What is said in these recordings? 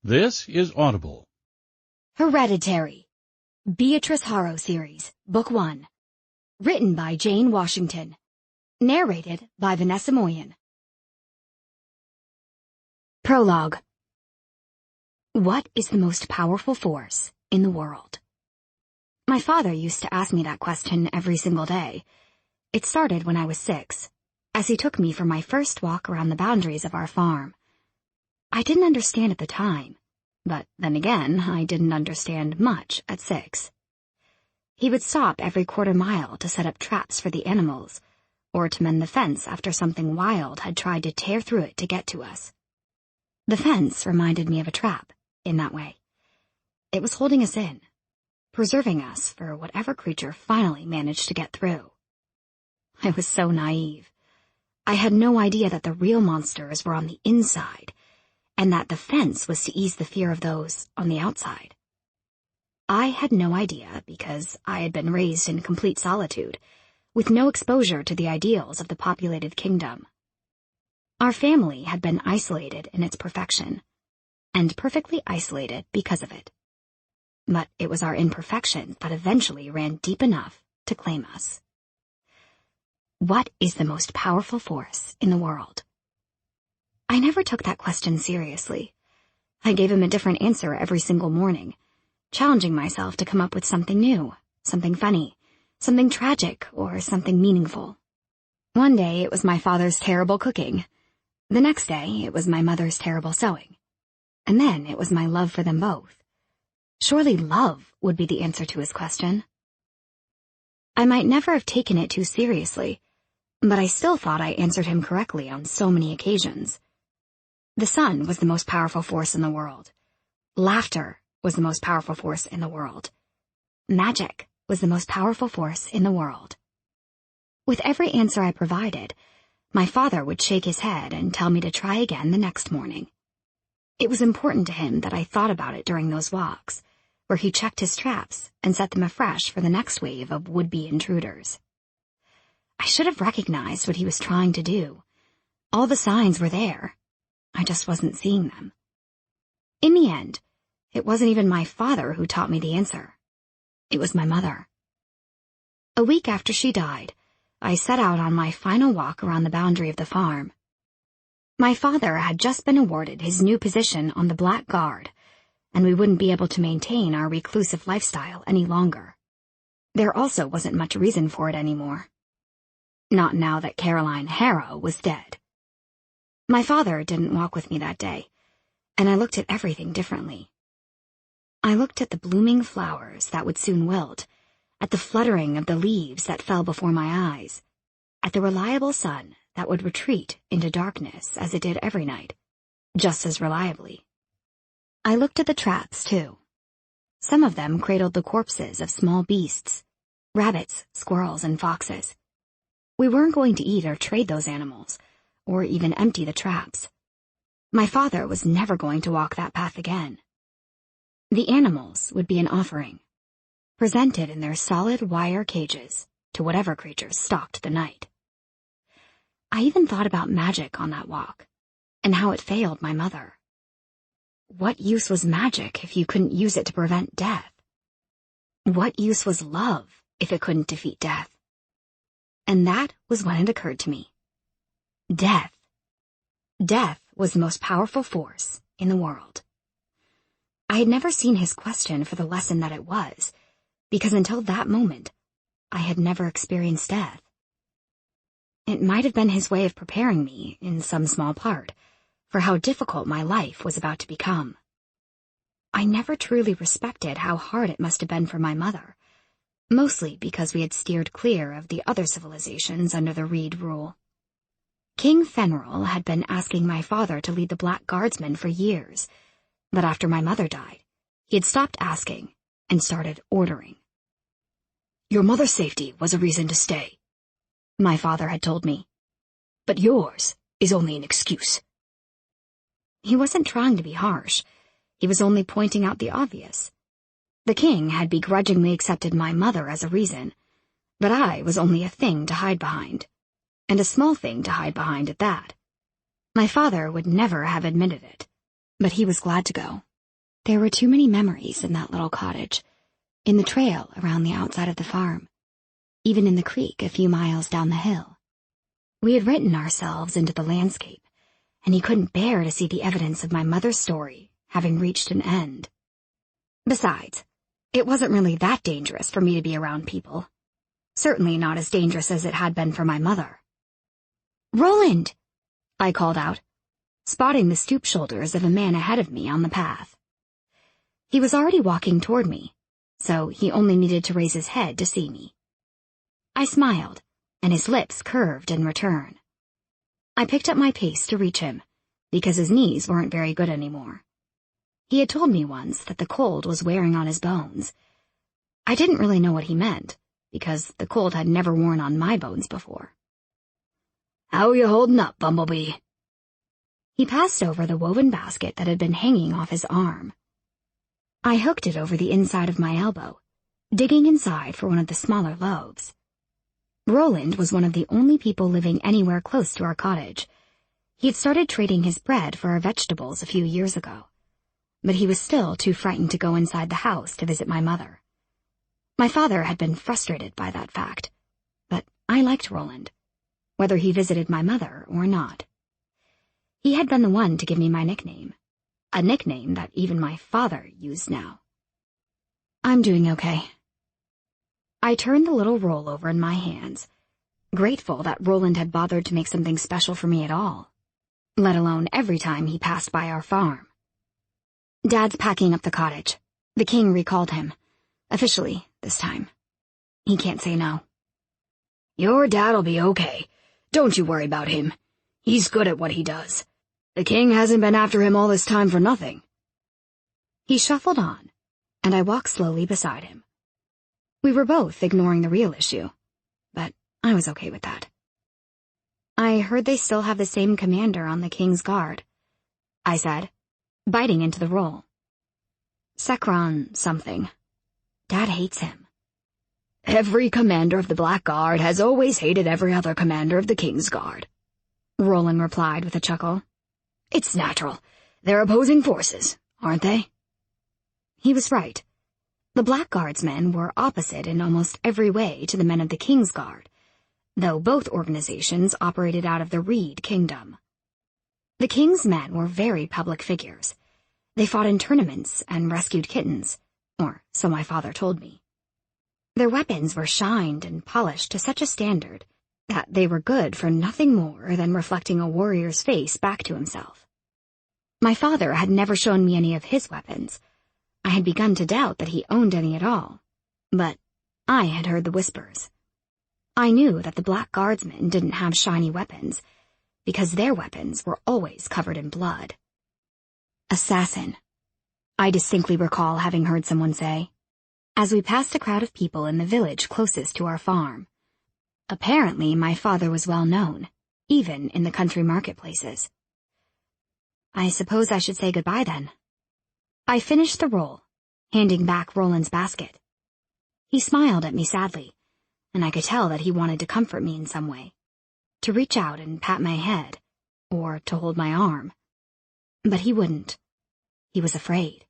This is Audible. Hereditary. Beatrice Harrow series, Book 1. Written by Jane Washington. Narrated by Vanessa Moyen. Prologue. What is the most powerful force in the world? My father used to ask me that question every single day. It started when I was 6, as he took me for my first walk around the boundaries of our farm. I didn't understand at the time, but then again, I didn't understand much at 6. He would stop every quarter-mile to set up traps for the animals, or to mend the fence after something wild had tried to tear through it to get to us. The fence reminded me of a trap, in that way. It was holding us in, preserving us for whatever creature finally managed to get through. I was so naive. I had no idea that the real monsters were on the inside, and that the fence was to ease the fear of those on the outside. I had no idea because I had been raised in complete solitude, with no exposure to the ideals of the populated kingdom. Our family had been isolated in its perfection, and perfectly isolated because of it. But it was our imperfection that eventually ran deep enough to claim us. What is the most powerful force in the world? I never took that question seriously. I gave him a different answer every single morning, challenging myself to come up with something new, something funny, something tragic, or something meaningful. One day it was my father's terrible cooking. The next day it was my mother's terrible sewing. And then it was my love for them both. Surely love would be the answer to his question. I might never have taken it too seriously, but I still thought I answered him correctly on so many occasions. The sun was the most powerful force in the world. Laughter was the most powerful force in the world. Magic was the most powerful force in the world. With every answer I provided, my father would shake his head and tell me to try again the next morning. It was important to him that I thought about it during those walks, where he checked his traps and set them afresh for the next wave of would-be intruders. I should have recognized what he was trying to do. All the signs were there. I just wasn't seeing them. In the end, it wasn't even my father who taught me the answer. It was my mother. A week after she died, I set out on my final walk around the boundary of the farm. My father had just been awarded his new position on the Black Guard, and we wouldn't be able to maintain our reclusive lifestyle any longer. There also wasn't much reason for it anymore. Not now that Caroline Harrow was dead. My father didn't walk with me that day, and I looked at everything differently. I looked at the blooming flowers that would soon wilt, at the fluttering of the leaves that fell before my eyes, at the reliable sun that would retreat into darkness as it did every night, just as reliably. I looked at the traps, too. Some of them cradled the corpses of small beasts, rabbits, squirrels, and foxes. We weren't going to eat or trade those animals, or even empty the traps. My father was never going to walk that path again. The animals would be an offering, presented in their solid wire cages to whatever creatures stalked the night. I even thought about magic on that walk, and how it failed my mother. What use was magic if you couldn't use it to prevent death? What use was love if it couldn't defeat death? And that was when it occurred to me. Death. Death was the most powerful force in the world. I had never seen his question for the lesson that it was, because until that moment, I had never experienced death. It might have been his way of preparing me, in some small part, for how difficult my life was about to become. I never truly respected how hard it must have been for my mother, mostly because we had steered clear of the other civilizations under the Reed rule. King Fenral had been asking my father to lead the Black Guardsmen for years, but after my mother died, he had stopped asking and started ordering. "Your mother's safety was a reason to stay," my father had told me, "but yours is only an excuse." He wasn't trying to be harsh. He was only pointing out the obvious. The king had begrudgingly accepted my mother as a reason, but I was only a thing to hide behind, and a small thing to hide behind at that. My father would never have admitted it, but he was glad to go. There were too many memories in that little cottage, in the trail around the outside of the farm, even in the creek a few miles down the hill. We had written ourselves into the landscape, and he couldn't bear to see the evidence of my mother's story having reached an end. Besides, it wasn't really that dangerous for me to be around people. Certainly not as dangerous as it had been for my mother. "Roland!" I called out, spotting the stooped shoulders of a man ahead of me on the path. He was already walking toward me, so he only needed to raise his head to see me. I smiled, and his lips curved in return. I picked up my pace to reach him, because his knees weren't very good anymore. He had told me once that the cold was wearing on his bones. I didn't really know what he meant, because the cold had never worn on my bones before. "How you holding up, Bumblebee?" He passed over the woven basket that had been hanging off his arm. I hooked it over the inside of my elbow, digging inside for one of the smaller loaves. Roland was one of the only people living anywhere close to our cottage. He had started trading his bread for our vegetables a few years ago, but he was still too frightened to go inside the house to visit my mother. My father had been frustrated by that fact, but I liked Roland, whether he visited my mother or not. He had been the one to give me my nickname, a nickname that even my father used now. "I'm doing okay." I turned the little roll over in my hands, grateful that Roland had bothered to make something special for me at all, let alone every time he passed by our farm. "Dad's packing up the cottage. The king recalled him. Officially, this time. He can't say no." "Your dad'll be okay. Don't you worry about him. He's good at what he does. The king hasn't been after him all this time for nothing." He shuffled on, and I walked slowly beside him. We were both ignoring the real issue, but I was okay with that. "I heard they still have the same commander on the King's Guard," I said, biting into the roll. "Sekron something. Dad hates him." "Every commander of the Black Guard has always hated every other commander of the King's Guard," Roland replied with a chuckle. "It's natural. They're opposing forces, aren't they?" He was right. The Black Guardsmen were opposite in almost every way to the men of the King's Guard, though both organizations operated out of the Reed Kingdom. The King's men were very public figures. They fought in tournaments and rescued kittens, or so my father told me. Their weapons were shined and polished to such a standard that they were good for nothing more than reflecting a warrior's face back to himself. My father had never shown me any of his weapons. I had begun to doubt that he owned any at all, but I had heard the whispers. I knew that the Black Guardsmen didn't have shiny weapons, because their weapons were always covered in blood. "Assassin," I distinctly recall having heard someone say, as we passed a crowd of people in the village closest to our farm. Apparently, my father was well known, even in the country marketplaces. "I suppose I should say goodbye then." I finished the roll, handing back Roland's basket. He smiled at me sadly, and I could tell that he wanted to comfort me in some way, to reach out and pat my head, or to hold my arm. But he wouldn't. He was afraid.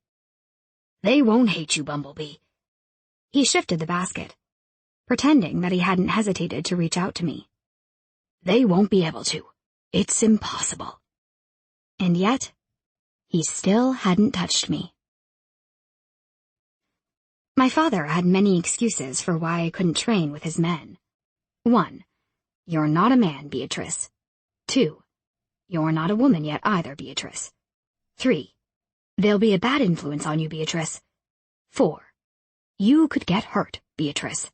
"They won't hate you, Bumblebee." He shifted the basket, pretending that he hadn't hesitated to reach out to me. "They won't be able to. It's impossible." And yet, he still hadn't touched me. My father had many excuses for why I couldn't train with his men. 1. You're not a man, Beatrice. 2. You're not a woman yet either, Beatrice. 3. They'll be a bad influence on you, Beatrice. 4. You could get hurt, Beatrice.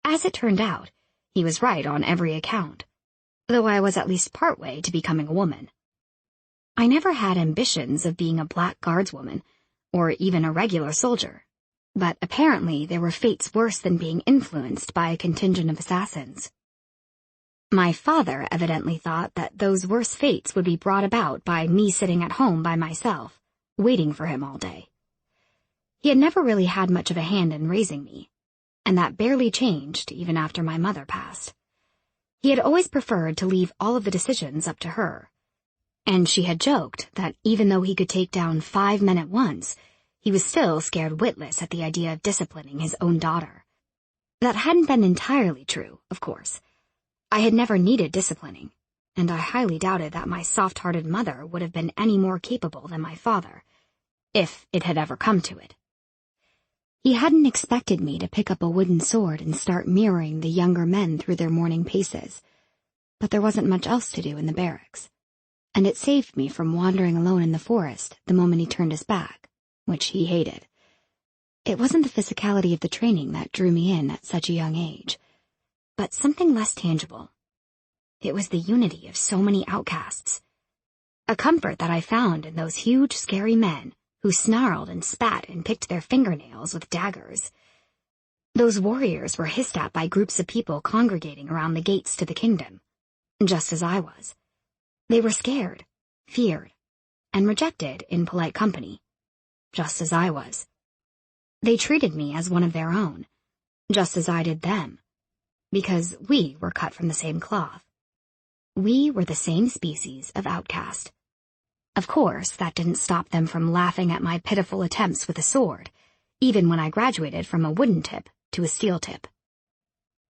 As it turned out, he was right on every account, though I was at least partway to becoming a woman. I never had ambitions of being a Black Guardswoman, or even a regular soldier, but apparently there were fates worse than being influenced by a contingent of assassins. My father evidently thought that those worse fates would be brought about by me sitting at home by myself, waiting for him all day. He had never really had much of a hand in raising me, and that barely changed even after my mother passed. He had always preferred to leave all of the decisions up to her. And she had joked that even though he could take down 5 men at once, he was still scared witless at the idea of disciplining his own daughter. That hadn't been entirely true, of course. I had never needed disciplining, and I highly doubted that my soft-hearted mother would have been any more capable than my father, if it had ever come to it. He hadn't expected me to pick up a wooden sword and start mirroring the younger men through their morning paces, but there wasn't much else to do in the barracks, and it saved me from wandering alone in the forest the moment he turned his back, which he hated. It wasn't the physicality of the training that drew me in at such a young age, but something less tangible. It was the unity of so many outcasts, a comfort that I found in those huge, scary men who snarled and spat and picked their fingernails with daggers. Those warriors were hissed at by groups of people congregating around the gates to the kingdom, just as I was. They were scared, feared, and rejected in polite company, just as I was. They treated me as one of their own, just as I did them, because we were cut from the same cloth. We were the same species of outcast. Of course, that didn't stop them from laughing at my pitiful attempts with a sword, even when I graduated from a wooden tip to a steel tip.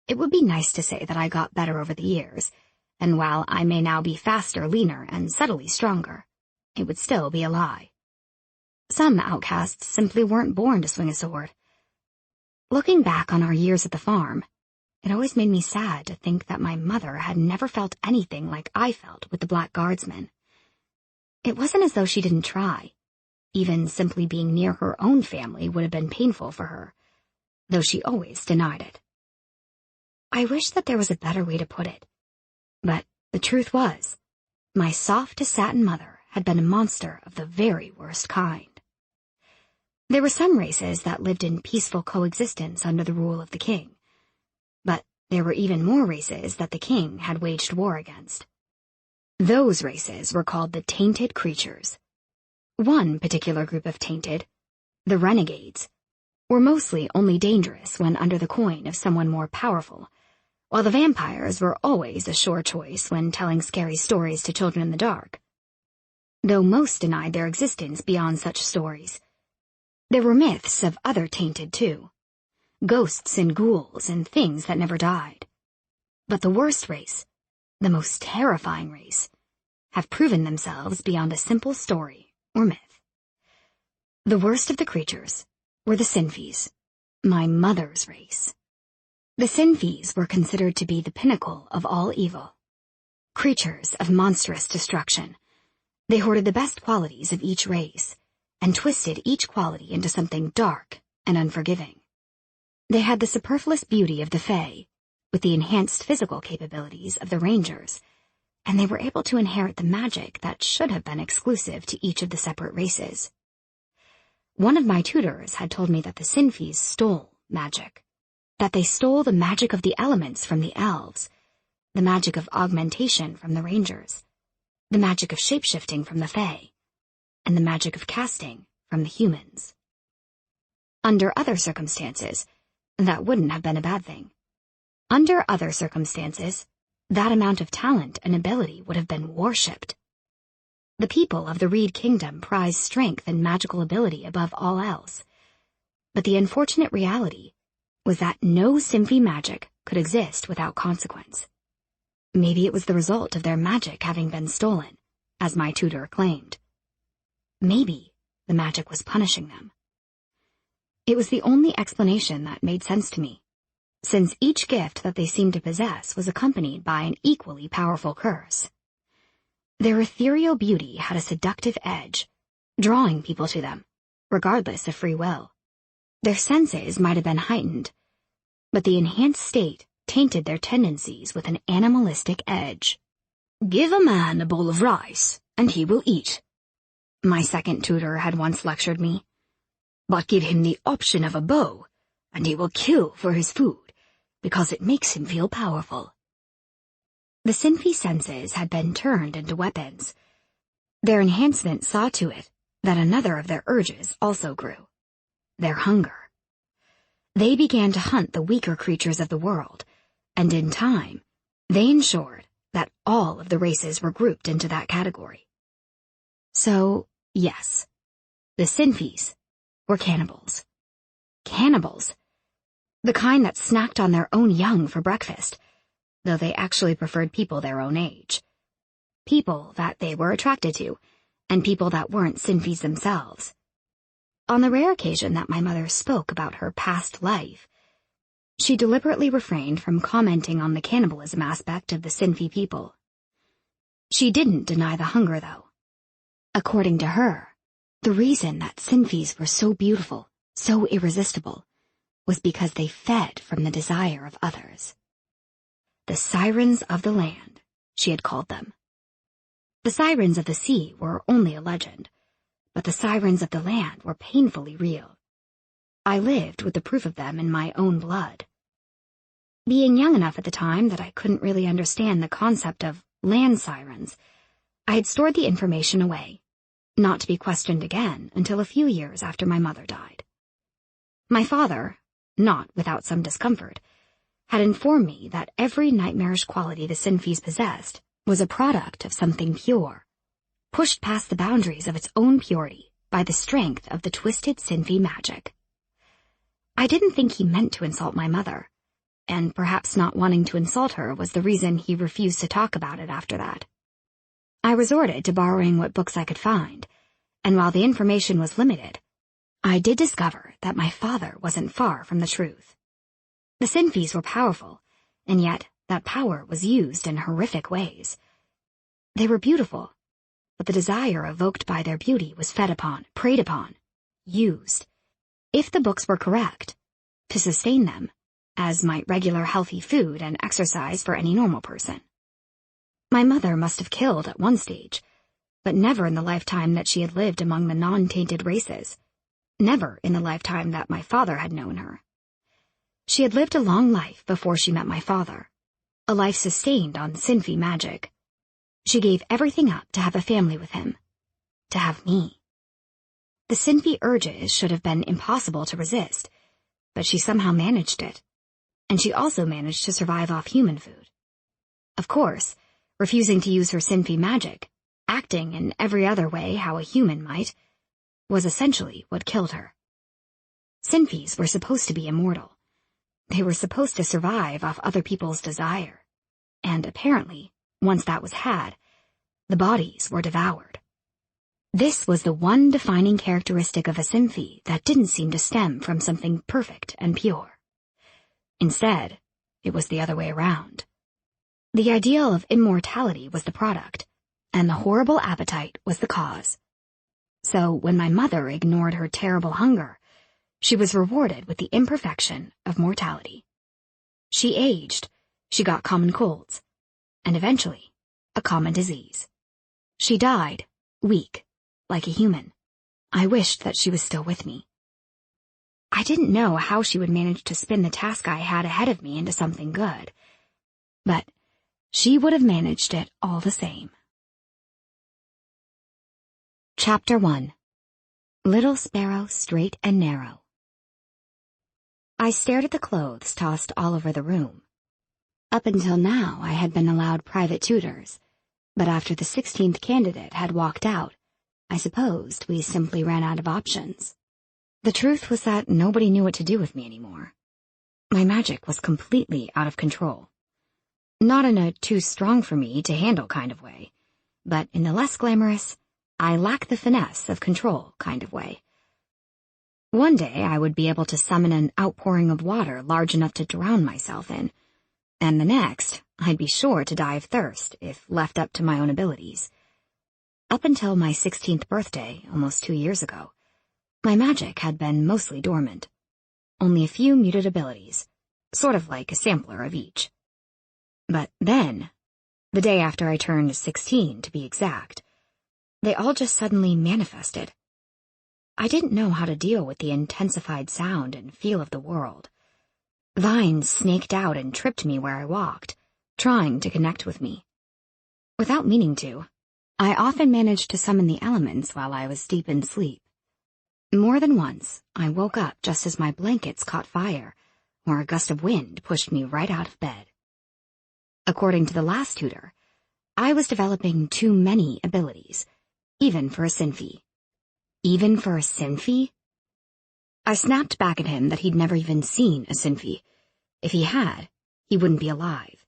It would be nice to say that I got better over the years, and while I may now be faster, leaner, and subtly stronger, it would still be a lie. Some outcasts simply weren't born to swing a sword. Looking back on our years at the farm, it always made me sad to think that my mother had never felt anything like I felt with the Black Guardsmen. It wasn't as though she didn't try. Even simply being near her own family would have been painful for her, though she always denied it. I wish that there was a better way to put it, but the truth was, my soft-as-satin mother had been a monster of the very worst kind. There were some races that lived in peaceful coexistence under the rule of the king, but there were even more races that the king had waged war against. Those races were called the Tainted Creatures. One particular group of tainted, the renegades, were mostly only dangerous when under the coin of someone more powerful, while the vampires were always a sure choice when telling scary stories to children in the dark. Though most denied their existence beyond such stories, there were myths of other tainted too, ghosts and ghouls and things that never died. But the worst race, the most terrifying race, have proven themselves beyond a simple story or myth. The worst of the creatures were the Sinfis, my mother's race. The Sinfis were considered to be the pinnacle of all evil. Creatures of monstrous destruction, they hoarded the best qualities of each race and twisted each quality into something dark and unforgiving. They had the superfluous beauty of the Fae, with the enhanced physical capabilities of the Rangers, and they were able to inherit the magic that should have been exclusive to each of the separate races. One of my tutors had told me that the Sinfis stole magic, that they stole the magic of the elements from the elves, the magic of augmentation from the Rangers, the magic of shapeshifting from the Fae, and the magic of casting from the humans. Under other circumstances, that wouldn't have been a bad thing. Under other circumstances, that amount of talent and ability would have been worshipped. The people of the Reed Kingdom prized strength and magical ability above all else, but the unfortunate reality was that no Sinfi magic could exist without consequence. Maybe it was the result of their magic having been stolen, as my tutor claimed. Maybe the magic was punishing them. It was the only explanation that made sense to me, since each gift that they seemed to possess was accompanied by an equally powerful curse. Their ethereal beauty had a seductive edge, drawing people to them, regardless of free will. Their senses might have been heightened, but the enhanced state tainted their tendencies with an animalistic edge. "Give a man a bowl of rice, and he will eat," my second tutor had once lectured me. "But give him the option of a bow, and he will kill for his food, because it makes him feel powerful." The Sinfi senses had been turned into weapons. Their enhancement saw to it that another of their urges also grew: their hunger. They began to hunt the weaker creatures of the world, and in time, they ensured that all of the races were grouped into that category. So, yes, the Sinfis were cannibals. Cannibals. The kind that snacked on their own young for breakfast, though they actually preferred people their own age. People that they were attracted to, and people that weren't Sinfis themselves. On the rare occasion that my mother spoke about her past life, she deliberately refrained from commenting on the cannibalism aspect of the Sinfi people. She didn't deny the hunger, though. According to her, the reason that Sinfis were so beautiful, so irresistible, was because they fed from the desire of others. The sirens of the land, she had called them. The sirens of the sea were only a legend, but the sirens of the land were painfully real. I lived with the proof of them in my own blood. Being young enough at the time that I couldn't really understand the concept of land sirens, I had stored the information away, not to be questioned again until a few years after my mother died. My father, not without some discomfort, had informed me that every nightmarish quality the Sinfis possessed was a product of something pure, pushed past the boundaries of its own purity by the strength of the twisted Sinfi magic. I didn't think he meant to insult my mother, and perhaps not wanting to insult her was the reason he refused to talk about it after that. I resorted to borrowing what books I could find, and while the information was limited, I did discover that my father wasn't far from the truth. The Sinfis were powerful, and yet that power was used in horrific ways. They were beautiful, but the desire evoked by their beauty was fed upon, preyed upon, used, if the books were correct, to sustain them, as might regular healthy food and exercise for any normal person. My mother must have killed at one stage, but never in the lifetime that she had lived among the non-tainted races, never in the lifetime that my father had known her. She had lived a long life before she met my father, a life sustained on Sinfi magic. She gave everything up to have a family with him, to have me. The Sinfi urges should have been impossible to resist, but she somehow managed it, and she also managed to survive off human food. Of course, refusing to use her Sinfi magic, acting in every other way how a human might, was essentially what killed her. Sinfis were supposed to be immortal. They were supposed to survive off other people's desire, and apparently, once that was had, the bodies were devoured. This was the one defining characteristic of a Sinfi that didn't seem to stem from something perfect and pure. Instead, it was the other way around. The ideal of immortality was the product, and the horrible appetite was the cause. So when my mother ignored her terrible hunger, she was rewarded with the imperfection of mortality. She aged, she got common colds, and eventually, a common disease. She died, weak, like a human. I wished that she was still with me. I didn't know how she would manage to spin the task I had ahead of me into something good, but she would have managed it all the same. Chapter 1. Little Sparrow Straight and Narrow. I stared at the clothes tossed all over the room. Up until now, I had been allowed private tutors, but after the 16th candidate had walked out, I supposed we simply ran out of options. The truth was that nobody knew what to do with me anymore. My magic was completely out of control. Not in a too strong for me to handle kind of way, but in the less glamorous, I lack the finesse of control kind of way. One day I would be able to summon an outpouring of water large enough to drown myself in, and the next I'd be sure to die of thirst if left up to my own abilities. Up until my 16th birthday, almost 2 years ago, my magic had been mostly dormant. Only a few muted abilities, sort of like a sampler of each. But then, the day after I turned 16 to be exact, they all just suddenly manifested. I didn't know how to deal with the intensified sound and feel of the world. Vines snaked out and tripped me where I walked, trying to connect with me. Without meaning to, I often managed to summon the elements while I was deep in sleep. More than once, I woke up just as my blankets caught fire, or a gust of wind pushed me right out of bed. According to the last tutor, I was developing too many abilities, even for a Sinfi. Even for a Sinfi? I snapped back at him that he'd never even seen a Sinfi. If he had, he wouldn't be alive.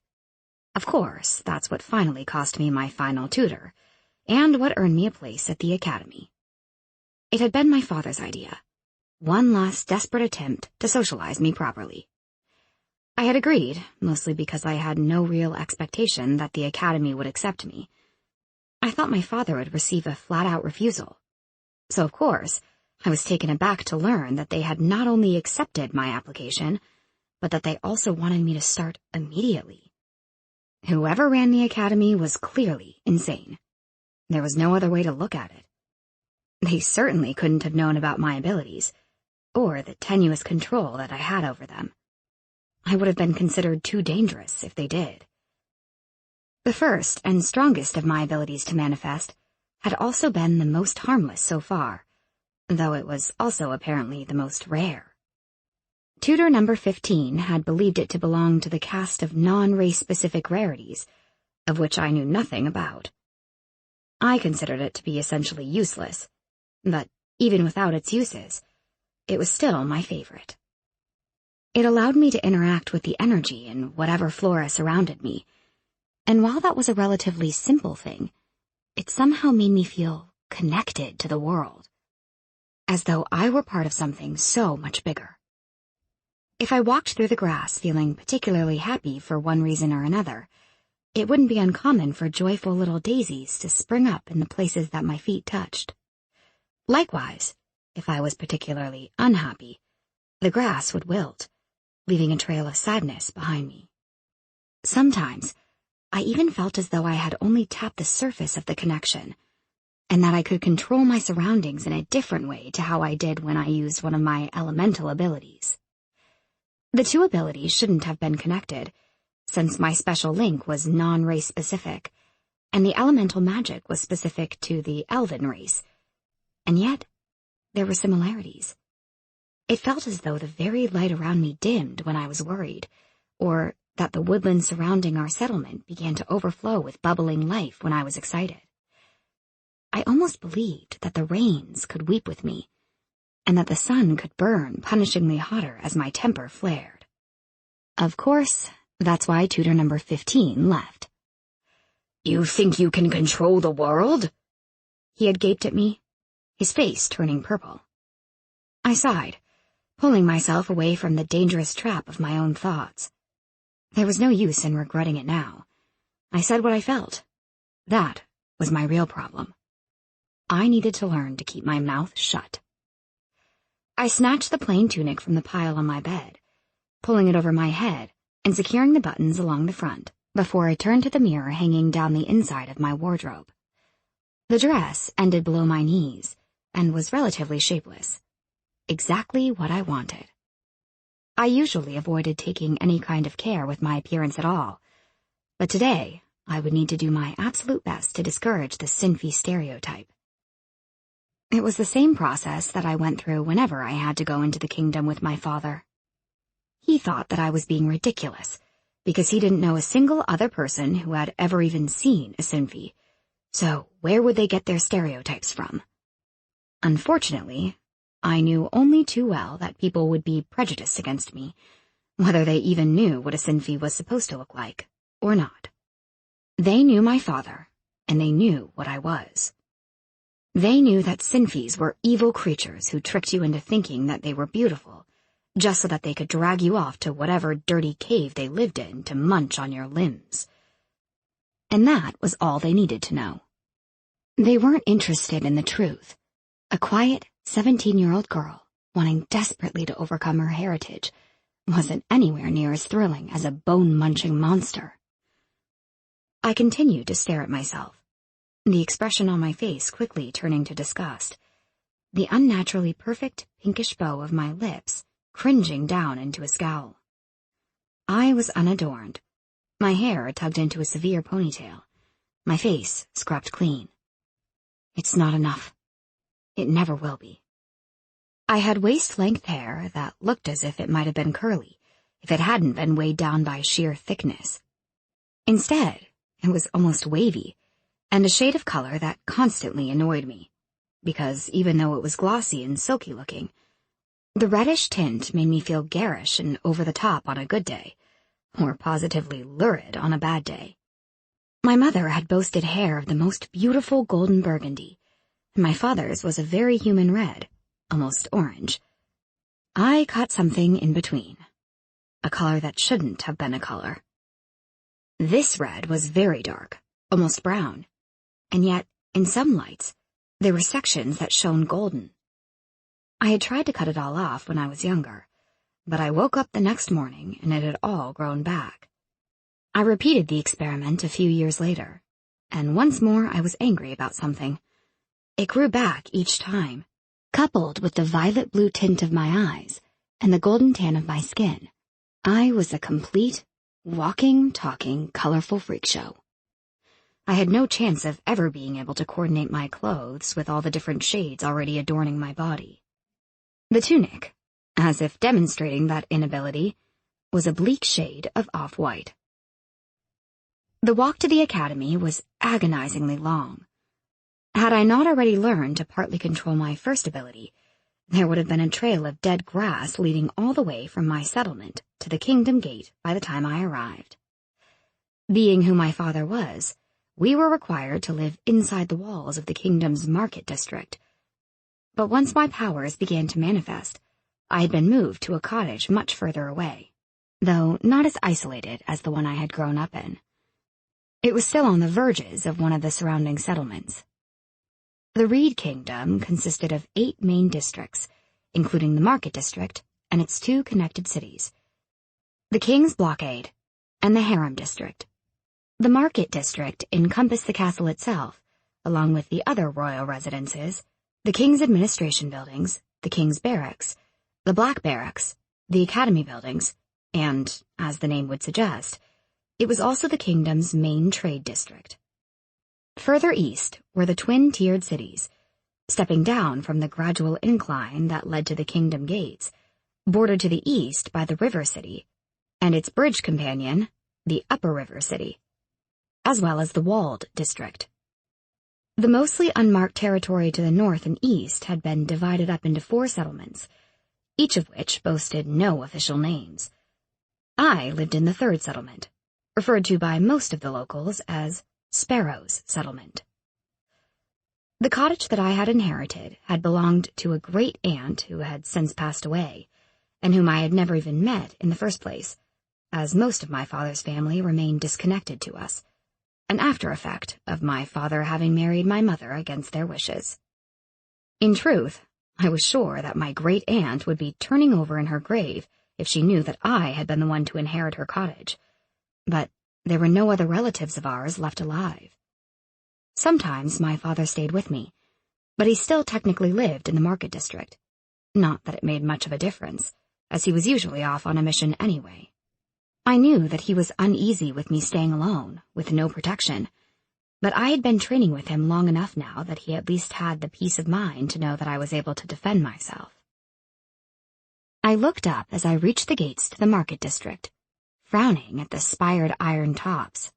Of course, that's what finally cost me my final tutor, and what earned me a place at the academy. It had been my father's idea. One last desperate attempt to socialize me properly. I had agreed, mostly because I had no real expectation that the academy would accept me. I thought my father would receive a flat-out refusal. So, of course, I was taken aback to learn that they had not only accepted my application, but that they also wanted me to start immediately. Whoever ran the academy was clearly insane. There was no other way to look at it. They certainly couldn't have known about my abilities, or the tenuous control that I had over them. I would have been considered too dangerous if they did. The first and strongest of my abilities to manifest had also been the most harmless so far, though it was also apparently the most rare. Tutor number 15 had believed it to belong to the caste of non-race-specific rarities, of which I knew nothing about. I considered it to be essentially useless, but even without its uses, it was still my favorite. It allowed me to interact with the energy in whatever flora surrounded me, and while that was a relatively simple thing, it somehow made me feel connected to the world, as though I were part of something so much bigger. If I walked through the grass feeling particularly happy for one reason or another, it wouldn't be uncommon for joyful little daisies to spring up in the places that my feet touched. Likewise, if I was particularly unhappy, the grass would wilt, leaving a trail of sadness behind me. Sometimes, I even felt as though I had only tapped the surface of the connection, and that I could control my surroundings in a different way to how I did when I used one of my elemental abilities. The two abilities shouldn't have been connected, since my special link was non-race specific, and the elemental magic was specific to the elven race, and yet there were similarities. It felt as though the very light around me dimmed when I was worried, or that the woodland surrounding our settlement began to overflow with bubbling life when I was excited. I almost believed that the rains could weep with me, and that the sun could burn punishingly hotter as my temper flared. Of course, that's why tutor number 15 left. "You think you can control the world?" He had gaped at me, his face turning purple. I sighed, pulling myself away from the dangerous trap of my own thoughts. There was no use in regretting it now. I said what I felt. That was my real problem. I needed to learn to keep my mouth shut. I snatched the plain tunic from the pile on my bed, pulling it over my head and securing the buttons along the front before I turned to the mirror hanging down the inside of my wardrobe. The dress ended below my knees and was relatively shapeless. Exactly what I wanted. I usually avoided taking any kind of care with my appearance at all, but today I would need to do my absolute best to discourage the Sinfi stereotype. It was the same process that I went through whenever I had to go into the kingdom with my father. He thought that I was being ridiculous, because he didn't know a single other person who had ever even seen a Sinfi, so where would they get their stereotypes from? Unfortunately, I knew only too well that people would be prejudiced against me, whether they even knew what a Sinfi was supposed to look like, or not. They knew my father, and they knew what I was. They knew that Sinfis were evil creatures who tricked you into thinking that they were beautiful, just so that they could drag you off to whatever dirty cave they lived in to munch on your limbs. And that was all they needed to know. They weren't interested in the truth. A quiet, 17-year-old girl, wanting desperately to overcome her heritage, wasn't anywhere near as thrilling as a bone-munching monster. I continued to stare at myself, the expression on my face quickly turning to disgust, the unnaturally perfect pinkish bow of my lips cringing down into a scowl. I was unadorned, my hair tugged into a severe ponytail, my face scrubbed clean. It's not enough. It never will be. I had waist-length hair that looked as if it might have been curly, if it hadn't been weighed down by sheer thickness. Instead, it was almost wavy, and a shade of color that constantly annoyed me, because even though it was glossy and silky looking, the reddish tint made me feel garish and over the top on a good day, or positively lurid on a bad day. My mother had boasted hair of the most beautiful golden burgundy, and my father's was a very human red, almost orange. I caught something in between, a color that shouldn't have been a color. This red was very dark, almost brown, and yet, in some lights, there were sections that shone golden. I had tried to cut it all off when I was younger, but I woke up the next morning and it had all grown back. I repeated the experiment a few years later, and once more I was angry about something. It grew back each time, coupled with the violet blue tint of my eyes and the golden tan of my skin. I was a complete, walking, talking, colorful freak show. I had no chance of ever being able to coordinate my clothes with all the different shades already adorning my body. The tunic, as if demonstrating that inability, was a bleak shade of off-white. The walk to the academy was agonizingly long. Had I not already learned to partly control my first ability, there would have been a trail of dead grass leading all the way from my settlement to the kingdom gate by the time I arrived. Being who my father was, we were required to live inside the walls of the kingdom's market district. But once my powers began to manifest, I had been moved to a cottage much further away, though not as isolated as the one I had grown up in. It was still on the verges of one of the surrounding settlements. The Reed Kingdom consisted of 8 main districts, including the Market District and its 2 connected cities, the King's Blockade and the Harem District. The Market District encompassed the castle itself, along with the other royal residences, the King's administration buildings, the King's barracks, the Black Barracks, the Academy buildings, and, as the name would suggest, it was also the kingdom's main trade district. Further east were the twin-tiered cities, stepping down from the gradual incline that led to the kingdom gates, bordered to the east by the River City, and its bridge companion, the Upper River City, as well as the Walled District. The mostly unmarked territory to the north and east had been divided up into 4 settlements, each of which boasted no official names. I lived in the 3rd settlement, referred to by most of the locals as Sparrow's Settlement. The cottage that I had inherited had belonged to a great-aunt who had since passed away, and whom I had never even met in the first place, as most of my father's family remained disconnected to us, an after-effect of my father having married my mother against their wishes. In truth, I was sure that my great-aunt would be turning over in her grave if she knew that I had been the one to inherit her cottage, but there were no other relatives of ours left alive. Sometimes my father stayed with me, but he still technically lived in the Market District. Not that it made much of a difference, as he was usually off on a mission anyway. I knew that he was uneasy with me staying alone, with no protection, but I had been training with him long enough now that he at least had the peace of mind to know that I was able to defend myself. I looked up as I reached the gates to the Market District, frowning at the spired iron tops.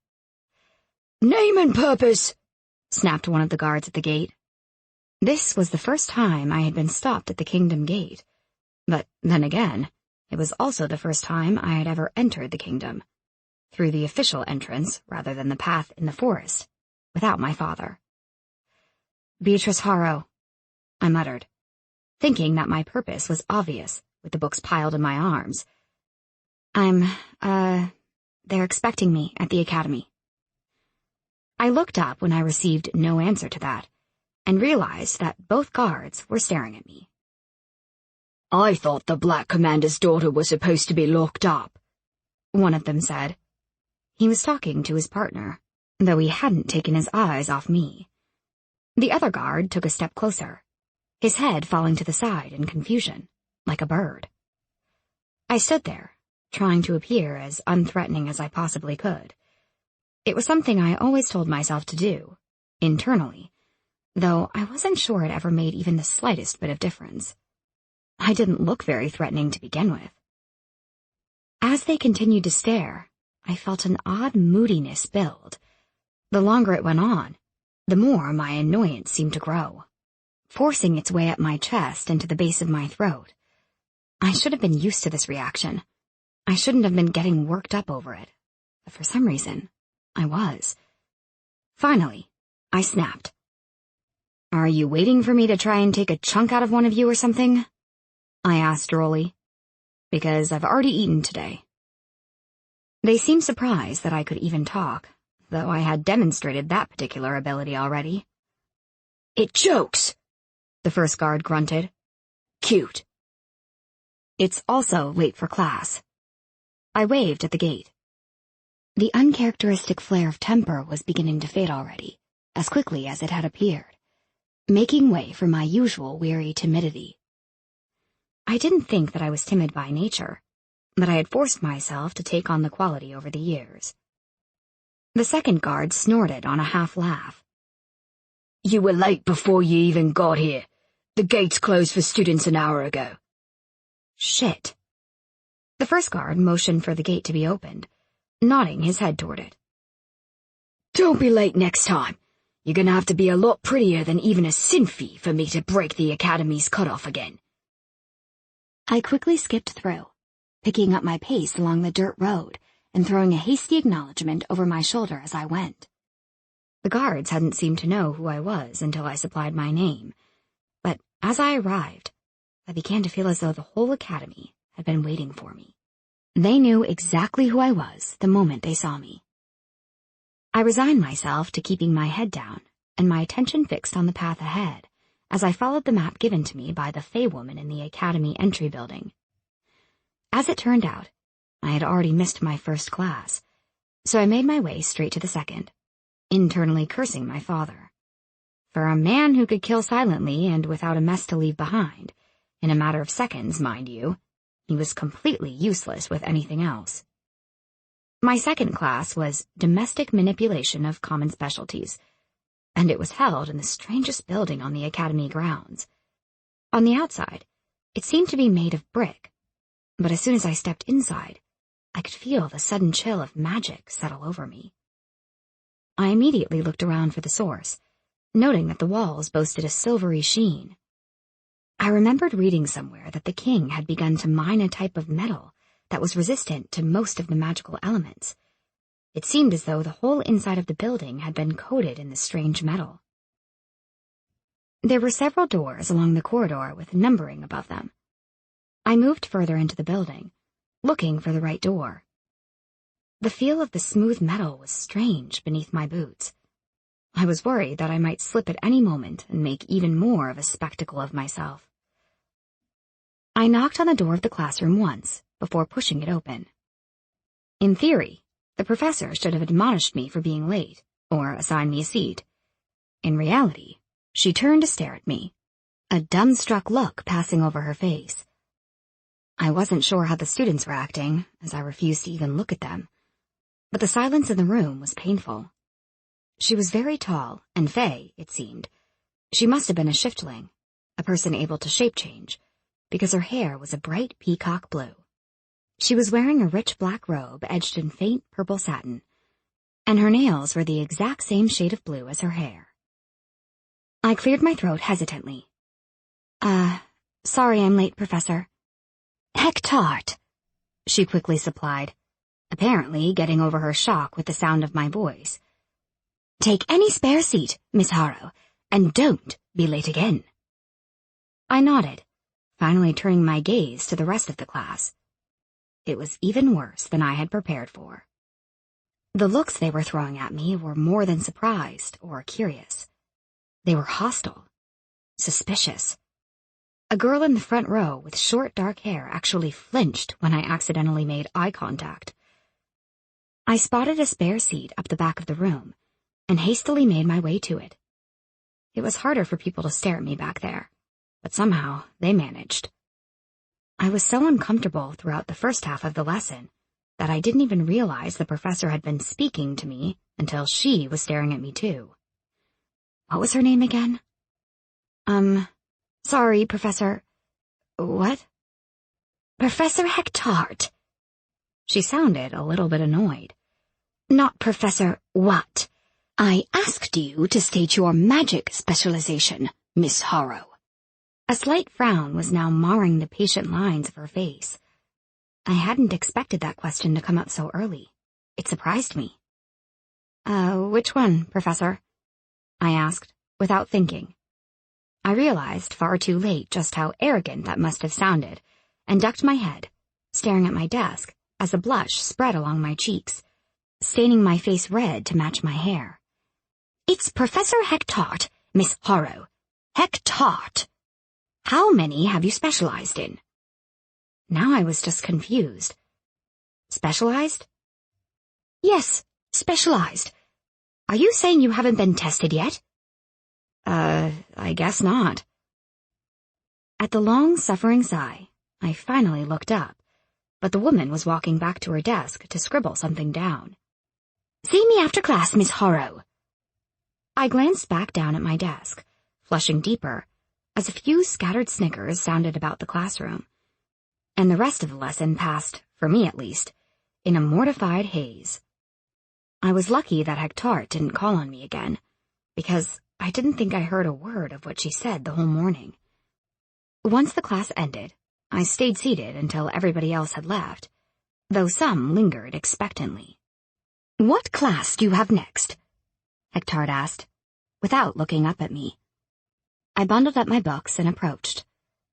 "Name and purpose!" snapped one of the guards at the gate. This was the first time I had been stopped at the kingdom gate, but then again, it was also the first time I had ever entered the kingdom, through the official entrance rather than the path in the forest, without my father. "Beatrice Harrow," I muttered, thinking that my purpose was obvious with the books piled in my arms. They're expecting me at the academy." I looked up when I received no answer to that, and realized that both guards were staring at me. "I thought the Black Commander's daughter was supposed to be locked up," one of them said. He was talking to his partner, though he hadn't taken his eyes off me. The other guard took a step closer, his head falling to the side in confusion, like a bird. I stood there, trying to appear as unthreatening as I possibly could. It was something I always told myself to do, internally, though I wasn't sure it ever made even the slightest bit of difference. I didn't look very threatening to begin with. As they continued to stare, I felt an odd moodiness build. The longer it went on, The more my annoyance seemed to grow, forcing its way up my chest and to the base of my throat. I should have been used to this reaction. I shouldn't have been getting worked up over it, but for some reason, I was. Finally, I snapped. "Are you waiting for me to try and take a chunk out of one of you or something?" I asked drolly. "Because I've already eaten today." They seemed surprised that I could even talk, though I had demonstrated that particular ability already. "It jokes," the first guard grunted. "Cute." "It's also late for class." I waved at the gate. The uncharacteristic flare of temper was beginning to fade already, as quickly as it had appeared, making way for my usual weary timidity. I didn't think that I was timid by nature, but I had forced myself to take on the quality over the years. The second guard snorted on a half-laugh. "You were late before you even got here. The gates closed for students an hour ago." "Shit." The first guard motioned for the gate to be opened, nodding his head toward it. "Don't be late next time. You're gonna have to be a lot prettier than even a Sinfi for me to break the Academy's cutoff again." I quickly skipped through, picking up my pace along the dirt road and throwing a hasty acknowledgement over my shoulder as I went. The guards hadn't seemed to know who I was until I supplied my name, but as I arrived, I began to feel as though the whole Academy had been waiting for me. They knew exactly who I was the moment they saw me. I resigned myself to keeping my head down and my attention fixed on the path ahead as I followed the map given to me by the Fey woman in the Academy entry building. As it turned out, I had already missed my first class, so I made my way straight to the second, internally cursing my father. For a man who could kill silently and without a mess to leave behind, in a matter of seconds, mind you, he was completely useless with anything else. My second class was Domestic Manipulation of Common Specialties, and it was held in the strangest building on the Academy grounds. On the outside, it seemed to be made of brick, but as soon as I stepped inside, I could feel the sudden chill of magic settle over me. I immediately looked around for the source, noting that the walls boasted a silvery sheen. I remembered reading somewhere that the king had begun to mine a type of metal that was resistant to most of the magical elements. It seemed as though the whole inside of the building had been coated in this strange metal. There were several doors along the corridor with numbering above them. I moved further into the building, looking for the right door. The feel of the smooth metal was strange beneath my boots. I was worried that I might slip at any moment and make even more of a spectacle of myself. I knocked on the door of the classroom once before pushing it open. In theory, the professor should have admonished me for being late or assigned me a seat. In reality, she turned to stare at me, a dumbstruck look passing over her face. I wasn't sure how the students were acting, as I refused to even look at them, but the silence in the room was painful. She was very tall and fey, it seemed. She must have been a shiftling, a person able to shape change, because her hair was a bright peacock blue. She was wearing a rich black robe edged in faint purple satin, and her nails were the exact same shade of blue as her hair. I cleared my throat hesitantly. Sorry I'm late, Professor." "Hectart," she quickly supplied, apparently getting over her shock with the sound of my voice. "Take any spare seat, Miss Harrow, and don't be late again." I nodded, finally turning my gaze to the rest of the class. It was even worse than I had prepared for. The looks they were throwing at me were more than surprised or curious. They were hostile, suspicious. A girl in the front row with short dark hair actually flinched when I accidentally made eye contact. I spotted a spare seat up the back of the room and hastily made my way to it. It was harder for people to stare at me back there, but somehow they managed. I was so uncomfortable throughout the first half of the lesson that I didn't even realize the professor had been speaking to me until she was staring at me too. What was her name again? Sorry, Professor... What? Professor Hectart. She sounded a little bit annoyed. Not Professor what? I asked you to state your magic specialization, Miss Harrow. A slight frown was now marring the patient lines of her face. I hadn't expected that question to come up so early. It surprised me. Which one, Professor? I asked, without thinking. I realized far too late just how arrogant that must have sounded, and ducked my head, staring at my desk as a blush spread along my cheeks, staining my face red to match my hair. It's Professor Hectart, Miss Harrow. Hectart! How many have you specialized in? Now I was just confused. Specialized? Yes, specialized. Are you saying you haven't been tested yet? I guess not. At the long-suffering sigh, I finally looked up, but the woman was walking back to her desk to scribble something down. See me after class, Miss Harrow. I glanced back down at my desk, flushing deeper, as a few scattered snickers sounded about the classroom, and the rest of the lesson passed, for me at least, in a mortified haze. I was lucky that Hectart didn't call on me again, because I didn't think I heard a word of what she said the whole morning. Once the class ended, I stayed seated until everybody else had left, though some lingered expectantly. What class do you have next? Hectart asked, without looking up at me. I bundled up my books and approached,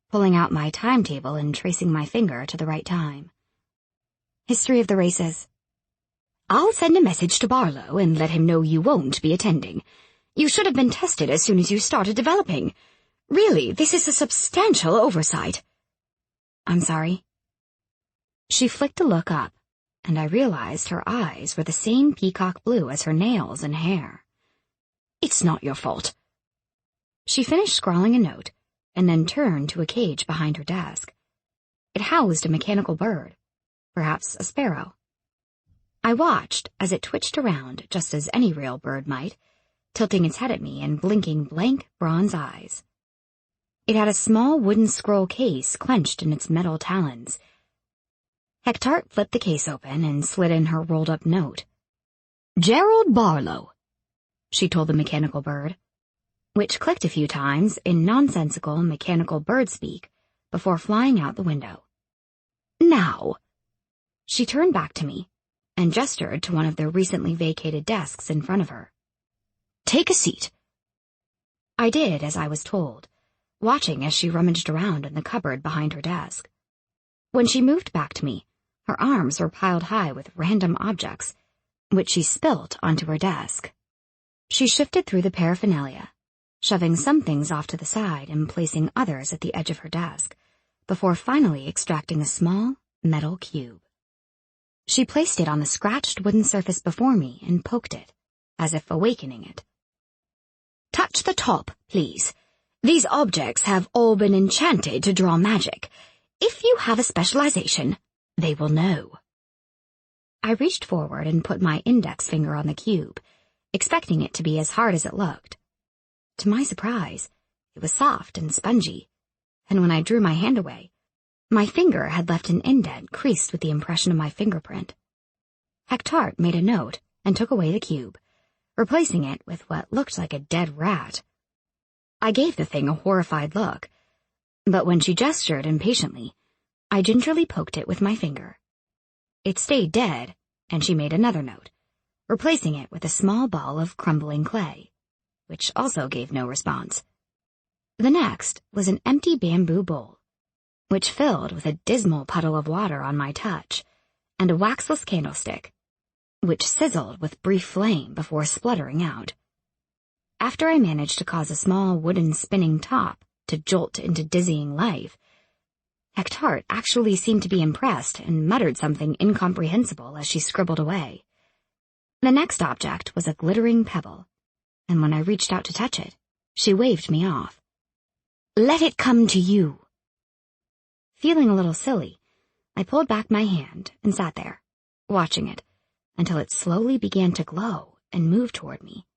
pulling out my timetable and tracing my finger to the right time. History of the races. I'll send a message to Barlow and let him know you won't be attending. You should have been tested as soon as you started developing. Really, this is a substantial oversight. I'm sorry. She flicked a look up, and I realized her eyes were the same peacock blue as her nails and hair. It's not your fault. She finished scrawling a note, and then turned to a cage behind her desk. It housed a mechanical bird, perhaps a sparrow. I watched as it twitched around just as any real bird might, tilting its head at me and blinking blank bronze eyes. It had a small wooden scroll case clenched in its metal talons. Hectart flipped the case open and slid in her rolled-up note. Gerald Barlow, she told the mechanical bird, which clicked a few times in nonsensical mechanical bird speak before flying out the window. Now. She turned back to me and gestured to one of the recently vacated desks in front of her. Take a seat. I did as I was told, watching as she rummaged around in the cupboard behind her desk. When she moved back to me, her arms were piled high with random objects, which she spilt onto her desk. She shifted through the paraphernalia, shoving some things off to the side and placing others at the edge of her desk, before finally extracting a small metal cube. She placed it on the scratched wooden surface before me and poked it, as if awakening it. Touch the top, please. These objects have all been enchanted to draw magic. If you have a specialization, they will know. I reached forward and put my index finger on the cube, expecting it to be as hard as it looked. To my surprise, it was soft and spongy, and when I drew my hand away, my finger had left an indent creased with the impression of my fingerprint. Hectart made a note and took away the cube, replacing it with what looked like a dead rat. I gave the thing a horrified look, but when she gestured impatiently, I gingerly poked it with my finger. It stayed dead, and she made another note, replacing it with a small ball of crumbling clay, which also gave no response. The next was an empty bamboo bowl, which filled with a dismal puddle of water on my touch, and a waxless candlestick, which sizzled with brief flame before spluttering out. After I managed to cause a small wooden spinning top to jolt into dizzying life, Hectart actually seemed to be impressed and muttered something incomprehensible as she scribbled away. The next object was a glittering pebble, and when I reached out to touch it, she waved me off. Let it come to you. Feeling a little silly, I pulled back my hand and sat there, watching it, until it slowly began to glow and move toward me,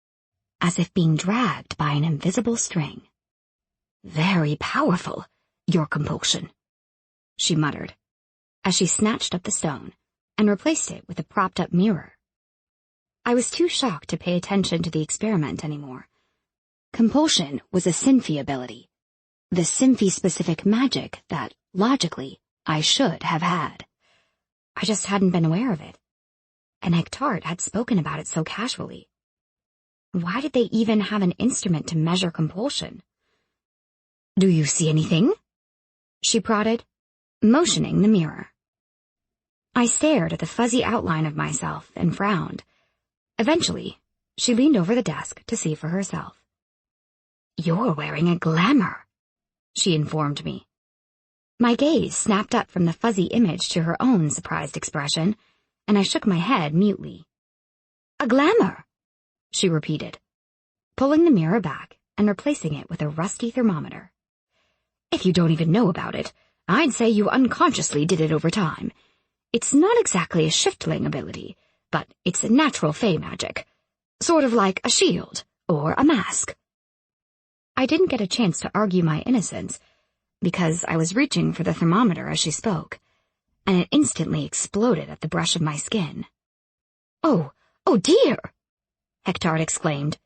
as if being dragged by an invisible string. Very powerful, your compulsion, she muttered, as she snatched up the stone and replaced it with a propped-up mirror. I was too shocked to pay attention to the experiment anymore. Compulsion was a Symphy ability, the Symphy-specific magic that, logically, I should have had. I just hadn't been aware of it, and Hectart had spoken about it so casually. Why did they even have an instrument to measure compulsion? "Do you see anything?" she prodded, motioning the mirror. I stared at the fuzzy outline of myself and frowned. Eventually, she leaned over the desk to see for herself. "You're wearing a glamour," she informed me. My gaze snapped up from the fuzzy image to her own surprised expression, and I shook my head mutely. "A glamour," she repeated, pulling the mirror back and replacing it with a rusty thermometer. "If you don't even know about it, I'd say you unconsciously did it over time. It's not exactly a shiftling ability, but it's a natural fey magic, sort of like a shield or a mask." I didn't get a chance to argue my innocence, because I was reaching for the thermometer as she spoke, and it instantly exploded at the brush of my skin. Oh dear!" Hectart exclaimed,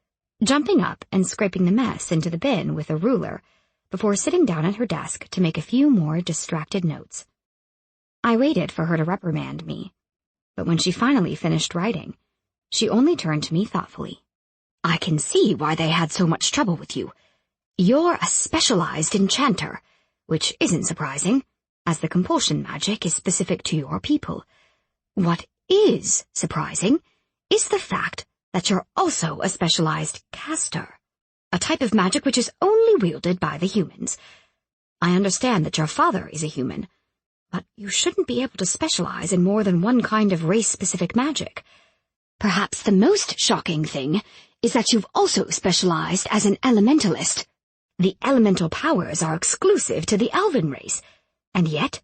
jumping up and scraping the mess into the bin with a ruler, before sitting down at her desk to make a few more distracted notes. I waited for her to reprimand me, but when she finally finished writing, she only turned to me thoughtfully. "I can see why they had so much trouble with you. You're a specialized enchanter, which isn't surprising, as the compulsion magic is specific to your people. What is surprising is the fact that you're also a specialized caster, a type of magic which is only wielded by the humans. I understand that your father is a human, but you shouldn't be able to specialize in more than one kind of race-specific magic. Perhaps the most shocking thing is that you've also specialized as an elementalist. The elemental powers are exclusive to the elven race, and yet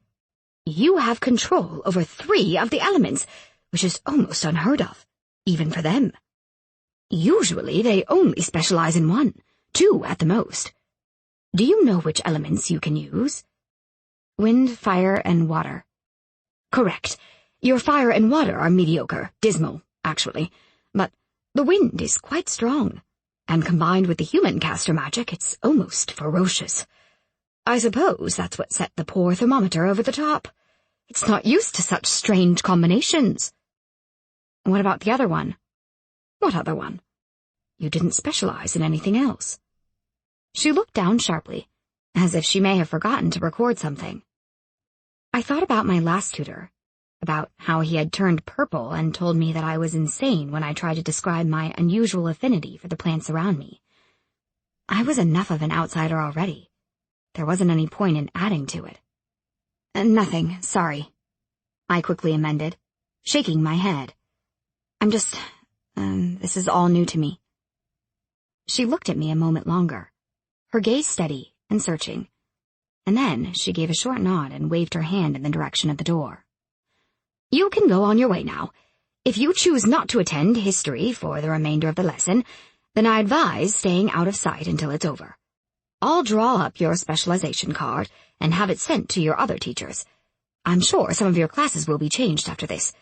you have control over 3 of the elements, which is almost unheard of, even for them. Usually they only specialize in 1, 2 at the most. Do you know which elements you can use?" "Wind, fire, and water." "Correct. Your fire and water are mediocre, dismal, actually, but the wind is quite strong, and combined with the human caster magic, it's almost ferocious. I suppose that's what set the poor thermometer over the top. It's not used to such strange combinations." "What about the other one?" "What other one? You didn't specialize in anything else." She looked down sharply, as if she may have forgotten to record something. I thought about my last tutor, about how he had turned purple and told me that I was insane when I tried to describe my unusual affinity for the plants around me. I was enough of an outsider already. There wasn't any point in adding to it. "Nothing, sorry," I quickly amended, shaking my head. "I'm just, this is all new to me." She looked at me a moment longer, her gaze steady and searching, and then she gave a short nod and waved her hand in the direction of the door. "You can go on your way now. If you choose not to attend history for the remainder of the lesson, then I advise staying out of sight until it's over. I'll draw up your specialization card and have it sent to your other teachers. I'm sure some of your classes will be changed after this.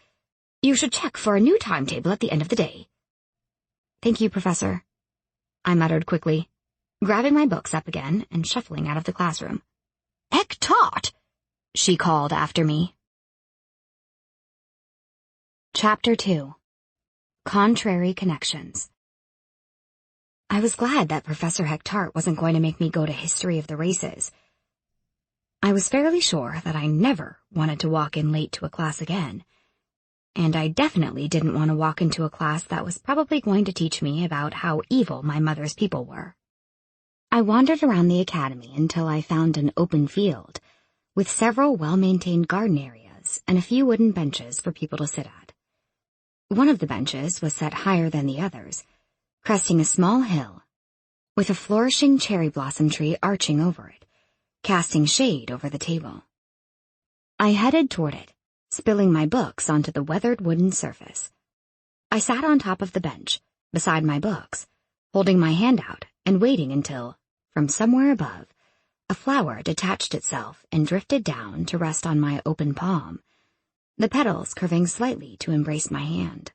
You should check for a new timetable at the end of the day." "Thank you, Professor," I muttered quickly, grabbing my books up again and shuffling out of the classroom. "Hectart!" she called after me. Chapter 2. Contrary Connections. I was glad that Professor Hectart wasn't going to make me go to History of the Races. I was fairly sure that I never wanted to walk in late to a class again, and I definitely didn't want to walk into a class that was probably going to teach me about how evil my mother's people were. I wandered around the academy until I found an open field, with several well-maintained garden areas and a few wooden benches for people to sit at. One of the benches was set higher than the others, cresting a small hill, with a flourishing cherry blossom tree arching over it, casting shade over the table. I headed toward it, spilling my books onto the weathered wooden surface. I sat on top of the bench, beside my books, holding my hand out and waiting until, from somewhere above, a flower detached itself and drifted down to rest on my open palm, the petals curving slightly to embrace my hand.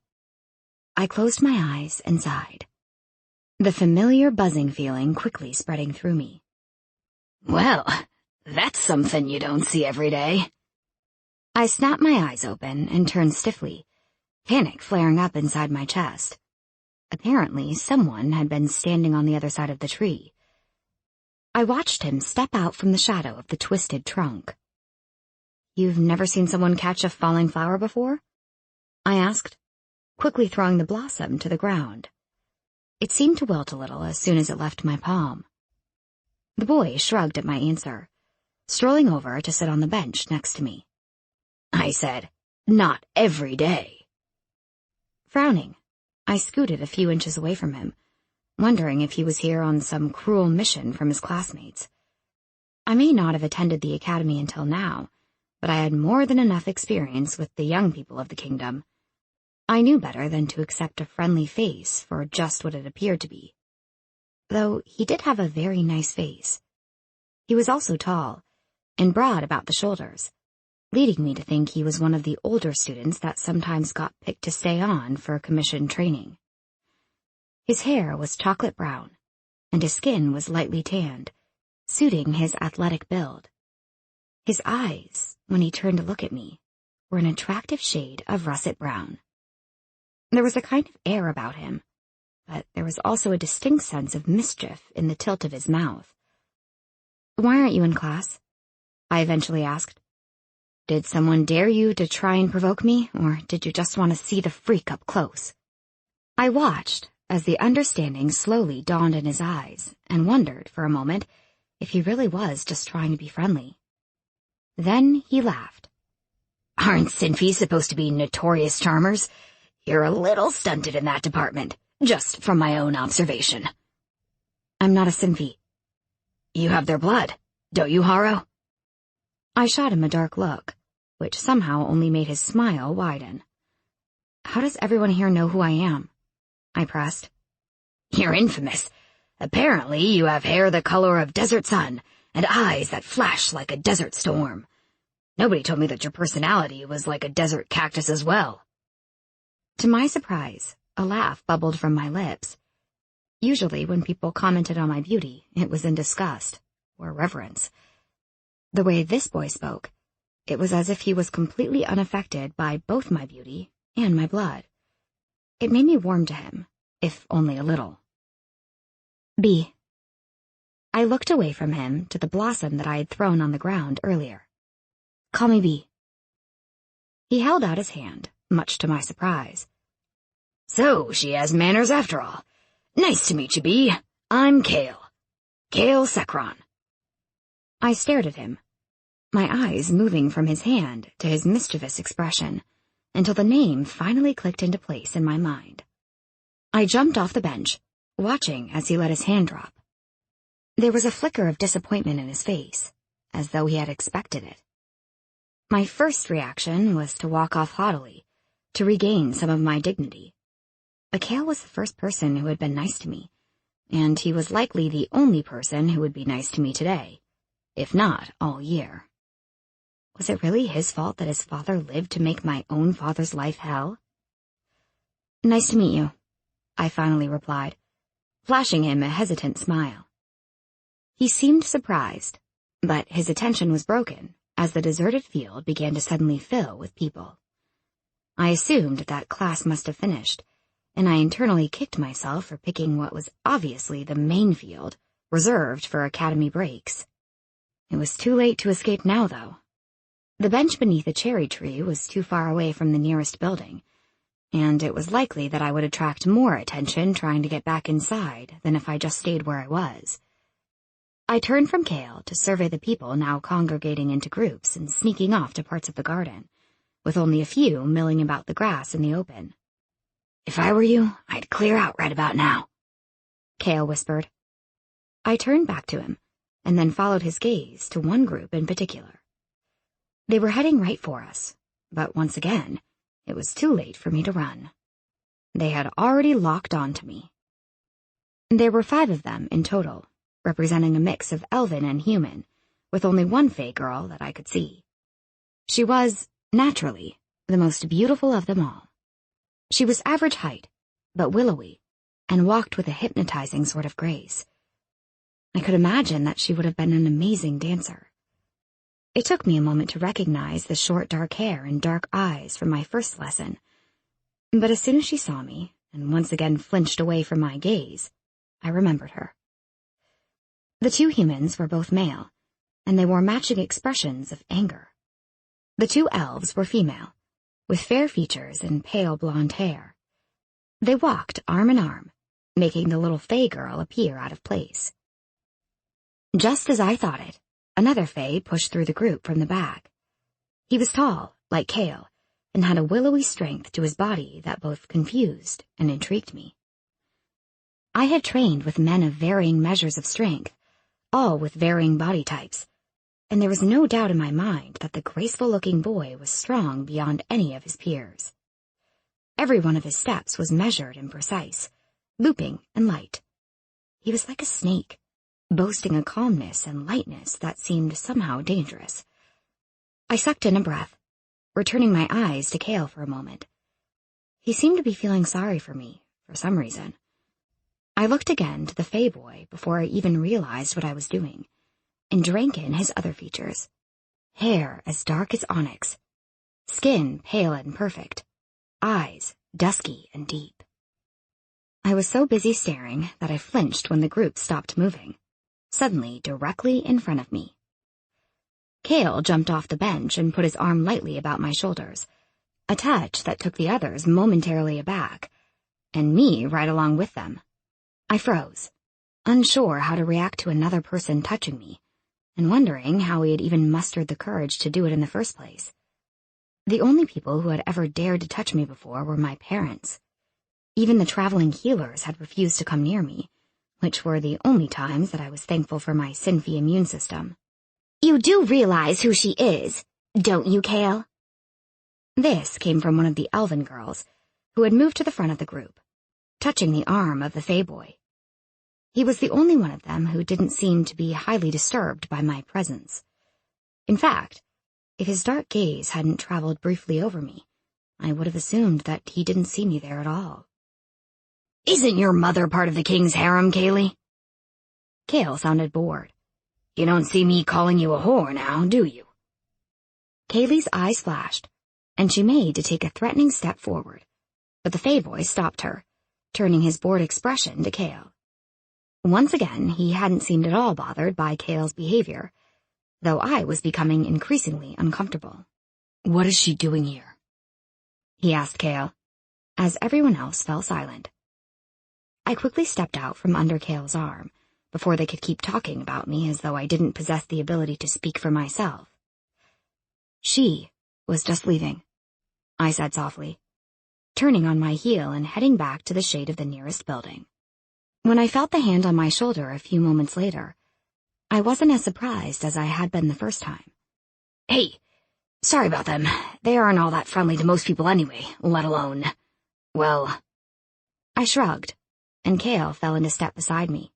I closed my eyes and sighed, the familiar buzzing feeling quickly spreading through me. Well, that's something you don't see every day. I snapped my eyes open and turned stiffly, panic flaring up inside my chest. Apparently, someone had been standing on the other side of the tree. I watched him step out from the shadow of the twisted trunk. "You've never seen someone catch a falling flower before?" I asked, quickly throwing the blossom to the ground. It seemed to wilt a little as soon as it left my palm. The boy shrugged at my answer, strolling over to sit on the bench next to me. I said, "Not every day." Frowning, I scooted a few inches away from him, wondering if he was here on some cruel mission from his classmates. I may not have attended the academy until now, but I had more than enough experience with the young people of the kingdom. I knew better than to accept a friendly face for just what it appeared to be. Though he did have a very nice face. He was also tall, and broad about the shoulders, leading me to think he was one of the older students that sometimes got picked to stay on for commission training. His hair was chocolate brown, and his skin was lightly tanned, suiting his athletic build. His eyes, when he turned to look at me, were an attractive shade of russet brown. There was a kind of air about him, but there was also a distinct sense of mischief in the tilt of his mouth. "Why aren't you in class?" I eventually asked. "Did someone dare you to try and provoke me, or did you just want to see the freak up close?" I watched as the understanding slowly dawned in his eyes and wondered for a moment if he really was just trying to be friendly. Then he laughed. "Aren't Sinfies supposed to be notorious charmers? You're a little stunted in that department, just from my own observation." "I'm not a Sinfi." "You have their blood, don't you, Harrow?" I shot him a dark look, which somehow only made his smile widen. "How does everyone here know who I am?" I pressed. "You're infamous. Apparently you have hair the color of desert sun and eyes that flash like a desert storm. Nobody told me that your personality was like a desert cactus as well." To my surprise, a laugh bubbled from my lips. Usually when people commented on my beauty, it was in disgust or reverence. The way this boy spoke, it was as if he was completely unaffected by both my beauty and my blood. It made me warm to him, if only a little. "B." I looked away from him to the blossom that I had thrown on the ground earlier. "Call me B." He held out his hand, much to my surprise. "So she has manners after all. Nice to meet you, B. I'm Cale. Cale Secron." I stared at him, my eyes moving from his hand to his mischievous expression, until the name finally clicked into place in my mind. I jumped off the bench, watching as he let his hand drop. There was a flicker of disappointment in his face, as though he had expected it. My first reaction was to walk off haughtily, to regain some of my dignity. But Cale was the first person who had been nice to me, and he was likely the only person who would be nice to me today, if not all year. Was it really his fault that his father lived to make my own father's life hell? "Nice to meet you," I finally replied, flashing him a hesitant smile. He seemed surprised, but his attention was broken as the deserted field began to suddenly fill with people. I assumed that class must have finished, and I internally kicked myself for picking what was obviously the main field, reserved for academy breaks. It was too late to escape now, though. The bench beneath a cherry tree was too far away from the nearest building, and it was likely that I would attract more attention trying to get back inside than if I just stayed where I was. I turned from Cale to survey the people now congregating into groups and sneaking off to parts of the garden, with only a few milling about the grass in the open. "If I were you, I'd clear out right about now," Cale whispered. I turned back to him, and then followed his gaze to one group in particular. They were heading right for us, but once again, it was too late for me to run. They had already locked onto me. There were 5 of them in total, representing a mix of elven and human, with only one fey girl that I could see. She was, naturally, the most beautiful of them all. She was average height, but willowy, and walked with a hypnotizing sort of grace. I could imagine that she would have been an amazing dancer. It took me a moment to recognize the short dark hair and dark eyes from my first lesson, but as soon as she saw me, and once again flinched away from my gaze, I remembered her. The two humans were both male, and they wore matching expressions of anger. The two elves were female, with fair features and pale blonde hair. They walked arm in arm, making the little Fae girl appear out of place. Just as I thought it, another Fae pushed through the group from the back. He was tall, like Cale, and had a willowy strength to his body that both confused and intrigued me. I had trained with men of varying measures of strength, all with varying body types, and there was no doubt in my mind that the graceful-looking boy was strong beyond any of his peers. Every one of his steps was measured and precise, looping and light. He was like a snake, boasting a calmness and lightness that seemed somehow dangerous. I sucked in a breath, returning my eyes to Cale for a moment. He seemed to be feeling sorry for me, for some reason. I looked again to the Fae boy before I even realized what I was doing, and drank in his other features. Hair as dark as onyx, skin pale and perfect, eyes dusky and deep. I was so busy staring that I flinched when the group stopped moving, suddenly directly in front of me. Cale jumped off the bench and put his arm lightly about my shoulders, a touch that took the others momentarily aback, and me right along with them. I froze, unsure how to react to another person touching me, and wondering how he had even mustered the courage to do it in the first place. The only people who had ever dared to touch me before were my parents. Even the traveling healers had refused to come near me, which were the only times that I was thankful for my Sinfy immune system. You do realize who she is, don't you, Cale? This came from one of the elven girls, who had moved to the front of the group, touching the arm of the Fae boy. He was the only one of them who didn't seem to be highly disturbed by my presence. In fact, if his dark gaze hadn't traveled briefly over me, I would have assumed that he didn't see me there at all. Isn't your mother part of the king's harem, Cale? Cale sounded bored. You don't see me calling you a whore now, do you? Kaylee's eyes flashed, and she made to take a threatening step forward, but the Fae boy stopped her, turning his bored expression to Cale. Once again, he hadn't seemed at all bothered by Cale's behavior, though I was becoming increasingly uncomfortable. What is she doing here? He asked Cale, as everyone else fell silent. I quickly stepped out from under Cale's arm, before they could keep talking about me as though I didn't possess the ability to speak for myself. She was just leaving, I said softly, turning on my heel and heading back to the shade of the nearest building. When I felt the hand on my shoulder a few moments later, I wasn't as surprised as I had been the first time. Hey, sorry about them. They aren't all that friendly to most people anyway, let alone... well... I shrugged, and Cale fell into step beside me.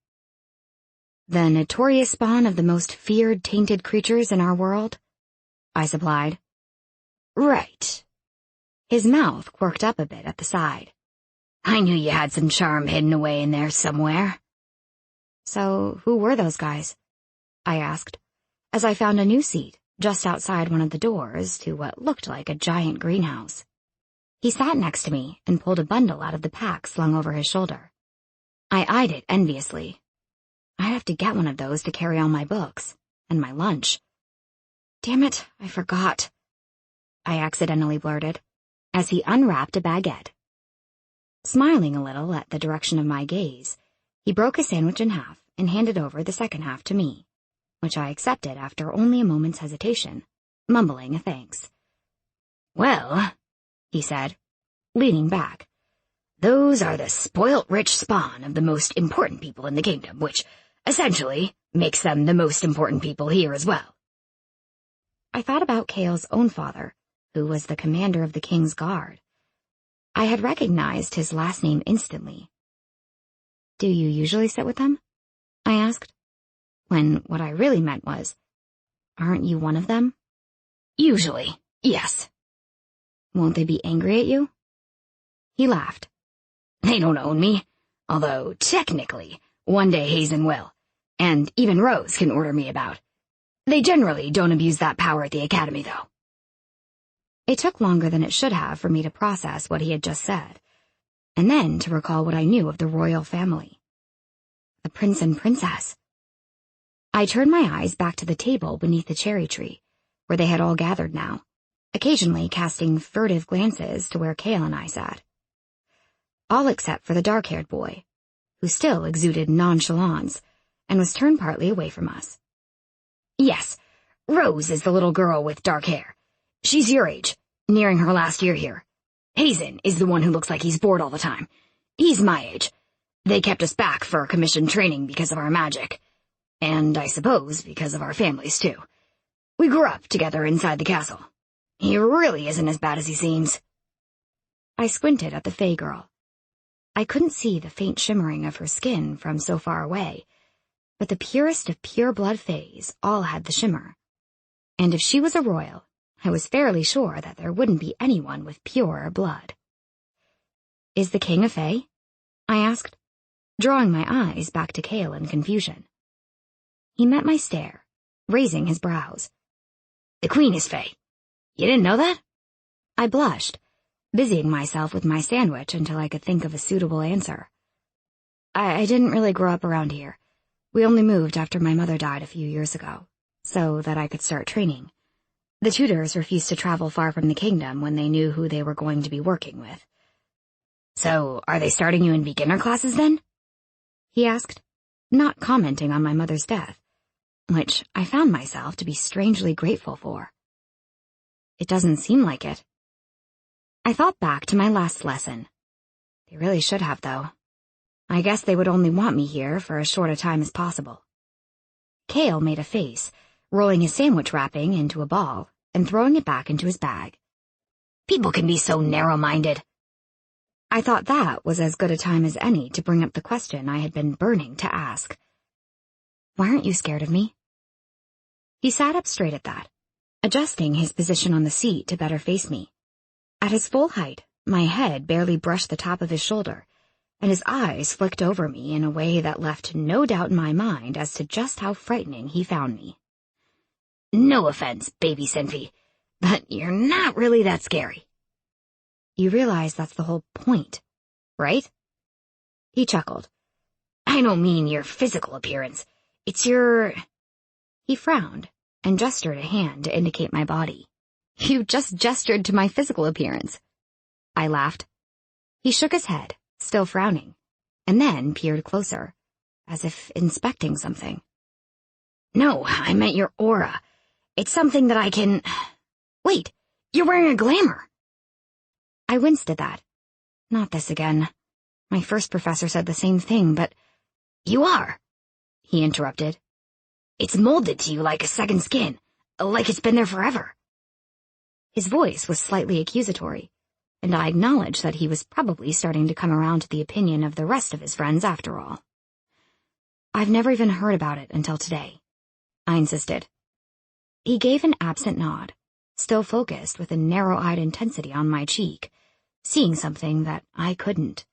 The notorious spawn of the most feared tainted creatures in our world? I supplied. Right. His mouth quirked up a bit at the side. I knew you had some charm hidden away in there somewhere. So, who were those guys? I asked, as I found a new seat just outside one of the doors to what looked like a giant greenhouse. He sat next to me and pulled a bundle out of the pack slung over his shoulder. I eyed it enviously. I'd have to get one of those to carry all my books, and my lunch. Damn it, I forgot, I accidentally blurted, as he unwrapped a baguette. Smiling a little at the direction of my gaze, he broke his sandwich in half and handed over the second half to me, which I accepted after only a moment's hesitation, mumbling a thanks. Well, he said, leaning back, those are the spoilt rich spawn of the most important people in the kingdom, which, essentially, makes them the most important people here as well. I thought about Cale's own father, who was the commander of the king's guard. I had recognized his last name instantly. Do you usually sit with them? I asked, when what I really meant was, aren't you one of them? Usually, yes. Won't they be angry at you? He laughed. They don't own me, although technically, one day Hazen will, and even Rose can order me about. They generally don't abuse that power at the academy, though. It took longer than it should have for me to process what he had just said, and then to recall what I knew of the royal family. The prince and princess. I turned my eyes back to the table beneath the cherry tree, where they had all gathered now, occasionally casting furtive glances to where Cale and I sat. All except for the dark-haired boy, who still exuded nonchalance and was turned partly away from us. Yes, Rose is the little girl with dark hair. She's your age, nearing her last year here. Hazen is the one who looks like he's bored all the time. He's my age. They kept us back for commission training because of our magic. And I suppose because of our families, too. We grew up together inside the castle. He really isn't as bad as he seems. I squinted at the Fey girl. I couldn't see the faint shimmering of her skin from so far away, but the purest of pure-blood Fays all had the shimmer. And if she was a royal, I was fairly sure that there wouldn't be anyone with purer blood. Is the king a Fey? I asked, drawing my eyes back to Cale in confusion. He met my stare, raising his brows. The queen is Fey. You didn't know that? I blushed, busying myself with my sandwich until I could think of a suitable answer. I didn't really grow up around here. We only moved after my mother died a few years ago, so that I could start training. The tutors refused to travel far from the kingdom when they knew who they were going to be working with. So, are they starting you in beginner classes then? He asked, not commenting on my mother's death, which I found myself to be strangely grateful for. It doesn't seem like it. I thought back to my last lesson. They really should have, though. I guess they would only want me here for as short a time as possible. Cale made a face, rolling his sandwich wrapping into a ball and throwing it back into his bag. People can be so narrow-minded. I thought that was as good a time as any to bring up the question I had been burning to ask. Why aren't you scared of me? He sat up straight at that, adjusting his position on the seat to better face me. At his full height, my head barely brushed the top of his shoulder, and his eyes flicked over me in a way that left no doubt in my mind as to just how frightening he found me. No offense, baby Senfi, but you're not really that scary. You realize that's the whole point, right? He chuckled. I don't mean your physical appearance. It's your... He frowned and gestured a hand to indicate my body. You just gestured to my physical appearance. I laughed. He shook his head, still frowning, and then peered closer, as if inspecting something. No, I meant your aura. It's something that I can... Wait, you're wearing a glamour. I winced at that. Not this again. My first professor said the same thing, but... You are, he interrupted. It's molded to you like a second skin, like it's been there forever. His voice was slightly accusatory, and I acknowledged that he was probably starting to come around to the opinion of the rest of his friends after all. I've never even heard about it until today, I insisted. He gave an absent nod, still focused with a narrow-eyed intensity on my cheek, seeing something that I couldn't.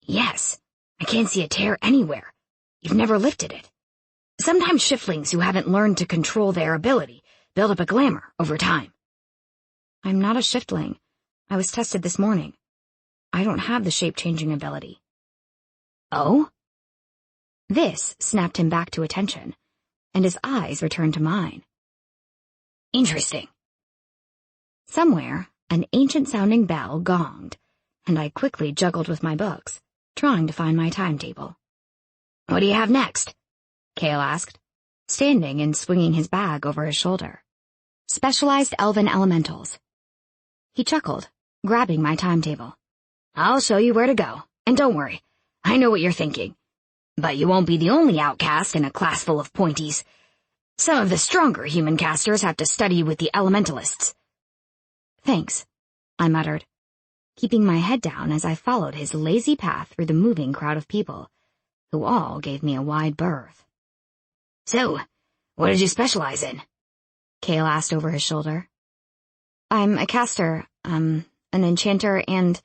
Yes, I can't see a tear anywhere. You've never lifted it. Sometimes shiftlings who haven't learned to control their ability build up a glamour over time. I'm not a shiftling. I was tested this morning. I don't have the shape-changing ability. Oh? This snapped him back to attention, and his eyes returned to mine. Interesting. Somewhere, an ancient-sounding bell gonged, and I quickly juggled with my books, trying to find my timetable. What do you have next? Cale asked, standing and swinging his bag over his shoulder. Specialized Elven Elementals. He chuckled, grabbing my timetable. I'll show you where to go, and don't worry, I know what you're thinking. But you won't be the only outcast in a class full of pointies. Some of the stronger human casters have to study with the elementalists. Thanks, I muttered, keeping my head down as I followed his lazy path through the moving crowd of people, who all gave me a wide berth. So, what did you specialize in? Cale asked over his shoulder. I'm a caster, an enchanter, and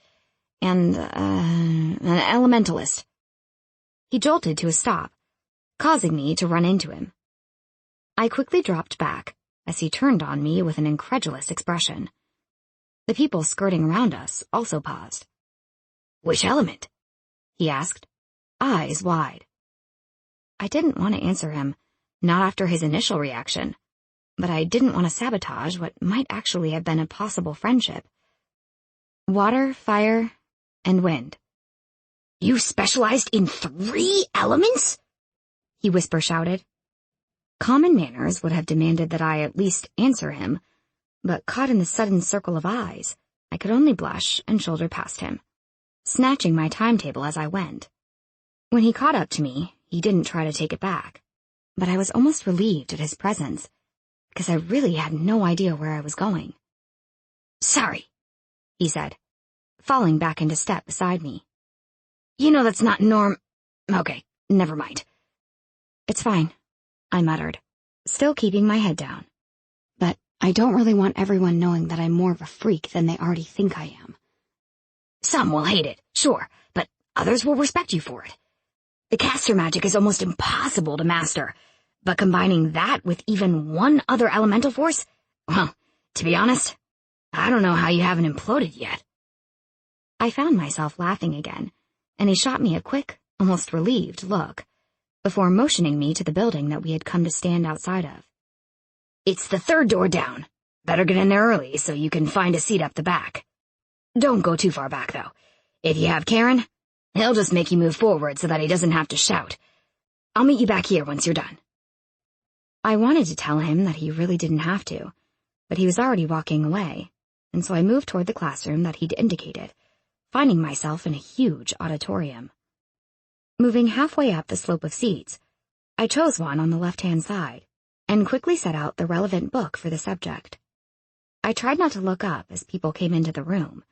and, an elementalist." He jolted to a stop, causing me to run into him. I quickly dropped back as he turned on me with an incredulous expression. The people skirting around us also paused. "Which element?" he asked, eyes wide. I didn't want to answer him, not after his initial reaction, but I didn't want to sabotage what might actually have been a possible friendship. "Water, fire, and wind." "You specialized in 3 elements?" he whisper shouted. Common manners would have demanded that I at least answer him, but caught in the sudden circle of eyes, I could only blush and shoulder past him, snatching my timetable as I went. When he caught up to me, he didn't try to take it back, but I was almost relieved at his presence, because I really had no idea where I was going. "Sorry," he said, falling back into step beside me. "You know that's not Okay, never mind." "It's fine," I muttered, still keeping my head down. "But I don't really want everyone knowing that I'm more of a freak than they already think I am." "Some will hate it, sure, but others will respect you for it. The caster magic is almost impossible to master, but combining that with even one other elemental force, well, to be honest, I don't know how you haven't imploded yet." I found myself laughing again, and he shot me a quick, almost relieved look, before motioning me to the building that we had come to stand outside of. "It's the 3rd door down. Better get in there early so you can find a seat up the back. Don't go too far back, though. If you have Karen, he'll just make you move forward so that he doesn't have to shout. I'll meet you back here once you're done." I wanted to tell him that he really didn't have to, but he was already walking away, and so I moved toward the classroom that he'd indicated, finding myself in a huge auditorium. Moving halfway up the slope of seats, I chose one on the left-hand side, and quickly set out the relevant book for the subject. I tried not to look up as people came into the room,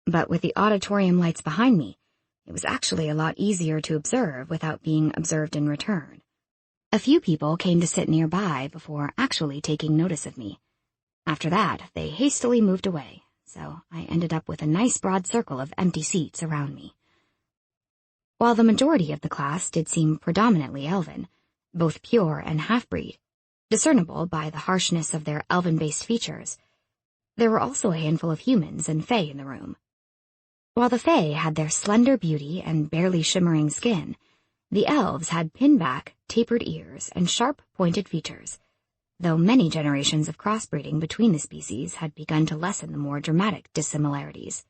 but with the auditorium lights behind me, it was actually a lot easier to observe without being observed in return. A few people came to sit nearby before actually taking notice of me. After that, they hastily moved away, so I ended up with a nice broad circle of empty seats around me. While the majority of the class did seem predominantly elven, both pure and half-breed, discernible by the harshness of their elven-based features, there were also a handful of humans and fae in the room. While the fae had their slender beauty and barely shimmering skin, the elves had pin-back, tapered ears and sharp, pointed features, though many generations of crossbreeding between the species had begun to lessen the more dramatic dissimilarities.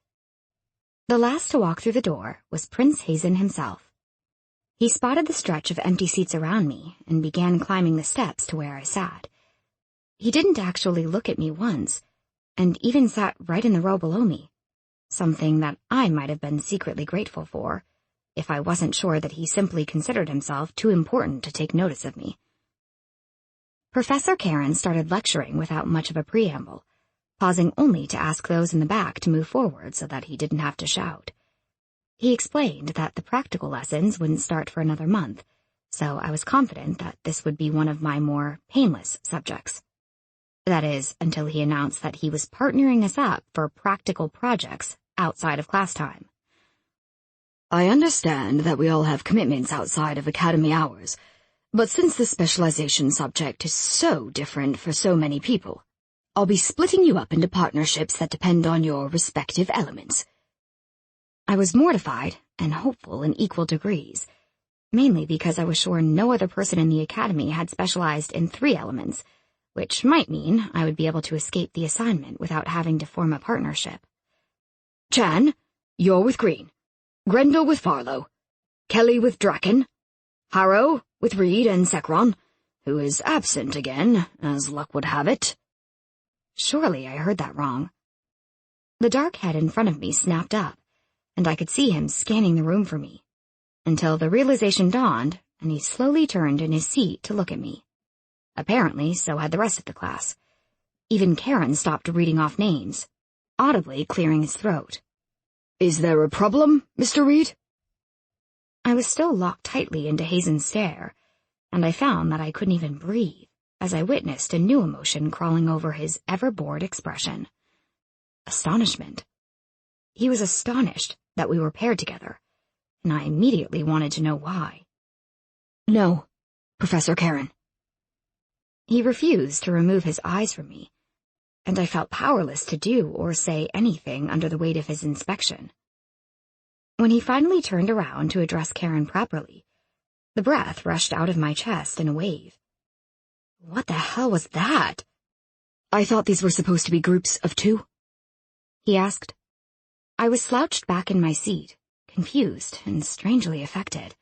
The last to walk through the door was Prince Hazen himself. He spotted the stretch of empty seats around me and began climbing the steps to where I sat. He didn't actually look at me once, and even sat right in the row below me, something that I might have been secretly grateful for, if I wasn't sure that he simply considered himself too important to take notice of me. Professor Karen started lecturing without much of a preamble, pausing only to ask those in the back to move forward so that he didn't have to shout. He explained that the practical lessons wouldn't start for another month, so I was confident that this would be one of my more painless subjects. That is, until he announced that he was partnering us up for practical projects outside of class time. "I understand that we all have commitments outside of academy hours, but since the specialization subject is so different for so many people, I'll be splitting you up into partnerships that depend on your respective elements." I was mortified and hopeful in equal degrees, mainly because I was sure no other person in the academy had specialized in 3 elements, which might mean I would be able to escape the assignment without having to form a partnership. "Chan, you're with Green. Grendel with Farlow. Kelly with Draken. Harrow with Reed and Sekron, who is absent again, as luck would have it." Surely I heard that wrong. The dark head in front of me snapped up, and I could see him scanning the room for me, until the realization dawned and he slowly turned in his seat to look at me. Apparently, so had the rest of the class. Even Karen stopped reading off names, audibly clearing his throat. "Is there a problem, Mr. Reed?" I was still locked tightly into Hazen's stare, and I found that I couldn't even breathe as I witnessed a new emotion crawling over his ever-bored expression. Astonishment. He was astonished that we were paired together, and I immediately wanted to know why. No, Professor Karen. He refused to remove his eyes from me, and I felt powerless to do or say anything under the weight of his inspection. When he finally turned around to address Karen properly, the breath rushed out of my chest in a wave. What the hell was that? I thought these were supposed to be groups of 2? He asked. I was slouched back in my seat, confused and strangely affected.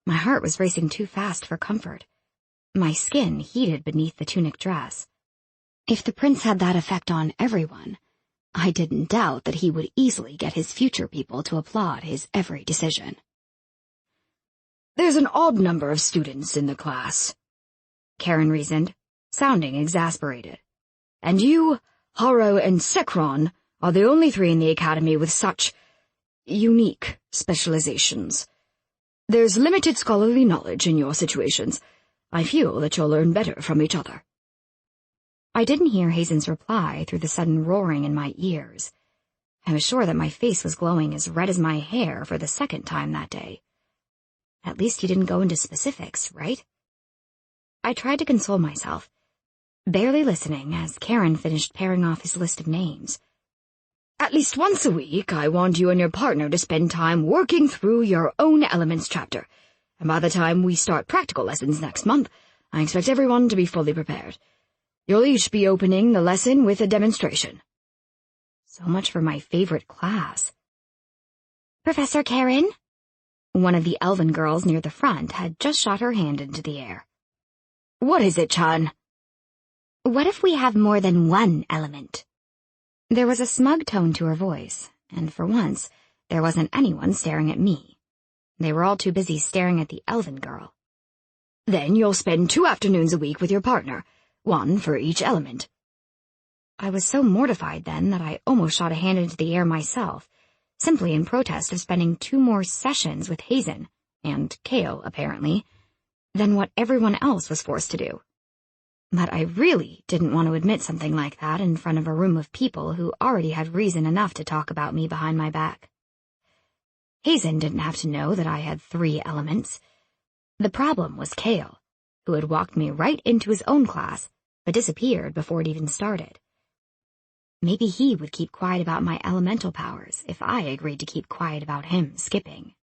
My heart was racing too fast for comfort. My skin heated beneath the tunic dress. If the prince had that effect on everyone, I didn't doubt that he would easily get his future people to applaud his every decision. There's an odd number of students in the class, Karen reasoned, sounding exasperated. And you, Harrow, and Sekron are the only 3 in the academy with such unique specializations. There's limited scholarly knowledge in your situations. I feel that you'll learn better from each other. I didn't hear Hazen's reply through the sudden roaring in my ears. I was sure that my face was glowing as red as my hair for the 2nd time that day. At least he didn't go into specifics, right? I tried to console myself, barely listening as Karen finished pairing off his list of names. At least once a week, I want you and your partner to spend time working through your own elements chapter, and by the time we start practical lessons next month, I expect everyone to be fully prepared. You'll each be opening the lesson with a demonstration. So much for my favorite class. Professor Karen? One of the elven girls near the front had just shot her hand into the air. What is it, Chan? What if we have more than one element? There was a smug tone to her voice, and for once, there wasn't anyone staring at me. They were all too busy staring at the elven girl. Then you'll spend 2 afternoons a week with your partner, 1 for each element. I was so mortified then that I almost shot a hand into the air myself, simply in protest of spending 2 more sessions with Hazen, and Cale, apparently, than what everyone else was forced to do. But I really didn't want to admit something like that in front of a room of people who already had reason enough to talk about me behind my back. Hazen didn't have to know that I had 3 elements. The problem was Cale, who had walked me right into his own class, but disappeared before it even started. Maybe he would keep quiet about my elemental powers if I agreed to keep quiet about him skipping.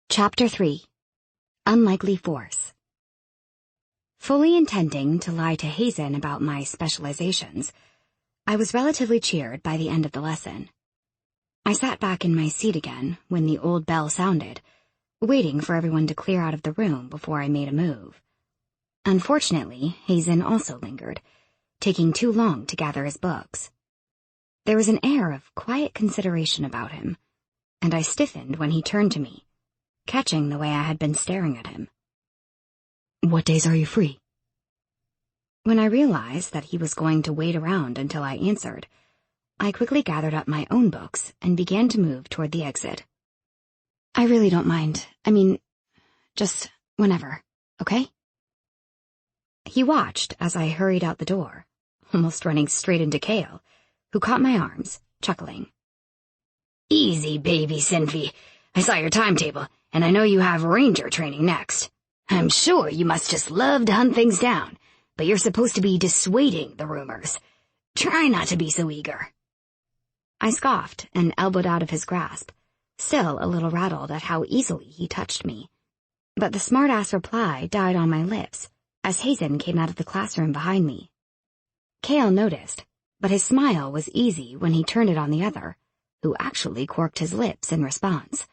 Chapter 3. Unlikely Force. Fully intending to lie to Hazen about my specializations, I was relatively cheered by the end of the lesson. I sat back in my seat again when the old bell sounded, waiting for everyone to clear out of the room before I made a move. Unfortunately, Hazen also lingered, taking too long to gather his books. There was an air of quiet consideration about him, and I stiffened when he turned to me, catching the way I had been staring at him. What days are you free? When I realized that he was going to wait around until I answered, I quickly gathered up my own books and began to move toward the exit. I really don't mind. Just whenever, okay? He watched as I hurried out the door, almost running straight into Cale, who caught my arms, chuckling. Easy, baby Sinfi. I saw your timetable, and I know you have ranger training next. I'm sure you must just love to hunt things down, but you're supposed to be dissuading the rumors. Try not to be so eager. I scoffed and elbowed out of his grasp, still a little rattled at how easily he touched me. But the smart-ass reply died on my lips as Hazen came out of the classroom behind me. Cale noticed, but his smile was easy when he turned it on the other, who actually corked his lips in response.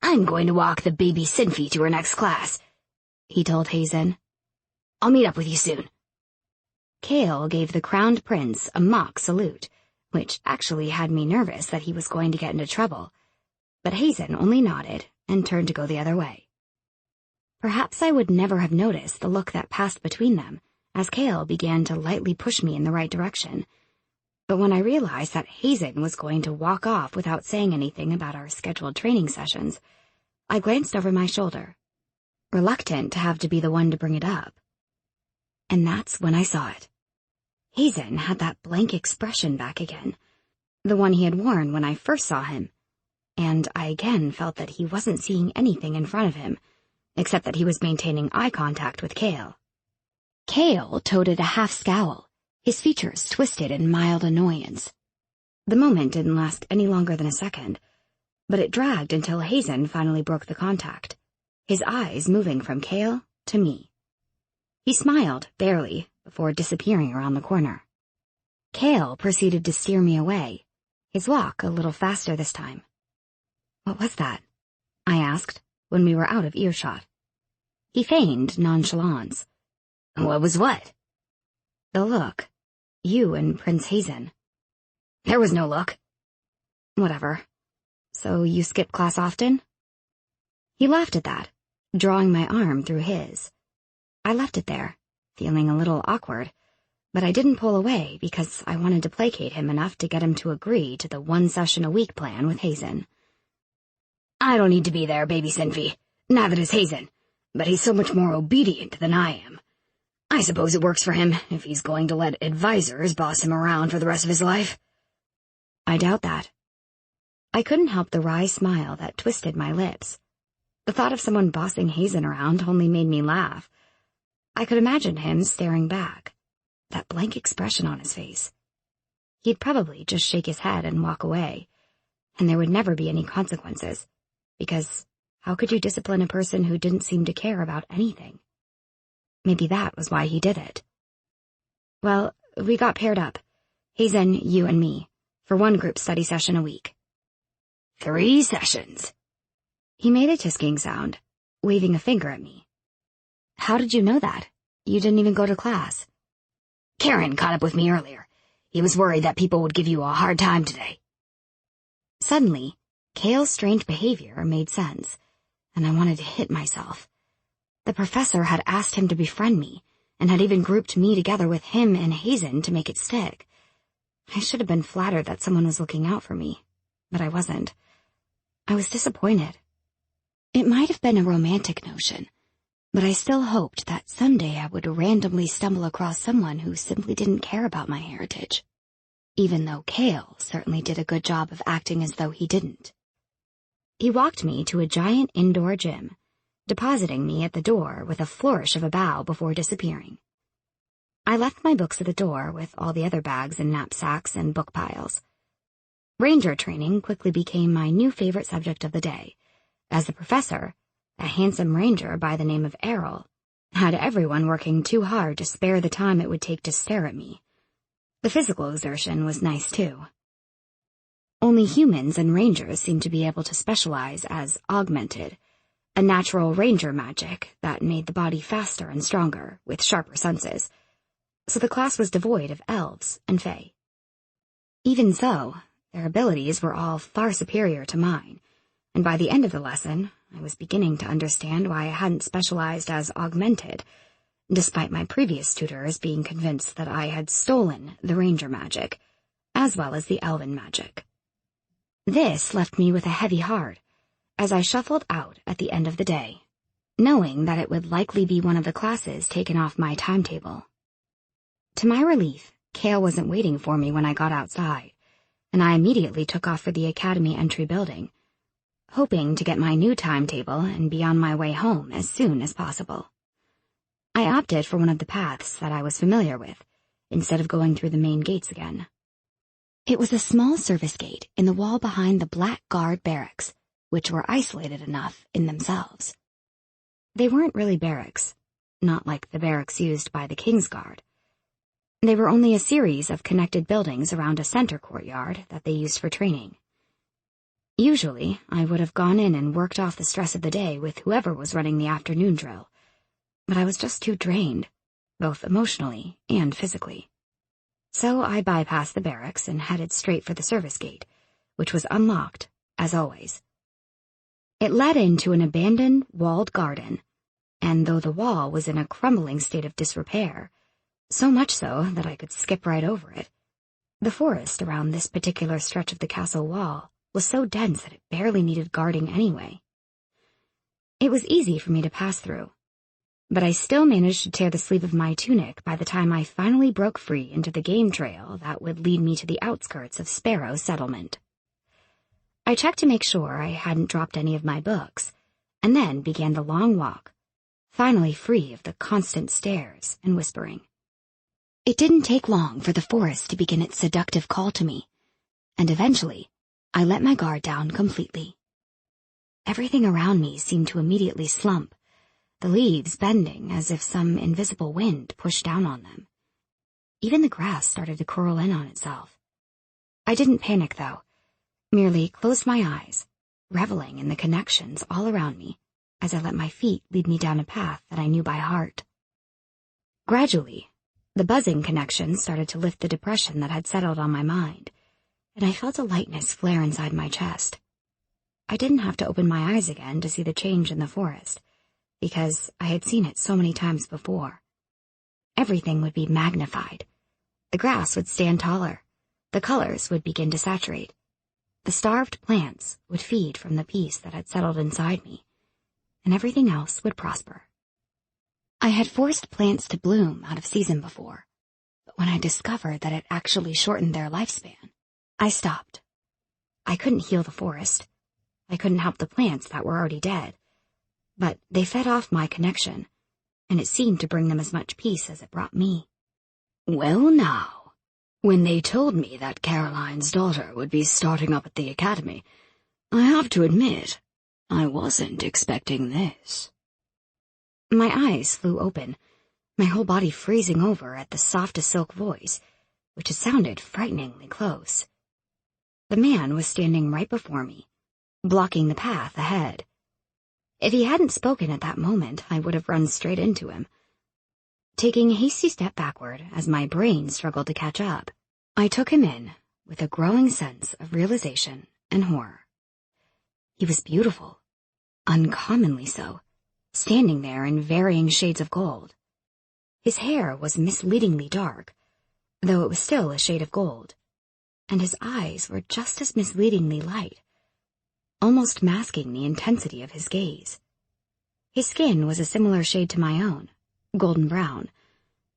I'm going to walk the baby Sinfi to her next class, he told Hazen. I'll meet up with you soon. Cale gave the crowned prince a mock salute, which actually had me nervous that he was going to get into trouble, but Hazen only nodded and turned to go the other way. Perhaps I would never have noticed the look that passed between them as Cale began to lightly push me in the right direction, but when I realized that Hazen was going to walk off without saying anything about our scheduled training sessions, I glanced over my shoulder, reluctant to have to be the one to bring it up. And that's when I saw it. Hazen had that blank expression back again, the one he had worn when I first saw him, and I again felt that he wasn't seeing anything in front of him, except that he was maintaining eye contact with Cale. Cale toted a half scowl, his features twisted in mild annoyance. The moment didn't last any longer than a second, but it dragged until Hazen finally broke the contact, his eyes moving from Cale to me. He smiled, barely, before disappearing around the corner. Cale proceeded to steer me away, his walk a little faster this time. "What was that?" I asked, when we were out of earshot. He feigned nonchalance. "What was what?" "The look. You and Prince Hazen." "There was no look." "Whatever. So you skip class often?" He laughed at that, drawing my arm through his. I left it there, feeling a little awkward, but I didn't pull away because I wanted to placate him enough to get him to agree to the 1-session-a-week plan with Hazen. "I don't need to be there, baby Sinfi. Neither does Hazen, but he's so much more obedient than I am. I suppose it works for him if he's going to let advisors boss him around for the rest of his life." I doubt that. I couldn't help the wry smile that twisted my lips. The thought of someone bossing Hazen around only made me laugh. I could imagine him staring back, that blank expression on his face. He'd probably just shake his head and walk away, and there would never be any consequences, because how could you discipline a person who didn't seem to care about anything? Maybe that was why he did it. Well, we got paired up, Hazen, you and me, for one group study session a week. 3 sessions. He made a tisking sound, waving a finger at me. How did you know that? You didn't even go to class. Karen caught up with me earlier. He was worried that people would give you a hard time today. Suddenly, Cale's strange behavior made sense, and I wanted to hit myself. The professor had asked him to befriend me, and had even grouped me together with him and Hazen to make it stick. I should have been flattered that someone was looking out for me, but I wasn't. I was disappointed. It might have been a romantic notion, but I still hoped that someday I would randomly stumble across someone who simply didn't care about my heritage, even though Cale certainly did a good job of acting as though he didn't. He walked me to a giant indoor gym, depositing me at the door with a flourish of a bow before disappearing. I left my books at the door with all the other bags and knapsacks and book piles. Ranger training quickly became my new favorite subject of the day, as the professor, a handsome ranger by the name of Errol, had everyone working too hard to spare the time it would take to stare at me. The physical exertion was nice, too. Only humans and rangers seemed to be able to specialize as augmented, a natural ranger magic that made the body faster and stronger, with sharper senses, so the class was devoid of elves and fae. Even so, their abilities were all far superior to mine, and by the end of the lesson, I was beginning to understand why I hadn't specialized as augmented, despite my previous tutors being convinced that I had stolen the ranger magic, as well as the elven magic. This left me with a heavy heart, as I shuffled out at the end of the day, knowing that it would likely be one of the classes taken off my timetable. To my relief, Cale wasn't waiting for me when I got outside, and I immediately took off for the academy entry building, hoping to get my new timetable and be on my way home as soon as possible. I opted for one of the paths that I was familiar with, instead of going through the main gates again. It was a small service gate in the wall behind the Black Guard barracks, which were isolated enough in themselves. They weren't really barracks, not like the barracks used by the King's Guard. They were only a series of connected buildings around a center courtyard that they used for training. Usually, I would have gone in and worked off the stress of the day with whoever was running the afternoon drill, but I was just too drained, both emotionally and physically. So I bypassed the barracks and headed straight for the service gate, which was unlocked, as always. It led into an abandoned, walled garden, and though the wall was in a crumbling state of disrepair, so much so that I could skip right over it, the forest around this particular stretch of the castle wall was so dense that it barely needed guarding anyway. It was easy for me to pass through. but I still managed to tear the sleeve of my tunic by the time I finally broke free into the game trail that would lead me to the outskirts of Sparrow Settlement. I checked to make sure I hadn't dropped any of my books, and then began the long walk, finally free of the constant stares and whispering. It didn't take long for the forest to begin its seductive call to me, and eventually I let my guard down completely. Everything around me seemed to immediately slump, the leaves bending as if some invisible wind pushed down on them. Even the grass started to curl in on itself. I didn't panic, though, merely closed my eyes, reveling in the connections all around me as I let my feet lead me down a path that I knew by heart. Gradually, the buzzing connections started to lift the depression that had settled on my mind, and I felt a lightness flare inside my chest. I didn't have to open my eyes again to see the change in the forest, because I had seen it so many times before. Everything would be magnified. The grass would stand taller. The colors would begin to saturate. The starved plants would feed from the peace that had settled inside me, and everything else would prosper. I had forced plants to bloom out of season before, but when I discovered that it actually shortened their lifespan, I stopped. I couldn't heal the forest. I couldn't help the plants that were already dead, but they fed off my connection, and it seemed to bring them as much peace as it brought me. Well now, when they told me that Caroline's daughter would be starting up at the academy, I have to admit, I wasn't expecting this. My eyes flew open, my whole body freezing over at the soft-as-silk voice, which had sounded frighteningly close. The man was standing right before me, blocking the path ahead. If he hadn't spoken at that moment, I would have run straight into him. Taking a hasty step backward as my brain struggled to catch up, I took him in with a growing sense of realization and horror. He was beautiful, uncommonly so, standing there in varying shades of gold. His hair was misleadingly dark, though it was still a shade of gold, and his eyes were just as misleadingly light, almost masking the intensity of his gaze. His skin was a similar shade to my own, golden brown,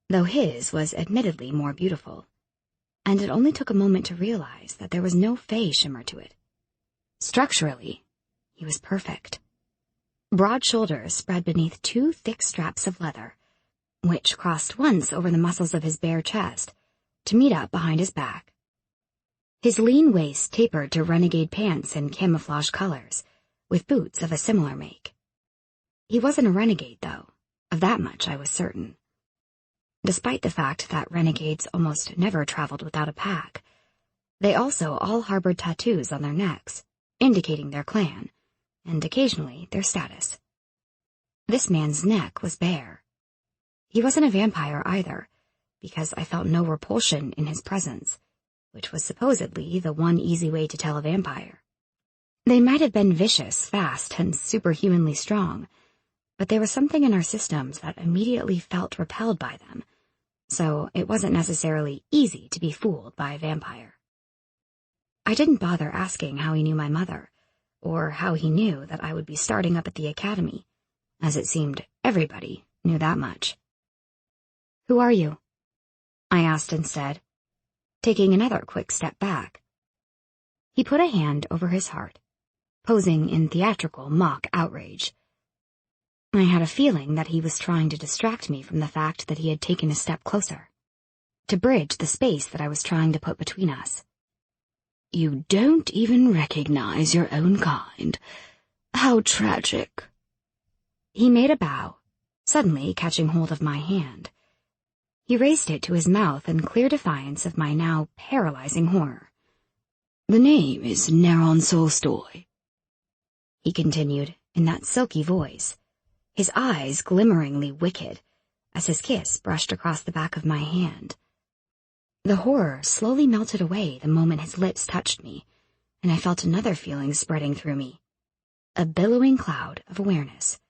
though his was admittedly more beautiful, and it only took a moment to realize that there was no fey shimmer to it. Structurally, he was perfect. Broad shoulders spread beneath two thick straps of leather, which crossed once over the muscles of his bare chest to meet up behind his back. His lean waist tapered to renegade pants in camouflage colors, with boots of a similar make. He wasn't a renegade, though. Of that much I was certain. Despite the fact that renegades almost never traveled without a pack, they also all harbored tattoos on their necks, indicating their clan, and occasionally their status. This man's neck was bare. He wasn't a vampire either, because I felt no repulsion in his presence, which was supposedly the one easy way to tell a vampire. They might have been vicious, fast, and superhumanly strong, but there was something in our systems that immediately felt repelled by them, so it wasn't necessarily easy to be fooled by a vampire. I didn't bother asking how he knew my mother, or how he knew that I would be starting up at the academy, as it seemed everybody knew that much. "Who are you?" I asked instead, taking another quick step back. He put a hand over his heart, posing in theatrical mock outrage. I had a feeling that he was trying to distract me from the fact that he had taken a step closer, to bridge the space that I was trying to put between us. "You don't even recognize your own kind. How tragic." He made a bow, suddenly catching hold of my hand. He raised it to his mouth in clear defiance of my now paralyzing horror. "The name is Neron Solstoy," he continued in that silky voice, his eyes glimmeringly wicked, as his kiss brushed across the back of my hand. The horror slowly melted away the moment his lips touched me, and I felt another feeling spreading through me, a billowing cloud of awareness.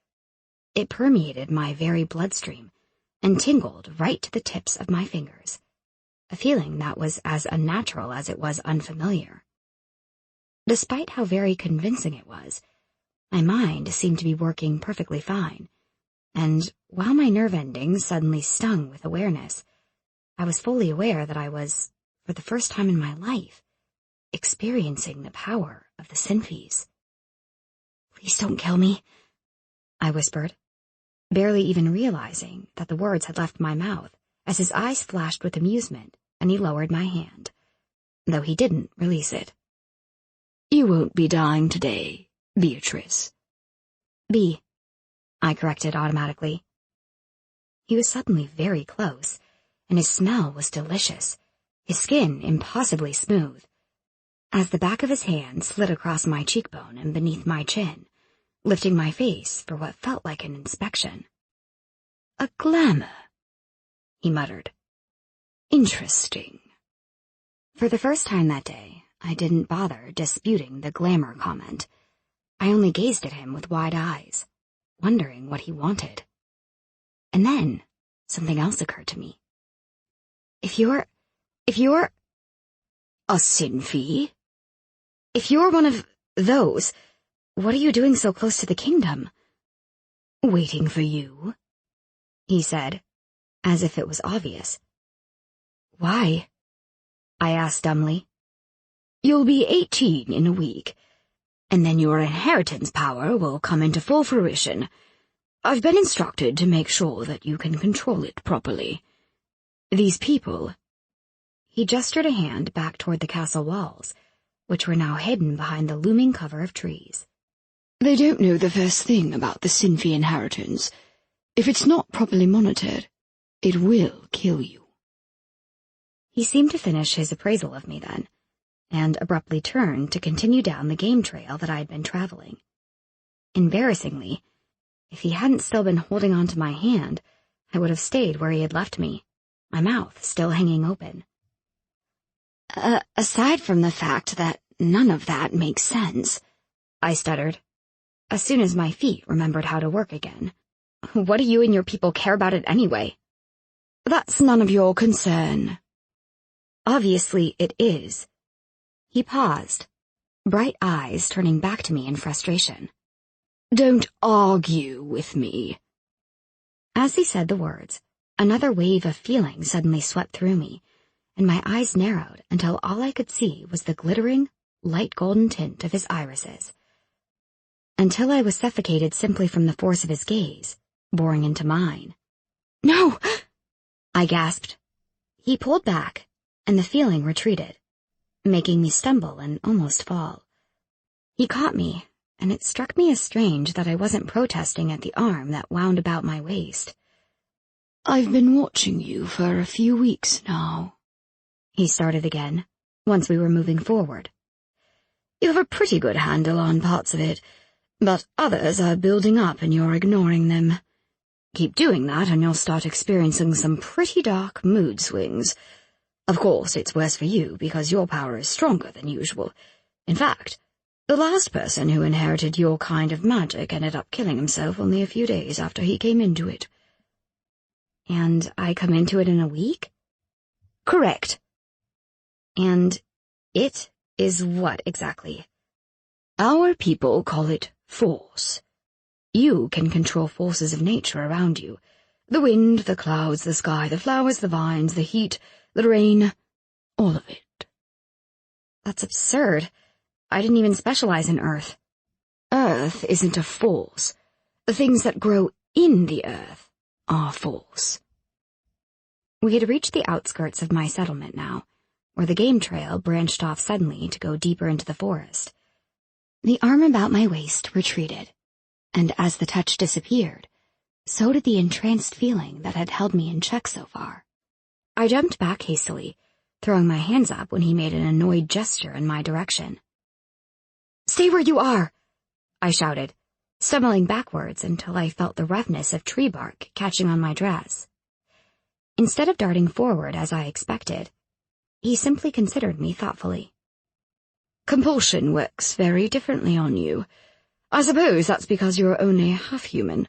It permeated my very bloodstream and tingled right to the tips of my fingers, a feeling that was as unnatural as it was unfamiliar. Despite how very convincing it was, my mind seemed to be working perfectly fine, and while my nerve endings suddenly stung with awareness, I was fully aware that I was, for the first time in my life, experiencing the power of the Sinfis. "Please don't kill me," I whispered, barely even realizing that the words had left my mouth as his eyes flashed with amusement and he lowered my hand, though he didn't release it. "You won't be dying today, Beatrice." "B," I corrected automatically. He was suddenly very close, and his smell was delicious, his skin impossibly smooth. As the back of his hand slid across my cheekbone and beneath my chin, lifting my face for what felt like an inspection. "A glamour," he muttered. "Interesting." For the first time that day, I didn't bother disputing the glamour comment. I only gazed at him with wide eyes, wondering what he wanted. And then, something else occurred to me. If you're "A Sinfi?" If you're one of those, what are you doing so close to the kingdom?" "Waiting for you," he said, as if it was obvious. "Why?" I asked dumbly. "You'll be 18 in a week, and then your inheritance power will come into full fruition. I've been instructed to make sure that you can control it properly. These people—" He gestured a hand back toward the castle walls, which were now hidden behind the looming cover of trees. "They don't know the first thing about the Sinfi inheritance. If it's not properly monitored, it will kill you." He seemed to finish his appraisal of me then, and abruptly turned to continue down the game trail that I had been traveling. Embarrassingly, if he hadn't still been holding on to my hand, I would have stayed where he had left me, my mouth still hanging open. Aside from the fact that none of that makes sense," I stuttered, as soon as my feet remembered how to work again. "What do you and your people care about it anyway?" "That's none of your concern." "Obviously it is." He paused, bright eyes turning back to me in frustration. "Don't argue with me." As he said the words, another wave of feeling suddenly swept through me, and my eyes narrowed until all I could see was the glittering, light golden tint of his irises. Until I was suffocated simply from the force of his gaze, boring into mine. "No!" I gasped. He pulled back, and the feeling retreated, making me stumble and almost fall. He caught me, and it struck me as strange that I wasn't protesting at the arm that wound about my waist. "I've been watching you for a few weeks now," he started again, once we were moving forward. "You have a pretty good handle on parts of it, but others are building up and you're ignoring them. Keep doing that and you'll start experiencing some pretty dark mood swings. Of course, it's worse for you because your power is stronger than usual. In fact, the last person who inherited your kind of magic ended up killing himself only a few days after he came into it." "And I come into it in a week?" "Correct." "And it is what exactly?" "Our people call it force. You can control forces of nature around you. The wind, the clouds, the sky, the flowers, the vines, the heat, the rain, all of it." "That's absurd. I didn't even specialize in Earth." "Earth isn't a force. The things that grow in the earth are force." We had reached the outskirts of my settlement now, where the game trail branched off suddenly to go deeper into the forest. The arm about my waist retreated, and as the touch disappeared, so did the entranced feeling that had held me in check so far. I jumped back hastily, throwing my hands up when he made an annoyed gesture in my direction. "Stay where you are!" I shouted, stumbling backwards until I felt the roughness of tree bark catching on my dress. Instead of darting forward as I expected, he simply considered me thoughtfully. "Compulsion works very differently on you. I suppose that's because you're only half human,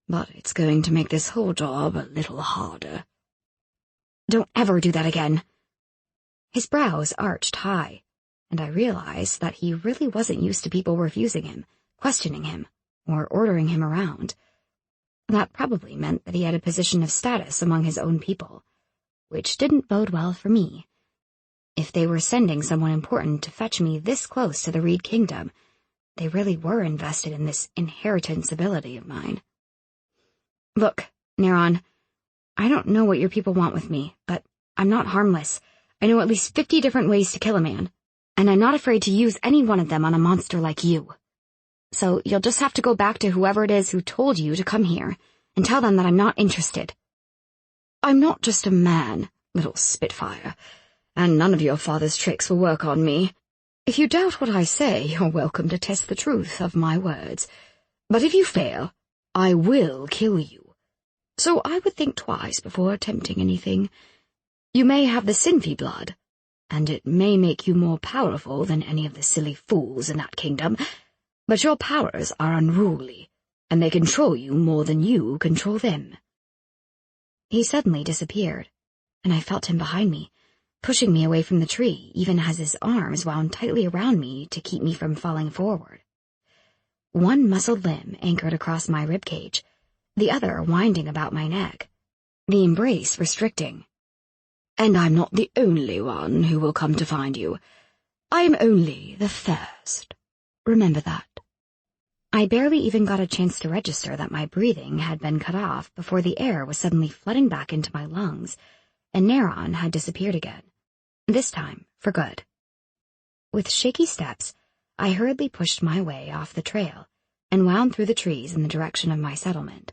but it's going to make this whole job a little harder." "Don't ever do that again." His brows arched high, and I realized that he really wasn't used to people refusing him, questioning him, or ordering him around. That probably meant that he had a position of status among his own people, which didn't bode well for me. If they were sending someone important to fetch me this close to the Reed Kingdom, they really were invested in this inheritance ability of mine. Look, Neron, I don't know what your people want with me, but I'm not harmless. I know at least 50 different ways to kill a man, and I'm not afraid to use any one of them on a monster like you. So you'll just have to go back to whoever it is who told you to come here and tell them that I'm not interested. I'm not just a man, little Spitfire, and none of your father's tricks will work on me. If you doubt what I say, you're welcome to test the truth of my words. But if you fail, I will kill you. So I would think twice before attempting anything. You may have the Sinfi blood, and it may make you more powerful than any of the silly fools in that kingdom, but your powers are unruly, and they control you more than you control them. He suddenly disappeared, and I felt him behind me, pushing me away from the tree, even as his arms wound tightly around me to keep me from falling forward. One muscled limb anchored across my ribcage, the other winding about my neck, the embrace restricting. And I'm not the only one who will come to find you. I am only the first. Remember that. I barely even got a chance to register that my breathing had been cut off before the air was suddenly flooding back into my lungs, and Neron had disappeared again, this time for good. With shaky steps, I hurriedly pushed my way off the trail and wound through the trees in the direction of my settlement.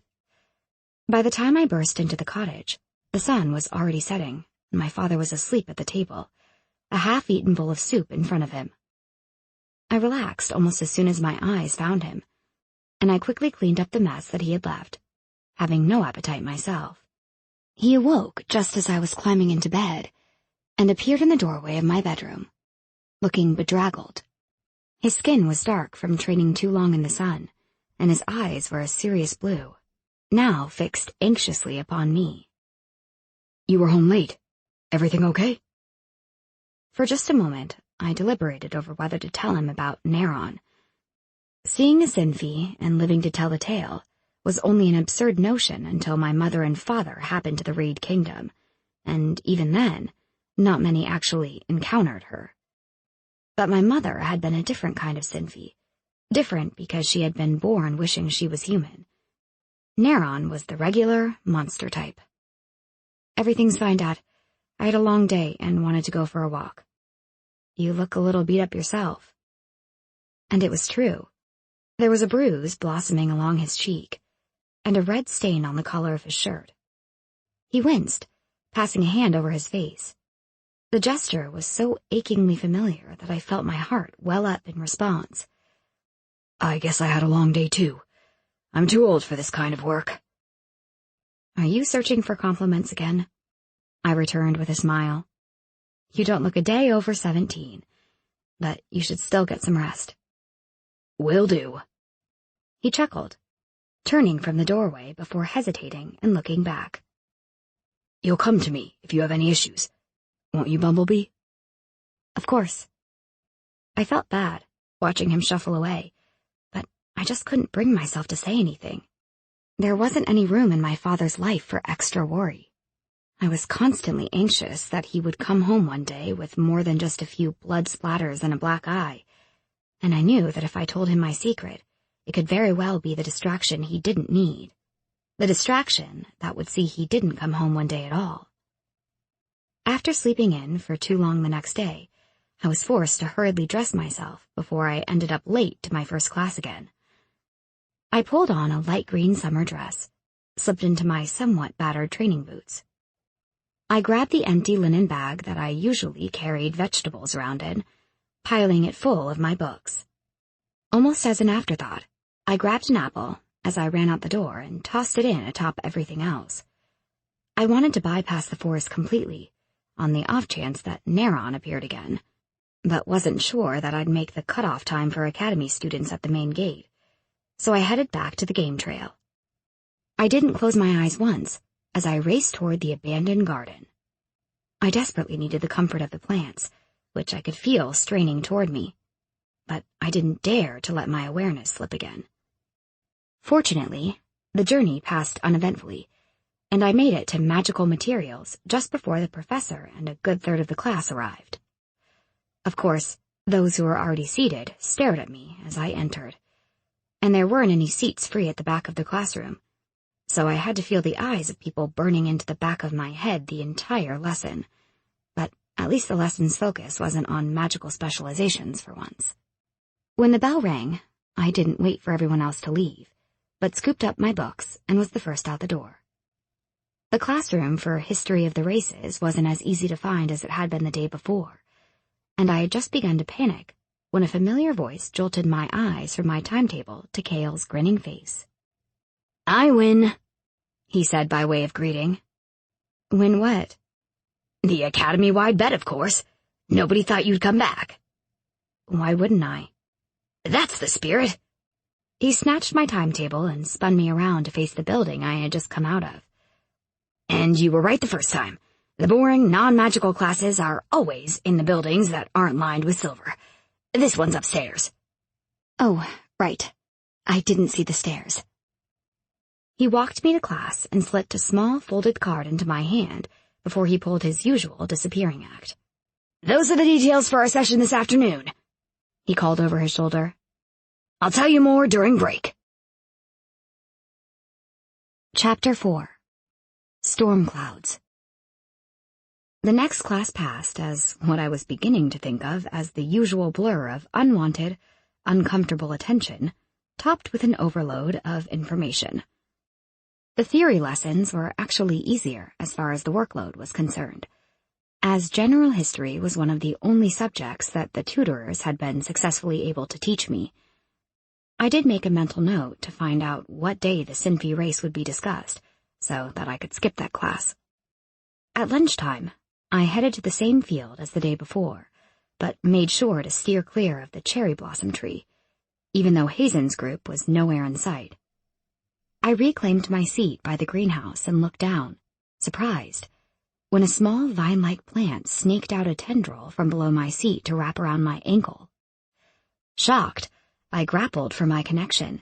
By the time I burst into the cottage, the sun was already setting, and my father was asleep at the table, a half-eaten bowl of soup in front of him. I relaxed almost as soon as my eyes found him, and I quickly cleaned up the mess that he had left, having no appetite myself. He awoke just as I was climbing into bed, and appeared in the doorway of my bedroom, looking bedraggled. His skin was dark from training too long in the sun, and his eyes were a serious blue, now fixed anxiously upon me. You were home late. Everything okay? For just a moment, I deliberated over whether to tell him about Neron. Seeing a Sinfi and living to tell the tale was only an absurd notion until my mother and father happened to the Reed Kingdom, and even then, not many actually encountered her. But my mother had been a different kind of Sinfi, different because she had been born wishing she was human. Neron was the regular monster type. Everything's fine, Dad. I had a long day and wanted to go for a walk. You look a little beat up yourself. And it was true. There was a bruise blossoming along his cheek, and a red stain on the collar of his shirt. He winced, passing a hand over his face. The gesture was so achingly familiar that I felt my heart well up in response. I guess I had a long day too. I'm too old for this kind of work. Are you searching for compliments again? I returned with a smile. You don't look a day over 17, but you should still get some rest. Will do. He chuckled, turning from the doorway before hesitating and looking back. You'll come to me if you have any issues, won't you, Bumblebee? Of course. I felt bad, watching him shuffle away, but I just couldn't bring myself to say anything. There wasn't any room in my father's life for extra worry. I was constantly anxious that he would come home one day with more than just a few blood splatters and a black eye, and I knew that if I told him my secret, it could very well be the distraction he didn't need, the distraction that would see he didn't come home one day at all. After sleeping in for too long the next day, I was forced to hurriedly dress myself before I ended up late to my first class again. I pulled on a light green summer dress, slipped into my somewhat battered training boots. I grabbed the empty linen bag that I usually carried vegetables around in, piling it full of my books. Almost as an afterthought, I grabbed an apple as I ran out the door and tossed it in atop everything else. I wanted to bypass the forest completely, on the off chance that Neron appeared again, but wasn't sure that I'd make the cutoff time for academy students at the main gate, so I headed back to the game trail. I didn't close my eyes once as I raced toward the abandoned garden. I desperately needed the comfort of the plants, which I could feel straining toward me, but I didn't dare to let my awareness slip again. Fortunately, The journey passed uneventfully, and I made it to magical materials just before the professor and a good third of the class arrived. Of course, those who were already seated stared at me as I entered, and there weren't any seats free at the back of the classroom, so I had to feel the eyes of people burning into the back of my head the entire lesson. But at least the lesson's focus wasn't on magical specializations for once. When the bell rang, I didn't wait for everyone else to leave, but scooped up my books and was the first out the door. The classroom for History of the Races wasn't as easy to find as it had been the day before, and I had just begun to panic when a familiar voice jolted my eyes from my timetable to Cale's grinning face. "I win," he said by way of greeting. "Win what?" "The academy-wide bet, of course. Nobody thought you'd come back." "Why wouldn't I?" "That's the spirit." He snatched my timetable and spun me around to face the building I had just come out of. "And you were right the first time. The boring, non-magical classes are always in the buildings that aren't lined with silver. This one's upstairs." "Oh, right. I didn't see the stairs." He walked me to class and slipped a small folded card into my hand before he pulled his usual disappearing act. "Those are the details for our session this afternoon," he called over his shoulder. "I'll tell you more during break." Chapter 4. Storm Clouds. The next class passed as what I was beginning to think of as the usual blur of unwanted, uncomfortable attention, topped with an overload of information. The theory lessons were actually easier as far as the workload was concerned, as general history was one of the only subjects that the tutorers had been successfully able to teach me. I did make a mental note to find out what day the Sinfi race would be discussed, so that I could skip that class. At lunchtime, I headed to the same field as the day before, but made sure to steer clear of the cherry blossom tree, even though Hazen's group was nowhere in sight. I reclaimed my seat by the greenhouse and looked down, surprised, when a small vine-like plant snaked out a tendril from below my seat to wrap around my ankle. Shocked, I grappled for my connection,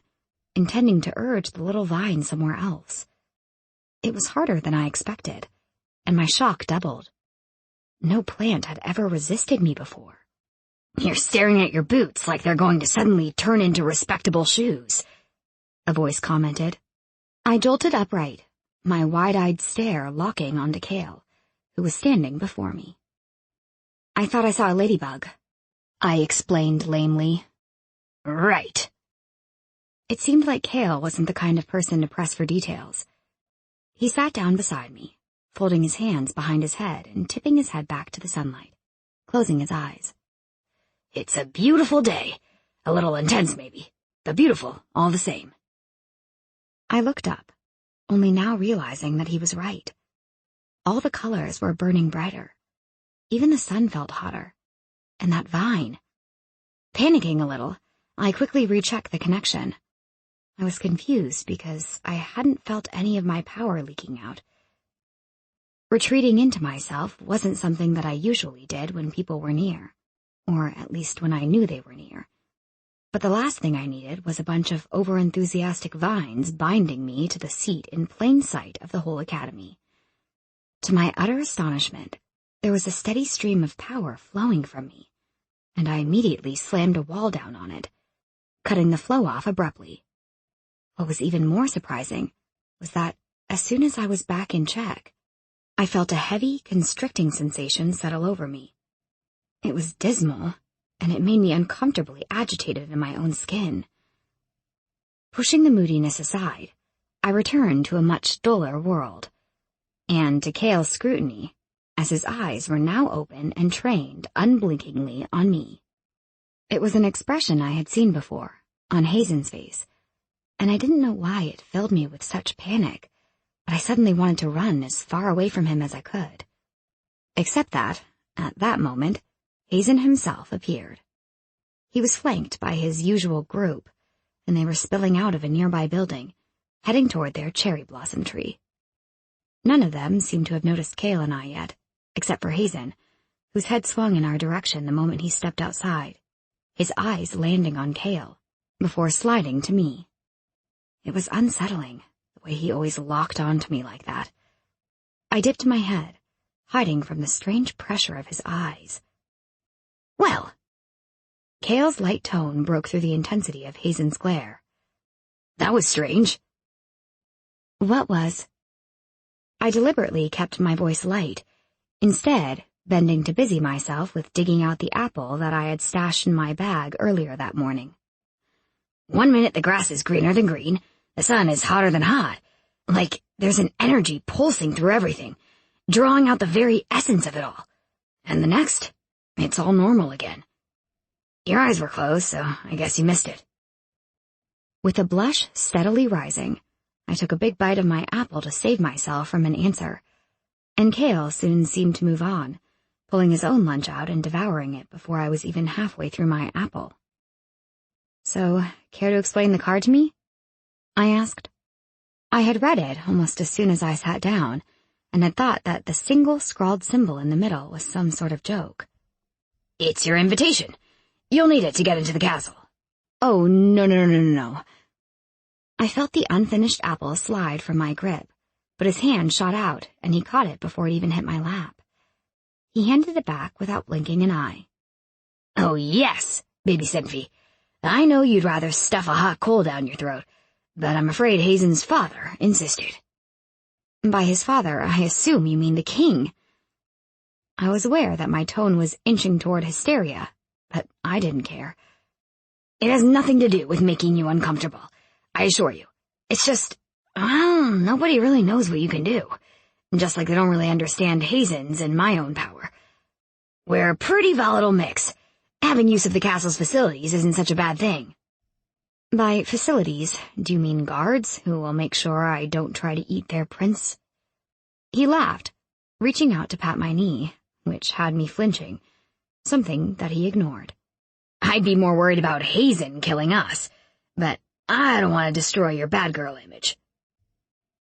intending to urge the little vine somewhere else. It was harder than I expected, and my shock doubled. No plant had ever resisted me before. "You're staring at your boots like they're going to suddenly turn into respectable shoes," a voice commented. I jolted upright, my wide-eyed stare locking onto Cale, who was standing before me. "I thought I saw a ladybug," I explained lamely. "Right." It seemed like Cale wasn't the kind of person to press for details. He sat down beside me, folding his hands behind his head and tipping his head back to the sunlight, closing his eyes. "It's a beautiful day. A little intense, maybe, but beautiful all the same." I looked up, only now realizing that he was right. All the colors were burning brighter. Even the sun felt hotter. And that vine. Panicking a little, I quickly rechecked the connection. I was confused because I hadn't felt any of my power leaking out. Retreating into myself wasn't something that I usually did when people were near, or at least when I knew they were near. But the last thing I needed was a bunch of overenthusiastic vines binding me to the seat in plain sight of the whole academy. To my utter astonishment, there was a steady stream of power flowing from me, and I immediately slammed a wall down on it, cutting the flow off abruptly. What was even more surprising was that, as soon as I was back in check, I felt a heavy, constricting sensation settle over me. It was dismal, and it made me uncomfortably agitated in my own skin. Pushing the moodiness aside, I returned to a much duller world, and to Cale's scrutiny, as his eyes were now open and trained unblinkingly on me. It was an expression I had seen before, on Hazen's face, and I didn't know why it filled me with such panic, but I suddenly wanted to run as far away from him as I could. Except that, at that moment, Hazen himself appeared. He was flanked by his usual group, and they were spilling out of a nearby building, heading toward their cherry blossom tree. None of them seemed to have noticed Cale and I yet, except for Hazen, whose head swung in our direction the moment he stepped outside, his eyes landing on Cale, before sliding to me. It was unsettling, way he always locked onto me like that. I dipped my head, hiding from the strange pressure of his eyes. Well, Cale's light tone broke through the intensity of Hazen's glare. That was strange. What was? I deliberately kept my voice light, instead bending to busy myself with digging out the apple that I had stashed in my bag earlier that morning. 1 minute the grass is greener than green, the sun is hotter than hot. Like there's an energy pulsing through everything, drawing out the very essence of it all. And the next, it's all normal again. Your eyes were closed, so I guess you missed it. With a blush steadily rising, I took a big bite of my apple to save myself from an answer, and Cale soon seemed to move on, pulling his own lunch out and devouring it before I was even halfway through my apple. So, care to explain the card to me? I asked. I had read it almost as soon as I sat down, and had thought that the single scrawled symbol in the middle was some sort of joke. It's your invitation. You'll need it to get into the castle. Oh, no. I felt the unfinished apple slide from my grip, but his hand shot out, and he caught it before it even hit my lap. He handed it back without blinking an eye. Oh, yes, baby Cynthia. I know you'd rather stuff a hot coal down your throat, but I'm afraid Hazen's father insisted. By his father, I assume you mean the king. I was aware that my tone was inching toward hysteria, but I didn't care. It has nothing to do with making you uncomfortable, I assure you. It's just, well, nobody really knows what you can do. Just like they don't really understand Hazen's and my own power. We're a pretty volatile mix. Having use of the castle's facilities isn't such a bad thing. By facilities, do you mean guards who will make sure I don't try to eat their prince? He laughed, reaching out to pat my knee, which had me flinching, something that he ignored. I'd be more worried about Hazen killing us, but I don't want to destroy your bad girl image.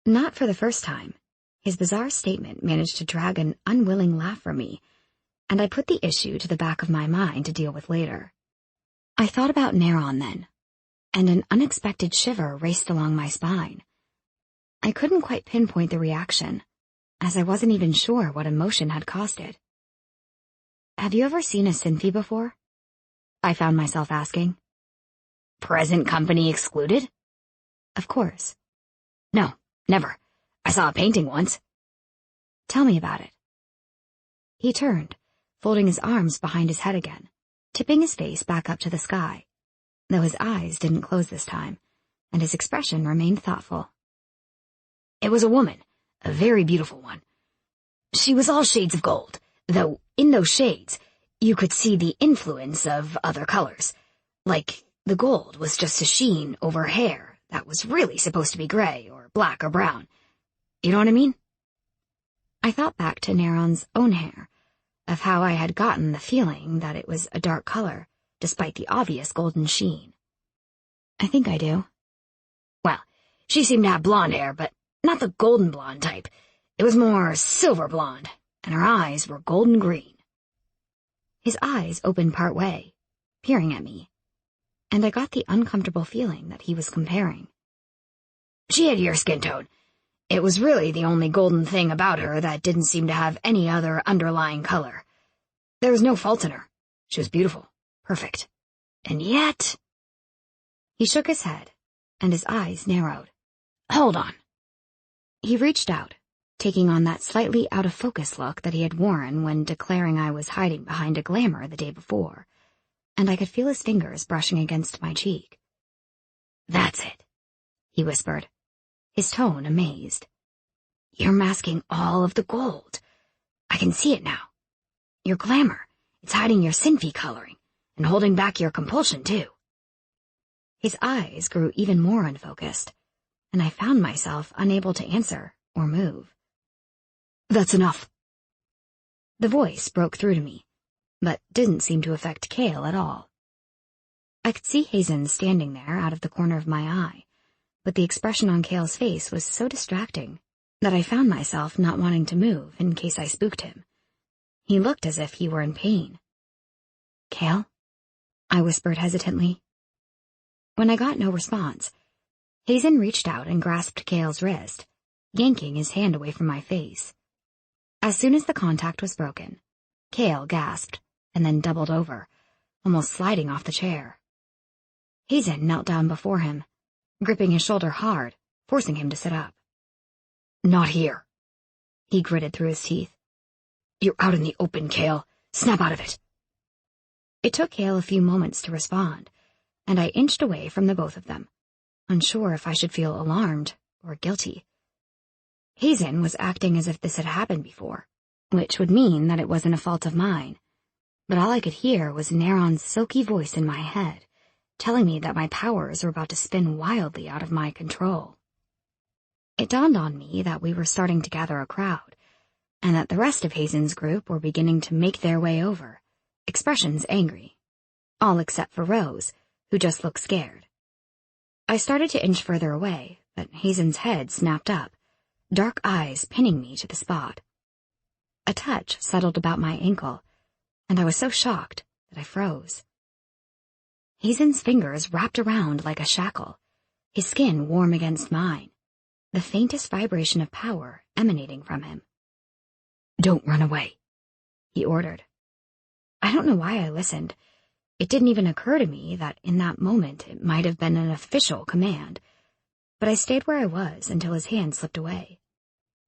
Not for the first time. His bizarre statement managed to drag an unwilling laugh from me, and I put the issue to the back of my mind to deal with later. I thought about Neron then, and an unexpected shiver raced along my spine. I couldn't quite pinpoint the reaction, as I wasn't even sure what emotion had caused it. Have you ever seen a Cynthia before? I found myself asking. Present company excluded? Of course. No, never. I saw a painting once. Tell me about it. He turned, folding his arms behind his head again, tipping his face back up to the sky, though his eyes didn't close this time, and his expression remained thoughtful. It was a woman, a very beautiful one. She was all shades of gold, though in those shades you could see the influence of other colors, like the gold was just a sheen over hair that was really supposed to be gray or black or brown. You know what I mean? I thought back to Neron's own hair, of how I had gotten the feeling that it was a dark color, despite the obvious golden sheen. I think I do. Well, she seemed to have blonde hair, but not the golden blonde type. It was more silver blonde, and her eyes were golden green. His eyes opened part way, peering at me, and I got the uncomfortable feeling that he was comparing. She had your skin tone. It was really the only golden thing about her that didn't seem to have any other underlying color. There was no fault in her. She was beautiful, perfect. And yet... He shook his head, and his eyes narrowed. Hold on. He reached out, taking on that slightly out-of-focus look that he had worn when declaring I was hiding behind a glamour the day before, and I could feel his fingers brushing against my cheek. That's it, he whispered, his tone amazed. You're masking all of the gold. I can see it now. Your glamour, it's hiding your Cynthia coloring, and holding back your compulsion, too. His eyes grew even more unfocused, and I found myself unable to answer or move. That's enough. The voice broke through to me, but didn't seem to affect Cale at all. I could see Hazen standing there out of the corner of my eye, but the expression on Cale's face was so distracting that I found myself not wanting to move in case I spooked him. He looked as if he were in pain. "Cale?" I whispered hesitantly. When I got no response, Hazen reached out and grasped Cale's wrist, yanking his hand away from my face. As soon as the contact was broken, Cale gasped and then doubled over, almost sliding off the chair. Hazen knelt down before him, gripping his shoulder hard, forcing him to sit up. "Not here," he gritted through his teeth. "You're out in the open, Cale. Snap out of it." It took Cale a few moments to respond, and I inched away from the both of them, unsure if I should feel alarmed or guilty. Hazen was acting as if this had happened before, which would mean that it wasn't a fault of mine, but all I could hear was Neron's silky voice in my head, telling me that my powers were about to spin wildly out of my control. It dawned on me that we were starting to gather a crowd, and that the rest of Hazen's group were beginning to make their way over, expressions angry, all except for Rose, who just looked scared. I started to inch further away, but Hazen's head snapped up, dark eyes pinning me to the spot. A touch settled about my ankle, and I was so shocked that I froze. Hazen's fingers wrapped around like a shackle, his skin warm against mine, the faintest vibration of power emanating from him. "Don't run away," he ordered. I don't know why I listened. It didn't even occur to me that in that moment it might have been an official command, but I stayed where I was until his hand slipped away.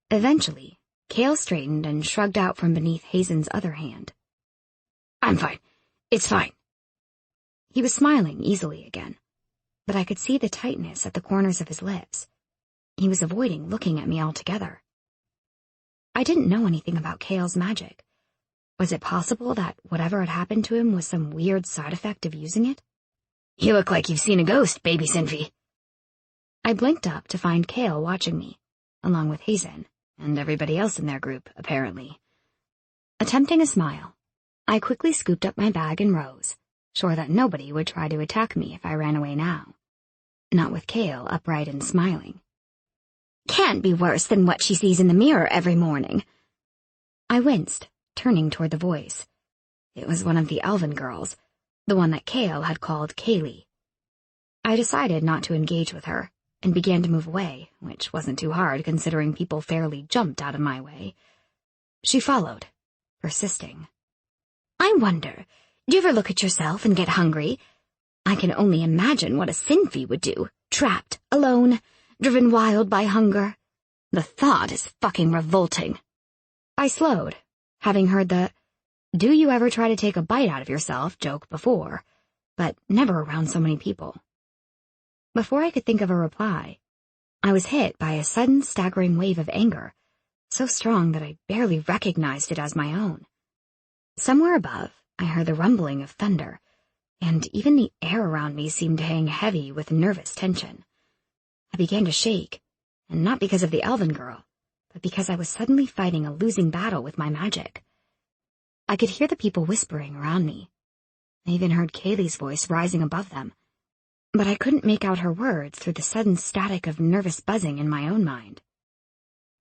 Eventually, Cale straightened and shrugged out from beneath Hazen's other hand. "I'm fine. It's fine." He was smiling easily again, but I could see the tightness at the corners of his lips. He was avoiding looking at me altogether. I didn't know anything about Cale's magic. Was it possible that whatever had happened to him was some weird side effect of using it? "You look like you've seen a ghost, baby Cynthia." I blinked up to find Cale watching me, along with Hazen, and everybody else in their group, apparently. Attempting a smile, I quickly scooped up my bag and rose, sure that nobody would try to attack me if I ran away now. Not with Cale upright and smiling. Can't be worse than what she sees in the mirror every morning. I winced, turning toward the voice. It was one of the elven girls, the one that Cale had called Cale. I decided not to engage with her, and began to move away, which wasn't too hard considering people fairly jumped out of my way. She followed, persisting. I wonder, do you ever look at yourself and get hungry? I can only imagine what a Sinfi would do, trapped, alone, driven wild by hunger. The thought is fucking revolting. I slowed, having heard the, "Do you ever try to take a bite out of yourself" joke before, but never around so many people. Before I could think of a reply, I was hit by a sudden staggering wave of anger, so strong that I barely recognized it as my own. Somewhere above, I heard the rumbling of thunder, and even the air around me seemed to hang heavy with nervous tension. I began to shake, and not because of the elven girl, but because I was suddenly fighting a losing battle with my magic. I could hear the people whispering around me. I even heard Kaylee's voice rising above them, but I couldn't make out her words through the sudden static of nervous buzzing in my own mind.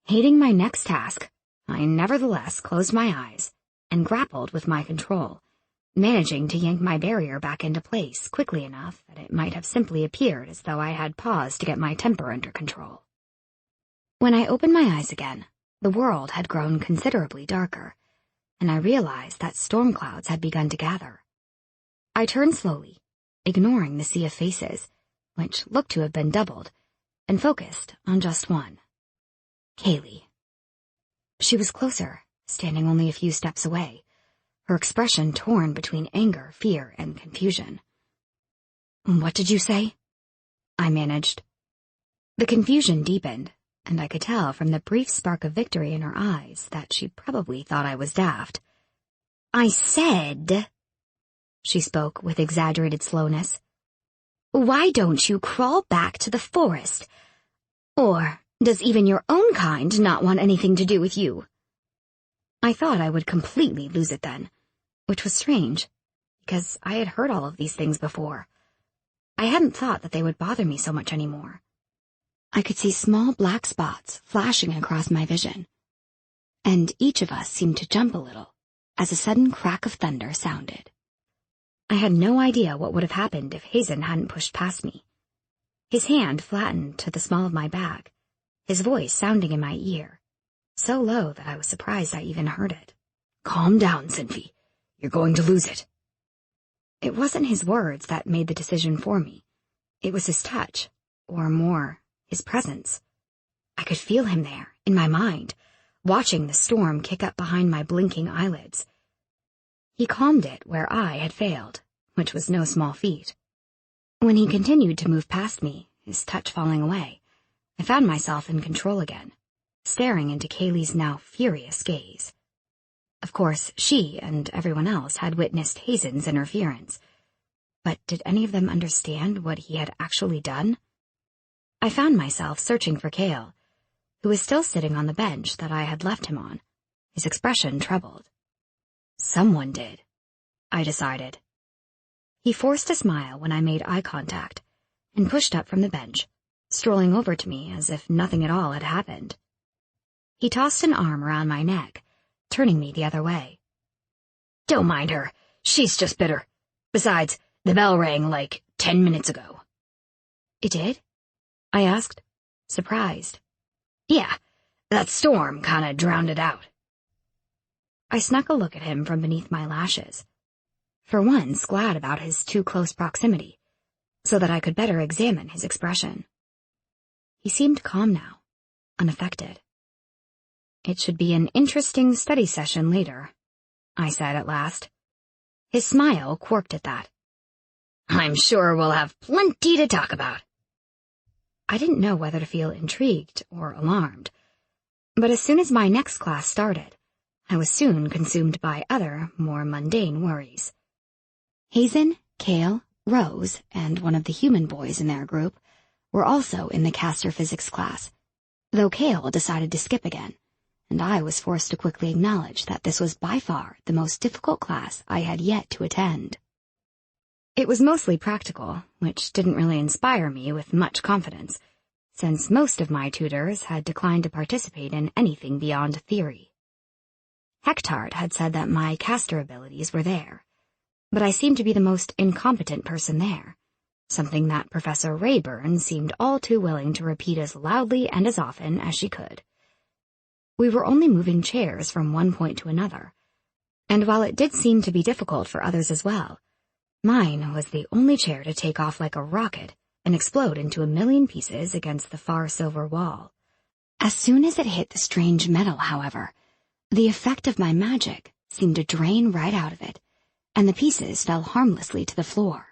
Hating my next task, I nevertheless closed my eyes and grappled with my control, managing to yank my barrier back into place quickly enough that it might have simply appeared as though I had paused to get my temper under control. When I opened my eyes again, the world had grown considerably darker, and I realized that storm clouds had begun to gather. I turned slowly, ignoring the sea of faces, which looked to have been doubled, and focused on just one. Cale. She was closer, standing only a few steps away, her expression torn between anger, fear, and confusion. "What did you say?" I managed. The confusion deepened, and I could tell from the brief spark of victory in her eyes that she probably thought I was daft. I said, she spoke with exaggerated slowness, why don't you crawl back to the forest? Or does even your own kind not want anything to do with you? I thought I would completely lose it then, which was strange, because I had heard all of these things before. I hadn't thought that they would bother me so much anymore. I could see small black spots flashing across my vision, and each of us seemed to jump a little as a sudden crack of thunder sounded. I had no idea what would have happened if Hazen hadn't pushed past me. His hand flattened to the small of my back, his voice sounding in my ear, so low that I was surprised I even heard it. Calm down, Cynthia. You're going to lose it. It wasn't his words that made the decision for me. It was his touch, or more, his presence. I could feel him there, in my mind, watching the storm kick up behind my blinking eyelids. He calmed it where I had failed, which was no small feat. When he continued to move past me, his touch falling away, I found myself in control again, staring into Cale's now furious gaze. Of course, she and everyone else had witnessed Hazen's interference, but did any of them understand what he had actually done? I found myself searching for Cale, who was still sitting on the bench that I had left him on, his expression troubled. Someone did, I decided. He forced a smile when I made eye contact, and pushed up from the bench, strolling over to me as if nothing at all had happened. He tossed an arm around my neck, turning me the other way. Don't mind her. She's just bitter. Besides, the bell rang like 10 minutes ago. It did? I asked, surprised. Yeah, that storm kinda drowned it out. I snuck a look at him from beneath my lashes, for once glad about his too close proximity, so that I could better examine his expression. He seemed calm now, unaffected. It should be an interesting study session later, I said at last. His smile quirked at that. I'm sure we'll have plenty to talk about. I didn't know whether to feel intrigued or alarmed, but as soon as my next class started, I was soon consumed by other, more mundane worries. Hazen, Cale, Rose, and one of the human boys in their group were also in the caster physics class, though Cale decided to skip again, and I was forced to quickly acknowledge that this was by far the most difficult class I had yet to attend. It was mostly practical, which didn't really inspire me with much confidence, since most of my tutors had declined to participate in anything beyond theory. Hectard had said that my caster abilities were there, but I seemed to be the most incompetent person there, something that Professor Rayburn seemed all too willing to repeat as loudly and as often as she could. We were only moving chairs from one point to another, and while it did seem to be difficult for others as well, mine was the only chair to take off like a rocket and explode into a million pieces against the far silver wall. As soon as it hit the strange metal, however, the effect of my magic seemed to drain right out of it, and the pieces fell harmlessly to the floor.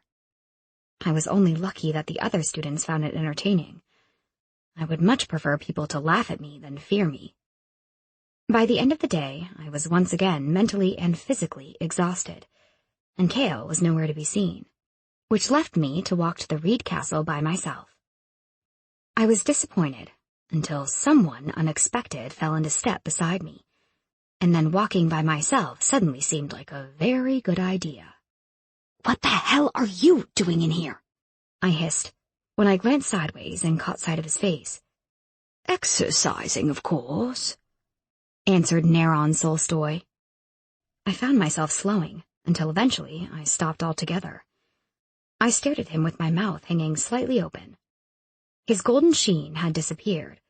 I was only lucky that the other students found it entertaining. I would much prefer people to laugh at me than fear me. By the end of the day, I was once again mentally and physically exhausted, and Cale was nowhere to be seen, which left me to walk to the Reed Castle by myself. I was disappointed until someone unexpected fell into step beside me, and then walking by myself suddenly seemed like a very good idea. "What the hell are you doing in here?" I hissed, when I glanced sideways and caught sight of his face. "Exercising, of course," answered Neron Solstoy. I found myself slowing, until eventually I stopped altogether. I stared at him with my mouth hanging slightly open. His golden sheen had disappeared,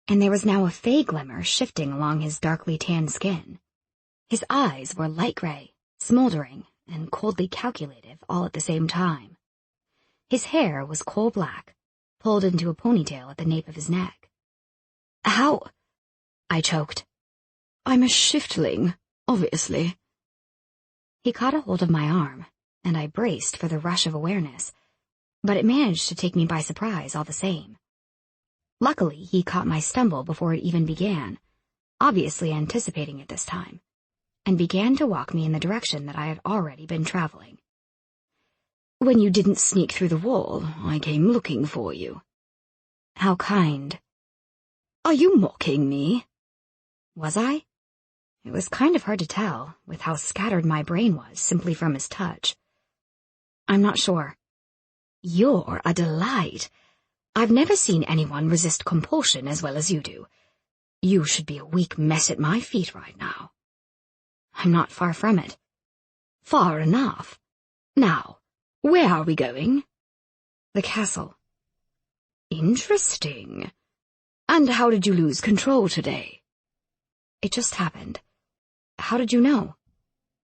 and there was now a fey glimmer shifting along his darkly tanned skin. His eyes were light gray, smoldering, and coldly calculative all at the same time. His hair was coal black, pulled into a ponytail at the nape of his neck. "How?" I choked. "I'm a shiftling, obviously." He caught a hold of my arm, and I braced for the rush of awareness, but it managed to take me by surprise all the same. Luckily, he caught my stumble before it even began, obviously anticipating it this time, and began to walk me in the direction that I had already been traveling. "When you didn't sneak through the wall, I came looking for you." "How kind." "Are you mocking me?" Was I? It was kind of hard to tell, with how scattered my brain was simply from his touch. "I'm not sure." "You're a delight. I've never seen anyone resist compulsion as well as you do. You should be a weak mess at my feet right now." "I'm not far from it." "Far enough. Now, where are we going?" "The castle." Interesting. And how did you lose control today? It just happened. How did you know?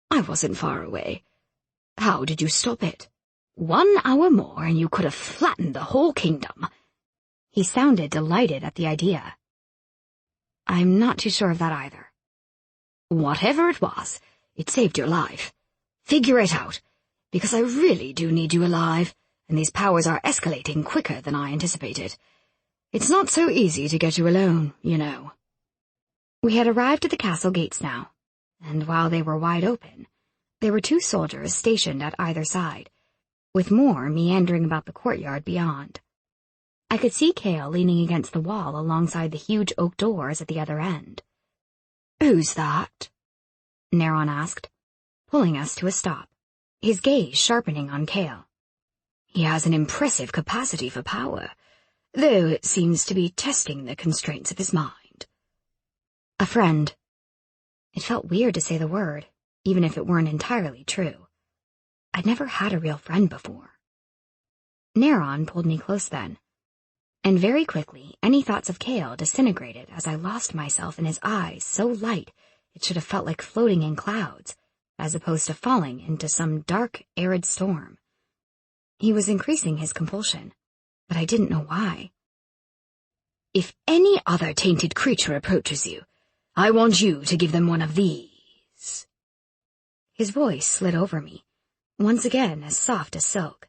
I wasn't far away. How did you stop it? 1 hour more and you could have flattened the whole kingdom. He sounded delighted at the idea. I'm not too sure of that either. Whatever it was, it saved your life. Figure it out, because I really do need you alive, and these powers are escalating quicker than I anticipated. It's not so easy to get you alone, you know. We had arrived at the castle gates now, and while they were wide open, there were 2 soldiers stationed at either side, with more meandering about the courtyard beyond. I could see Cale leaning against the wall alongside the huge oak doors at the other end. "Who's that?" Neron asked, pulling us to a stop, his gaze sharpening on Cale. "He has an impressive capacity for power, though it seems to be testing the constraints of his mind." "A friend." It felt weird to say the word, even if it weren't entirely true. I'd never had a real friend before. Neron pulled me close then, and very quickly any thoughts of Cale disintegrated as I lost myself in his eyes so light it should have felt like floating in clouds, as opposed to falling into some dark, arid storm. He was increasing his compulsion, but I didn't know why. "If any other tainted creature approaches you, I want you to give them one of these." His voice slid over me, once again as soft as silk,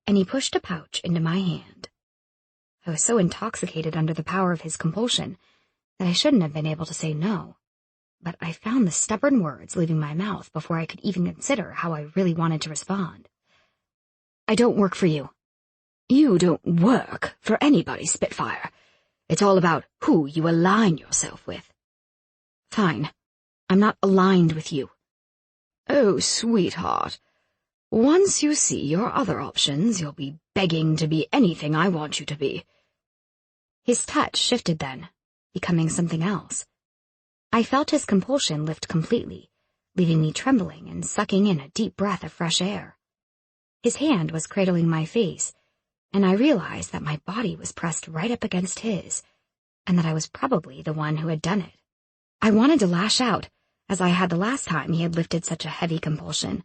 and he pushed a pouch into my hand. I was so intoxicated under the power of his compulsion that I shouldn't have been able to say no, but I found the stubborn words leaving my mouth before I could even consider how I really wanted to respond. "I don't work for you." "You don't work for anybody, Spitfire. It's all about who you align yourself with." "Fine. I'm not aligned with you." "Oh, sweetheart. Once you see your other options, you'll be begging to be anything I want you to be." His touch shifted then, becoming something else. I felt his compulsion lift completely, leaving me trembling and sucking in a deep breath of fresh air. His hand was cradling my face, and I realized that my body was pressed right up against his, and that I was probably the one who had done it. I wanted to lash out, as I had the last time he had lifted such a heavy compulsion,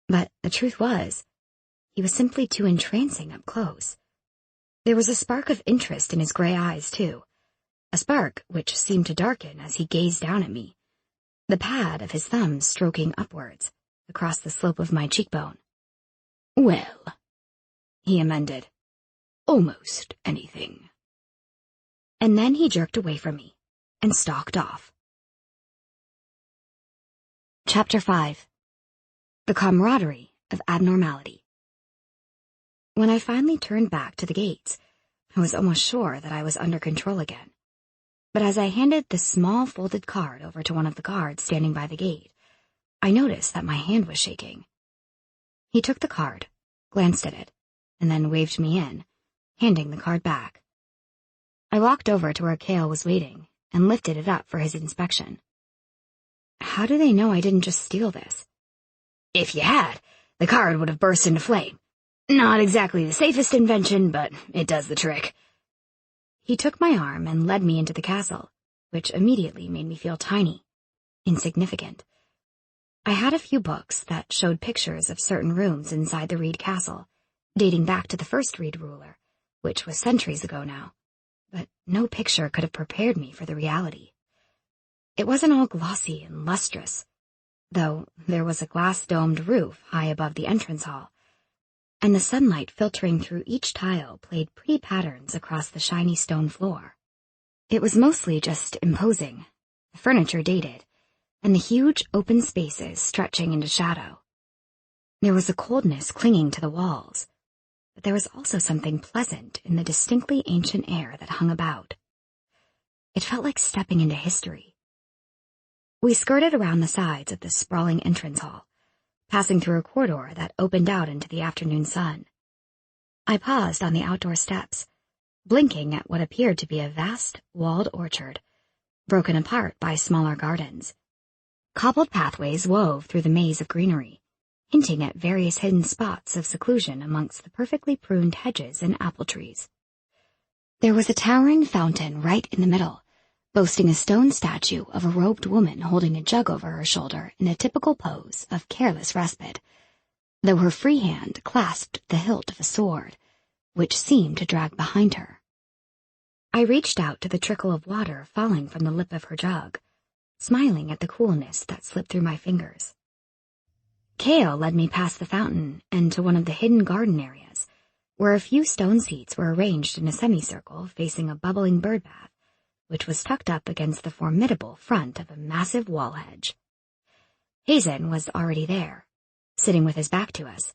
but the truth was, he was simply too entrancing up close. There was a spark of interest in his gray eyes, too, a spark which seemed to darken as he gazed down at me, the pad of his thumb stroking upwards, across the slope of my cheekbone. "Well," he amended, "almost anything." And then he jerked away from me, and stalked off. Chapter 5. The Camaraderie of Abnormality. When I finally turned back to the gates, I was almost sure that I was under control again. But as I handed the small folded card over to one of the guards standing by the gate, I noticed that my hand was shaking. He took the card, glanced at it, and then waved me in, handing the card back. I walked over to where Cale was waiting and lifted it up for his inspection. How do they know I didn't just steal this? "If you had, the card would have burst into flame. Not exactly the safest invention, but it does the trick." He took my arm and led me into the castle, which immediately made me feel tiny, insignificant. I had a few books that showed pictures of certain rooms inside the Reed Castle, dating back to the first Reed ruler, which was centuries ago now, but no picture could have prepared me for the reality. It wasn't all glossy and lustrous, though there was a glass-domed roof high above the entrance hall, and the sunlight filtering through each tile played pretty patterns across the shiny stone floor. It was mostly just imposing, the furniture dated, and the huge open spaces stretching into shadow. There was a coldness clinging to the walls, but there was also something pleasant in the distinctly ancient air that hung about. It felt like stepping into history. We skirted around the sides of the sprawling entrance hall, passing through a corridor that opened out into the afternoon sun. I paused on the outdoor steps, blinking at what appeared to be a vast, walled orchard, broken apart by smaller gardens. Cobbled pathways wove through the maze of greenery, hinting at various hidden spots of seclusion amongst the perfectly pruned hedges and apple trees. There was a towering fountain right in the middle, boasting a stone statue of a robed woman holding a jug over her shoulder in a typical pose of careless respite, though her free hand clasped the hilt of a sword, which seemed to drag behind her. I reached out to the trickle of water falling from the lip of her jug, smiling at the coolness that slipped through my fingers. Cale led me past the fountain and to one of the hidden garden areas, where a few stone seats were arranged in a semicircle facing a bubbling bird bath, which was tucked up against the formidable front of a massive wall hedge. Hazen was already there, sitting with his back to us.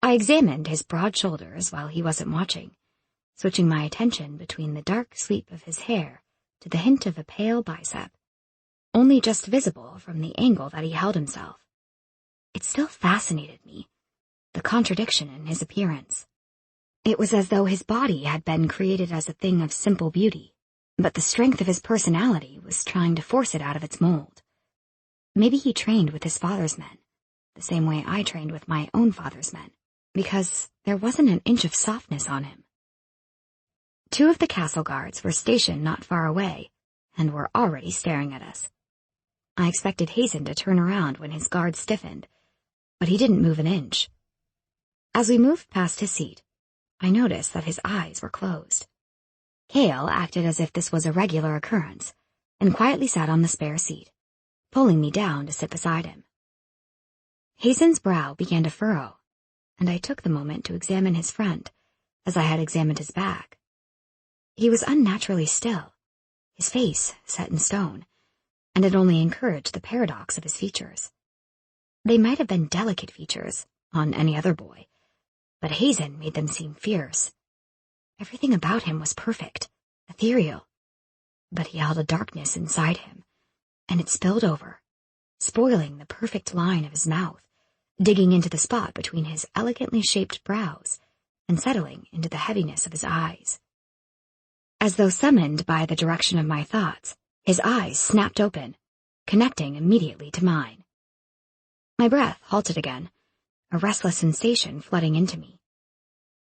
I examined his broad shoulders while he wasn't watching, switching my attention between the dark sweep of his hair to the hint of a pale bicep, only just visible from the angle that he held himself. It still fascinated me, the contradiction in his appearance. It was as though his body had been created as a thing of simple beauty, but the strength of his personality was trying to force it out of its mold. Maybe he trained with his father's men, the same way I trained with my own father's men, because there wasn't an inch of softness on him. 2 of the castle guards were stationed not far away, and were already staring at us. I expected Hazen to turn around when his guard stiffened, but he didn't move an inch. As we moved past his seat, I noticed that his eyes were closed. Cale acted as if this was a regular occurrence, and quietly sat on the spare seat, pulling me down to sit beside him. Hazen's brow began to furrow, and I took the moment to examine his front, as I had examined his back. He was unnaturally still, his face set in stone, and it only encouraged the paradox of his features. They might have been delicate features on any other boy, but Hazen made them seem fierce. Everything about him was perfect, ethereal, but he held a darkness inside him, and it spilled over, spoiling the perfect line of his mouth, digging into the spot between his elegantly shaped brows, and settling into the heaviness of his eyes. As though summoned by the direction of my thoughts, his eyes snapped open, connecting immediately to mine. My breath halted again, a restless sensation flooding into me.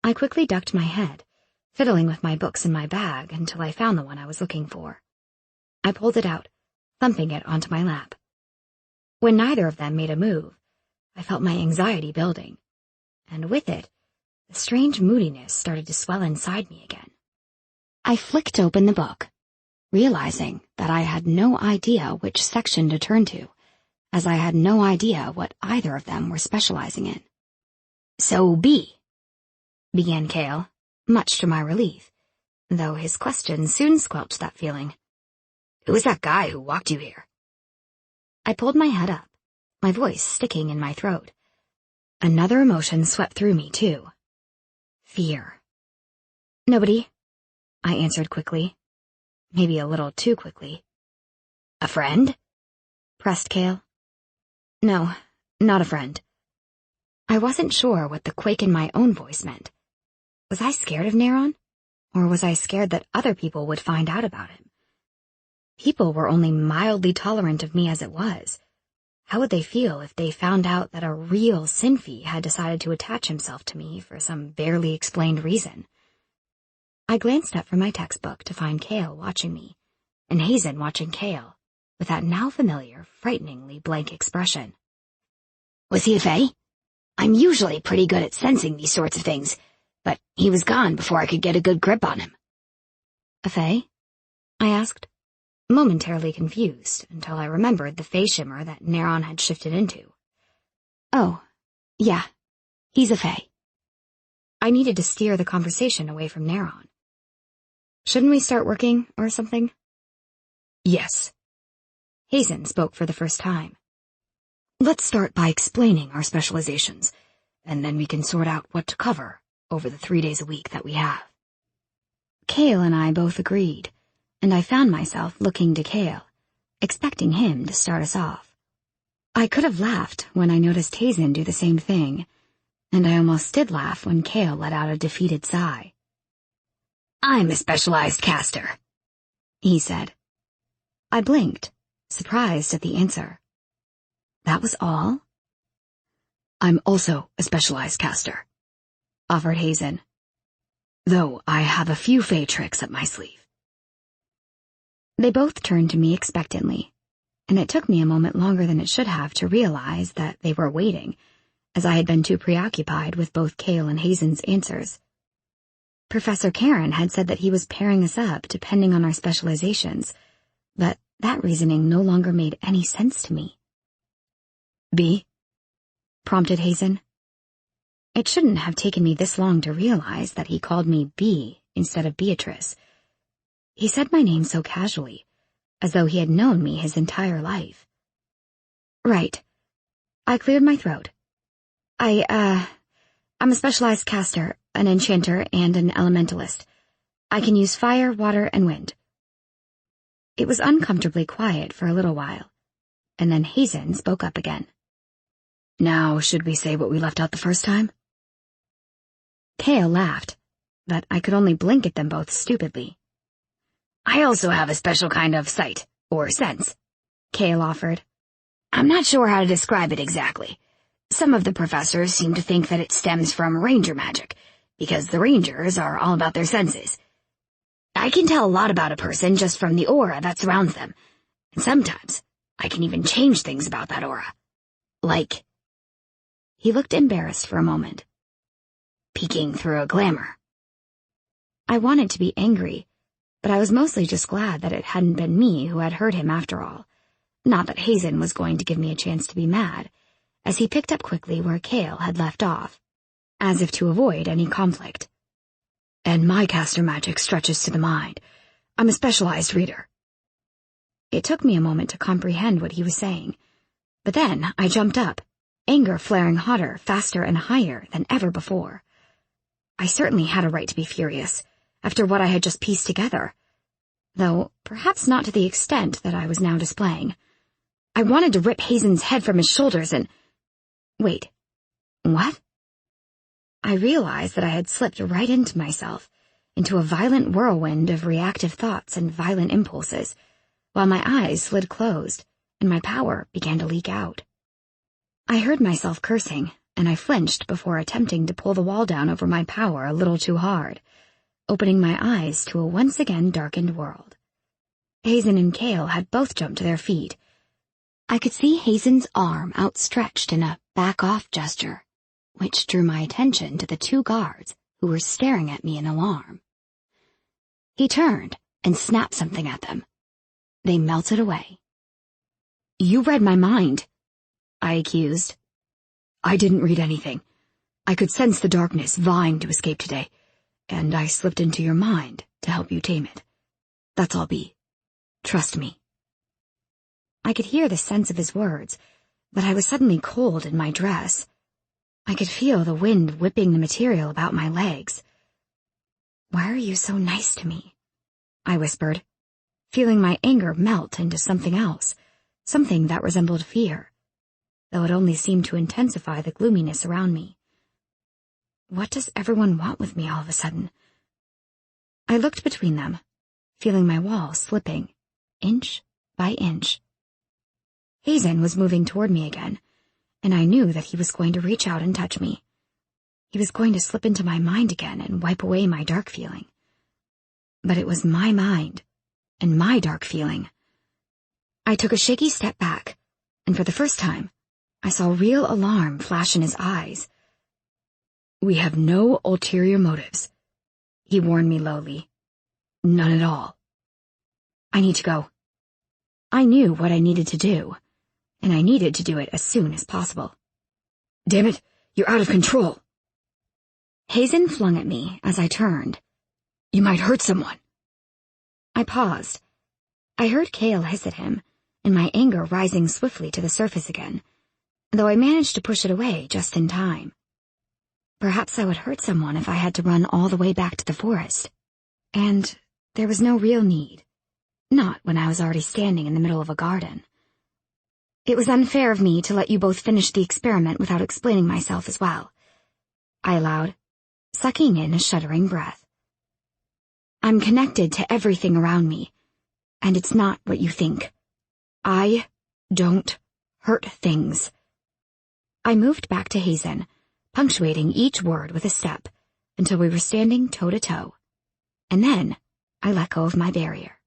I quickly ducked my head, fiddling with my books in my bag until I found the one I was looking for. I pulled it out, thumping it onto my lap. When neither of them made a move, I felt my anxiety building, and with it, the strange moodiness started to swell inside me again. I flicked open the book, realizing that I had no idea which section to turn to, as I had no idea what either of them were specializing in. "So, B," began Cale, much to my relief, though his question soon squelched that feeling. "Who was that guy who walked you here?" I pulled my head up, my voice sticking in my throat. Another emotion swept through me, too. Fear. "Nobody," I answered quickly, maybe a little too quickly. "A friend?" pressed Cale. "No, not a friend." I wasn't sure what the quake in my own voice meant. Was I scared of Neron? Or was I scared that other people would find out about him? People were only mildly tolerant of me as it was. How would they feel if they found out that a real Sinfi had decided to attach himself to me for some barely explained reason? I glanced up from my textbook to find Cale watching me, and Hazen watching Cale, with that now familiar, frighteningly blank expression. "Was he a Fae? I'm usually pretty good at sensing these sorts of things, but he was gone before I could get a good grip on him." "A Fae?" I asked, momentarily confused until I remembered the Fae shimmer that Neron had shifted into. "Oh, yeah, he's a Fae." I needed to steer the conversation away from Neron. "Shouldn't we start working or something?" "Yes." Hazen spoke for the first time. "Let's start by explaining our specializations, and then we can sort out what to cover over the 3 days a week that we have." Cale and I both agreed, and I found myself looking to Cale, expecting him to start us off. I could have laughed when I noticed Hazen do the same thing, and I almost did laugh when Cale let out a defeated sigh. "I'm a specialized caster," he said. I blinked, surprised at the answer. That was all? "I'm also a specialized caster," offered Hazen. though I have a few fey tricks up my sleeve." They both turned to me expectantly, and it took me a moment longer than it should have to realize that they were waiting, as I had been too preoccupied with both Cale and Hazen's answers. Professor Karen had said that he was pairing us up depending on our specializations, but that reasoning no longer made any sense to me. "B?" prompted Hazen. It shouldn't have taken me this long to realize that he called me B instead of Beatrice. He said my name so casually, as though he had known me his entire life. "Right." I cleared my throat. I'm a specialized caster, an enchanter, and an elementalist. I can use fire, water, and wind." It was uncomfortably quiet for a little while, and then Hazen spoke up again. "Now, should we say what we left out the first time?" Cale laughed, but I could only blink at them both stupidly. "I also have a special kind of sight, or sense," Cale offered. "I'm not sure how to describe it exactly. Some of the professors seem to think that it stems from ranger magic, because the rangers are all about their senses. I can tell a lot about a person just from the aura that surrounds them, and sometimes I can even change things about that aura. Like," he looked embarrassed for a moment, "peeking through a glamour." I wanted to be angry, but I was mostly just glad that it hadn't been me who had hurt him after all. Not that Hazen was going to give me a chance to be mad, as he picked up quickly where Cale had left off, as if to avoid any conflict. "And my caster magic stretches to the mind. I'm a specialized reader." It took me a moment to comprehend what he was saying, but then I jumped up, anger flaring hotter, faster, and higher than ever before. I certainly had a right to be furious, after what I had just pieced together, though perhaps not to the extent that I was now displaying. I wanted to rip Hazen's head from his shoulders and... Wait, what? I realized that I had slipped right into myself, into a violent whirlwind of reactive thoughts and violent impulses, while my eyes slid closed and my power began to leak out. I heard myself cursing, and I flinched before attempting to pull the wall down over my power a little too hard, opening my eyes to a once again darkened world. Hazen and Cale had both jumped to their feet. I could see Hazen's arm outstretched in a back-off gesture, which drew my attention to the two guards who were staring at me in alarm. He turned and snapped something at them. They melted away. "You read my mind," I accused. "I didn't read anything. I could sense the darkness vying to escape today, and I slipped into your mind to help you tame it. That's all, B. Trust me." I could hear the sense of his words, but I was suddenly cold in my dress. I could feel the wind whipping the material about my legs. "Why are you so nice to me?" I whispered, feeling my anger melt into something else, something that resembled fear, though it only seemed to intensify the gloominess around me. What does everyone want with me all of a sudden? I looked between them, feeling my wall slipping, inch by inch. Hazen was moving toward me again, and I knew that he was going to reach out and touch me. He was going to slip into my mind again and wipe away my dark feeling. But it was my mind, and my dark feeling. I took a shaky step back, and for the first time, I saw real alarm flash in his eyes. "We have no ulterior motives," he warned me lowly. "None at all. I need to go." I knew what I needed to do, and I needed to do it as soon as possible. "Damn it, you're out of control." Hazen flung at me as I turned. "You might hurt someone." I paused. I heard Cale hiss at him, and my anger rising swiftly to the surface again, though I managed to push it away just in time. Perhaps I would hurt someone if I had to run all the way back to the forest. And there was no real need. Not when I was already standing in the middle of a garden. "It was unfair of me to let you both finish the experiment without explaining myself as well," I allowed, sucking in a shuddering breath. "I'm connected to everything around me, and it's not what you think. I don't hurt things." I moved back to Hazen, punctuating each word with a step, until we were standing toe-to-toe. And then I let go of my barrier.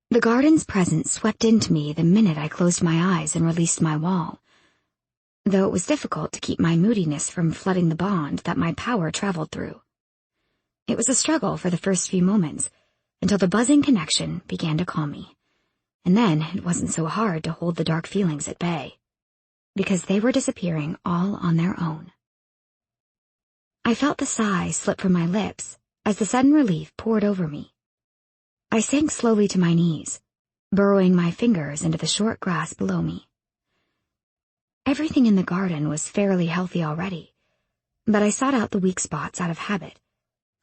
The garden's presence swept into me the minute I closed my eyes and released my wall, though it was difficult to keep my moodiness from flooding the bond that my power traveled through. It was a struggle for the first few moments, until the buzzing connection began to calm me, and then it wasn't so hard to hold the dark feelings at bay, because they were disappearing all on their own. I felt the sigh slip from my lips as the sudden relief poured over me. I sank slowly to my knees, burrowing my fingers into the short grass below me. Everything in the garden was fairly healthy already, but I sought out the weak spots out of habit,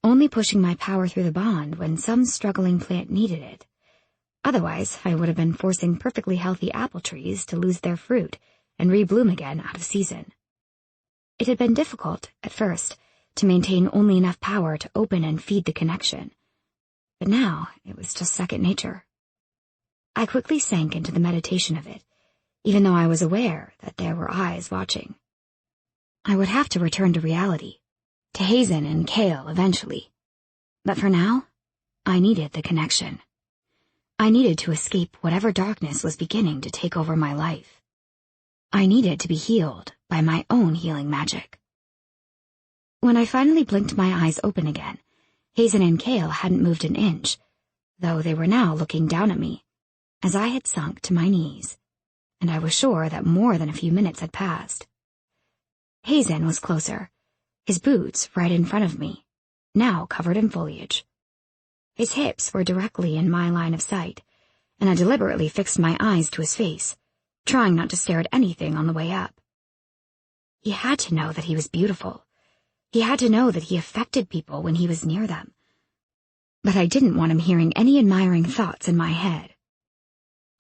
only pushing my power through the bond when some struggling plant needed it. Otherwise, I would have been forcing perfectly healthy apple trees to lose their fruit and rebloom again out of season. It had been difficult, at first, to maintain only enough power to open and feed the connection, but now it was just second nature. I quickly sank into the meditation of it, even though I was aware that there were eyes watching. I would have to return to reality, to Hazen and Cale eventually, but for now, I needed the connection. I needed to escape whatever darkness was beginning to take over my life. I needed to be healed by my own healing magic. When I finally blinked my eyes open again, Hazen and Cale hadn't moved an inch, though they were now looking down at me, as I had sunk to my knees, and I was sure that more than a few minutes had passed. Hazen was closer, his boots right in front of me, now covered in foliage. His hips were directly in my line of sight, and I deliberately fixed my eyes to his face, trying not to stare at anything on the way up. He had to know that he was beautiful. He had to know that he affected people when he was near them. But I didn't want him hearing any admiring thoughts in my head.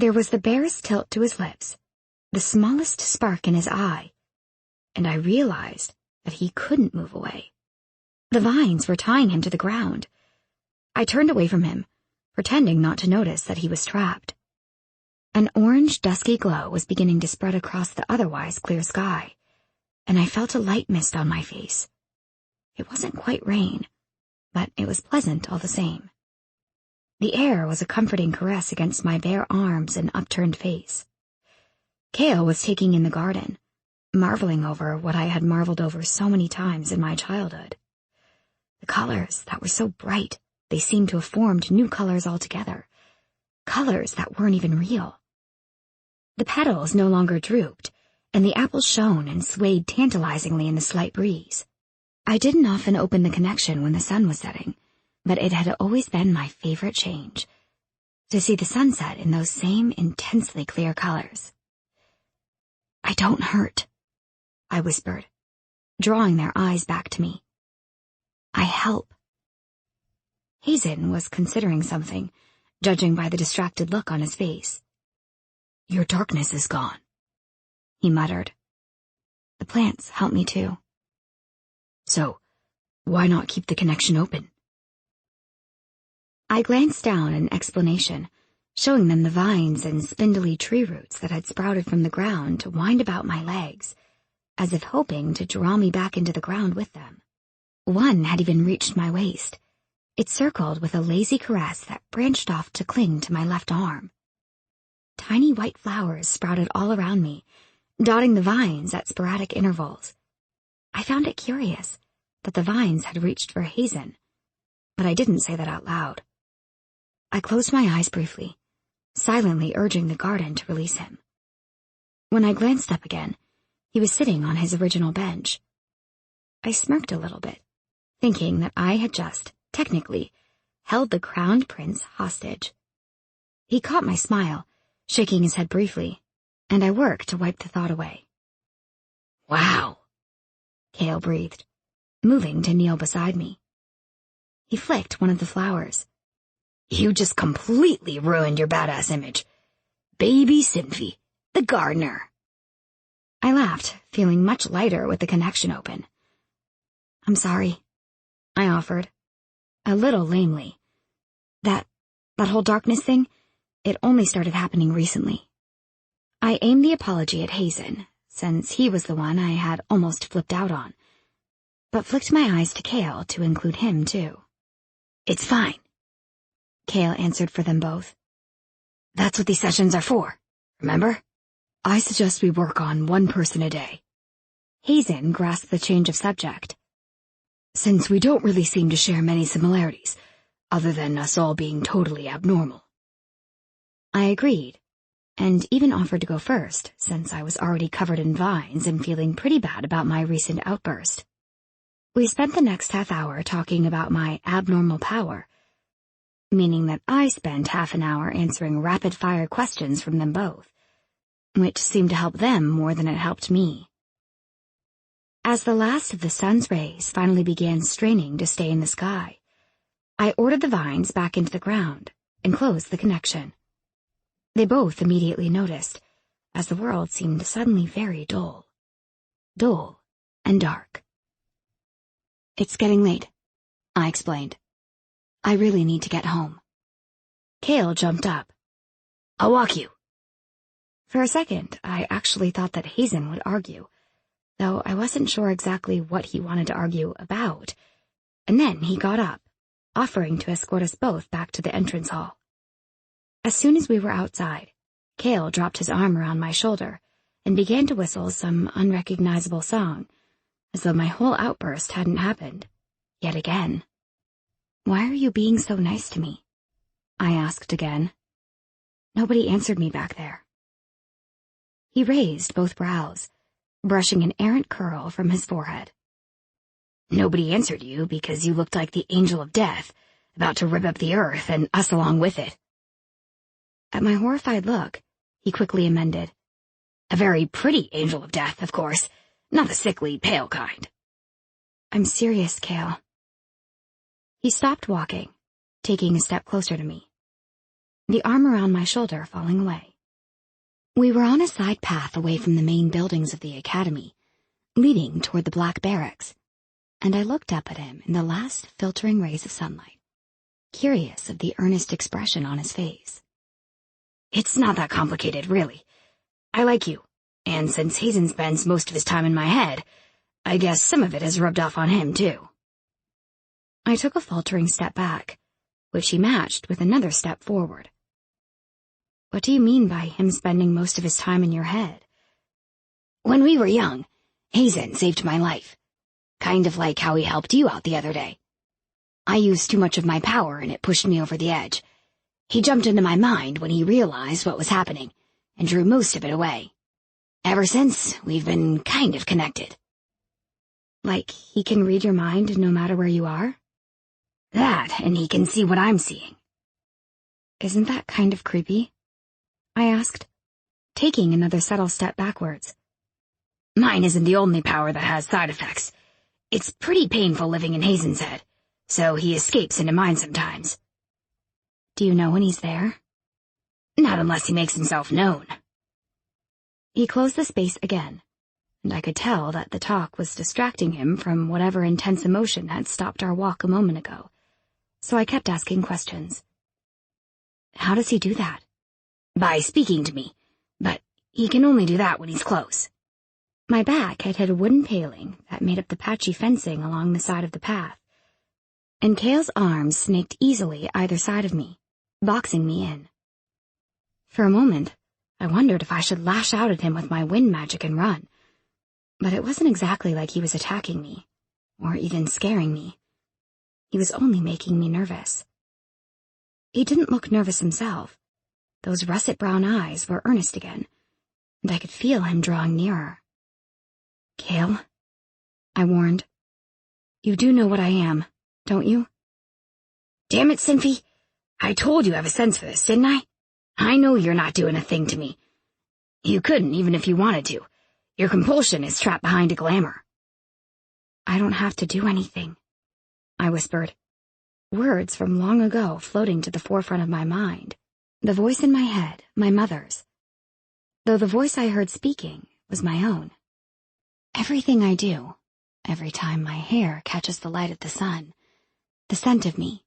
There was the barest tilt to his lips, the smallest spark in his eye, and I realized that he couldn't move away. The vines were tying him to the ground. I turned away from him, pretending not to notice that he was trapped. An orange, dusky glow was beginning to spread across the otherwise clear sky, and I felt a light mist on my face. It wasn't quite rain, but it was pleasant all the same. The air was a comforting caress against my bare arms and upturned face. Cale was taking in the garden, marveling over what I had marveled over so many times in my childhood. The colors that were so bright, they seemed to have formed new colors altogether, colors that weren't even real. The petals no longer drooped, and the apples shone and swayed tantalizingly in the slight breeze. I didn't often open the connection when the sun was setting, but it had always been my favorite change, to see the sunset in those same intensely clear colors. "I don't hurt," I whispered, drawing their eyes back to me. "I help." Hazen was considering something, judging by the distracted look on his face. "Your darkness is gone," he muttered. "The plants help me too." "So, why not keep the connection open?" I glanced down in explanation, showing them the vines and spindly tree roots that had sprouted from the ground to wind about my legs, as if hoping to draw me back into the ground with them. One had even reached my waist. It circled with a lazy caress that branched off to cling to my left arm. Tiny white flowers sprouted all around me, dotting the vines at sporadic intervals. I found it curious that the vines had reached for Hazen, but I didn't say that out loud. I closed my eyes briefly, silently urging the garden to release him. When I glanced up again, he was sitting on his original bench. I smirked a little bit, thinking that I had just, technically, held the crowned prince hostage. He caught my smile, shaking his head briefly, and I worked to wipe the thought away. "Wow," Cale breathed, moving to kneel beside me. He flicked one of the flowers. "You just completely ruined your badass image. Baby Cynthia, the gardener." I laughed, feeling much lighter with the connection open. "I'm sorry," I offered, a little lamely. That whole darkness thing, it only started happening recently." I aimed the apology at Hazen, since he was the one I had almost flipped out on. but flicked my eyes to Cale to include him, too. It's fine, Cale answered for them both. That's what these sessions are for, remember? I suggest we work on one person a day. Hazen grasped the change of subject. Since we don't really seem to share many similarities, other than us all being totally abnormal. I agreed, and even offered to go first, since I was already covered in vines and feeling pretty bad about my recent outburst. We spent the next half hour talking about my abnormal power, meaning that I spent half an hour answering rapid-fire questions from them both, which seemed to help them more than it helped me. As the last of the sun's rays finally began straining to stay in the sky, I ordered the vines back into the ground and closed the connection. They both immediately noticed, as the world seemed suddenly very dull. Dull and dark. It's getting late, I explained. I really need to get home. Cale jumped up. I'll walk you. For a second, I actually thought that Hazen would argue, though I wasn't sure exactly what he wanted to argue about, and then he got up, offering to escort us both back to the entrance hall. As soon as we were outside, Cale dropped his arm around my shoulder and began to whistle some unrecognizable song, as though my whole outburst hadn't happened, yet again. Why are you being so nice to me? I asked again. Nobody answered me back there. He raised both brows, brushing an errant curl from his forehead. Nobody answered you because you looked like the angel of death, about to rip up the earth and us along with it. At my horrified look, he quickly amended. A very pretty angel of death, of course, not the sickly, pale kind. I'm serious, Cale. He stopped walking, taking a step closer to me, the arm around my shoulder falling away. We were on a side path away from the main buildings of the academy, leading toward the black barracks, and I looked up at him in the last filtering rays of sunlight, curious of the earnest expression on his face. It's not that complicated, really. I like you, and since Hazen spends most of his time in my head, I guess some of it has rubbed off on him, too. I took a faltering step back, which he matched with another step forward. What do you mean by him spending most of his time in your head? When we were young, Hazen saved my life. Kind of like how he helped you out the other day. I used too much of my power and it pushed me over the edge. He jumped into my mind when he realized what was happening and drew most of it away. Ever since, we've been kind of connected. Like he can read your mind no matter where you are? That, and he can see what I'm seeing. Isn't that kind of creepy? I asked, taking another subtle step backwards. Mine isn't the only power that has side effects. It's pretty painful living in Hazen's head, so he escapes into mine sometimes. Do you know when he's there? Not unless he makes himself known. He closed the space again, and I could tell that the talk was distracting him from whatever intense emotion had stopped our walk a moment ago, so I kept asking questions. How does he do that? By speaking to me, but he can only do that when he's close. My back had hit a wooden paling that made up the patchy fencing along the side of the path, and Cale's arms snaked easily either side of me, boxing me in. For a moment, I wondered if I should lash out at him with my wind magic and run, but it wasn't exactly like he was attacking me, or even scaring me. He was only making me nervous. He didn't look nervous himself. Those russet brown eyes were earnest again, and I could feel him drawing nearer. Cale, I warned. You do know what I am, don't you? Damn it, Cynthia. I told you I have a sense for this, didn't I? I know you're not doing a thing to me. You couldn't, even if you wanted to. Your compulsion is trapped behind a glamour. I don't have to do anything, I whispered, words from long ago floating to the forefront of my mind, the voice in my head, my mother's, though the voice I heard speaking was my own. Everything I do, every time my hair catches the light of the sun, the scent of me,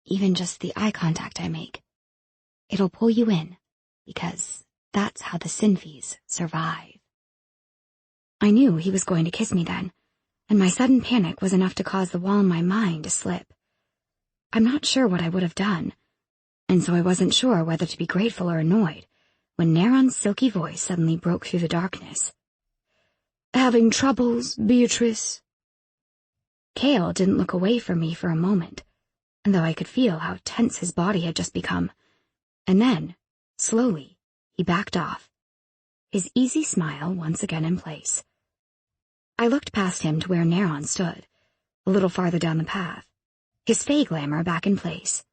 even just the eye contact I make, it'll pull you in, because that's how the Sinfis survive. I knew he was going to kiss me then, and my sudden panic was enough to cause the wall in my mind to slip. I'm not sure what I would have done, and so I wasn't sure whether to be grateful or annoyed when Neron's silky voice suddenly broke through the darkness. "Having troubles, Beatrice?" Cale didn't look away from me for a moment, and though I could feel how tense his body had just become, and then, slowly, he backed off, his easy smile once again in place. I looked past him to where Neron stood, a little farther down the path, his fey glamour back in place.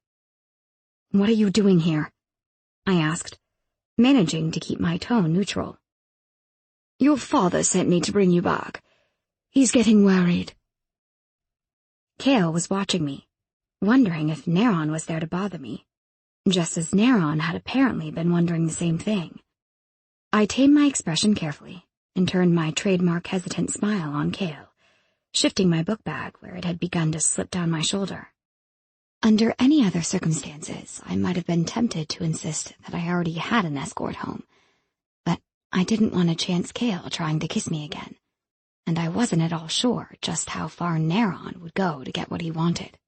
"What are you doing here?" I asked, managing to keep my tone neutral. "Your father sent me to bring you back. He's getting worried." Cale was watching me, wondering if Neron was there to bother me, just as Neron had apparently been wondering the same thing. I tamed my expression carefully and turned my trademark hesitant smile on Cale, shifting my book bag where it had begun to slip down my shoulder. Under any other circumstances, I might have been tempted to insist that I already had an escort home, but I didn't want to chance Cale trying to kiss me again, and I wasn't at all sure just how far Neron would go to get what he wanted.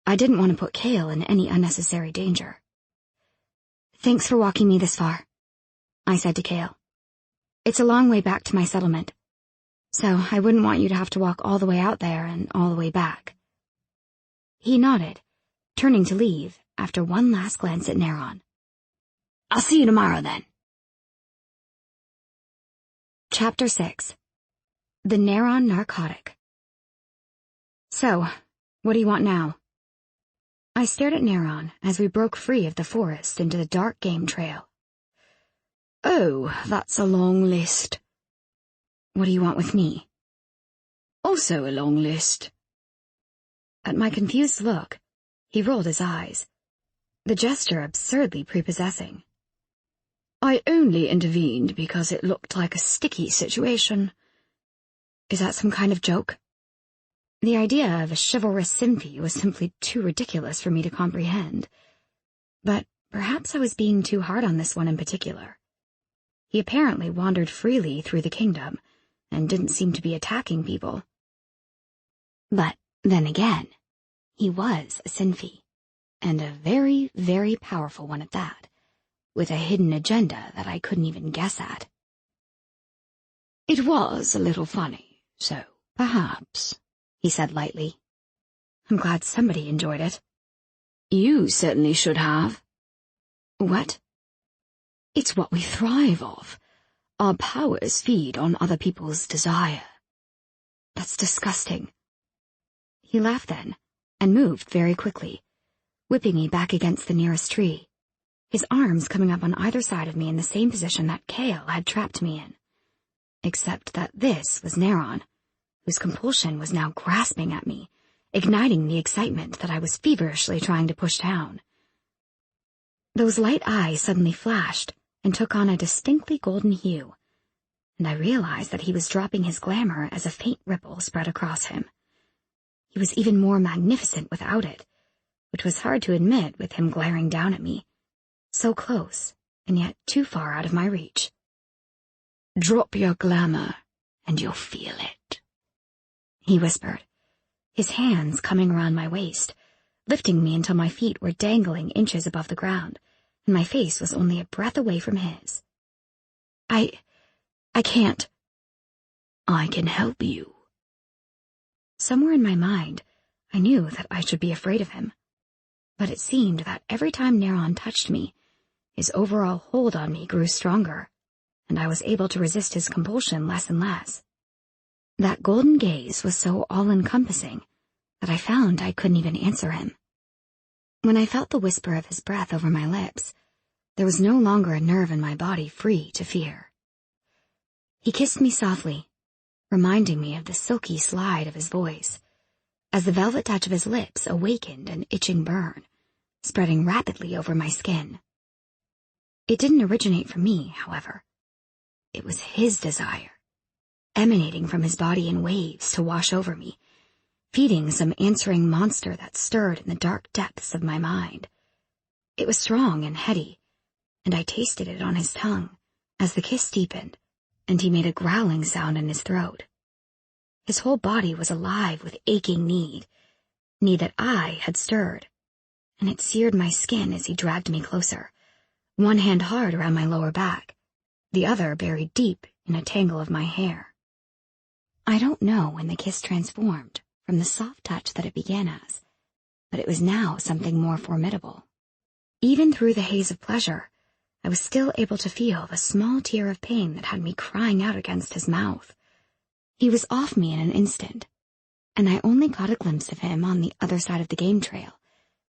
I didn't want to put Cale in any unnecessary danger. "Thanks for walking me this far," I said to Cale. "It's a long way back to my settlement, so I wouldn't want you to have to walk all the way out there and all the way back." He nodded, turning to leave after one last glance at Neron. "I'll see you tomorrow, then." Chapter 6. The Neron Narcotic. "So, what do you want now?" I stared at Neron as we broke free of the forest into the dark game trail. "Oh, that's a long list." "What do you want with me?" "Also a long list." At my confused look, he rolled his eyes, the gesture absurdly prepossessing. "I only intervened because it looked like a sticky situation." "Is that some kind of joke?" The idea of a chivalrous Symphie was simply too ridiculous for me to comprehend. But perhaps I was being too hard on this one in particular. He apparently wandered freely through the kingdom, and didn't seem to be attacking people. But then again, he was a Symphie, and a very, very powerful one at that, with a hidden agenda that I couldn't even guess at. "It was a little funny, so perhaps," he said lightly. "I'm glad somebody enjoyed it." "You certainly should have." "What?" "It's what we thrive off. Our powers feed on other people's desire." "That's disgusting." He laughed then, and moved very quickly, whipping me back against the nearest tree, his arms coming up on either side of me in the same position that Cale had trapped me in, except that this was Neron, whose compulsion was now grasping at me, igniting the excitement that I was feverishly trying to push down. Those light eyes suddenly flashed and took on a distinctly golden hue, and I realized that he was dropping his glamour as a faint ripple spread across him. He was even more magnificent without it, which was hard to admit with him glaring down at me, so close and yet too far out of my reach. "Drop your glamour, and you'll feel it," he whispered, his hands coming around my waist, lifting me until my feet were dangling inches above the ground, and my face was only a breath away from his. I can't." "I can help you." Somewhere in my mind, I knew that I should be afraid of him, but it seemed that every time Neron touched me, his overall hold on me grew stronger, and I was able to resist his compulsion less and less. That golden gaze was so all-encompassing that I found I couldn't even answer him. When I felt the whisper of his breath over my lips, there was no longer a nerve in my body free to fear. He kissed me softly, reminding me of the silky slide of his voice, as the velvet touch of his lips awakened an itching burn, spreading rapidly over my skin. It didn't originate from me, however. It was his desire, emanating from his body in waves to wash over me, feeding some answering monster that stirred in the dark depths of my mind. It was strong and heady, and I tasted it on his tongue as the kiss deepened, and he made a growling sound in his throat. His whole body was alive with aching need that I had stirred, and it seared my skin as he dragged me closer, one hand hard around my lower back, the other buried deep in a tangle of my hair. I don't know when the kiss transformed from the soft touch that it began as, but it was now something more formidable. Even through the haze of pleasure, I was still able to feel the small tear of pain that had me crying out against his mouth. He was off me in an instant, and I only caught a glimpse of him on the other side of the game trail,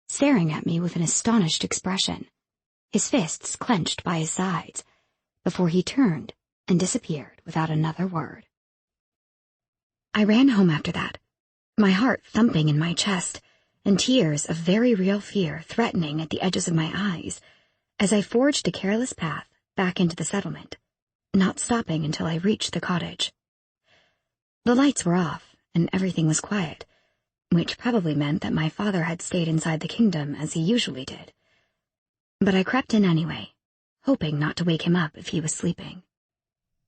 staring at me with an astonished expression, his fists clenched by his sides, before he turned and disappeared without another word. I ran home after that, my heart thumping in my chest, and tears of very real fear threatening at the edges of my eyes, as I forged a careless path back into the settlement, not stopping until I reached the cottage. The lights were off, and everything was quiet, which probably meant that my father had stayed inside the kingdom as he usually did. But I crept in anyway, hoping not to wake him up if he was sleeping.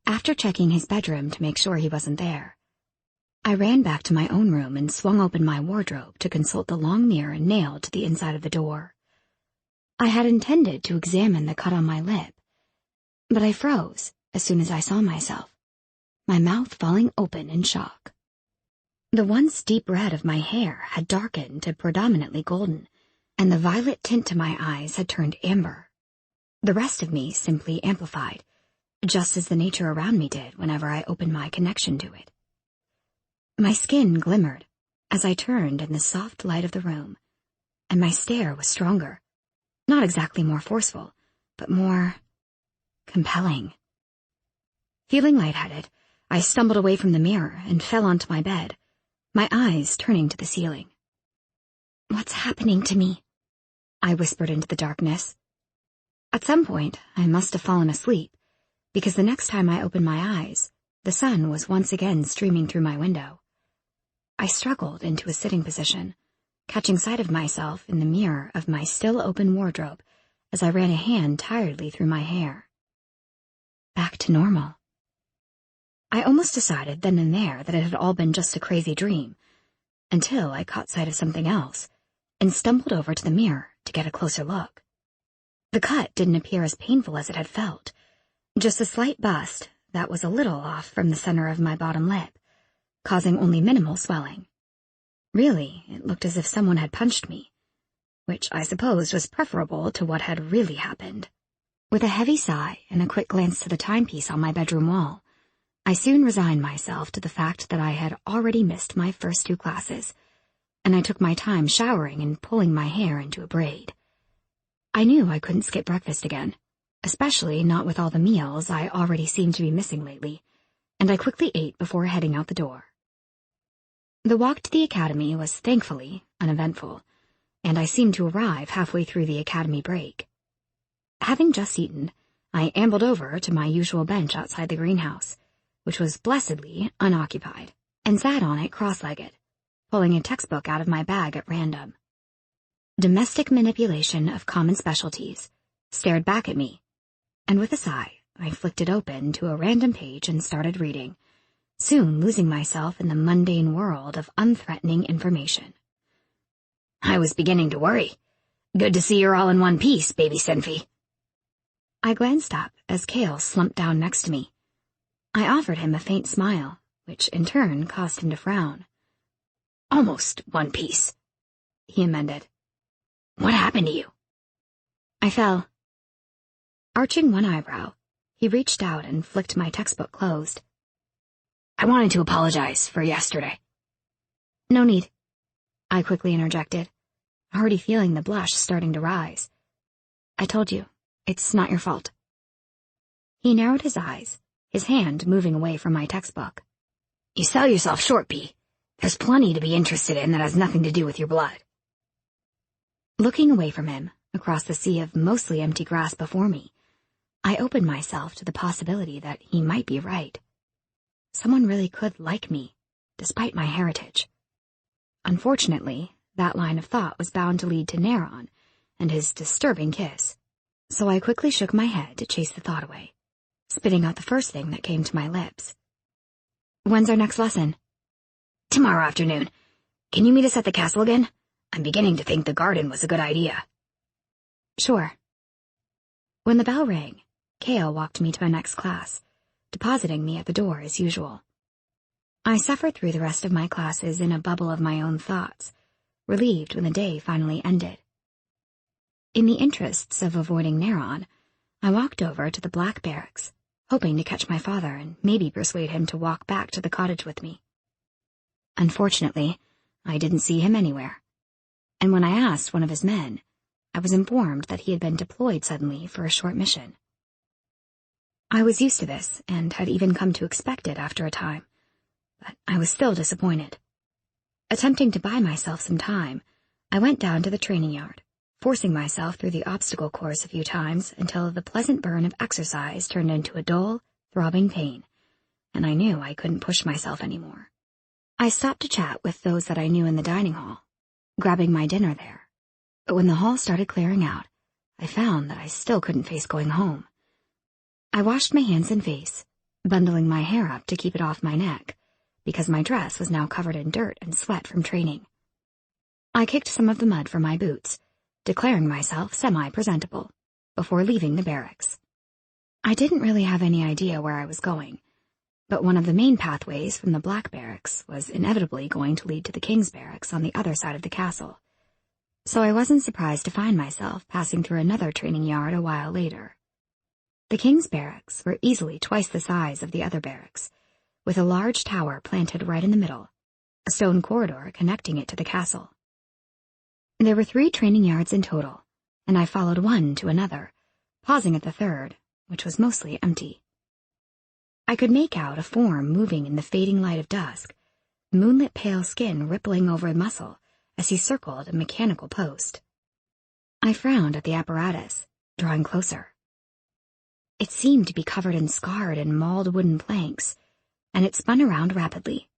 After checking his bedroom to make sure he wasn't there, I ran back to my own room and swung open my wardrobe to consult the long mirror nailed to the inside of the door. I had intended to examine the cut on my lip, but I froze as soon as I saw myself, my mouth falling open in shock. The once deep red of my hair had darkened to predominantly golden, and the violet tint to my eyes had turned amber. The rest of me simply amplified, just as the nature around me did whenever I opened my connection to it. My skin glimmered as I turned in the soft light of the room, and my stare was stronger, not exactly more forceful, but more compelling. Feeling lightheaded, I stumbled away from the mirror and fell onto my bed, my eyes turning to the ceiling. "What's happening to me?" I whispered into the darkness. At some point, I must have fallen asleep, because the next time I opened my eyes, the sun was once again streaming through my window. I struggled into a sitting position, catching sight of myself in the mirror of my still-open wardrobe as I ran a hand tiredly through my hair. Back to normal. I almost decided then and there that it had all been just a crazy dream, until I caught sight of something else and stumbled over to the mirror to get a closer look. The cut didn't appear as painful as it had felt, just a slight bust that was a little off from the center of my bottom lip, causing only minimal swelling. Really, it looked as if someone had punched me, which I supposed was preferable to what had really happened. With a heavy sigh and a quick glance to the timepiece on my bedroom wall, I soon resigned myself to the fact that I had already missed my first 2 classes, and I took my time showering and pulling my hair into a braid. I knew I couldn't skip breakfast again, especially not with all the meals I already seemed to be missing lately, and I quickly ate before heading out the door. The walk to the academy was thankfully uneventful, and I seemed to arrive halfway through the academy break. Having just eaten, I ambled over to my usual bench outside the greenhouse, which was blessedly unoccupied, and sat on it cross-legged, pulling a textbook out of my bag at random. Domestic Manipulation of Common Specialties stared back at me, and with a sigh, I flicked it open to a random page and started reading, soon losing myself in the mundane world of unthreatening information. I was beginning to worry. Good to see you're all in one piece, baby Senfi. I glanced up as Cale slumped down next to me. I offered him a faint smile, which in turn caused him to frown. Almost one piece, he amended. What happened to you? I fell. Arching one eyebrow, he reached out and flicked my textbook closed. I wanted to apologize for yesterday. No need, I quickly interjected, already feeling the blush starting to rise. I told you, it's not your fault. He narrowed his eyes, his hand moving away from my textbook. You sell yourself short, Bea. There's plenty to be interested in that has nothing to do with your blood. Looking away from him, across the sea of mostly empty grass before me, I opened myself to the possibility that he might be right. Someone really could like me, despite my heritage. Unfortunately, that line of thought was bound to lead to Neron and his disturbing kiss, so I quickly shook my head to chase the thought away, spitting out the first thing that came to my lips. When's our next lesson? Tomorrow afternoon. Can you meet us at the castle again? I'm beginning to think the garden was a good idea. Sure. When the bell rang, Cale walked me to my next class, depositing me at the door as usual. I suffered through the rest of my classes in a bubble of my own thoughts, relieved when the day finally ended. In the interests of avoiding Neron, I walked over to the Black Barracks, hoping to catch my father and maybe persuade him to walk back to the cottage with me. Unfortunately, I didn't see him anywhere, and when I asked one of his men, I was informed that he had been deployed suddenly for a short mission. I was used to this and had even come to expect it after a time, but I was still disappointed. Attempting to buy myself some time, I went down to the training yard, forcing myself through the obstacle course a few times until the pleasant burn of exercise turned into a dull, throbbing pain, and I knew I couldn't push myself anymore. I stopped to chat with those that I knew in the dining hall, grabbing my dinner there, but when the hall started clearing out, I found that I still couldn't face going home. I washed my hands and face, bundling my hair up to keep it off my neck, because my dress was now covered in dirt and sweat from training. I kicked some of the mud from my boots, declaring myself semi-presentable, before leaving the barracks. I didn't really have any idea where I was going, but one of the main pathways from the Black Barracks was inevitably going to lead to the King's Barracks on the other side of the castle, so I wasn't surprised to find myself passing through another training yard a while later. The King's Barracks were easily twice the size of the other barracks, with a large tower planted right in the middle, a stone corridor connecting it to the castle. There were 3 training yards in total, and I followed one to another, pausing at the third, which was mostly empty. I could make out a form moving in the fading light of dusk, moonlit pale skin rippling over a muscle as he circled a mechanical post. I frowned at the apparatus, drawing closer. It seemed to be covered in scarred and mauled wooden planks, and it spun around rapidly.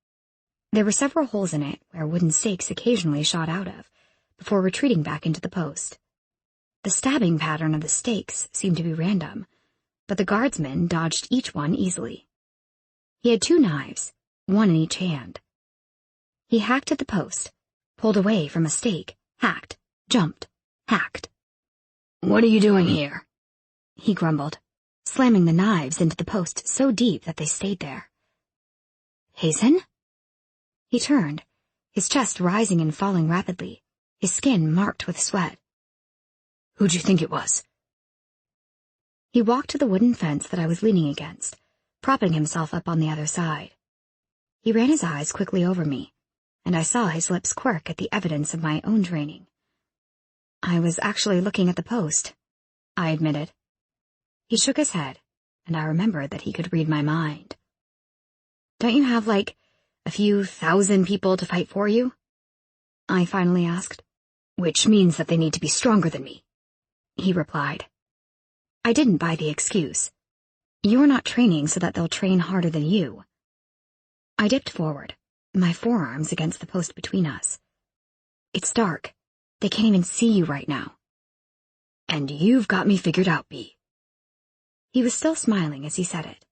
There were several holes in it where wooden stakes occasionally shot out of, before retreating back into the post. The stabbing pattern of the stakes seemed to be random, but the guardsman dodged each one easily. He had 2 knives, one in each hand. He hacked at the post, pulled away from a stake, hacked, jumped, hacked. "What are you doing here?" he grumbled, slamming the knives into the post so deep that they stayed there. Hazen? He turned, his chest rising and falling rapidly, his skin marked with sweat. "Who'd you think it was?" He walked to the wooden fence that I was leaning against, propping himself up on the other side. He ran his eyes quickly over me, and I saw his lips quirk at the evidence of my own training. I was actually looking at the post, I admitted. He shook his head, and I remembered that he could read my mind. "Don't you have, like, a few thousand people to fight for you?" I finally asked. "Which means that they need to be stronger than me," he replied. I didn't buy the excuse. You're not training so that they'll train harder than you. I dipped forward, my forearms against the post between us. It's dark. They can't even see you right now. "And you've got me figured out, Bea." He was still smiling as he said it.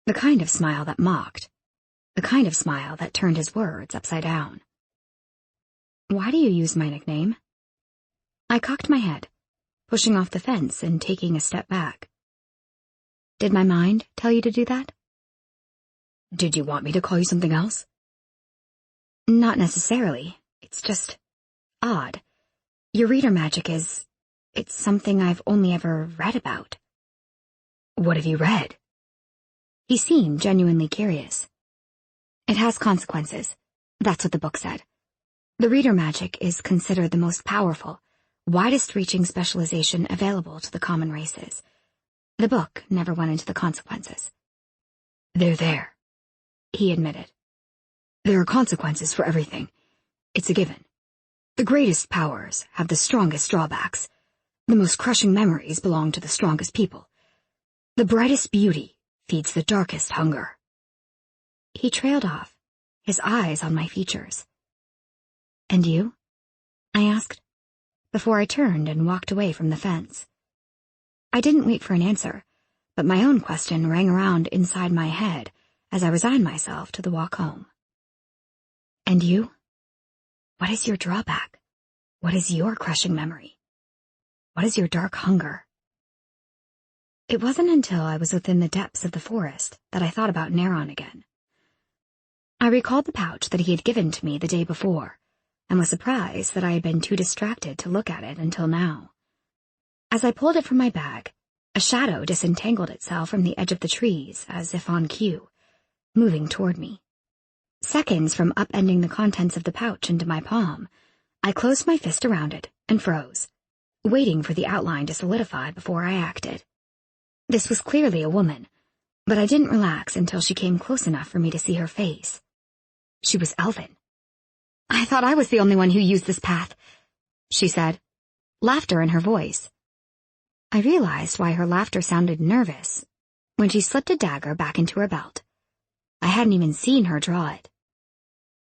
The kind of smile that mocked. The kind of smile that turned his words upside down. Why do you use my nickname? I cocked my head, pushing off the fence and taking a step back. Did my mind tell you to do that? "Did you want me to call you something else?" Not necessarily. It's just odd. Your reader magic it's something I've only ever read about. "What have you read?" He seemed genuinely curious. It has consequences. That's what the book said. The reader magic is considered the most powerful, widest-reaching specialization available to the common races. The book never went into the consequences. "They're there," he admitted. "There are consequences for everything. It's a given. The greatest powers have the strongest drawbacks. The most crushing memories belong to the strongest people. The brightest beauty feeds the darkest hunger." He trailed off, his eyes on my features. "And you?" I asked, before I turned and walked away from the fence. I didn't wait for an answer, but my own question rang around inside my head as I resigned myself to the walk home. And you? What is your drawback? What is your crushing memory? What is your dark hunger? It wasn't until I was within the depths of the forest that I thought about Neron again. I recalled the pouch that he had given to me the day before, and was surprised that I had been too distracted to look at it until now. As I pulled it from my bag, a shadow disentangled itself from the edge of the trees as if on cue, moving toward me. Seconds from upending the contents of the pouch into my palm, I closed my fist around it and froze, waiting for the outline to solidify before I acted. This was clearly a woman, but I didn't relax until she came close enough for me to see her face. She was elven. "I thought I was the only one who used this path," she said, laughter in her voice. I realized why her laughter sounded nervous when she slipped a dagger back into her belt. I hadn't even seen her draw it.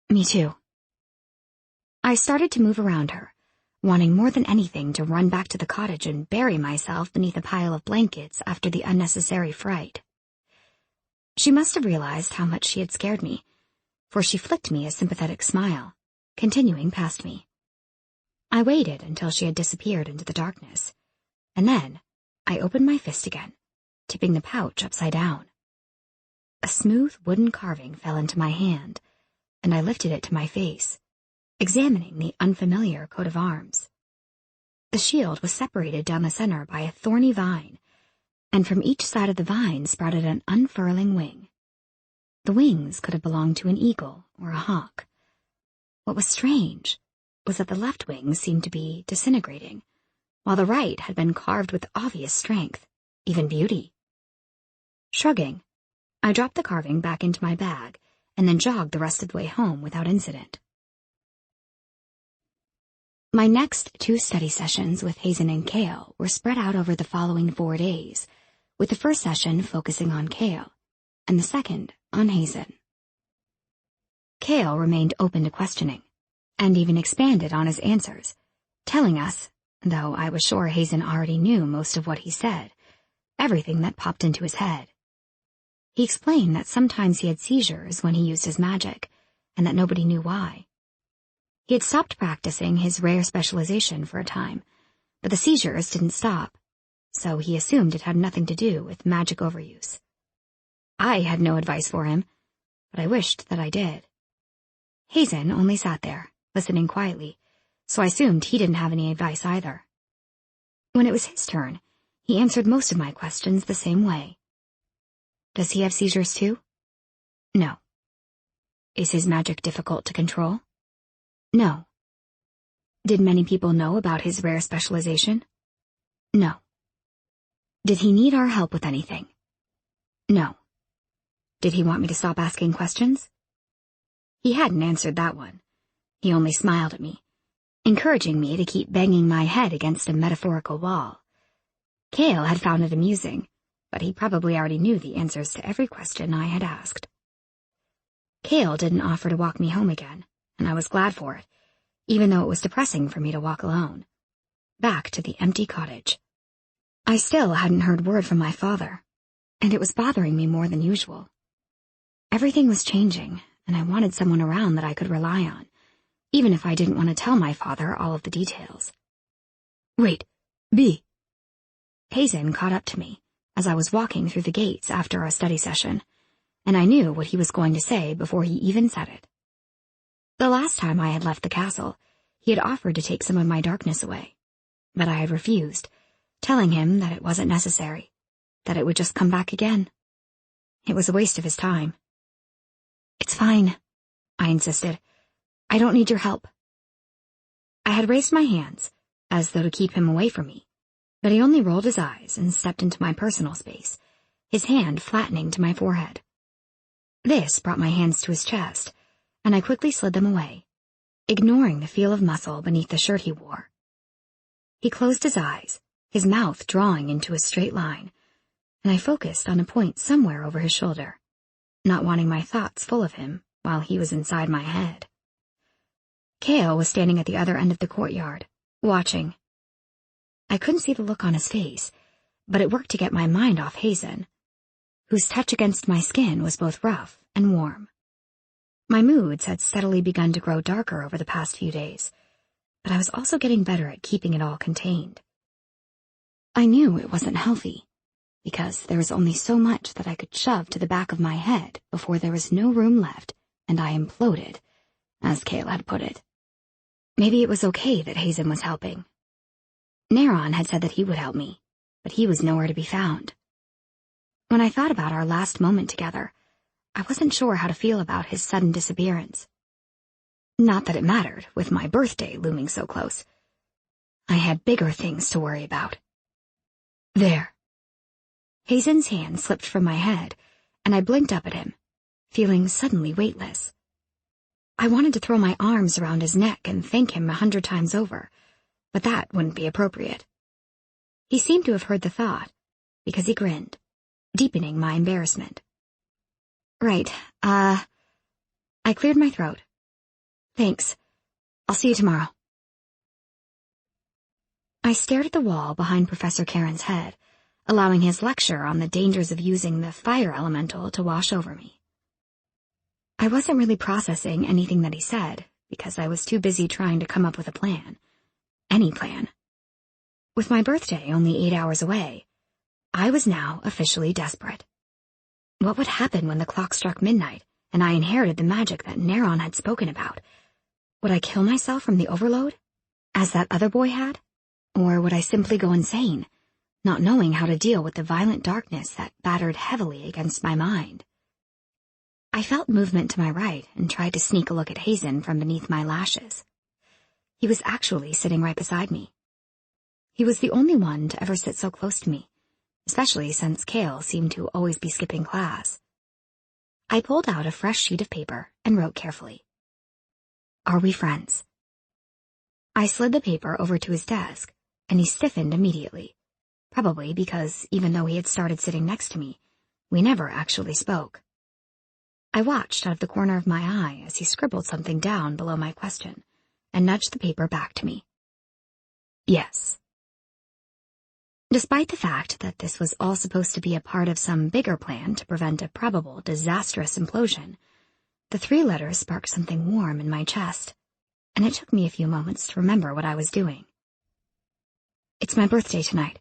Me too. I started to move around her, wanting more than anything to run back to the cottage and bury myself beneath a pile of blankets after the unnecessary fright. She must have realized how much she had scared me, for she flicked me a sympathetic smile, continuing past me. I waited until she had disappeared into the darkness, and then I opened my fist again, tipping the pouch upside down. A smooth wooden carving fell into my hand, and I lifted it to my face, examining the unfamiliar coat of arms. The shield was separated down the center by a thorny vine, and from each side of the vine sprouted an unfurling wing. The wings could have belonged to an eagle or a hawk. What was strange was that the left wing seemed to be disintegrating, while the right had been carved with obvious strength, even beauty. Shrugging, I dropped the carving back into my bag and then jogged the rest of the way home without incident. My next 2 study sessions with Hazen and Cale were spread out over the following 4 days, with the first session focusing on Cale, and the second on Hazen. Cale remained open to questioning, and even expanded on his answers, telling us, though I was sure Hazen already knew most of what he said, everything that popped into his head. He explained that sometimes he had seizures when he used his magic, and that nobody knew why. He had stopped practicing his rare specialization for a time, but the seizures didn't stop, so he assumed it had nothing to do with magic overuse. I had no advice for him, but I wished that I did. Hazen only sat there, listening quietly, so I assumed he didn't have any advice either. When it was his turn, he answered most of my questions the same way. Does he have seizures too? No. Is his magic difficult to control? No. Did many people know about his rare specialization? No. Did he need our help with anything? No. Did he want me to stop asking questions? He hadn't answered that one. He only smiled at me, encouraging me to keep banging my head against a metaphorical wall. Cale had found it amusing, but he probably already knew the answers to every question I had asked. Cale didn't offer to walk me home again, and I was glad for it, even though it was depressing for me to walk alone. Back to the empty cottage. I still hadn't heard word from my father, and it was bothering me more than usual. Everything was changing, and I wanted someone around that I could rely on, even if I didn't want to tell my father all of the details. Wait, Bea. Hazen caught up to me as I was walking through the gates after our study session, and I knew what he was going to say before he even said it. The last time I had left the castle, he had offered to take some of my darkness away, but I had refused, telling him that it wasn't necessary, that it would just come back again. It was a waste of his time. It's fine, I insisted. I don't need your help. I had raised my hands, as though to keep him away from me, but he only rolled his eyes and stepped into my personal space, his hand flattening to my forehead. This brought my hands to his chest, and I quickly slid them away, ignoring the feel of muscle beneath the shirt he wore. He closed his eyes, his mouth drawing into a straight line, and I focused on a point somewhere over his shoulder, not wanting my thoughts full of him while he was inside my head. Cale was standing at the other end of the courtyard, watching. I couldn't see the look on his face, but it worked to get my mind off Hazen, whose touch against my skin was both rough and warm. My moods had steadily begun to grow darker over the past few days, but I was also getting better at keeping it all contained. I knew it wasn't healthy, because there was only so much that I could shove to the back of my head before there was no room left and I imploded, as Cale had put it. Maybe it was okay that Hazen was helping. Neron had said that he would help me, but he was nowhere to be found. When I thought about our last moment together, I wasn't sure how to feel about his sudden disappearance. Not that it mattered, with my birthday looming so close. I had bigger things to worry about. There. Hazen's hand slipped from my head, and I blinked up at him, feeling suddenly weightless. I wanted to throw my arms around his neck and thank him 100 times over, but that wouldn't be appropriate. He seemed to have heard the thought, because he grinned, deepening my embarrassment. Right, I cleared my throat. Thanks. I'll see you tomorrow. I stared at the wall behind Professor Karen's head, allowing his lecture on the dangers of using the fire elemental to wash over me. I wasn't really processing anything that he said, because I was too busy trying to come up with a plan. Any plan. With my birthday only 8 hours away, I was now officially desperate. What would happen when the clock struck midnight and I inherited the magic that Neron had spoken about? Would I kill myself from the overload, as that other boy had? Or would I simply go insane, not knowing how to deal with the violent darkness that battered heavily against my mind? I felt movement to my right and tried to sneak a look at Hazen from beneath my lashes. He was actually sitting right beside me. He was the only one to ever sit so close to me, especially since Cale seemed to always be skipping class. I pulled out a fresh sheet of paper and wrote carefully. Are we friends? I slid the paper over to his desk, and he stiffened immediately, probably because even though he had started sitting next to me, we never actually spoke. I watched out of the corner of my eye as he scribbled something down below my question and nudged the paper back to me. Yes. Despite the fact that this was all supposed to be a part of some bigger plan to prevent a probable disastrous implosion, the 3 letters sparked something warm in my chest, and it took me a few moments to remember what I was doing. It's my birthday tonight.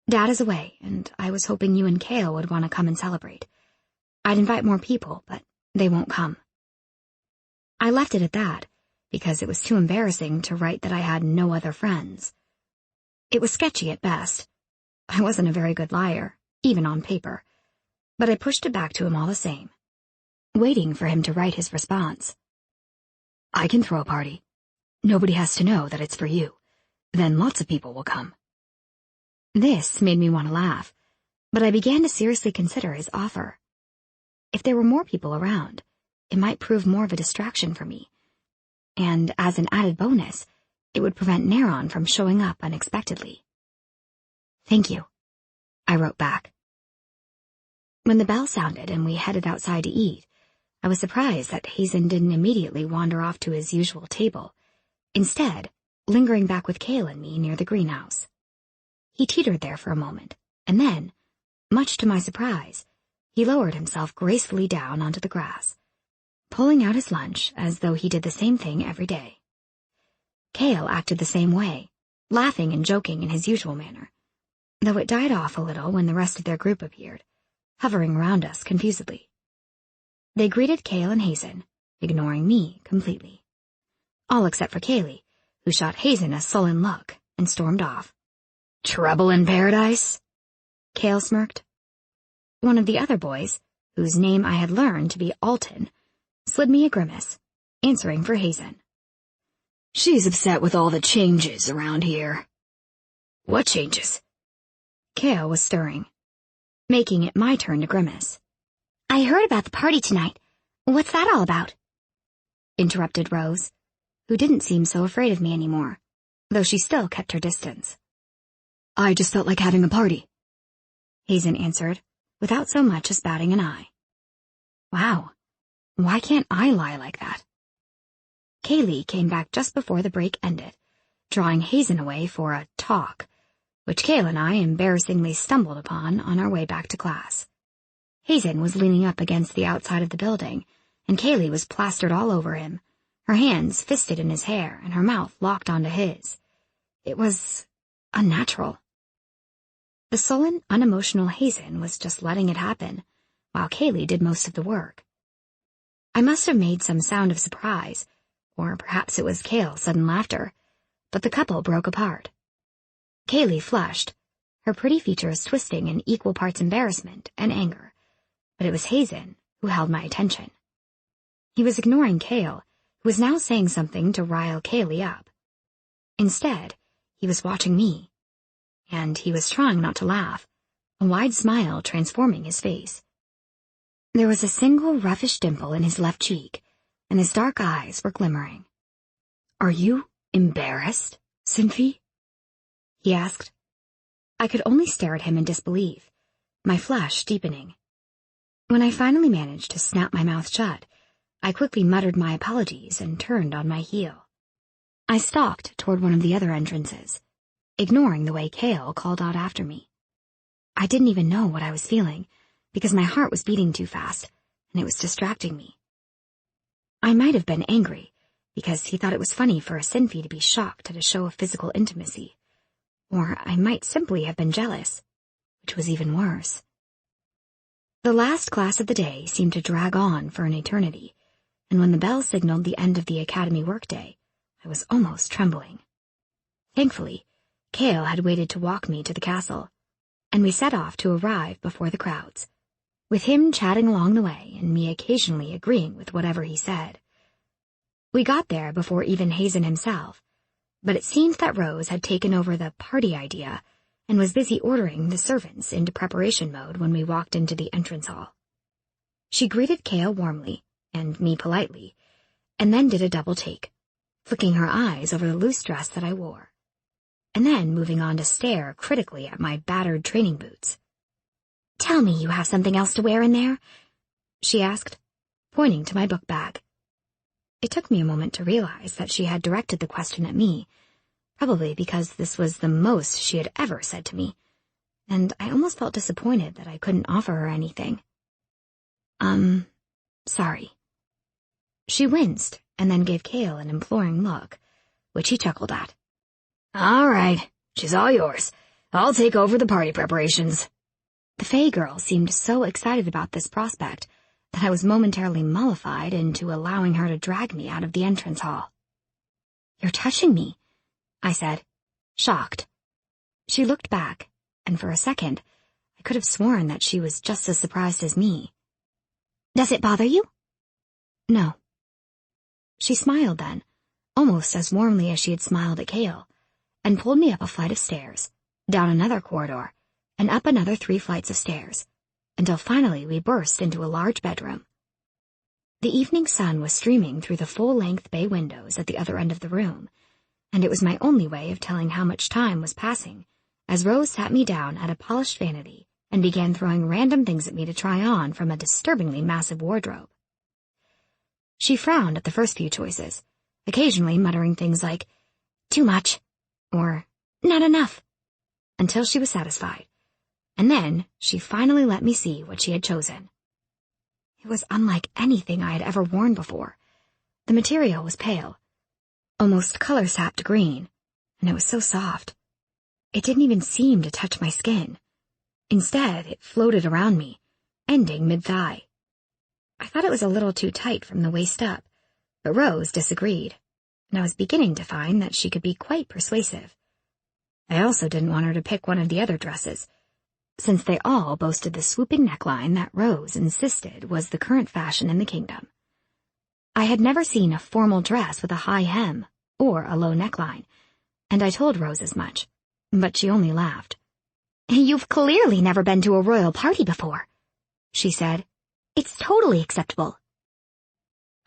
Dad is away, and I was hoping you and Cale would want to come and celebrate. I'd invite more people, but they won't come. I left it at that, because it was too embarrassing to write that I had no other friends. It was sketchy at best. I wasn't a very good liar, even on paper, but I pushed it back to him all the same, waiting for him to write his response. I can throw a party. Nobody has to know that it's for you. Then lots of people will come. This made me want to laugh, but I began to seriously consider his offer. If there were more people around, it might prove more of a distraction for me, and as an added bonus, it would prevent Neron from showing up unexpectedly. Thank you, I wrote back. When the bell sounded and we headed outside to eat, I was surprised that Hazen didn't immediately wander off to his usual table, instead lingering back with Cale and me near the greenhouse. He teetered there for a moment, and then, much to my surprise, he lowered himself gracefully down onto the grass, pulling out his lunch as though he did the same thing every day. Cale acted the same way, laughing and joking in his usual manner, though it died off a little when the rest of their group appeared, hovering around us confusedly. They greeted Cale and Hazen, ignoring me completely. All except for Cale, who shot Hazen a sullen look and stormed off. Trouble in paradise? Cale smirked. One of the other boys, whose name I had learned to be Alton, slid me a grimace, answering for Hazen. She's upset with all the changes around here. What changes? Cale was stirring, making it my turn to grimace. I heard about the party tonight. What's that all about? Interrupted Rose, who didn't seem so afraid of me anymore, though she still kept her distance. I just felt like having a party, Hazen answered, without so much as batting an eye. Wow, why can't I lie like that? Cale came back just before the break ended, drawing Hazen away for a talk, which Cale and I embarrassingly stumbled upon on our way back to class. Hazen was leaning up against the outside of the building, and Cale was plastered all over him, her hands fisted in his hair and her mouth locked onto his. It was unnatural. The sullen, unemotional Hazen was just letting it happen, while Cale did most of the work. I must have made some sound of surprise, or perhaps it was Cale's sudden laughter, but the couple broke apart. Cale flushed, her pretty features twisting in equal parts embarrassment and anger, but it was Hazen who held my attention. He was ignoring Cale, who was now saying something to rile Cale up. Instead, he was watching me, and he was trying not to laugh, a wide smile transforming his face. There was a single roughish dimple in his left cheek, and his dark eyes were glimmering. "Are you embarrassed, Cynthia?" he asked. I could only stare at him in disbelief, my flush deepening. When I finally managed to snap my mouth shut, I quickly muttered my apologies and turned on my heel. I stalked toward one of the other entrances, ignoring the way Cale called out after me. I didn't even know what I was feeling, because my heart was beating too fast, and it was distracting me. I might have been angry, because he thought it was funny for a Cynthia to be shocked at a show of physical intimacy, or I might simply have been jealous, which was even worse. The last class of the day seemed to drag on for an eternity, and when the bell signaled the end of the academy workday, I was almost trembling. Thankfully, Cale had waited to walk me to the castle, and we set off to arrive before the crowds, with him chatting along the way and me occasionally agreeing with whatever he said. We got there before even Hazen himself, but it seemed that Rose had taken over the party idea and was busy ordering the servants into preparation mode when we walked into the entrance hall. She greeted Cale warmly, and me politely, and then did a double take, flicking her eyes over the loose dress that I wore, and then moving on to stare critically at my battered training boots. "Tell me you have something else to wear in there?" she asked, pointing to my book bag. It took me a moment to realize that she had directed the question at me, probably because this was the most she had ever said to me, and I almost felt disappointed that I couldn't offer her anything. Sorry." She winced and then gave Cale an imploring look, which he chuckled at. "All right, she's all yours. I'll take over the party preparations." The Fae girl seemed so excited about this prospect that I was momentarily mollified into allowing her to drag me out of the entrance hall. "You're touching me," I said, shocked. She looked back, and for a second, I could have sworn that she was just as surprised as me. "Does it bother you?" "No." She smiled then, almost as warmly as she had smiled at Cale, and pulled me up a flight of stairs, down another corridor, and up another 3 flights of stairs, until finally we burst into a large bedroom. The evening sun was streaming through the full-length bay windows at the other end of the room, and it was my only way of telling how much time was passing, as Rose sat me down at a polished vanity and began throwing random things at me to try on from a disturbingly massive wardrobe. She frowned at the first few choices, occasionally muttering things like, "Too much," or "Not enough," until she was satisfied, and then she finally let me see what she had chosen. It was unlike anything I had ever worn before. The material was pale, almost color-sapped green, and it was so soft. It didn't even seem to touch my skin. Instead, it floated around me, ending mid-thigh. I thought it was a little too tight from the waist up, but Rose disagreed, and I was beginning to find that she could be quite persuasive. I also didn't want her to pick one of the other dresses, since they all boasted the swooping neckline that Rose insisted was the current fashion in the kingdom. I had never seen a formal dress with a high hem or a low neckline, and I told Rose as much, but she only laughed. "You've clearly never been to a royal party before," she said. "It's totally acceptable."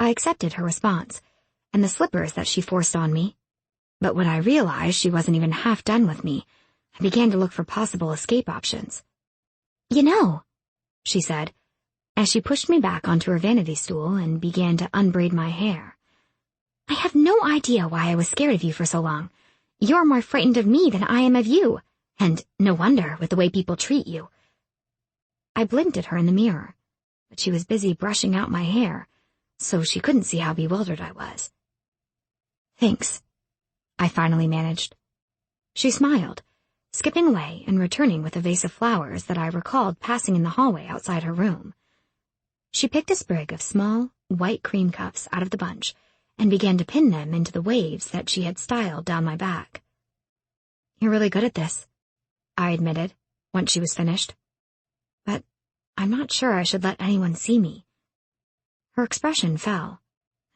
I accepted her response, and the slippers that she forced on me, but when I realized she wasn't even half done with me, I began to look for possible escape options. "You know," she said, as she pushed me back onto her vanity stool and began to unbraid my hair, "I have no idea why I was scared of you for so long. You're more frightened of me than I am of you, and no wonder with the way people treat you." I blinked at her in the mirror, but she was busy brushing out my hair, so she couldn't see how bewildered I was. "Thanks," I finally managed. She smiled, skipping away and returning with a vase of flowers that I recalled passing in the hallway outside her room. She picked a sprig of small, white cream cups out of the bunch and began to pin them into the waves that she had styled down my back. "You're really good at this," I admitted, once she was finished. "But I'm not sure I should let anyone see me." Her expression fell,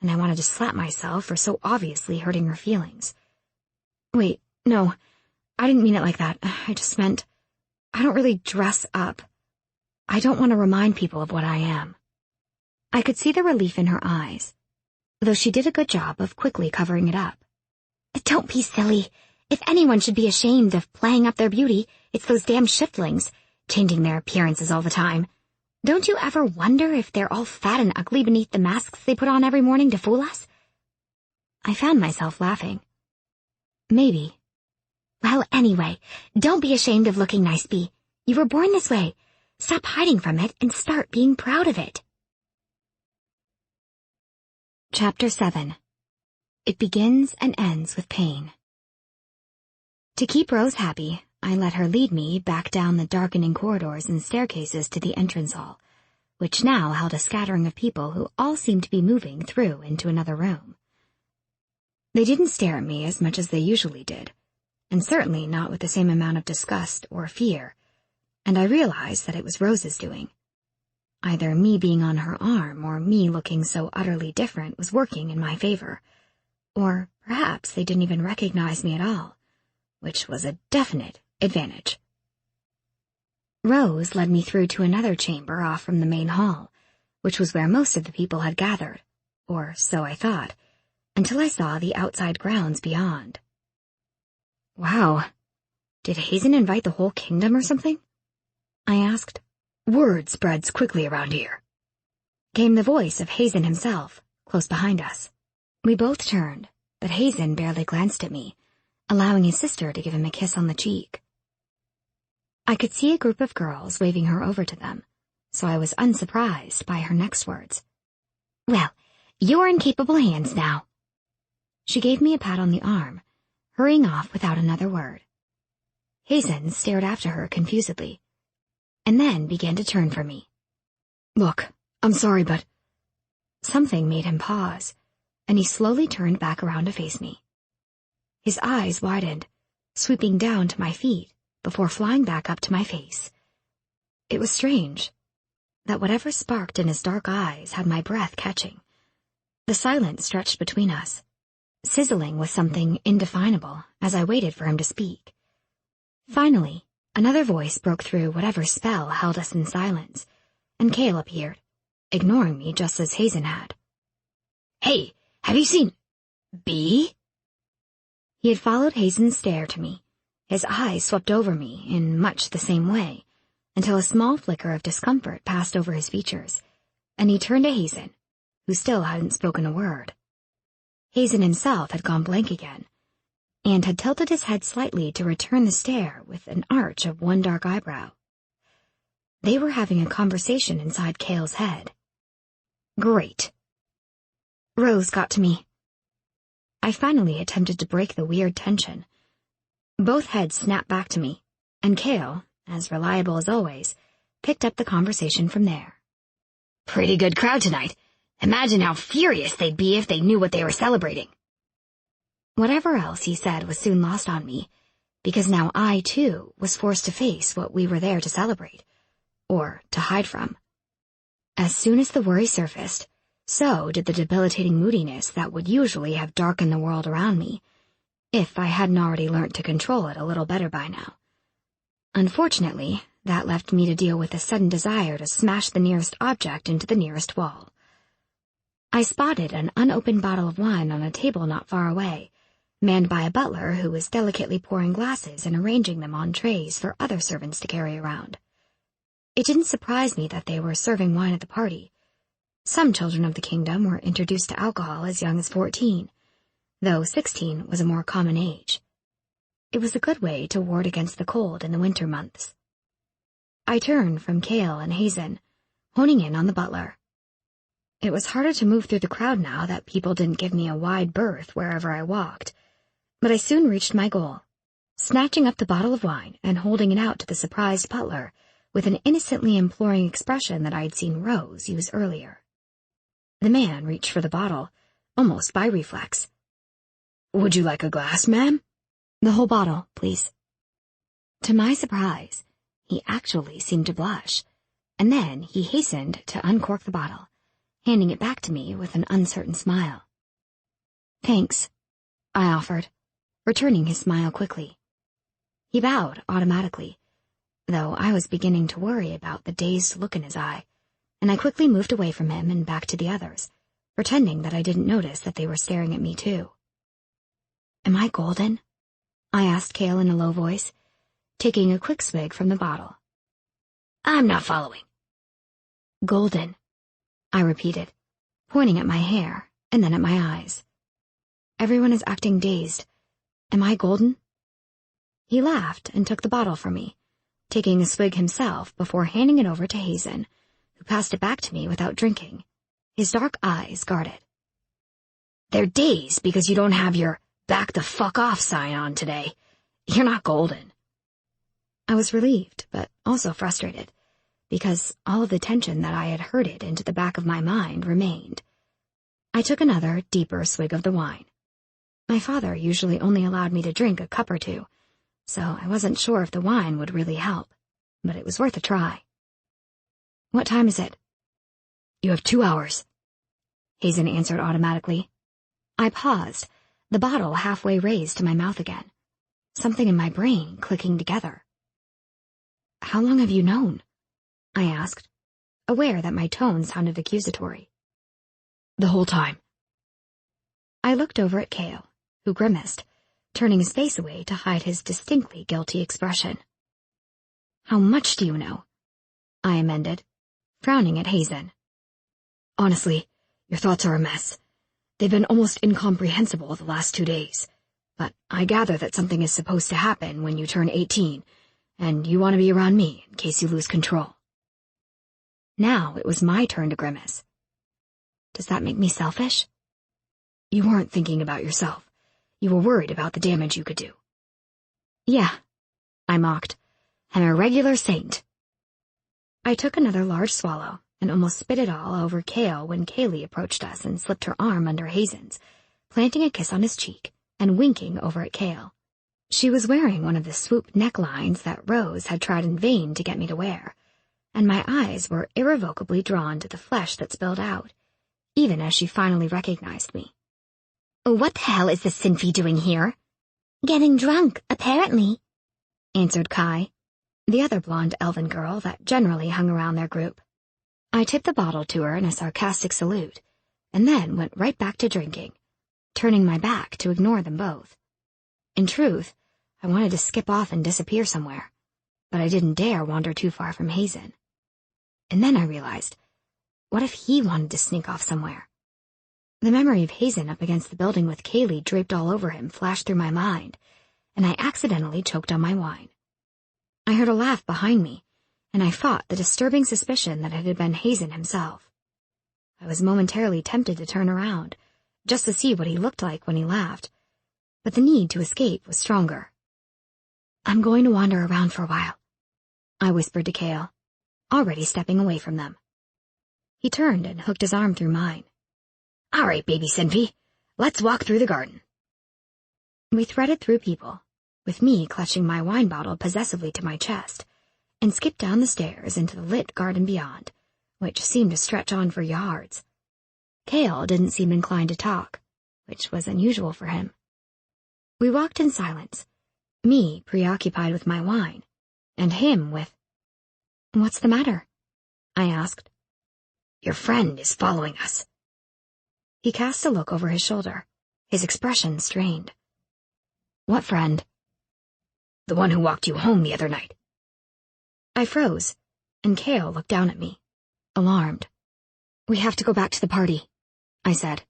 and I wanted to slap myself for so obviously hurting her feelings. "Wait, no, I didn't mean it like that. I just meant I don't really dress up. I don't want to remind people of what I am." I could see the relief in her eyes, though she did a good job of quickly covering it up. "Don't be silly. If anyone should be ashamed of playing up their beauty, it's those damn shiftlings, changing their appearances all the time. Don't you ever wonder if they're all fat and ugly beneath the masks they put on every morning to fool us?" I found myself laughing. "Maybe." "Well, anyway, don't be ashamed of looking nice, Bea. You were born this way. Stop hiding from it and start being proud of it." Chapter 7. It begins and ends with pain. To keep Rose happy, I let her lead me back down the darkening corridors and staircases to the entrance hall, which now held a scattering of people who all seemed to be moving through into another room. They didn't stare at me as much as they usually did, and certainly not with the same amount of disgust or fear, and I realized that it was Rose's doing. Either me being on her arm or me looking so utterly different was working in my favor, or perhaps they didn't even recognize me at all, which was a definite advantage. Rose led me through to another chamber off from the main hall, which was where most of the people had gathered, or so I thought, until I saw the outside grounds beyond. "Wow, did Hazen invite the whole kingdom or something?" I asked. "Word spreads quickly around here," came the voice of Hazen himself, close behind us. We both turned, but Hazen barely glanced at me, allowing his sister to give him a kiss on the cheek. I could see a group of girls waving her over to them, so I was unsurprised by her next words. "Well, you're in capable hands now." She gave me a pat on the arm, hurrying off without another word. Hazen stared after her confusedly, and then began to turn from me. "Look, I'm sorry, but—" Something made him pause, and he slowly turned back around to face me. His eyes widened, sweeping down to my feet before flying back up to my face. It was strange that whatever sparked in his dark eyes had my breath catching. The silence stretched between us, sizzling with something indefinable as I waited for him to speak. Finally, another voice broke through whatever spell held us in silence, and Cale appeared, ignoring me just as Hazen had. "Hey, have you seen Bea?" He had followed Hazen's stare to me, his eyes swept over me in much the same way, until a small flicker of discomfort passed over his features, and he turned to Hazen, who still hadn't spoken a word. Hazen himself had gone blank again, and had tilted his head slightly to return the stare with an arch of one dark eyebrow. They were having a conversation inside Cale's head. Great. Rose got to me. I finally attempted to break the weird tension. Both heads snapped back to me, and Cale, as reliable as always, picked up the conversation from there. "Pretty good crowd tonight. Imagine how furious they'd be if they knew what they were celebrating." Whatever else he said was soon lost on me, because now I, too, was forced to face what we were there to celebrate, or to hide from. As soon as the worry surfaced, so did the debilitating moodiness that would usually have darkened the world around me, if I hadn't already learnt to control it a little better by now. Unfortunately, that left me to deal with a sudden desire to smash the nearest object into the nearest wall. I spotted an unopened bottle of wine on a table not far away, manned by a butler who was delicately pouring glasses and arranging them on trays for other servants to carry around. It didn't surprise me that they were serving wine at the party. Some children of the kingdom were introduced to alcohol as young as 14, though 16 was a more common age. It was a good way to ward against the cold in the winter months. I turned from Cale and Hazen, honing in on the butler. It was harder to move through the crowd now that people didn't give me a wide berth wherever I walked, but I soon reached my goal, snatching up the bottle of wine and holding it out to the surprised butler with an innocently imploring expression that I'd seen Rose use earlier. The man reached for the bottle, almost by reflex. "Would you like a glass, ma'am?" "The whole bottle, please." To my surprise, he actually seemed to blush, and then he hastened to uncork the bottle, handing it back to me with an uncertain smile. "Thanks," I offered, returning his smile quickly. He bowed automatically, though I was beginning to worry about the dazed look in his eye, and I quickly moved away from him and back to the others, pretending that I didn't notice that they were staring at me too. "Am I golden?" I asked Cale in a low voice, taking a quick swig from the bottle. "I'm not following." "Golden," I repeated, pointing at my hair and then at my eyes. "Everyone is acting dazed. Am I golden?" He laughed and took the bottle from me, taking a swig himself before handing it over to Hazen, who passed it back to me without drinking, his dark eyes guarded. "They're dazed because you don't have your back the fuck off sign on today. You're not golden." I was relieved, but also frustrated, because all of the tension that I had herded into the back of my mind remained. I took another, deeper swig of the wine. My father usually only allowed me to drink a cup or two, so I wasn't sure if the wine would really help, but it was worth a try. "What time is it?" "You have 2 hours," Hazen answered automatically. I paused, the bottle halfway raised to my mouth again, something in my brain clicking together. "How long have you known?" I asked, aware that my tone sounded accusatory. "The whole time." I looked over at Cale, who grimaced, turning his face away to hide his distinctly guilty expression. "How much do you know?" I amended, frowning at Hazen. "Honestly, your thoughts are a mess. They've been almost incomprehensible the last 2 days, but I gather that something is supposed to happen when you turn 18, and you want to be around me in case you lose control." Now it was my turn to grimace. "Does that make me selfish?" "You weren't thinking about yourself. You were worried about the damage you could do." "Yeah," I mocked. "I'm a regular saint." I took another large swallow and almost spit it all over Cale when Kaylee approached us and slipped her arm under Hazen's, planting a kiss on his cheek and winking over at Cale. She was wearing one of the swoop necklines that Rose had tried in vain to get me to wear, and my eyes were irrevocably drawn to the flesh that spilled out, even as she finally recognized me. "What the hell is the Sinfi doing here?" "Getting drunk, apparently," answered Kai, the other blonde elven girl that generally hung around their group. I tipped the bottle to her in a sarcastic salute, and then went right back to drinking, turning my back to ignore them both. In truth, I wanted to skip off and disappear somewhere, but I didn't dare wander too far from Hazen. And then I realized, what if he wanted to sneak off somewhere? The memory of Hazen up against the building with Kaylee draped all over him flashed through my mind, and I accidentally choked on my wine. I heard a laugh behind me, and I fought the disturbing suspicion that it had been Hazen himself. I was momentarily tempted to turn around, just to see what he looked like when he laughed, but the need to escape was stronger. "I'm going to wander around for a while," I whispered to Cale, already stepping away from them. He turned and hooked his arm through mine. "All right, baby Sinfi, let's walk through the garden." We threaded through people, with me clutching my wine bottle possessively to my chest, and skipped down the stairs into the lit garden beyond, which seemed to stretch on for yards. Cale didn't seem inclined to talk, which was unusual for him. We walked in silence, me preoccupied with my wine, and him with... "What's the matter?" I asked. "Your friend is following us." He cast a look over his shoulder, his expression strained. "What friend?" "The one who walked you home the other night." I froze, and Cale looked down at me, alarmed. "We have to go back to the party," I said,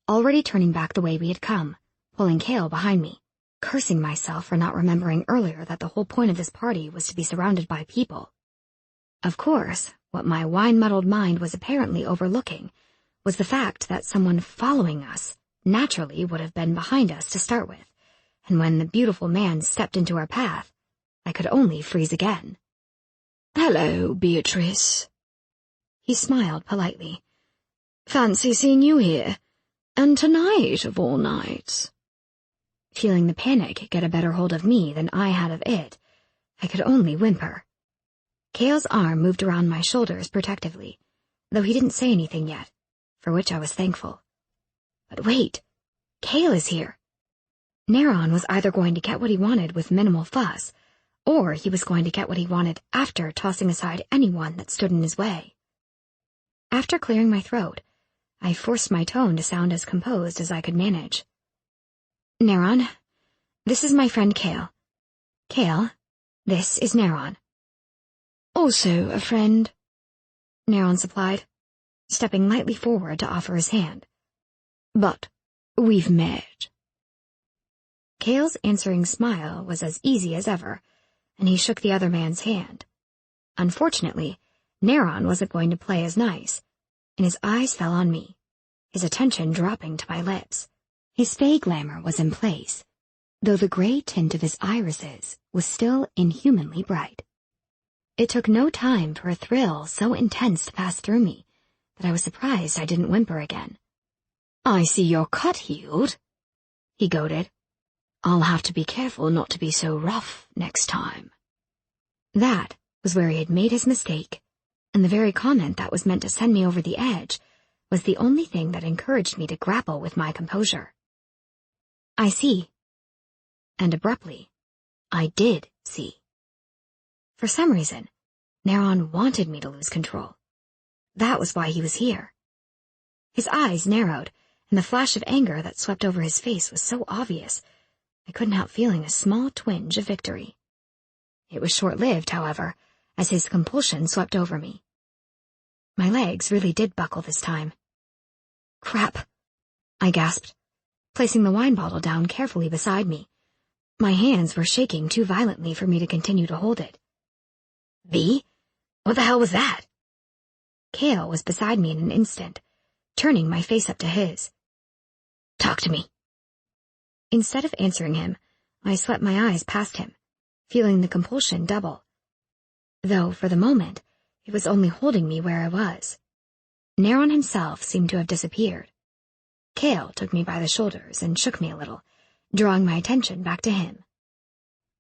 already turning back the way we had come, pulling Cale behind me, cursing myself for not remembering earlier that the whole point of this party was to be surrounded by people. Of course, what my wine-muddled mind was apparently overlooking was the fact that someone following us naturally would have been behind us to start with, and when the beautiful man stepped into our path, I could only freeze again. "Hello, Beatrice." He smiled politely. "Fancy seeing you here, and tonight of all nights." Feeling the panic get a better hold of me than I had of it, I could only whimper. Cale's arm moved around my shoulders protectively, though he didn't say anything yet, for which I was thankful. But wait, Cale is here. Neron was either going to get what he wanted with minimal fuss, or he was going to get what he wanted after tossing aside anyone that stood in his way. After clearing my throat, I forced my tone to sound as composed as I could manage. "Neron, this is my friend Cale. Cale, this is Neron." "Also a friend," Neron supplied, stepping lightly forward to offer his hand. "But we've met." Cale's answering smile was as easy as ever, and he shook the other man's hand. Unfortunately, Neron wasn't going to play as nice, and his eyes fell on me, his attention dropping to my lips. His fey glamour was in place, though the gray tint of his irises was still inhumanly bright. It took no time for a thrill so intense to pass through me that I was surprised I didn't whimper again. "I see you're cut-heeled," he goaded. "I'll have to be careful not to be so rough next time." That was where he had made his mistake, and the very comment that was meant to send me over the edge was the only thing that encouraged me to grapple with my composure. "I see." And abruptly, I did see. For some reason, Neron wanted me to lose control. That was why he was here. His eyes narrowed, and the flash of anger that swept over his face was so obvious, I couldn't help feeling a small twinge of victory. It was short-lived, however, as his compulsion swept over me. My legs really did buckle this time. "Crap," I gasped, placing the wine bottle down carefully beside me. My hands were shaking too violently for me to continue to hold it. "Bee? What the hell was that?" Cale was beside me in an instant, turning my face up to his. "Talk to me." Instead of answering him, I swept my eyes past him, feeling the compulsion double. Though, for the moment, it was only holding me where I was. Neron himself seemed to have disappeared. Cale took me by the shoulders and shook me a little, drawing my attention back to him.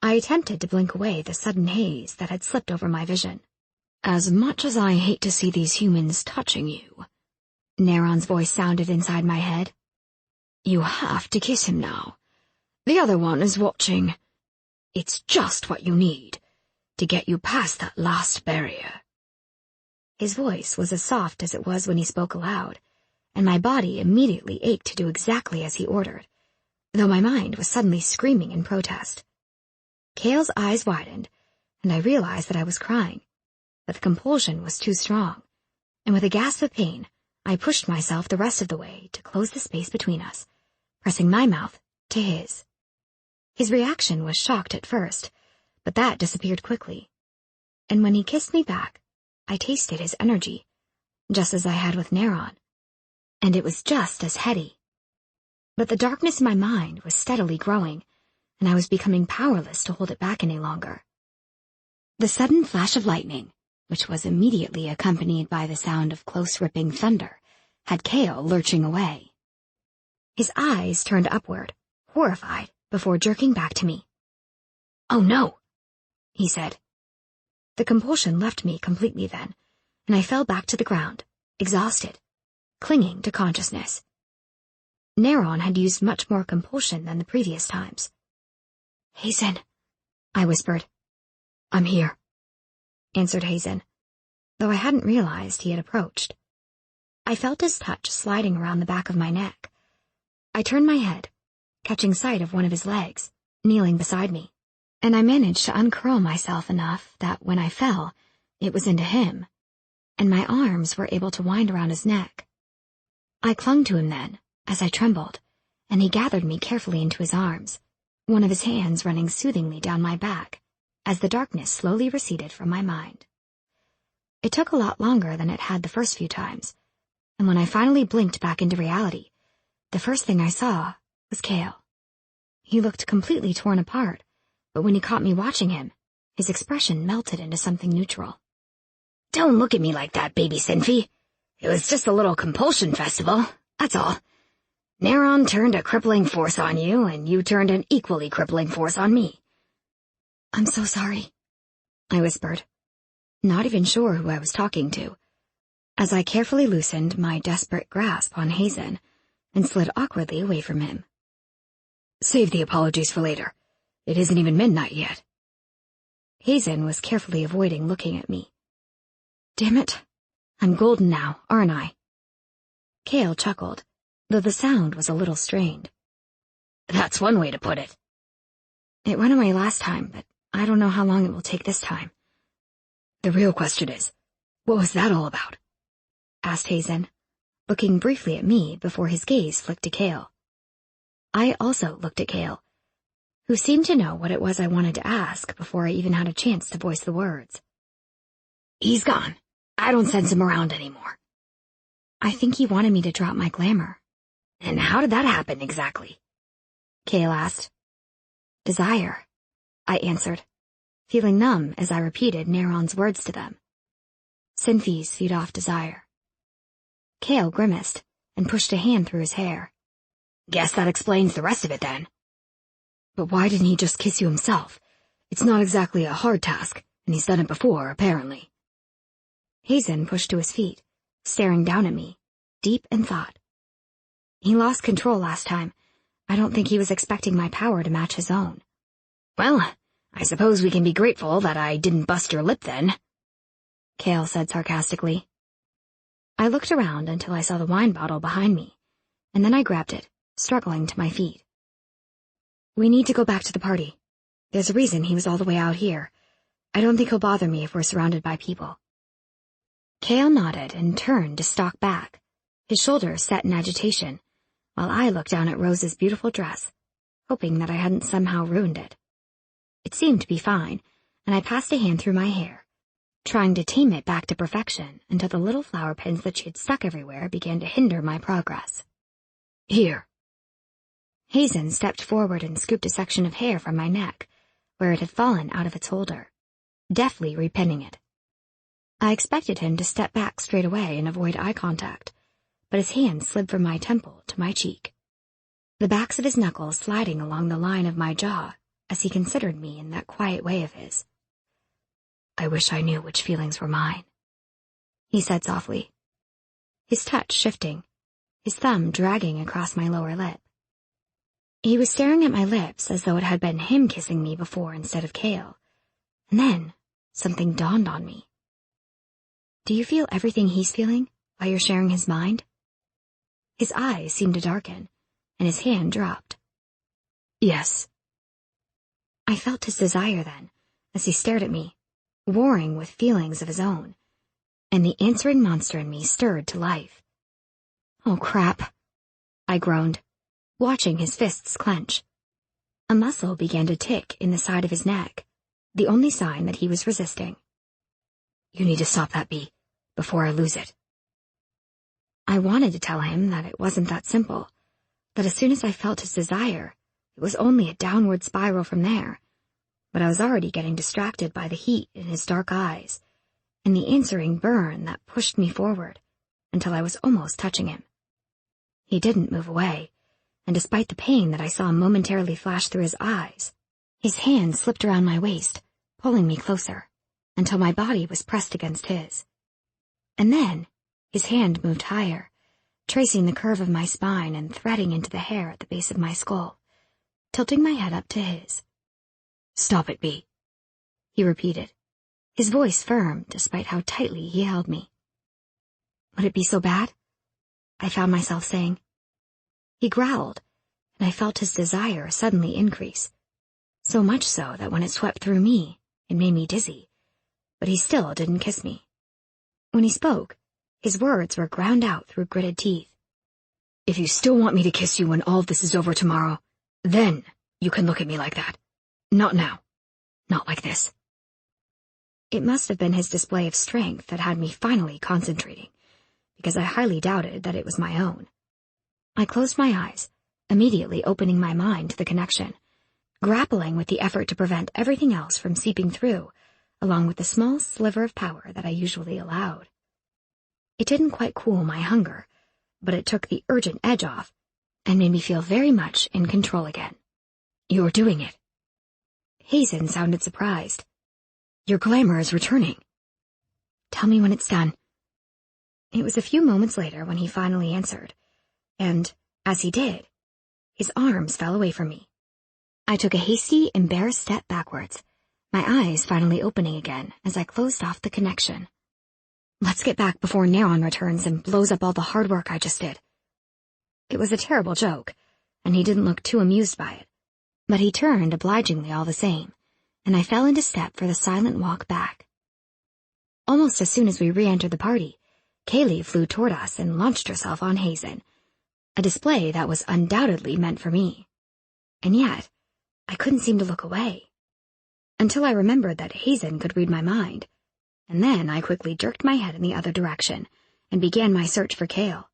I attempted to blink away the sudden haze that had slipped over my vision. "As much as I hate to see these humans touching you," Neron's voice sounded inside my head, "you have to kiss him now. The other one is watching. It's just what you need to get you past that last barrier." His voice was as soft as it was when he spoke aloud, and my body immediately ached to do exactly as he ordered, though my mind was suddenly screaming in protest. Cale's eyes widened, and I realized that I was crying, but the compulsion was too strong, and with a gasp of pain, I pushed myself the rest of the way to close the space between us, pressing my mouth to his. His reaction was shocked at first, but that disappeared quickly, and when he kissed me back, I tasted his energy, just as I had with Neron, and it was just as heady. But the darkness in my mind was steadily growing, and I was becoming powerless to hold it back any longer. The sudden flash of lightning, which was immediately accompanied by the sound of close ripping thunder, had Cale lurching away. His eyes turned upward, horrified, before jerking back to me. "Oh no," he said. The compulsion left me completely then, and I fell back to the ground, exhausted, clinging to consciousness. Neron had used much more compulsion than the previous times. "Hazen," I whispered. "I'm here," answered Hazen, though I hadn't realized he had approached. I felt his touch sliding around the back of my neck. I turned my head, catching sight of one of his legs, kneeling beside me, and I managed to uncurl myself enough that when I fell, it was into him, and my arms were able to wind around his neck. I clung to him then, as I trembled, and he gathered me carefully into his arms, one of his hands running soothingly down my back, as the darkness slowly receded from my mind. It took a lot longer than it had the first few times, and when I finally blinked back into reality, the first thing I saw was Cale. He looked completely torn apart, but when he caught me watching him, his expression melted into something neutral. Don't look at me like that, baby Sinfi. It was just a little compulsion festival, that's all. Neron turned a crippling force on you, and you turned an equally crippling force on me. I'm so sorry, I whispered, not even sure who I was talking to, as I carefully loosened my desperate grasp on Hazen and slid awkwardly away from him. Save the apologies for later. It isn't even midnight yet. Hazen was carefully avoiding looking at me. Damn it, I'm golden now, aren't I? Cale chuckled, though the sound was a little strained. That's one way to put it. It went away last time, but I don't know how long it will take this time. The real question is, what was that all about? Asked Hazen, looking briefly at me before his gaze flicked to Cale. I also looked at Cale, who seemed to know what it was I wanted to ask before I even had a chance to voice the words. He's gone. I don't sense him around anymore. I think he wanted me to drop my glamour. And how did that happen exactly? Cale asked. Desire, I answered, feeling numb as I repeated Neron's words to them. Sinfi's feed off desire. Cale grimaced and pushed a hand through his hair. Guess that explains the rest of it then. But why didn't he just kiss you himself? It's not exactly a hard task, and he's done it before, apparently. Hazen pushed to his feet, staring down at me, deep in thought. He lost control last time. I don't think he was expecting my power to match his own. Well, I suppose we can be grateful that I didn't bust your lip then, Cale said sarcastically. I looked around until I saw the wine bottle behind me, and then I grabbed it, struggling to my feet. We need to go back to the party. There's a reason he was all the way out here. I don't think he'll bother me if we're surrounded by people. Cale nodded and turned to stalk back, his shoulders set in agitation, while I looked down at Rose's beautiful dress, hoping that I hadn't somehow ruined it. It seemed to be fine, and I passed a hand through my hair, trying to tame it back to perfection until the little flower pins that she had stuck everywhere began to hinder my progress. Here. Hazen stepped forward and scooped a section of hair from my neck, where it had fallen out of its holder, deftly repinning it. I expected him to step back straight away and avoid eye contact, but his hand slid from my temple to my cheek, the backs of his knuckles sliding along the line of my jaw as he considered me in that quiet way of his. I wish I knew which feelings were mine, he said softly, his touch shifting, his thumb dragging across my lower lip. He was staring at my lips as though it had been him kissing me before instead of Cale, and then something dawned on me. Do you feel everything he's feeling while you're sharing his mind? His eyes seemed to darken, and his hand dropped. Yes. I felt his desire then, as he stared at me, warring with feelings of his own, and the answering monster in me stirred to life. Oh, crap, I groaned, watching his fists clench. A muscle began to tick in the side of his neck, the only sign that he was resisting. You need to stop that, Bee, before I lose it. I wanted to tell him that it wasn't that simple, that as soon as I felt his desire, it was only a downward spiral from there, but I was already getting distracted by the heat in his dark eyes, and the answering burn that pushed me forward until I was almost touching him. He didn't move away, and despite the pain that I saw momentarily flash through his eyes, his hand slipped around my waist, pulling me closer, until my body was pressed against his. And then, his hand moved higher, tracing the curve of my spine and threading into the hair at the base of my skull, tilting my head up to his. Stop it, Bee, he repeated, his voice firm despite how tightly he held me. Would it be so bad? I found myself saying. He growled, and I felt his desire suddenly increase, so much so that when it swept through me, it made me dizzy, but he still didn't kiss me. When he spoke, his words were ground out through gritted teeth. If you still want me to kiss you when all of this is over tomorrow, then you can look at me like that. Not now. Not like this. It must have been his display of strength that had me finally concentrating, because I highly doubted that it was my own. I closed my eyes, immediately opening my mind to the connection, grappling with the effort to prevent everything else from seeping through, along with the small sliver of power that I usually allowed. It didn't quite cool my hunger, but it took the urgent edge off and made me feel very much in control again. "You're doing it." Hazen sounded surprised. "Your glamour is returning." "Tell me when it's done." It was a few moments later when he finally answered, and, as he did, his arms fell away from me. I took a hasty, embarrassed step backwards, my eyes finally opening again as I closed off the connection. "Let's get back before Neron returns and blows up all the hard work I just did." It was a terrible joke, and he didn't look too amused by it, but he turned obligingly all the same, and I fell into step for the silent walk back. Almost as soon as we re-entered the party, Cale flew toward us and launched herself on Hazen, a display that was undoubtedly meant for me. And yet, I couldn't seem to look away, until I remembered that Hazen could read my mind, and then I quickly jerked my head in the other direction and began my search for Cale.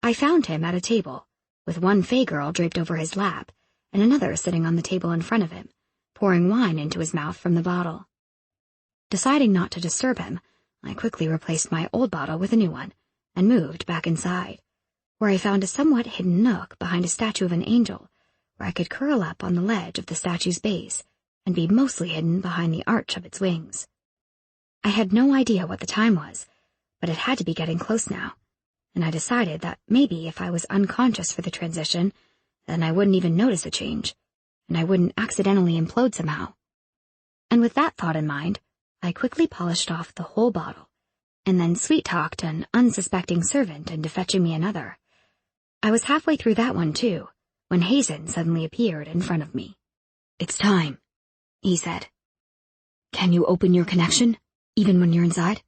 I found him at a table, with one Fey girl draped over his lap and another sitting on the table in front of him, pouring wine into his mouth from the bottle. Deciding not to disturb him, I quickly replaced my old bottle with a new one and moved back inside, where I found a somewhat hidden nook behind a statue of an angel, where I could curl up on the ledge of the statue's base and be mostly hidden behind the arch of its wings. I had no idea what the time was, but it had to be getting close now, and I decided that maybe if I was unconscious for the transition, then I wouldn't even notice a change, and I wouldn't accidentally implode somehow. And with that thought in mind, I quickly polished off the whole bottle, and then sweet-talked an unsuspecting servant into fetching me another. I was halfway through that one, too, when Hazen suddenly appeared in front of me. "It's time," he said. "Can you open your connection, even when you're inside?"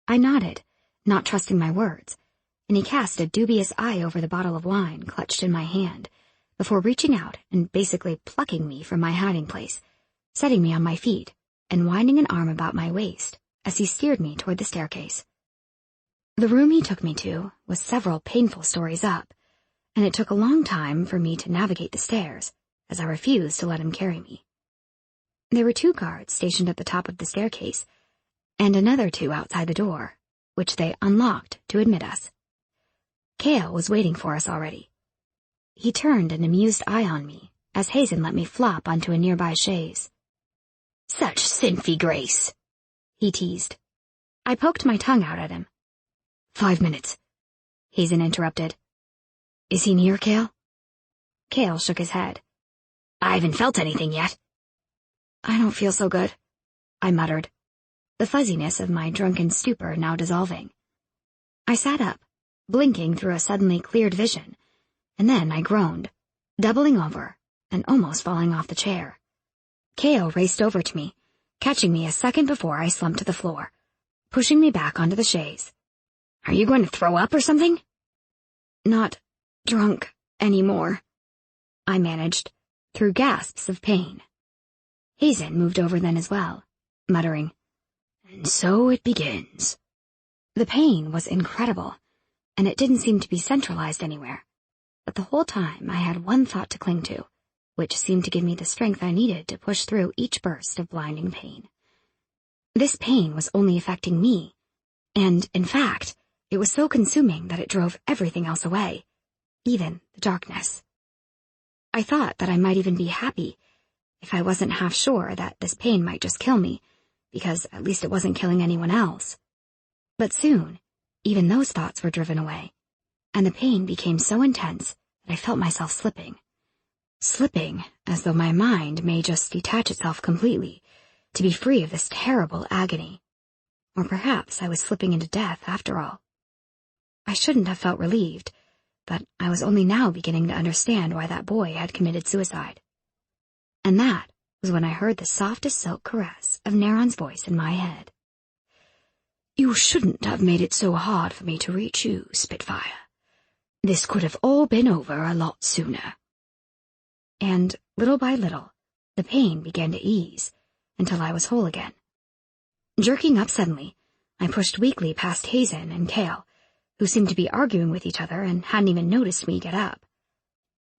I nodded, not trusting my words, and he cast a dubious eye over the bottle of wine clutched in my hand, before reaching out and basically plucking me from my hiding place, setting me on my feet, and winding an arm about my waist as he steered me toward the staircase. The room he took me to was several painful stories up, and it took a long time for me to navigate the stairs, as I refused to let him carry me. There were 2 guards stationed at the top of the staircase, and another 2 outside the door, which they unlocked to admit us. Cale was waiting for us already. He turned an amused eye on me as Hazen let me flop onto a nearby chaise. "Such Sinfy grace," he teased. I poked my tongue out at him. 5 minutes, Hazen interrupted. "Is he near, Cale?" Cale shook his head. "I haven't felt anything yet." "I don't feel so good," I muttered, the fuzziness of my drunken stupor now dissolving. I sat up, blinking through a suddenly cleared vision, and then I groaned, doubling over and almost falling off the chair. Cale raced over to me, catching me a second before I slumped to the floor, pushing me back onto the chaise. "Are you going to throw up or something?" "Not drunk anymore," I managed, through gasps of pain. Hazen moved over then as well, muttering, "And so it begins." The pain was incredible, and it didn't seem to be centralized anywhere, but the whole time I had one thought to cling to, which seemed to give me the strength I needed to push through each burst of blinding pain. This pain was only affecting me, and, in fact, it was so consuming that it drove everything else away, even the darkness. I thought that I might even be happy if I wasn't half sure that this pain might just kill me, because at least it wasn't killing anyone else. But soon, even those thoughts were driven away, and the pain became so intense that I felt myself slipping as though my mind may just detach itself completely to be free of this terrible agony. Or perhaps I was slipping into death after all. I shouldn't have felt relieved, but I was only now beginning to understand why that boy had committed suicide. And that was when I heard the softest silk caress of Neron's voice in my head. "You shouldn't have made it so hard for me to reach you, Spitfire. This could have all been over a lot sooner." And, little by little, the pain began to ease, until I was whole again. Jerking up suddenly, I pushed weakly past Hazen and Cale, who seemed to be arguing with each other and hadn't even noticed me get up.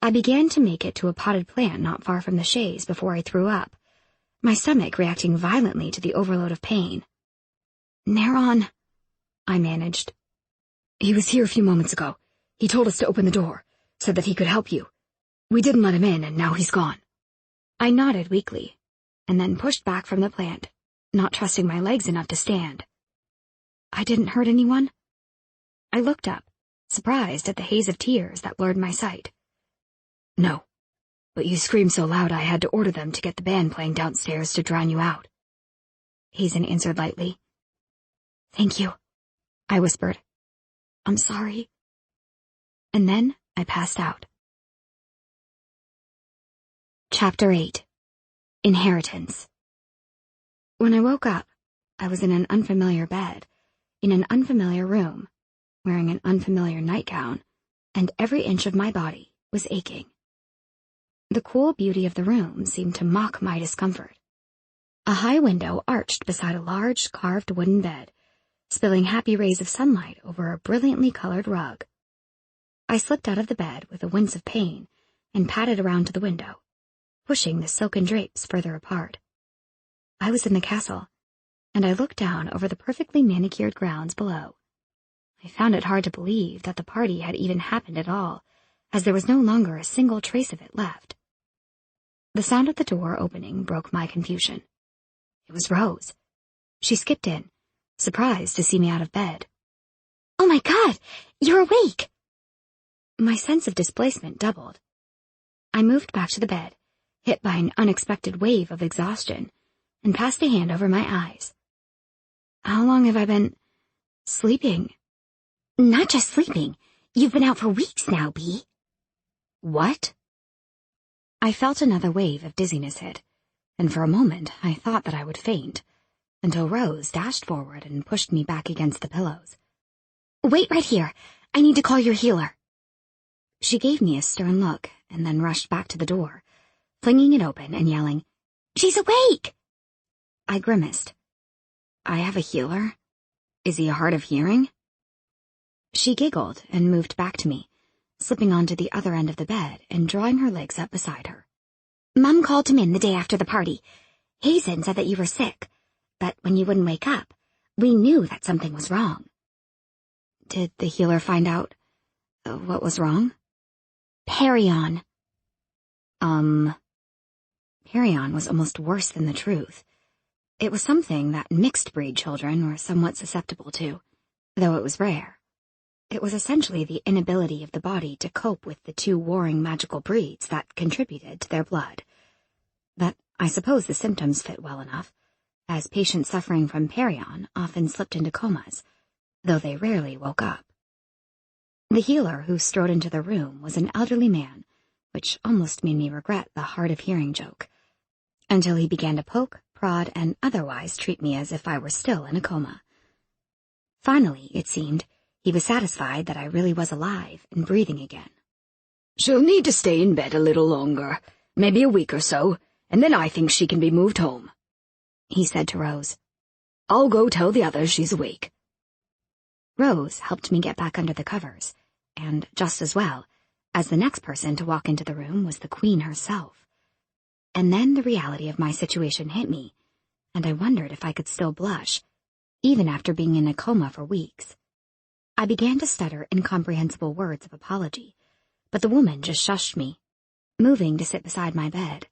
I began to make it to a potted plant not far from the chaise before I threw up, my stomach reacting violently to the overload of pain. "Neron," I managed. "He was here a few moments ago. He told us to open the door, said that he could help you. We didn't let him in, and now he's gone." I nodded weakly, and then pushed back from the plant, not trusting my legs enough to stand. "I didn't hurt anyone?" I looked up, surprised at the haze of tears that blurred my sight. "No, but you screamed so loud I had to order them to get the band playing downstairs to drown you out," Hazen answered lightly. "Thank you," I whispered. "I'm sorry." And then I passed out. Chapter 8. Inheritance. When I woke up, I was in an unfamiliar bed, in an unfamiliar room, wearing an unfamiliar nightgown, and every inch of my body was aching. The cool beauty of the room seemed to mock my discomfort. A high window arched beside a large carved wooden bed, spilling happy rays of sunlight over a brilliantly colored rug. I slipped out of the bed with a wince of pain and padded around to the window, pushing the silken drapes further apart. I was in the castle, and I looked down over the perfectly manicured grounds below. I found it hard to believe that the party had even happened at all, as there was no longer a single trace of it left. The sound of the door opening broke my confusion. It was Rose. She skipped in, surprised to see me out of bed. "Oh my God, you're awake!" My sense of displacement doubled. I moved back to the bed, hit by an unexpected wave of exhaustion, and passed a hand over my eyes. "How long have I been sleeping?" "Not just sleeping. You've been out for weeks now, Bee." "What?" I felt another wave of dizziness hit, and for a moment I thought that I would faint, until Rose dashed forward and pushed me back against the pillows. "Wait right here. I need to call your healer." She gave me a stern look and then rushed back to the door, flinging it open and yelling, "She's awake!" I grimaced. "I have a healer? Is he hard of hearing?" She giggled and moved back to me, slipping onto the other end of the bed and drawing her legs up beside her. "Mom called him in the day after the party. Hazen said that you were sick, but when you wouldn't wake up, we knew that something was wrong." "Did the healer find out what was wrong?" "Perion." Perion was almost worse than the truth. It was something that mixed-breed children were somewhat susceptible to, though it was rare. It was essentially the inability of the body to cope with the two warring magical breeds that contributed to their blood. But I suppose the symptoms fit well enough, as patients suffering from Perion often slipped into comas, though they rarely woke up. The healer who strode into the room was an elderly man, which almost made me regret the hard-of-hearing joke, until he began to poke, prod, and otherwise treat me as if I were still in a coma. Finally, it seemed, he was satisfied that I really was alive and breathing again. "She'll need to stay in bed a little longer, maybe a week or so, and then I think she can be moved home," he said to Rose. "I'll go tell the others she's awake." Rose helped me get back under the covers, and just as well, as the next person to walk into the room was the Queen herself. And then the reality of my situation hit me, and I wondered if I could still blush, even after being in a coma for weeks. I began to stutter incomprehensible words of apology, but the woman just shushed me, moving to sit beside my bed.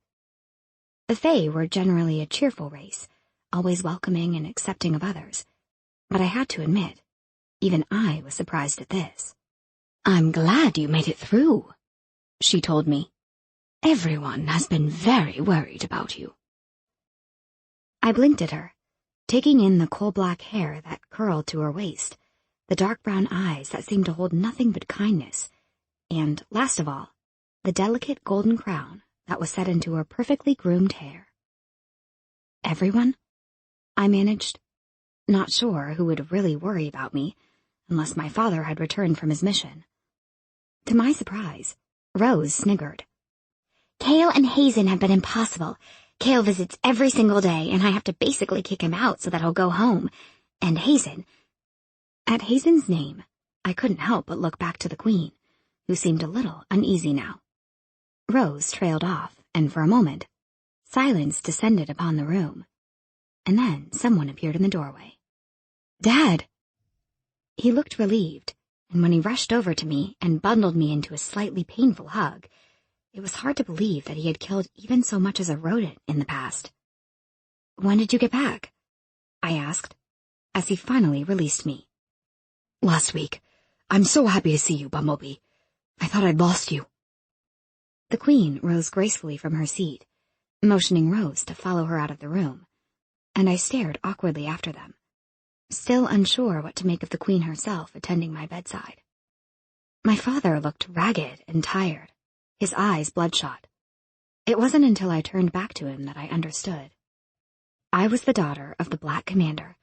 The Fae were generally a cheerful race, always welcoming and accepting of others, but I had to admit, even I was surprised at this. "I'm glad you made it through," she told me. "Everyone has been very worried about you." I blinked at her, taking in the coal-black hair that curled to her waist, the dark brown eyes that seemed to hold nothing but kindness, and, last of all, the delicate golden crown that was set into her perfectly groomed hair. "Everyone?" I managed, not sure who would really worry about me, unless my father had returned from his mission. To my surprise, Rose sniggered. "Cale and Hazen have been impossible. Cale visits every single day, and I have to basically kick him out so that he'll go home. And Hazen..." At Hazen's name, I couldn't help but look back to the Queen, who seemed a little uneasy now. Rose trailed off, and for a moment, silence descended upon the room. And then someone appeared in the doorway. "Dad!" He looked relieved, and when he rushed over to me and bundled me into a slightly painful hug, it was hard to believe that he had killed even so much as a rodent in the past. "When did you get back?" I asked, as he finally released me. "Last week. I'm so happy to see you, Bumblebee. I thought I'd lost you." The Queen rose gracefully from her seat, motioning Rose to follow her out of the room, and I stared awkwardly after them, still unsure what to make of the Queen herself attending my bedside. My father looked ragged and tired, his eyes bloodshot. It wasn't until I turned back to him that I understood. I was the daughter of the Black Commander,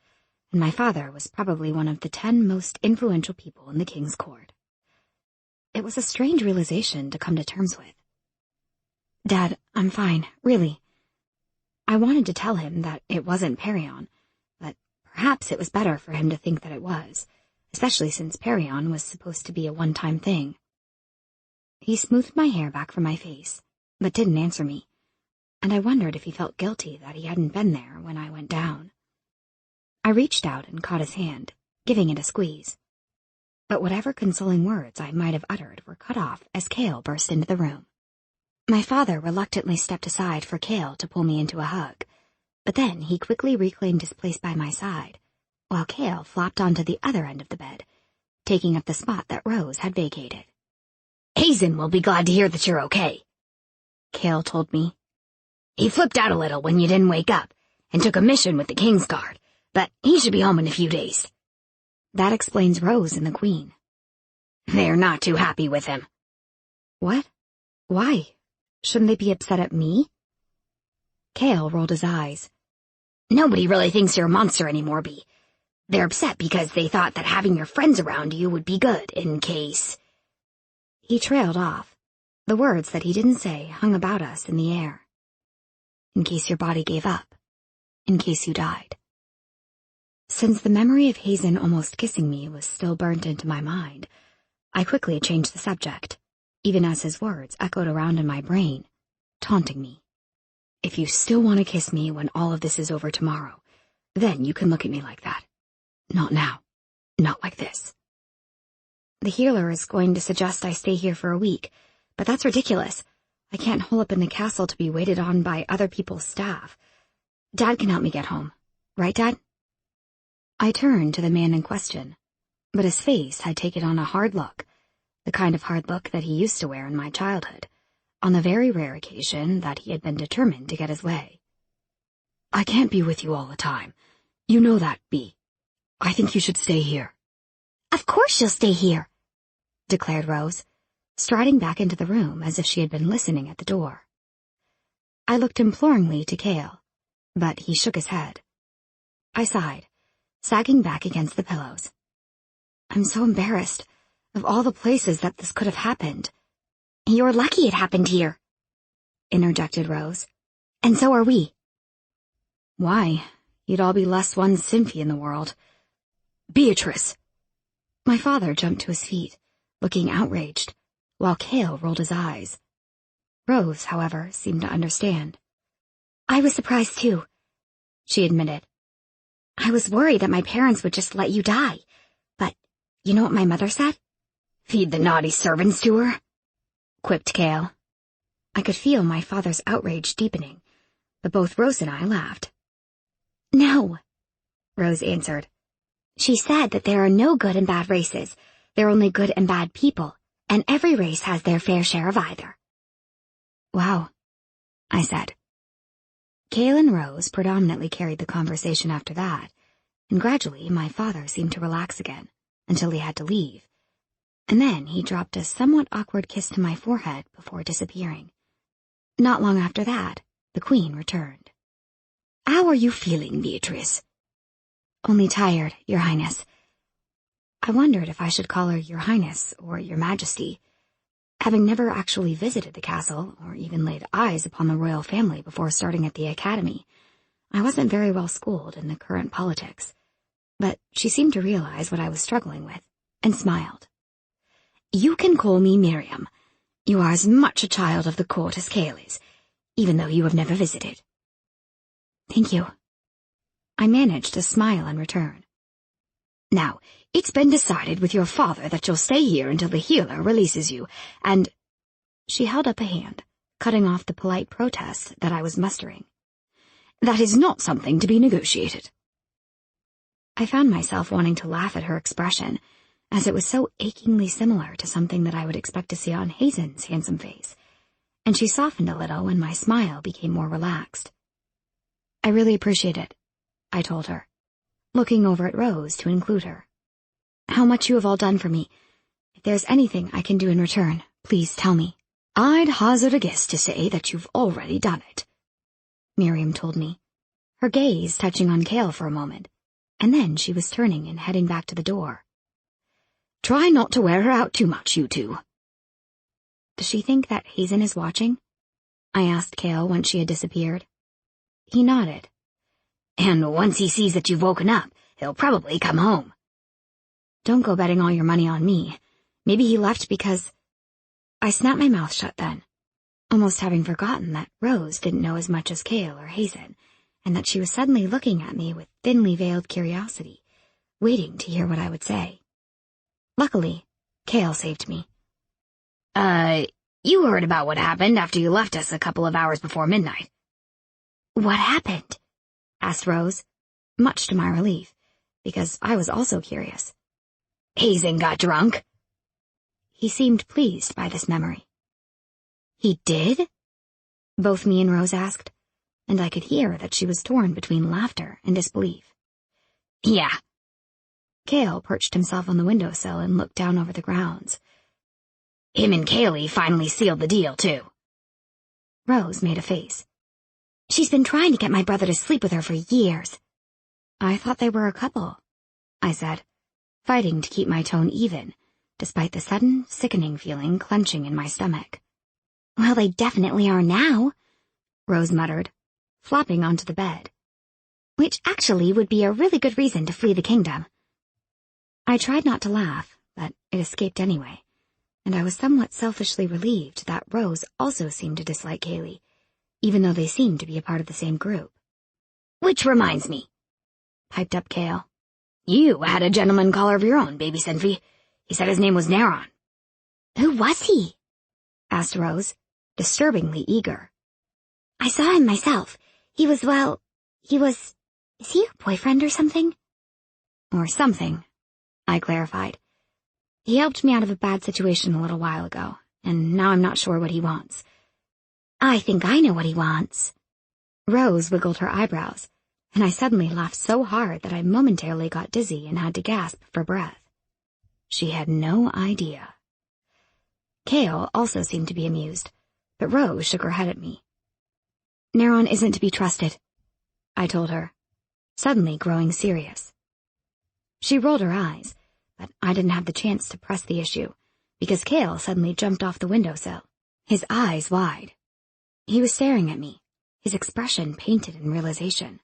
and my father was probably one of the 10 most influential people in the King's Court. It was a strange realization to come to terms with. "Dad, I'm fine, really." I wanted to tell him that it wasn't Perion, but perhaps it was better for him to think that it was, especially since Perion was supposed to be a one-time thing. He smoothed my hair back from my face, but didn't answer me, and I wondered if he felt guilty that he hadn't been there when I went down. I reached out and caught his hand, giving it a squeeze. But whatever consoling words I might have uttered were cut off as Cale burst into the room. My father reluctantly stepped aside for Cale to pull me into a hug, but then he quickly reclaimed his place by my side, while Cale flopped onto the other end of the bed, taking up the spot that Rose had vacated. "Hazen will be glad to hear that you're okay," Cale told me. "He flipped out a little when you didn't wake up and took a mission with the King's Guard, but he should be home in a few days." That explains Rose and the Queen. "They're not too happy with him." "What? Why? Shouldn't they be upset at me?" Cale rolled his eyes. "Nobody really thinks you're a monster anymore, Bee. They're upset because they thought that having your friends around you would be good in case—" He trailed off. The words that he didn't say hung about us in the air. "In case your body gave up. In case you died." Since the memory of Hazen almost kissing me was still burnt into my mind, I quickly changed the subject, even as his words echoed around in my brain, taunting me. "If you still want to kiss me when all of this is over tomorrow, then you can look at me like that. Not now. Not like this." The healer is going to suggest I stay here for a week, but that's ridiculous. I can't hole up in the castle to be waited on by other people's staff. Dad can help me get home. Right, Dad? I turned to the man in question, but his face had taken on a hard look, the kind of hard look that he used to wear in my childhood, on the very rare occasion that he had been determined to get his way. "I can't be with you all the time. You know that, Bee. I think you should stay here." "Of course you'll stay here," declared Rose, striding back into the room as if she had been listening at the door. I looked imploringly to Cale, but he shook his head. I sighed, sagging back against the pillows. "I'm so embarrassed. Of all the places that this could have happened." "You're lucky it happened here," interjected Rose. "And so are we." "Why? You'd all be less one Cynthia in the world." "Beatrice!" My father jumped to his feet, looking outraged, while Cale rolled his eyes. Rose, however, seemed to understand. "I was surprised too," she admitted. "I was worried that my parents would just let you die. But you know what my mother said?" "Feed the naughty servants to her," quipped Cale. I could feel my father's outrage deepening, but both Rose and I laughed. "No," Rose answered. "She said that there are no good and bad races. There are only good and bad people, and every race has their fair share of either." "Wow," I said. Cale and Rose predominantly carried the conversation after that, and gradually my father seemed to relax again, until he had to leave, and then he dropped a somewhat awkward kiss to my forehead before disappearing. Not long after that, the Queen returned. "How are you feeling, Beatrice?" "Only tired, Your Highness." I wondered if I should call her Your Highness or Your Majesty. Having never actually visited the castle or even laid eyes upon the royal family before starting at the academy, I wasn't very well schooled in the current politics, but she seemed to realize what I was struggling with and smiled. "You can call me Miriam. You are as much a child of the court as Cale is, even though you have never visited." "Thank you." I managed to smile in return. "Now, it's been decided with your father that you'll stay here until the healer releases you, and—" She held up a hand, cutting off the polite protest that I was mustering. "That is not something to be negotiated." I found myself wanting to laugh at her expression, as it was so achingly similar to something that I would expect to see on Hazen's handsome face, and she softened a little when my smile became more relaxed. "I really appreciate it," I told her, looking over at Rose to include her. "How much you have all done for me. If there's anything I can do in return, please tell me." "I'd hazard a guess to say that you've already done it," Miriam told me, her gaze touching on Cale for a moment, and then she was turning and heading back to the door. "Try not to wear her out too much, you two." "Does she think that Hazen is watching?" I asked Cale once she had disappeared. He nodded. "And once he sees that you've woken up, he'll probably come home." "Don't go betting all your money on me. Maybe he left because—" I snapped my mouth shut then, almost having forgotten that Rose didn't know as much as Cale or Hazen, and that she was suddenly looking at me with thinly veiled curiosity, waiting to hear what I would say. Luckily, Cale saved me. You heard about what happened after you left us a couple of hours before midnight." "What happened?" asked Rose, much to my relief, because I was also curious. "Hazen got drunk." He seemed pleased by this memory. "He did?" both me and Rose asked, and I could hear that she was torn between laughter and disbelief. "Yeah." Cale perched himself on the windowsill and looked down over the grounds. "Him and Cale finally sealed the deal, too." Rose made a face. "She's been trying to get my brother to sleep with her for years." "I thought they were a couple," I said, fighting to keep my tone even, despite the sudden, sickening feeling clenching in my stomach. "Well, they definitely are now," Rose muttered, flopping onto the bed. "Which actually would be a really good reason to flee the kingdom." I tried not to laugh, but it escaped anyway, and I was somewhat selfishly relieved that Rose also seemed to dislike Cale, even though they seemed to be a part of the same group. "Which reminds me," piped up Cale. "You had a gentleman caller of your own, baby Senfi. He said his name was Neron." "Who was he?" asked Rose, disturbingly eager. "I saw him myself. He was, is he your boyfriend or something?" "Or something," I clarified. "He helped me out of a bad situation a little while ago, and now I'm not sure what he wants." "I think I know what he wants." Rose wiggled her eyebrows, and I suddenly laughed so hard that I momentarily got dizzy and had to gasp for breath. She had no idea. Cale also seemed to be amused, but Rose shook her head at me. "Neron isn't to be trusted," I told her, suddenly growing serious. She rolled her eyes, but I didn't have the chance to press the issue, because Cale suddenly jumped off the windowsill, his eyes wide. He was staring at me, his expression painted in realization.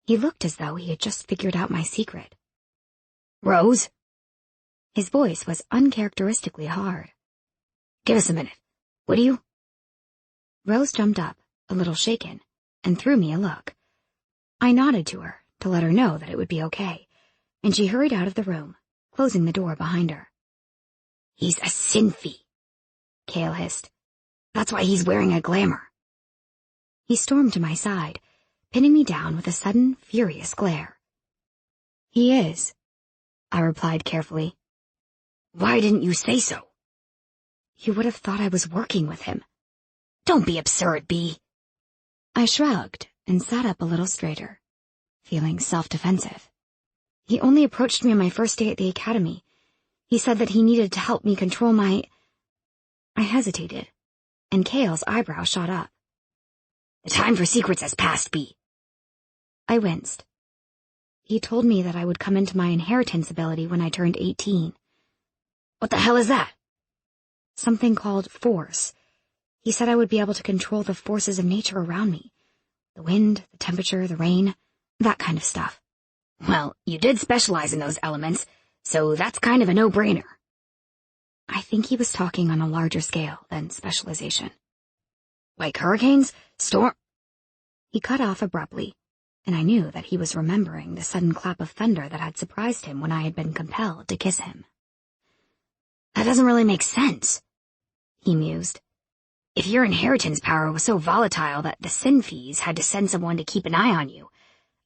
He looked as though he had just figured out my secret. "Rose?" His voice was uncharacteristically hard. "Give us a minute, would you?" Rose jumped up, a little shaken, and threw me a look. I nodded to her to let her know that it would be okay, and she hurried out of the room, closing the door behind her. "He's a Sinfi," Cale hissed. "That's why he's wearing a glamour." He stormed to my side, pinning me down with a sudden, furious glare. "He is," I replied carefully. "Why didn't you say so?" "You would have thought I was working with him." "Don't be absurd, Bee." I shrugged and sat up a little straighter, feeling self-defensive. "He only approached me on my first day at the academy. He said that he needed to help me control my—" I hesitated, and Cale's eyebrow shot up. "The time for secrets has passed, Bee." I winced. He told me that I would come into my inheritance ability when I turned 18. "What the hell is that?" "Something called force. He said I would be able to control the forces of nature around me. The wind, the temperature, the rain, that kind of stuff." "Well, you did specialize in those elements, so that's kind of a no-brainer. I think he was talking on a larger scale than specialization. Like hurricanes? Storm? He cut off abruptly, and I knew that he was remembering the sudden clap of thunder that had surprised him when I had been compelled to kiss him. That doesn't really make sense, he mused. If your inheritance power was so volatile that the Sinfees had to send someone to keep an eye on you,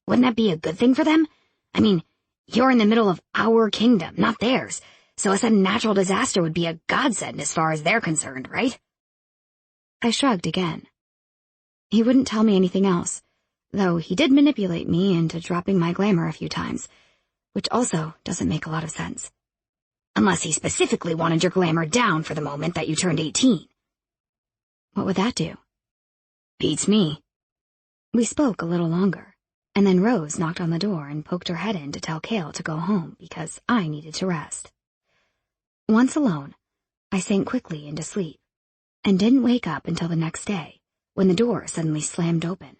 wouldn't that be a good thing for them? I mean, you're in the middle of our kingdom, not theirs, so a sudden natural disaster would be a godsend as far as they're concerned, right? I shrugged again. He wouldn't tell me anything else, though he did manipulate me into dropping my glamour a few times, which also doesn't make a lot of sense. Unless he specifically wanted your glamour down for the moment that you turned 18. What would that do? Beats me. We spoke a little longer, and then Rose knocked on the door and poked her head in to tell Cale to go home because I needed to rest. Once alone, I sank quickly into sleep, and didn't wake up until the next day, when the door suddenly slammed open.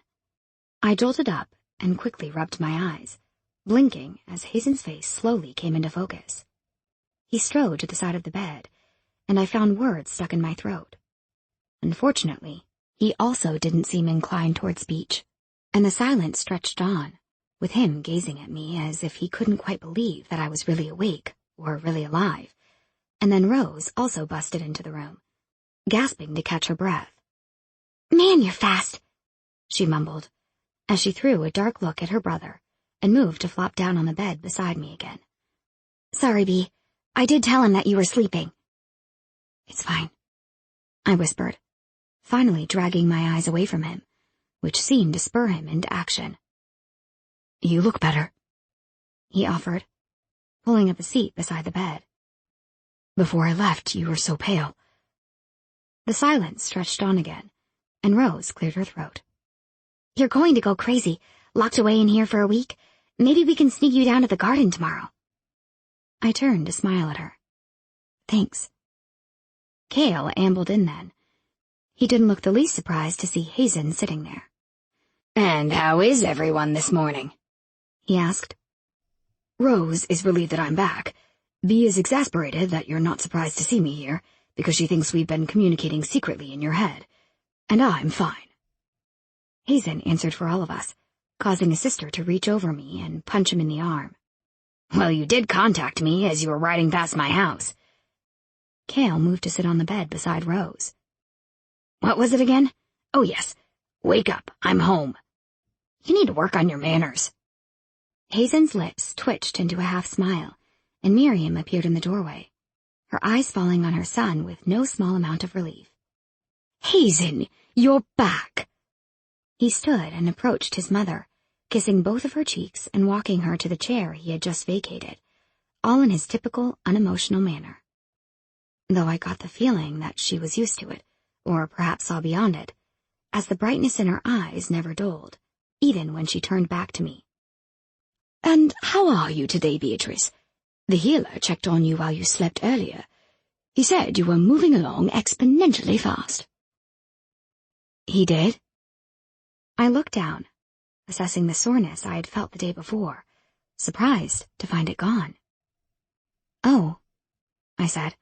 I jolted up and quickly rubbed my eyes, blinking as Hazen's face slowly came into focus. He strode to the side of the bed, and I found words stuck in my throat. Unfortunately, he also didn't seem inclined toward speech, and the silence stretched on, with him gazing at me as if he couldn't quite believe that I was really awake or really alive. And then Rose also busted into the room, gasping to catch her breath. "Man, you're fast," she mumbled, as she threw a dark look at her brother and moved to flop down on the bed beside me again. "Sorry, Bee. I did tell him that you were sleeping." "It's fine," I whispered, finally dragging my eyes away from him, which seemed to spur him into action. "You look better," he offered, pulling up a seat beside the bed. "Before I left, you were so pale." The silence stretched on again, and Rose cleared her throat. "You're going to go crazy, locked away in here for a week. Maybe we can sneak you down to the garden tomorrow." I turned to smile at her. "Thanks." Cale ambled in then. He didn't look the least surprised to see Hazen sitting there. "And how is everyone this morning?" he asked. "Rose is relieved that I'm back. Bee is exasperated that you're not surprised to see me here, because she thinks we've been communicating secretly in your head. And I'm fine." Hazen answered for all of us, causing his sister to reach over me and punch him in the arm. "Well, you did contact me as you were riding past my house." Cale moved to sit on the bed beside Rose. "What was it again? Oh, yes. Wake up. I'm home. You need to work on your manners." Hazen's lips twitched into a half smile, and Miriam appeared in the doorway, her eyes falling on her son with no small amount of relief. "Hazen, you're back." He stood and approached his mother, kissing both of her cheeks and walking her to the chair he had just vacated, all in his typical unemotional manner. Though I got the feeling that she was used to it, or perhaps saw beyond it, as the brightness in her eyes never dulled, even when she turned back to me. "And how are you today, Beatrice? The healer checked on you while you slept earlier. He said you were moving along exponentially fast." "He did?" I looked down, assessing the soreness I had felt the day before, surprised to find it gone. "Oh," I said,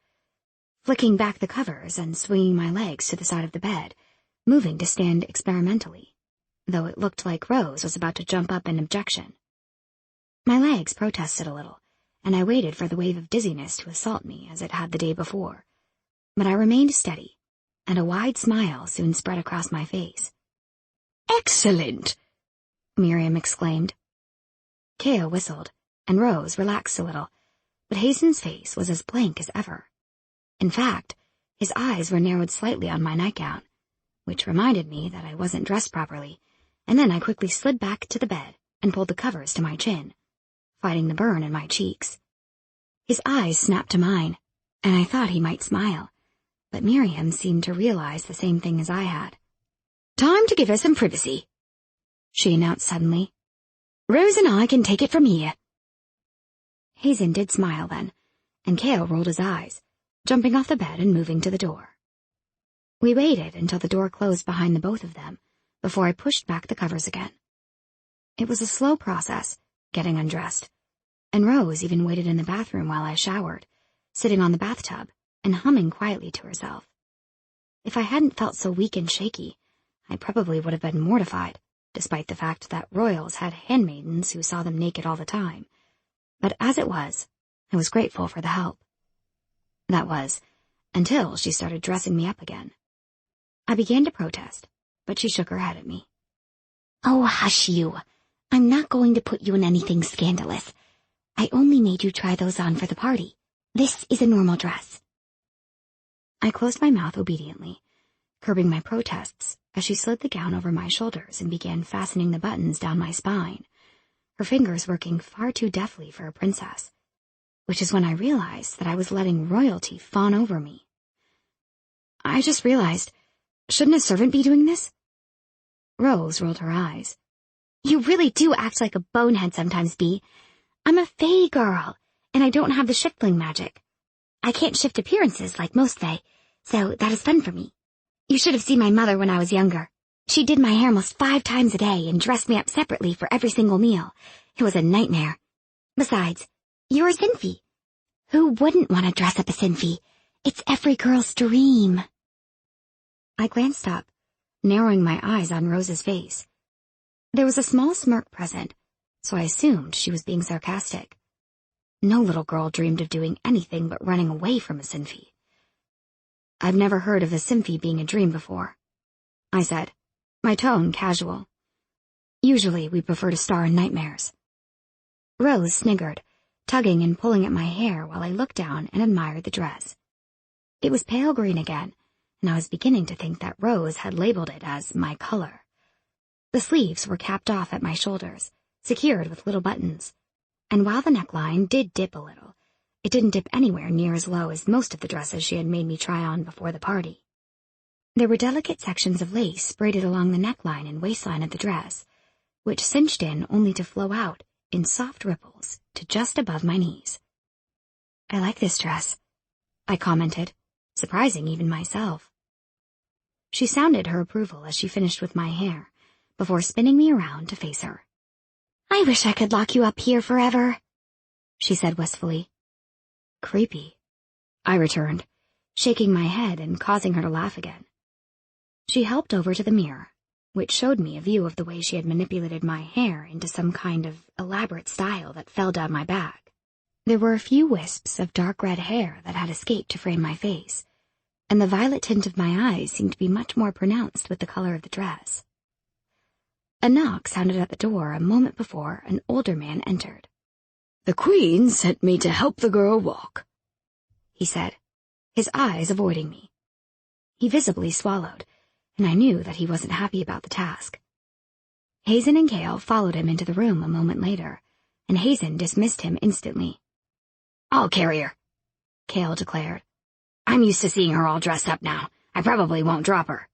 flicking back the covers and swinging my legs to the side of the bed, moving to stand experimentally, though it looked like Rose was about to jump up in objection. My legs protested a little, and I waited for the wave of dizziness to assault me as it had the day before, but I remained steady, and a wide smile soon spread across my face. "Excellent!" Miriam exclaimed. Cale whistled, and Rose relaxed a little, but Hazen's face was as blank as ever. In fact, his eyes were narrowed slightly on my nightgown, which reminded me that I wasn't dressed properly, and then I quickly slid back to the bed and pulled the covers to my chin, fighting the burn in my cheeks. His eyes snapped to mine, and I thought he might smile, but Miriam seemed to realize the same thing as I had. "Time to give her some privacy," she announced suddenly. "Rose and I can take it from here." Hazen did smile then, and Cale rolled his eyes, jumping off the bed and moving to the door. We waited until the door closed behind the both of them before I pushed back the covers again. It was a slow process, getting undressed, and Rose even waited in the bathroom while I showered, sitting on the bathtub and humming quietly to herself. If I hadn't felt so weak and shaky, I probably would have been mortified, despite the fact that royals had handmaidens who saw them naked all the time. But as it was, I was grateful for the help. That was, until she started dressing me up again. I began to protest, but she shook her head at me. Oh, hush you. I'm not going to put you in anything scandalous. I only made you try those on for the party. This is a normal dress. I closed my mouth obediently, curbing my protests as she slid the gown over my shoulders and began fastening the buttons down my spine, her fingers working far too deftly for a princess, which is when I realized that I was letting royalty fawn over me. I just realized, shouldn't a servant be doing this? Rose rolled her eyes. You really do act like a bonehead sometimes, Bee. I'm a fae girl, and I don't have the shiftling magic. I can't shift appearances like most fae, so that is fun for me. You should have seen my mother when I was younger. She did my hair almost 5 times a day and dressed me up separately for every single meal. It was a nightmare. Besides, you're a Sinfie. Who wouldn't want to dress up a Sinfie? It's every girl's dream. I glanced up, narrowing my eyes on Rose's face. There was a small smirk present, so I assumed she was being sarcastic. No little girl dreamed of doing anything but running away from a Sinfie. I've never heard of a Sinfie being a dream before, I said, my tone casual. Usually we prefer to star in nightmares. Rose sniggered, tugging and pulling at my hair while I looked down and admired the dress. It was pale green again, and I was beginning to think that Rose had labeled it as my color. The sleeves were capped off at my shoulders, secured with little buttons, and while the neckline did dip a little, it didn't dip anywhere near as low as most of the dresses she had made me try on before the party. There were delicate sections of lace braided along the neckline and waistline of the dress, which cinched in only to flow out in soft ripples to just above my knees. I like this dress, I commented, surprising even myself. She sounded her approval as she finished with my hair, before spinning me around to face her. I wish I could lock you up here forever, she said wistfully. Creepy, I returned, shaking my head and causing her to laugh again. She helped over to the mirror, which showed me a view of the way she had manipulated my hair into some kind of elaborate style that fell down my back. There were a few wisps of dark red hair that had escaped to frame my face, and the violet tint of my eyes seemed to be much more pronounced with the color of the dress. A knock sounded at the door a moment before an older man entered. "The Queen sent me to help the girl walk," he said, his eyes avoiding me. He visibly swallowed, and I knew that he wasn't happy about the task. Hazen and Cale followed him into the room a moment later, and Hazen dismissed him instantly. "I'll carry her," Cale declared. "I'm used to seeing her all dressed up now. I probably won't drop her."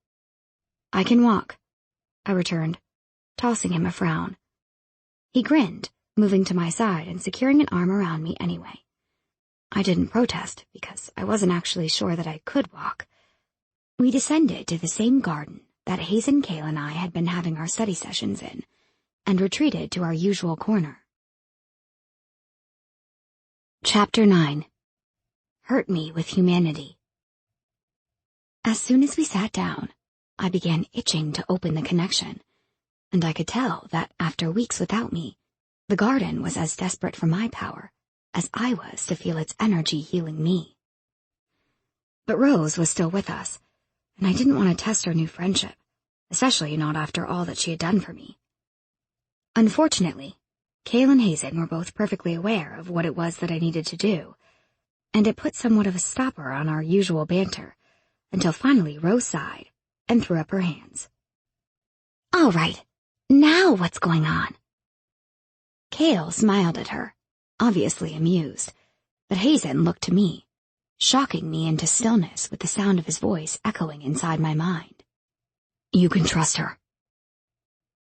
"I can walk," I returned, tossing him a frown. He grinned, moving to my side and securing an arm around me anyway. I didn't protest because I wasn't actually sure that I could walk. We descended to the same garden that Hazen, Cale, and I had been having our study sessions in, and retreated to our usual corner. Chapter 9. Hurt Me with Humanity. As soon as we sat down, I began itching to open the connection, and I could tell that after weeks without me, the garden was as desperate for my power as I was to feel its energy healing me. But Rose was still with us, and I didn't want to test our new friendship, especially not after all that she had done for me. Unfortunately, Cale and Hazen were both perfectly aware of what it was that I needed to do, and it put somewhat of a stopper on our usual banter, until finally Rose sighed and threw up her hands. "All right, now what's going on?" Cale smiled at her, obviously amused, but Hazen looked to me, shocking me into stillness with the sound of his voice echoing inside my mind. "You can trust her."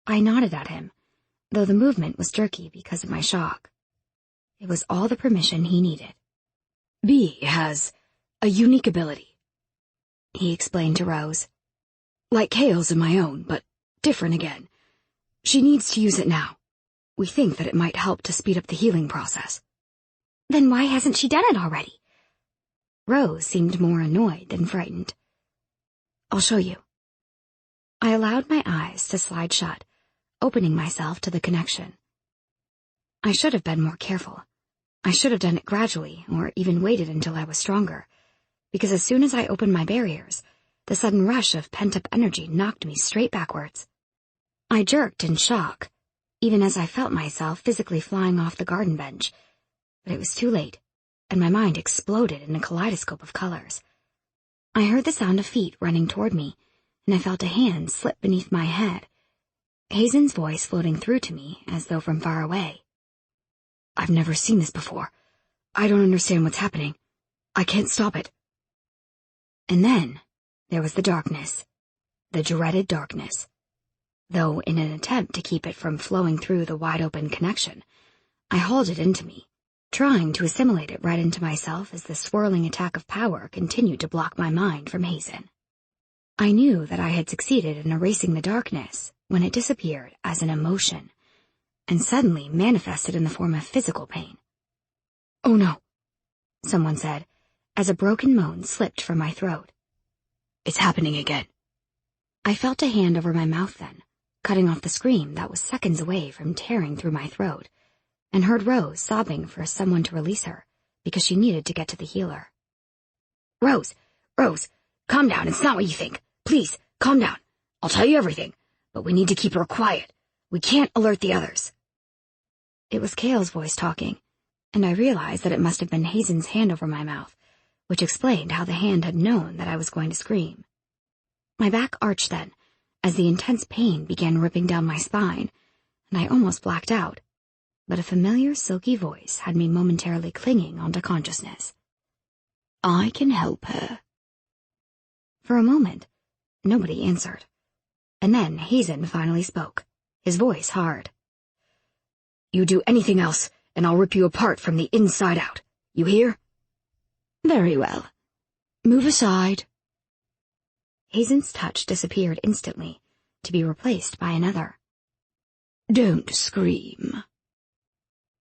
I nodded at him, though the movement was jerky because of my shock. It was all the permission he needed. "Bee has a unique ability," he explained to Rose. "Like Cale's and my own, but different again. She needs to use it now. We think that it might help to speed up the healing process. Then why hasn't she done it already? Rose seemed more annoyed than frightened. I'll show you. I allowed my eyes to slide shut, opening myself to the connection. I should have been more careful. I should have done it gradually, or even waited until I was stronger, because as soon as I opened my barriers, the sudden rush of pent-up energy knocked me straight backwards. I jerked in shock, even as I felt myself physically flying off the garden bench, but it was too late, and my mind exploded in a kaleidoscope of colors. I heard the sound of feet running toward me, and I felt a hand slip beneath my head, Hazen's voice floating through to me as though from far away. I've never seen this before. I don't understand what's happening. I can't stop it. And then there was the darkness, the dreaded darkness. Though in an attempt to keep it from flowing through the wide-open connection, I hauled it into me, trying to assimilate it right into myself as the swirling attack of power continued to block my mind from Hazen. I knew that I had succeeded in erasing the darkness when it disappeared as an emotion, and suddenly manifested in the form of physical pain. "Oh no," someone said, as a broken moan slipped from my throat. "It's happening again." I felt a hand over my mouth then, cutting off the scream that was seconds away from tearing through my throat, and heard Rose sobbing for someone to release her, because she needed to get to the healer. Rose, calm down, it's not what you think. Please, calm down. I'll tell you everything, but we need to keep her quiet. We can't alert the others." It was Cale's voice talking, and I realized that it must have been Hazen's hand over my mouth, which explained how the hand had known that I was going to scream. My back arched then, as the intense pain began ripping down my spine, and I almost blacked out, but a familiar silky voice had me momentarily clinging onto consciousness. "I can help her." For a moment, nobody answered, and then Hazen finally spoke, his voice hard. "You do anything else, and I'll rip you apart from the inside out. You hear?" "Very well. Move aside." Hazen's touch disappeared instantly, to be replaced by another. "Don't scream."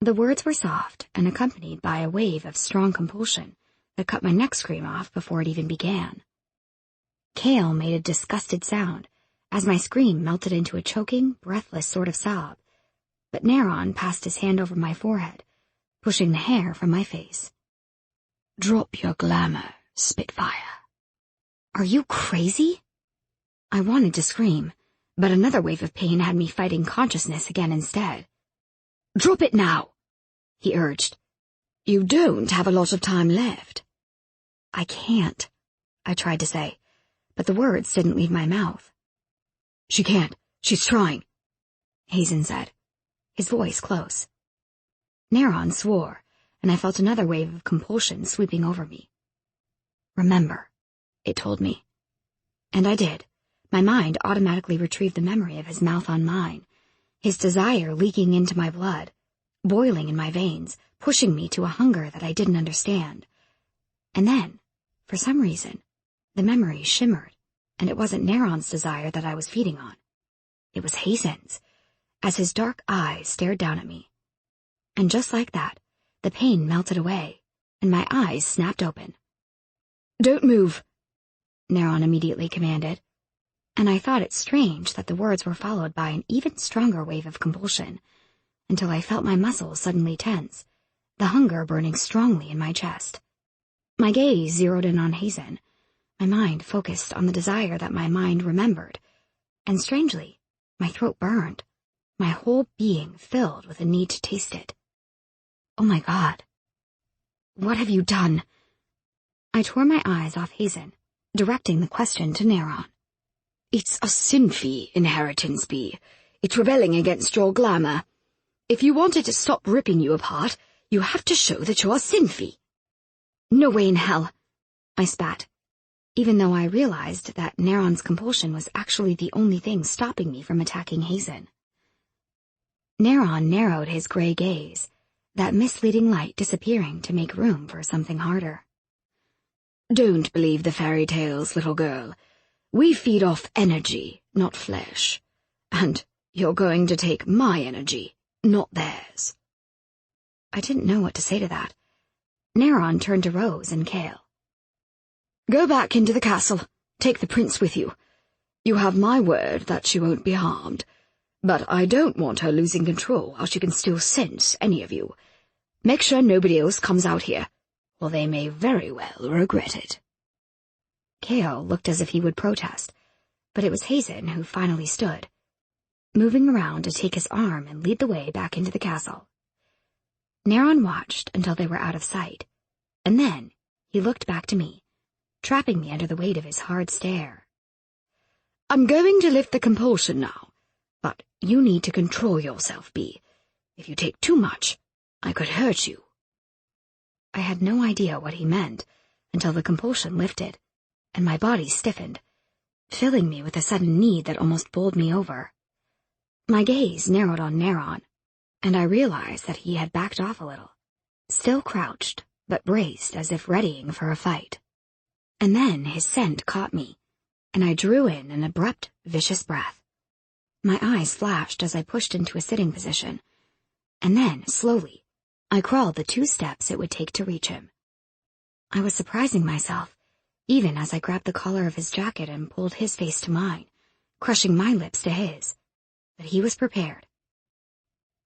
The words were soft and accompanied by a wave of strong compulsion that cut my next scream off before it even began. Cale made a disgusted sound as my scream melted into a choking, breathless sort of sob, but Neron passed his hand over my forehead, pushing the hair from my face. "Drop your glamour, Spitfire." "Are you crazy?" I wanted to scream, but another wave of pain had me fighting consciousness again instead. "Drop it now," he urged. "You don't have a lot of time left." "I can't," I tried to say, but the words didn't leave my mouth. "She can't. She's trying," Hazen said, his voice close. Neron swore, and I felt another wave of compulsion sweeping over me. "Remember," it told me. And I did. My mind automatically retrieved the memory of his mouth on mine, his desire leaking into my blood, boiling in my veins, pushing me to a hunger that I didn't understand. And then, for some reason, the memory shimmered, and it wasn't Neron's desire that I was feeding on. It was Hazen's, as his dark eyes stared down at me. And just like that, the pain melted away, and my eyes snapped open. "Don't move," Neron immediately commanded, and I thought it strange that the words were followed by an even stronger wave of compulsion, until I felt my muscles suddenly tense, the hunger burning strongly in my chest. My gaze zeroed in on Hazen, my mind focused on the desire that my mind remembered, and strangely, my throat burned, my whole being filled with a need to taste it. Oh my God. What have you done? I tore my eyes off Hazen, directing the question to Neron. "It's a Sinfi inheritance, Bee. It's rebelling against your glamour. If you want it to stop ripping you apart, you have to show that you're Sinfi." "No way in hell," I spat, even though I realized that Neron's compulsion was actually the only thing stopping me from attacking Hazen. Neron narrowed his gray gaze, that misleading light disappearing to make room for something harder. "Don't believe the fairy tales, little girl. We feed off energy, not flesh. And you're going to take my energy, not theirs. I didn't know what to say to that. Neron turned to Rose and Cale. Go back into the castle. Take the prince with you. You have my word that she won't be harmed, but I don't want her losing control while she can still sense any of you. Make sure nobody else comes out here, or they may very well regret it. Cale looked as if he would protest, but it was Hazen who finally stood, moving around to take his arm and lead the way back into the castle. Neron watched until they were out of sight, and then he looked back to me, trapping me under the weight of his hard stare. I'm going to lift the compulsion now, but you need to control yourself, Bee. If you take too much, I could hurt you. I had no idea what he meant until the compulsion lifted, and my body stiffened, filling me with a sudden need that almost bowled me over. My gaze narrowed on Neron, and I realized that he had backed off a little, still crouched, but braced as if readying for a fight. And then his scent caught me, and I drew in an abrupt, vicious breath. My eyes flashed as I pushed into a sitting position, and then, slowly, I crawled the 2 steps it would take to reach him. I was surprising myself, even as I grabbed the collar of his jacket and pulled his face to mine, crushing my lips to his. But he was prepared.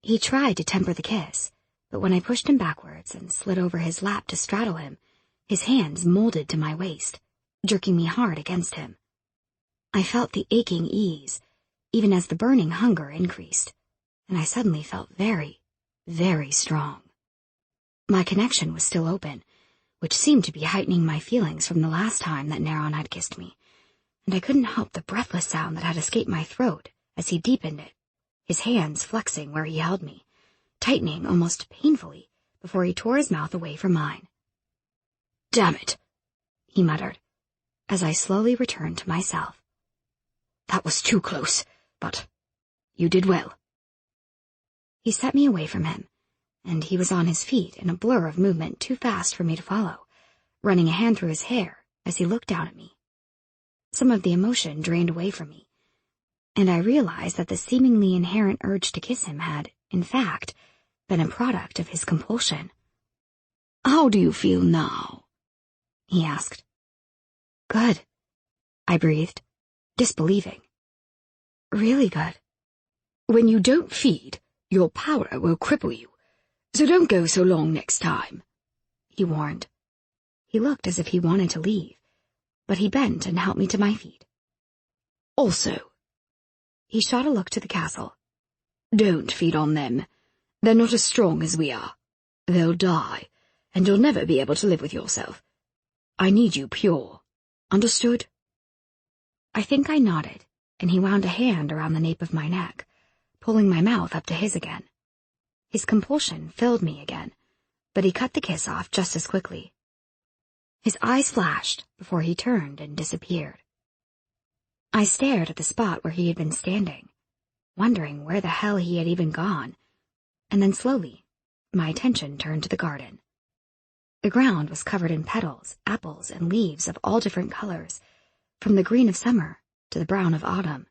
He tried to temper the kiss, but when I pushed him backwards and slid over his lap to straddle him, his hands molded to my waist, jerking me hard against him. I felt the aching ease, even as the burning hunger increased, and I suddenly felt very, very strong. My connection was still open, which seemed to be heightening my feelings from the last time that Neron had kissed me, and I couldn't help the breathless sound that had escaped my throat as he deepened it, his hands flexing where he held me, tightening almost painfully before he tore his mouth away from mine. Damn it, he muttered, as I slowly returned to myself. That was too close, but you did well. He set me away from him, and he was on his feet in a blur of movement too fast for me to follow, running a hand through his hair as he looked down at me. Some of the emotion drained away from me, and I realized that the seemingly inherent urge to kiss him had, in fact, been a product of his compulsion. How do you feel now? He asked. Good, I breathed, disbelieving. Really good. When you don't feed, your power will cripple you, so don't go so long next time, he warned. He looked as if he wanted to leave, but he bent and helped me to my feet. Also, he shot a look to the castle. Don't feed on them. They're not as strong as we are. They'll die, and you'll never be able to live with yourself. I need you pure. Understood? I think I nodded, and he wound a hand around the nape of my neck, pulling my mouth up to his again. His compulsion filled me again, but he cut the kiss off just as quickly. His eyes flashed before he turned and disappeared. I stared at the spot where he had been standing, wondering where the hell he had even gone, and then slowly, my attention turned to the garden. The ground was covered in petals, apples, and leaves of all different colors, from the green of summer to the brown of autumn.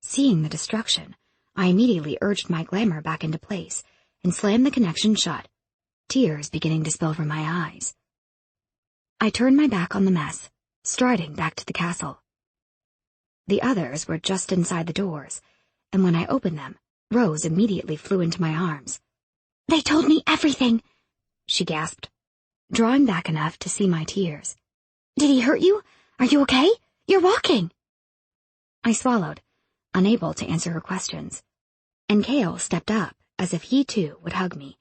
Seeing the destruction, I immediately urged my glamour back into place and slammed the connection shut, tears beginning to spill from my eyes. I turned my back on the mess, striding back to the castle. The others were just inside the doors, and when I opened them, Rose immediately flew into my arms. They told me everything, she gasped, drawing back enough to see my tears. Did he hurt you? Are you okay? You're walking. I swallowed, unable to answer her questions, and Cale stepped up as if he too would hug me,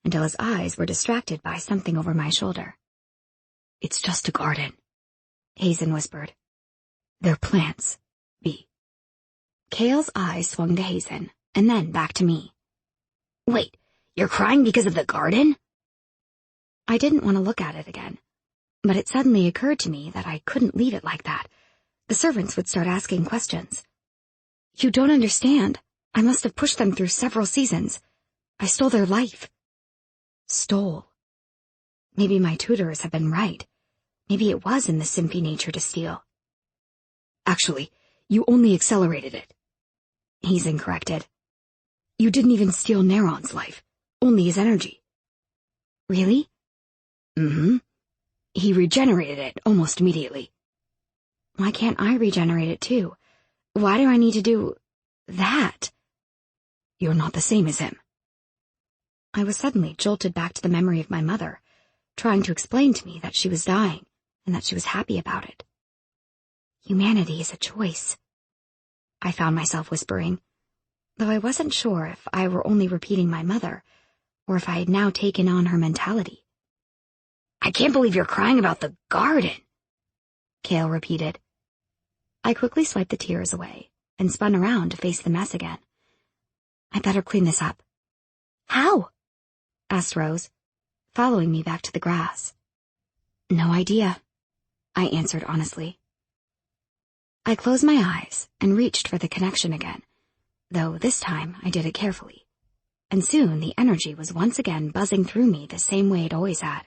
until his eyes were distracted by something over my shoulder. It's just a garden, Hazen whispered. They're plants, Bee. Cale's eyes swung to Hazen, and then back to me. Wait, you're crying because of the garden? I didn't want to look at it again, but it suddenly occurred to me that I couldn't leave it like that. The servants would start asking questions. You don't understand. I must have pushed them through several seasons. I stole their life. Stole. Maybe my tutors have been right. Maybe it was in the Simpy nature to steal. Actually, you only accelerated it, Hazen corrected. You didn't even steal Neron's life, only his energy. Really? Mm-hmm. He regenerated it almost immediately. Why can't I regenerate it too? Why do I need to do that? You're not the same as him. I was suddenly jolted back to the memory of my mother, trying to explain to me that she was dying and that she was happy about it. Humanity is a choice, I found myself whispering, though I wasn't sure if I were only repeating my mother or if I had now taken on her mentality. I can't believe you're crying about the garden, Cale repeated. I quickly swiped the tears away and spun around to face the mess again. I better clean this up. How? Asked Rose, following me back to the grass. No idea, I answered honestly. I closed my eyes and reached for the connection again, though this time I did it carefully, and soon the energy was once again buzzing through me the same way it always had.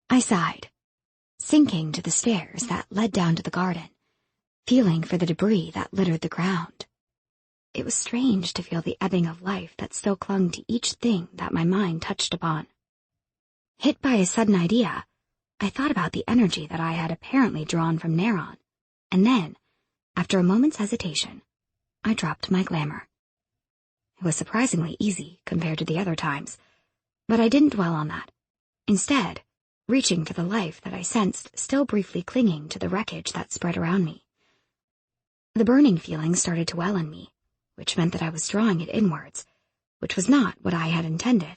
I sighed, sinking to the stairs that led down to the garden, feeling for the debris that littered the ground. It was strange to feel the ebbing of life that still clung to each thing that my mind touched upon. Hit by a sudden idea, I thought about the energy that I had apparently drawn from Neron, and then, after a moment's hesitation, I dropped my glamour. It was surprisingly easy compared to the other times, but I didn't dwell on that. Instead, reaching for the life that I sensed still briefly clinging to the wreckage that spread around me. The burning feeling started to well in me, which meant that I was drawing it inwards, which was not what I had intended,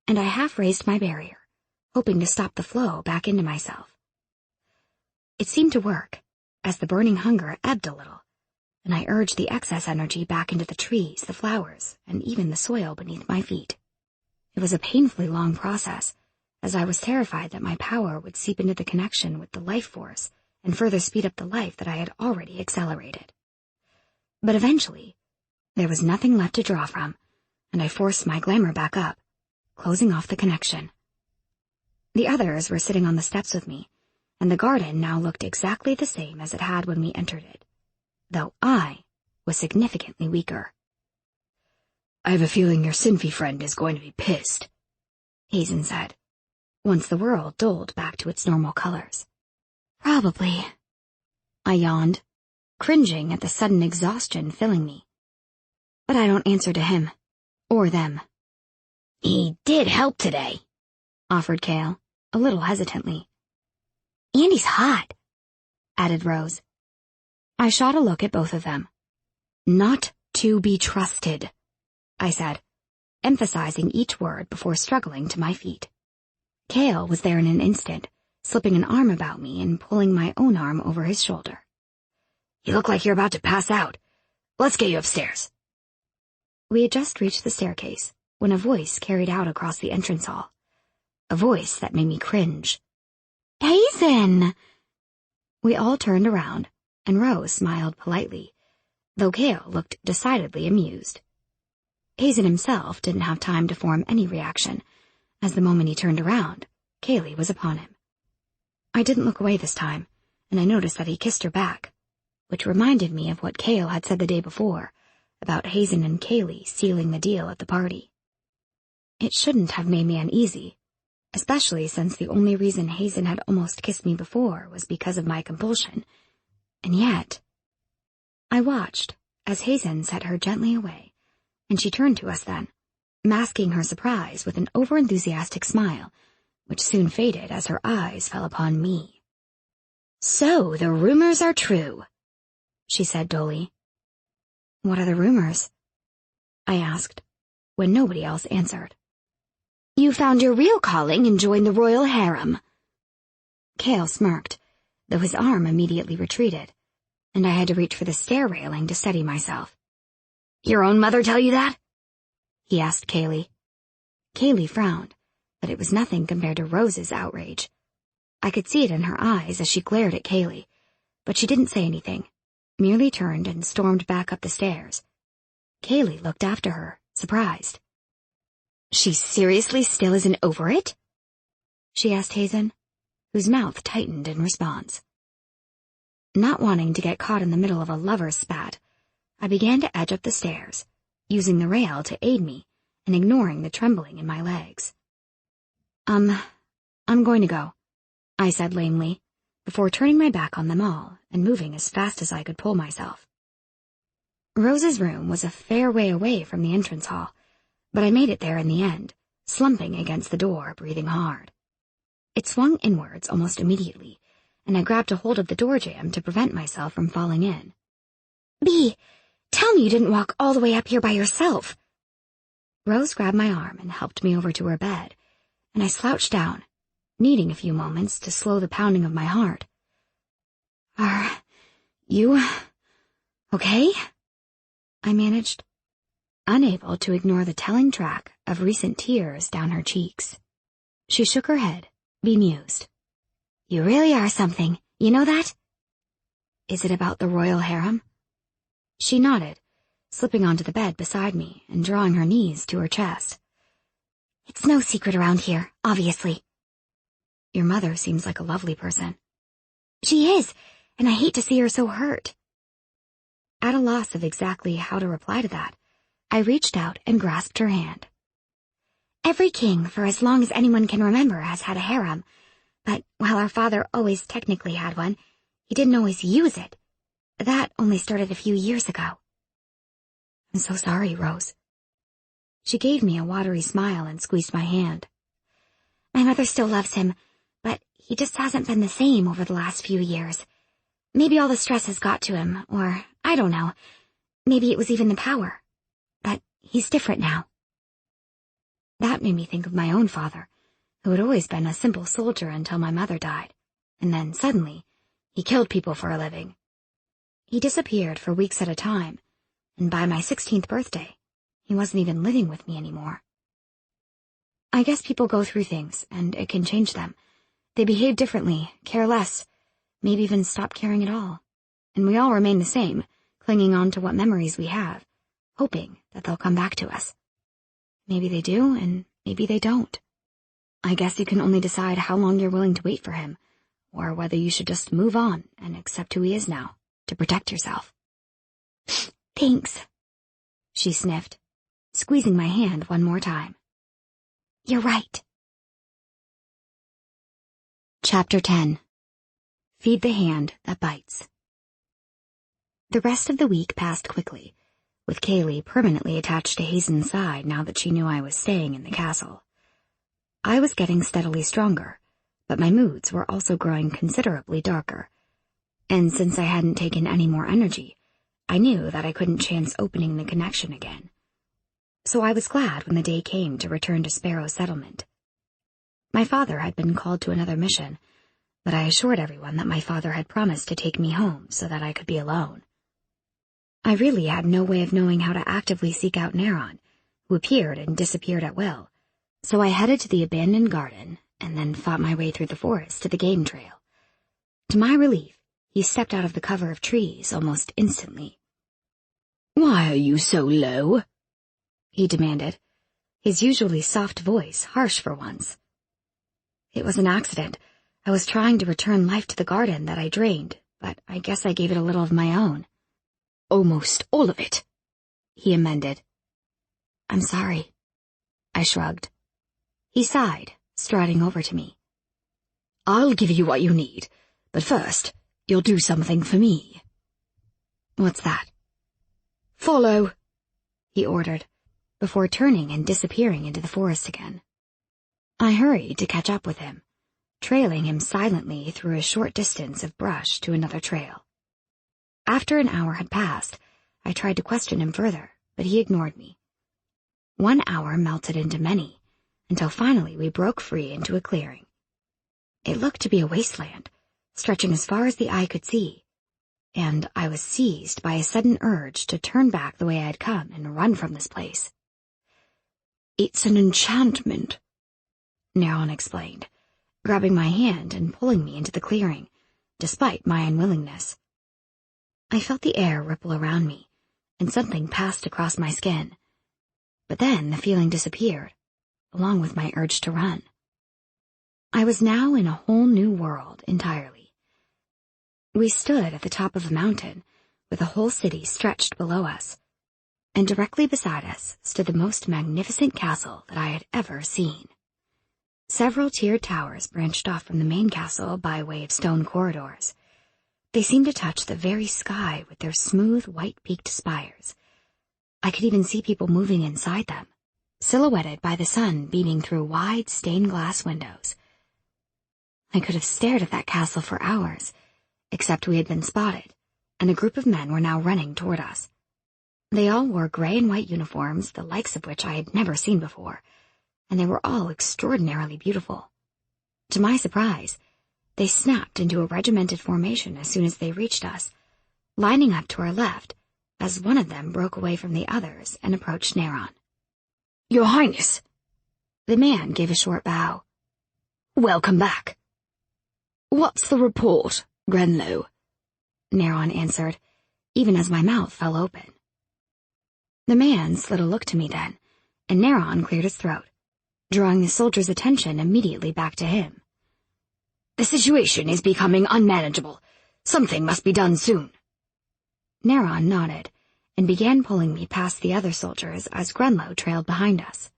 and I half raised my barrier, hoping to stop the flow back into myself. It seemed to work, as the burning hunger ebbed a little, and I urged the excess energy back into the trees, the flowers, and even the soil beneath my feet. It was a painfully long process, as I was terrified that my power would seep into the connection with the life force and further speed up the life that I had already accelerated. But eventually, there was nothing left to draw from, and I forced my glamour back up, closing off the connection. The others were sitting on the steps with me, and the garden now looked exactly the same as it had when we entered it, though I was significantly weaker. I have a feeling your Sinfi friend is going to be pissed, Hazen said, once the world dulled back to its normal colors. Probably, I yawned, cringing at the sudden exhaustion filling me. But I don't answer to him, or them. He did help today, offered Cale, a little hesitantly. And he's hot, added Rose. I shot a look at both of them. Not to be trusted, I said, emphasizing each word before struggling to my feet. Cale was there in an instant, slipping an arm about me and pulling my own arm over his shoulder. You look like you're about to pass out. Let's get you upstairs. We had just reached the staircase when a voice carried out across the entrance hall. A voice that made me cringe. Hazen! We all turned around, and Rose smiled politely, though Cale looked decidedly amused. Hazen himself didn't have time to form any reaction, as the moment he turned around, Cale was upon him. I didn't look away this time, and I noticed that he kissed her back, which reminded me of what Cale had said the day before, about Hazen and Cale sealing the deal at the party. It shouldn't have made me uneasy, especially since the only reason Hazen had almost kissed me before was because of my compulsion, and yet... I watched as Hazen set her gently away, and she turned to us then, masking her surprise with an overenthusiastic smile, which soon faded as her eyes fell upon me. So the rumors are true, she said dully. What are the rumors? I asked, when nobody else answered. You found your real calling and joined the royal harem. Cale smirked, though his arm immediately retreated, and I had to reach for the stair railing to steady myself. Your own mother tell you that? He asked Cale. Cale frowned, but it was nothing compared to Rose's outrage. I could see it in her eyes as she glared at Cale, but she didn't say anything, merely turned and stormed back up the stairs. Cale looked after her, surprised. She seriously still isn't over it? She asked Hazen, whose mouth tightened in response. Not wanting to get caught in the middle of a lover's spat, I began to edge up the stairs, using the rail to aid me and ignoring the trembling in my legs. I'm going to go," I said lamely, before turning my back on them all and moving as fast as I could pull myself. Rose's room was a fair way away from the entrance hall, but I made it there in the end, slumping against the door, breathing hard. It swung inwards almost immediately, and I grabbed a hold of the door jamb to prevent myself from falling in. "Bee, tell me you didn't walk all the way up here by yourself." Rose grabbed my arm and helped me over to her bed, and I slouched down, needing a few moments to slow the pounding of my heart. "Are you okay?" I managed, unable to ignore the telling track of recent tears down her cheeks. She shook her head, bemused. "You really are something, you know that?" "Is it about the royal harem?" She nodded, slipping onto the bed beside me and drawing her knees to her chest. "It's no secret around here, obviously." "Your mother seems like a lovely person." "She is, and I hate to see her so hurt." At a loss of exactly how to reply to that, I reached out and grasped her hand. "Every king, for as long as anyone can remember, has had a harem, but while our father always technically had one, he didn't always use it. That only started a few years ago." "I'm so sorry, Rose." She gave me a watery smile and squeezed my hand. "My mother still loves him, but he just hasn't been the same over the last few years. Maybe all the stress has got to him, or I don't know. Maybe it was even the power. But he's different now." That made me think of my own father, who had always been a simple soldier until my mother died, and then suddenly he killed people for a living. He disappeared for weeks at a time, and by my 16th birthday, he wasn't even living with me anymore. I guess people go through things, and it can change them. They behave differently, care less, maybe even stop caring at all. And we all remain the same, clinging on to what memories we have, hoping that they'll come back to us. Maybe they do, and maybe they don't. I guess you can only decide how long you're willing to wait for him, or whether you should just move on and accept who he is now, to protect yourself. "Thanks," she sniffed, squeezing my hand one more time. "You're right." Chapter 10. Feed the Hand That Bites. The rest of the week passed quickly, with Cale permanently attached to Hazen's side now that she knew I was staying in the castle. I was getting steadily stronger, but my moods were also growing considerably darker, and since I hadn't taken any more energy, I knew that I couldn't chance opening the connection again. So I was glad when the day came to return to Sparrow Settlement. My father had been called to another mission, but I assured everyone that my father had promised to take me home so that I could be alone. I really had no way of knowing how to actively seek out Neron, who appeared and disappeared at will, so I headed to the abandoned garden and then fought my way through the forest to the game trail. To my relief, he stepped out of the cover of trees almost instantly. "Why are you so low?" he demanded, his usually soft voice harsh for once. "It was an accident. I was trying to return life to the garden that I drained, but I guess I gave it a little of my own." "Almost all of it," he amended. "I'm sorry." I shrugged. He sighed, striding over to me. "I'll give you what you need, but first, you'll do something for me." "What's that?" "Follow," he ordered, before turning and disappearing into the forest again. I hurried to catch up with him, trailing him silently through a short distance of brush to another trail. After an hour had passed, I tried to question him further, but he ignored me. 1 hour melted into many, until finally we broke free into a clearing. It looked to be a wasteland, stretching as far as the eye could see, and I was seized by a sudden urge to turn back the way I'd come and run from this place. "It's an enchantment," Neron explained, grabbing my hand and pulling me into the clearing, despite my unwillingness. I felt the air ripple around me, and something passed across my skin. But then the feeling disappeared, along with my urge to run. I was now in a whole new world entirely. We stood at the top of a mountain, with the whole city stretched below us. and directly beside us stood the most magnificent castle that I had ever seen. Several tiered towers branched off from the main castle by way of stone corridors. They seemed to touch the very sky with their smooth, white-peaked spires. I could even see people moving inside them, silhouetted by the sun beaming through wide stained-glass windows. I could have stared at that castle for hours, except we had been spotted, and a group of men were now running toward us. They all wore gray and white uniforms, the likes of which I had never seen before, and they were all extraordinarily beautiful. To my surprise, they snapped into a regimented formation as soon as they reached us, lining up to our left, as one of them broke away from the others and approached Neron. "Your Highness!" The man gave a short bow. "Welcome back." "What's the report, Grenlow?" Neron answered, even as my mouth fell open. The man slid a look to me then, and Neron cleared his throat, drawing the soldier's attention immediately back to him. "The situation is becoming unmanageable. Something must be done soon." Neron nodded, and began pulling me past the other soldiers as Grenlow trailed behind us.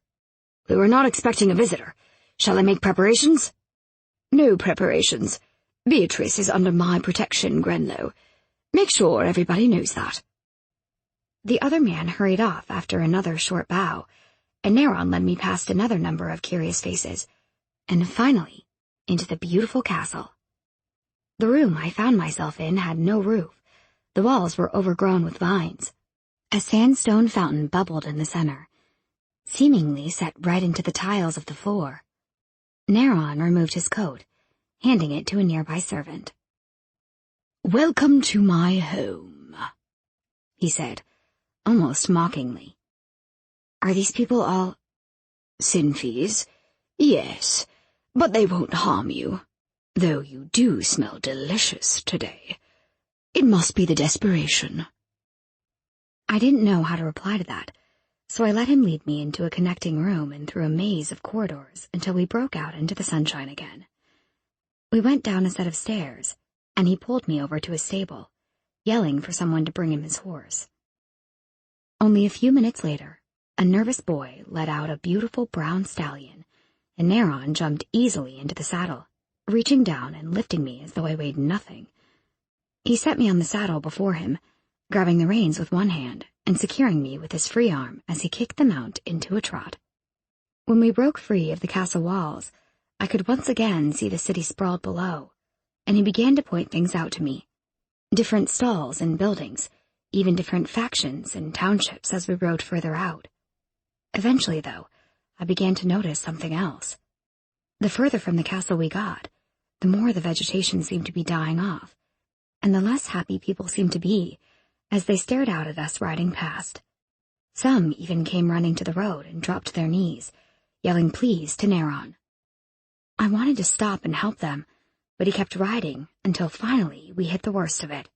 "We were not expecting a visitor. Shall I make preparations?" "No preparations. Beatrice is under my protection, Grenlow. Make sure everybody knows that." The other man hurried off after another short bow, and Neron led me past another number of curious faces, and finally into the beautiful castle. The room I found myself in had no roof. The walls were overgrown with vines. A sandstone fountain bubbled in the center, seemingly set right into the tiles of the floor. Neron removed his coat, handing it to a nearby servant. "Welcome to my home," he said, almost mockingly. "Are these people all Sinfis? Yes, but they won't harm you, though you do smell delicious today. It must be the desperation." I didn't know how to reply to that, so I let him lead me into a connecting room and through a maze of corridors until we broke out into the sunshine again. We went down a set of stairs, and he pulled me over to a stable, yelling for someone to bring him his horse. Only a few minutes later, a nervous boy led out a beautiful brown stallion, and Neron jumped easily into the saddle, reaching down and lifting me as though I weighed nothing. He set me on the saddle before him, grabbing the reins with one hand and securing me with his free arm as he kicked the mount into a trot. When we broke free of the castle walls, I could once again see the city sprawled below, and he began to point things out to me. Different stalls and buildings, even different factions and townships as we rode further out. Eventually, though, I began to notice something else. The further from the castle we got, the more the vegetation seemed to be dying off, and the less happy people seemed to be as they stared out at us riding past. Some even came running to the road and dropped to their knees, yelling please to Neron. I wanted to stop and help them, but he kept riding until finally we hit the worst of it.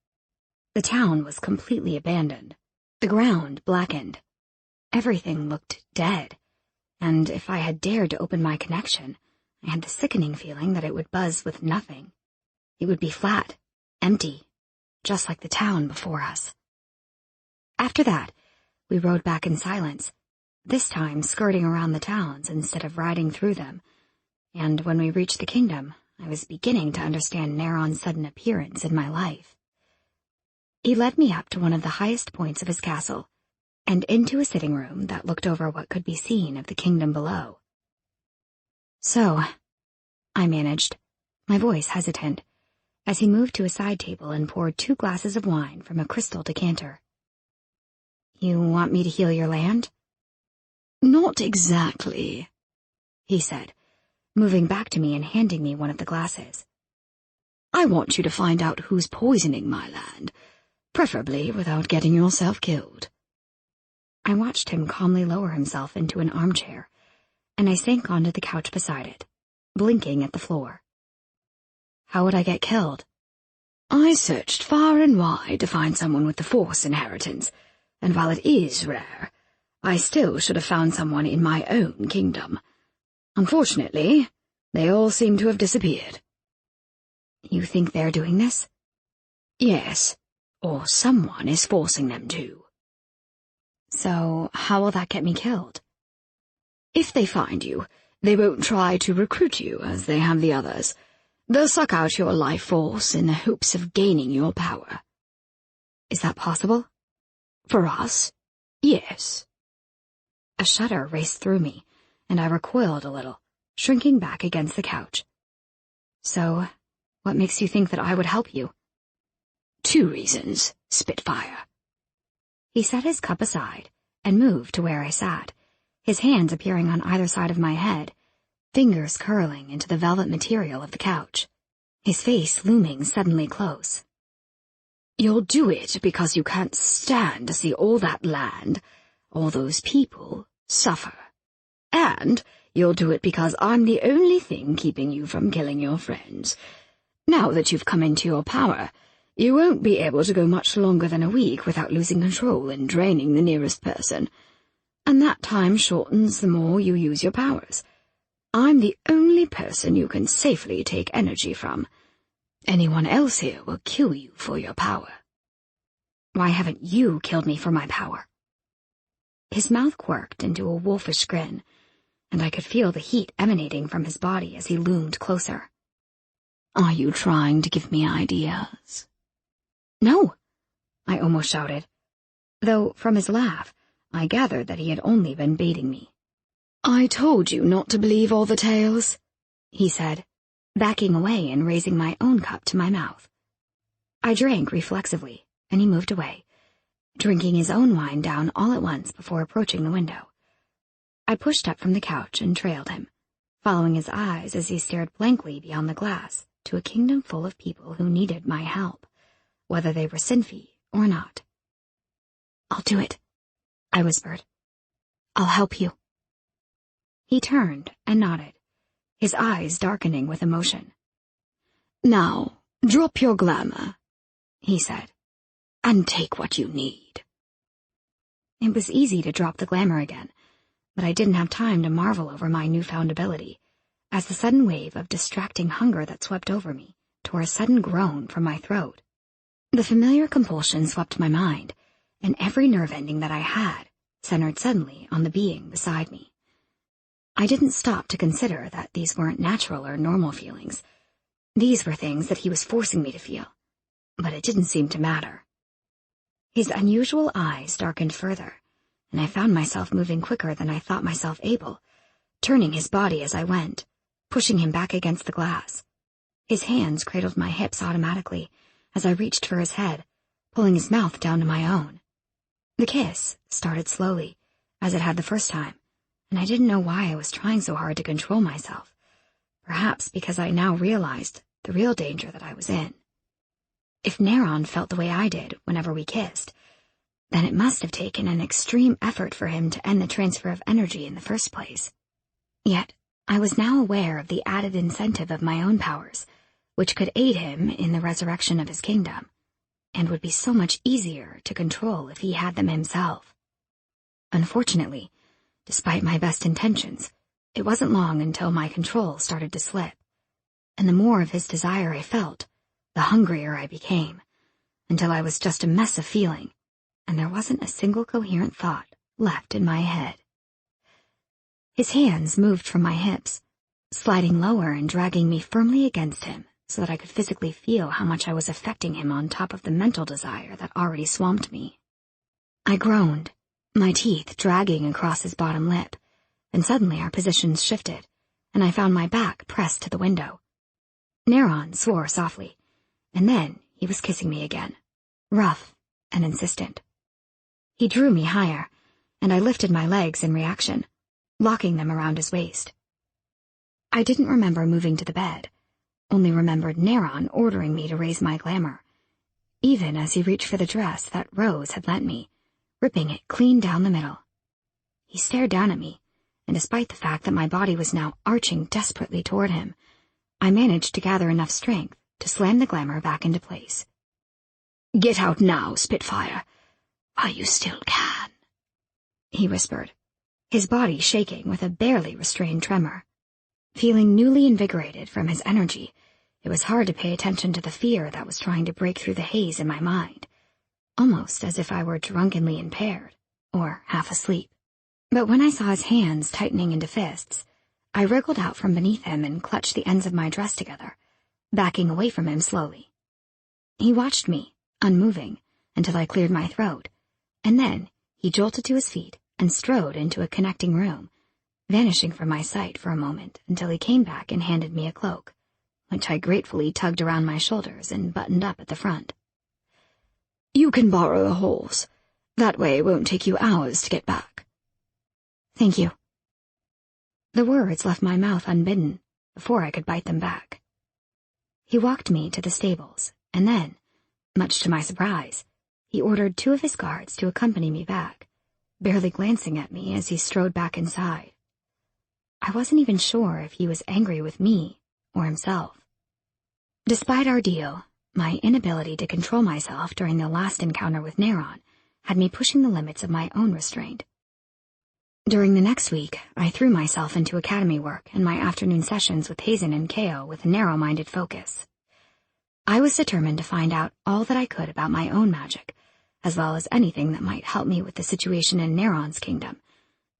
The town was completely abandoned, the ground blackened. Everything looked dead, and if I had dared to open my connection, I had the sickening feeling that it would buzz with nothing. It would be flat, empty, just like the town before us. After that, we rode back in silence, this time skirting around the towns instead of riding through them, and when we reached the kingdom, I was beginning to understand Neron's sudden appearance in my life. He led me up to one of the highest points of his castle, and into a sitting room that looked over what could be seen of the kingdom below. "So," I managed, my voice hesitant, as he moved to a side table and poured 2 glasses of wine from a crystal decanter. "You want me to heal your land?" "Not exactly," he said, moving back to me and handing me one of the glasses. "I want you to find out who's poisoning my land, preferably without getting yourself killed." I watched him calmly lower himself into an armchair, and I sank onto the couch beside it, blinking at the floor. "How would I get killed?" "I searched far and wide to find someone with the Force inheritance, and while it is rare, I still should have found someone in my own kingdom. Unfortunately, they all seem to have disappeared." "You think they're doing this?" "Yes, or someone is forcing them to." So how will that get me killed? If they find you, they won't try to recruit you as they have the others. They'll suck out your life force in the hopes of gaining your power. Is that possible? For us, yes. A shudder raced through me, and I recoiled a little, shrinking back against the couch. So, what makes you think that I would help you? 2 reasons, Spitfire. He set his cup aside and moved to where I sat, his hands appearing on either side of my head, fingers curling into the velvet material of the couch, his face looming suddenly close. You'll do it because you can't stand to see all that land, all those people, suffer. And you'll do it because I'm the only thing keeping you from killing your friends. Now that you've come into your power, you won't be able to go much longer than a week without losing control and draining the nearest person. And that time shortens the more you use your powers. I'm the only person you can safely take energy from. Anyone else here will kill you for your power. Why haven't you killed me for my power? His mouth quirked into a wolfish grin, and I could feel the heat emanating from his body as he loomed closer. Are you trying to give me ideas? No, I almost shouted, though from his laugh I gathered that he had only been baiting me. I told you not to believe all the tales, he said, backing away and raising my own cup to my mouth. I drank reflexively, and he moved away, drinking his own wine down all at once before approaching the window. I pushed up from the couch and trailed him, following his eyes as he stared blankly beyond the glass to a kingdom full of people who needed my help, whether they were Sinfi or not. I'll do it, I whispered. I'll help you. He turned and nodded, his eyes darkening with emotion. Now, drop your glamour, he said, and take what you need. It was easy to drop the glamour again, but I didn't have time to marvel over my newfound ability, as the sudden wave of distracting hunger that swept over me tore a sudden groan from my throat. The familiar compulsion swept my mind, and every nerve ending that I had centered suddenly on the being beside me. I didn't stop to consider that these weren't natural or normal feelings. These were things that he was forcing me to feel, but it didn't seem to matter. His unusual eyes darkened further, and I found myself moving quicker than I thought myself able, turning his body as I went, pushing him back against the glass. His hands cradled my hips automatically as I reached for his head, pulling his mouth down to my own. The kiss started slowly, as it had the first time, and I didn't know why I was trying so hard to control myself, perhaps because I now realized the real danger that I was in. If Neron felt the way I did whenever we kissed, then it must have taken an extreme effort for him to end the transfer of energy in the first place. Yet, I was now aware of the added incentive of my own powers, which could aid him in the resurrection of his kingdom, and would be so much easier to control if he had them himself. Unfortunately, despite my best intentions, it wasn't long until my control started to slip, and the more of his desire I felt, the hungrier I became, until I was just a mess of feeling, and there wasn't a single coherent thought left in my head. His hands moved from my hips, sliding lower and dragging me firmly against him so that I could physically feel how much I was affecting him on top of the mental desire that already swamped me. I groaned, my teeth dragging across his bottom lip, and suddenly our positions shifted, and I found my back pressed to the window. Neron swore softly, and then he was kissing me again, rough and insistent. He drew me higher, and I lifted my legs in reaction, locking them around his waist. I didn't remember moving to the bed, only remembered Neron ordering me to raise my glamour, even as he reached for the dress that Rose had lent me, ripping it clean down the middle. He stared down at me, and despite the fact that my body was now arching desperately toward him, I managed to gather enough strength to slam the glamour back into place. "Get out now, Spitfire, while you still can," he whispered, his body shaking with a barely restrained tremor. Feeling newly invigorated from his energy, it was hard to pay attention to the fear that was trying to break through the haze in my mind, almost as if I were drunkenly impaired, or half asleep. But when I saw his hands tightening into fists, I wriggled out from beneath him and clutched the ends of my dress together, backing away from him slowly. He watched me, unmoving, until I cleared my throat, and then he jolted to his feet and strode into a connecting room, vanishing from my sight for a moment until he came back and handed me a cloak, which I gratefully tugged around my shoulders and buttoned up at the front. You can borrow the holes. That way it won't take you hours to get back. Thank you. The words left my mouth unbidden before I could bite them back. He walked me to the stables, and then, much to my surprise, he ordered 2 of his guards to accompany me back, barely glancing at me as he strode back inside. I wasn't even sure if he was angry with me or himself. Despite our deal, my inability to control myself during the last encounter with Neron had me pushing the limits of my own restraint. During the next week, I threw myself into academy work and my afternoon sessions with Hazen and Cale with a narrow-minded focus. I was determined to find out all that I could about my own magic, as well as anything that might help me with the situation in Neron's kingdom,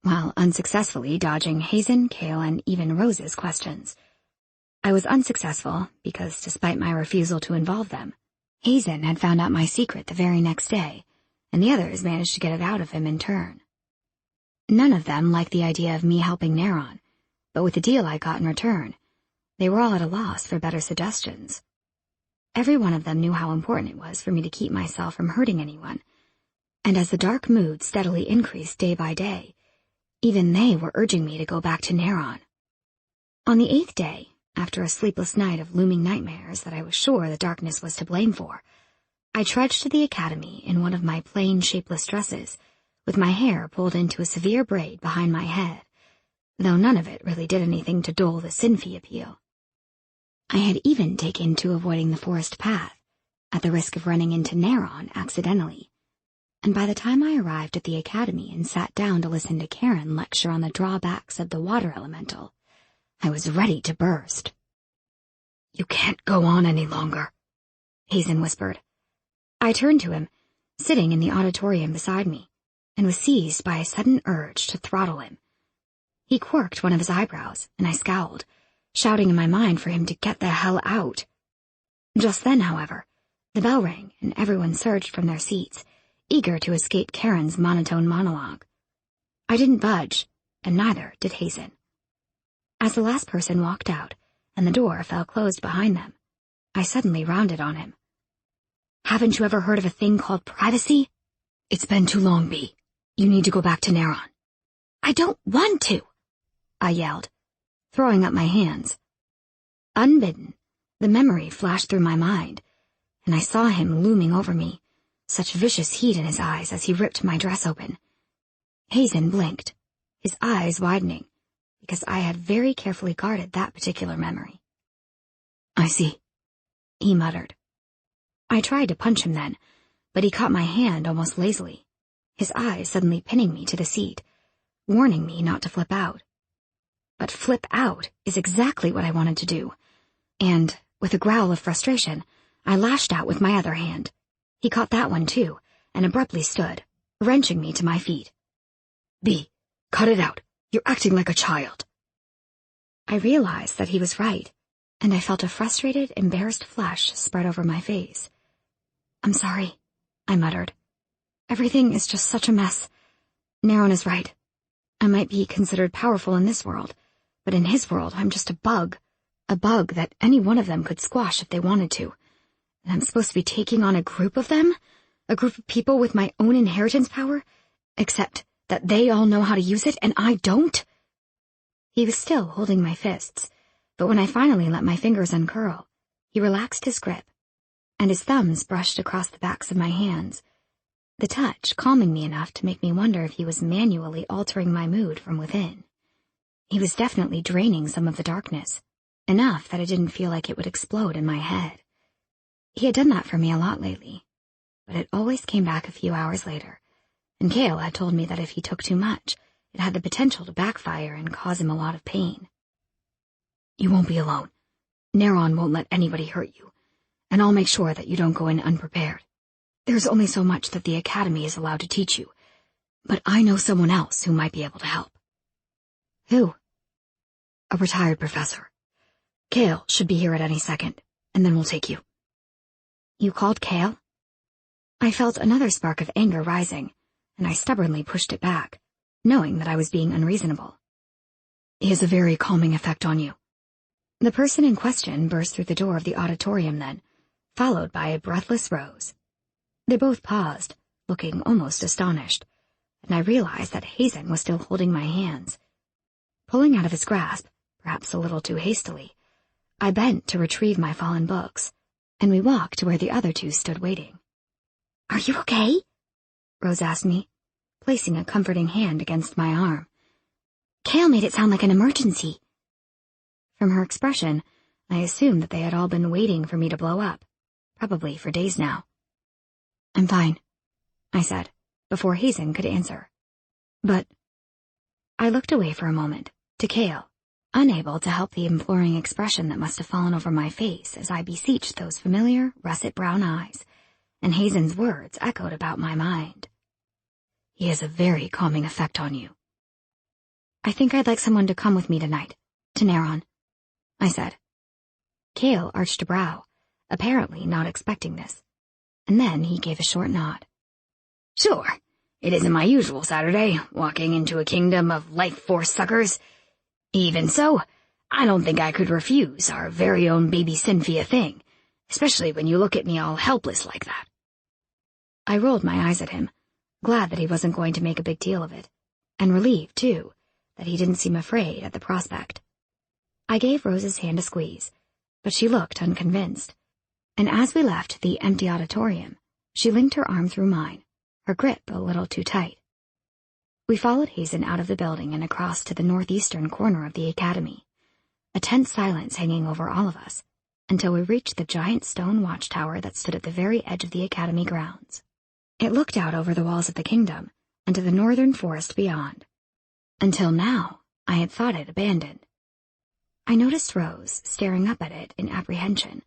while unsuccessfully dodging Hazen, Cale, and even Rose's questions. I was unsuccessful because, despite my refusal to involve them, Hazen had found out my secret the very next day, and the others managed to get it out of him in turn. None of them liked the idea of me helping Neron, but with the deal I got in return, they were all at a loss for better suggestions. Every one of them knew how important it was for me to keep myself from hurting anyone, and as the dark mood steadily increased day by day, even they were urging me to go back to Neron. On the 8th day, after a sleepless night of looming nightmares that I was sure the darkness was to blame for, I trudged to the academy in one of my plain, shapeless dresses, with my hair pulled into a severe braid behind my head, though none of it really did anything to dull the Sinfy appeal. I had even taken to avoiding the forest path, at the risk of running into Neron accidentally, and by the time I arrived at the academy and sat down to listen to Karen lecture on the drawbacks of the water elemental, I was ready to burst. You can't go on any longer, Hazen whispered. I turned to him, sitting in the auditorium beside me, and was seized by a sudden urge to throttle him. He quirked one of his eyebrows, and I scowled, shouting in my mind for him to get the hell out. Just then, however, the bell rang and everyone surged from their seats, eager to escape Karen's monotone monologue. I didn't budge, and neither did Hazen. As the last person walked out, and the door fell closed behind them, I suddenly rounded on him. Haven't you ever heard of a thing called privacy? It's been too long, Bea. You need to go back to Neron. I don't want to, I yelled, throwing up my hands. Unbidden, the memory flashed through my mind, and I saw him looming over me, such vicious heat in his eyes as he ripped my dress open. Hazen blinked, his eyes widening, because I had very carefully guarded that particular memory. I see, he muttered. I tried to punch him then, but he caught my hand almost lazily, his eyes suddenly pinning me to the seat, warning me not to flip out. But flip out is exactly what I wanted to do, and, with a growl of frustration, I lashed out with my other hand. He caught that one too, and abruptly stood, wrenching me to my feet. Bea, cut it out. You're acting like a child. I realized that he was right, and I felt a frustrated, embarrassed flush spread over my face. I'm sorry, I muttered. Everything is just such a mess. Neron is right. I might be considered powerful in this world, but in his world I'm just a bug that any one of them could squash if they wanted to. And I'm supposed to be taking on a group of them? A group of people with my own inheritance power? Except that they all know how to use it and I don't? He was still holding my fists, but when I finally let my fingers uncurl, he relaxed his grip, and his thumbs brushed across the backs of my hands, the touch calming me enough to make me wonder if he was manually altering my mood from within. He was definitely draining some of the darkness, enough that it didn't feel like it would explode in my head. He had done that for me a lot lately, but it always came back a few hours later, and Cale had told me that if he took too much, it had the potential to backfire and cause him a lot of pain. You won't be alone. Neron won't let anybody hurt you, and I'll make sure that you don't go in unprepared. There's only so much that the Academy is allowed to teach you, But I know someone else who might be able to help. Who? A retired professor. Cale should be here at any second, and then we'll take you. You called Cale? I felt another spark of anger rising, and I stubbornly pushed it back, knowing that I was being unreasonable. He has a very calming effect on you. The person in question burst through the door of the auditorium then, followed by a breathless Rose. They both paused, looking almost astonished, and I realized that Hazen was still holding my hands. Pulling out of his grasp, perhaps a little too hastily, I bent to retrieve my fallen books, and we walked to where the other two stood waiting. Are you okay? Rose asked me, placing a comforting hand against my arm. Cale made it sound like an emergency. From her expression, I assumed that they had all been waiting for me to blow up, probably for days now. I'm fine, I said, before Hazen could answer. But I looked away for a moment, to Cale, unable to help the imploring expression that must have fallen over my face as I beseeched those familiar, russet brown eyes, and Hazen's words echoed about my mind. He has a very calming effect on you. I think I'd like someone to come with me tonight, to Neron, I said. Cale arched a brow, apparently not expecting this, and then he gave a short nod. Sure, it isn't my usual Saturday, walking into a kingdom of life force suckers. Even so, I don't think I could refuse our very own baby Cynthia thing, especially when you look at me all helpless like that. I rolled my eyes at him, glad that he wasn't going to make a big deal of it, and relieved, too, that he didn't seem afraid at the prospect. I gave Rose's hand a squeeze, but she looked unconvinced, and as we left the empty auditorium, she linked her arm through mine, her grip a little too tight. We followed Hazen out of the building and across to the northeastern corner of the academy, a tense silence hanging over all of us, until we reached the giant stone watchtower that stood at the very edge of the academy grounds. It looked out over the walls of the kingdom and to the northern forest beyond. Until now, I had thought it abandoned. I noticed Rose staring up at it in apprehension,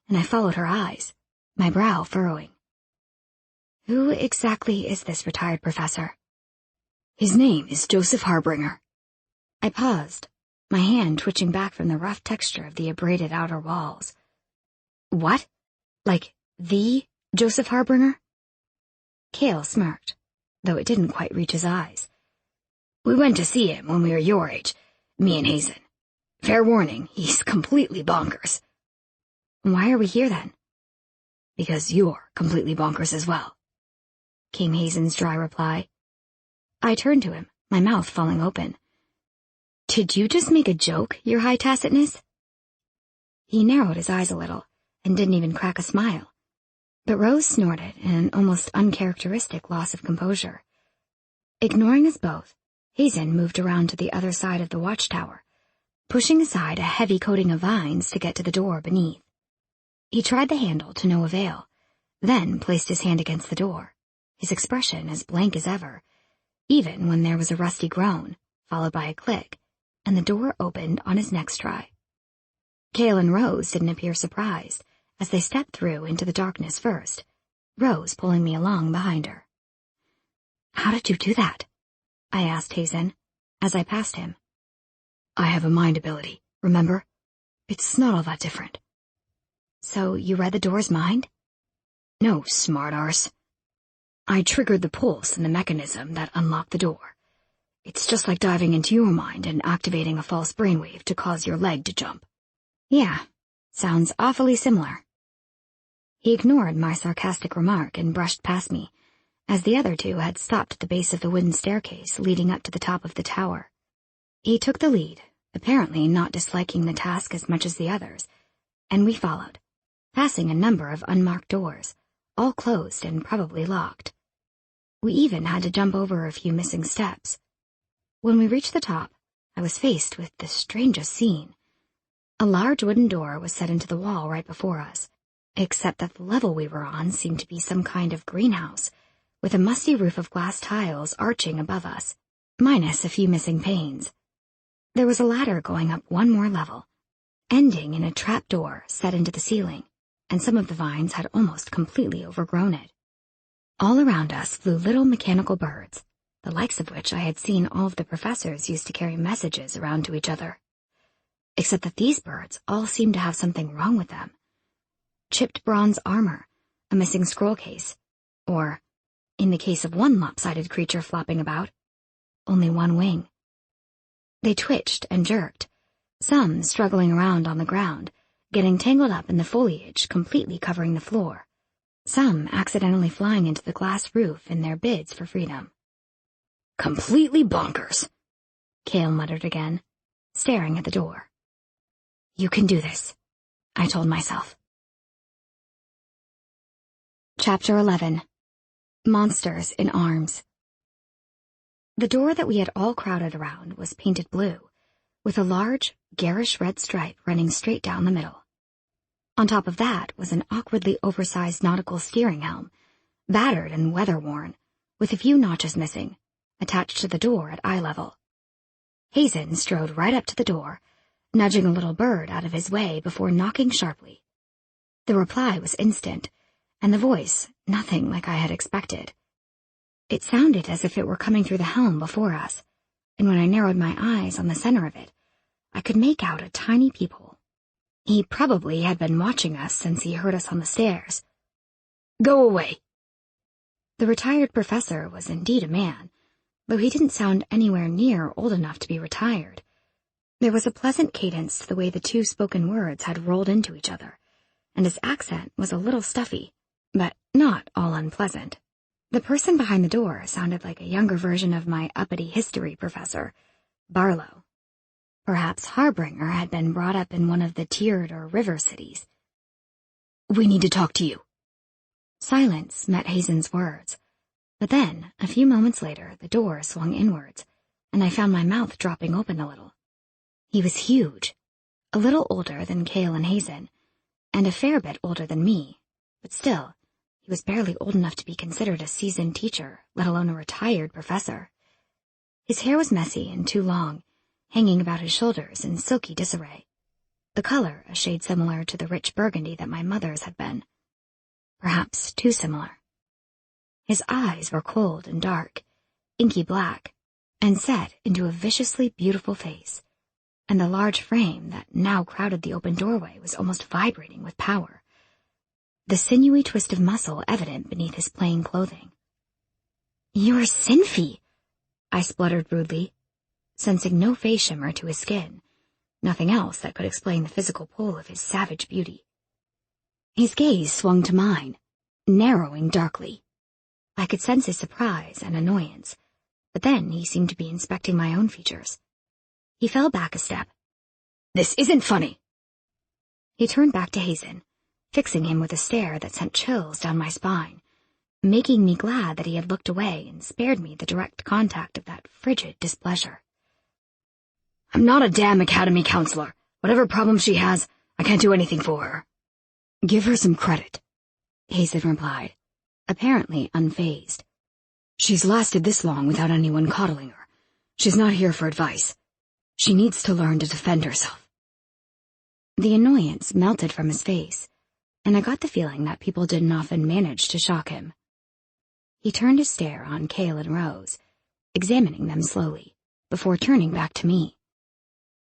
and I followed her eyes, my brow furrowing. Who exactly is this retired professor? His name is Joseph Harbinger. I paused, my hand twitching back from the rough texture of the abraded outer walls. What? Like the Joseph Harbinger? Cale smirked, though it didn't quite reach his eyes. We went to see him when we were your age, me and Hazen. Fair warning, he's completely bonkers. Why are we here then? Because you're completely bonkers as well, came Hazen's dry reply. I turned to him, my mouth falling open. Did you just make a joke, your high tacitness? He narrowed his eyes a little, and didn't even crack a smile. But Rose snorted in an almost uncharacteristic loss of composure. Ignoring us both, Hazen moved around to the other side of the watchtower, pushing aside a heavy coating of vines to get to the door beneath. He tried the handle to no avail, then placed his hand against the door, his expression as blank as ever, even when there was a rusty groan, followed by a click, and the door opened on his next try. Cale and Rose didn't appear surprised, as they stepped through into the darkness first, Rose pulling me along behind her. How did you do that? I asked Hazen, as I passed him. I have a mind ability, remember? It's not all that different. So you read the door's mind? No, smart arse. I triggered the pulse in the mechanism that unlocked the door. It's just like diving into your mind and activating a false brainwave to cause your leg to jump. Yeah, sounds awfully similar. He ignored my sarcastic remark and brushed past me, as the other two had stopped at the base of the wooden staircase leading up to the top of the tower. He took the lead, apparently not disliking the task as much as the others, and we followed, passing a number of unmarked doors, all closed and probably locked. We even had to jump over a few missing steps. When we reached the top, I was faced with the strangest scene. A large wooden door was set into the wall right before us, except that the level we were on seemed to be some kind of greenhouse, with a musty roof of glass tiles arching above us, minus a few missing panes. There was a ladder going up one more level, ending in a trap door set into the ceiling, and some of the vines had almost completely overgrown it. All around us flew little mechanical birds, the likes of which I had seen all of the professors used to carry messages around to each other. Except that these birds all seemed to have something wrong with them. Chipped bronze armor, a missing scroll case, or, in the case of one lopsided creature flopping about, only one wing. They twitched and jerked, some struggling around on the ground, getting tangled up in the foliage completely covering the floor, some accidentally flying into the glass roof in their bids for freedom. Completely bonkers, Cale muttered again, staring at the door. You can do this, I told myself. Chapter 11. Monsters in Arms. The door that we had all crowded around was painted blue, with a large, garish red stripe running straight down the middle. On top of that was an awkwardly oversized nautical steering helm, battered and weather-worn, with a few notches missing, attached to the door at eye level. Hazen strode right up to the door, nudging a little bird out of his way before knocking sharply. The reply was instant, and the voice nothing like I had expected. It sounded as if it were coming through the helm before us, and when I narrowed my eyes on the center of it, I could make out a tiny peephole. He probably had been watching us since he heard us on the stairs. Go away. The retired professor was indeed a man, though he didn't sound anywhere near old enough to be retired. There was a pleasant cadence to the way the two spoken words had rolled into each other, and his accent was a little stuffy, but not all unpleasant. The person behind the door sounded like a younger version of my uppity history professor, Barlow. Perhaps Harbinger had been brought up in one of the tiered or river cities. We need to talk to you. Silence met Hazen's words, but then, a few moments later, the door swung inwards, and I found my mouth dropping open a little. He was huge, a little older than Cale and Hazen, and a fair bit older than me, but still, he was barely old enough to be considered a seasoned teacher, let alone a retired professor. His hair was messy and too long, hanging about his shoulders in silky disarray, the color a shade similar to the rich burgundy that my mother's had been. Perhaps too similar. His eyes were cold and dark, inky black, and set into a viciously beautiful face, and the large frame that now crowded the open doorway was almost vibrating with power, the sinewy twist of muscle evident beneath his plain clothing. "You're Sinfi," I spluttered rudely, sensing no face shimmer to his skin, nothing else that could explain the physical pull of his savage beauty. His gaze swung to mine, narrowing darkly. I could sense his surprise and annoyance, but then he seemed to be inspecting my own features. He fell back a step. This isn't funny. He turned back to Hazen, fixing him with a stare that sent chills down my spine, making me glad that he had looked away and spared me the direct contact of that frigid displeasure. I'm not a damn academy counselor. Whatever problem she has, I can't do anything for her. Give her some credit, Hazen replied, apparently unfazed. She's lasted this long without anyone coddling her. She's not here for advice. She needs to learn to defend herself. The annoyance melted from his face, and I got the feeling that people didn't often manage to shock him. He turned his stare on Cale and Rose, examining them slowly, before turning back to me.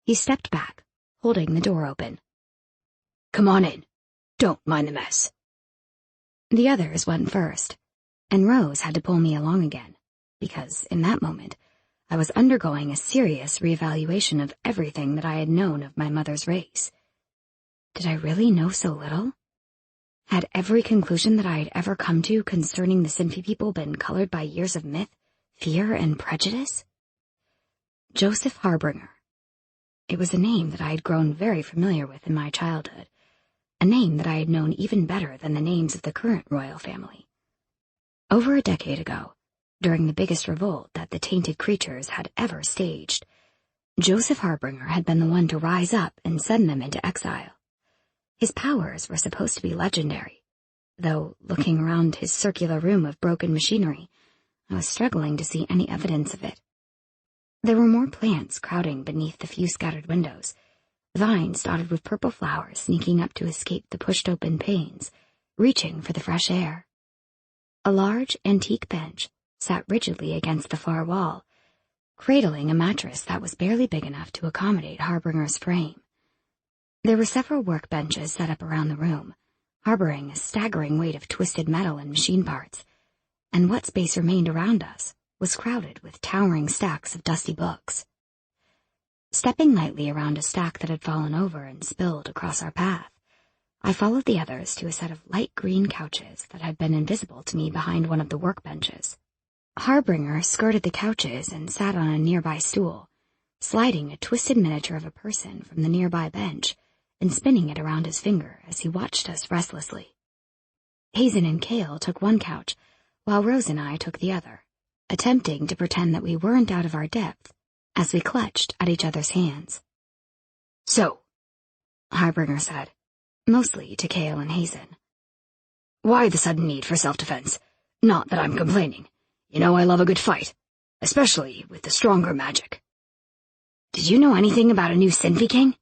He stepped back, holding the door open. Come on in. Don't mind the mess. The others went first, and Rose had to pull me along again, because, in that moment, I was undergoing a serious reevaluation of everything that I had known of my mother's race. Did I really know so little? Had every conclusion that I had ever come to concerning the Sinfi people been colored by years of myth, fear, and prejudice? Joseph Harbinger. It was a name that I had grown very familiar with in my childhood, a name that I had known even better than the names of the current royal family. Over a decade ago, during the biggest revolt that the Tainted Creatures had ever staged, Joseph Harbinger had been the one to rise up and send them into exile. His powers were supposed to be legendary, though, looking around his circular room of broken machinery, I was struggling to see any evidence of it. There were more plants crowding beneath the few scattered windows, vines dotted with purple flowers sneaking up to escape the pushed-open panes, reaching for the fresh air. A large, antique bench sat rigidly against the far wall, cradling a mattress that was barely big enough to accommodate Harbinger's frame. There were several workbenches set up around the room, harboring a staggering weight of twisted metal and machine parts, and what space remained around us was crowded with towering stacks of dusty books. Stepping lightly around a stack that had fallen over and spilled across our path, I followed the others to a set of light green couches that had been invisible to me behind one of the workbenches. Harbinger skirted the couches and sat on a nearby stool, sliding a twisted miniature of a person from the nearby bench and spinning it around his finger as he watched us restlessly. Hazen and Cale took one couch, while Rose and I took the other, attempting to pretend that we weren't out of our depth as we clutched at each other's hands. "So," Harbinger said, mostly to Cale and Hazen. "Why the sudden need for self-defense? Not that I'm complaining. You know I love a good fight, especially with the stronger magic." "Did you know anything about a new Sinfi king?"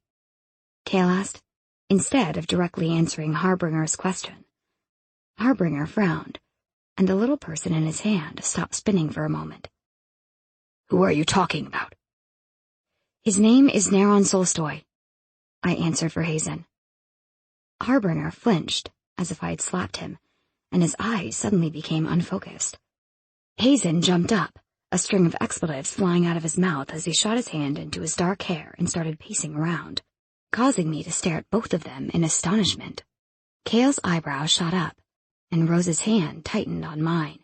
Cale asked, instead of directly answering Harbinger's question. Harbinger frowned, and the little person in his hand stopped spinning for a moment. "Who are you talking about?" "His name is Neron Solstoy," I answered for Hazen. Harbinger flinched, as if I had slapped him, and his eyes suddenly became unfocused. Hazen jumped up, a string of expletives flying out of his mouth as he shot his hand into his dark hair and started pacing around, causing me to stare at both of them in astonishment. Cale's eyebrows shot up, and Rose's hand tightened on mine.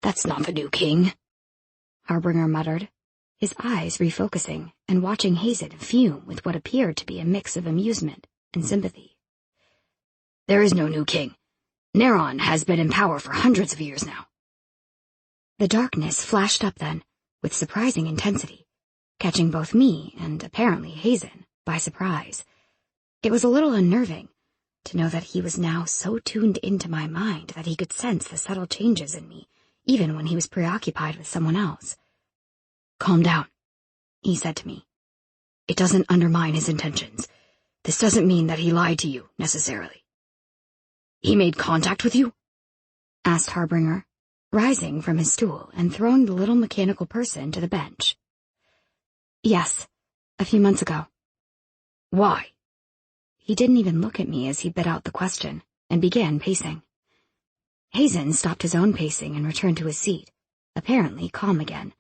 "That's not the new king," Harbinger muttered, his eyes refocusing and watching Hazen fume with what appeared to be a mix of amusement and sympathy. "There is no new king. Neron has been in power for hundreds of years now." The darkness flashed up then, with surprising intensity, catching both me and, apparently, Hazen by surprise. It was a little unnerving to know that he was now so tuned into my mind that he could sense the subtle changes in me, even when he was preoccupied with someone else. "Calm down," he said to me. "It doesn't undermine his intentions. This doesn't mean that he lied to you, necessarily." "He made contact with you?" asked Harbinger, rising from his stool and throwing the little mechanical person to the bench. "Yes, a few months ago." "Why?" He didn't even look at me as he bit out the question and began pacing. Hazen stopped his own pacing and returned to his seat, apparently calm again,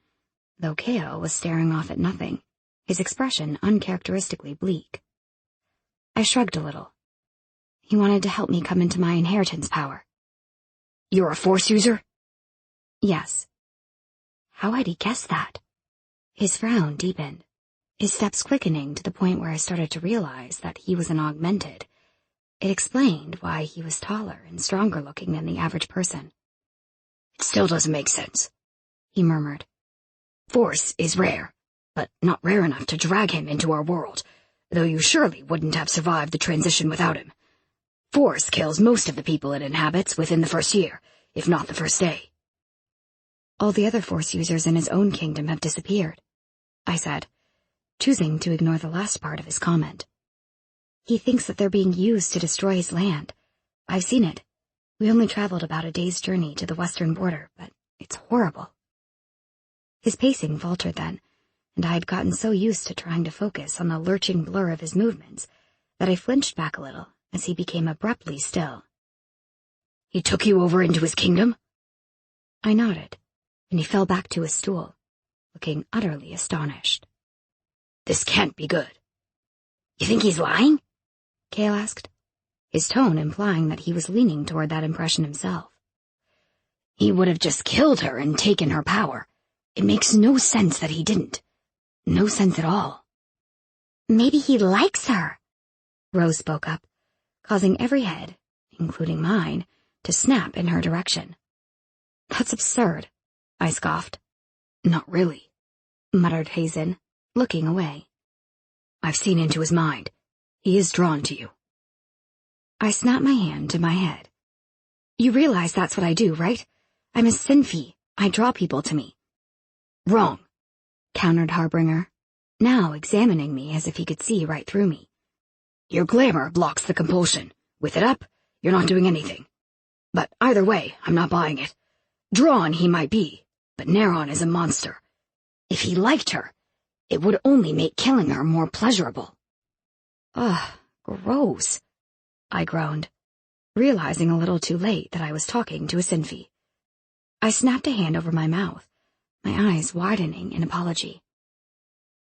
though Cale was staring off at nothing, his expression uncharacteristically bleak. I shrugged a little. He wanted to help me come into my inheritance power. "You're a Force user?" "Yes." How had he guessed that? His frown deepened, his steps quickening to the point where I started to realize that he was an augmented. It explained why he was taller and stronger looking than the average person. "It still doesn't make sense," he murmured. "Force is rare, but not rare enough to drag him into our world, though you surely wouldn't have survived the transition without him. Force kills most of the people it inhabits within the first year, if not the first day." "All the other Force users in his own kingdom have disappeared," I said, choosing to ignore the last part of his comment. "He thinks that they're being used to destroy his land. I've seen it. We only traveled about a day's journey to the western border, but it's horrible." His pacing faltered then, and I had gotten so used to trying to focus on the lurching blur of his movements that I flinched back a little as he became abruptly still. "He took you over into his kingdom?" I nodded, and he fell back to his stool, looking utterly astonished. "This can't be good." "You think he's lying?" Cale asked, his tone implying that he was leaning toward that impression himself. "He would have just killed her and taken her power. It makes no sense that he didn't. No sense at all." "Maybe he likes her," Rose spoke up, causing every head, including mine, to snap in her direction. "That's absurd," I scoffed. "Not really," muttered Hazen, looking away. "I've seen into his mind. He is drawn to you." I snapped my hand to my head. "You realize that's what I do, right? I'm a Sinfi. I draw people to me." "Wrong," countered Harbinger, now examining me as if he could see right through me. "Your glamour blocks the compulsion. With it up, you're not doing anything. But either way, I'm not buying it. Drawn he might be, but Neron is a monster. If he liked her, it would only make killing her more pleasurable. Ugh, gross, I groaned, realizing a little too late that I was talking to a Sinfi. I snapped a hand over my mouth, my eyes widening in apology.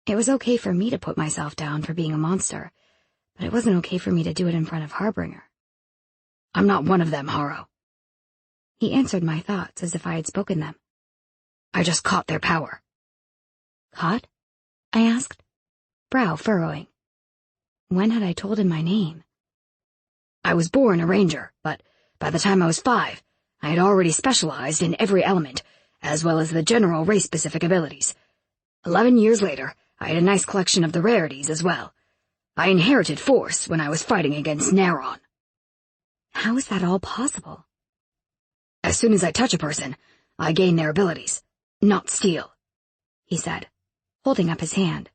It was okay for me to put myself down for being a monster, but it wasn't okay for me to do it in front of Harbinger. I'm not one of them, Harrow. He answered my thoughts as if I had spoken them. I just caught their power. Caught? I asked, brow furrowing. When had I told him my name? I was born a ranger, but by the time I was 5, I had already specialized in every element, as well as the general race-specific abilities. 11 years later, I had a nice collection of the rarities as well. I inherited force when I was fighting against Neron. How is that all possible? As soon as I touch a person, I gain their abilities. Not steal, he said, holding up his hand.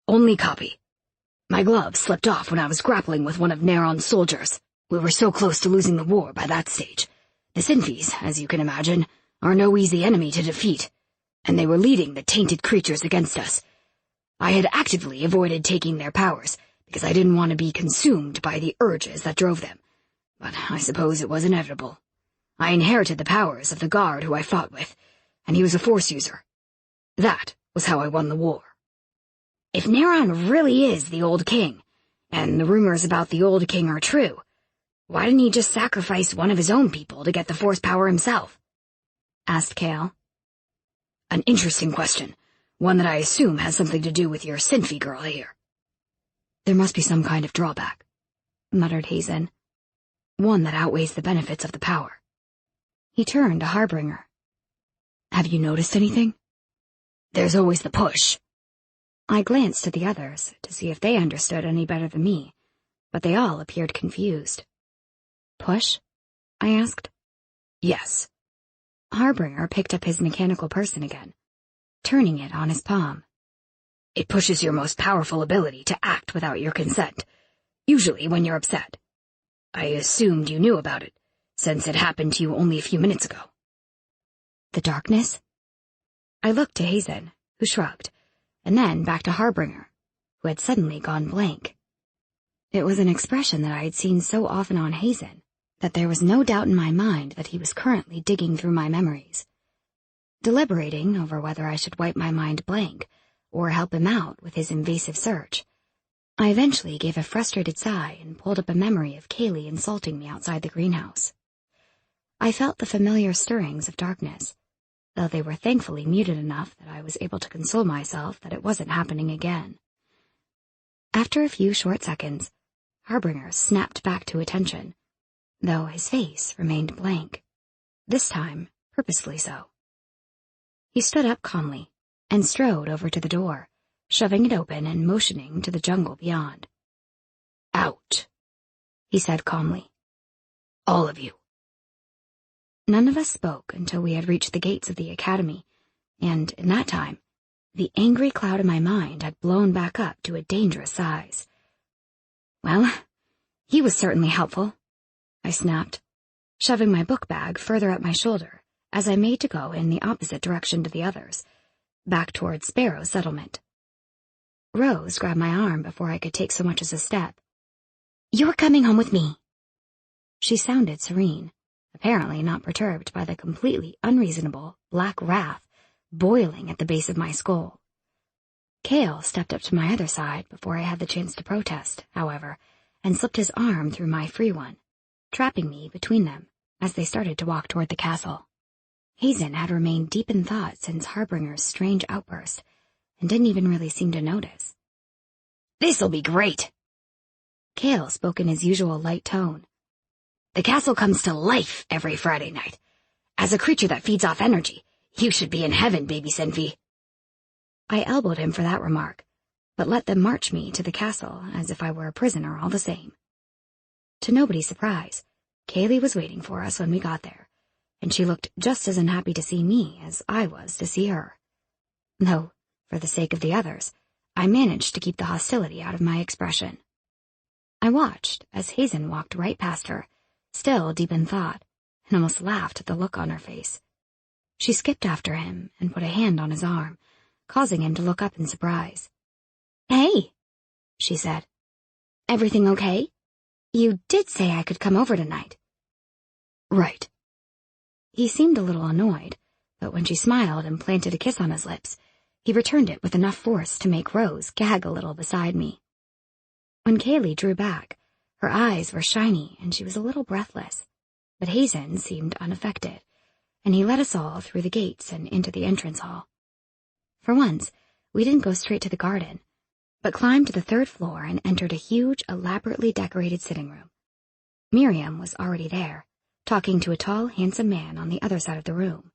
Only copy. My glove slipped off when I was grappling with one of Neron's soldiers. We were so close to losing the war by that stage. The Sinfis, as you can imagine, are no easy enemy to defeat, and they were leading the Tainted Creatures against us. I had actively avoided taking their powers, because I didn't want to be consumed by the urges that drove them. But I suppose it was inevitable. I inherited the powers of the guard who I fought with, and he was a force user. That was how I won the war. If Neron really is the old king, and the rumors about the old king are true, why didn't he just sacrifice one of his own people to get the force power himself? Asked Cale. An interesting question, one that I assume has something to do with your Sinfi girl here. There must be some kind of drawback, muttered Hazen. One that outweighs the benefits of the power. He turned to Harbinger. Have you noticed anything? There's always the push. I glanced at the others to see if they understood any better than me, but they all appeared confused. Push? I asked. Yes. Harbinger picked up his mechanical person again, turning it on his palm. It pushes your most powerful ability to act without your consent, usually when you're upset. I assumed you knew about it, since it happened to you only a few minutes ago. The darkness? I looked to Hazen, who shrugged, and then back to Harbinger, who had suddenly gone blank. It was an expression that I had seen so often on Hazen that there was no doubt in my mind that he was currently digging through my memories. Deliberating over whether I should wipe my mind blank or help him out with his invasive search, I eventually gave a frustrated sigh and pulled up a memory of Cale insulting me outside the greenhouse. I felt the familiar stirrings of darkness, though they were thankfully muted enough that I was able to console myself that it wasn't happening again. After a few short seconds, Harbinger snapped back to attention, though his face remained blank, this time purposely so. He stood up calmly and strode over to the door, shoving it open and motioning to the jungle beyond. Out, he said calmly. All of you. None of us spoke until we had reached the gates of the academy, and in that time, the angry cloud in my mind had blown back up to a dangerous size. Well, he was certainly helpful, I snapped, shoving my book bag further up my shoulder as I made to go in the opposite direction to the others, back toward Sparrow Settlement. Rose grabbed my arm before I could take so much as a step. You're coming home with me. She sounded serene, apparently not perturbed by the completely unreasonable black wrath boiling at the base of my skull. Cale stepped up to my other side before I had the chance to protest, however, and slipped his arm through my free one, trapping me between them as they started to walk toward the castle. Hazen had remained deep in thought since Harbinger's strange outburst, and didn't even really seem to notice. This'll be great. Cale spoke in his usual light tone. The castle comes to life every Friday night. As a creature that feeds off energy, you should be in heaven, baby Sinfi. I elbowed him for that remark, but let them march me to the castle as if I were a prisoner all the same. To nobody's surprise, Cale was waiting for us when we got there, and she looked just as unhappy to see me as I was to see her. Though, for the sake of the others, I managed to keep the hostility out of my expression. I watched as Hazen walked right past her, still deep in thought, and almost laughed at the look on her face. She skipped after him and put a hand on his arm, causing him to look up in surprise. "Hey," she said. "Everything okay? You did say I could come over tonight." "Right." He seemed a little annoyed, but when she smiled and planted a kiss on his lips, he returned it with enough force to make Rose gag a little beside me. When Cale drew back, her eyes were shiny and she was a little breathless, but Hazen seemed unaffected, and he led us all through the gates and into the entrance hall. For once, we didn't go straight to the garden, but climbed to the 3rd floor and entered a huge, elaborately decorated sitting room. Miriam was already there, talking to a tall, handsome man on the other side of the room.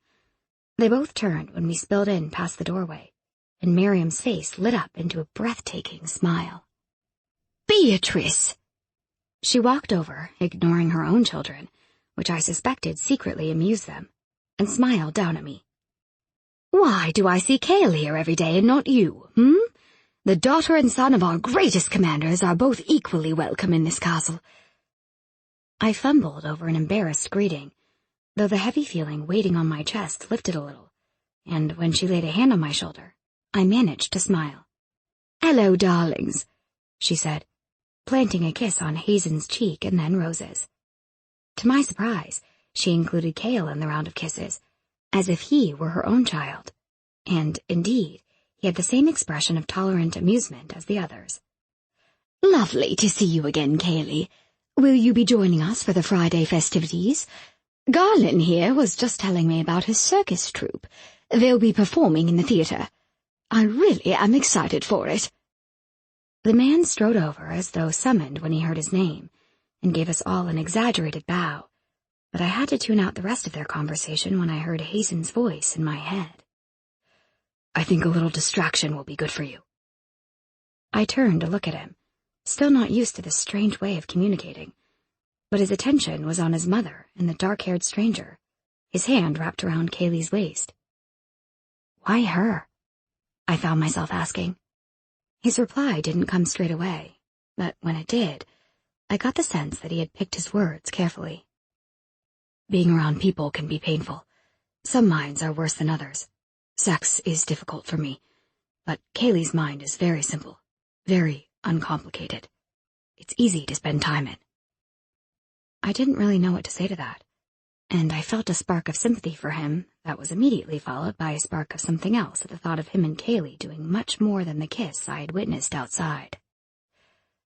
They both turned when we spilled in past the doorway, and Miriam's face lit up into a breathtaking smile. "Beatrice!" She walked over, ignoring her own children, which I suspected secretly amused them, and smiled down at me. "Why do I see Cale here every day and not you, The daughter and son of our greatest commanders are both equally welcome in this castle." I fumbled over an embarrassed greeting, though the heavy feeling waiting on my chest lifted a little, and when she laid a hand on my shoulder, I managed to smile. "Hello, darlings," she said, planting a kiss on Hazen's cheek and then Rose's. To my surprise, she included Cale in the round of kisses, as if he were her own child, and, indeed, he had the same expression of tolerant amusement as the others. "Lovely to see you again, Cale. Will you be joining us for the Friday festivities? Garland here was just telling me about his circus troupe. They'll be performing in the theater. I really am excited for it." The man strode over as though summoned when he heard his name, and gave us all an exaggerated bow, but I had to tune out the rest of their conversation when I heard Hazen's voice in my head. "I think a little distraction will be good for you." I turned to look at him, still not used to this strange way of communicating, but his attention was on his mother and the dark-haired stranger, his hand wrapped around Cale's waist. "Why her?" I found myself asking. His reply didn't come straight away, but when it did, I got the sense that he had picked his words carefully. "Being around people can be painful. Some minds are worse than others. Sex is difficult for me, but Cale's mind is very simple, very uncomplicated. It's easy to spend time in." I didn't really know what to say to that, and I felt a spark of sympathy for him that was immediately followed by a spark of something else at the thought of him and Cale doing much more than the kiss I had witnessed outside.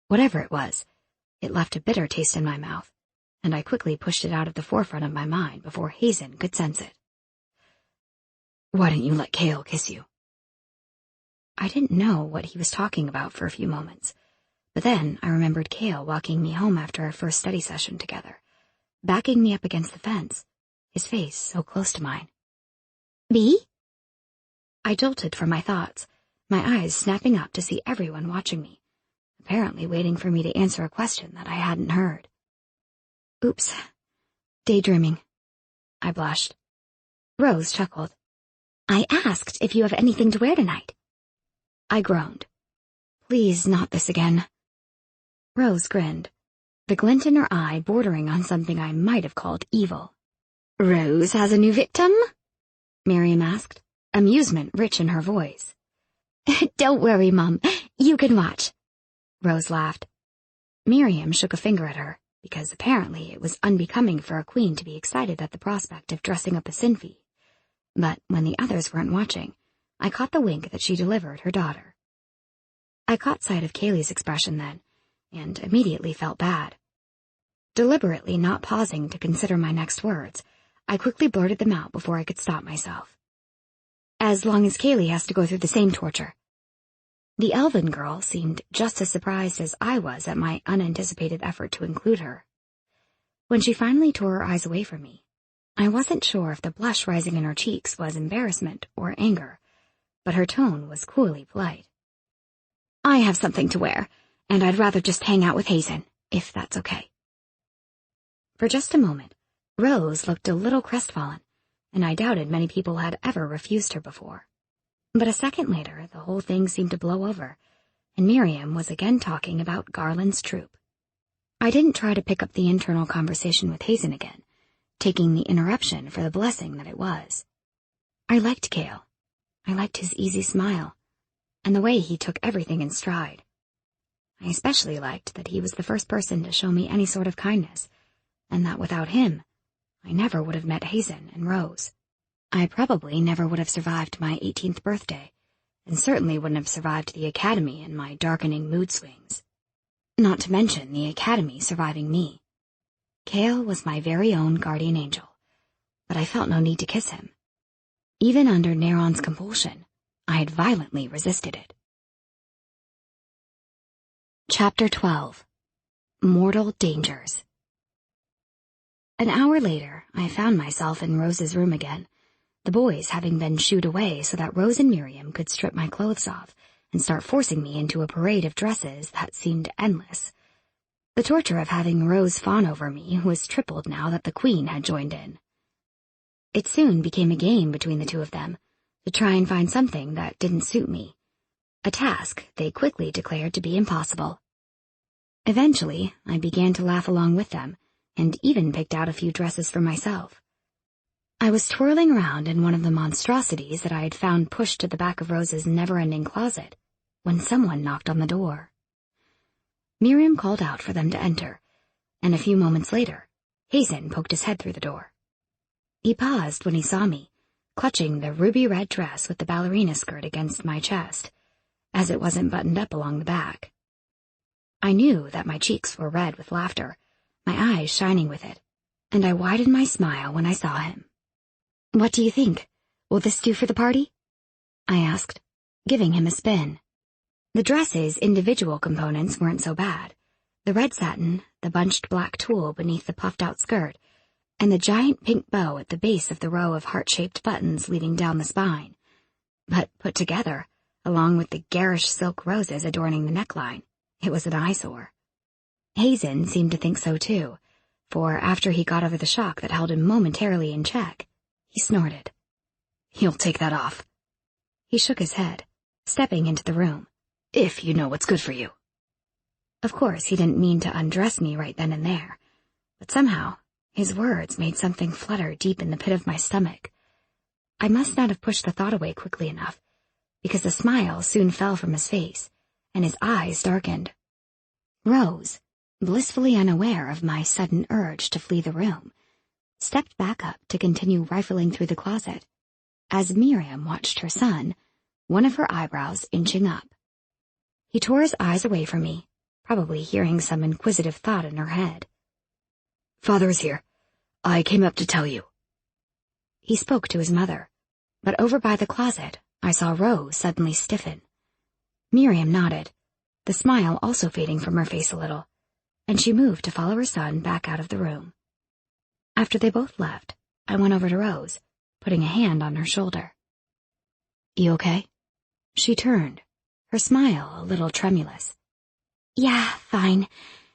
Whatever it was, it left a bitter taste in my mouth, and I quickly pushed it out of the forefront of my mind before Hazen could sense it. "Why didn't you let Cale kiss you?" I didn't know what he was talking about for a few moments, but then I remembered Cale walking me home after our first study session together, backing me up against the fence, his face so close to mine. "Bee?" I jolted from my thoughts, my eyes snapping up to see everyone watching me, apparently waiting for me to answer a question that I hadn't heard. "Oops. Daydreaming." I blushed. Rose chuckled. "I asked if you have anything to wear tonight." I groaned. "Please, not this again." Rose grinned, the glint in her eye bordering on something I might have called evil. "Rose has a new victim?" Miriam asked, amusement rich in her voice. "Don't worry, Mum. You can watch." Rose laughed. Miriam shook a finger at her, because apparently it was unbecoming for a queen to be excited at the prospect of dressing up a Sinfi. But when the others weren't watching, I caught the wink that she delivered her daughter. I caught sight of Cale's expression then, and immediately felt bad. Deliberately not pausing to consider my next words, I quickly blurted them out before I could stop myself. "As long as Cale has to go through the same torture." The elven girl seemed just as surprised as I was at my unanticipated effort to include her. When she finally tore her eyes away from me, I wasn't sure if the blush rising in her cheeks was embarrassment or anger, but her tone was coolly polite. "I have something to wear, and I'd rather just hang out with Hazen, if that's okay." For just a moment, Rose looked a little crestfallen, and I doubted many people had ever refused her before. But a second later, the whole thing seemed to blow over, and Miriam was again talking about Garland's troupe. I didn't try to pick up the internal conversation with Hazen again, taking the interruption for the blessing that it was. I liked Cale. I liked his easy smile, and the way he took everything in stride. I especially liked that he was the first person to show me any sort of kindness, and that without him, I never would have met Hazen and Rose. I probably never would have survived my 18th birthday, and certainly wouldn't have survived the academy and my darkening mood swings. Not to mention the academy surviving me. Cale was my very own guardian angel, but I felt no need to kiss him. Even under Neron's compulsion, I had violently resisted it. Chapter 12. Mortal Dangers. An hour later, I found myself in Rose's room again, the boys having been shooed away so that Rose and Miriam could strip my clothes off and start forcing me into a parade of dresses that seemed endless. The torture of having Rose fawn over me was tripled now that the Queen had joined in. It soon became a game between the two of them, to try and find something that didn't suit me, a task they quickly declared to be impossible. Eventually, I began to laugh along with them, and even picked out a few dresses for myself. I was twirling around in one of the monstrosities that I had found pushed to the back of Rose's never-ending closet, when someone knocked on the door. Miriam called out for them to enter, and a few moments later, Hazen poked his head through the door. He paused when he saw me, clutching the ruby-red dress with the ballerina skirt against my chest, as it wasn't buttoned up along the back. I knew that my cheeks were red with laughter, my eyes shining with it, and I widened my smile when I saw him. "What do you think? Will this do for the party?" I asked, giving him a spin. The dress's individual components weren't so bad. The red satin, the bunched black tulle beneath the puffed-out skirt, and the giant pink bow at the base of the row of heart-shaped buttons leading down the spine. But put together, along with the garish silk roses adorning the neckline, it was an eyesore. Hazen seemed to think so too, for after he got over the shock that held him momentarily in check, he snorted. "You'll take that off." He shook his head, stepping into the room. "If you know what's good for you." Of course, he didn't mean to undress me right then and there, but somehow his words made something flutter deep in the pit of my stomach. I must not have pushed the thought away quickly enough, because the smile soon fell from his face, and his eyes darkened. Rose, blissfully unaware of my sudden urge to flee the room, stepped back up to continue rifling through the closet, as Miriam watched her son, one of her eyebrows inching up. He tore his eyes away from me, probably hearing some inquisitive thought in her head. "Father is here. I came up to tell you." He spoke to his mother, but over by the closet, I saw Rose suddenly stiffen. Miriam nodded, the smile also fading from her face a little, and she moved to follow her son back out of the room. After they both left, I went over to Rose, putting a hand on her shoulder. "You okay?" She turned, her smile a little tremulous. "Yeah, fine.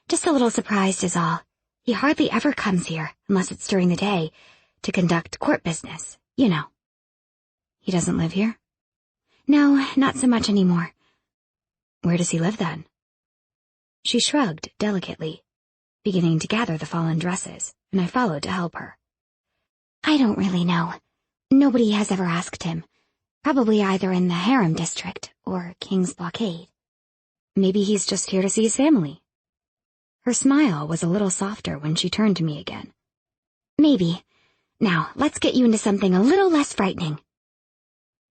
Just a little surprised is all. He hardly ever comes here, unless it's during the day, to conduct court business, you know." "He doesn't live here?" "No, not so much anymore." "Where does he live then?" She shrugged delicately, beginning to gather the fallen dresses, and I followed to help her. "I don't really know. Nobody has ever asked him. Probably either in the harem district or King's Blockade." "Maybe he's just here to see his family." Her smile was a little softer when she turned to me again. "Maybe. Now, let's get you into something a little less frightening."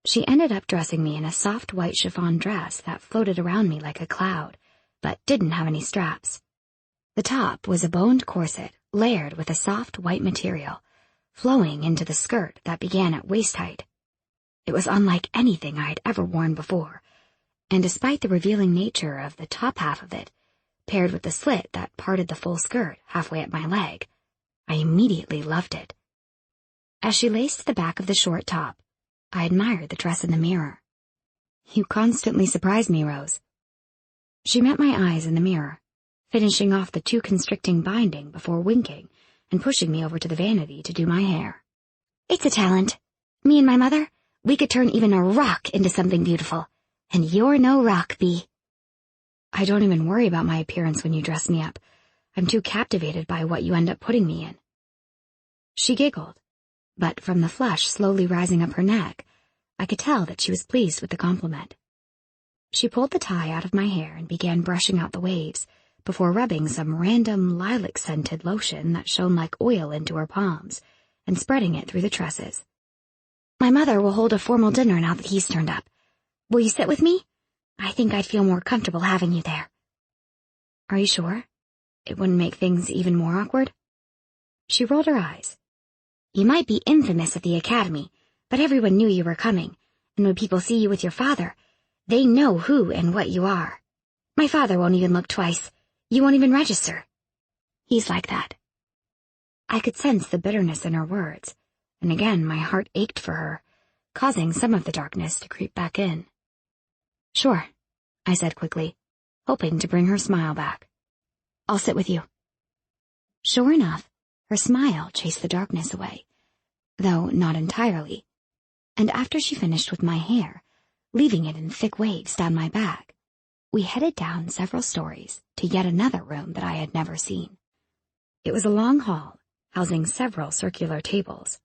She ended up dressing me in a soft white chiffon dress that floated around me like a cloud, but didn't have any straps. The top was a boned corset layered with a soft white material, flowing into the skirt that began at waist height. It was unlike anything I had ever worn before, and despite the revealing nature of the top half of it, paired with the slit that parted the full skirt halfway up my leg, I immediately loved it. As she laced the back of the short top, I admired the dress in the mirror. "You constantly surprise me, Rose." She met my eyes in the mirror, finishing off the too constricting binding before winking and pushing me over to the vanity to do my hair. "It's a talent. Me and my mother, we could turn even a rock into something beautiful, and you're no rock, Bee." "I don't even worry about my appearance when you dress me up. I'm too captivated by what you end up putting me in." She giggled, but from the flush slowly rising up her neck, I could tell that she was pleased with the compliment. She pulled the tie out of my hair and began brushing out the waves before rubbing some random lilac-scented lotion that shone like oil into her palms and spreading it through the tresses. "My mother will hold a formal dinner now that he's turned up. Will you sit with me? I think I'd feel more comfortable having you there." "Are you sure? It wouldn't make things even more awkward?" She rolled her eyes. "You might be infamous at the academy, but everyone knew you were coming, and when people see you with your father, they know who and what you are. My father won't even look twice. You won't even register. He's like that." I could sense the bitterness in her words, and again my heart ached for her, causing some of the darkness to creep back in. "Sure," I said quickly, hoping to bring her smile back. "I'll sit with you." Sure enough, her smile chased the darkness away, though not entirely, and after she finished with my hair, leaving it in thick waves down my back, we headed down several stories to yet another room that I had never seen. It was a long hall, housing several circular tables,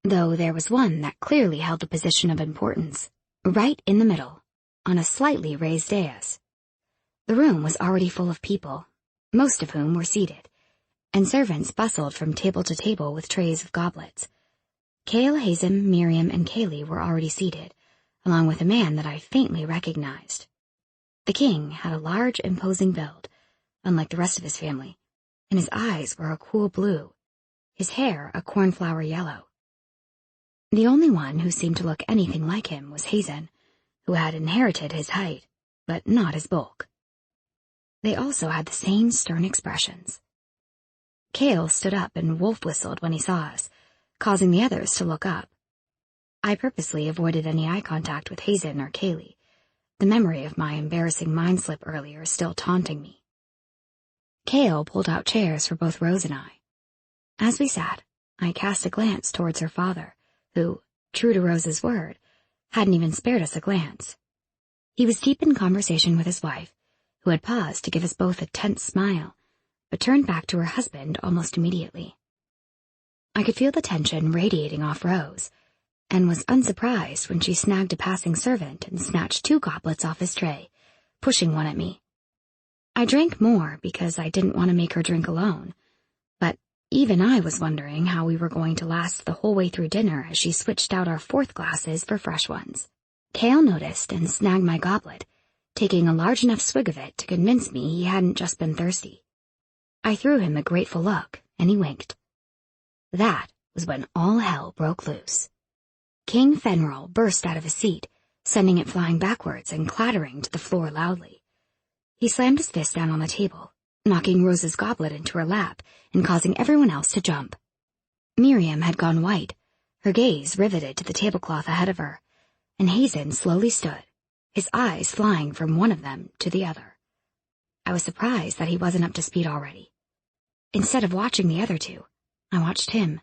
though there was one that clearly held the position of importance, right in the middle, on a slightly raised dais. The room was already full of people, most of whom were seated, and servants bustled from table to table with trays of goblets. Cale, Hazen, Miriam, and Cale were already seated, along with a man that I faintly recognized. The king had a large, imposing build, unlike the rest of his family, and his eyes were a cool blue, his hair a cornflower yellow. The only one who seemed to look anything like him was Hazen, who had inherited his height, but not his bulk. They also had the same stern expressions. Cale stood up and wolf-whistled when he saw us, causing the others to look up. I purposely avoided any eye contact with Hazen or Cale, the memory of my embarrassing mind slip earlier still taunting me. Cale pulled out chairs for both Rose and I. As we sat, I cast a glance towards her father, who, true to Rose's word, hadn't even spared us a glance. He was deep in conversation with his wife, who had paused to give us both a tense smile, but turned back to her husband almost immediately. I could feel the tension radiating off Rose, and was unsurprised when she snagged a passing servant and snatched 2 goblets off his tray, pushing one at me. I drank more because I didn't want to make her drink alone, but even I was wondering how we were going to last the whole way through dinner as she switched out our 4th glasses for fresh ones. Cale noticed and snagged my goblet, taking a large enough swig of it to convince me he hadn't just been thirsty. I threw him a grateful look, and he winked. That was when all hell broke loose. King Fenril burst out of his seat, sending it flying backwards and clattering to the floor loudly. He slammed his fist down on the table, knocking Rose's goblet into her lap and causing everyone else to jump. Miriam had gone white, her gaze riveted to the tablecloth ahead of her, and Hazen slowly stood, his eyes flying from one of them to the other. I was surprised that he wasn't up to speed already. Instead of watching the other two, I watched him,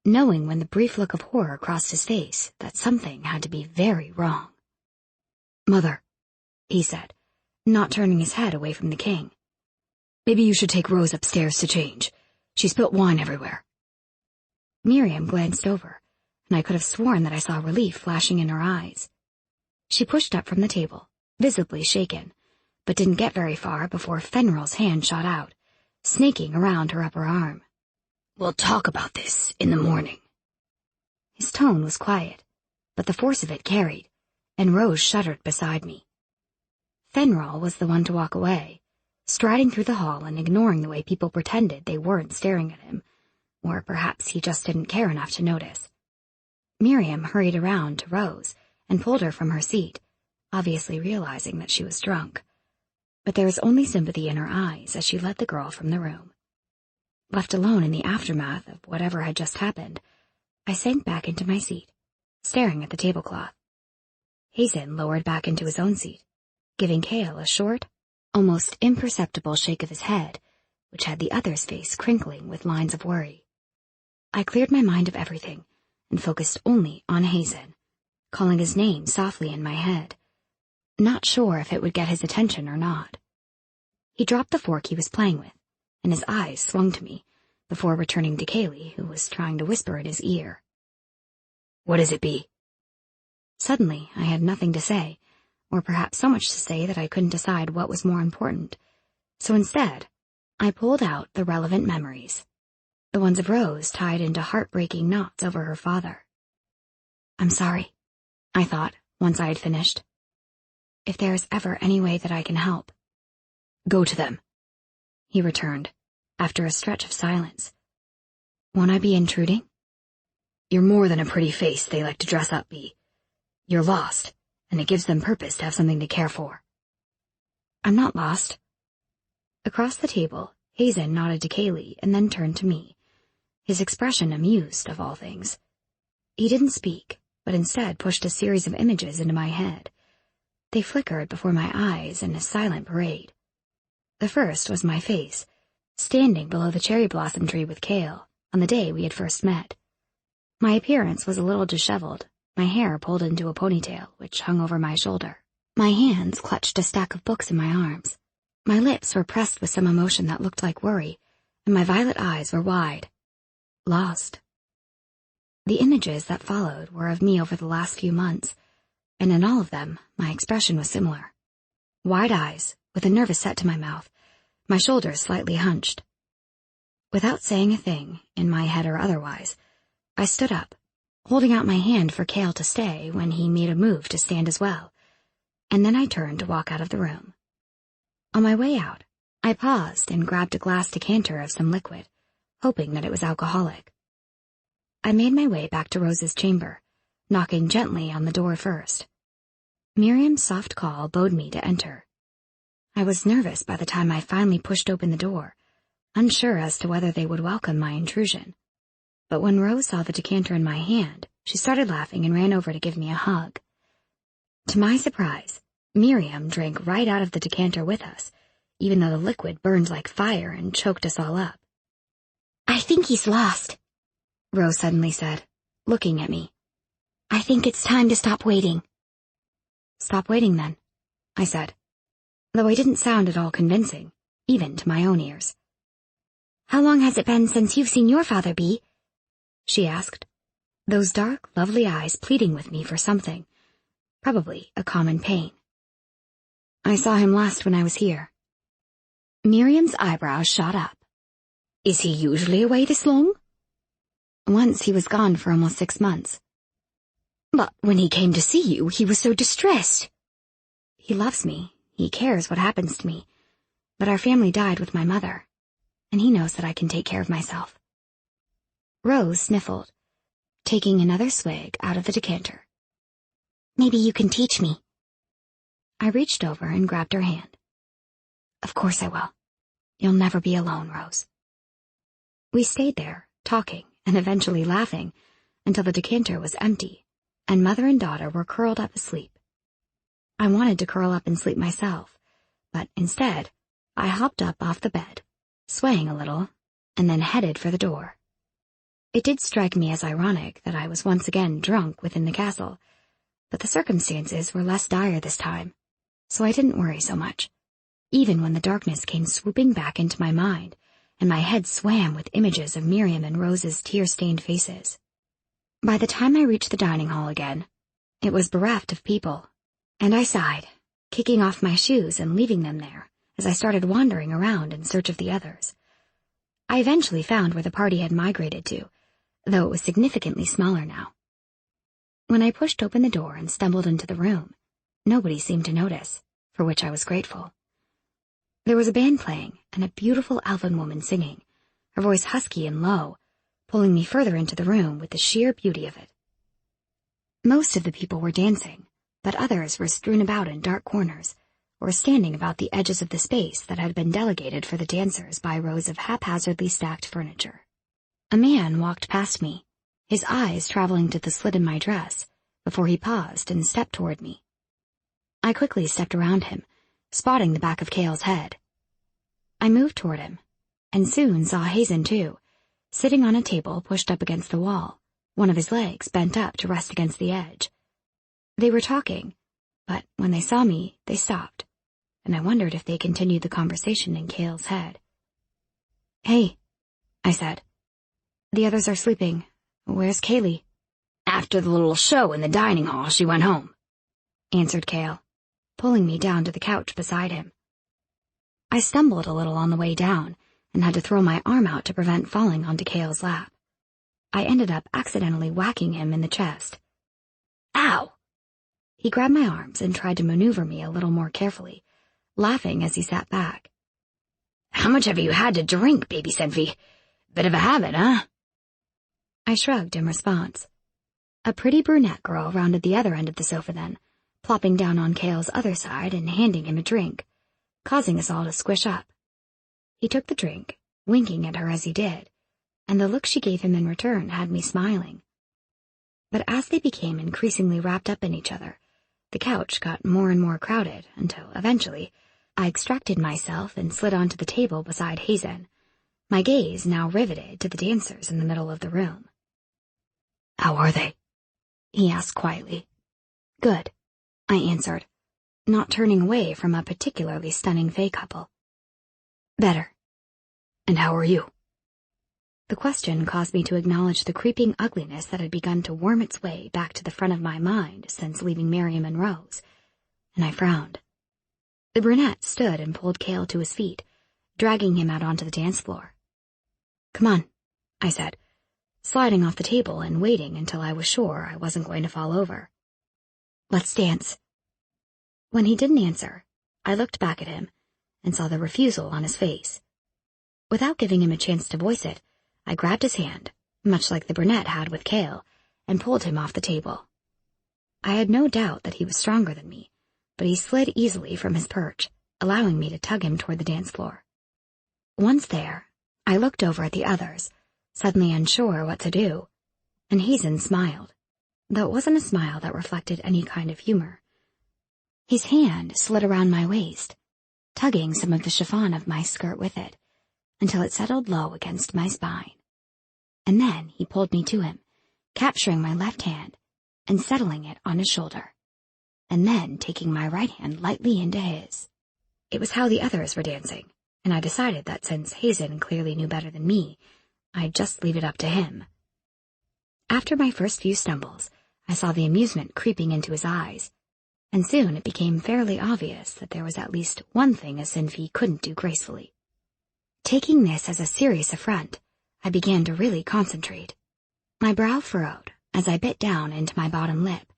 knowing when the brief look of horror crossed his face that something had to be very wrong. "Mother," he said, not turning his head away from the king. "Maybe you should take Rose upstairs to change. She spilt wine everywhere." Miriam glanced over, and I could have sworn that I saw relief flashing in her eyes. She pushed up from the table, visibly shaken, but didn't get very far before Fenril's hand shot out, snaking around her upper arm. "We'll talk about this in the morning." His tone was quiet, but the force of it carried, and Rose shuddered beside me. Fenril was the one to walk away, striding through the hall and ignoring the way people pretended they weren't staring at him, or perhaps he just didn't care enough to notice. Miriam hurried around to Rose and pulled her from her seat, obviously realizing that she was drunk. But there was only sympathy in her eyes as she led the girl from the room. Left alone in the aftermath of whatever had just happened, I sank back into my seat, staring at the tablecloth. Hazen lowered back into his own seat, giving Cale a short, almost imperceptible shake of his head, which had the other's face crinkling with lines of worry. I cleared my mind of everything and focused only on Hazen, calling his name softly in my head, not sure if it would get his attention or not. He dropped the fork he was playing with, and his eyes swung to me, before returning to Cale, who was trying to whisper in his ear. What is it, Bee? Suddenly, I had nothing to say, or perhaps so much to say that I couldn't decide what was more important. So instead, I pulled out the relevant memories, the ones of Rose tied into heartbreaking knots over her father. I'm sorry, I thought, once I had finished. If there is ever any way that I can help. Go to them, he returned, after a stretch of silence. Won't I be intruding? You're more than a pretty face they like to dress up, Bee. You're lost, and it gives them purpose to have something to care for. I'm not lost. Across the table, Hazen nodded to Cale and then turned to me, his expression amused, of all things. He didn't speak, but instead pushed a series of images into my head. They flickered before my eyes in a silent parade. The first was my face, standing below the cherry blossom tree with Cale, on the day we had first met. My appearance was a little disheveled, my hair pulled into a ponytail, which hung over my shoulder. My hands clutched a stack of books in my arms. My lips were pressed with some emotion that looked like worry, and my violet eyes were wide. Lost. The images that followed were of me over the last few months, and in all of them, my expression was similar. Wide eyes, with a nervous set to my mouth, my shoulders slightly hunched. Without saying a thing, in my head or otherwise, I stood up, holding out my hand for Cale to stay when he made a move to stand as well, and then I turned to walk out of the room. On my way out, I paused and grabbed a glass decanter of some liquid, hoping that it was alcoholic. I made my way back to Rose's chamber, knocking gently on the door first. Miriam's soft call bade me to enter. I was nervous by the time I finally pushed open the door, unsure as to whether they would welcome my intrusion. But when Rose saw the decanter in my hand, she started laughing and ran over to give me a hug. To my surprise, Miriam drank right out of the decanter with us, even though the liquid burned like fire and choked us all up. I think he's lost, Rose suddenly said, looking at me. I think it's time to stop waiting. Stop waiting, then, I said, though I didn't sound at all convincing, even to my own ears. How long has it been since you've seen your father, Bee? She asked, those dark, lovely eyes pleading with me for something, probably a common pain. I saw him last when I was here. Miriam's eyebrows shot up. Is he usually away this long? Once he was gone for almost 6 months. But when he came to see you, he was so distressed. He loves me. He cares what happens to me. But our family died with my mother, and he knows that I can take care of myself. Rose sniffled, taking another swig out of the decanter. Maybe you can teach me. I reached over and grabbed her hand. Of course I will. You'll never be alone, Rose. We stayed there, talking and eventually laughing, until the decanter was empty, and mother and daughter were curled up asleep. I wanted to curl up and sleep myself, but instead, I hopped up off the bed, swaying a little, and then headed for the door. It did strike me as ironic that I was once again drunk within the castle, but the circumstances were less dire this time, so I didn't worry so much, even when the darkness came swooping back into my mind, and my head swam with images of Miriam and Rose's tear-stained faces. By the time I reached the dining hall again, it was bereft of people, and I sighed, kicking off my shoes and leaving them there as I started wandering around in search of the others. I eventually found where the party had migrated to, though it was significantly smaller now. When I pushed open the door and stumbled into the room, nobody seemed to notice, for which I was grateful. There was a band playing and a beautiful elven woman singing, her voice husky and low, pulling me further into the room with the sheer beauty of it. Most of the people were dancing, but others were strewn about in dark corners, or standing about the edges of the space that had been delegated for the dancers by rows of haphazardly stacked furniture. A man walked past me, his eyes traveling to the slit in my dress, before he paused and stepped toward me. I quickly stepped around him, spotting the back of Cale's head. I moved toward him, and soon saw Hazen too, sitting on a table pushed up against the wall, one of his legs bent up to rest against the edge. They were talking, but when they saw me, they stopped, and I wondered if they continued the conversation in Cale's head. "Hey," I said. "The others are sleeping. Where's Cale?" After the little show in the dining hall, she went home," answered Cale, pulling me down to the couch beside him. I stumbled a little on the way down and had to throw my arm out to prevent falling onto Cale's lap. I ended up accidentally whacking him in the chest. "Ow!" He grabbed my arms and tried to maneuver me a little more carefully, laughing as he sat back. "How much have you had to drink, baby Senfi? Bit of a habit, huh?" I shrugged in response. A pretty brunette girl rounded the other end of the sofa then, plopping down on Cale's other side and handing him a drink, causing us all to squish up. He took the drink, winking at her as he did, and the look she gave him in return had me smiling. But as they became increasingly wrapped up in each other, the couch got more and more crowded until, eventually, I extracted myself and slid onto the table beside Hazen, my gaze now riveted to the dancers in the middle of the room. "How are they?" he asked quietly. "Good," I answered, not turning away from a particularly stunning fae couple. "Better." "And how are you?" The question caused me to acknowledge the creeping ugliness that had begun to worm its way back to the front of my mind since leaving Miriam and Rose, and I frowned. The brunette stood and pulled Cale to his feet, dragging him out onto the dance floor. "Come on," I said, sliding off the table and waiting until I was sure I wasn't going to fall over. "Let's dance." When he didn't answer, I looked back at him and saw the refusal on his face. Without giving him a chance to voice it, I grabbed his hand, much like the brunette had with Cale, and pulled him off the table. I had no doubt that he was stronger than me, but he slid easily from his perch, allowing me to tug him toward the dance floor. Once there, I looked over at the others, suddenly unsure what to do, and Hazen smiled, though it wasn't a smile that reflected any kind of humor. His hand slid around my waist, tugging some of the chiffon of my skirt with it, until it settled low against my spine. And then he pulled me to him, capturing my left hand and settling it on his shoulder, and then taking my right hand lightly into his. It was how the others were dancing, and I decided that since Hazen clearly knew better than me, I'd just leave it up to him. After my first few stumbles, I saw the amusement creeping into his eyes, and soon it became fairly obvious that there was at least one thing a Sinfi couldn't do gracefully. Taking this as a serious affront, I began to really concentrate. My brow furrowed as I bit down into my bottom lip,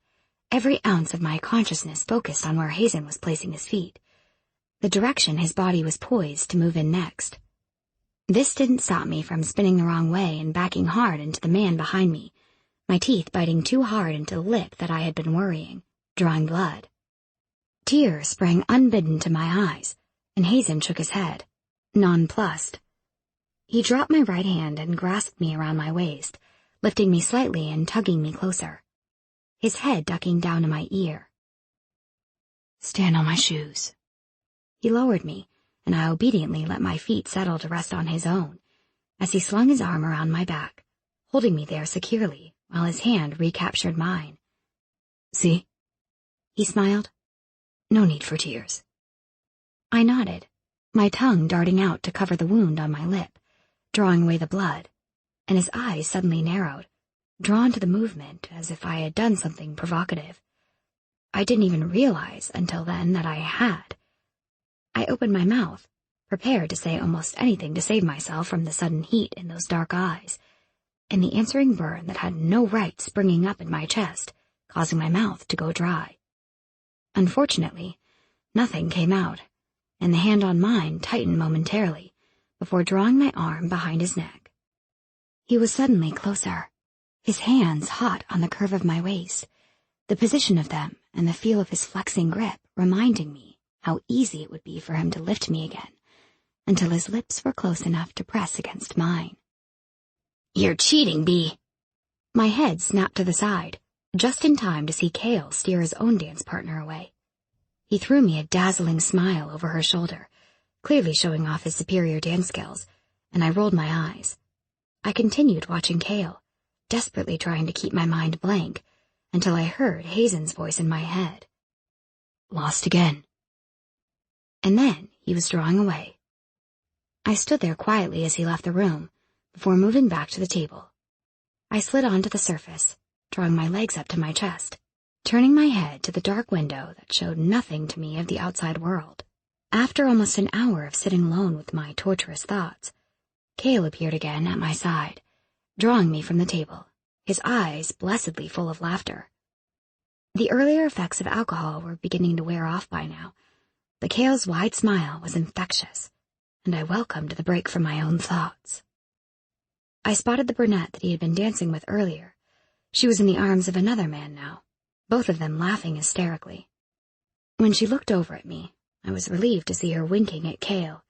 every ounce of my consciousness focused on where Hazen was placing his feet, the direction his body was poised to move in next. This didn't stop me from spinning the wrong way and backing hard into the man behind me, my teeth biting too hard into the lip that I had been worrying, drawing blood. Tears sprang unbidden to my eyes, and Hazen shook his head, nonplussed. He dropped my right hand and grasped me around my waist, lifting me slightly and tugging me closer, his head ducking down to my ear. "Stand on my shoes." He lowered me, and I obediently let my feet settle to rest on his own, as he slung his arm around my back, holding me there securely while his hand recaptured mine. "See?" He smiled. "No need for tears." I nodded, my tongue darting out to cover the wound on my lip, drawing away the blood, and his eyes suddenly narrowed, drawn to the movement as if I had done something provocative. I didn't even realize until then that I had. I opened my mouth, prepared to say almost anything to save myself from the sudden heat in those dark eyes, and the answering burn that had no right springing up in my chest, causing my mouth to go dry. Unfortunately, nothing came out, and the hand on mine tightened momentarily, before drawing my arm behind his neck. He was suddenly closer, his hands hot on the curve of my waist, the position of them and the feel of his flexing grip reminding me how easy it would be for him to lift me again, until his lips were close enough to press against mine. "You're cheating, Bee." My head snapped to the side, just in time to see Cale steer his own dance partner away. He threw me a dazzling smile over her shoulder, clearly showing off his superior dance skills, and I rolled my eyes. I continued watching Cale, desperately trying to keep my mind blank, until I heard Hazen's voice in my head. "Lost again." And then he was drawing away. I stood there quietly as he left the room, before moving back to the table. I slid onto the surface, drawing my legs up to my chest, turning my head to the dark window that showed nothing to me of the outside world. After almost an hour of sitting alone with my torturous thoughts, Cale appeared again at my side, drawing me from the table, his eyes blessedly full of laughter. The earlier effects of alcohol were beginning to wear off by now, but Cale's wide smile was infectious, and I welcomed the break from my own thoughts. I spotted the brunette that he had been dancing with earlier. She was in the arms of another man now, both of them laughing hysterically. When she looked over at me, I was relieved to see her winking at Cale.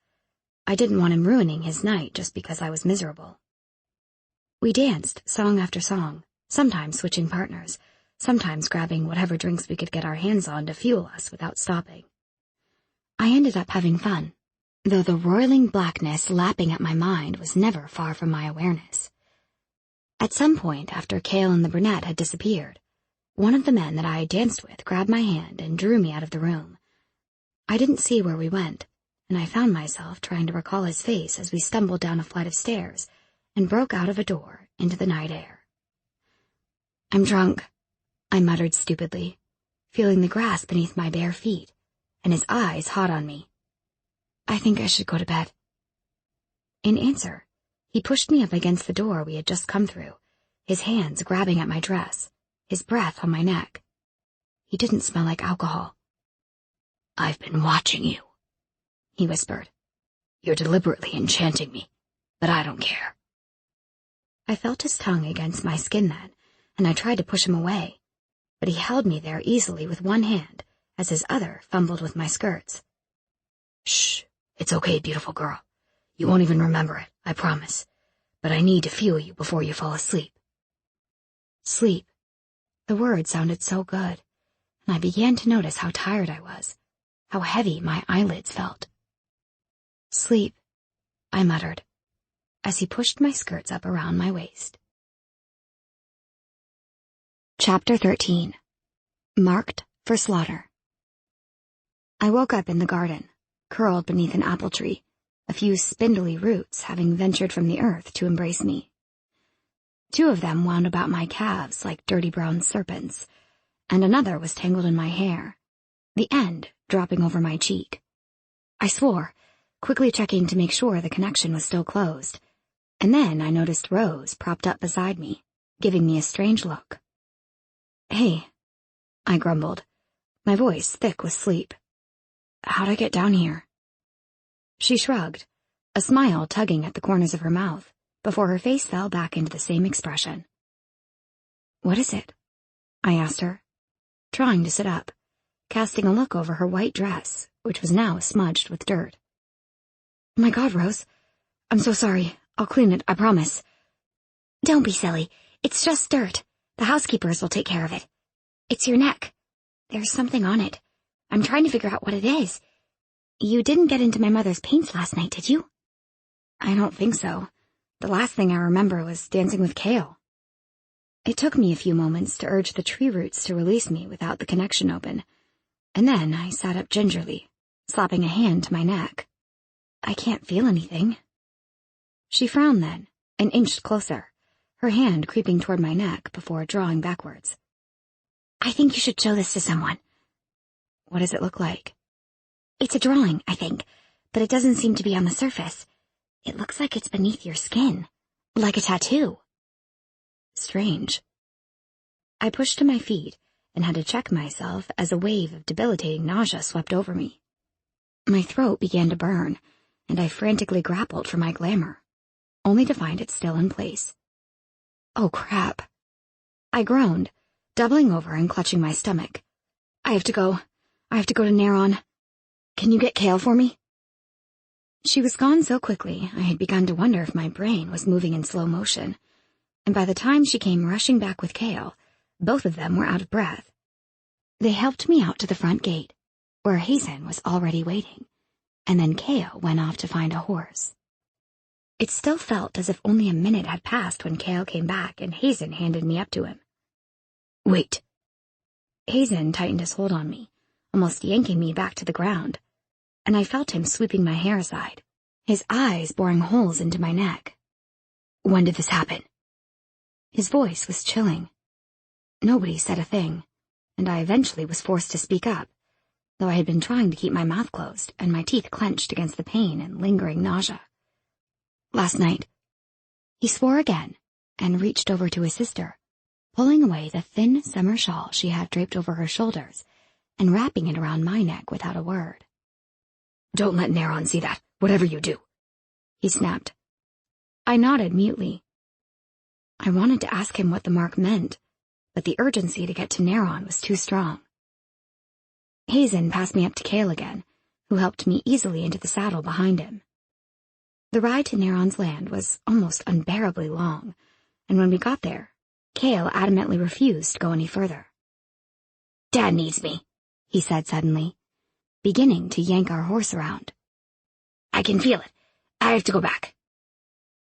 I didn't want him ruining his night just because I was miserable. We danced song after song, sometimes switching partners, sometimes grabbing whatever drinks we could get our hands on to fuel us without stopping. I ended up having fun, though the roiling blackness lapping at my mind was never far from my awareness. At some point after Cale and the brunette had disappeared, one of the men that I had danced with grabbed my hand and drew me out of the room. I didn't see where we went, and I found myself trying to recall his face as we stumbled down a flight of stairs and broke out of a door into the night air. "I'm drunk," I muttered stupidly, feeling the grass beneath my bare feet, and his eyes hot on me. "I think I should go to bed." In answer, he pushed me up against the door we had just come through, his hands grabbing at my dress, his breath on my neck. He didn't smell like alcohol. "I've been watching you," he whispered. "You're deliberately enchanting me, but I don't care." I felt his tongue against my skin then, and I tried to push him away, but he held me there easily with one hand as his other fumbled with my skirts. "Shh, it's okay, beautiful girl. You won't even remember it, I promise. But I need to feel you before you fall asleep." Sleep. The word sounded so good, and I began to notice how tired I was, how heavy my eyelids felt. "Sleep," I muttered, as he pushed my skirts up around my waist. Chapter 13. Marked for Slaughter. I woke up in the garden, curled beneath an apple tree, a few spindly roots having ventured from the earth to embrace me. 2 of them wound about my calves like dirty brown serpents, and another was tangled in my hair, the end dropping over my cheek. I swore, quickly checking to make sure the connection was still closed, and then I noticed Rose propped up beside me, giving me a strange look. "Hey," I grumbled, my voice thick with sleep. "How'd I get down here?" She shrugged, a smile tugging at the corners of her mouth, before her face fell back into the same expression. "What is it?" I asked her, trying to sit up, casting a look over her white dress, which was now smudged with dirt. "Oh my God, Rose, I'm so sorry. I'll clean it, I promise." "Don't be silly. It's just dirt. The housekeepers will take care of it. It's your neck. There's something on it. I'm trying to figure out what it is. You didn't get into my mother's paints last night, did you?" "I don't think so. The last thing I remember was dancing with Cale." It took me a few moments to urge the tree roots to release me without the connection open, and then I sat up gingerly, slapping a hand to my neck. "I can't feel anything." She frowned then, and inched closer, her hand creeping toward my neck before drawing backwards. "I think you should show this to someone." "What does it look like?" "It's a drawing, I think, but it doesn't seem to be on the surface. It looks like it's beneath your skin, like a tattoo." Strange. I pushed to my feet and had to check myself as a wave of debilitating nausea swept over me. My throat began to burn, and I frantically grappled for my glamour, only to find it still in place. "Oh, crap." I groaned, doubling over and clutching my stomach. I have to go to Neron. Can you get Cale for me?" She was gone so quickly I had begun to wonder if my brain was moving in slow motion, and by the time she came rushing back with Cale, both of them were out of breath. They helped me out to the front gate, where Hazen was already waiting, and then Cale went off to find a horse. It still felt as if only a minute had passed when Cale came back and Hazen handed me up to him. "Wait." Hazen tightened his hold on me, almost yanking me back to the ground, and I felt him sweeping my hair aside, his eyes boring holes into my neck. "When did this happen?" His voice was chilling. Nobody said a thing, and I eventually was forced to speak up, though I had been trying to keep my mouth closed and my teeth clenched against the pain and lingering nausea. Last night, he swore again and reached over to his sister, pulling away the thin summer shawl she had draped over her shoulders and wrapping it around my neck without a word. Don't let Neron see that, whatever you do, he snapped. I nodded mutely. I wanted to ask him what the mark meant, but the urgency to get to Neron was too strong. Hazen passed me up to Cale again, who helped me easily into the saddle behind him. The ride to Neron's land was almost unbearably long, and when we got there, Cale adamantly refused to go any further. Dad needs me, he said suddenly, beginning to yank our horse around. I can feel it. I have to go back.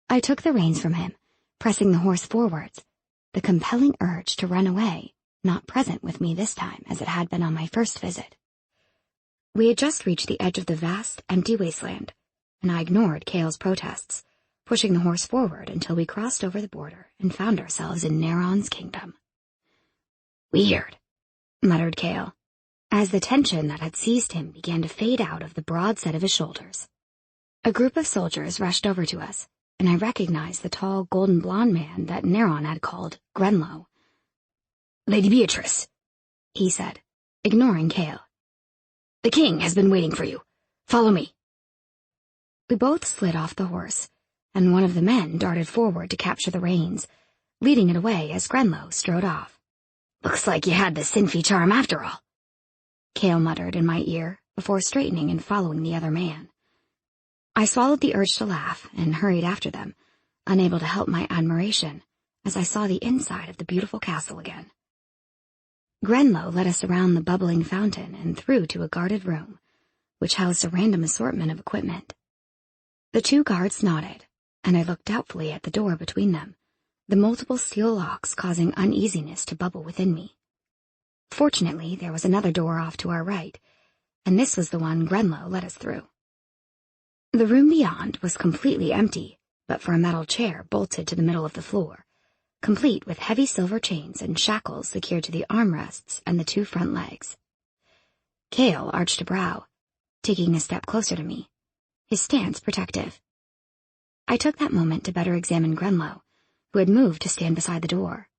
I took the reins from him, pressing the horse forwards, the compelling urge to run away not present with me this time as it had been on my first visit. We had just reached the edge of the vast, empty wasteland, and I ignored Cale's protests, pushing the horse forward until we crossed over the border and found ourselves in Neron's kingdom. Weird, muttered Cale, as the tension that had seized him began to fade out of the broad set of his shoulders. A group of soldiers rushed over to us, and I recognized the tall, golden blonde man that Neron had called Grenlow. Lady Beatrice, he said, ignoring Cale. The king has been waiting for you. Follow me. We both slid off the horse, and one of the men darted forward to capture the reins, leading it away as Grenlow strode off. Looks like you had the Sinfi charm after all, Cale muttered in my ear before straightening and following the other man. I swallowed the urge to laugh and hurried after them, unable to help my admiration as I saw the inside of the beautiful castle again. Grenlow led us around the bubbling fountain and through to a guarded room, which housed a random assortment of equipment. The two guards nodded, and I looked doubtfully at the door between them, the multiple steel locks causing uneasiness to bubble within me. Fortunately, there was another door off to our right, and this was the one Grenlow led us through. The room beyond was completely empty, but for a metal chair bolted to the middle of the floor, complete with heavy silver chains and shackles secured to the armrests and the two front legs. Cale arched a brow, taking a step closer to me, his stance protective. I took that moment to better examine Grenlow, who had moved to stand beside the door.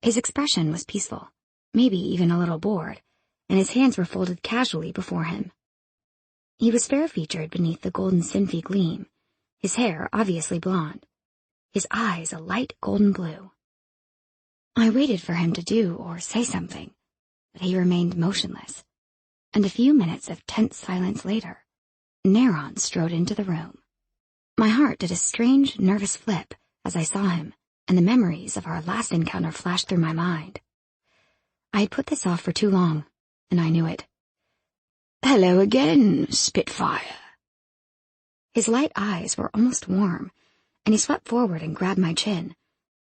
His expression was peaceful, maybe even a little bored, and his hands were folded casually before him. He was fair-featured beneath the golden Sinfi gleam, his hair obviously blonde, his eyes a light golden blue. I waited for him to do or say something, but he remained motionless, and a few minutes of tense silence later, Neron strode into the room. My heart did a strange, nervous flip as I saw him, and the memories of our last encounter flashed through my mind. I had put this off for too long, and I knew it. Hello again, Spitfire. His light eyes were almost warm, and he swept forward and grabbed my chin,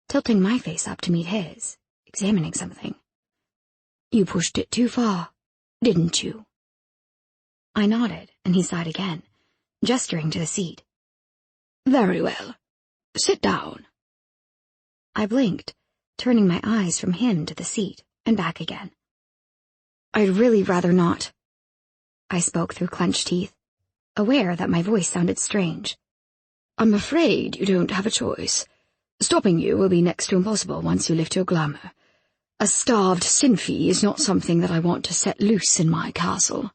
tilting my face up to meet his, examining something. You pushed it too far, didn't you? I nodded, and he sighed again, gesturing to the seat. Very well. Sit down. I blinked, turning my eyes from him to the seat and back again. I'd really rather not. I spoke through clenched teeth, aware that my voice sounded strange. I'm afraid you don't have a choice. Stopping you will be next to impossible once you lift your glamour. A starved Sinfi is not something that I want to set loose in my castle.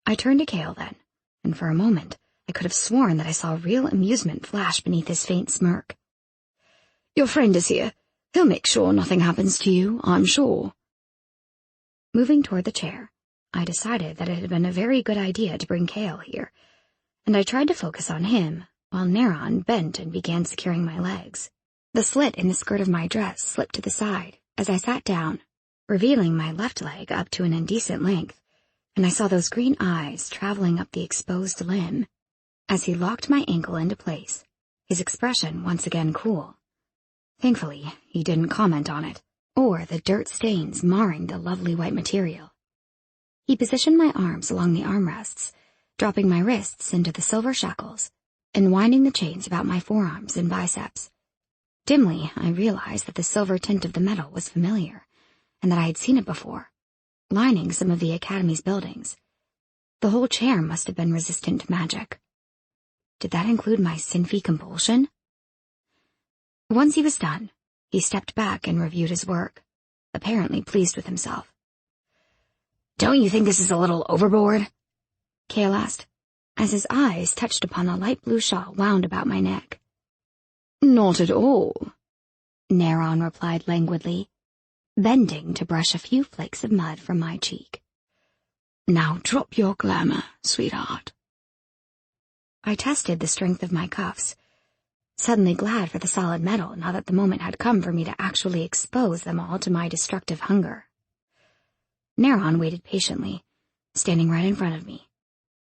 I turned to Cale then, and for a moment I could have sworn that I saw real amusement flash beneath his faint smirk. Your friend is here. He'll make sure nothing happens to you, I'm sure. Moving toward the chair, I decided that it had been a very good idea to bring Cale here, and I tried to focus on him while Neron bent and began securing my legs. The slit in the skirt of my dress slipped to the side as I sat down, revealing my left leg up to an indecent length, and I saw those green eyes traveling up the exposed limb. As he locked my ankle into place, his expression once again cool. Thankfully, he didn't comment on it, or the dirt stains marring the lovely white material. He positioned my arms along the armrests, dropping my wrists into the silver shackles, and winding the chains about my forearms and biceps. Dimly, I realized that the silver tint of the metal was familiar, and that I had seen it before, lining some of the Academy's buildings. The whole chair must have been resistant to magic. Did that include my Sinfi compulsion? Once he was done, he stepped back and reviewed his work, apparently pleased with himself. "Don't you think this is a little overboard?" Cale asked, as his eyes touched upon the light blue shawl wound about my neck. "Not at all," Neron replied languidly, bending to brush a few flakes of mud from my cheek. "Now drop your glamour, sweetheart." I tested the strength of my cuffs, suddenly glad for the solid metal now that the moment had come for me to actually expose them all to my destructive hunger. Neron waited patiently, standing right in front of me,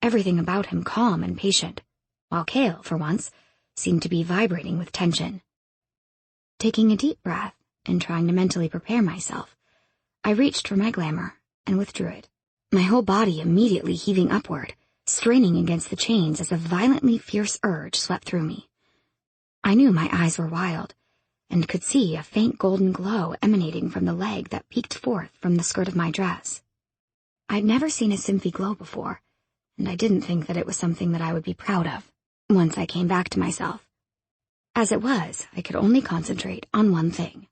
everything about him calm and patient, while Cale, for once, seemed to be vibrating with tension. Taking a deep breath and trying to mentally prepare myself, I reached for my glamour and withdrew it, my whole body immediately heaving upward, straining against the chains as a violently fierce urge swept through me. I knew my eyes were wild, and could see a faint golden glow emanating from the leg that peeked forth from the skirt of my dress. I'd never seen a Sinfi glow before, and I didn't think that it was something that I would be proud of, once I came back to myself. As it was, I could only concentrate on one thing.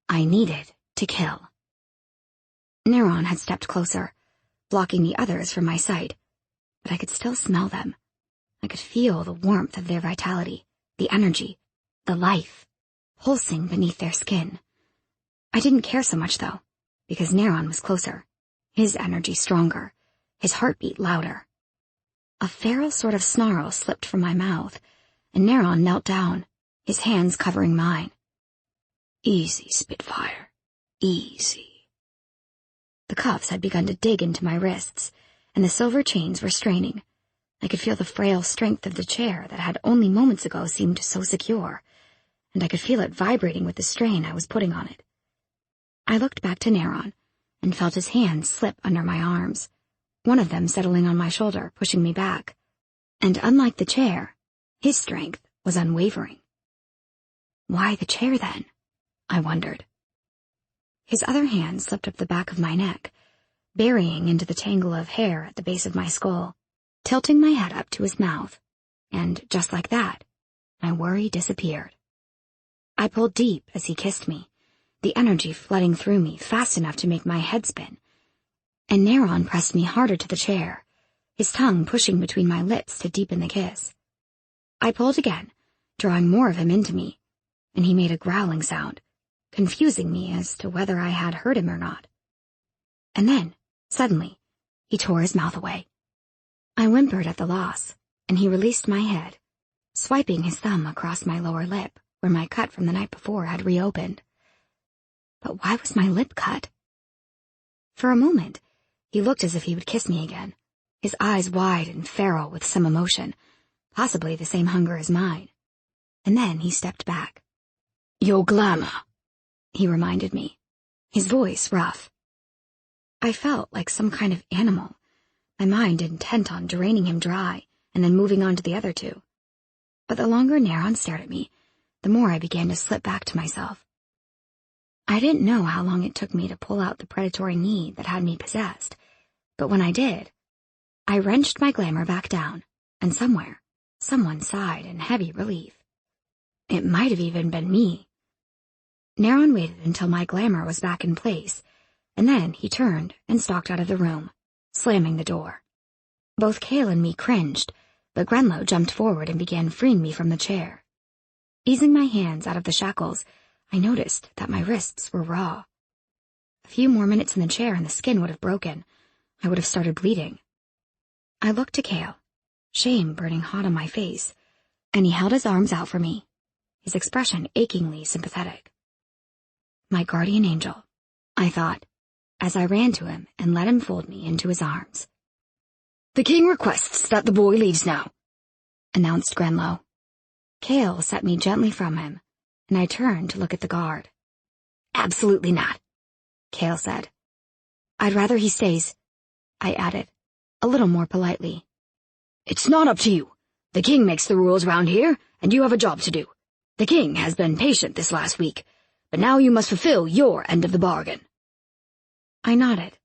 I needed to kill. Neron had stepped closer, blocking the others from my sight, but I could still smell them. I could feel the warmth of their vitality, the energy, the life, pulsing beneath their skin. I didn't care so much, though, because Neron was closer, his energy stronger, his heartbeat louder. A feral sort of snarl slipped from my mouth, and Neron knelt down, his hands covering mine. "Easy, Spitfire. Easy." The cuffs had begun to dig into my wrists, and the silver chains were straining. I could feel the frail strength of the chair that had only moments ago seemed so secure, and I could feel it vibrating with the strain I was putting on it. I looked back to Neron and felt his hands slip under my arms, one of them settling on my shoulder, pushing me back. And unlike the chair, his strength was unwavering. Why the chair, then? I wondered. His other hand slipped up the back of my neck, burying into the tangle of hair at the base of my skull, tilting my head up to his mouth, and just like that, my worry disappeared. I pulled deep as he kissed me, the energy flooding through me fast enough to make my head spin, and Neron pressed me harder to the chair, his tongue pushing between my lips to deepen the kiss. I pulled again, drawing more of him into me, and he made a growling sound, confusing me as to whether I had heard him or not. And then, suddenly, he tore his mouth away. I whimpered at the loss, and he released my head, swiping his thumb across my lower lip, where my cut from the night before had reopened. But why was my lip cut? For a moment, he looked as if he would kiss me again, his eyes wide and feral with some emotion, possibly the same hunger as mine. And then he stepped back. "Your glamour," he reminded me, his voice rough. I felt like some kind of animal, my mind intent on draining him dry and then moving on to the other two. But the longer Neron stared at me, the more I began to slip back to myself. I didn't know how long it took me to pull out the predatory need that had me possessed, but when I did, I wrenched my glamour back down, and somewhere, someone sighed in heavy relief. It might have even been me. Neron waited until my glamour was back in place, and then he turned and stalked out of the room, slamming the door. Both Cale and me cringed, but Grenlow jumped forward and began freeing me from the chair. Easing my hands out of the shackles, I noticed that my wrists were raw. A few more minutes in the chair and the skin would have broken. I would have started bleeding. I looked to Cale, shame burning hot on my face, and he held his arms out for me, his expression achingly sympathetic. My guardian angel, I thought, as I ran to him and let him fold me into his arms. "The king requests that the boy leaves now," announced Grenlow. Cale set me gently from him, and I turned to look at the guard. "Absolutely not," Cale said. "I'd rather he stays," I added, a little more politely. "It's not up to you. The king makes the rules round here, and you have a job to do. The king has been patient this last week, but now you must fulfill your end of the bargain." I nodded.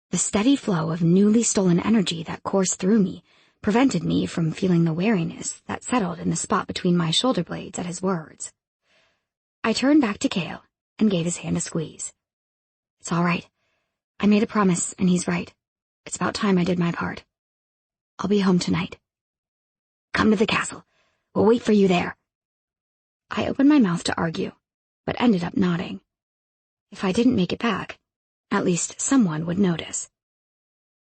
The steady flow of newly stolen energy that coursed through me prevented me from feeling the weariness that settled in the spot between my shoulder blades at his words. I turned back to Cale and gave his hand a squeeze. "It's all right. I made a promise, and he's right. It's about time I did my part. I'll be home tonight." "Come to the castle. We'll wait for you there." I opened my mouth to argue, but ended up nodding. If I didn't make it back, at least someone would notice.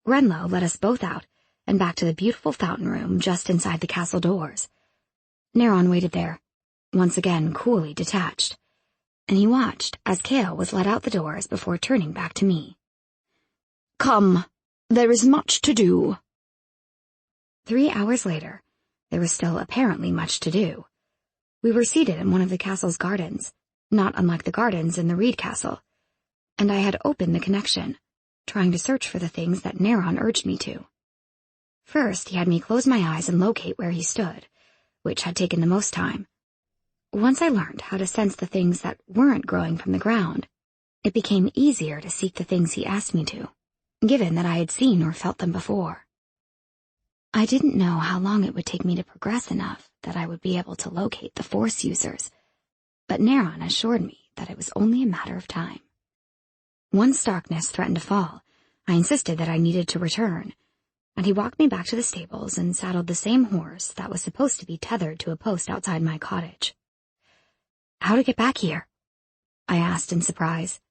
Renlo led us both out and back to the beautiful fountain room just inside the castle doors. Neron waited there, once again coolly detached, and he watched as Cale was led out the doors before turning back to me. "Come, there is much to do." 3 hours later, there was still apparently much to do. We were seated in one of the castle's gardens, not unlike the gardens in the Reed Castle, and I had opened the connection, trying to search for the things that Neron urged me to. First, he had me close my eyes and locate where he stood, which had taken the most time. Once I learned how to sense the things that weren't growing from the ground, it became easier to seek the things he asked me to, given that I had seen or felt them before. I didn't know how long it would take me to progress enough that I would be able to locate the Force users, but Neron assured me that it was only a matter of time. Once darkness threatened to fall, I insisted that I needed to return, and he walked me back to the stables and saddled the same horse that was supposed to be tethered to a post outside my cottage. "How to get back here?" I asked in surprise,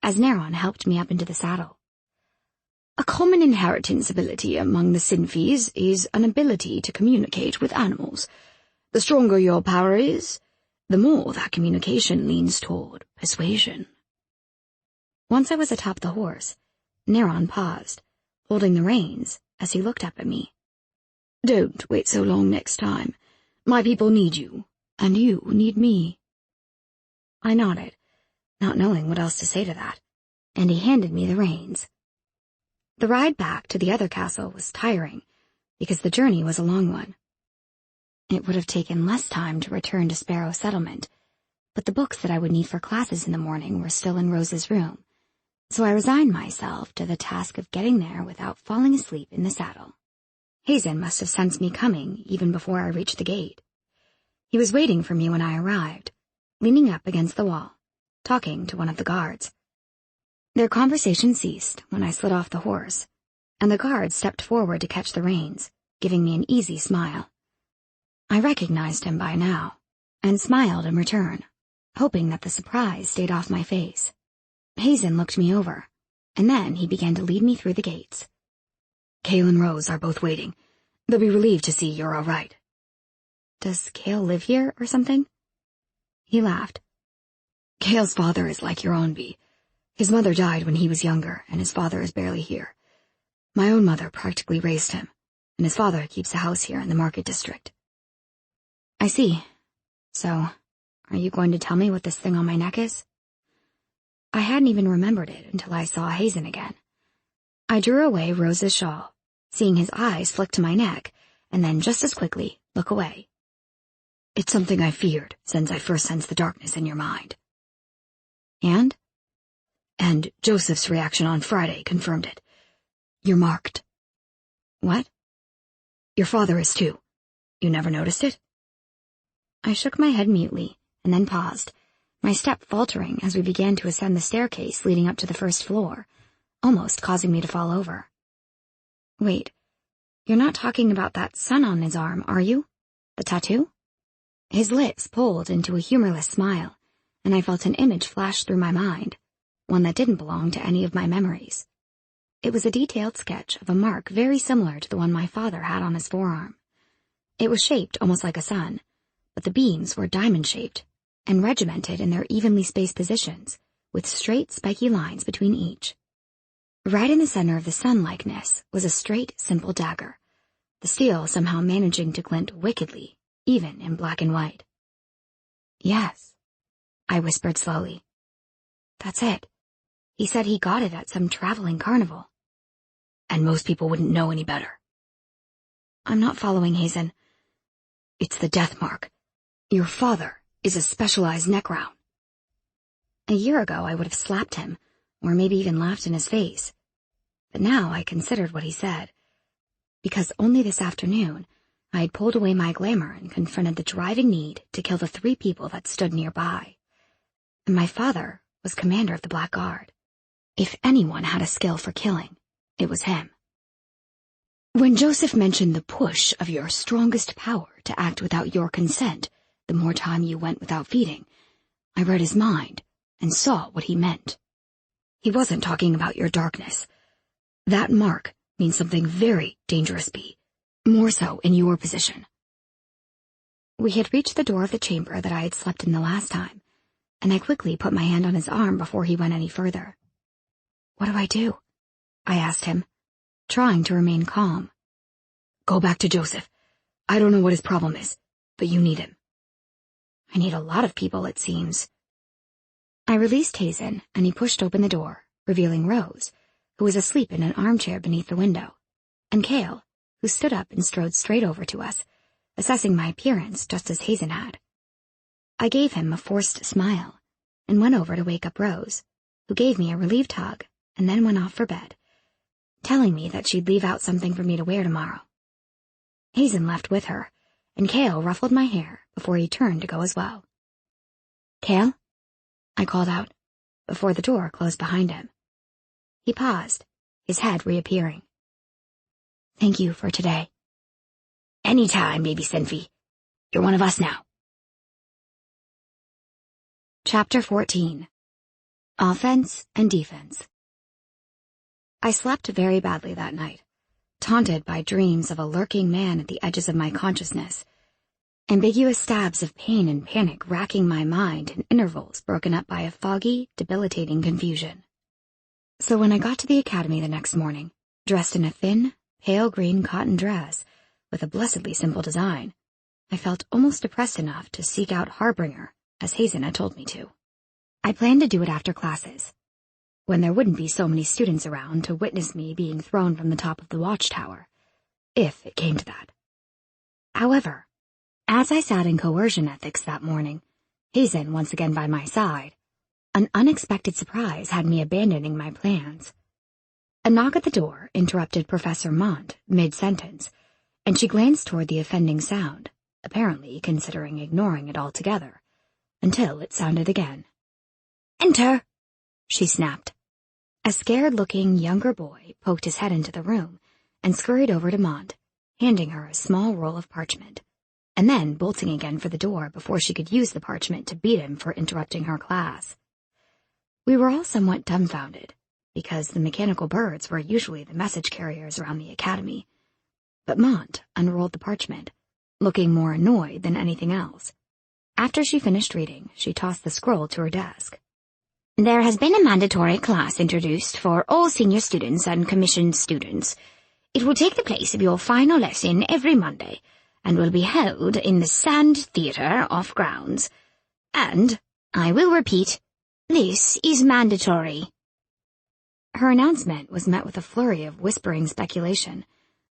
as Neron helped me up into the saddle. "A common inheritance ability among the Sinfis is an ability to communicate with animals. The stronger your power is, the more that communication leans toward persuasion." Once I was atop the horse, Neron paused, holding the reins as he looked up at me. "Don't wait so long next time. My people need you, and you need me." I nodded, not knowing what else to say to that, and he handed me the reins. The ride back to the other castle was tiring, because the journey was a long one. It would have taken less time to return to Sparrow Settlement, but the books that I would need for classes in the morning were still in Rose's room, so I resigned myself to the task of getting there without falling asleep in the saddle. Hazen must have sensed me coming even before I reached the gate. He was waiting for me when I arrived, leaning up against the wall, talking to one of the guards. Their conversation ceased when I slid off the horse, and the guard stepped forward to catch the reins, giving me an easy smile. I recognized him by now, and smiled in return, hoping that the surprise stayed off my face. Hazen looked me over, and then he began to lead me through the gates. "Cale and Rose are both waiting. They'll be relieved to see you're all right." "Does Cale live here or something?" He laughed. "Cale's father is like your own, Bee. His mother died when he was younger, and his father is barely here. My own mother practically raised him, and his father keeps a house here in the market district." "I see. So, are you going to tell me what this thing on my neck is?" I hadn't even remembered it until I saw Hazen again. I drew away Rose's shawl, seeing his eyes flick to my neck, and then just as quickly look away. "It's something I feared since I first sensed the darkness in your mind." "And?" "And Joseph's reaction on Friday confirmed it. You're marked." "What?" "Your father is too. You never noticed it?" I shook my head mutely, and then paused, my step faltering as we began to ascend the staircase leading up to the first floor, almost causing me to fall over. "Wait, you're not talking about that sun on his arm, are you? The tattoo?" His lips pulled into a humorless smile, and I felt an image flash through my mind, one that didn't belong to any of my memories. It was a detailed sketch of a mark very similar to the one my father had on his forearm. It was shaped almost like a sun, but the beams were diamond-shaped and regimented in their evenly spaced positions, with straight, spiky lines between each. Right in the center of the sun-likeness was a straight, simple dagger, the steel somehow managing to glint wickedly, even in black and white. "Yes," I whispered slowly. "That's it. He said he got it at some traveling carnival." "And most people wouldn't know any better." "I'm not following, Hazen." "It's the death mark. Your father is a specialized neck round. A year ago, I would have slapped him, or maybe even laughed in his face. But now I considered what he said, because only this afternoon I had pulled away my glamour and confronted the driving need to kill the 3 people that stood nearby. And my father was commander of the Black Guard. If anyone had a skill for killing, it was him. When Joseph mentioned the push of your strongest power to act without your consent, the more time you went without feeding, I read his mind and saw what he meant. He wasn't talking about your darkness. That mark means something very dangerous, Bee, more so in your position. We had reached the door of the chamber that I had slept in the last time, and I quickly put my hand on his arm before he went any further. "What do I do?" I asked him, trying to remain calm. Go back to Joseph. I don't know what his problem is, but you need him. I need a lot of people, it seems. I released Hazen, and he pushed open the door, revealing Rose, who was asleep in an armchair beneath the window, and Cale, who stood up and strode straight over to us, assessing my appearance just as Hazen had. I gave him a forced smile, and went over to wake up Rose, who gave me a relieved hug and then went off for bed, telling me that she'd leave out something for me to wear tomorrow. Hazen left with her, and Cale ruffled my hair before he turned to go as well. "Cale?" I called out, before the door closed behind him. He paused, his head reappearing. "Thank you for today." "Anytime, baby Senfi. You're one of us now." Chapter 14. Offense and Defense. I slept very badly that night, taunted by dreams of a lurking man at the edges of my consciousness, ambiguous stabs of pain and panic racking my mind in intervals broken up by a foggy, debilitating confusion. So when I got to the academy the next morning, dressed in a thin, pale green cotton dress with a blessedly simple design, I felt almost depressed enough to seek out Harbinger, as Hazen had told me to. I planned to do it after classes, when there wouldn't be so many students around to witness me being thrown from the top of the watchtower, if it came to that. However, as I sat in coercion ethics that morning, Hazen once again by my side, an unexpected surprise had me abandoning my plans. A knock at the door interrupted Professor Mont mid-sentence, and she glanced toward the offending sound, apparently considering ignoring it altogether, until it sounded again. "Enter," she snapped. A scared-looking younger boy poked his head into the room and scurried over to Mont, handing her a small roll of parchment, and then bolting again for the door before she could use the parchment to beat him for interrupting her class. We were all somewhat dumbfounded, because the mechanical birds were usually the message carriers around the academy, but Mont unrolled the parchment, looking more annoyed than anything else. After she finished reading, she tossed the scroll to her desk. "There has been a mandatory class introduced for all senior students and commissioned students. It will take the place of your final lesson every Monday, and will be held in the Sand Theatre off grounds. And, I will repeat, this is mandatory." Her announcement was met with a flurry of whispering speculation,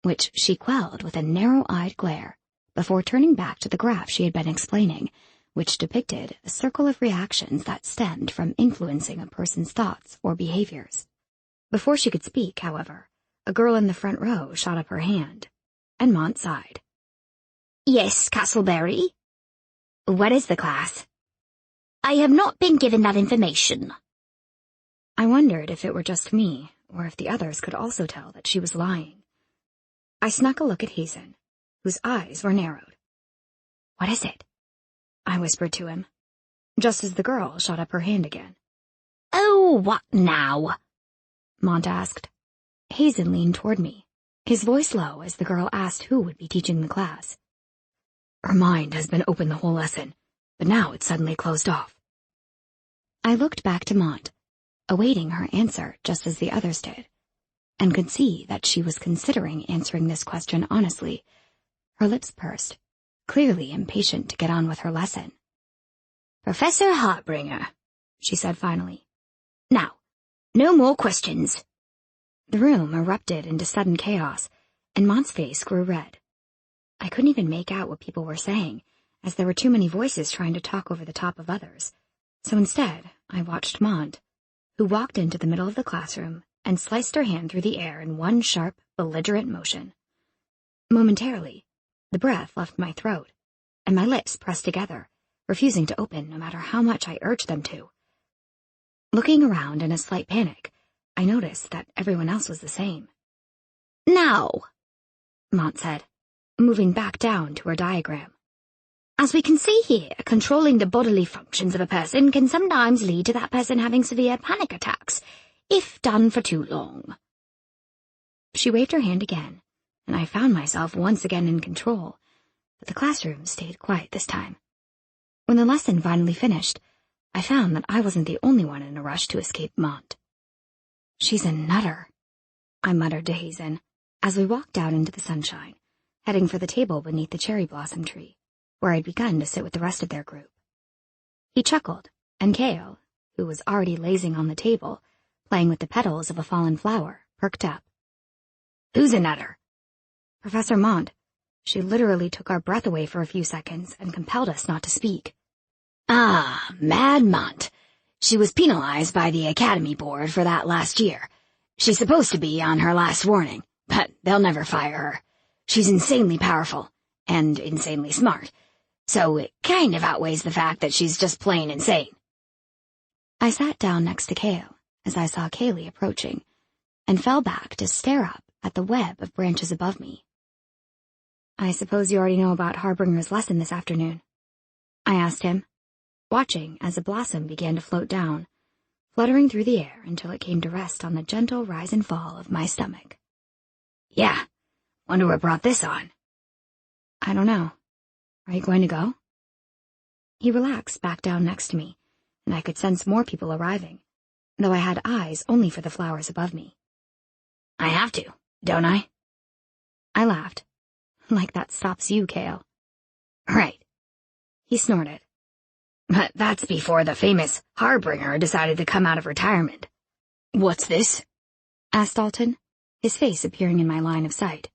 which she quelled with a narrow-eyed glare, before turning back to the graph she had been explaining, which depicted a circle of reactions that stemmed from influencing a person's thoughts or behaviors. Before she could speak, however, a girl in the front row shot up her hand, and Mont sighed. "Yes, Castleberry?" "What is the class?" "I have not been given that information." I wondered if it were just me, or if the others could also tell that she was lying. I snuck a look at Hazen, whose eyes were narrowed. "What is it?" I whispered to him, just as the girl shot up her hand again. "Oh, what now?" Mont asked. Hazen leaned toward me, his voice low as the girl asked who would be teaching the class. "Her mind has been open the whole lesson, but now it's suddenly closed off." I looked back to Mont, awaiting her answer just as the others did, and could see that she was considering answering this question honestly, her lips pursed, clearly impatient to get on with her lesson. "Professor Harbinger," she said finally. "Now, no more questions." The room erupted into sudden chaos, and Mont's face grew red. I couldn't even make out what people were saying, as there were too many voices trying to talk over the top of others. So instead, I watched Mont, who walked into the middle of the classroom and sliced her hand through the air in one sharp, belligerent motion. Momentarily, the breath left my throat, and my lips pressed together, refusing to open no matter how much I urged them to. Looking around in a slight panic, I noticed that everyone else was the same. "Now," Mont said, moving back down to her diagram. "As we can see here, controlling the bodily functions of a person can sometimes lead to that person having severe panic attacks, if done for too long." She waved her hand again, and I found myself once again in control, but the classroom stayed quiet this time. When the lesson finally finished, I found that I wasn't the only one in a rush to escape Mont. "She's a nutter," I muttered to Hazen, as we walked out into the sunshine, heading for the table beneath the cherry blossom tree, where I'd begun to sit with the rest of their group. He chuckled, and Cale, who was already lazing on the table, playing with the petals of a fallen flower, perked up. "Who's a nutter?" "Professor Mont. She literally took our breath away for a few seconds and compelled us not to speak." "Ah, Mad Mont. She was penalized by the Academy Board for that last year. She's supposed to be on her last warning, but they'll never fire her. She's insanely powerful, and insanely smart, so it kind of outweighs the fact that she's just plain insane." I sat down next to Cale as I saw Cale approaching, and fell back to stare up at the web of branches above me. "I suppose you already know about Harbinger's lesson this afternoon?" I asked him, watching as a blossom began to float down, fluttering through the air until it came to rest on the gentle rise and fall of my stomach. "Yeah, wonder what brought this on." "I don't know. Are you going to go?" He relaxed back down next to me, and I could sense more people arriving, though I had eyes only for the flowers above me. "I have to, don't I?" I laughed. "Like that stops you, Cale." "Right." He snorted. "But that's before the famous Harbinger decided to come out of retirement." "What's this?" asked Alton, his face appearing in my line of sight.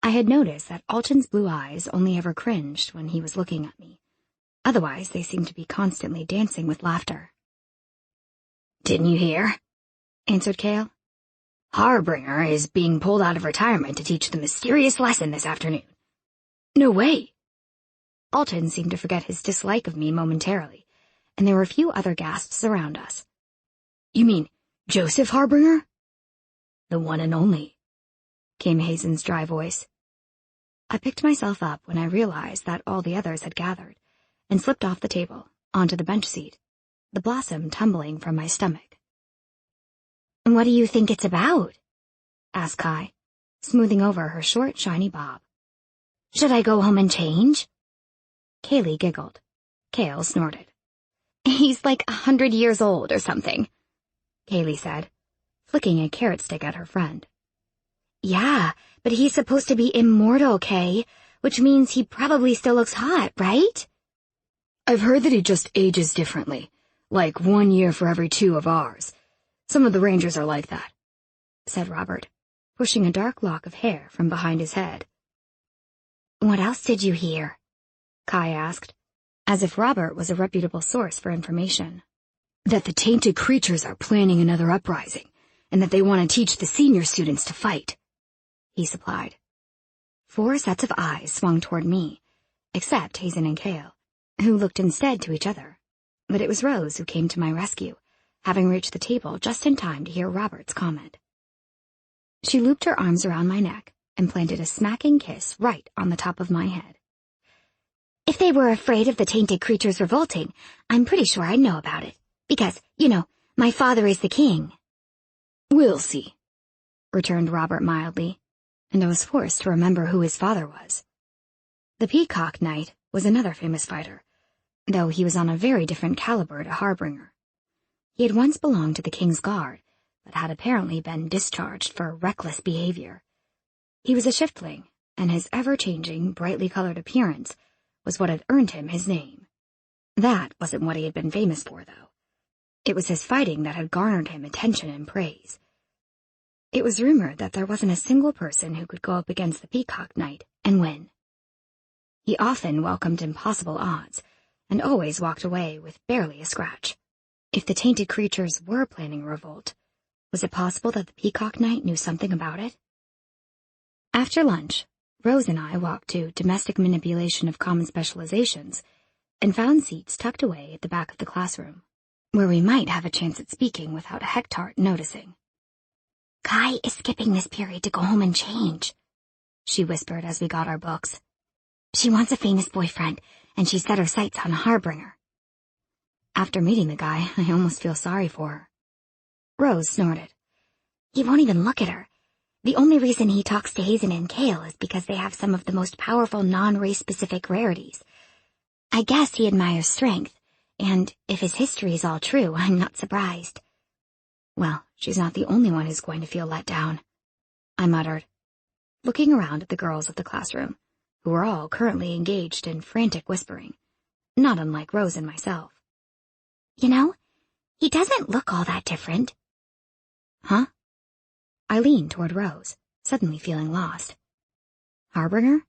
I had noticed that Alton's blue eyes only ever cringed when he was looking at me. Otherwise, they seemed to be constantly dancing with laughter. "Didn't you hear?" answered Cale. "Harbinger is being pulled out of retirement to teach the mysterious lesson this afternoon." "No way." Alton seemed to forget his dislike of me momentarily, and there were a few other gasps around us. "You mean Joseph Harbinger?" "The one and only," came Hazen's dry voice. I picked myself up when I realized that all the others had gathered, and slipped off the table, onto the bench seat, the blossom tumbling from my stomach. "What do you think it's about?" asked Kai, smoothing over her short, shiny bob. "Should I go home and change?" Kaylee giggled. Cale snorted. "He's like 100 years old or something," Kaylee said, flicking a carrot stick at her friend. "Yeah, but he's supposed to be immortal, Kay, which means he probably still looks hot, right?" "I've heard that he just ages differently, like 1 year for every 2 of ours. Some of the Rangers are like that," said Robert, pushing a dark lock of hair from behind his head. "What else did you hear?" Kai asked, as if Robert was a reputable source for information. "That the Tainted Creatures are planning another uprising, and that they want to teach the senior students to fight," he supplied. 4 sets of eyes swung toward me, except Hazen and Cale, who looked instead to each other. But it was Rose who came to my rescue, having reached the table just in time to hear Robert's comment. She looped her arms around my neck and planted a smacking kiss right on the top of my head. "If they were afraid of the Tainted Creatures revolting, I'm pretty sure I'd know about it. Because, my father is the king." "We'll see," returned Robert mildly, and I was forced to remember who his father was. The Peacock Knight was another famous fighter, though he was on a very different caliber to Harbinger. He had once belonged to the King's Guard, but had apparently been discharged for reckless behavior. He was a shiftling, and his ever-changing, brightly colored appearance was what had earned him his name. That wasn't what he had been famous for, though. It was his fighting that had garnered him attention and praise. It was rumored that there wasn't a single person who could go up against the Peacock Knight and win. He often welcomed impossible odds, and always walked away with barely a scratch. If the tainted creatures were planning a revolt, was it possible that the Peacock Knight knew something about it? After lunch, Rose and I walked to Domestic Manipulation of Common Specializations and found seats tucked away at the back of the classroom, where we might have a chance at speaking without Hectart noticing. Kai is skipping this period to go home and change, she whispered as we got our books. She wants a famous boyfriend, and she set her sights on Harbinger. After meeting the guy, I almost feel sorry for her. Rose snorted. He won't even look at her. The only reason he talks to Hazen and Cale is because they have some of the most powerful non-race-specific rarities. I guess he admires strength, and if his history is all true, I'm not surprised. Well, she's not the only one who's going to feel let down, I muttered, looking around at the girls of the classroom, who were all currently engaged in frantic whispering, not unlike Rose and myself. You know, he doesn't look all that different. Huh? I leaned toward Rose, suddenly feeling lost. Harbinger?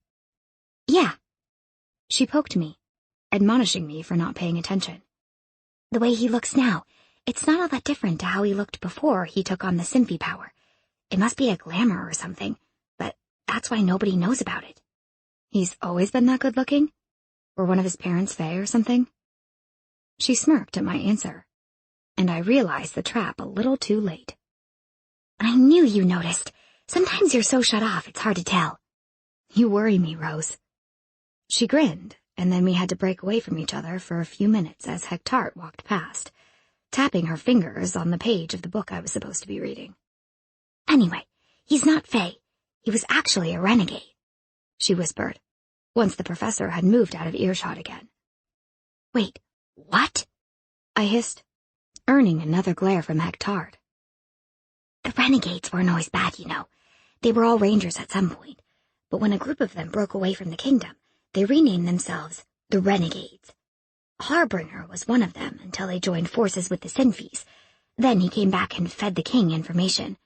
Yeah. She poked me, admonishing me for not paying attention. The way he looks now, it's not all that different to how he looked before he took on the Symphy power. It must be a glamour or something, but that's why nobody knows about it. He's always been that good-looking? Or one of his parents Fae or something? She smirked at my answer, and I realized the trap a little too late. I knew you noticed. Sometimes you're so shut off, it's hard to tell. You worry me, Rose. She grinned, and then we had to break away from each other for a few minutes as Hectart walked past, tapping her fingers on the page of the book I was supposed to be reading. Anyway, he's not Fae. He was actually a renegade, she whispered, once the professor had moved out of earshot again. Wait, what? I hissed, earning another glare from Hectart. The renegades weren't always bad, you know. They were all rangers at some point, but when a group of them broke away from the kingdom, they renamed themselves the Renegades. Harbinger was one of them until they joined forces with the Synphys. Then he came back and fed the king information.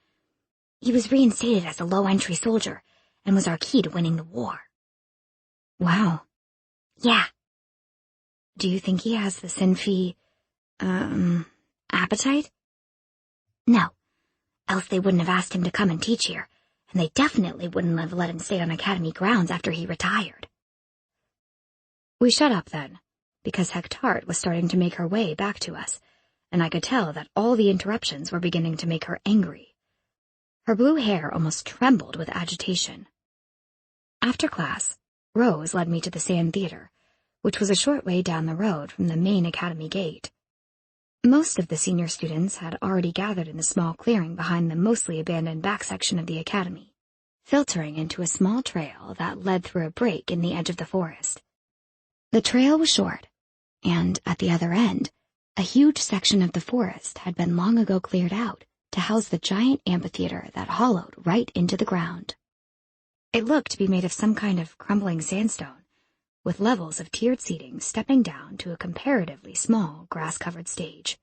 He was reinstated as a low-entry soldier and was our key to winning the war. Wow. Yeah. Do you think he has the Synphy, appetite? No. Else they wouldn't have asked him to come and teach here, and they definitely wouldn't have let him stay on academy grounds after he retired. We shut up then, because Hectart was starting to make her way back to us, and I could tell that all the interruptions were beginning to make her angry. Her blue hair almost trembled with agitation. After class, Rose led me to the Sand Theater, which was a short way down the road from the main academy gate. Most of the senior students had already gathered in the small clearing behind the mostly abandoned back section of the academy, filtering into a small trail that led through a break in the edge of the forest. The trail was short, and at the other end, a huge section of the forest had been long ago cleared out to house the giant amphitheater that hollowed right into the ground. It looked to be made of some kind of crumbling sandstone, with levels of tiered seating stepping down to a comparatively small grass-covered stage.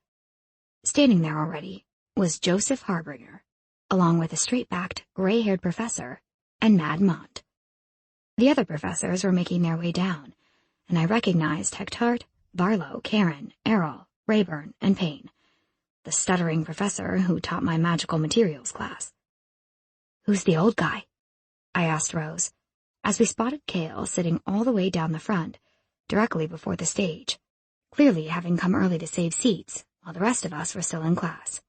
Standing there already was Joseph Harbinger, along with a straight-backed, gray-haired professor and Mad Mont. The other professors were making their way down, and I recognized Hectart, Barlow, Karen, Errol, Rayburn, and Payne, the stuttering professor who taught my magical materials class. "Who's the old guy?" I asked Rose, as we spotted Cale sitting all the way down the front, directly before the stage, clearly having come early to save seats, while the rest of us were still in class.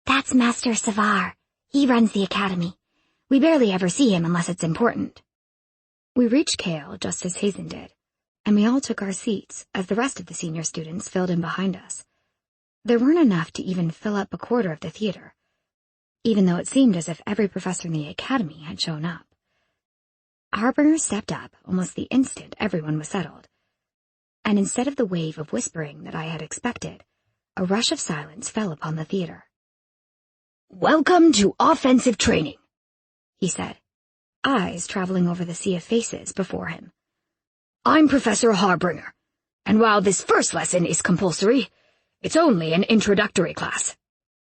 "That's Master Savar. He runs the academy. We barely ever see him unless it's important." We reached Cale just as Hazen did, and we all took our seats as the rest of the senior students filled in behind us. There weren't enough to even fill up a quarter of the theater, even though it seemed as if every professor in the academy had shown up. Harbinger stepped up almost the instant everyone was settled, and instead of the wave of whispering that I had expected, a rush of silence fell upon the theater. "Welcome to offensive training," he said, eyes traveling over the sea of faces before him. "I'm Professor Harbinger, and while this first lesson is compulsory, it's only an introductory class.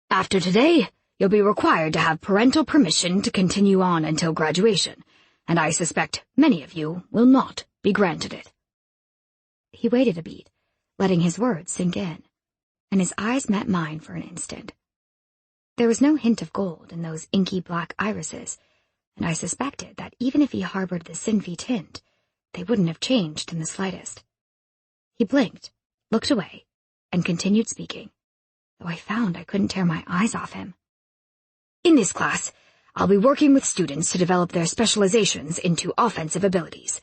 After today, you'll be required to have parental permission to continue on until graduation, and I suspect many of you will not be granted it." He waited a beat, letting his words sink in, and his eyes met mine for an instant. There was no hint of gold in those inky black irises, and I suspected that even if he harbored the Sinfi tint, they wouldn't have changed in the slightest. He blinked, looked away, and continued speaking, though I found I couldn't tear my eyes off him. "In this class, I'll be working with students to develop their specializations into offensive abilities.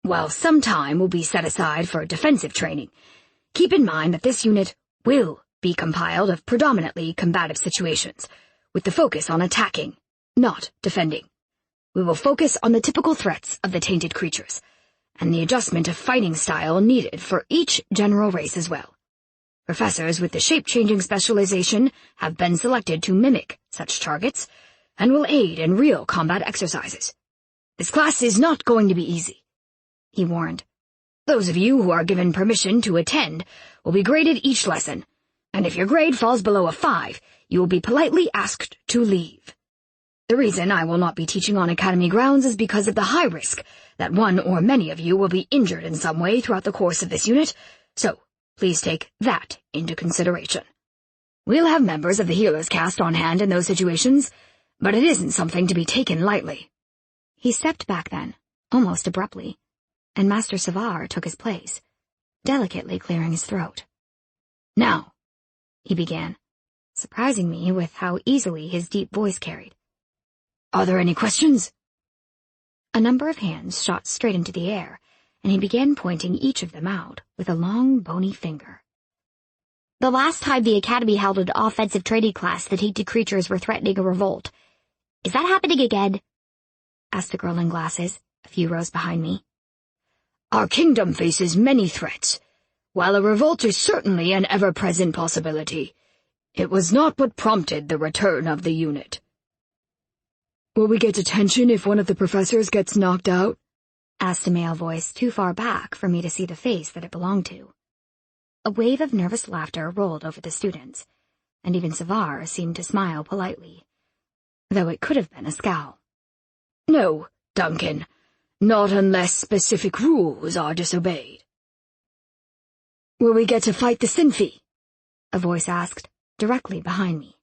While some time will be set aside for defensive training, keep in mind that this unit will be compiled of predominantly combative situations, with the focus on attacking, not defending. We will focus on the typical threats of the Tainted Creatures, and the adjustment of fighting style needed for each general race as well. Professors with the shape-changing specialization have been selected to mimic such targets, and will aid in real combat exercises. This class is not going to be easy," he warned. "Those of you who are given permission to attend will be graded each lesson, and if your grade falls below a 5, you will be politely asked to leave. The reason I will not be teaching on Academy grounds is because of the high risk that one or many of you will be injured in some way throughout the course of this unit, so please take that into consideration. We'll have members of the Healer's Caste on hand in those situations, but it isn't something to be taken lightly." He stepped back then, almost abruptly, and Master Savar took his place, delicately clearing his throat. "Now," he began, surprising me with how easily his deep voice carried. "Are there any questions?" A number of hands shot straight into the air, and he began pointing each of them out with a long, bony finger. "The last time the Academy held an offensive training class, the Tainted Creatures were threatening a revolt. Is that happening again?" asked the girl in glasses, a few rows behind me. "Our kingdom faces many threats. While a revolt is certainly an ever-present possibility, it was not what prompted the return of the unit." "Will we get detention if one of the professors gets knocked out?" asked a male voice too far back for me to see the face that it belonged to. A wave of nervous laughter rolled over the students, and even Savar seemed to smile politely, though it could have been a scowl. "No, Duncan, not unless specific rules are disobeyed." "Will we get to fight the Sinfi?" a voice asked, directly behind me.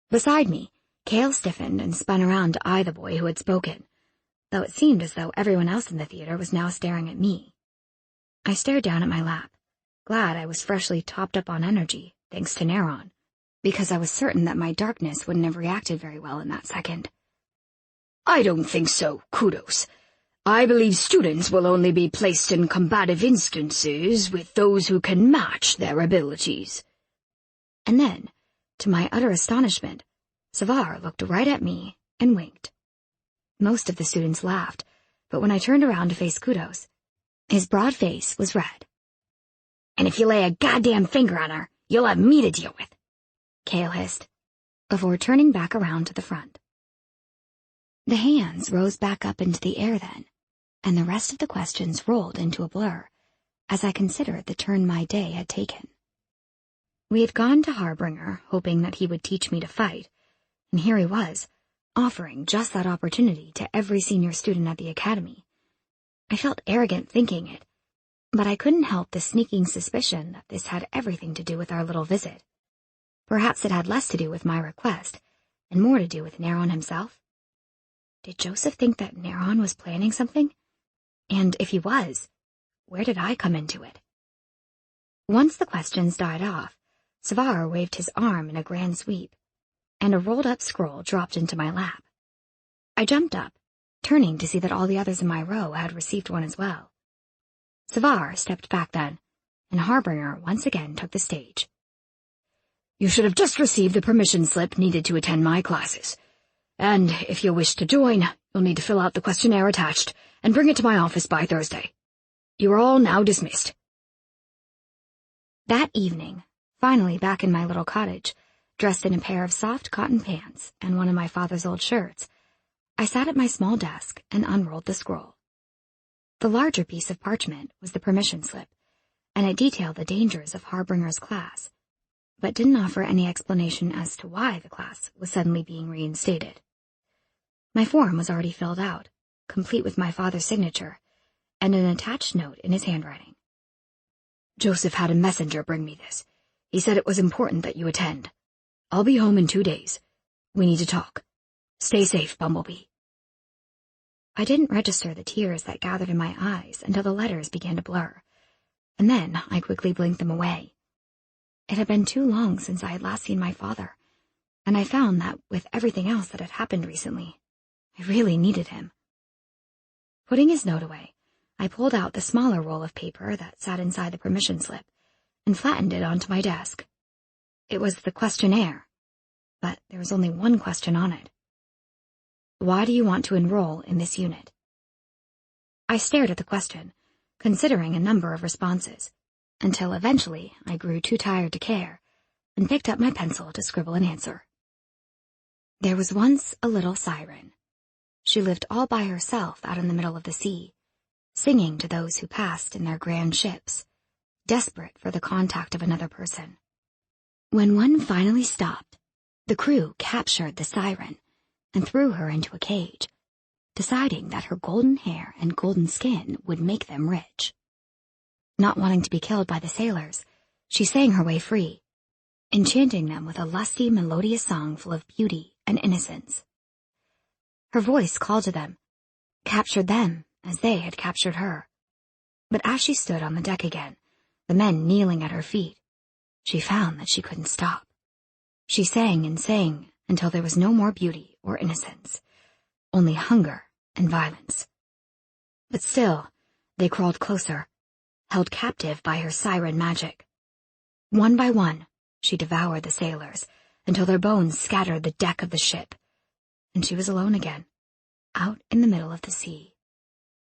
Beside me, Cale stiffened and spun around to eye the boy who had spoken, though it seemed as though everyone else in the theater was now staring at me. I stared down at my lap, glad I was freshly topped up on energy, thanks to Neron, because I was certain that my darkness wouldn't have reacted very well in that second. "I don't think so, Kudos. I believe students will only be placed in combative instances with those who can match their abilities." And then, to my utter astonishment, Savar looked right at me and winked. Most of the students laughed, but when I turned around to face Kudos, his broad face was red. "And if you lay a goddamn finger on her, you'll have me to deal with," Cale hissed, before turning back around to the front. The hands rose back up into the air then, and the rest of the questions rolled into a blur, as I considered the turn my day had taken. We had gone to Harbinger, hoping that he would teach me to fight, and here he was, offering just that opportunity to every senior student at the Academy. I felt arrogant thinking it, but I couldn't help the sneaking suspicion that this had everything to do with our little visit. Perhaps it had less to do with my request, and more to do with Neron himself. Did Joseph think that Neron was planning something? And if he was, where did I come into it? Once the questions died off, Savar waved his arm in a grand sweep, and a rolled-up scroll dropped into my lap. I jumped up, turning to see that all the others in my row had received one as well. Savar stepped back then, and Harbinger once again took the stage. "You should have just received the permission slip needed to attend my classes. And if you wish to join, you'll need to fill out the questionnaire attached and bring it to my office by Thursday. You are all now dismissed." That evening, finally back in my little cottage, dressed in a pair of soft cotton pants and one of my father's old shirts, I sat at my small desk and unrolled the scroll. The larger piece of parchment was the permission slip, and it detailed the dangers of Harbinger's class, but didn't offer any explanation as to why the class was suddenly being reinstated. My form was already filled out, complete with my father's signature, and an attached note in his handwriting. Joseph had a messenger bring me this. He said it was important that you attend. I'll be home in 2 days. We need to talk. Stay safe, Bumblebee. I didn't register the tears that gathered in my eyes until the letters began to blur, and then I quickly blinked them away. It had been too long since I had last seen my father, and I found that with everything else that had happened recently, I really needed him. Putting his note away, I pulled out the smaller roll of paper that sat inside the permission slip and flattened it onto my desk. It was the questionnaire, but there was only one question on it. Why do you want to enroll in this unit? I stared at the question, considering a number of responses, until eventually I grew too tired to care and picked up my pencil to scribble an answer. There was once a little siren. She lived all by herself out in the middle of the sea, singing to those who passed in their grand ships, desperate for the contact of another person. When one finally stopped, the crew captured the siren and threw her into a cage, deciding that her golden hair and golden skin would make them rich. Not wanting to be killed by the sailors, she sang her way free, enchanting them with a lusty, melodious song full of beauty and innocence. Her voice called to them, captured them as they had captured her. But as she stood on the deck again, the men kneeling at her feet, she found that she couldn't stop. She sang and sang until there was no more beauty or innocence, only hunger and violence. But still, they crawled closer, held captive by her siren magic. One by one, she devoured the sailors until their bones scattered the deck of the ship, and she was alone again, out in the middle of the sea,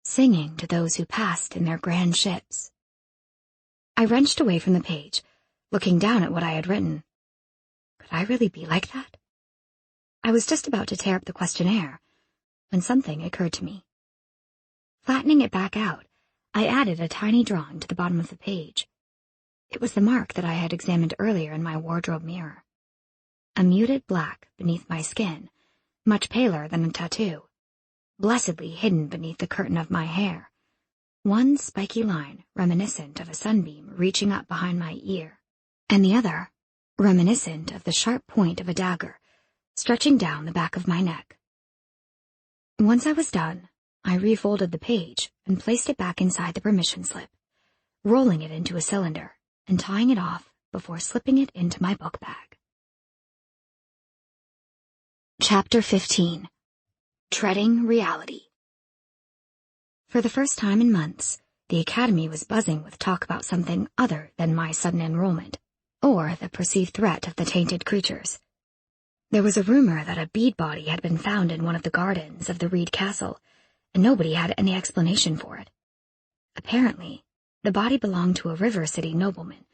singing to those who passed in their grand ships. I wrenched away from the page, looking down at what I had written. Could I really be like that? I was just about to tear up the questionnaire when something occurred to me. Flattening it back out, I added a tiny drawing to the bottom of the page. It was the mark that I had examined earlier in my wardrobe mirror. A muted black beneath my skin, much paler than a tattoo, blessedly hidden beneath the curtain of my hair, one spiky line reminiscent of a sunbeam reaching up behind my ear, and the other reminiscent of the sharp point of a dagger stretching down the back of my neck. Once I was done, I refolded the page and placed it back inside the permission slip, rolling it into a cylinder and tying it off before slipping it into my book bag. Chapter 15. Treading Reality. For the first time in months, the Academy was buzzing with talk about something other than my sudden enrollment, or the perceived threat of the Tainted Creatures. There was a rumor that a bead body had been found in one of the gardens of the Reed Castle, and nobody had any explanation for it. Apparently, the body belonged to a River City nobleman,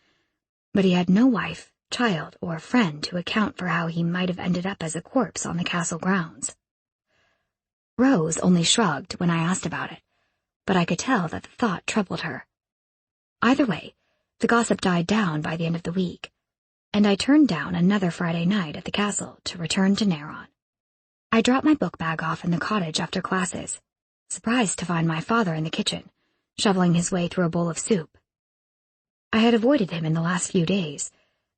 but he had no wife, child, or friend to account for how he might have ended up as a corpse on the castle grounds. Rose only shrugged when I asked about it, but I could tell that the thought troubled her. Either way, the gossip died down by the end of the week, and I turned down another Friday night at the castle to return to Neron. I dropped my book bag off in the cottage after classes, surprised to find my father in the kitchen, shoveling his way through a bowl of soup. I had avoided him in the last few days,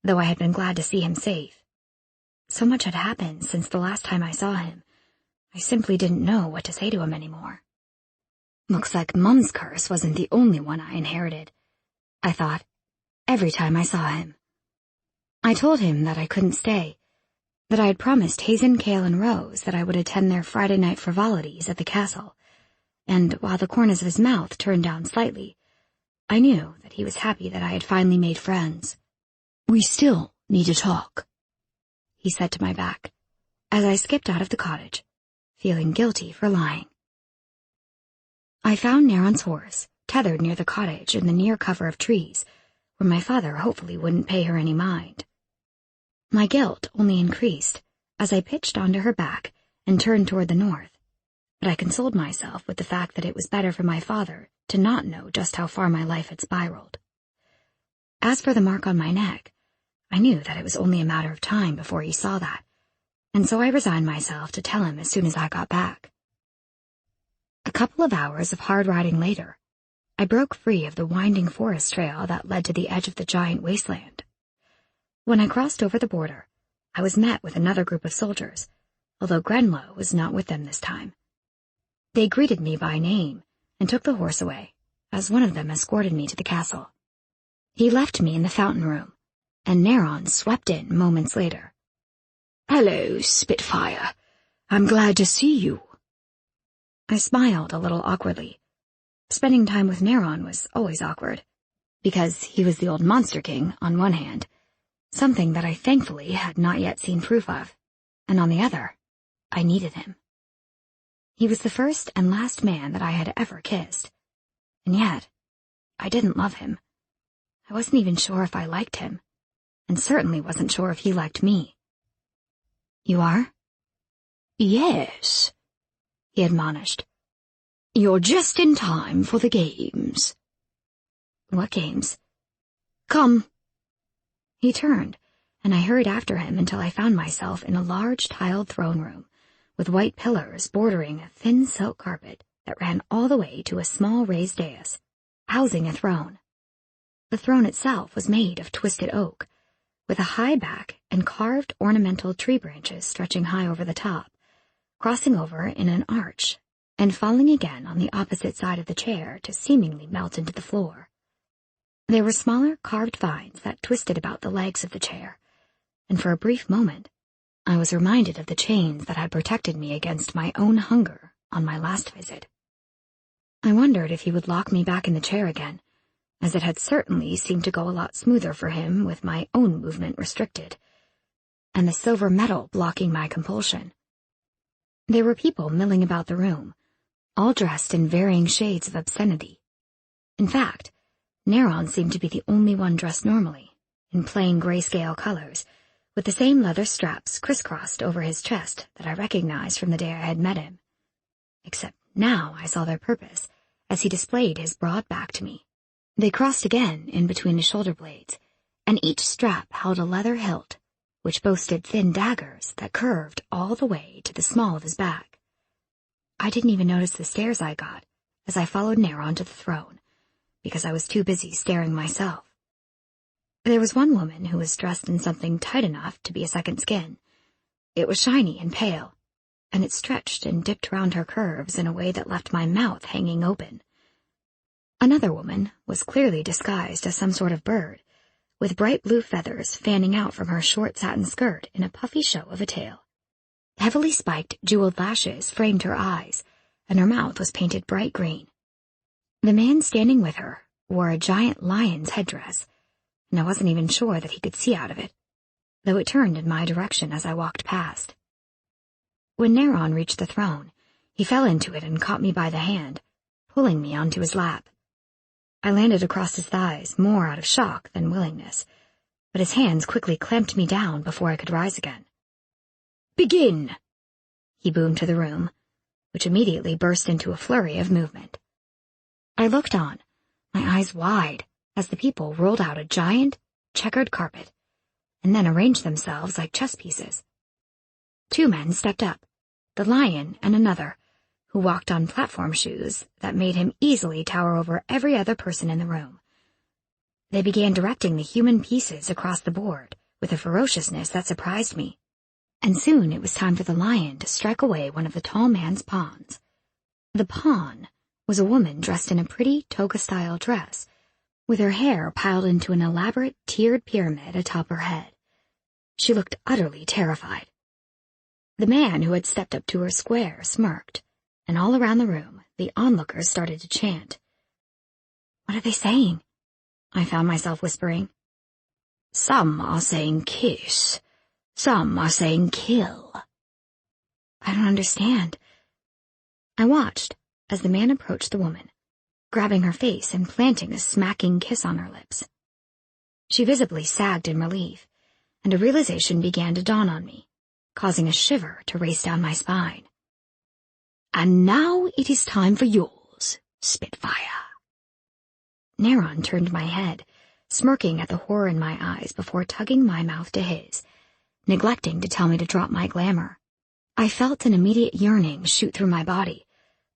though I had been glad to see him safe. So much had happened since the last time I saw him, I simply didn't know what to say to him anymore. Looks like Mum's curse wasn't the only one I inherited, I thought, every time I saw him. I told him that I couldn't stay, that I had promised Hazen, Cale, and Rose that I would attend their Friday night frivolities at the castle, and while the corners of his mouth turned down slightly, I knew that he was happy that I had finally made friends. "We still need to talk," he said to my back, as I skipped out of the cottage, feeling guilty for lying. I found Neron's horse, tethered near the cottage in the near cover of trees, where my father hopefully wouldn't pay her any mind. My guilt only increased as I pitched onto her back and turned toward the north, but I consoled myself with the fact that it was better for my father to not know just how far my life had spiraled. As for the mark on my neck, I knew that it was only a matter of time before he saw that, and so I resigned myself to tell him as soon as I got back. A couple of hours of hard riding later, I broke free of the winding forest trail that led to the edge of the giant wasteland. When I crossed over the border, I was met with another group of soldiers, although Grenlow was not with them this time. They greeted me by name and took the horse away, as one of them escorted me to the castle. He left me in the fountain room, and Neron swept in moments later. "Hello, Spitfire. I'm glad to see you." I smiled a little awkwardly. Spending time with Neron was always awkward, because he was the old Monster King on one hand, something that I thankfully had not yet seen proof of, and on the other, I needed him. He was the first and last man that I had ever kissed, and yet, I didn't love him. I wasn't even sure if I liked him, and certainly wasn't sure if he liked me. "You are?" "Yes," he admonished. "You're just in time for the games." "What games?" "Come." He turned, and I hurried after him until I found myself in a large tiled throne room, with white pillars bordering a thin silk carpet that ran all the way to a small raised dais, housing a throne. The throne itself was made of twisted oak, with a high back and carved ornamental tree branches stretching high over the top, crossing over in an arch, and falling again on the opposite side of the chair to seemingly melt into the floor. There were smaller carved vines that twisted about the legs of the chair, and for a brief moment, I was reminded of the chains that had protected me against my own hunger on my last visit. I wondered if he would lock me back in the chair again, as it had certainly seemed to go a lot smoother for him with my own movement restricted, and the silver metal blocking my compulsion. There were people milling about the room, all dressed in varying shades of obscenity. In fact, Neron seemed to be the only one dressed normally, in plain grayscale colors, with the same leather straps crisscrossed over his chest that I recognized from the day I had met him. Except now I saw their purpose, as he displayed his broad back to me. They crossed again in between his shoulder blades, and each strap held a leather hilt, which boasted thin daggers that curved all the way to the small of his back. I didn't even notice the stares I got as I followed Neron to the throne, because I was too busy staring myself. There was one woman who was dressed in something tight enough to be a second skin. It was shiny and pale, and it stretched and dipped round her curves in a way that left my mouth hanging open. Another woman was clearly disguised as some sort of bird, with bright blue feathers fanning out from her short satin skirt in a puffy show of a tail. Heavily spiked jeweled lashes framed her eyes, and her mouth was painted bright green. The man standing with her wore a giant lion's headdress, and I wasn't even sure that he could see out of it, though it turned in my direction as I walked past. When Neron reached the throne, he fell into it and caught me by the hand, pulling me onto his lap. I landed across his thighs, more out of shock than willingness, but his hands quickly clamped me down before I could rise again. "Begin!" he boomed to the room, which immediately burst into a flurry of movement. I looked on, my eyes wide, as the people rolled out a giant, checkered carpet, and then arranged themselves like chess pieces. Two men stepped up, the lion and another, who walked on platform shoes that made him easily tower over every other person in the room. They began directing the human pieces across the board with a ferociousness that surprised me, and soon it was time for the lion to strike away one of the tall man's pawns. The pawn was a woman dressed in a pretty toga-style dress, with her hair piled into an elaborate tiered pyramid atop her head. She looked utterly terrified. The man who had stepped up to her square smirked, and all around the room the onlookers started to chant. "What are they saying?" I found myself whispering. "Some are saying kiss. Some are saying kill." "I don't understand." I watched as the man approached the woman, grabbing her face and planting a smacking kiss on her lips. She visibly sagged in relief, and a realization began to dawn on me, causing a shiver to race down my spine. "And now it is time for yours, Spitfire." Neron turned my head, smirking at the horror in my eyes before tugging my mouth to his, neglecting to tell me to drop my glamour. I felt an immediate yearning shoot through my body,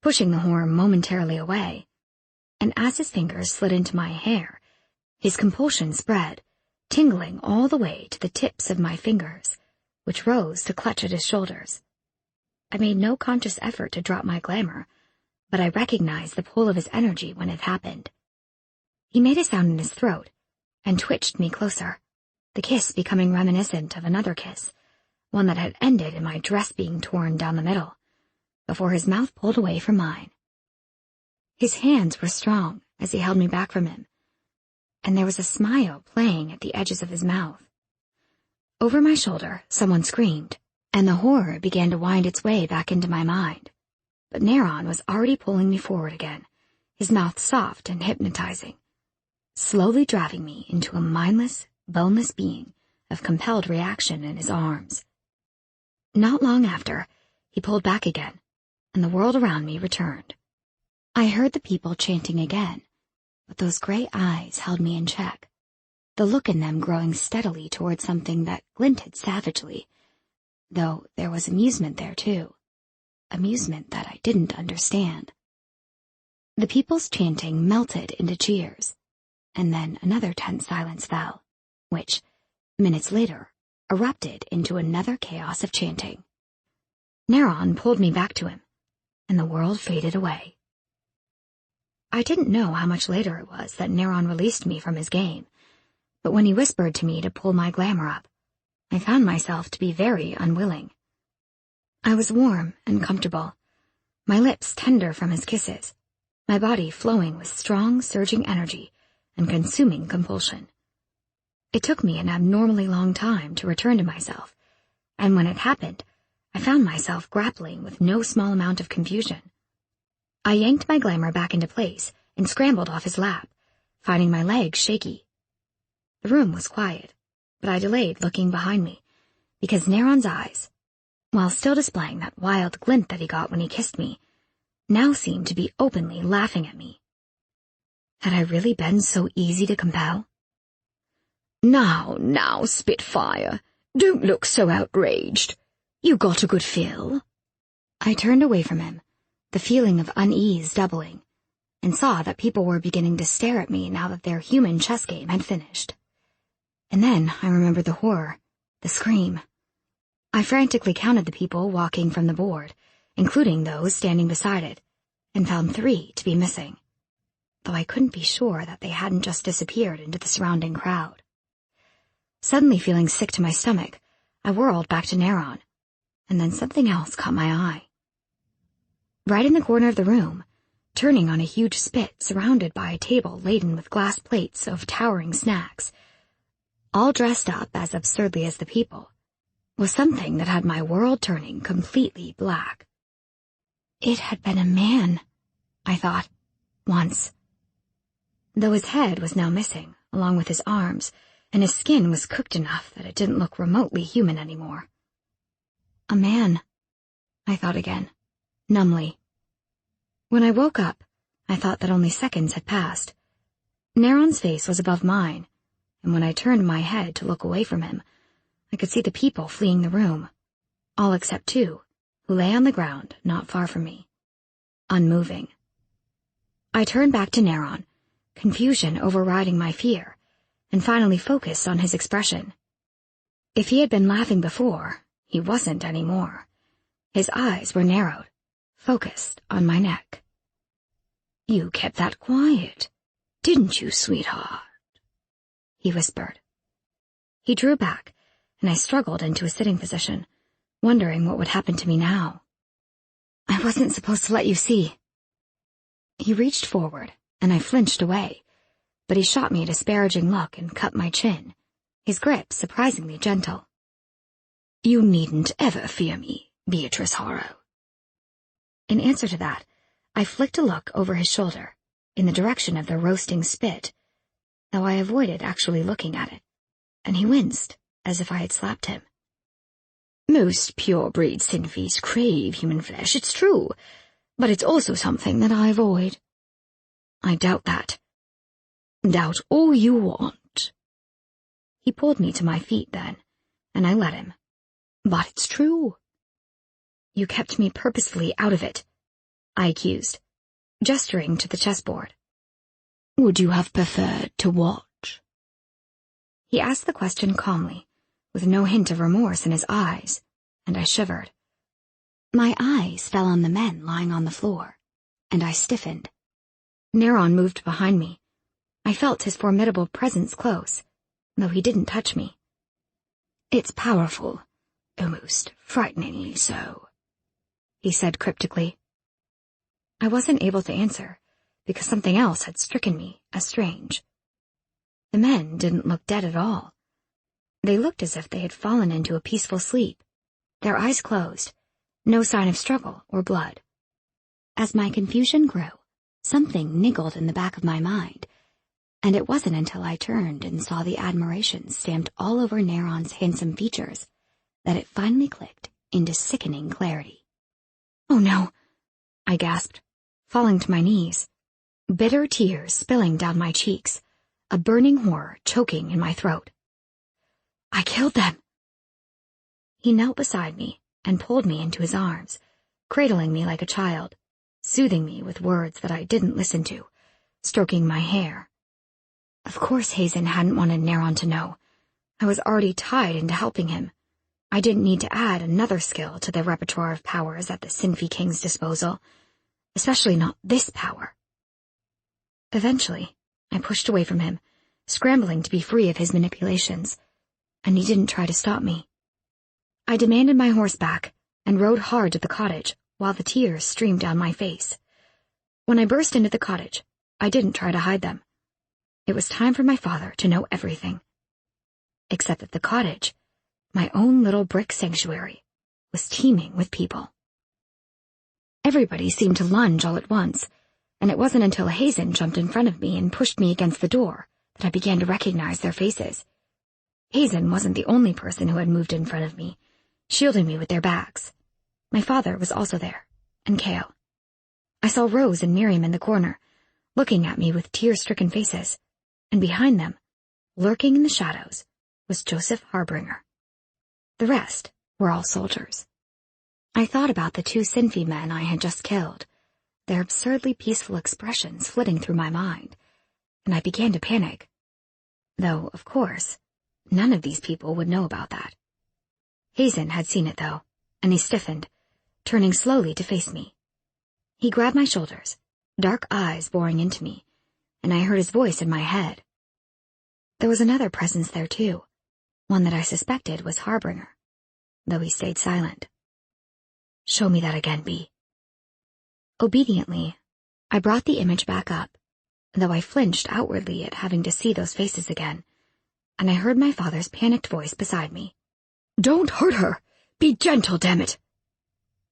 pushing the horror momentarily away. and as his fingers slid into my hair, his compulsion spread, tingling all the way to the tips of my fingers, which rose to clutch at his shoulders. I made no conscious effort to drop my glamour, but I recognized the pull of his energy when it happened. He made a sound in his throat and twitched me closer, the kiss becoming reminiscent of another kiss, one that had ended in my dress being torn down the middle, before his mouth pulled away from mine. His hands were strong as he held me back from him, and there was a smile playing at the edges of his mouth. Over my shoulder, someone screamed, and the horror began to wind its way back into my mind. But Neron was already pulling me forward again, his mouth soft and hypnotizing, slowly driving me into a mindless, boneless being of compelled reaction in his arms. Not long after, he pulled back again, and the world around me returned. I heard the people chanting again, but those gray eyes held me in check, the look in them growing steadily toward something that glinted savagely, though there was amusement there too, amusement that I didn't understand. The people's chanting melted into cheers, and then another tense silence fell, which, minutes later, erupted into another chaos of chanting. Neron pulled me back to him, and the world faded away. I didn't know how much later it was that Neron released me from his game, but when he whispered to me to pull my glamour up, I found myself to be very unwilling. I was warm and comfortable, my lips tender from his kisses, my body flowing with strong, surging energy and consuming compulsion. It took me an abnormally long time to return to myself, and when it happened, I found myself grappling with no small amount of confusion. I yanked my glamour back into place and scrambled off his lap, finding my legs shaky. The room was quiet, but I delayed looking behind me, because Neron's eyes, while still displaying that wild glint that he got when he kissed me, now seemed to be openly laughing at me. Had I really been so easy to compel? Now, Spitfire, don't look so outraged. You got a good fill. I turned away from him, the feeling of unease doubling, and saw that people were beginning to stare at me now that their human chess game had finished. And then I remembered the horror, the scream. I frantically counted the people walking from the board, including those standing beside it, and found 3 to be missing, though I couldn't be sure that they hadn't just disappeared into the surrounding crowd. Suddenly feeling sick to my stomach, I whirled back to Neron, and then something else caught my eye. Right in the corner of the room, turning on a huge spit surrounded by a table laden with glass plates of towering snacks, all dressed up as absurdly as the people, was something that had my world turning completely black. It had been a man, I thought, once. Though his head was now missing, along with his arms, and his skin was cooked enough that it didn't look remotely human anymore. A man, I thought again, numbly. When I woke up, I thought that only seconds had passed. Neron's face was above mine, and when I turned my head to look away from him, I could see the people fleeing the room, all except 2, who lay on the ground not far from me, unmoving. I turned back to Neron, confusion overriding my fear, and finally focused on his expression. If he had been laughing before, he wasn't anymore. His eyes were narrowed, focused on my neck. You kept that quiet, didn't you, sweetheart? He whispered. He drew back, and I struggled into a sitting position, wondering what would happen to me now. I wasn't supposed to let you see. He reached forward, and I flinched away, but he shot me a disparaging look and cut my chin, his grip surprisingly gentle. You needn't ever fear me, Beatrice Harrow. In answer to that, I flicked a look over his shoulder, in the direction of the roasting spit, though I avoided actually looking at it, and he winced, as if I had slapped him. Most pure-breed Sinfis crave human flesh, it's true, but it's also something that I avoid. I doubt that. Doubt all you want. He pulled me to my feet then, and I let him. But it's true. You kept me purposefully out of it, I accused, gesturing to the chessboard. Would you have preferred to watch? He asked the question calmly, with no hint of remorse in his eyes, and I shivered. My eyes fell on the men lying on the floor, and I stiffened. Neron moved behind me. I felt his formidable presence close, though he didn't touch me. It's powerful, almost frighteningly so, he said cryptically. I wasn't able to answer, because something else had stricken me as strange. The men didn't look dead at all. They looked as if they had fallen into a peaceful sleep, their eyes closed, no sign of struggle or blood. As my confusion grew, something niggled in the back of my mind, and it wasn't until I turned and saw the admiration stamped all over Neron's handsome features that it finally clicked into sickening clarity. Oh no, I gasped, falling to my knees, bitter tears spilling down my cheeks, a burning horror choking in my throat. I killed them. He knelt beside me and pulled me into his arms, cradling me like a child, soothing me with words that I didn't listen to, stroking my hair. Of course Hazen hadn't wanted Neron to know. I was already tied into helping him. I didn't need to add another skill to the repertoire of powers at the Sinfi King's disposal, especially not this power. Eventually, I pushed away from him, scrambling to be free of his manipulations, and he didn't try to stop me. I demanded my horse back and rode hard to the cottage while the tears streamed down my face. When I burst into the cottage, I didn't try to hide them. It was time for my father to know everything. Except that the cottage, my own little brick sanctuary, was teeming with people. Everybody seemed to lunge all at once, and it wasn't until Hazen jumped in front of me and pushed me against the door that I began to recognize their faces. Hazen wasn't the only person who had moved in front of me, shielding me with their backs. My father was also there, and Cale. I saw Rose and Miriam in the corner, looking at me with tear-stricken faces, and behind them, lurking in the shadows, was Joseph Harbinger. The rest were all soldiers. I thought about the 2 Sinfi men I had just killed, their absurdly peaceful expressions flitting through my mind, and I began to panic. Though, of course, none of these people would know about that. Hazen had seen it, though, and he stiffened, turning slowly to face me. He grabbed my shoulders, dark eyes boring into me, and I heard his voice in my head. There was another presence there, too, one that I suspected was Harbinger, though he stayed silent. "Show me that again, Bee." Obediently, I brought the image back up, though I flinched outwardly at having to see those faces again, and I heard my father's panicked voice beside me. "Don't hurt her! Be gentle, damn it!"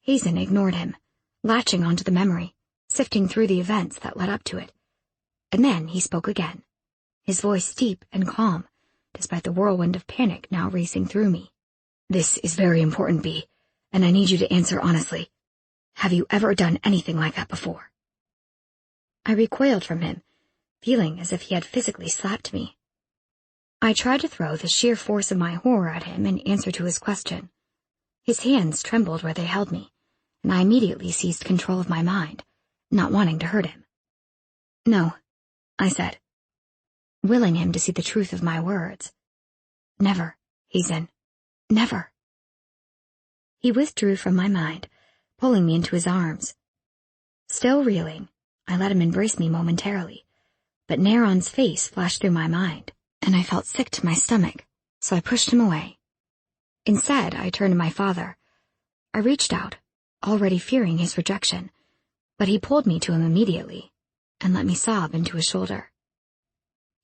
Hazen ignored him, latching onto the memory, sifting through the events that led up to it. And then he spoke again, his voice deep and calm, despite the whirlwind of panic now racing through me. "This is very important, Bee, and I need you to answer honestly. Have you ever done anything like that before?" I recoiled from him, feeling as if he had physically slapped me. I tried to throw the sheer force of my horror at him in answer to his question. His hands trembled where they held me, and I immediately seized control of my mind, not wanting to hurt him. "No," I said, willing him to see the truth of my words. "Never, Hazen, never." He withdrew from my mind, pulling me into his arms. Still reeling, I let him embrace me momentarily, but Neron's face flashed through my mind, and I felt sick to my stomach, so I pushed him away. Instead, I turned to my father. I reached out, already fearing his rejection, but he pulled me to him immediately and let me sob into his shoulder.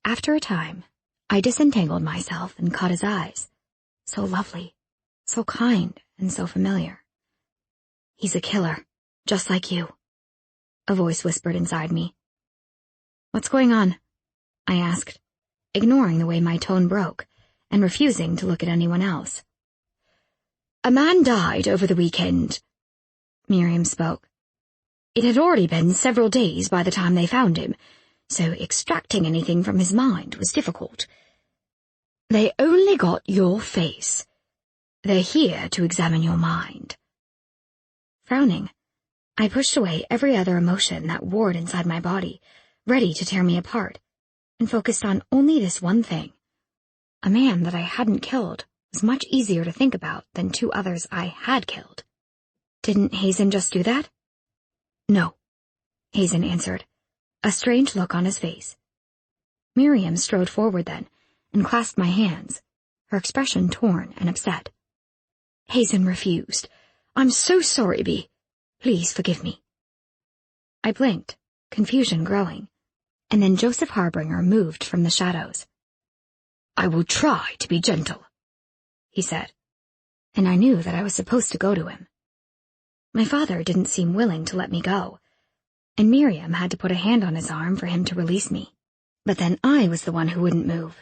After a time, I disentangled myself and caught his eyes. So lovely, so kind, and so familiar. "He's a killer, just like you," a voice whispered inside me. "What's going on?" I asked, ignoring the way my tone broke and refusing to look at anyone else. "A man died over the weekend," Miriam spoke. "It had already been several days by the time they found him, so extracting anything from his mind was difficult. They only got your face. They're here to examine your mind." Frowning, I pushed away every other emotion that warred inside my body, ready to tear me apart, and focused on only this one thing. A man that I hadn't killed was much easier to think about than 2 others I had killed. Didn't Hazen just do that? No, Hazen answered, a strange look on his face. Miriam strode forward then and clasped my hands, her expression torn and upset. Hazen refused. I'm so sorry, Bee. Please forgive me. I blinked, confusion growing, and then Joseph Harbinger moved from the shadows. I will try to be gentle, he said, and I knew that I was supposed to go to him. My father didn't seem willing to let me go, and Miriam had to put a hand on his arm for him to release me. But then I was the one who wouldn't move,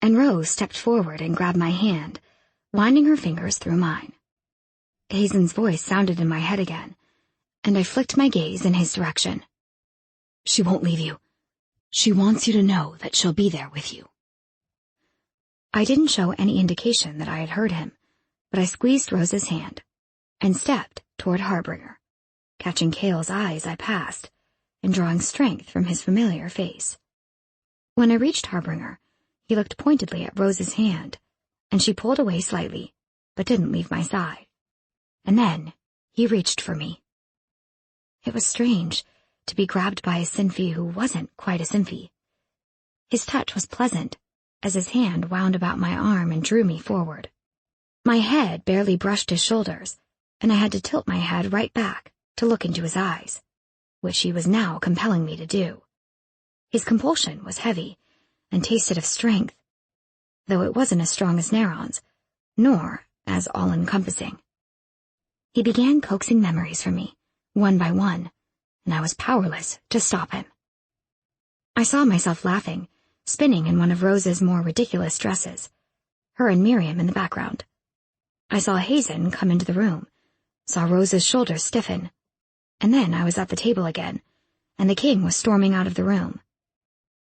and Rose stepped forward and grabbed my hand, winding her fingers through mine. Hazen's voice sounded in my head again, and I flicked my gaze in his direction. She won't leave you. She wants you to know that she'll be there with you. I didn't show any indication that I had heard him, but I squeezed Rose's hand and stepped toward Harbinger, catching Cale's eye as I passed and drawing strength from his familiar face. When I reached Harbinger, he looked pointedly at Rose's hand, and she pulled away slightly, but didn't leave my side. And then he reached for me. It was strange to be grabbed by a Sinfi who wasn't quite a Sinfi. His touch was pleasant, as his hand wound about my arm and drew me forward. My head barely brushed his shoulders, and I had to tilt my head right back to look into his eyes, which he was now compelling me to do. His compulsion was heavy and tasted of strength, though it wasn't as strong as Neron's, nor as all-encompassing. He began coaxing memories from me, one by one, and I was powerless to stop him. I saw myself laughing, spinning in one of Rose's more ridiculous dresses, her and Miriam in the background. I saw Hazen come into the room, saw Rose's shoulders stiffen, and then I was at the table again, and the king was storming out of the room.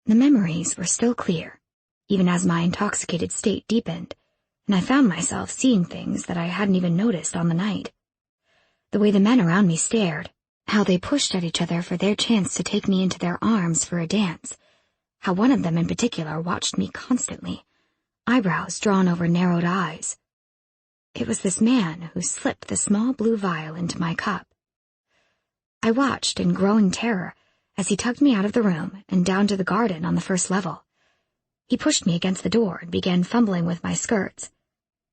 The memories were still clear, even as my intoxicated state deepened, and I found myself seeing things that I hadn't even noticed on the night. The way the men around me stared, how they pushed at each other for their chance to take me into their arms for a dance, how one of them in particular watched me constantly, eyebrows drawn over narrowed eyes. It was this man who slipped the small blue vial into my cup. I watched in growing terror as he tugged me out of the room and down to the garden on the first level. He pushed me against the door and began fumbling with my skirts,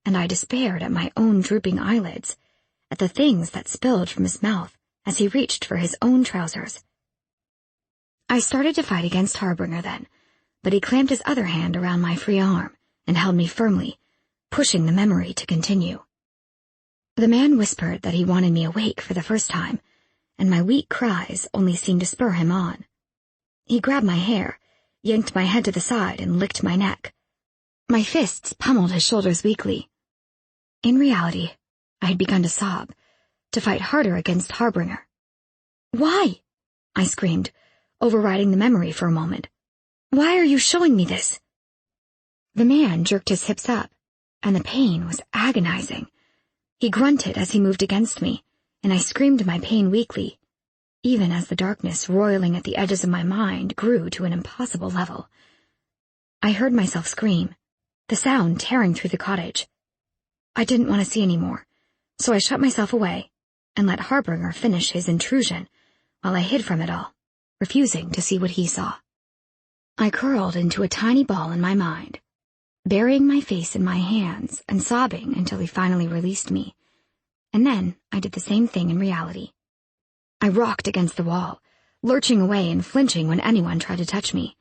and I despaired at my own drooping eyelids, at the things that spilled from his mouth as he reached for his own trousers. I started to fight against Harbinger then, but he clamped his other hand around my free arm and held me firmly, pushing the memory to continue. The man whispered that he wanted me awake for the first time, and my weak cries only seemed to spur him on. He grabbed my hair, yanked my head to the side, and licked my neck. My fists pummeled his shoulders weakly. In reality, I had begun to sob, to fight harder against Harbinger. Why? I screamed, overriding the memory for a moment. Why are you showing me this? The man jerked his hips up, and the pain was agonizing. He grunted as he moved against me, and I screamed my pain weakly, even as the darkness roiling at the edges of my mind grew to an impossible level. I heard myself scream, the sound tearing through the cottage. I didn't want to see any more, so I shut myself away and let Harbinger finish his intrusion while I hid from it all, refusing to see what he saw. I curled into a tiny ball in my mind, burying my face in my hands and sobbing until he finally released me. And then I did the same thing in reality. I rocked against the wall, lurching away and flinching when anyone tried to touch me.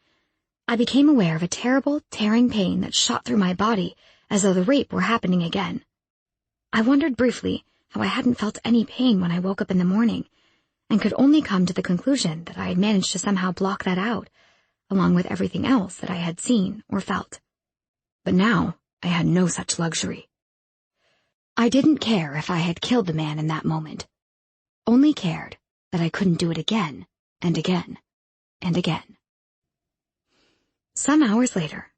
I became aware of a terrible, tearing pain that shot through my body as though the rape were happening again. I wondered briefly how I hadn't felt any pain when I woke up in the morning, and could only come to the conclusion that I had managed to somehow block that out, along with everything else that I had seen or felt. But now I had no such luxury. I didn't care if I had killed the man in that moment, only cared that I couldn't do it again and again and again. Some hours later,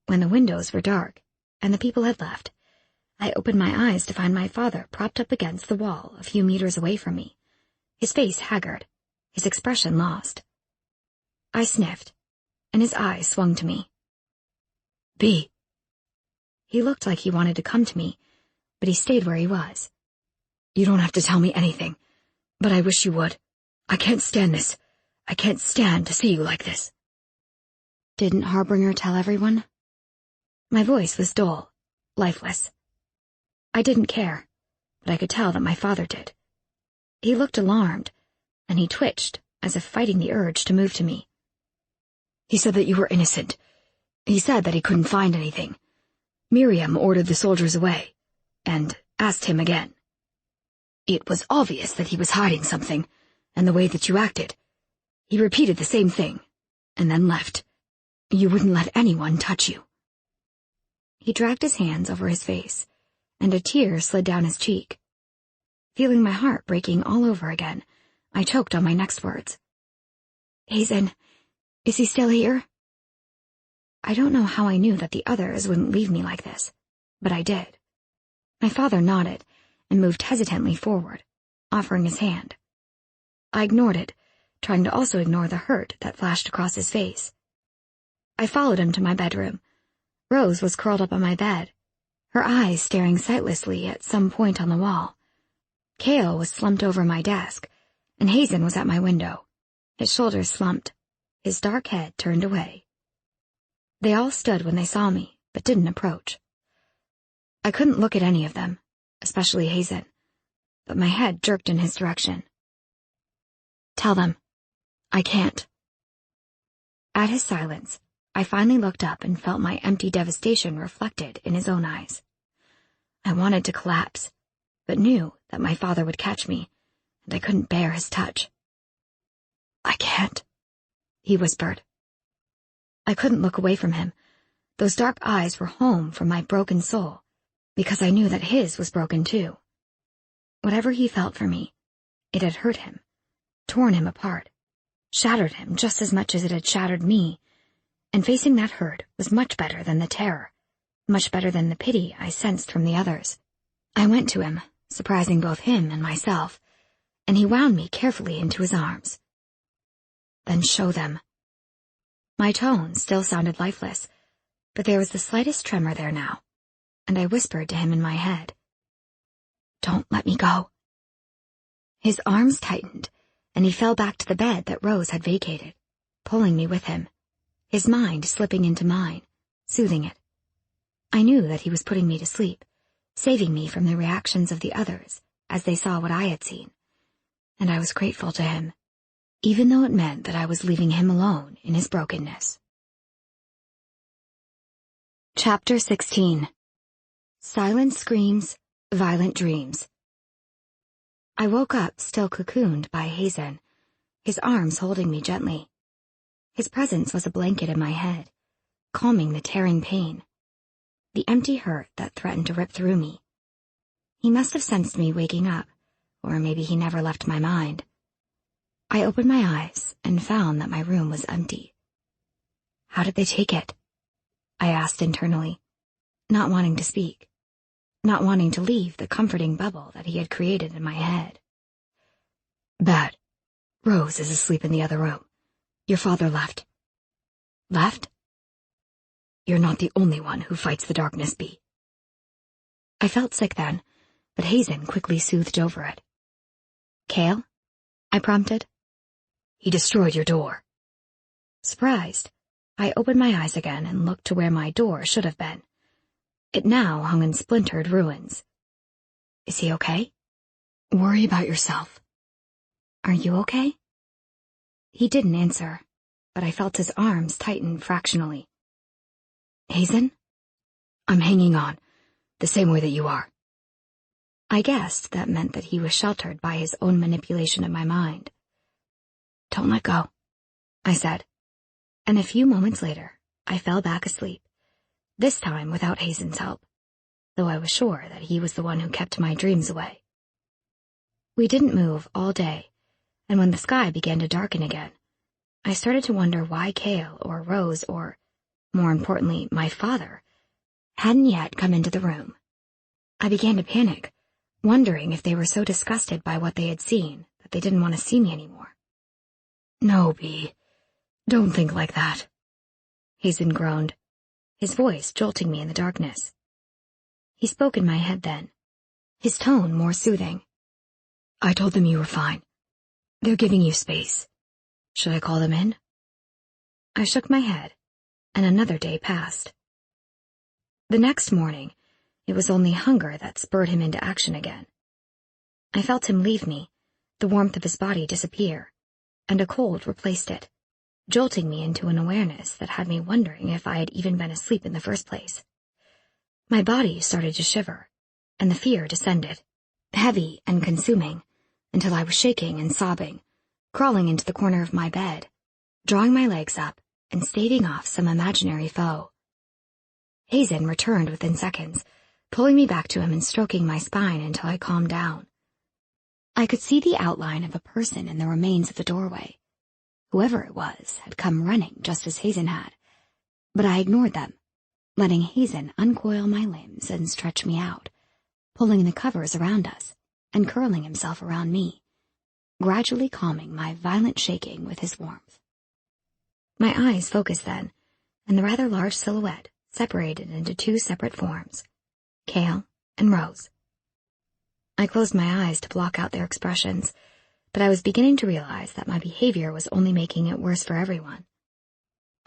when the windows were dark and the people had left, I opened my eyes to find my father propped up against the wall a few meters away from me, his face haggard, his expression lost. I sniffed, and his eyes swung to me. Bea. He looked like he wanted to come to me, but he stayed where he was. You don't have to tell me anything, but I wish you would. I can't stand this. I can't stand to see you like this. Didn't Harbinger tell everyone? My voice was dull, lifeless. I didn't care, but I could tell that my father did. He looked alarmed, and he twitched, as if fighting the urge to move to me. He said that you were innocent. He said that he couldn't find anything. Miriam ordered the soldiers away, and asked him again. It was obvious that he was hiding something, and the way that you acted. He repeated the same thing, and then left. You wouldn't let anyone touch you. He dragged his hands over his face, and a tear slid down his cheek. Feeling my heart breaking all over again, I choked on my next words. Hazen, is he still here? I don't know how I knew that the others wouldn't leave me like this, but I did. My father nodded and moved hesitantly forward, offering his hand. I ignored it, trying to also ignore the hurt that flashed across his face. I followed him to my bedroom. Rose was curled up on my bed, her eyes staring sightlessly at some point on the wall. Cale was slumped over my desk, and Hazen was at my window, his shoulders slumped, his dark head turned away. They all stood when they saw me, but didn't approach. I couldn't look at any of them, especially Hazen, but my head jerked in his direction. Tell them. I can't. At his silence, I finally looked up and felt my empty devastation reflected in his own eyes. I wanted to collapse, but knew that my father would catch me, and I couldn't bear his touch. I can't, he whispered. I couldn't look away from him. Those dark eyes were home for my broken soul, because I knew that his was broken too. Whatever he felt for me, it had hurt him, torn him apart, shattered him just as much as it had shattered me, and facing that hurt was much better than the terror, much better than the pity I sensed from the others. I went to him, surprising both him and myself, and he wound me carefully into his arms. Then show them. My tone still sounded lifeless, but there was the slightest tremor there now, and I whispered to him in my head, Don't let me go. His arms tightened, and he fell back to the bed that Rose had vacated, pulling me with him, his mind slipping into mine, soothing it. I knew that he was putting me to sleep, saving me from the reactions of the others as they saw what I had seen, and I was grateful to him, even though it meant that I was leaving him alone in his brokenness. Chapter 16. Silent Screams, Violent Dreams. I woke up still cocooned by Hazen, his arms holding me gently. His presence was a blanket in my head, calming the tearing pain, the empty hurt that threatened to rip through me. He must have sensed me waking up, or maybe he never left my mind. I opened my eyes and found that my room was empty. How did they take it? I asked internally, not wanting to speak, not wanting to leave the comforting bubble that he had created in my head. Bad. Rose is asleep in the other room. Your father left. Left? You're not the only one who fights the darkness, Bea. I felt sick then, but Hazen quickly soothed over it. Cale? I prompted. He destroyed your door. Surprised, I opened my eyes again and looked to where my door should have been. It now hung in splintered ruins. Is he okay? Worry about yourself. Are you okay? He didn't answer, but I felt his arms tighten fractionally. Hazen? I'm hanging on, the same way that you are. I guessed that meant that he was sheltered by his own manipulation of my mind. Don't let go, I said, and a few moments later, I fell back asleep, this time without Hazen's help, though I was sure that he was the one who kept my dreams away. We didn't move all day, and when the sky began to darken again, I started to wonder why Cale or Rose or, more importantly, my father, hadn't yet come into the room. I began to panic, wondering if they were so disgusted by what they had seen that they didn't want to see me anymore. No, Bea. Don't think like that, Hazen groaned, his voice jolting me in the darkness. He spoke in my head then, his tone more soothing. I told them you were fine. They're giving you space. Should I call them in? I shook my head, and another day passed. The next morning, it was only hunger that spurred him into action again. I felt him leave me, the warmth of his body disappear, and a cold replaced it, jolting me into an awareness that had me wondering if I had even been asleep in the first place. My body started to shiver, and the fear descended, heavy and consuming, until I was shaking and sobbing, crawling into the corner of my bed, drawing my legs up and staving off some imaginary foe. Hazen returned within seconds, pulling me back to him and stroking my spine until I calmed down. I could see the outline of a person in the remains of the doorway. Whoever it was had come running just as Hazen had, but I ignored them, letting Hazen uncoil my limbs and stretch me out, pulling the covers around us and curling himself around me, gradually calming my violent shaking with his warmth. My eyes focused then, and the rather large silhouette separated into two separate forms, Cale and Rose. I closed my eyes to block out their expressions, but I was beginning to realize that my behavior was only making it worse for everyone.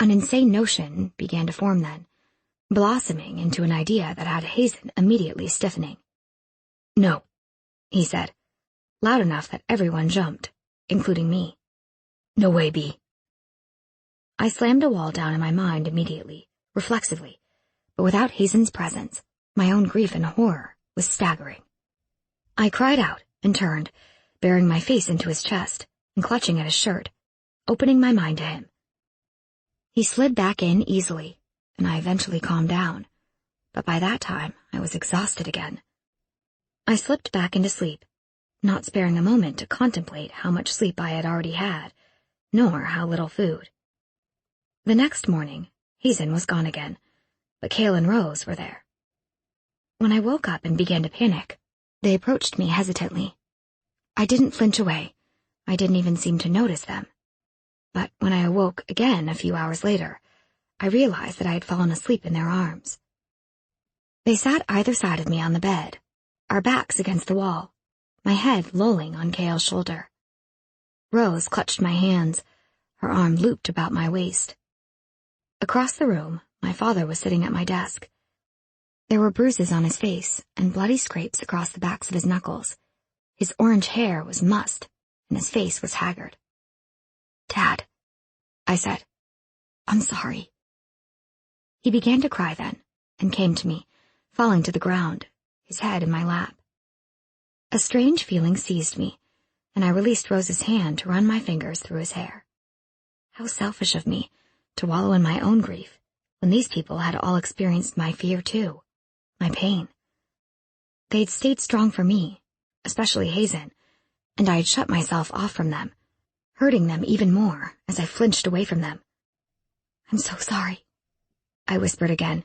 An insane notion began to form then, blossoming into an idea that had Hazen immediately stiffening. No, he said, loud enough that everyone jumped, including me. No way, B. I slammed a wall down in my mind immediately, reflexively, but without Hazen's presence, my own grief and horror was staggering. I cried out and turned, burying my face into his chest and clutching at his shirt, opening my mind to him. He slid back in easily, and I eventually calmed down, but by that time I was exhausted again. I slipped back into sleep, not sparing a moment to contemplate how much sleep I had already had, nor how little food. The next morning, Hazen was gone again, but Cale and Rose were there. When I woke up and began to panic, they approached me hesitantly. I didn't flinch away. I didn't even seem to notice them. But when I awoke again a few hours later, I realized that I had fallen asleep in their arms. They sat either side of me on the bed, our backs against the wall, my head lolling on Cale's shoulder. Rose clutched my hands, her arm looped about my waist. Across the room, my father was sitting at my desk. There were bruises on his face and bloody scrapes across the backs of his knuckles. His orange hair was mussed, and his face was haggard. Dad, I said, I'm sorry. He began to cry then, and came to me, falling to the ground, his head in my lap. A strange feeling seized me, and I released Rose's hand to run my fingers through his hair. How selfish of me, to wallow in my own grief, when these people had all experienced my fear too, my pain. They'd stayed strong for me, especially Hazen, and I had shut myself off from them, hurting them even more as I flinched away from them. I'm so sorry, I whispered again,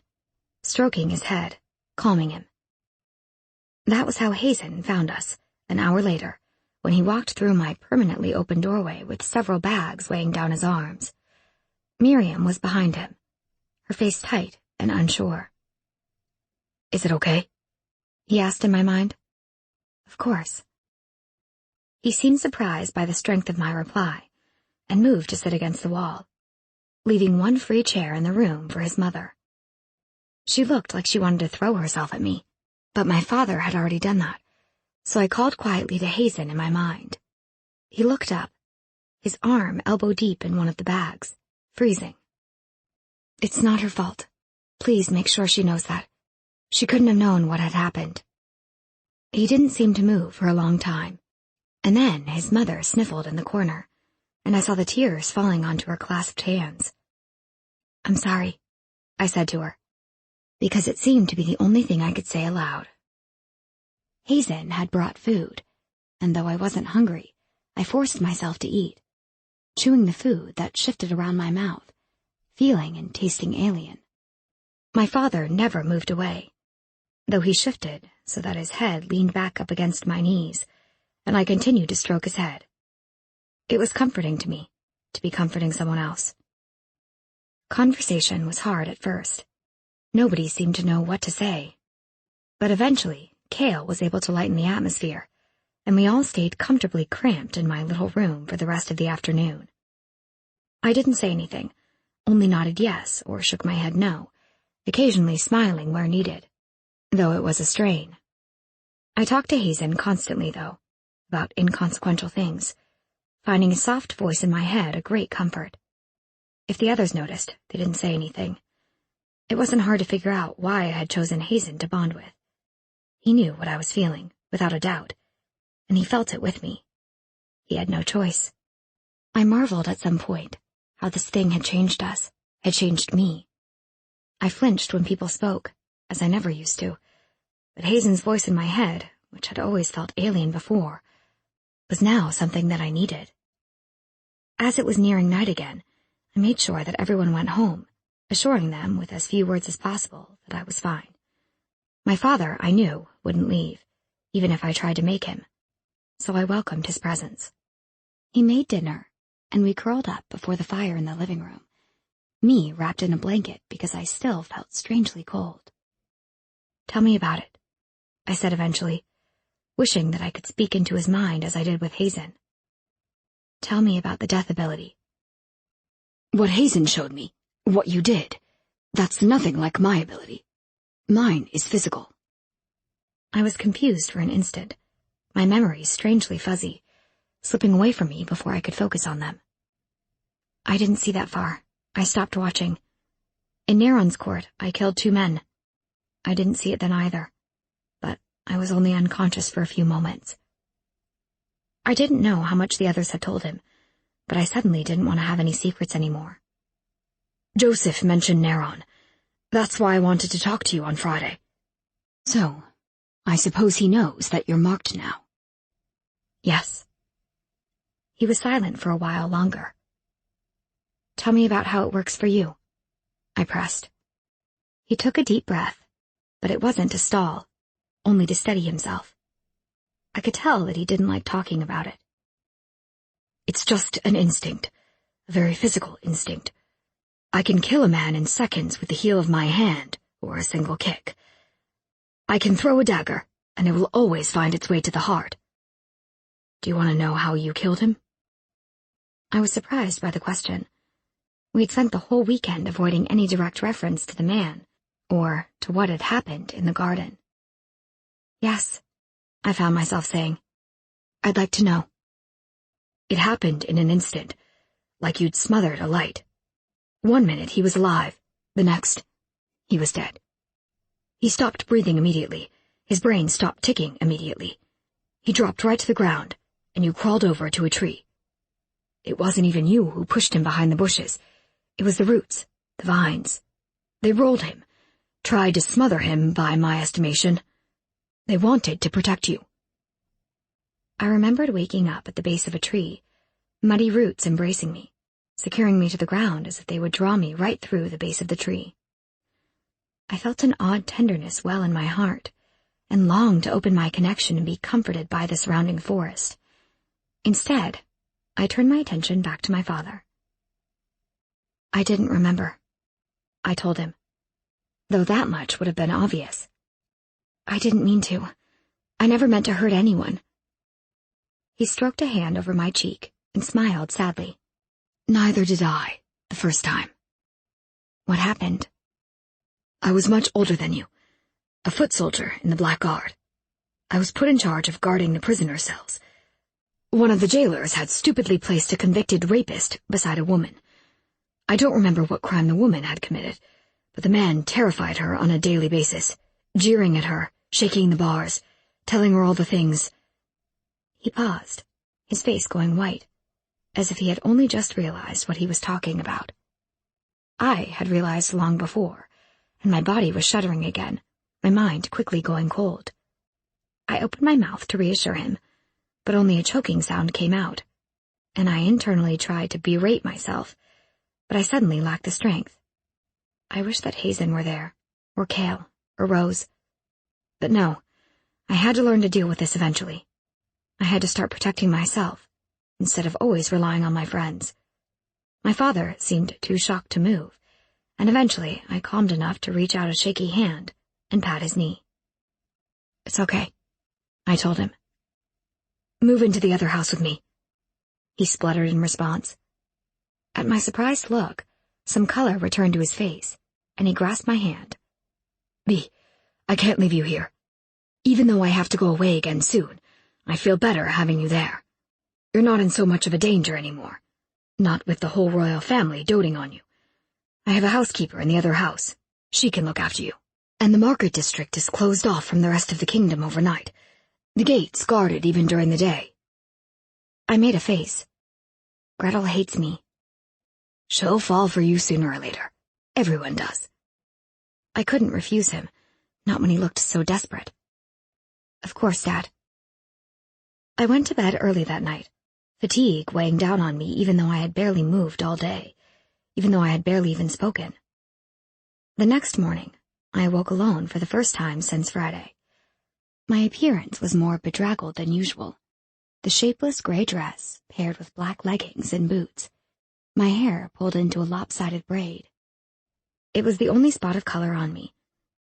stroking his head, calming him. That was how Hazen found us, an hour later, when he walked through my permanently open doorway with several bags weighing down his arms. Miriam was behind him, her face tight and unsure. Is it okay? He asked in my mind. Of course. He seemed surprised by the strength of my reply, and moved to sit against the wall, leaving one free chair in the room for his mother. She looked like she wanted to throw herself at me, but my father had already done that, so I called quietly to Hazen in my mind. He looked up, his arm elbow-deep in one of the bags, freezing. It's not her fault. Please make sure she knows that. She couldn't have known what had happened. He didn't seem to move for a long time, and then his mother sniffled in the corner, and I saw the tears falling onto her clasped hands. I'm sorry, I said to her, because it seemed to be the only thing I could say aloud. Hazen had brought food, and though I wasn't hungry, I forced myself to eat, chewing the food that shifted around my mouth, feeling and tasting alien. My father never moved away, though he shifted so that his head leaned back up against my knees, and I continued to stroke his head. It was comforting to me, to be comforting someone else, Conversation was hard at first. Nobody seemed to know what to say. But eventually, Cale was able to lighten the atmosphere, and we all stayed comfortably cramped in my little room for the rest of the afternoon. I didn't say anything, only nodded yes or shook my head no, occasionally smiling where needed, though it was a strain. I talked to Hazen constantly, though, about inconsequential things, finding his soft voice in my head a great comfort. If the others noticed, they didn't say anything. It wasn't hard to figure out why I had chosen Hazen to bond with. He knew what I was feeling, without a doubt, and he felt it with me. He had no choice. I marveled at some point how this thing had changed us, had changed me. I flinched when people spoke, as I never used to, but Hazen's voice in my head, which had always felt alien before, was now something that I needed. As it was nearing night again, I made sure that everyone went home, assuring them with as few words as possible that I was fine. My father, I knew, wouldn't leave, even if I tried to make him, so I welcomed his presence. He made dinner, and we curled up before the fire in the living room, me wrapped in a blanket because I still felt strangely cold. "Tell me about it," I said eventually, wishing that I could speak into his mind as I did with Hazen. "Tell me about the death ability." "What Hazen showed me, what you did, that's nothing like my ability. Mine is physical." I was confused for an instant, my memories strangely fuzzy, slipping away from me before I could focus on them. "I didn't see that far. I stopped watching. In Neron's court, I killed 2 men. I didn't see it then either, but I was only unconscious for a few moments." I didn't know how much the others had told him, but I suddenly didn't want to have any secrets anymore. "Joseph mentioned Neron. That's why I wanted to talk to you on Friday. So, I suppose he knows that you're marked now." "Yes." He was silent for a while longer. "Tell me about how it works for you," I pressed. He took a deep breath, but it wasn't to stall, only to steady himself. I could tell that he didn't like talking about it. "It's just an instinct, a very physical instinct. I can kill a man in seconds with the heel of my hand or a single kick. I can throw a dagger, and it will always find its way to the heart. Do you want to know how you killed him?" I was surprised by the question. We'd spent the whole weekend avoiding any direct reference to the man, or to what had happened in the garden. "Yes," I found myself saying. "I'd like to know." "It happened in an instant, like you'd smothered a light. 1 minute he was alive, the next, he was dead. He stopped breathing immediately, his brain stopped ticking immediately. He dropped right to the ground, and you crawled over to a tree. It wasn't even you who pushed him behind the bushes. It was the roots, the vines. They rolled him, tried to smother him by my estimation. They wanted to protect you." I remembered waking up at the base of a tree, muddy roots embracing me, securing me to the ground as if they would draw me right through the base of the tree. I felt an odd tenderness well in my heart, and longed to open my connection and be comforted by the surrounding forest. Instead, I turned my attention back to my father. "I didn't remember," I told him, though that much would have been obvious. "I didn't mean to. I never meant to hurt anyone." He stroked a hand over my cheek and smiled sadly. "Neither did I, the first time." "What happened?" "I was much older than you, a foot soldier in the Black Guard. I was put in charge of guarding the prisoner cells. One of the jailers had stupidly placed a convicted rapist beside a woman. I don't remember what crime the woman had committed, but the man terrified her on a daily basis, jeering at her, shaking the bars, telling her all the things." He paused, his face going white, as if he had only just realized what he was talking about. I had realized long before, and my body was shuddering again, my mind quickly going cold. I opened my mouth to reassure him, but only a choking sound came out, and I internally tried to berate myself, but I suddenly lacked the strength. I wished that Hazen were there, or Cale, or Rose. But no, I had to learn to deal with this eventually. I had to start protecting myself, instead of always relying on my friends. My father seemed too shocked to move, and eventually I calmed enough to reach out a shaky hand and pat his knee. "It's okay," I told him. "Move into the other house with me," he spluttered in response. At my surprised look, some color returned to his face, and he grasped my hand. "Bea, I can't leave you here. Even though I have to go away again soon, I feel better having you there. You're not in so much of a danger anymore, not with the whole royal family doting on you. I have a housekeeper in the other house. She can look after you. And the market district is closed off from the rest of the kingdom overnight. The gates guarded even during the day." I made a face. "Gretel hates me." "She'll fall for you sooner or later. Everyone does." I couldn't refuse him, not when he looked so desperate. "Of course, Dad." I went to bed early that night, fatigue weighing down on me even though I had barely moved all day, even though I had barely even spoken. The next morning, I awoke alone for the first time since Friday. My appearance was more bedraggled than usual. The shapeless gray dress paired with black leggings and boots, my hair pulled into a lopsided braid. It was the only spot of color on me,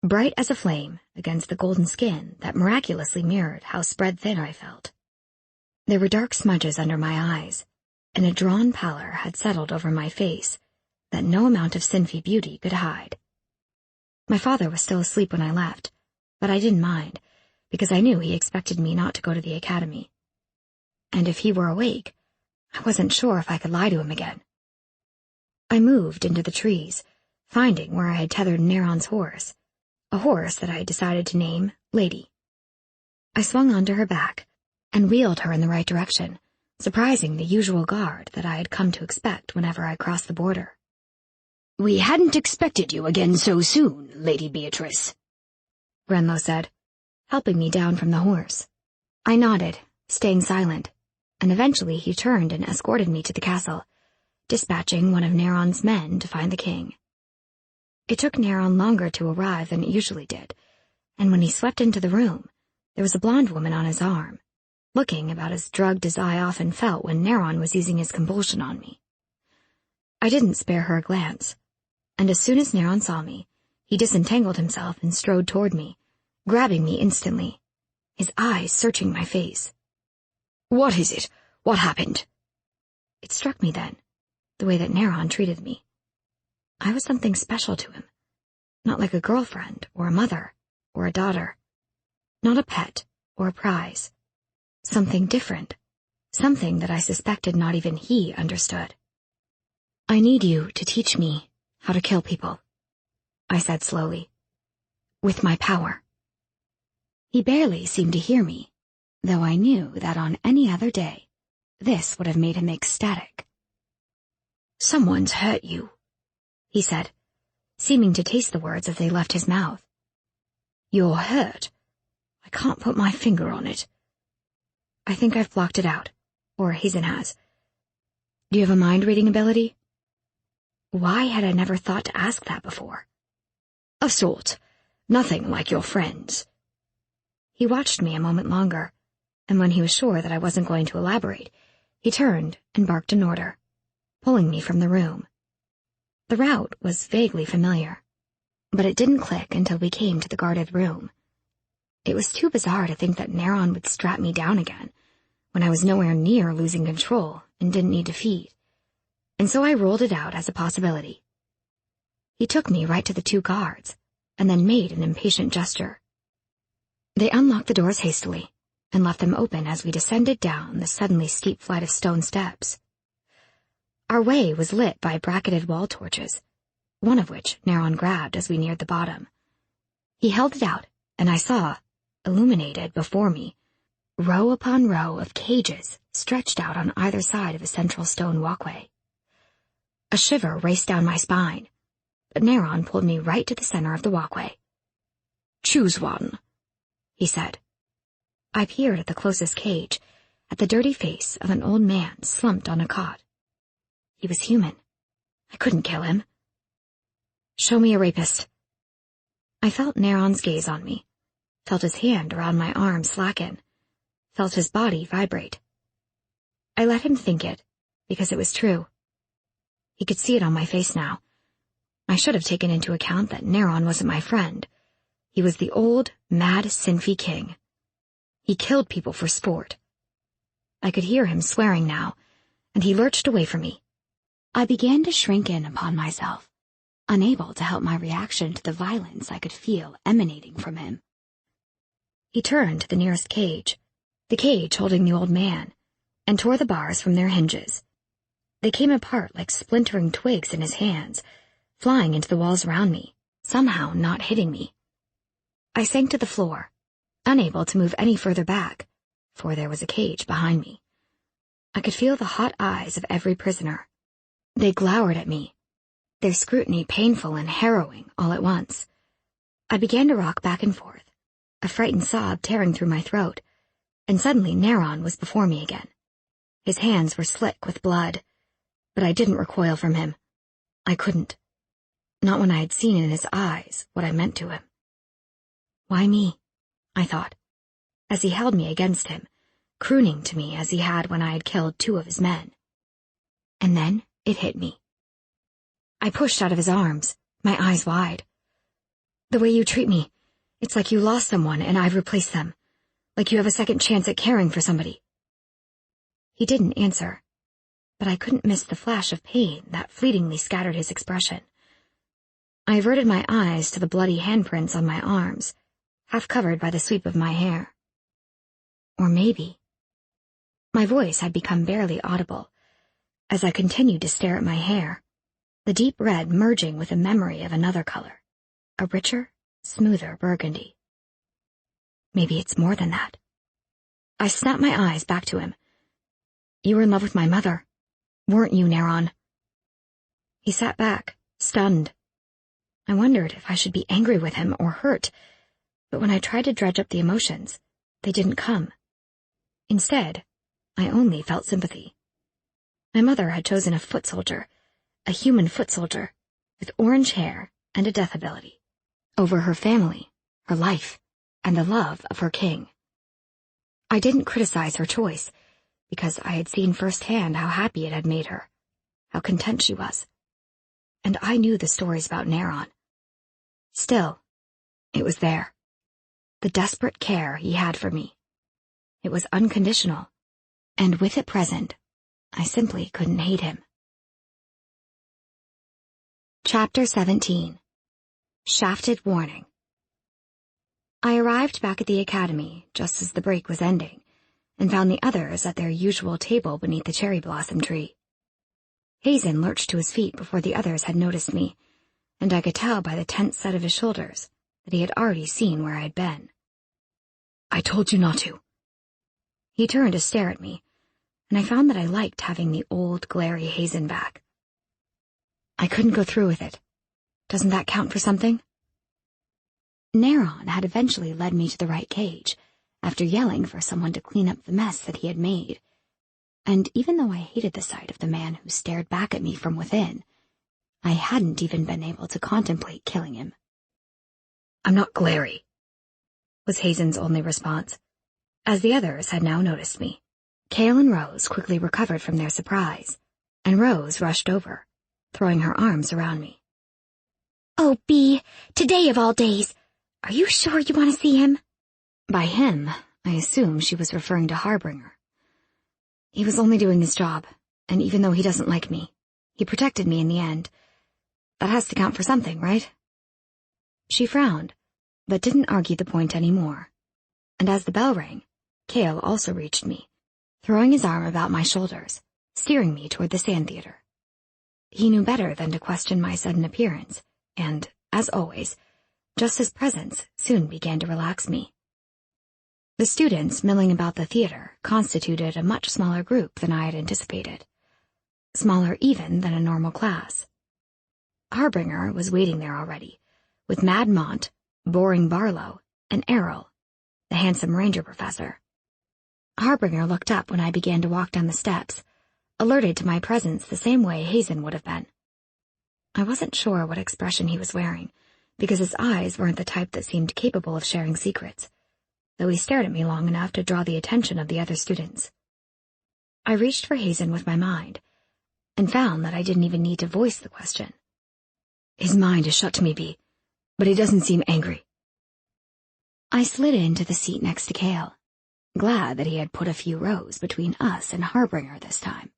bright as a flame against the golden skin that miraculously mirrored how spread thin I felt. There were dark smudges under my eyes, and a drawn pallor had settled over my face that no amount of Sinfi beauty could hide. My father was still asleep when I left, but I didn't mind, because I knew he expected me not to go to the academy. And if he were awake, I wasn't sure if I could lie to him again. I moved into the trees, finding where I had tethered Neron's horse, a horse that I had decided to name Lady. I swung onto her back and wheeled her in the right direction, surprising the usual guard that I had come to expect whenever I crossed the border. "We hadn't expected you again so soon, Lady Beatrice," Renlo said, helping me down from the horse. I nodded, staying silent, and eventually he turned and escorted me to the castle, dispatching one of Neron's men to find the king. It took Neron longer to arrive than it usually did, and when he swept into the room, there was a blonde woman on his arm, looking about as drugged as I often felt when Neron was using his compulsion on me. I didn't spare her a glance, and as soon as Neron saw me, he disentangled himself and strode toward me, grabbing me instantly, his eyes searching my face. "What is it? What happened?" It struck me then, the way that Neron treated me. I was something special to him, not like a girlfriend or a mother or a daughter, not a pet or a prize, something different, something that I suspected not even he understood. "I need you to teach me how to kill people," I said slowly, "with my power." He barely seemed to hear me, though I knew that on any other day, this would have made him ecstatic. "Someone's hurt you," he said, seeming to taste the words as they left his mouth. "You're hurt. I can't put my finger on it." "I think I've blocked it out, or Hazen has. Do you have a mind-reading ability?" Why had I never thought to ask that before? "Of sort. Nothing like your friends." He watched me a moment longer, and when he was sure that I wasn't going to elaborate, he turned and barked an order, pulling me from the room. The route was vaguely familiar, but it didn't click until we came to the guarded room. It was too bizarre to think that Neron would strap me down again, when I was nowhere near losing control and didn't need to feed, and so I rolled it out as a possibility. He took me right to the two guards, and then made an impatient gesture. They unlocked the doors hastily, and left them open as we descended down the suddenly steep flight of stone steps. Our way was lit by bracketed wall torches, one of which Neron grabbed as we neared the bottom. He held it out, and I saw, illuminated before me, row upon row of cages stretched out on either side of a central stone walkway. A shiver raced down my spine, but Neron pulled me right to the center of the walkway. "Choose one," he said. I peered at the closest cage, at the dirty face of an old man slumped on a cot. He was human. I couldn't kill him. "Show me a rapist." I felt Neron's gaze on me, felt his hand around my arm slacken, felt his body vibrate. I let him think it, because it was true. He could see it on my face now. I should have taken into account that Neron wasn't my friend. He was the old, mad Sinfi king. He killed people for sport. I could hear him swearing now, and he lurched away from me. I began to shrink in upon myself, unable to help my reaction to the violence I could feel emanating from him. He turned to the nearest cage, the cage holding the old man, and tore the bars from their hinges. They came apart like splintering twigs in his hands, flying into the walls around me, somehow not hitting me. I sank to the floor, unable to move any further back, for there was a cage behind me. I could feel the hot eyes of every prisoner. They glowered at me, their scrutiny painful and harrowing all at once. I began to rock back and forth, a frightened sob tearing through my throat, and suddenly Neron was before me again. His hands were slick with blood, but I didn't recoil from him. I couldn't. Not when I had seen in his eyes what I meant to him. Why me? I thought, as he held me against him, crooning to me as he had when I had killed 2 of his men. And then it hit me. I pushed out of his arms, my eyes wide. The way you treat me, it's like you lost someone and I've replaced them, like you have a second chance at caring for somebody. He didn't answer, but I couldn't miss the flash of pain that fleetingly scattered his expression. I averted my eyes to the bloody handprints on my arms, half covered by the sweep of my hair. Or maybe... My voice had become barely audible as I continued to stare at my hair, the deep red merging with a memory of another color, a richer, smoother burgundy. Maybe it's more than that. I snapped my eyes back to him. You were in love with my mother, weren't you, Neron? He sat back, stunned. I wondered if I should be angry with him or hurt, but when I tried to dredge up the emotions, they didn't come. Instead, I only felt sympathy. My mother had chosen a foot soldier, a human foot soldier, with orange hair and a death ability, over her family, her life, and the love of her king. I didn't criticize her choice, because I had seen firsthand how happy it had made her, how content she was. And I knew the stories about Neron. Still, it was there. The desperate care he had for me. It was unconditional, and with it present, I simply couldn't hate him. Chapter 17. Shafted Warning. I arrived back at the academy just as the break was ending, and found the others at their usual table beneath the cherry blossom tree. Hazen lurched to his feet before the others had noticed me, and I could tell by the tense set of his shoulders that he had already seen where I had been. I told you not to. He turned to stare at me, and I found that I liked having the old, glary Hazen back. I couldn't go through with it. Doesn't that count for something? Neron had eventually led me to the right cage, after yelling for someone to clean up the mess that he had made. And even though I hated the sight of the man who stared back at me from within, I hadn't even been able to contemplate killing him. I'm not glary, was Hazen's only response, as the others had now noticed me. Cale and Rose quickly recovered from their surprise, and Rose rushed over, throwing her arms around me. Oh, Bea, today of all days, are you sure you want to see him? By him, I assume she was referring to Harbinger. He was only doing his job, and even though he doesn't like me, he protected me in the end. That has to count for something, right? She frowned, but didn't argue the point anymore. And as the bell rang, Cale also reached me, throwing his arm about my shoulders, steering me toward the sand theater. He knew better than to question my sudden appearance, and, as always, just his presence soon began to relax me. The students milling about the theater constituted a much smaller group than I had anticipated, smaller even than a normal class. Harbinger was waiting there already, with Mad Mont, Boring Barlow, and Errol, the handsome ranger professor. Harbinger looked up when I began to walk down the steps, alerted to my presence the same way Hazen would have been. I wasn't sure what expression he was wearing, because his eyes weren't the type that seemed capable of sharing secrets, though he stared at me long enough to draw the attention of the other students. I reached for Hazen with my mind, and found that I didn't even need to voice the question. His mind is shut to me, Bee, but he doesn't seem angry. I slid into the seat next to Cale, glad that he had put a few rows between us and Harbinger this time.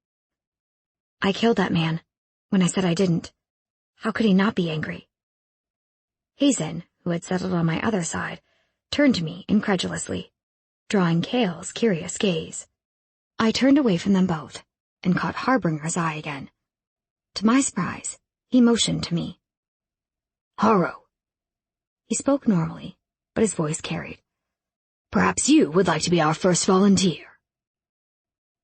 I killed that man, when I said I didn't. How could he not be angry? Hazen, who had settled on my other side, turned to me incredulously, drawing Cale's curious gaze. I turned away from them both and caught Harbinger's eye again. To my surprise, he motioned to me. Harrow. He spoke normally, but his voice carried. Perhaps you would like to be our first volunteer.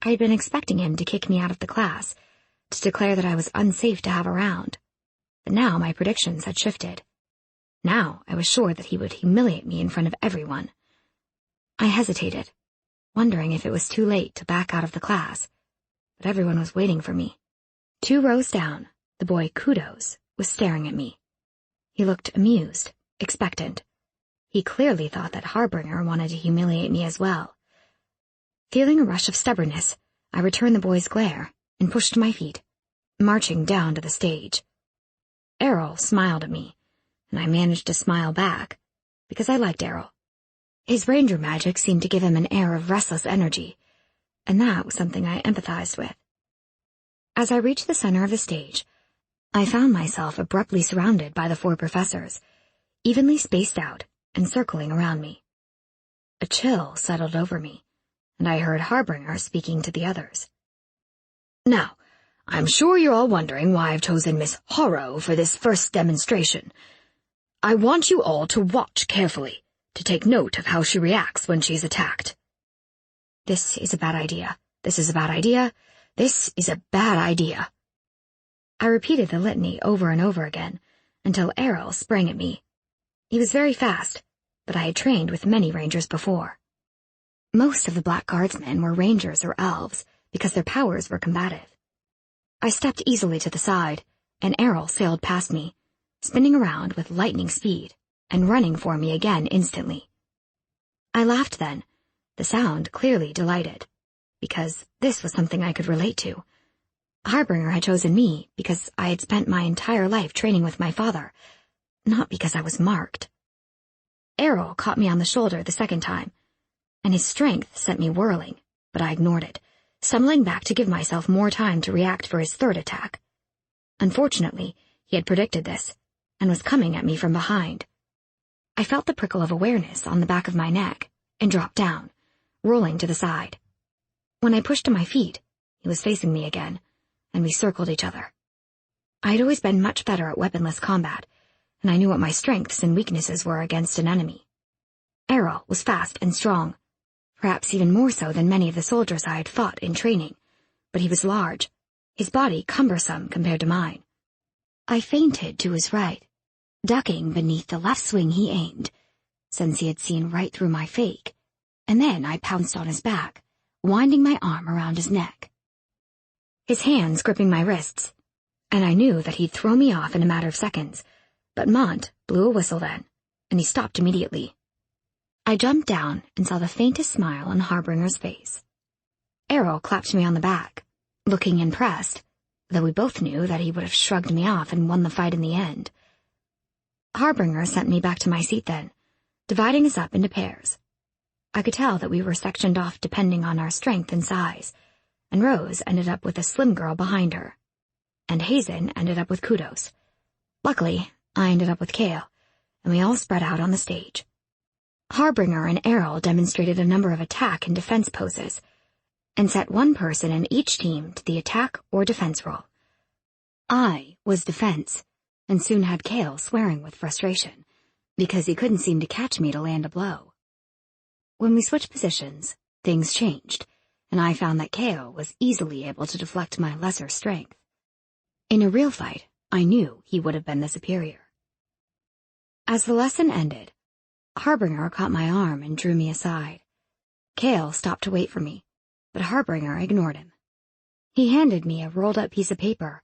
I had been expecting him to kick me out of the class, to declare that I was unsafe to have around. But now my predictions had shifted. Now I was sure that he would humiliate me in front of everyone. I hesitated, wondering if it was too late to back out of the class, but everyone was waiting for me. 2 rows down, the boy Kudos was staring at me. He looked amused, expectant. He clearly thought that Harbinger wanted to humiliate me as well. Feeling a rush of stubbornness, I returned the boy's glare and pushed to my feet, marching down to the stage. Errol smiled at me, and I managed to smile back, because I liked Errol. His ranger magic seemed to give him an air of restless energy, and that was something I empathized with. As I reached the center of the stage, I found myself abruptly surrounded by the 4 professors, evenly spaced out and circling around me. A chill settled over me, and I heard Harbinger speaking to the others. Now, I'm sure you're all wondering why I've chosen Miss Harrow for this first demonstration. I want you all to watch carefully, to take note of how she reacts when she's attacked. This is a bad idea. This is a bad idea. This is a bad idea. I repeated the litany over and over again, until Errol sprang at me. He was very fast, but I had trained with many rangers before. Most of the Black Guardsmen were rangers or elves, because their powers were combative. I stepped easily to the side, and Errol sailed past me, spinning around with lightning speed, and running for me again instantly. I laughed then, the sound clearly delighted, because this was something I could relate to. Harbinger had chosen me because I had spent my entire life training with my father, not because I was marked. Errol caught me on the shoulder the second time, and his strength sent me whirling, but I ignored it, stumbling back to give myself more time to react for his 3rd attack. Unfortunately, he had predicted this, and was coming at me from behind. I felt the prickle of awareness on the back of my neck, and dropped down, rolling to the side. When I pushed to my feet, he was facing me again, and we circled each other. I had always been much better at weaponless combat, and I knew what my strengths and weaknesses were against an enemy. Errol was fast and strong, perhaps even more so than many of the soldiers I had fought in training, but he was large, his body cumbersome compared to mine. I feinted to his right, ducking beneath the left swing he aimed, since he had seen right through my fake, and then I pounced on his back, winding my arm around his neck. His hands gripping my wrists, and I knew that he'd throw me off in a matter of seconds, but Mont blew a whistle then, and he stopped immediately. I jumped down and saw the faintest smile on Harbinger's face. Errol clapped me on the back, looking impressed, though we both knew that he would have shrugged me off and won the fight in the end. Harbinger sent me back to my seat then, dividing us up into pairs. I could tell that we were sectioned off depending on our strength and size, and Rose ended up with a slim girl behind her, and Hazen ended up with Kudos. Luckily, I ended up with Cale, and we all spread out on the stage. Harbinger and Errol demonstrated a number of attack and defense poses, and set one person in each team to the attack or defense role. I was defense, and soon had Cale swearing with frustration, because he couldn't seem to catch me to land a blow. When we switched positions, things changed, and I found that Cale was easily able to deflect my lesser strength. In a real fight, I knew he would have been the superior. As the lesson ended, Harbinger caught my arm and drew me aside. Cale stopped to wait for me, but Harbinger ignored him. He handed me a rolled-up piece of paper,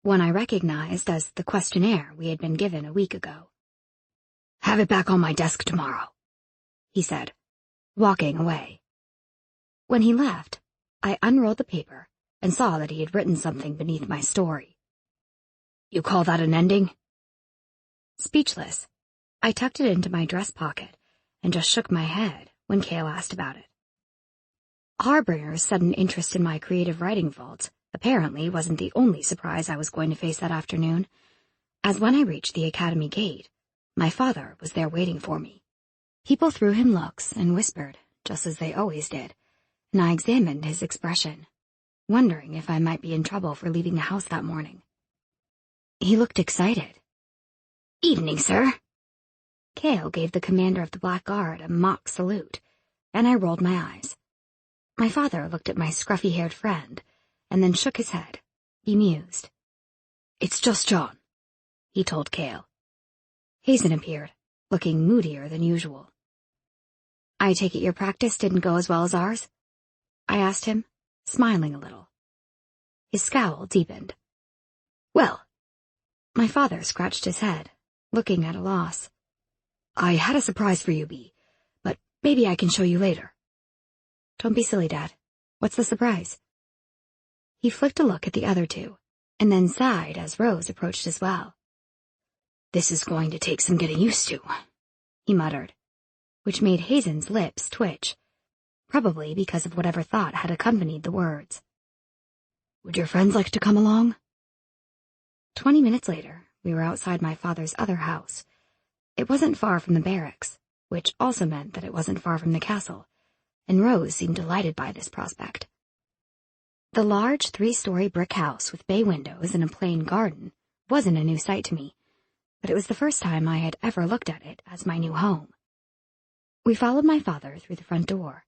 one I recognized as the questionnaire we had been given a week ago. "Have it back on my desk tomorrow," he said, walking away. When he left, I unrolled the paper and saw that he had written something beneath my story. "You call that an ending?" Speechless, I tucked it into my dress pocket and just shook my head when Cale asked about it. Harbinger's sudden interest in my creative writing vault apparently wasn't the only surprise I was going to face that afternoon, as when I reached the academy gate, my father was there waiting for me. People threw him looks and whispered, just as they always did, and I examined his expression, wondering if I might be in trouble for leaving the house that morning. He looked excited. "Evening, sir." Cale gave the commander of the Black Guard a mock salute, and I rolled my eyes. My father looked at my scruffy-haired friend, and then shook his head. He mused. "It's just John," he told Cale. Hazen appeared, looking moodier than usual. "I take it your practice didn't go as well as ours?" I asked him, smiling a little. His scowl deepened. "Well," my father scratched his head, looking at a loss. "I had a surprise for you, Bee, but maybe I can show you later." "Don't be silly, Dad. What's the surprise?" He flicked a look at the other two, and then sighed as Rose approached as well. "This is going to take some getting used to," he muttered, which made Hazen's lips twitch, probably because of whatever thought had accompanied the words. "Would your friends like to come along?" 20 minutes later, we were outside my father's other house. It wasn't far from the barracks, which also meant that it wasn't far from the castle, and Rose seemed delighted by this prospect. The large 3-story brick house with bay windows and a plain garden wasn't a new sight to me, but it was the first time I had ever looked at it as my new home. We followed my father through the front door,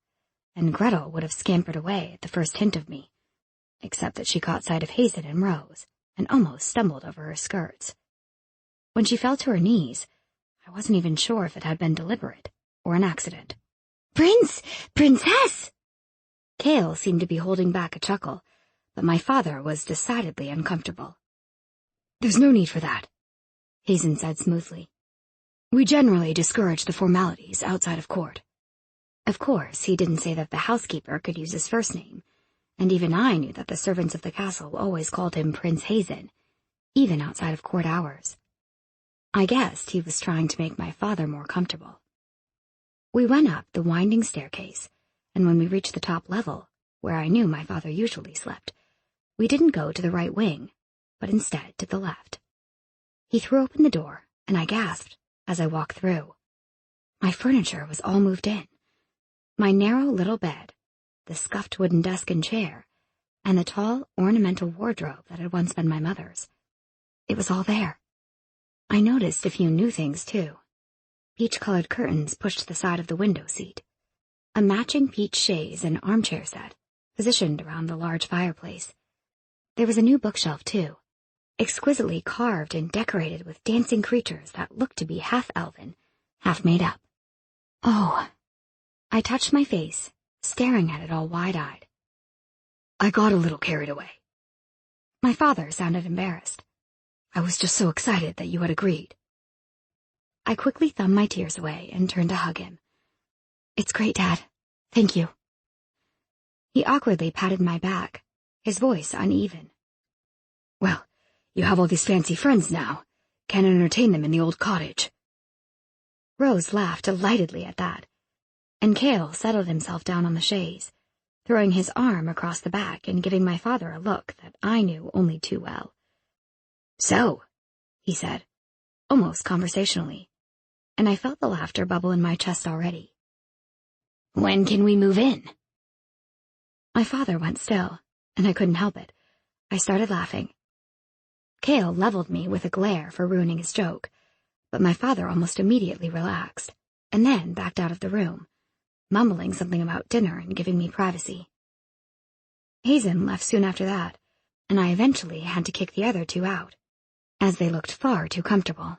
and Gretel would have scampered away at the first hint of me, except that she caught sight of Hazen and Rose and almost stumbled over her skirts. When she fell to her knees, I wasn't even sure if it had been deliberate or an accident. Princess! Cale seemed to be holding back a chuckle, but my father was decidedly uncomfortable. "There's no need for that," Hazen said smoothly. "We generally discourage the formalities outside of court." Of course, he didn't say that the housekeeper could use his first name, and even I knew that the servants of the castle always called him Prince Hazen, even outside of court hours. I guessed he was trying to make my father more comfortable. We went up the winding staircase, and when we reached the top level, where I knew my father usually slept, we didn't go to the right wing, but instead to the left. He threw open the door, and I gasped as I walked through. My furniture was all moved in. My narrow little bed, the scuffed wooden desk and chair, and the tall, ornamental wardrobe that had once been my mother's. It was all there. I noticed a few new things, too. Peach-colored curtains pushed to the side of the window seat, a matching peach chaise and armchair set, positioned around the large fireplace. There was a new bookshelf, too, exquisitely carved and decorated with dancing creatures that looked to be half elven, half made up. Oh! I touched my face, staring at it all wide-eyed. "I got a little carried away." My father sounded embarrassed. "I was just so excited that you had agreed." I quickly thumbed my tears away and turned to hug him. "It's great, Dad. Thank you." He awkwardly patted my back, his voice uneven. "Well, you have all these fancy friends now. Can't entertain them in the old cottage." Rose laughed delightedly at that, and Cale settled himself down on the chaise, throwing his arm across the back and giving my father a look that I knew only too well. "So," he said, almost conversationally, and I felt the laughter bubble in my chest already. "When can we move in?" My father went still, and I couldn't help it. I started laughing. Cale leveled me with a glare for ruining his joke, but my father almost immediately relaxed, and then backed out of the room, mumbling something about dinner and giving me privacy. Hazen left soon after that, and I eventually had to kick the other two out, as they looked far too comfortable.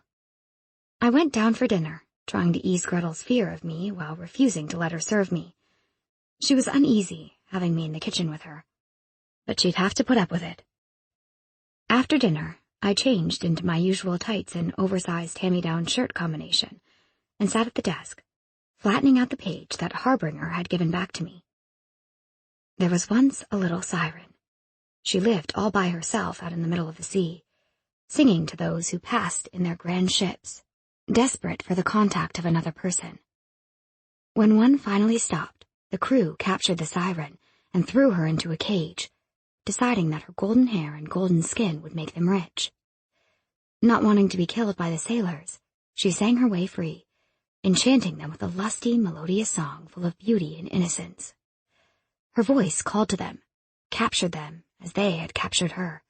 I went down for dinner, trying to ease Gretel's fear of me while refusing to let her serve me. She was uneasy, having me in the kitchen with her, but she'd have to put up with it. After dinner, I changed into my usual tights and oversized hand-me-down shirt combination, and sat at the desk, flattening out the page that Harbinger had given back to me. There was once a little siren. She lived all by herself out in the middle of the sea, singing to those who passed in their grand ships, desperate for the contact of another person. When one finally stopped, the crew captured the siren and threw her into a cage, deciding that her golden hair and golden skin would make them rich. Not wanting to be killed by the sailors, she sang her way free, enchanting them with a lusty, melodious song full of beauty and innocence. Her voice called to them, captured them as they had captured her.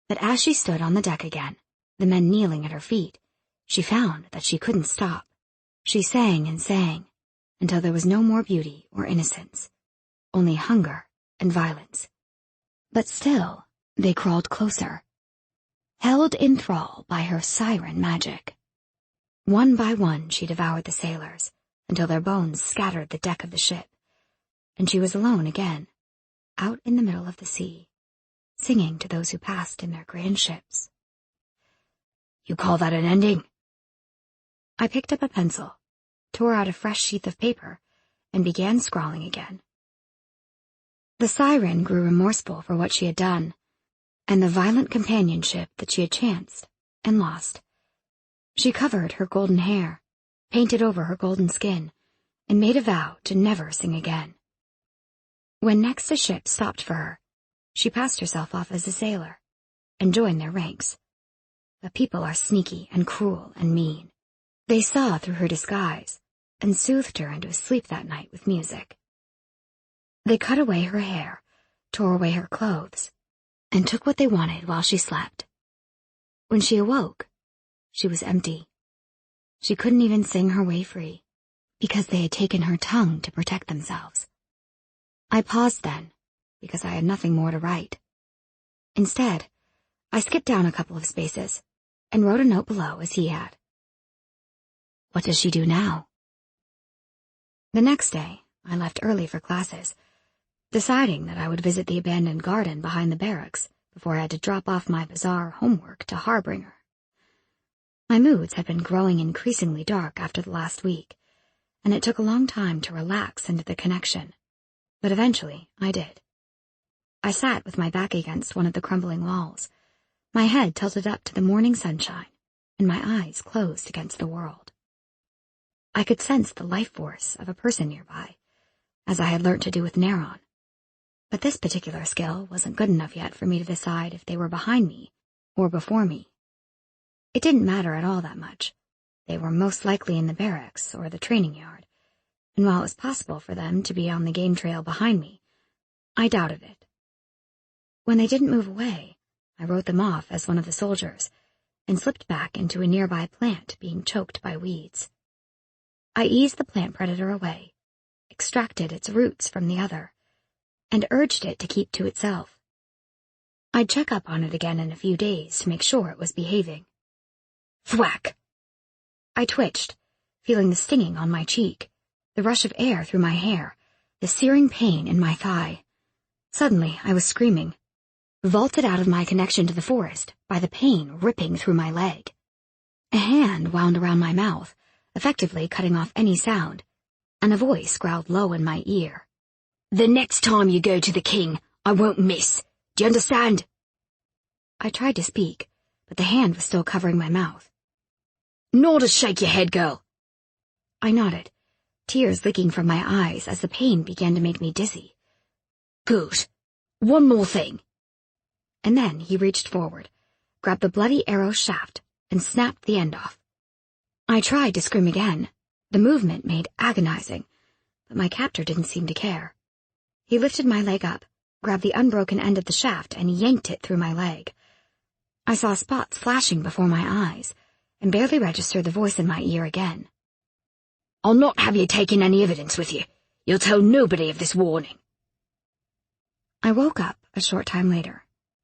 But as she stood on the deck again, the men kneeling at her feet, she found that she couldn't stop. She sang and sang, until there was no more beauty or innocence, only hunger and violence. But still, they crawled closer, held in thrall by her siren magic. One by one she devoured the sailors, until their bones scattered the deck of the ship, and she was alone again, out in the middle of the sea, singing to those who passed in their grand ships. You call that an ending? I picked up a pencil, tore out a fresh sheath of paper, and began scrawling again. The siren grew remorseful for what she had done, and the violent companionship that she had chanced and lost. She covered her golden hair, painted over her golden skin, and made a vow to never sing again. When next a ship stopped for her, she passed herself off as a sailor, and joined their ranks. But people are sneaky and cruel and mean. They saw through her disguise, and soothed her into a sleep that night with music. They cut away her hair, tore away her clothes, and took what they wanted while she slept. When she awoke, she was empty. She couldn't even sing her way free, because they had taken her tongue to protect themselves. I paused then, because I had nothing more to write. Instead, I skipped down a couple of spaces, and wrote a note below as he had. What does she do now? The next day, I left early for classes, deciding that I would visit the abandoned garden behind the barracks before I had to drop off my bizarre homework to Harbinger. My moods had been growing increasingly dark after the last week, and it took a long time to relax into the connection, but eventually I did. I sat with my back against one of the crumbling walls, my head tilted up to the morning sunshine, and my eyes closed against the world. I could sense the life force of a person nearby, as I had learnt to do with Neron. But this particular skill wasn't good enough yet for me to decide if they were behind me or before me. It didn't matter at all that much. They were most likely in the barracks or the training yard, and while it was possible for them to be on the game trail behind me, I doubted it. When they didn't move away, I wrote them off as one of the soldiers, and slipped back into a nearby plant being choked by weeds. I eased the plant predator away, extracted its roots from the other, and urged it to keep to itself. I'd check up on it again in a few days to make sure it was behaving. Thwack! I twitched, feeling the stinging on my cheek, the rush of air through my hair, the searing pain in my thigh. Suddenly, I was screaming, vaulted out of my connection to the forest by the pain ripping through my leg. A hand wound around my mouth, effectively cutting off any sound, and a voice growled low in my ear. The next time you go to the king, I won't miss. Do you understand? I tried to speak, but the hand was still covering my mouth. Nor to shake your head, girl. I nodded, tears leaking from my eyes as the pain began to make me dizzy. Good. One more thing. And then he reached forward, grabbed the bloody arrow shaft, and snapped the end off. I tried to scream again, the movement made agonizing, but my captor didn't seem to care. He lifted my leg up, grabbed the unbroken end of the shaft, and yanked it through my leg. I saw spots flashing before my eyes, and barely registered the voice in my ear again. I'll not have you taking any evidence with you. You'll tell nobody of this warning. I woke up a short time later,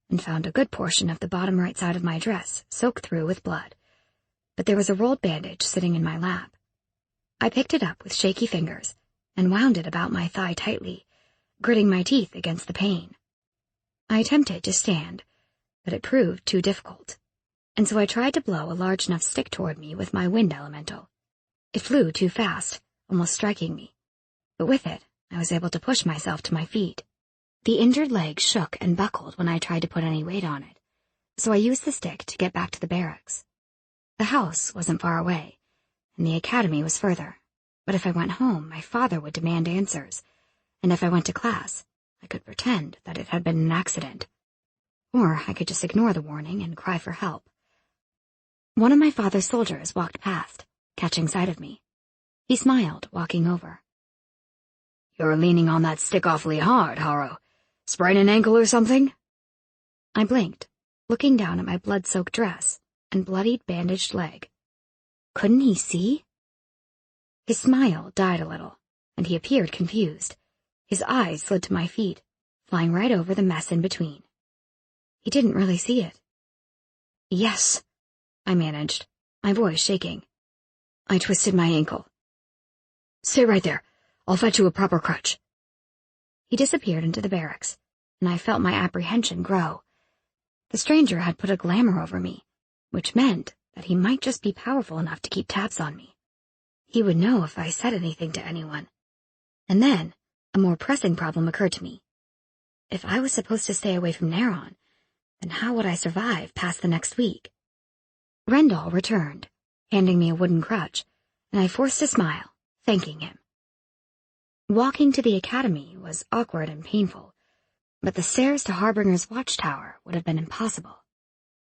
and found a good portion of the bottom right side of my dress soaked through with blood, but there was a rolled bandage sitting in my lap. I picked it up with shaky fingers, and wound it about my thigh tightly, gritting my teeth against the pain. I attempted to stand, but it proved too difficult, and so I tried to blow a large enough stick toward me with my wind elemental. It flew too fast, almost striking me, but with it, I was able to push myself to my feet. The injured leg shook and buckled when I tried to put any weight on it, so I used the stick to get back to the barracks. The house wasn't far away, and the academy was further, but if I went home, my father would demand answers, and if I went to class, I could pretend that it had been an accident. Or I could just ignore the warning and cry for help. One of my father's soldiers walked past, catching sight of me. He smiled, walking over. "You're leaning on that stick awfully hard, Harrow. Sprain an ankle or something?" I blinked, looking down at my blood-soaked dress and bloodied, bandaged leg. Couldn't he see? His smile died a little, and he appeared confused. His eyes slid to my feet, flying right over the mess in between. He didn't really see it. "Yes," I managed, my voice shaking. "I twisted my ankle." "Stay right there. I'll fetch you a proper crutch." He disappeared into the barracks, and I felt my apprehension grow. The stranger had put a glamour over me, which meant that he might just be powerful enough to keep tabs on me. He would know if I said anything to anyone. And then, a more pressing problem occurred to me. If I was supposed to stay away from Neron, then how would I survive past the next week? Rendell returned, handing me a wooden crutch, and I forced a smile, thanking him. Walking to the academy was awkward and painful, but the stairs to Harbinger's watchtower would have been impossible.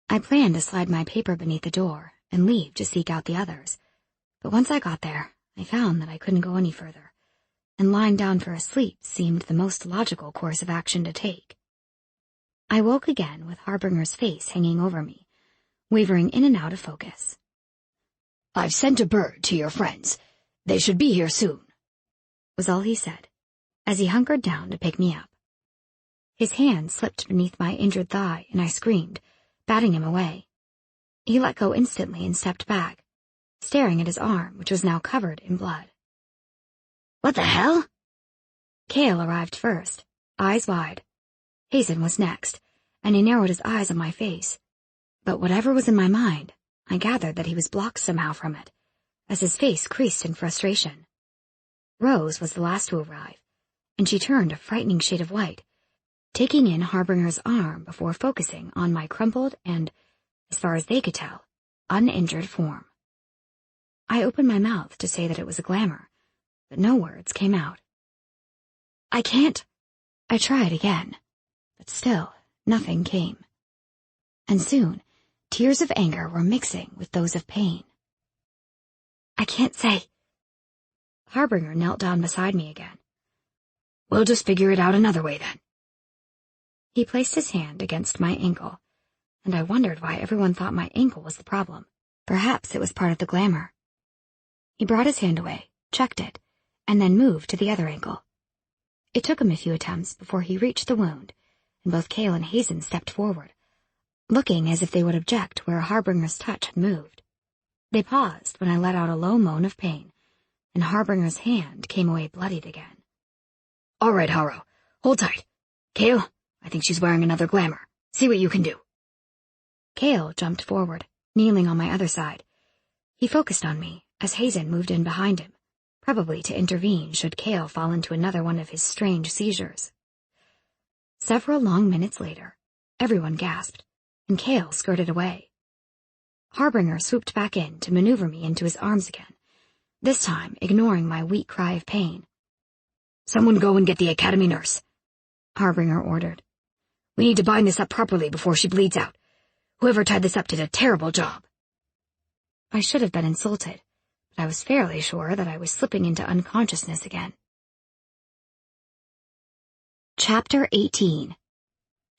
I planned to slide my paper beneath the door and leave to seek out the others, but once I got there, I found that I couldn't go any further, and lying down for a sleep seemed the most logical course of action to take. I woke again with Harbinger's face hanging over me, wavering in and out of focus. "I've sent a bird to your friends. They should be here soon," was all he said, as he hunkered down to pick me up. His hand slipped beneath my injured thigh, and I screamed, batting him away. He let go instantly and stepped back, staring at his arm, which was now covered in blood. "What the hell?" Cale arrived first, eyes wide. Hazen was next, and he narrowed his eyes on my face. But whatever was in my mind, I gathered that he was blocked somehow from it, as his face creased in frustration. Rose was the last to arrive, and she turned a frightening shade of white, taking in Harbinger's arm before focusing on my crumpled and, as far as they could tell, uninjured form. I opened my mouth to say that it was a glamour, but no words came out. "I can't." I tried again, but still nothing came. And soon, tears of anger were mixing with those of pain. "I can't say." Harbinger knelt down beside me again. "We'll just figure it out another way then." He placed his hand against my ankle, and I wondered why everyone thought my ankle was the problem. Perhaps it was part of the glamour. He brought his hand away, checked it, and then moved to the other ankle. It took him a few attempts before he reached the wound, and both Cale and Hazen stepped forward, looking as if they would object where Harbinger's touch had moved. They paused when I let out a low moan of pain, and Harbinger's hand came away bloodied again. "All right, Harrow, hold tight. Cale, I think she's wearing another glamour. See what you can do." Cale jumped forward, kneeling on my other side. He focused on me as Hazen moved in behind him, probably to intervene should Cale fall into another one of his strange seizures. Several long minutes later, everyone gasped, and Cale skirted away. Harbinger swooped back in to maneuver me into his arms again, this time ignoring my weak cry of pain. "Someone go and get the academy nurse," Harbinger ordered. "We need to bind this up properly before she bleeds out. Whoever tied this up did a terrible job." I should have been insulted, but I was fairly sure that I was slipping into unconsciousness again. Chapter 18.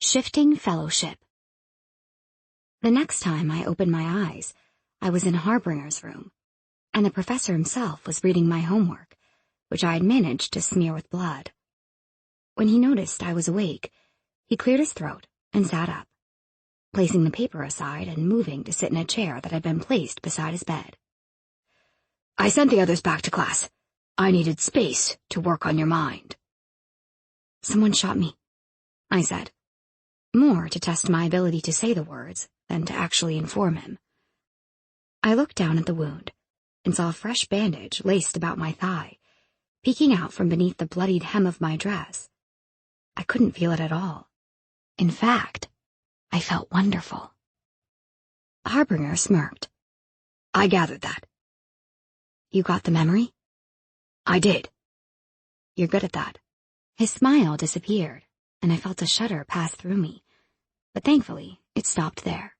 Shifting Fellowship. The next time I opened my eyes, I was in Harbinger's room, and the professor himself was reading my homework, which I had managed to smear with blood. When he noticed I was awake, he cleared his throat and sat up, placing the paper aside and moving to sit in a chair that had been placed beside his bed. "I sent the others back to class. I needed space to work on your mind." "Someone shot me," I said, more to test my ability to say the words than to actually inform him. I looked down at the wound and saw a fresh bandage laced about my thigh, peeking out from beneath the bloodied hem of my dress. I couldn't feel it at all. In fact, I felt wonderful. Harbinger smirked. I gathered that. You got the memory? I did. You're good at that. His smile disappeared, and I felt a shudder pass through me, but thankfully it stopped there.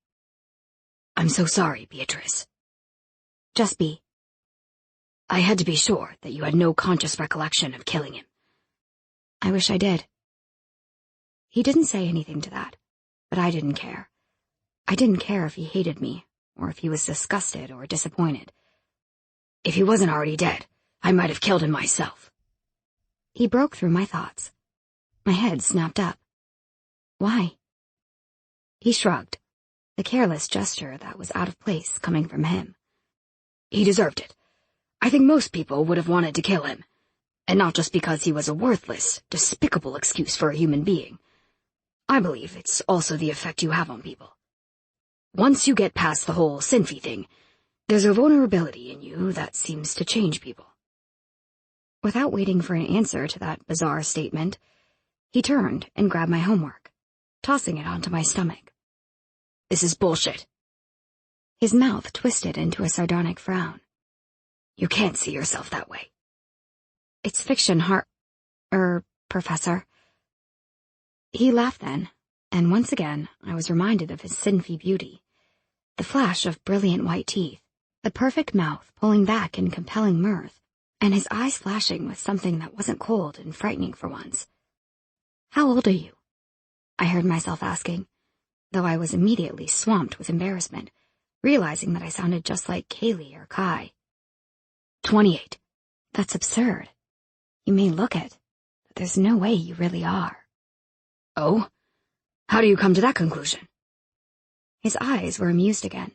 I'm so sorry, Beatrice. Just be. I had to be sure that you had no conscious recollection of killing him. I wish I did. He didn't say anything to that, but I didn't care. I didn't care if he hated me, or if he was disgusted or disappointed. If he wasn't already dead, I might have killed him myself. He broke through my thoughts. My head snapped up. Why? He shrugged, the careless gesture that was out of place coming from him. He deserved it. I think most people would have wanted to kill him, and not just because he was a worthless, despicable excuse for a human being. I believe it's also the effect you have on people. Once you get past the whole Sinfi thing, there's a vulnerability in you that seems to change people. Without waiting for an answer to that bizarre statement, he turned and grabbed my homework, tossing it onto my stomach. This is bullshit. His mouth twisted into a sardonic frown. You can't see yourself that way. It's fiction, Professor. He laughed then, and once again I was reminded of his Sinfi beauty. The flash of brilliant white teeth, the perfect mouth pulling back in compelling mirth, and his eyes flashing with something that wasn't cold and frightening for once. How old are you? I heard myself asking, though I was immediately swamped with embarrassment, realizing that I sounded just like Cale or Kai. 28. That's absurd. You may look it, but there's no way you really are. Oh? How do you come to that conclusion? His eyes were amused again,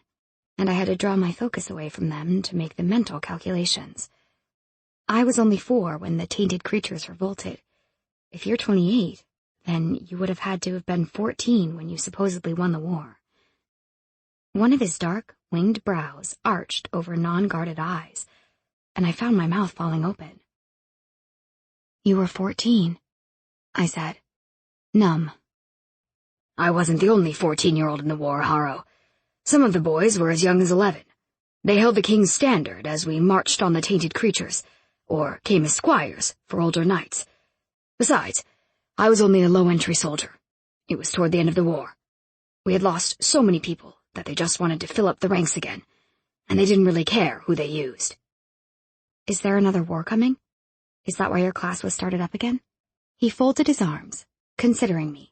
and I had to draw my focus away from them to make the mental calculations. I was only 4 when the Tainted Creatures revolted. If you're 28, then you would have had to have been 14 when you supposedly won the war. One of his dark, winged brows arched over non-guarded eyes, and I found my mouth falling open. You were 14, I said, numb. I wasn't the only 14-year-old in the war, Harrow. Some of the boys were as young as 11. They held the king's standard as we marched on the Tainted Creatures, or came as squires for older knights. Besides, I was only a low-entry soldier. It was toward the end of the war. We had lost so many people that they just wanted to fill up the ranks again, and they didn't really care who they used. Is there another war coming? Is that why your class was started up again? He folded his arms, considering me.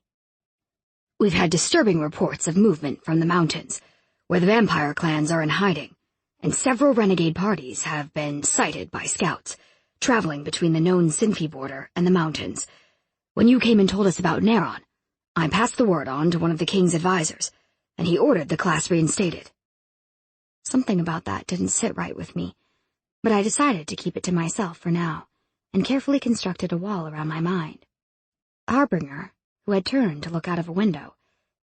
We've had disturbing reports of movement from the mountains, where the vampire clans are in hiding, and several renegade parties have been sighted by scouts, traveling between the known Sinfi border and the mountains. When you came and told us about Neron, I passed the word on to one of the king's advisors, and he ordered the class reinstated. Something about that didn't sit right with me, but I decided to keep it to myself for now, and carefully constructed a wall around my mind. Harbinger, who had turned to look out of a window,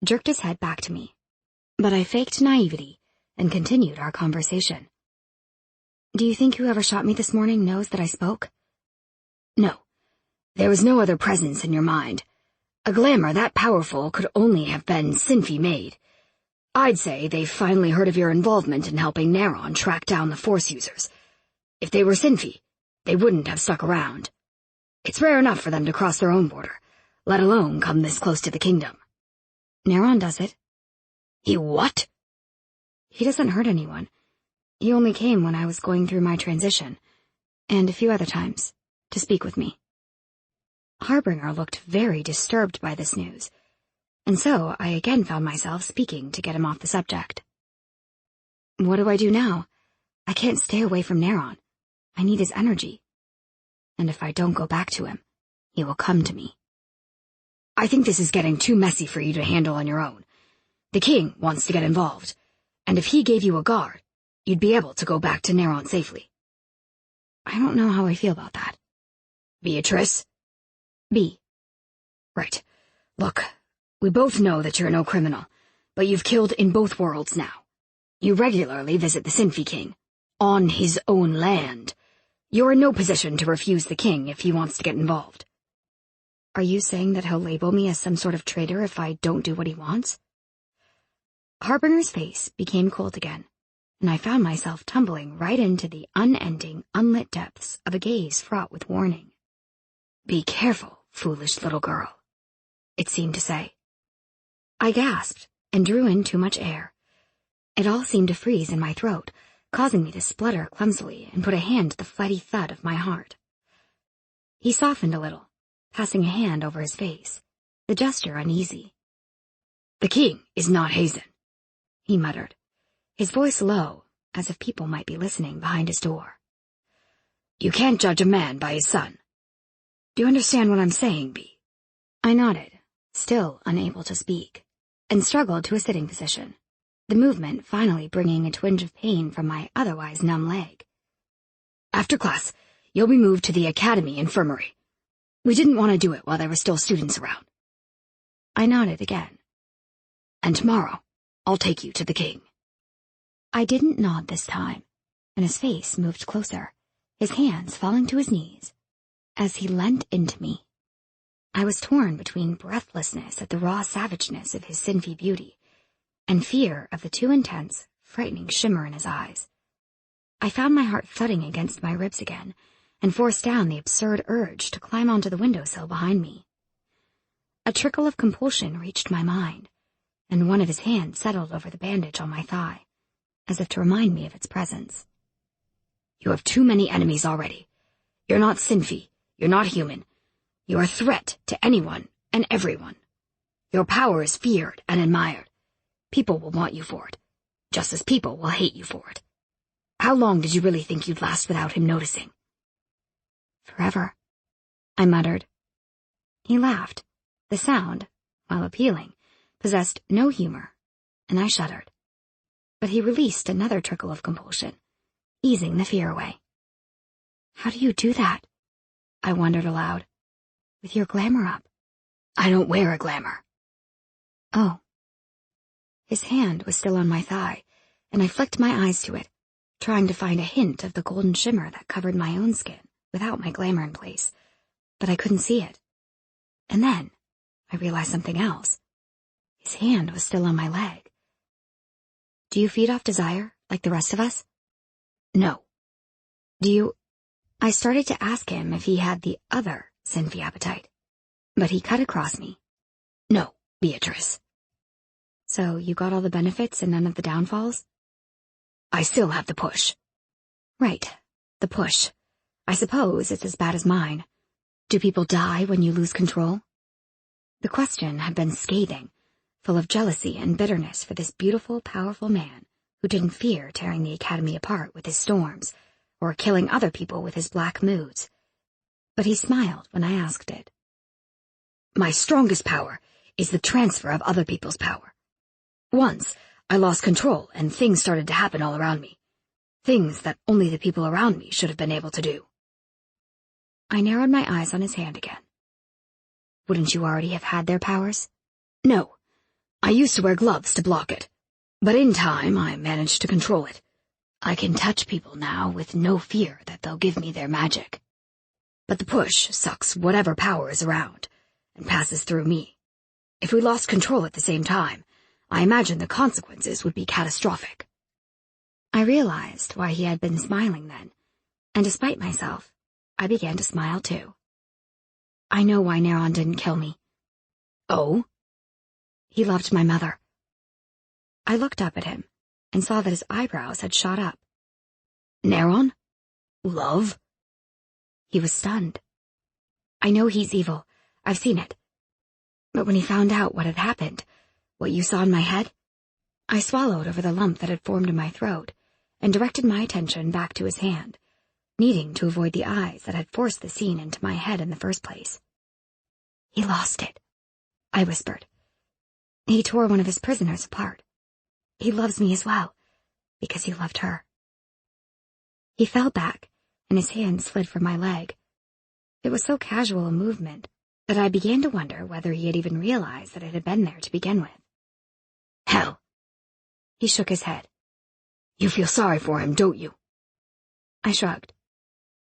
jerked his head back to me, but I faked naivety and continued our conversation. Do you think whoever shot me this morning knows that I spoke? No. There was no other presence in your mind. A glamour that powerful could only have been Sinfi made. I'd say they've finally heard of your involvement in helping Neron track down the Force users. If they were Sinfi, they wouldn't have stuck around. It's rare enough for them to cross their own border, let alone come this close to the kingdom. Neron does it. He what? He doesn't hurt anyone. He only came when I was going through my transition, and a few other times, to speak with me. Harbinger looked very disturbed by this news, and so I again found myself speaking to get him off the subject. What do I do now? I can't stay away from Neron. I need his energy. And if I don't go back to him, he will come to me. I think this is getting too messy for you to handle on your own. The king wants to get involved, and if he gave you a guard, you'd be able to go back to Neron safely. I don't know how I feel about that. Beatrice? B. Right. Look, we both know that you're no criminal, but you've killed in both worlds now. You regularly visit the Sinfi king, on his own land. You're in no position to refuse the king if he wants to get involved. Are you saying that he'll label me as some sort of traitor if I don't do what he wants? Harbinger's face became cold again, and I found myself tumbling right into the unending, unlit depths of a gaze fraught with warning. "Be careful, foolish little girl," it seemed to say. I gasped and drew in too much air. It all seemed to freeze in my throat, causing me to splutter clumsily and put a hand to the flighty thud of my heart. He softened a little, passing a hand over his face, the gesture uneasy. "The king is not Hazen," he muttered, his voice low, as if people might be listening behind his door. "You can't judge a man by his son. Do you understand what I'm saying, Bee?" I nodded, still unable to speak, and struggled to a sitting position, the movement finally bringing a twinge of pain from my otherwise numb leg. "After class, you'll be moved to the academy infirmary. We didn't want to do it while there were still students around." I nodded again. "And tomorrow, I'll take you to the king." I didn't nod this time, and his face moved closer, his hands falling to his knees, as he leant into me. I was torn between breathlessness at the raw savageness of his Sinfi beauty and fear of the too intense, frightening shimmer in his eyes. I found my heart thudding against my ribs again and forced down the absurd urge to climb onto the windowsill behind me. A trickle of compulsion reached my mind, and one of his hands settled over the bandage on my thigh, as if to remind me of its presence. "You have too many enemies already. You're not Sinfi, you're not human. You're a threat to anyone and everyone. Your power is feared and admired. People will want you for it, just as people will hate you for it. How long did you really think you'd last without him noticing?" "Forever," I muttered. He laughed. The sound, while appealing, possessed no humor, and I shuddered. But he released another trickle of compulsion, easing the fear away. "How do you do that?" I wondered aloud. "With your glamour up?" "I don't wear a glamour." "Oh." His hand was still on my thigh, and I flicked my eyes to it, trying to find a hint of the golden shimmer that covered my own skin without my glamour in place, but I couldn't see it. And then I realized something else. His hand was still on my leg. "Do you feed off desire, like the rest of us?" "No." "Do you—" I started to ask him if he had the other Sinfi appetite, but he cut across me. "No, Beatrice." "So you got all the benefits and none of the downfalls?" "I still have the push." "Right, the push. I suppose it's as bad as mine. Do people die when you lose control?" The question had been scathing, full of jealousy and bitterness for this beautiful, powerful man who didn't fear tearing the academy apart with his storms or killing other people with his black moods. But he smiled when I asked it. "My strongest power is the transfer of other people's power. Once, I lost control and things started to happen all around me. Things that only the people around me should have been able to do." I narrowed my eyes on his hand again. "Wouldn't you already have had their powers?" "No. I used to wear gloves to block it. But in time, I managed to control it. I can touch people now with no fear that they'll give me their magic. But the push sucks whatever power is around and passes through me. If we lost control at the same time, I imagine the consequences would be catastrophic." I realized why he had been smiling then, and despite myself, I began to smile too. "I know why Neron didn't kill me." "Oh?" "He loved my mother." I looked up at him and saw that his eyebrows had shot up. "Neron? Love?" He was stunned. "I know he's evil. I've seen it. But when he found out what had happened, what you saw in my head..." I swallowed over the lump that had formed in my throat and directed my attention back to his hand, needing to avoid the eyes that had forced the scene into my head in the first place. "He lost it," I whispered. "He tore one of his prisoners apart. He loves me as well, because he loved her." He fell back, and his hand slid from my leg. It was so casual a movement that I began to wonder whether he had even realized that it had been there to begin with. "Hell." He shook his head. "You feel sorry for him, don't you?" I shrugged.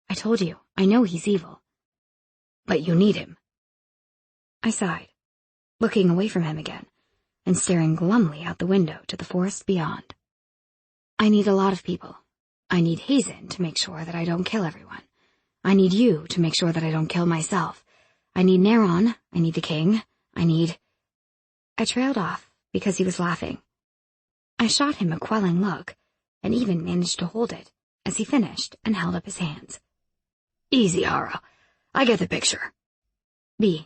"I told you, I know he's evil." "But you need him." I sighed, looking away from him again, and staring glumly out the window to the forest beyond. I need a lot of people. I need Hazen to make sure that I don't kill everyone. I need you to make sure that I don't kill myself. I need Neron. I need the king. I trailed off because he was laughing. I shot him a quelling look, and even managed to hold it as he finished and held up his hands. Easy, Harrow. I get the picture. I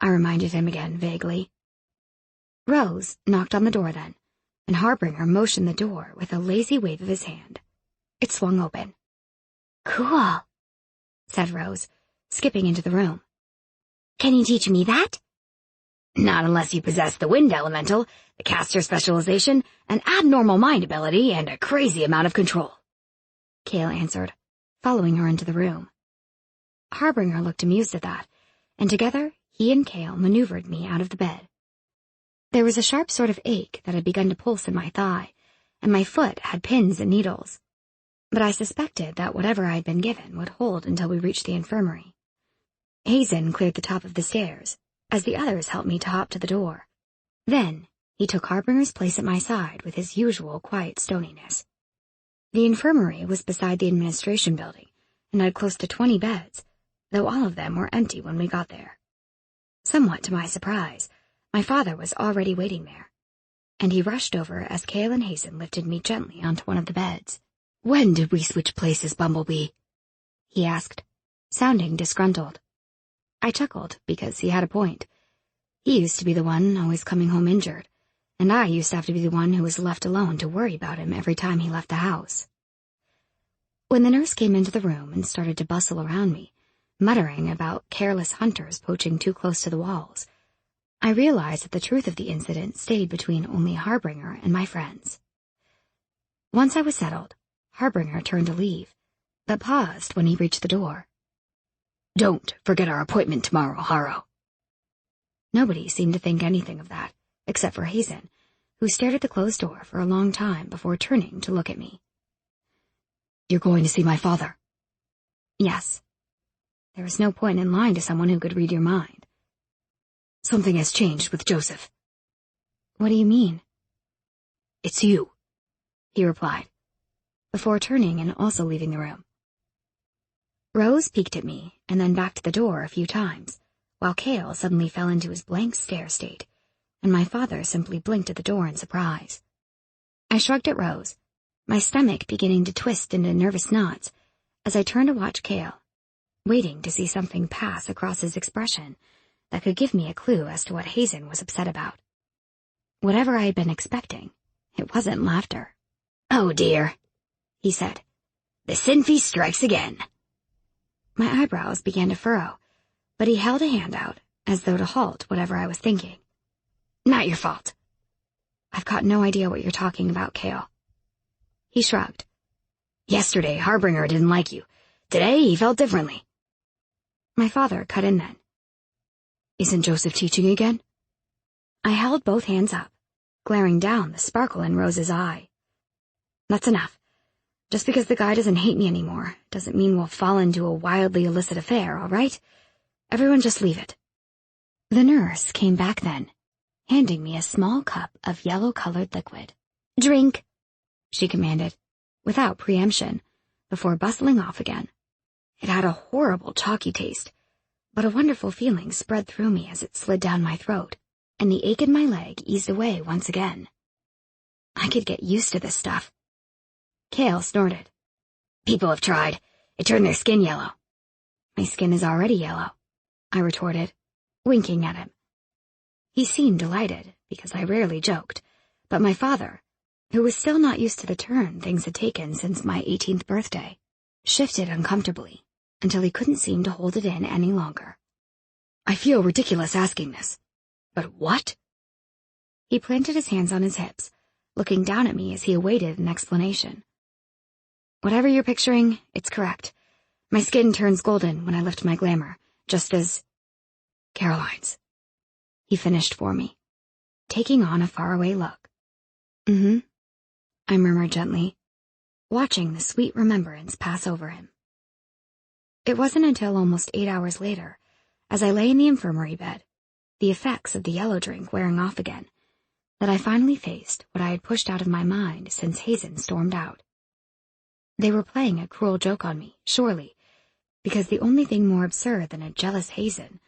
reminded him again vaguely. Rose knocked on the door then, and Harbinger motioned the door with a lazy wave of his hand. It swung open. Cool, said Rose, skipping into the room. Can you teach me that? Not unless you possess the wind elemental, the caster specialization, an abnormal mind ability, and a crazy amount of control. Cale answered, following her into the room. Harbinger looked amused at that, and together he and Cale maneuvered me out of the bed. There was a sharp sort of ache that had begun to pulse in my thigh, and my foot had pins and needles. But I suspected that whatever I had been given would hold until we reached the infirmary. Hazen cleared the top of the stairs, as the others helped me to hop to the door. Then he took Harbinger's place at my side with his usual quiet stoniness. The infirmary was beside the administration building, and had close to 20 beds, though all of them were empty when we got there. Somewhat to my surprise, my father was already waiting there, and he rushed over as Cale and Hazen lifted me gently onto one of the beds. "When did we switch places, Bumblebee?" he asked, sounding disgruntled. I chuckled because he had a point. He used to be the one always coming home injured, and I used to have to be the one who was left alone to worry about him every time he left the house. When the nurse came into the room and started to bustle around me, muttering about careless hunters poaching too close to the walls, I realized that the truth of the incident stayed between only Harbinger and my friends. Once I was settled, Harbinger turned to leave, but paused when he reached the door. "Don't forget our appointment tomorrow, Harrow." Nobody seemed to think anything of that, except for Hazen, who stared at the closed door for a long time before turning to look at me. "You're going to see my father?" Yes. There was no point in lying to someone who could read your mind. "Something has changed with Joseph." What do you mean? "It's you," he replied, before turning and also leaving the room. Rose peeked at me and then back to the door a few times, while Cale suddenly fell into his blank stare state, and my father simply blinked at the door in surprise. I shrugged at Rose, my stomach beginning to twist into nervous knots as I turned to watch Cale, waiting to see something pass across his expression that could give me a clue as to what Hazen was upset about. Whatever I had been expecting, it wasn't laughter. "Oh dear," he said. "The Sinfy strikes again." My eyebrows began to furrow, but he held a hand out as though to halt whatever I was thinking. "Not your fault." "I've got no idea what you're talking about, Cale." He shrugged. "Yesterday, Harbinger didn't like you. Today, he felt differently." My father cut in then. "Isn't Joseph teaching again?" I held both hands up, glaring down the sparkle in Rose's eye. "That's enough. Just because the guy doesn't hate me anymore doesn't mean we'll fall into a wildly illicit affair, all right? Everyone just leave it." The nurse came back then, handing me a small cup of yellow-colored liquid. "Drink," she commanded, without preemption, before bustling off again. It had a horrible chalky taste, but a wonderful feeling spread through me as it slid down my throat, and the ache in my leg eased away once again. I could get used to this stuff. Cale snorted. "People have tried. It turned their skin yellow." "My skin is already yellow," I retorted, winking at him. He seemed delighted, because I rarely joked, but my father, who was still not used to the turn things had taken since my 18th birthday, shifted uncomfortably until he couldn't seem to hold it in any longer. "I feel ridiculous asking this, but what?" He planted his hands on his hips, looking down at me as he awaited an explanation. "Whatever you're picturing, it's correct. My skin turns golden when I lift my glamour, just as Caroline's," he finished for me, taking on a faraway look. I murmured gently, watching the sweet remembrance pass over him. It wasn't until almost 8 hours later, as I lay in the infirmary bed, the effects of the yellow drink wearing off again, that I finally faced what I had pushed out of my mind since Hazen stormed out. They were playing a cruel joke on me, surely, because the only thing more absurd than a jealous Hazen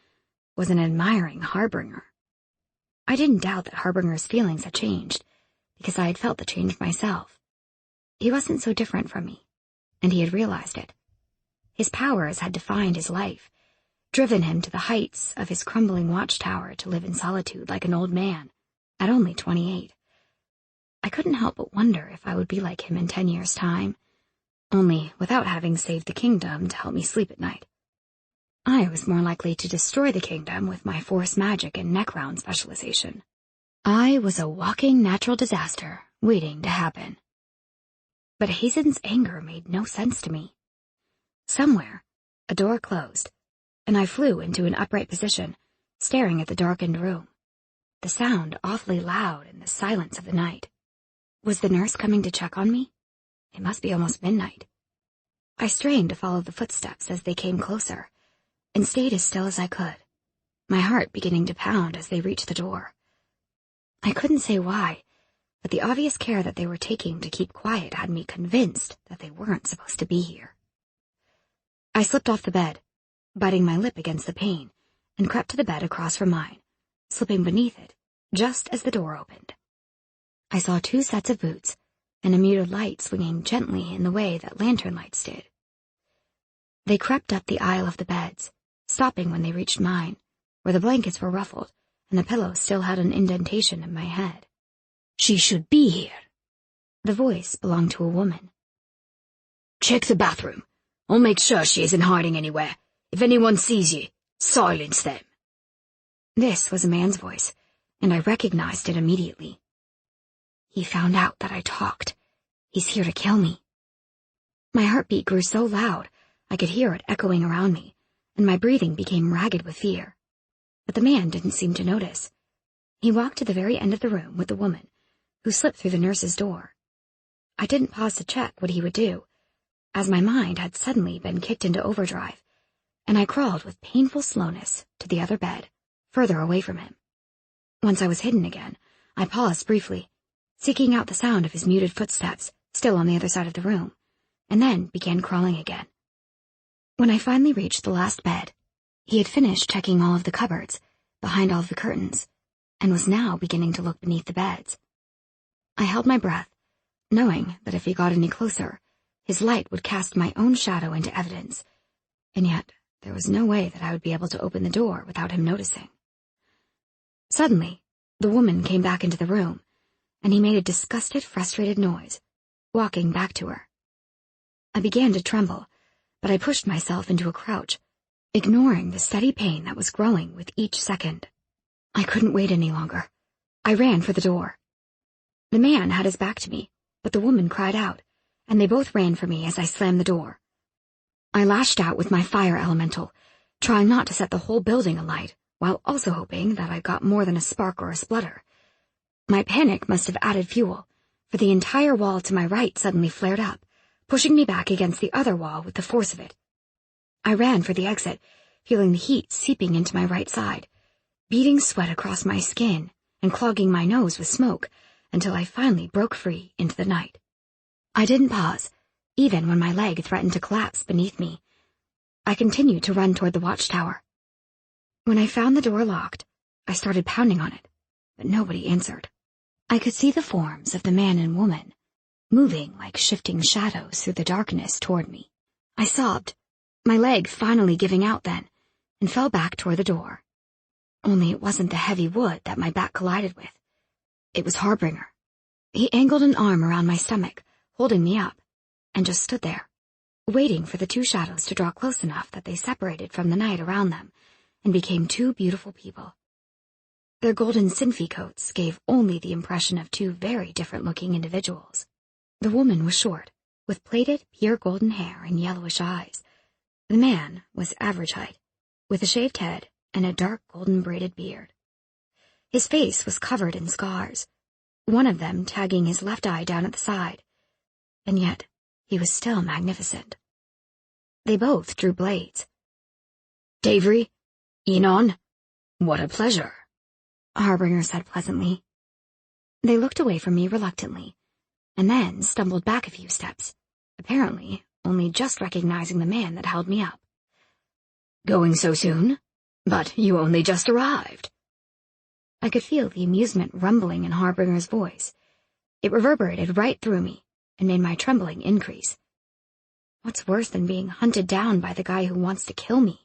was an admiring Harbinger. I didn't doubt that Harbinger's feelings had changed, because I had felt the change myself. He wasn't so different from me, and he had realized it. His powers had defined his life, driven him to the heights of his crumbling watchtower to live in solitude like an old man, at only 28. I couldn't help but wonder if I would be like him in 10 years' time, only without having saved the kingdom to help me sleep at night. I was more likely to destroy the kingdom with my force magic and neck-round specialization. I was a walking natural disaster waiting to happen. But Hazen's anger made no sense to me. Somewhere, a door closed, and I flew into an upright position, staring at the darkened room, the sound awfully loud in the silence of the night. Was the nurse coming to check on me? It must be almost midnight. I strained to follow the footsteps as they came closer, and stayed as still as I could, my heart beginning to pound as they reached the door. I couldn't say why, but the obvious care that they were taking to keep quiet had me convinced that they weren't supposed to be here. I slipped off the bed, biting my lip against the pane, and crept to the bed across from mine, slipping beneath it just as the door opened. I saw 2 sets of boots, and a muted light swinging gently in the way that lantern lights did. They crept up the aisle of the beds, stopping when they reached mine, where the blankets were ruffled, and the pillow still had an indentation in my head. "She should be here." The voice belonged to a woman. "Check the bathroom. I'll make sure she isn't hiding anywhere. If anyone sees you, silence them." This was a man's voice, and I recognized it immediately. He found out that I talked. He's here to kill me. My heartbeat grew so loud I could hear it echoing around me, and my breathing became ragged with fear. But the man didn't seem to notice. He walked to the very end of the room with the woman, who slipped through the nurse's door. I didn't pause to check what he would do, as my mind had suddenly been kicked into overdrive, and I crawled with painful slowness to the other bed, further away from him. Once I was hidden again, I paused briefly, seeking out the sound of his muted footsteps, still on the other side of the room, and then began crawling again. When I finally reached the last bed, he had finished checking all of the cupboards, behind all of the curtains, and was now beginning to look beneath the beds. I held my breath, knowing that if he got any closer, his light would cast my own shadow into evidence, and yet there was no way that I would be able to open the door without him noticing. Suddenly, the woman came back into the room, and he made a disgusted, frustrated noise, walking back to her. I began to tremble, but I pushed myself into a crouch, ignoring the steady pain that was growing with each second. I couldn't wait any longer. I ran for the door. The man had his back to me, but the woman cried out, and they both ran for me as I slammed the door. I lashed out with my fire elemental, trying not to set the whole building alight, while also hoping that I got more than a spark or a splutter. My panic must have added fuel, for the entire wall to my right suddenly flared up, pushing me back against the other wall with the force of it. I ran for the exit, feeling the heat seeping into my right side, beading sweat across my skin and clogging my nose with smoke, until I finally broke free into the night. I didn't pause, even when my leg threatened to collapse beneath me. I continued to run toward the watchtower. When I found the door locked, I started pounding on it, but nobody answered. I could see the forms of the man and woman, moving like shifting shadows through the darkness toward me. I sobbed, my leg finally giving out then, and fell back toward the door. Only it wasn't the heavy wood that my back collided with. It was Harbinger. He angled an arm around my stomach, holding me up, and just stood there, waiting for the 2 shadows to draw close enough that they separated from the night around them and became 2 beautiful people. Their golden synphy coats gave only the impression of 2 very different-looking individuals. The woman was short, with plaited, pure golden hair and yellowish eyes. The man was average height, with a shaved head and a dark golden braided beard. His face was covered in scars, one of them tagging his left eye down at the side, and yet he was still magnificent. They both drew blades. "Davry, Enon, what a pleasure," Harbinger said pleasantly. They looked away from me reluctantly, and then stumbled back a few steps, apparently only just recognizing the man that held me up. Going so soon? But you only just arrived. I could feel the amusement rumbling in Harbinger's voice. It reverberated right through me and made my trembling increase. What's worse than being hunted down by the guy who wants to kill me?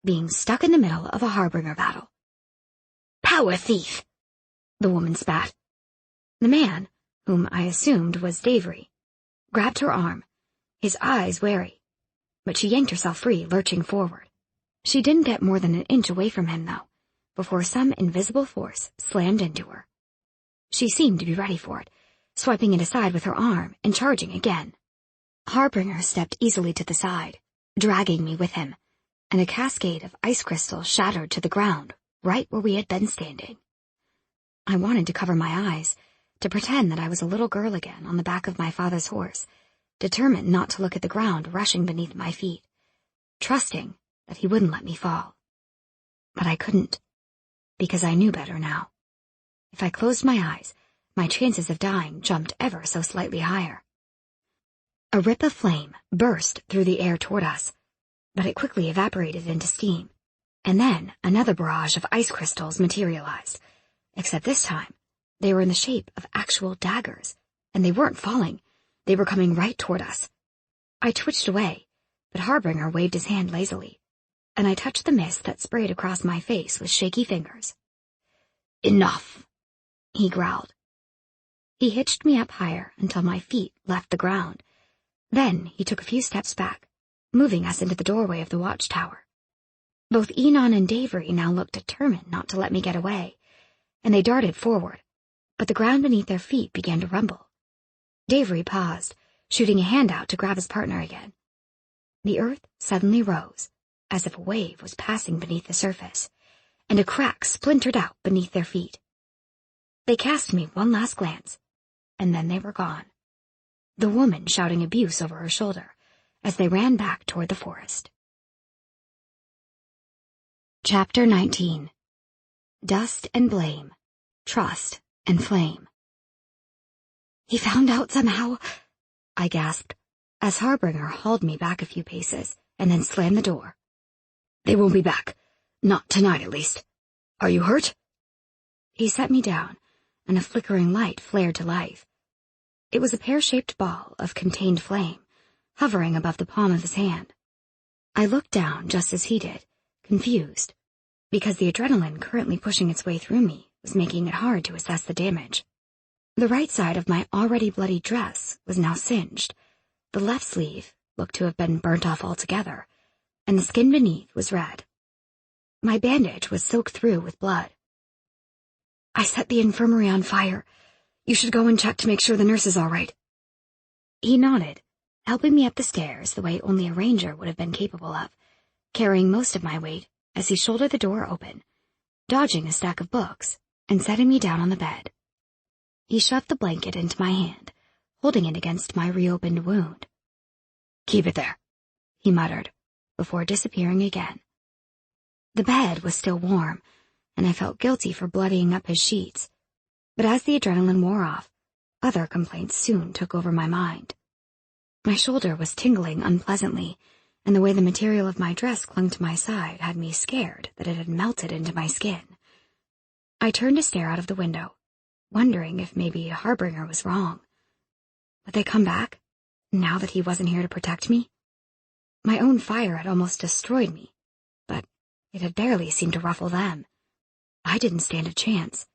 Being stuck in the middle of a Harbinger battle. Power thief! The woman spat. The man, whom I assumed was Davery, grabbed her arm, his eyes wary, but she yanked herself free, lurching forward. She didn't get more than an inch away from him, though, before some invisible force slammed into her. She seemed to be ready for it, swiping it aside with her arm and charging again. Harbinger stepped easily to the side, dragging me with him, and a cascade of ice crystals shattered to the ground, right where we had been standing. I wanted to cover my eyes, to pretend that I was a little girl again on the back of my father's horse, determined not to look at the ground rushing beneath my feet, trusting that he wouldn't let me fall. But I couldn't, because I knew better now. If I closed my eyes, my chances of dying jumped ever so slightly higher. A rip of flame burst through the air toward us, but it quickly evaporated into steam, and then another barrage of ice crystals materialized, except this time they were in the shape of actual daggers, and they weren't falling, they were coming right toward us. I twitched away, but Harbinger waved his hand lazily, and I touched the mist that sprayed across my face with shaky fingers. Enough, he growled. He hitched me up higher until my feet left the ground. Then he took a few steps back, moving us into the doorway of the watchtower. Both Enon and Davery now looked determined not to let me get away, and they darted forward, but the ground beneath their feet began to rumble. Davery paused, shooting a hand out to grab his partner again. The earth suddenly rose, as if a wave was passing beneath the surface, and a crack splintered out beneath their feet. They cast me one last glance, and then they were gone, the woman shouting abuse over her shoulder as they ran back toward the forest. Chapter 19. Dust and Blame, Trust and Flame. He found out somehow, I gasped, as Harbinger hauled me back a few paces and then slammed the door. They won't be back. Not tonight, at least. Are you hurt? He set me down, and a flickering light flared to life. It was a pear-shaped ball of contained flame, hovering above the palm of his hand. I looked down just as he did, confused, because the adrenaline currently pushing its way through me was making it hard to assess the damage. The right side of my already bloody dress was now singed, the left sleeve looked to have been burnt off altogether, and the skin beneath was red. My bandage was soaked through with blood. I set the infirmary on fire. You should go and check to make sure the nurse is all right. He nodded, helping me up the stairs the way only a ranger would have been capable of, carrying most of my weight as he shouldered the door open, dodging a stack of books, and setting me down on the bed. He shoved the blanket into my hand, holding it against my reopened wound. Keep it there, he muttered, before disappearing again. The bed was still warm, and I felt guilty for bloodying up his sheets, but as the adrenaline wore off, other complaints soon took over my mind. My shoulder was tingling unpleasantly, and the way the material of my dress clung to my side had me scared that it had melted into my skin. I turned to stare out of the window, wondering if maybe Harbinger was wrong. Would they come back, now that he wasn't here to protect me? My own fire had almost destroyed me, but it had barely seemed to ruffle them. I didn't stand a chance.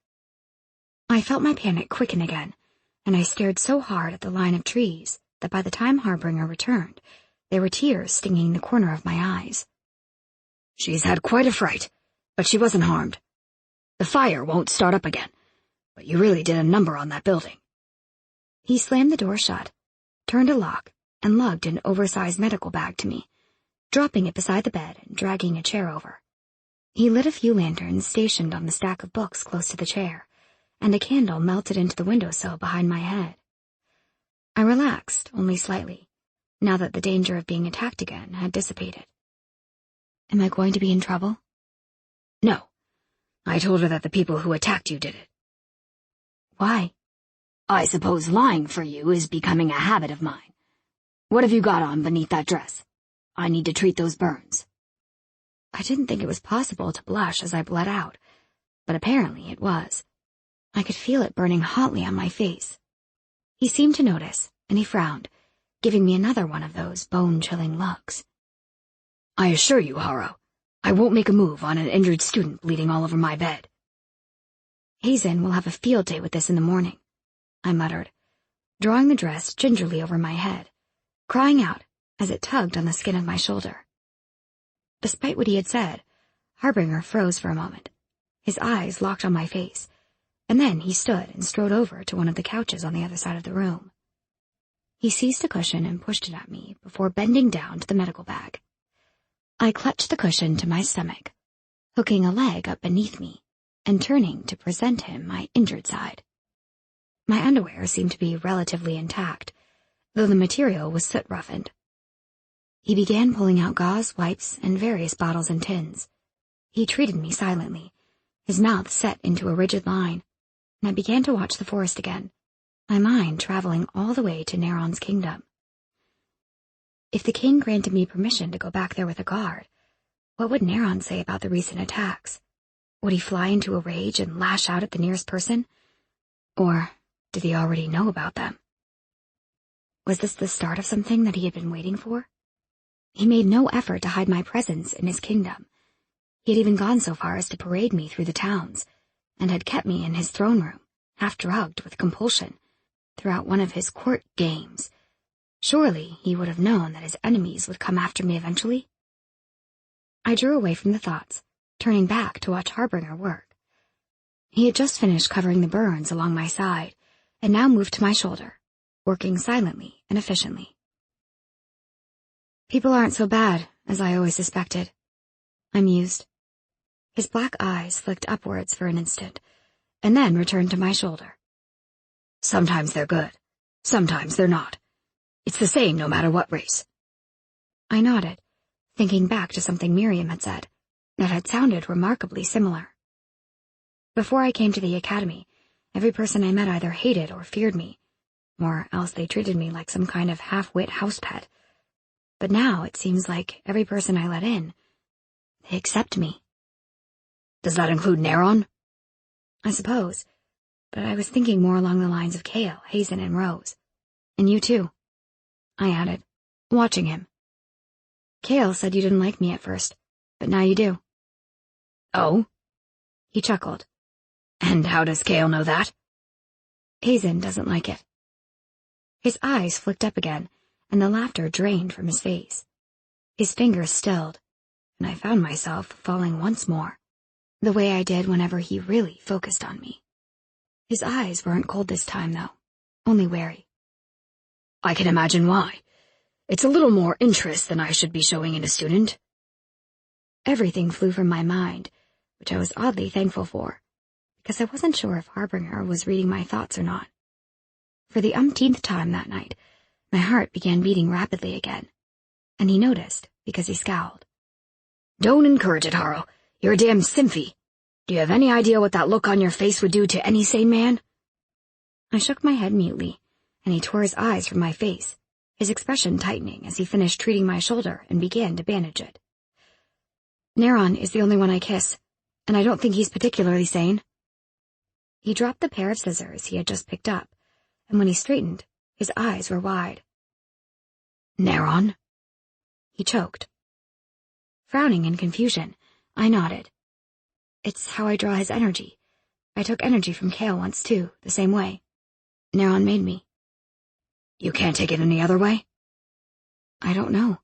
I felt my panic quicken again, and I stared so hard at the line of trees that by the time Harbinger returned, there were tears stinging the corner of my eyes. She's had quite a fright, but she wasn't harmed. The fire won't start up again, but you really did a number on that building. He slammed the door shut, turned a lock, and lugged an oversized medical bag to me, dropping it beside the bed and dragging a chair over. He lit a few lanterns stationed on the stack of books close to the chair, and a candle melted into the windowsill behind my head. I relaxed, only slightly, now that the danger of being attacked again had dissipated. Am I going to be in trouble? No. I told her that the people who attacked you did it. Why? I suppose lying for you is becoming a habit of mine. What have you got on beneath that dress? I need to treat those burns. I didn't think it was possible to blush as I bled out, but apparently it was. I could feel it burning hotly on my face. He seemed to notice, and he frowned, giving me another one of those bone-chilling looks. I assure you, Harrow, I won't make a move on an injured student bleeding all over my bed. Hazen will have a field day with this in the morning, I muttered, drawing the dress gingerly over my head, crying out as it tugged on the skin of my shoulder. Despite what he had said, Harbinger froze for a moment, his eyes locked on my face, and then he stood and strode over to one of the couches on the other side of the room. He seized a cushion and pushed it at me before bending down to the medical bag. I clutched the cushion to my stomach, hooking a leg up beneath me and turning to present him my injured side. My underwear seemed to be relatively intact, though the material was soot-roughened. He began pulling out gauze, wipes, and various bottles and tins. He treated me silently, his mouth set into a rigid line, and I began to watch the forest again, my mind traveling all the way to Neron's kingdom. If the king granted me permission to go back there with a guard, what would Neron say about the recent attacks? Would he fly into a rage and lash out at the nearest person? Or did he already know about them? Was this the start of something that he had been waiting for? He made no effort to hide my presence in his kingdom. He had even gone so far as to parade me through the towns, and had kept me in his throne room, half drugged with compulsion, throughout one of his court games. Surely he would have known that his enemies would come after me eventually. I drew away from the thoughts, turning back to watch Harbinger work. He had just finished covering the burns along my side, and now moved to my shoulder, working silently and efficiently. People aren't so bad as I always suspected, I mused. His black eyes flicked upwards for an instant, and then returned to my shoulder. Sometimes they're good, sometimes they're not. It's the same no matter what race. I nodded, thinking back to something Miriam had said that had sounded remarkably similar. Before I came to the academy, every person I met either hated or feared me, or else they treated me like some kind of half-wit house pet. But now it seems like every person I let in, they accept me. Does that include Neron? I suppose, but I was thinking more along the lines of Cale, Hazen, and Rose. And you too, I added, watching him. Cale said you didn't like me at first, but now you do. Oh? He chuckled. And how does Cale know that? Hazen doesn't like it. His eyes flicked up again, and the laughter drained from his face. His fingers stilled, and I found myself falling once more, the way I did whenever he really focused on me. His eyes weren't cold this time, though, only wary. I can imagine why. It's a little more interest than I should be showing in a student. Everything flew from my mind, which I was oddly thankful for, because I wasn't sure if Harbinger was reading my thoughts or not. For the umpteenth time that night, my heart began beating rapidly again, and he noticed because he scowled. Don't encourage it, Harrow. You're a damn symphy. Do you have any idea what that look on your face would do to any sane man? I shook my head mutely, and he tore his eyes from my face, his expression tightening as he finished treating my shoulder and began to bandage it. Neron is the only one I kiss, and I don't think he's particularly sane. He dropped the pair of scissors he had just picked up, and when he straightened, his eyes were wide. Neron? He choked. Frowning in confusion, I nodded. It's how I draw his energy. I took energy from Cale once, too, the same way. Neron made me. You can't take it any other way? I don't know.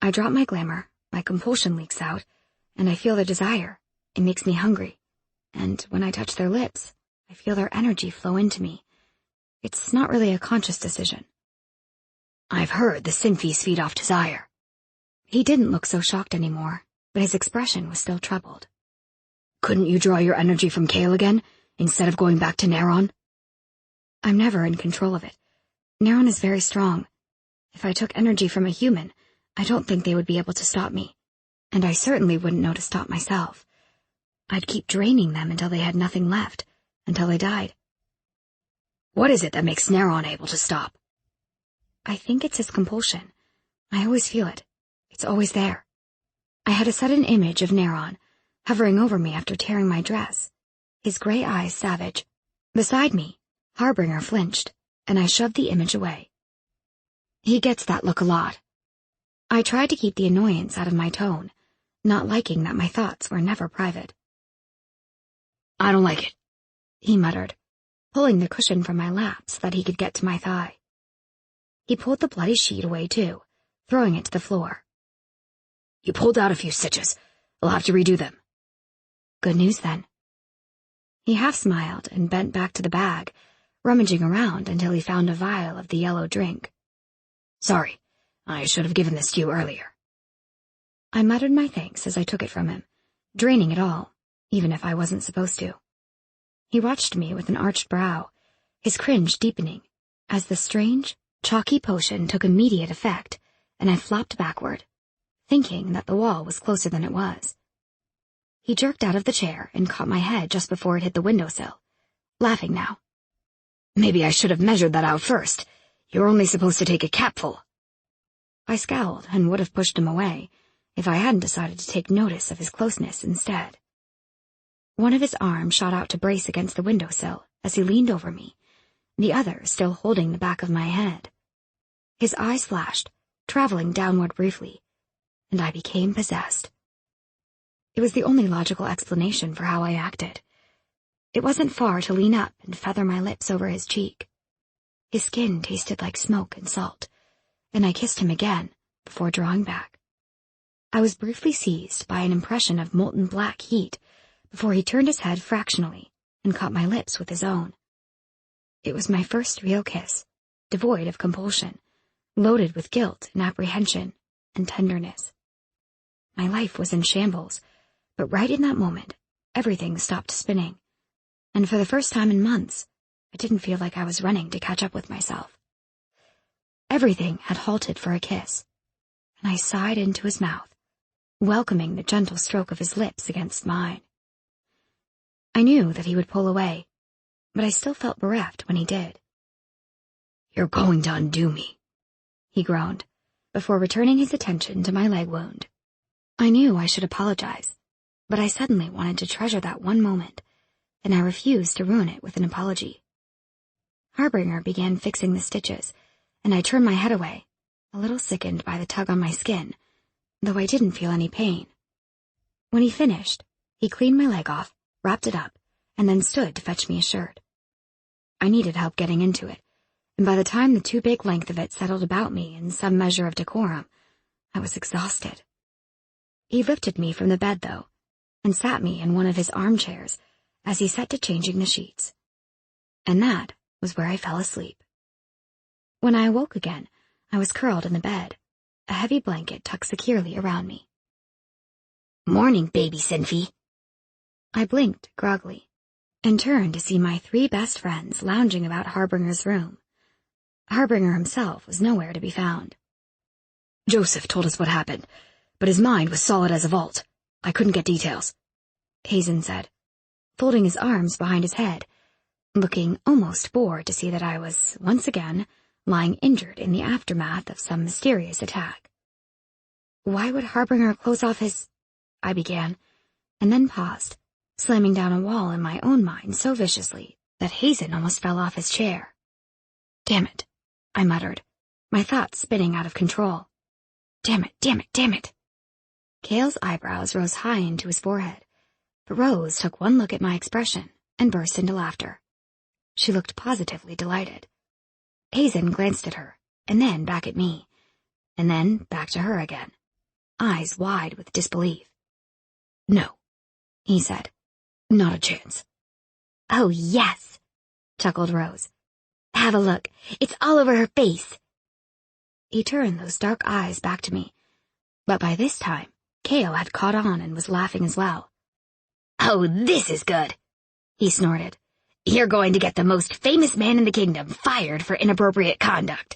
I drop my glamour, my compulsion leaks out, and I feel their desire. It makes me hungry. And when I touch their lips, I feel their energy flow into me. It's not really a conscious decision. I've heard the Symphies feed off desire. He didn't look so shocked anymore, but his expression was still troubled. Couldn't you draw your energy from Cale again, instead of going back to Neron? I'm never in control of it. Neron is very strong. If I took energy from a human, I don't think they would be able to stop me, and I certainly wouldn't know to stop myself. I'd keep draining them until they had nothing left, until they died. What is it that makes Neron able to stop? I think it's his compulsion. I always feel it. It's always there. I had a sudden image of Neron, hovering over me after tearing my dress, his gray eyes savage. Beside me, Harbinger flinched, and I shoved the image away. He gets that look a lot. I tried to keep the annoyance out of my tone, not liking that my thoughts were never private. I don't like it, he muttered, pulling the cushion from my lap so that he could get to my thigh. He pulled the bloody sheet away, too, throwing it to the floor. You pulled out a few stitches. I'll have to redo them. Good news, then. He half smiled and bent back to the bag, rummaging around until he found a vial of the yellow drink. Sorry, I should have given this to you earlier. I muttered my thanks as I took it from him, draining it all, even if I wasn't supposed to. He watched me with an arched brow, his cringe deepening, as the strange, chalky potion took immediate effect, and I flopped backward, thinking that the wall was closer than it was. He jerked out of the chair and caught my head just before it hit the windowsill, laughing now. Maybe I should have measured that out first. You're only supposed to take a capful. I scowled and would have pushed him away if I hadn't decided to take notice of his closeness instead. One of his arms shot out to brace against the windowsill as he leaned over me, the other still holding the back of my head. His eyes flashed, traveling downward briefly, and I became possessed. It was the only logical explanation for how I acted. It wasn't far to lean up and feather my lips over his cheek. His skin tasted like smoke and salt, and I kissed him again before drawing back. I was briefly seized by an impression of molten black heat before he turned his head fractionally and caught my lips with his own. It was my first real kiss, devoid of compulsion, loaded with guilt and apprehension and tenderness. My life was in shambles, but right in that moment, everything stopped spinning, and for the first time in months, I didn't feel like I was running to catch up with myself. Everything had halted for a kiss, and I sighed into his mouth, welcoming the gentle stroke of his lips against mine. I knew that he would pull away, but I still felt bereft when he did. You're going to undo me, he groaned, before returning his attention to my leg wound. I knew I should apologize, but I suddenly wanted to treasure that one moment, and I refused to ruin it with an apology. Harbinger began fixing the stitches, and I turned my head away, a little sickened by the tug on my skin, though I didn't feel any pain. When he finished, he cleaned my leg off, wrapped it up, and then stood to fetch me a shirt. I needed help getting into it, and by the time the too big length of it settled about me in some measure of decorum, I was exhausted. He lifted me from the bed, though, and sat me in one of his armchairs as he set to changing the sheets. And that was where I fell asleep. When I awoke again, I was curled in the bed, a heavy blanket tucked securely around me. Morning, baby Sinfi. I blinked groggily, and turned to see my 3 best friends lounging about Harbinger's room. Harbinger himself was nowhere to be found. Joseph told us what happened, but his mind was solid as a vault. I couldn't get details, Hazen said, folding his arms behind his head, looking almost bored to see that I was, once again, lying injured in the aftermath of some mysterious attack. Why would Harbinger close off his... I began, and then paused, slamming down a wall in my own mind so viciously that Hazen almost fell off his chair. Damn it, I muttered, my thoughts spinning out of control. Damn it, damn it, damn it. Cale's eyebrows rose high into his forehead, but Rose took one look at my expression and burst into laughter. She looked positively delighted. Hazen glanced at her, and then back at me, and then back to her again, eyes wide with disbelief. No, he said. Not a chance. Oh, yes, chuckled Rose. Have a look. It's all over her face. He turned those dark eyes back to me, but by this time, Cale had caught on and was laughing as well. Oh, this is good, he snorted. You're going to get the most famous man in the kingdom fired for inappropriate conduct.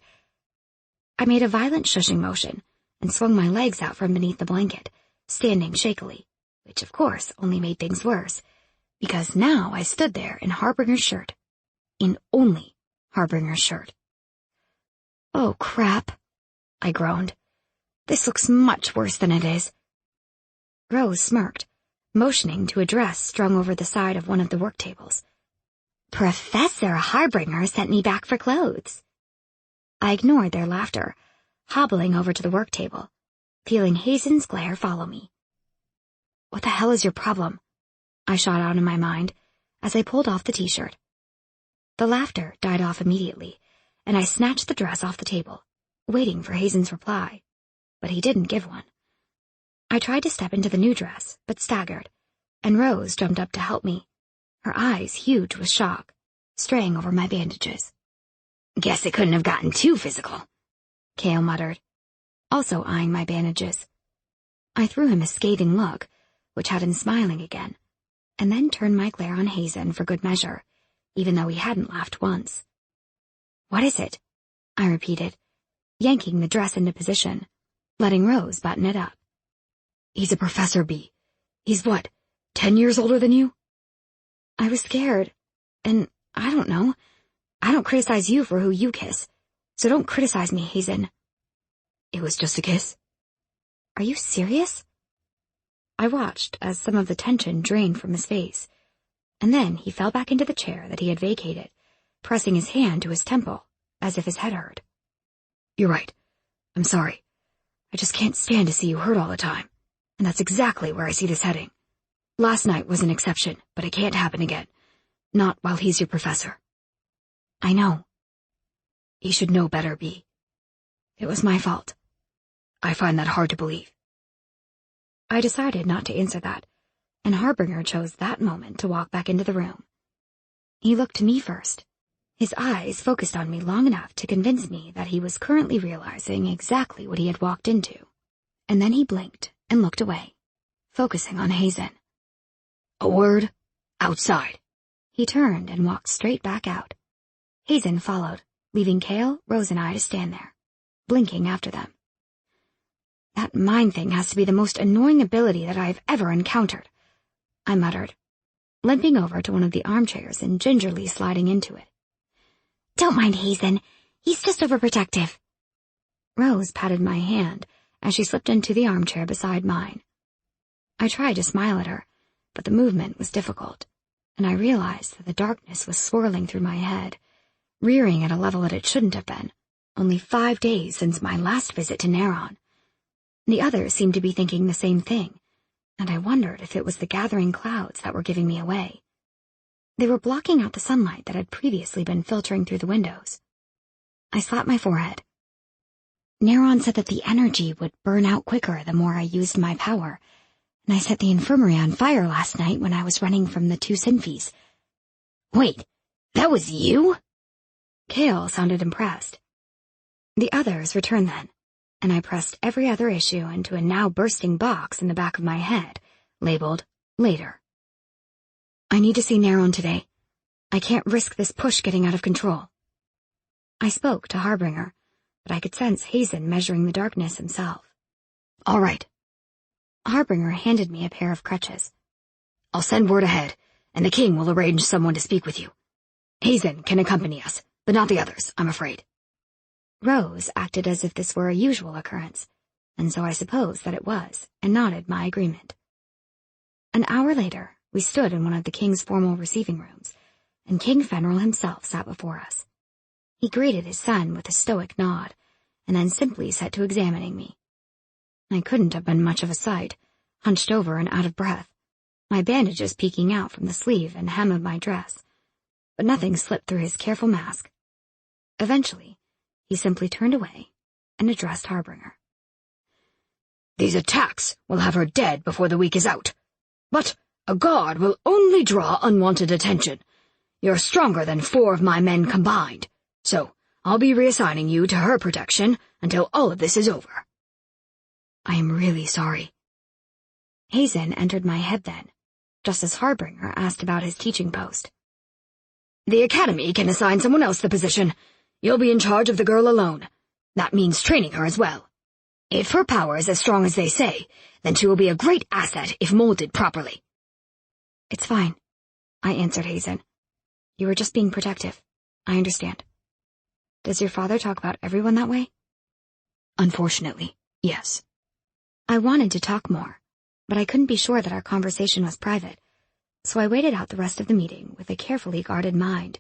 I made a violent shushing motion and swung my legs out from beneath the blanket, standing shakily, which of course only made things worse, because now I stood there in Harbinger's shirt, in only Harbinger's shirt. "Oh, crap," I groaned. "This looks much worse than it is." Rose smirked, motioning to a dress strung over the side of one of the work tables. "Professor Harbinger sent me back for clothes." I ignored their laughter, hobbling over to the work table, feeling Hazen's glare follow me. "What the hell is your problem?" I shot out in my mind as I pulled off the t-shirt. The laughter died off immediately, and I snatched the dress off the table, waiting for Hazen's reply, but he didn't give one. I tried to step into the new dress, but staggered, and Rose jumped up to help me, her eyes huge with shock, straying over my bandages. "Guess it couldn't have gotten too physical," Cale muttered, also eyeing my bandages. I threw him a scathing look, which had him smiling again, and then turned my glare on Hazen for good measure, even though he hadn't laughed once. "What is it?" I repeated, yanking the dress into position, letting Rose button it up. "He's a Professor B. He's what, 10 years older than you?" I was scared, and I don't know. I don't criticize you for who you kiss, so don't criticize me, Hazen. "It was just a kiss." "Are you serious?" I watched as some of the tension drained from his face, and then he fell back into the chair that he had vacated, pressing his hand to his temple, as if his head hurt. "You're right. I'm sorry. I just can't stand to see you hurt all the time, and that's exactly where I see this heading. Last night was an exception, but it can't happen again. Not while he's your professor." "I know." "He should know better, B. It was my fault." "I find that hard to believe." I decided not to answer that, and Harbinger chose that moment to walk back into the room. He looked to me first, his eyes focused on me long enough to convince me that he was currently realizing exactly what he had walked into, and then he blinked and looked away, focusing on Hazen. "A word? Outside." He turned and walked straight back out. Hazen followed, leaving Cale, Rose, and I to stand there, blinking after them. "That mind thing has to be the most annoying ability that I have ever encountered," I muttered, limping over to one of the armchairs and gingerly sliding into it. "Don't mind Hazen. He's just overprotective." Rose patted my hand as she slipped into the armchair beside mine. I tried to smile at her, but the movement was difficult, and I realized that the darkness was swirling through my head, rearing at a level that it shouldn't have been, only 5 days since my last visit to Neron. The others seemed to be thinking the same thing, and I wondered if it was the gathering clouds that were giving me away. They were blocking out the sunlight that had previously been filtering through the windows. I slapped my forehead. Neron said that the energy would burn out quicker the more I used my power, and I set the infirmary on fire last night when I was running from the 2 Sinfis. "Wait, that was you?" Cale sounded impressed. The others returned then, and I pressed every other issue into a now bursting box in the back of my head, labeled Later. "I need to see Neron today. I can't risk this push getting out of control." I spoke to Harbinger, but I could sense Hazen measuring the darkness himself. "All right." Harbinger handed me a pair of crutches. "I'll send word ahead, and the king will arrange someone to speak with you. Hazen can accompany us, but not the others, I'm afraid." Rose acted as if this were a usual occurrence, and so I supposed that it was, and nodded my agreement. An hour later, we stood in one of the king's formal receiving rooms, and King Fenrir himself sat before us. He greeted his son with a stoic nod, and then simply set to examining me. I couldn't have been much of a sight, hunched over and out of breath, my bandages peeking out from the sleeve and hem of my dress, but nothing slipped through his careful mask. Eventually, he simply turned away and addressed Harbinger. "These attacks will have her dead before the week is out. But a guard will only draw unwanted attention. You're stronger than 4 of my men combined, so I'll be reassigning you to her protection until all of this is over." "I am really sorry." Hazen entered my head then, just as Harbinger asked about his teaching post. "The academy can assign someone else the position. You'll be in charge of the girl alone. That means training her as well. If her power is as strong as they say, then she will be a great asset if molded properly." "It's fine," I answered Hazen. "You were just being protective. I understand." Does your father talk about everyone that way? Unfortunately, yes. I wanted to talk more, but I couldn't be sure that our conversation was private, so I waited out the rest of the meeting with a carefully guarded mind,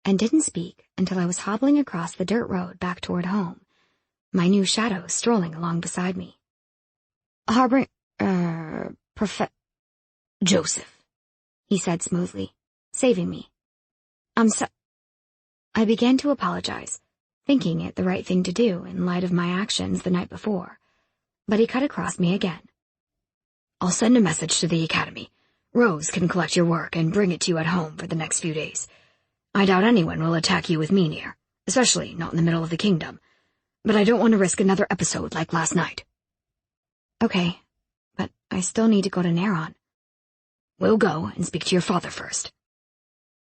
and didn't speak until I was hobbling across the dirt road back toward home, my new shadow strolling along beside me. Joseph, he said smoothly, saving me. I began to apologize, thinking it the right thing to do in light of my actions the night before, but he cut across me again. I'll send a message to the academy. Rose can collect your work and bring it to you at home for the next few days. I doubt anyone will attack you with me near, especially not in the middle of the kingdom, but I don't want to risk another episode like last night. Okay, but I still need to go to Neron. We'll go and speak to your father first.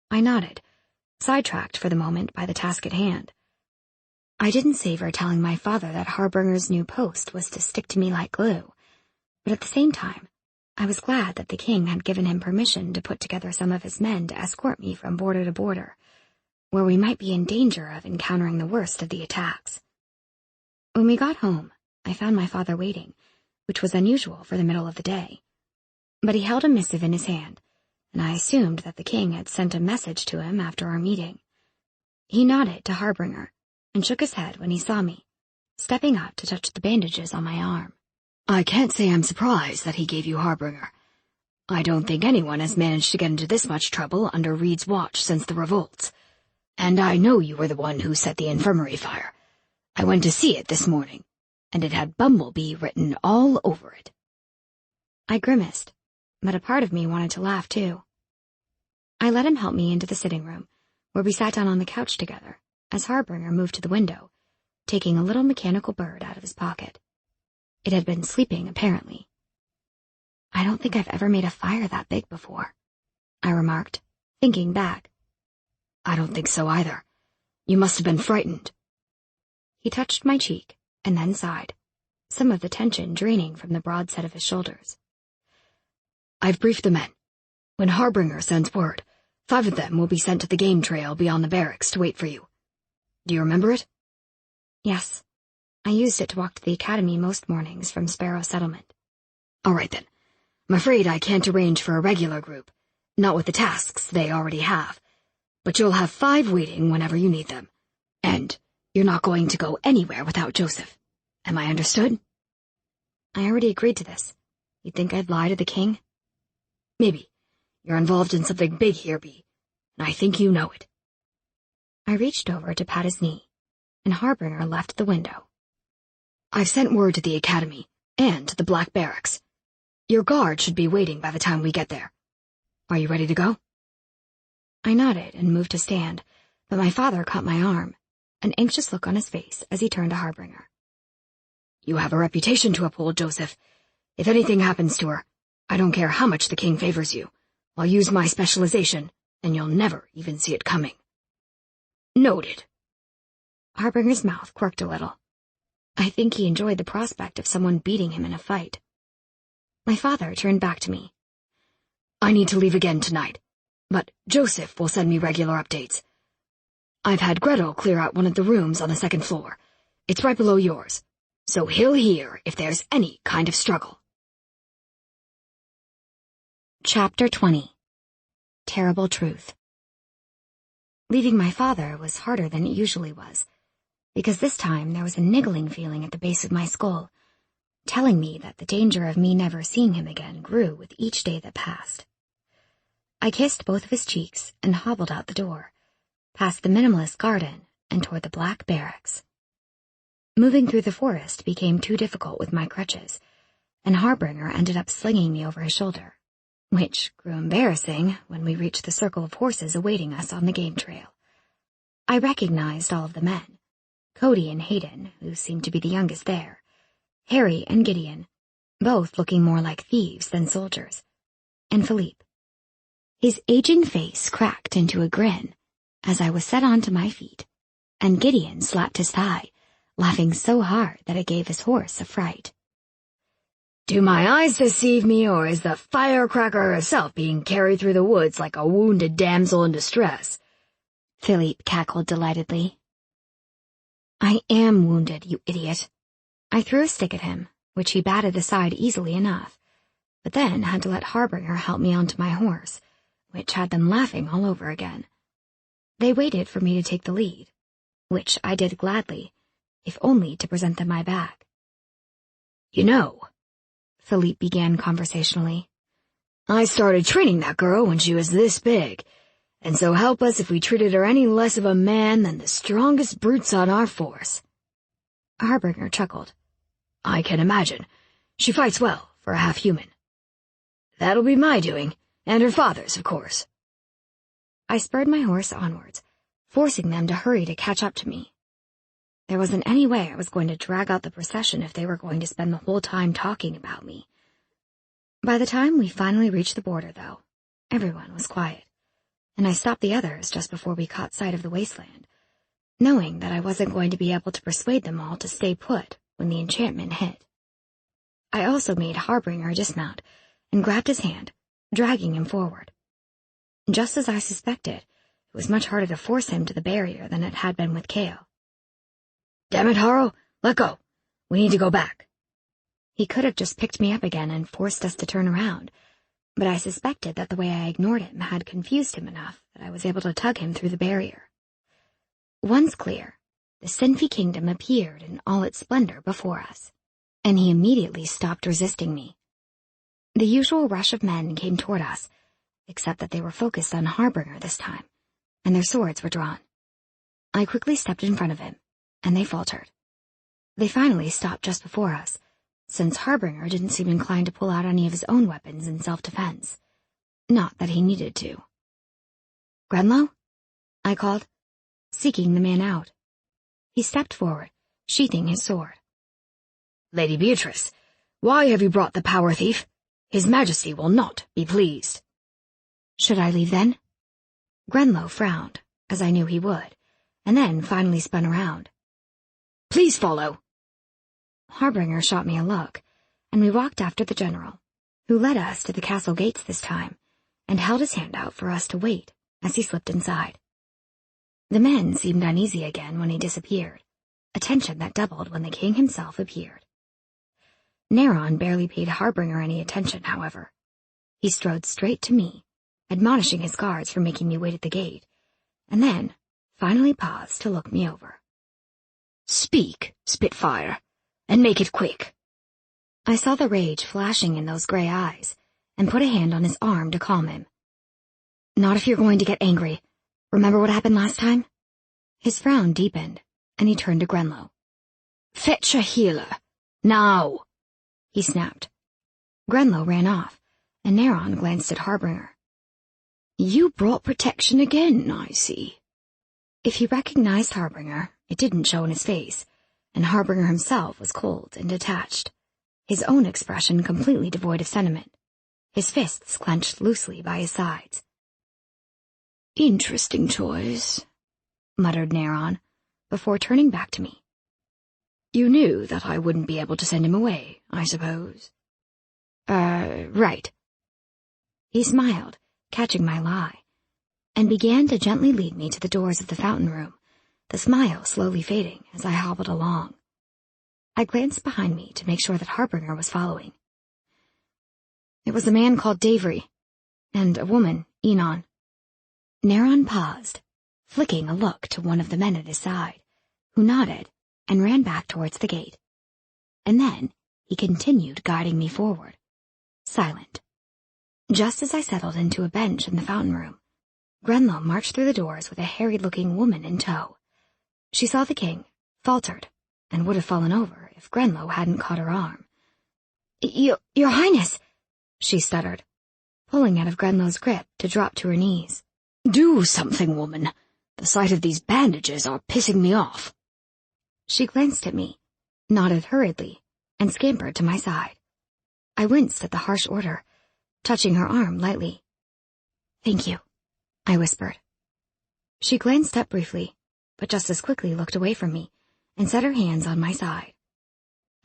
I nodded, sidetracked for the moment by the task at hand. I didn't savor telling my father that Harbinger's new post was to stick to me like glue, but at the same time, I was glad that the king had given him permission to put together some of his men to escort me from border to border, where we might be in danger of encountering the worst of the attacks. When we got home, I found my father waiting, which was unusual for the middle of the day. But he held a missive in his hand, and I assumed that the king had sent a message to him after our meeting. He nodded to Harbinger and shook his head when he saw me, stepping up to touch the bandages on my arm. I can't say I'm surprised that he gave you Harbinger. I don't think anyone has managed to get into this much trouble under Reed's watch since the revolts. And I know you were the one who set the infirmary fire. I went to see it this morning, and it had Bumblebee written all over it. I grimaced, but a part of me wanted to laugh too. I let him help me into the sitting room, where we sat down on the couch together, as Harbinger moved to the window, taking a little mechanical bird out of his pocket. It had been sleeping, apparently. I don't think I've ever made a fire that big before, I remarked, thinking back. I don't think so either. You must have been frightened. He touched my cheek and then sighed, some of the tension draining from the broad set of his shoulders. I've briefed the men. When Harbinger sends word, 5 of them will be sent to the game trail beyond the barracks to wait for you. Do you remember it? Yes. I used it to walk to the academy most mornings from Sparrow Settlement. All right then. I'm afraid I can't arrange for a regular group, not with the tasks they already have, but you'll have 5 waiting whenever you need them. And you're not going to go anywhere without Joseph. Am I understood? I already agreed to this. You'd think I'd lie to the king? Maybe. You're involved in something big here, Bee, and I think you know it. I reached over to pat his knee, and Harbinger left the window. I've sent word to the academy, and to the Black Barracks. Your guard should be waiting by the time we get there. Are you ready to go? I nodded and moved to stand, but my father caught my arm, an anxious look on his face as he turned to Harbinger. You have a reputation to uphold, Joseph. If anything happens to her, I don't care how much the king favors you. I'll use my specialization, and you'll never even see it coming. Noted. Harbinger's mouth quirked a little. I think he enjoyed the prospect of someone beating him in a fight. My father turned back to me. I need to leave again tonight, but Joseph will send me regular updates. I've had Gretel clear out one of the rooms on the 2nd floor. It's right below yours, so he'll hear if there's any kind of struggle. Chapter 20. Terrible Truth. Leaving my father was harder than it usually was, because this time there was a niggling feeling at the base of my skull, telling me that the danger of me never seeing him again grew with each day that passed. I kissed both of his cheeks and hobbled out the door, past the minimalist garden and toward the Black Barracks. Moving through the forest became too difficult with my crutches, and Harbinger ended up slinging me over his shoulder, which grew embarrassing when we reached the circle of horses awaiting us on the game trail. I recognized all of the men, Cody and Hayden, who seemed to be the youngest there, Harry and Gideon, both looking more like thieves than soldiers, and Philippe. His aging face cracked into a grin as I was set onto my feet, and Gideon slapped his thigh, laughing so hard that it gave his horse a fright. Do my eyes deceive me, or is the firecracker herself being carried through the woods like a wounded damsel in distress? Philippe cackled delightedly. I am wounded, you idiot. I threw a stick at him, which he batted aside easily enough, but then had to let Harbinger help me onto my horse, which had them laughing all over again. They waited for me to take the lead, which I did gladly, if only to present them my back. You know, Philippe began conversationally, I started training that girl when she was this big, and so help us if we treated her any less of a man than the strongest brutes on our force. Harbinger chuckled. I can imagine. She fights well for a half-human. That'll be my doing, and her father's, of course. I spurred my horse onwards, forcing them to hurry to catch up to me. There wasn't any way I was going to drag out the procession if they were going to spend the whole time talking about me. By the time we finally reached the border, though, everyone was quiet, and I stopped the others just before we caught sight of the wasteland, knowing that I wasn't going to be able to persuade them all to stay put when the enchantment hit. I also made Harbinger dismount and grabbed his hand, dragging him forward. Just as I suspected, it was much harder to force him to the barrier than it had been with Cale. Damn it, Harrow, let go. We need to go back. He could have just picked me up again and forced us to turn around, but I suspected that the way I ignored him had confused him enough that I was able to tug him through the barrier. Once clear, the Sinfi kingdom appeared in all its splendor before us, and he immediately stopped resisting me. The usual rush of men came toward us, except that they were focused on Harbinger this time, and their swords were drawn. I quickly stepped in front of him, and they faltered. They finally stopped just before us, since Harbinger didn't seem inclined to pull out any of his own weapons in self-defense. Not that he needed to. "Grenlow?" I called, seeking the man out. He stepped forward, sheathing his sword. Lady Beatrice, why have you brought the power thief? His Majesty will not be pleased. Should I leave then? Grenlow frowned, as I knew he would, and then finally spun around. Please follow. Harbinger shot me a look, and we walked after the general, who led us to the castle gates this time, and held his hand out for us to wait as he slipped inside. The men seemed uneasy again when he disappeared, a tension that doubled when the king himself appeared. Neron barely paid Harbinger any attention, however. He strode straight to me, admonishing his guards for making me wait at the gate, and then finally paused to look me over. Speak, Spitfire, and make it quick. I saw the rage flashing in those gray eyes, and put a hand on his arm to calm him. Not if you're going to get angry. Remember what happened last time? His frown deepened, and he turned to Grenlow. Fetch a healer, now, he snapped. Grenlow ran off, and Neron glanced at Harbinger. You brought protection again, I see. If he recognized Harbinger, it didn't show in his face, and Harbinger himself was cold and detached, his own expression completely devoid of sentiment, his fists clenched loosely by his sides. Interesting choice, muttered Neron, before turning back to me. You knew that I wouldn't be able to send him away, I suppose. Right. He smiled, catching my lie, and began to gently lead me to the doors of the fountain room, the smile slowly fading as I hobbled along. I glanced behind me to make sure that Harbinger was following. It was a man called Davry, and a woman, Enon. Neron paused, flicking a look to one of the men at his side, who nodded and ran back towards the gate. And then he continued guiding me forward, silent. Just as I settled into a bench in the fountain room, Grenlow marched through the doors with a harried-looking woman in tow. She saw the king, faltered, and would have fallen over if Grenlow hadn't caught her arm. Your Highness, she stuttered, pulling out of Grenlow's grip to drop to her knees. Do something, woman. The sight of these bandages are pissing me off. She glanced at me, nodded hurriedly, and scampered to my side. I winced at the harsh order, touching her arm lightly. Thank you, I whispered. She glanced up briefly, but just as quickly looked away from me and set her hands on my side.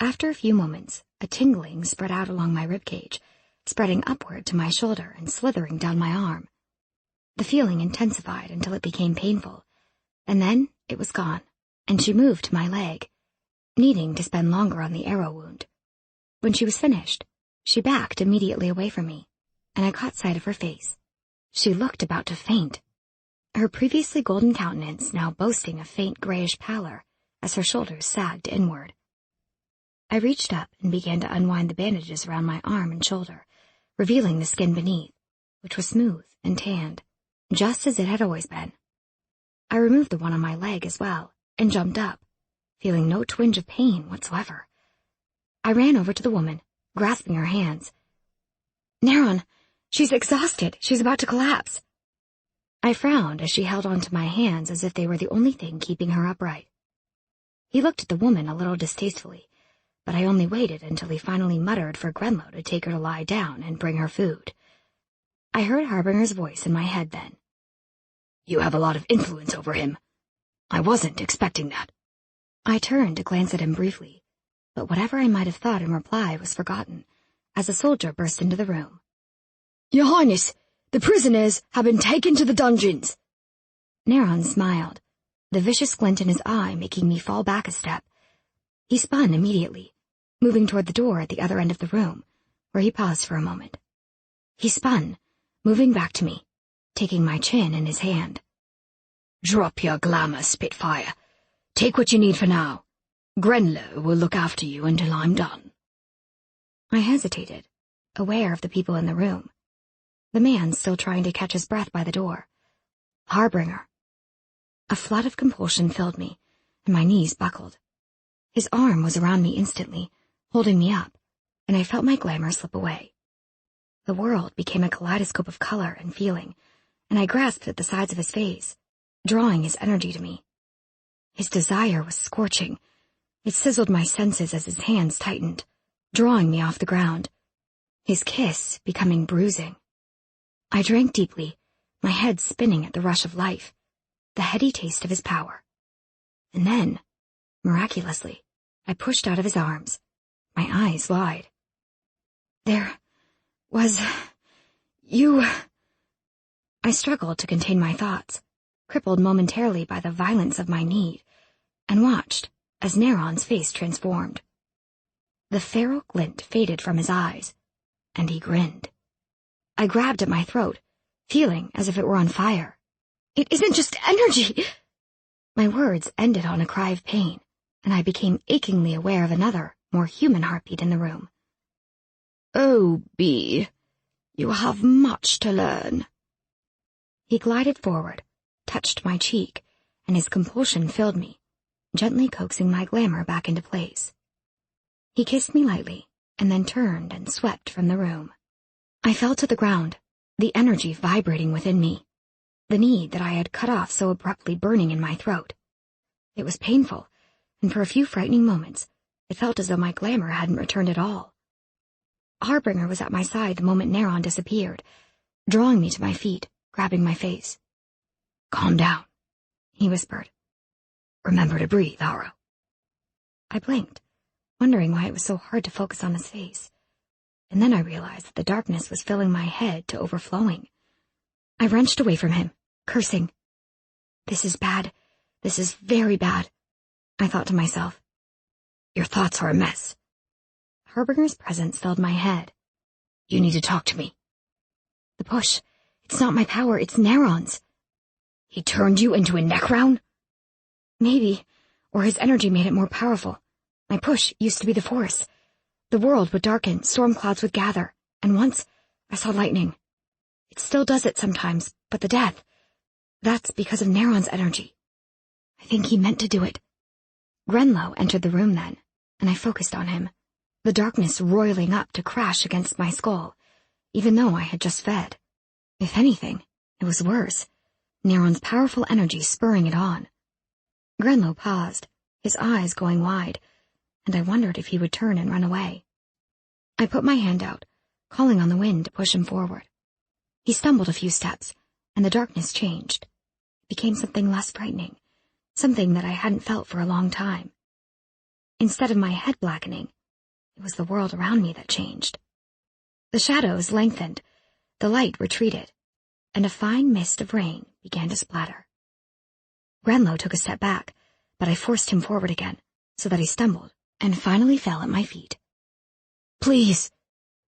After a few moments, a tingling spread out along my ribcage, spreading upward to my shoulder and slithering down my arm. The feeling intensified until it became painful, and then it was gone, and she moved to my leg, needing to spend longer on the arrow wound. When she was finished, she backed immediately away from me, and I caught sight of her face. She looked about to faint, her previously golden countenance now boasting a faint grayish pallor as her shoulders sagged inward. I reached up and began to unwind the bandages around my arm and shoulder, revealing the skin beneath, which was smooth and tanned, just as it had always been. I removed the one on my leg as well, and jumped up, feeling no twinge of pain whatsoever. I ran over to the woman, grasping her hands. "Neron, she's exhausted. She's about to collapse." I frowned as she held onto my hands as if they were the only thing keeping her upright. He looked at the woman a little distastefully, but I only waited until he finally muttered for Grenlow to take her to lie down and bring her food. I heard Harbinger's voice in my head then. "You have a lot of influence over him. I wasn't expecting that." I turned to glance at him briefly, but whatever I might have thought in reply was forgotten, as a soldier burst into the room. "Your Highness, the prisoners have been taken to the dungeons." Neron smiled, the vicious glint in his eye making me fall back a step. He spun immediately, moving toward the door at the other end of the room, where he paused for a moment. He spun, moving back to me, taking my chin in his hand. "Drop your glamour, Spitfire. Take what you need for now. Grenlow will look after you until I'm done." I hesitated, aware of the people in the room. The man still trying to catch his breath by the door. Harbinger. A flood of compulsion filled me, and my knees buckled. His arm was around me instantly, holding me up, and I felt my glamour slip away. The world became a kaleidoscope of color and feeling, and I grasped at the sides of his face, drawing his energy to me. His desire was scorching. It sizzled my senses as his hands tightened, drawing me off the ground, his kiss becoming bruising. I drank deeply, my head spinning at the rush of life, the heady taste of his power. And then, miraculously, I pushed out of his arms, my eyes wide. "There was... you..." I struggled to contain my thoughts, crippled momentarily by the violence of my need, and watched as Neron's face transformed. The feral glint faded from his eyes, and he grinned. I grabbed at my throat, feeling as if it were on fire. "It isn't just energy!" My words ended on a cry of pain, and I became achingly aware of another, more human heartbeat in the room. "Oh, Bee, you have much to learn." He glided forward, touched my cheek, and his compulsion filled me, gently coaxing my glamour back into place. He kissed me lightly, and then turned and swept from the room. I fell to the ground, the energy vibrating within me, the need that I had cut off so abruptly burning in my throat. It was painful, and for a few frightening moments, it felt as though my glamour hadn't returned at all. Harbinger was at my side the moment Neron disappeared, drawing me to my feet, grabbing my face. "Calm down," he whispered. "Remember to breathe, Harrow." I blinked, wondering why it was so hard to focus on his face, and then I realized that the darkness was filling my head to overflowing. I wrenched away from him, cursing. "This is bad. This is very bad," I thought to myself. "Your thoughts are a mess." Harbinger's presence filled my head. "You need to talk to me." "The push. It's not my power, it's Neron's." "He turned you into a Necrown?" "Maybe, or his energy made it more powerful. My push used to be the force. The world would darken, storm clouds would gather, and once I saw lightning. It still does it sometimes, but the death, that's because of Neron's energy. I think he meant to do it." Grenlow entered the room then, and I focused on him, the darkness roiling up to crash against my skull, even though I had just fed. If anything, it was worse, Neron's powerful energy spurring it on. Grenlow paused, his eyes going wide, and I wondered if he would turn and run away. I put my hand out, calling on the wind to push him forward. He stumbled a few steps, and the darkness changed. It became something less frightening, something that I hadn't felt for a long time. Instead of my head blackening, it was the world around me that changed. The shadows lengthened, the light retreated, and a fine mist of rain began to splatter. Grenlow took a step back, but I forced him forward again, so that he stumbled and finally fell at my feet. "Please,"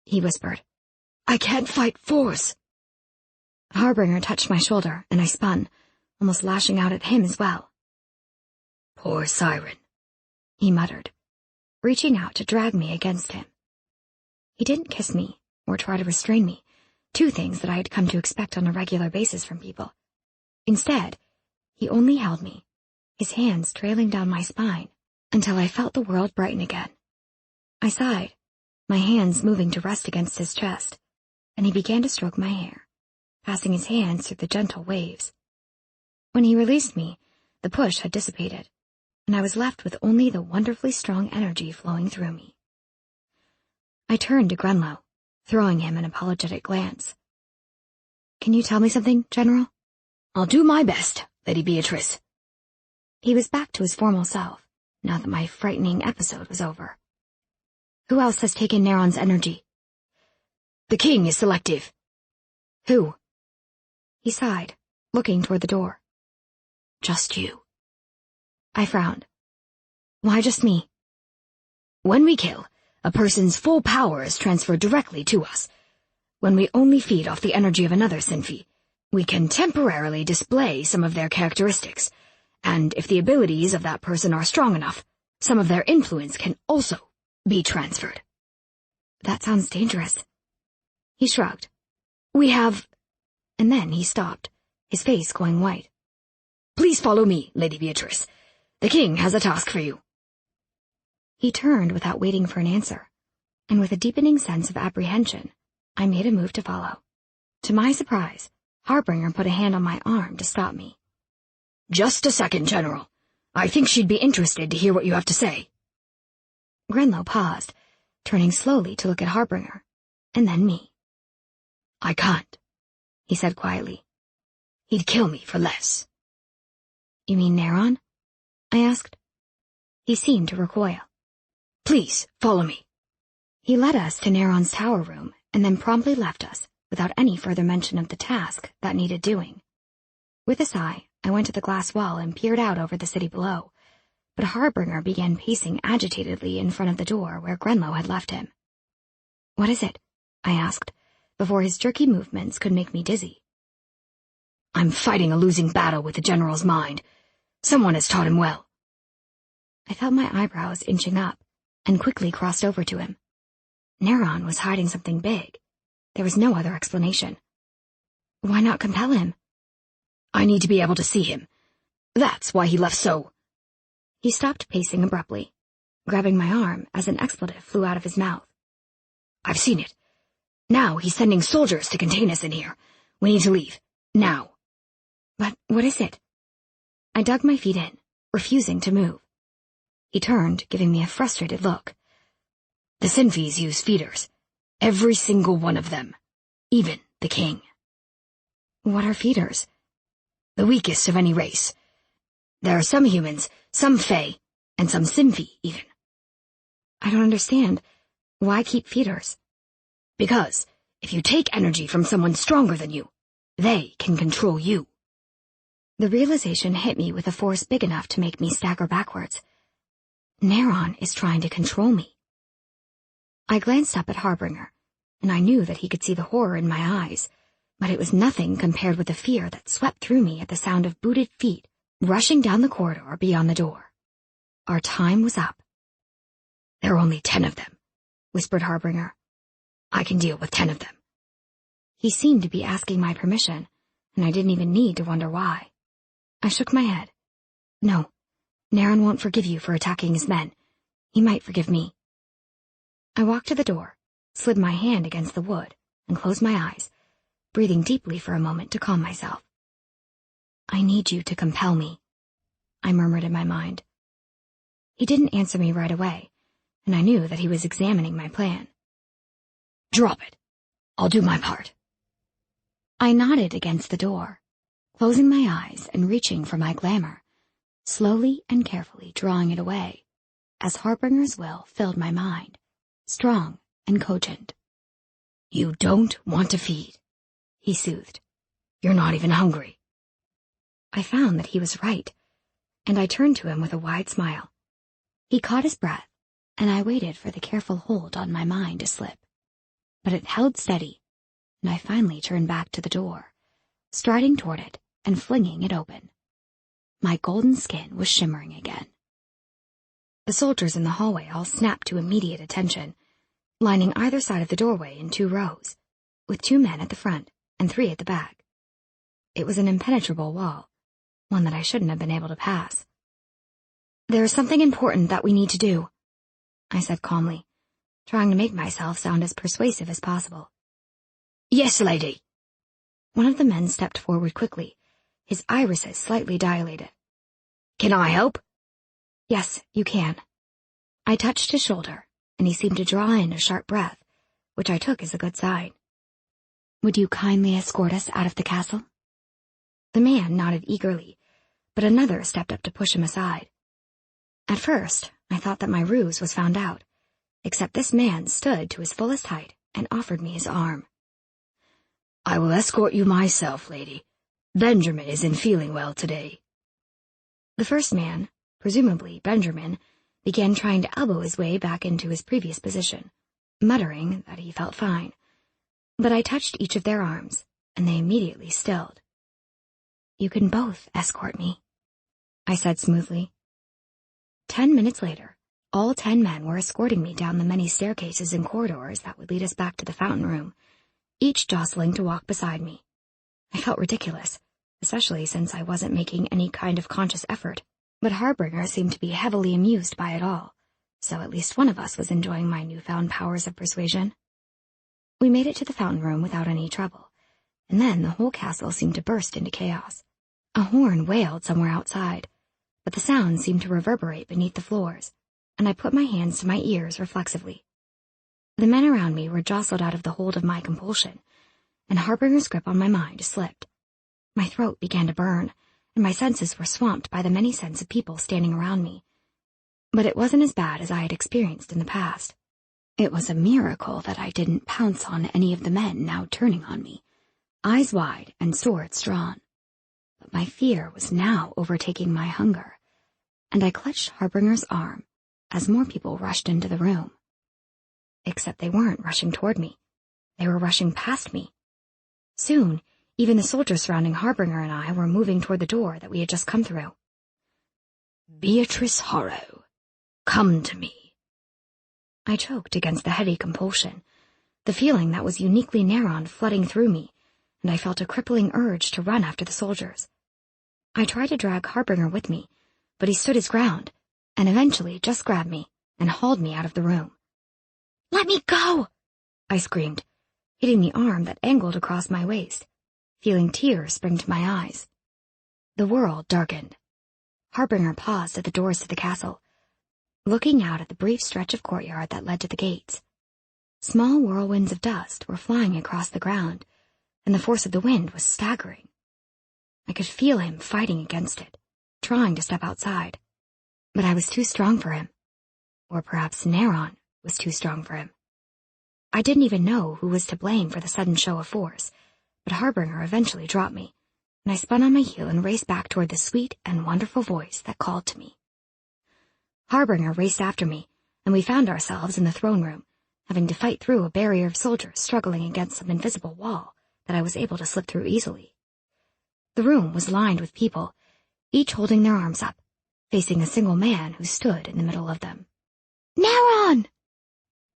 he whispered. "I can't fight force." Harbinger touched my shoulder, and I spun, almost lashing out at him as well. "Poor siren," he muttered, reaching out to drag me against him. He didn't kiss me or try to restrain me, two things that I had come to expect on a regular basis from people. Instead, he only held me, his hands trailing down my spine, until I felt the world brighten again. I sighed, my hands moving to rest against his chest, and he began to stroke my hair, passing his hands through the gentle waves. When he released me, the push had dissipated, and I was left with only the wonderfully strong energy flowing through me. I turned to Grenlow, throwing him an apologetic glance. "Can you tell me something, General?" "I'll do my best, Lady Beatrice." He was back to his formal self, now that my frightening episode was over. "Who else has taken Neron's energy?" "The king is selective." "Who?" He sighed, looking toward the door. "Just you." I frowned. "Why just me?" "When we kill, a person's full power is transferred directly to us. When we only feed off the energy of another Sinfi, we can temporarily display some of their characteristics, and if the abilities of that person are strong enough, some of their influence can also be transferred." "That sounds dangerous." He shrugged. "We have—" And then he stopped, his face going white. "Please follow me, Lady Beatrice. The king has a task for you." He turned without waiting for an answer, and with a deepening sense of apprehension, I made a move to follow. To my surprise, Harbinger put a hand on my arm to stop me. "Just a second, General. I think she'd be interested to hear what you have to say." Grenlow paused, turning slowly to look at Harbinger, and then me. "I can't," he said quietly. "He'd kill me for less." "You mean Neron?" I asked. He seemed to recoil. "Please, follow me." He led us to Neron's tower room and then promptly left us, without any further mention of the task that needed doing. With a sigh, I went to the glass wall and peered out over the city below, but Harbinger began pacing agitatedly in front of the door where Grenlow had left him. "What is it?" I asked, before his jerky movements could make me dizzy. "I'm fighting a losing battle with the General's mind. Someone has taught him well." I felt my eyebrows inching up, and quickly crossed over to him. Neron was hiding something big. There was no other explanation. "Why not compel him?" "I need to be able to see him. That's why he left so—" He stopped pacing abruptly, grabbing my arm as an expletive flew out of his mouth. "I've seen it. Now he's sending soldiers to contain us in here. We need to leave. Now." "But what is it?" I dug my feet in, refusing to move. He turned, giving me a frustrated look. "The Sinfis use feeders. Every single one of them. Even the king." "What are feeders?" "The weakest of any race. There are some humans, some Fae, and some Sinfi, even." "I don't understand. Why keep feeders?" "Because if you take energy from someone stronger than you, they can control you." The realization hit me with a force big enough to make me stagger backwards. Neron is trying to control me. I glanced up at Harbinger, and I knew that he could see the horror in my eyes, but it was nothing compared with the fear that swept through me at the sound of booted feet rushing down the corridor beyond the door. Our time was up. "There are only 10 of them," whispered Harbinger. "I can deal with 10 of them." He seemed to be asking my permission, and I didn't even need to wonder why. I shook my head. "No, Neron won't forgive you for attacking his men. He might forgive me." I walked to the door, slid my hand against the wood, and closed my eyes, breathing deeply for a moment to calm myself. "I need you to compel me," I murmured in my mind. He didn't answer me right away, and I knew that he was examining my plan. "Drop it. I'll do my part." I nodded against the door, closing my eyes and reaching for my glamour, slowly and carefully drawing it away, as Harbinger's will filled my mind, strong and cogent. "You don't want to feed," he soothed. "You're not even hungry." I found that he was right, and I turned to him with a wide smile. He caught his breath, and I waited for the careful hold on my mind to slip. But it held steady, and I finally turned back to the door, striding toward it and flinging it open. My golden skin was shimmering again. The soldiers in the hallway all snapped to immediate attention, lining either side of the doorway in 2 rows, with 2 men at the front and 3 at the back. It was an impenetrable wall, one that I shouldn't have been able to pass. "There is something important that we need to do," I said calmly, trying to make myself sound as persuasive as possible. "Yes, lady." One of the men stepped forward quickly, his irises slightly dilated. "Can I help?" "Yes, you can." I touched his shoulder, and he seemed to draw in a sharp breath, which I took as a good sign. "Would you kindly escort us out of the castle?" The man nodded eagerly, but another stepped up to push him aside. At first, I thought that my ruse was found out, except this man stood to his fullest height and offered me his arm. "I will escort you myself, lady. Benjamin isn't feeling well today." The first man, presumably Benjamin, began trying to elbow his way back into his previous position, muttering that he felt fine. But I touched each of their arms, and they immediately stilled. "You can both escort me," I said smoothly. 10 minutes later, all 10 men were escorting me down the many staircases and corridors that would lead us back to the fountain room, each jostling to walk beside me. I felt ridiculous, especially since I wasn't making any kind of conscious effort, but Harbinger seemed to be heavily amused by it all, so at least one of us was enjoying my newfound powers of persuasion. We made it to the fountain room without any trouble, and then the whole castle seemed to burst into chaos. A horn wailed somewhere outside, but the sound seemed to reverberate beneath the floors, and I put my hands to my ears reflexively. The men around me were jostled out of the hold of my compulsion, and Harbinger's grip on my mind slipped. My throat began to burn, and my senses were swamped by the many scents of people standing around me. But it wasn't as bad as I had experienced in the past. It was a miracle that I didn't pounce on any of the men now turning on me, eyes wide and swords drawn. But my fear was now overtaking my hunger, and I clutched Harbinger's arm as more people rushed into the room. Except they weren't rushing toward me. They were rushing past me. Soon, even the soldiers surrounding Harbinger and I were moving toward the door that we had just come through. "Beatrice Harrow, come to me." I choked against the heady compulsion, the feeling that was uniquely Neron flooding through me, and I felt a crippling urge to run after the soldiers. I tried to drag Harbinger with me, but he stood his ground, and eventually just grabbed me and hauled me out of the room. "Let me go!" I screamed, hitting the arm that angled across my waist, feeling tears spring to my eyes. The world darkened. Harbinger paused at the doors to the castle, looking out at the brief stretch of courtyard that led to the gates. Small whirlwinds of dust were flying across the ground, and the force of the wind was staggering. I could feel him fighting against it, trying to step outside. But I was too strong for him. Or perhaps Neron was too strong for him. I didn't even know who was to blame for the sudden show of force, but Harbinger eventually dropped me, and I spun on my heel and raced back toward the sweet and wonderful voice that called to me. Harbinger raced after me, and we found ourselves in the throne room, having to fight through a barrier of soldiers struggling against some invisible wall that I was able to slip through easily. The room was lined with people, each holding their arms up, facing a single man who stood in the middle of them. "Neron!"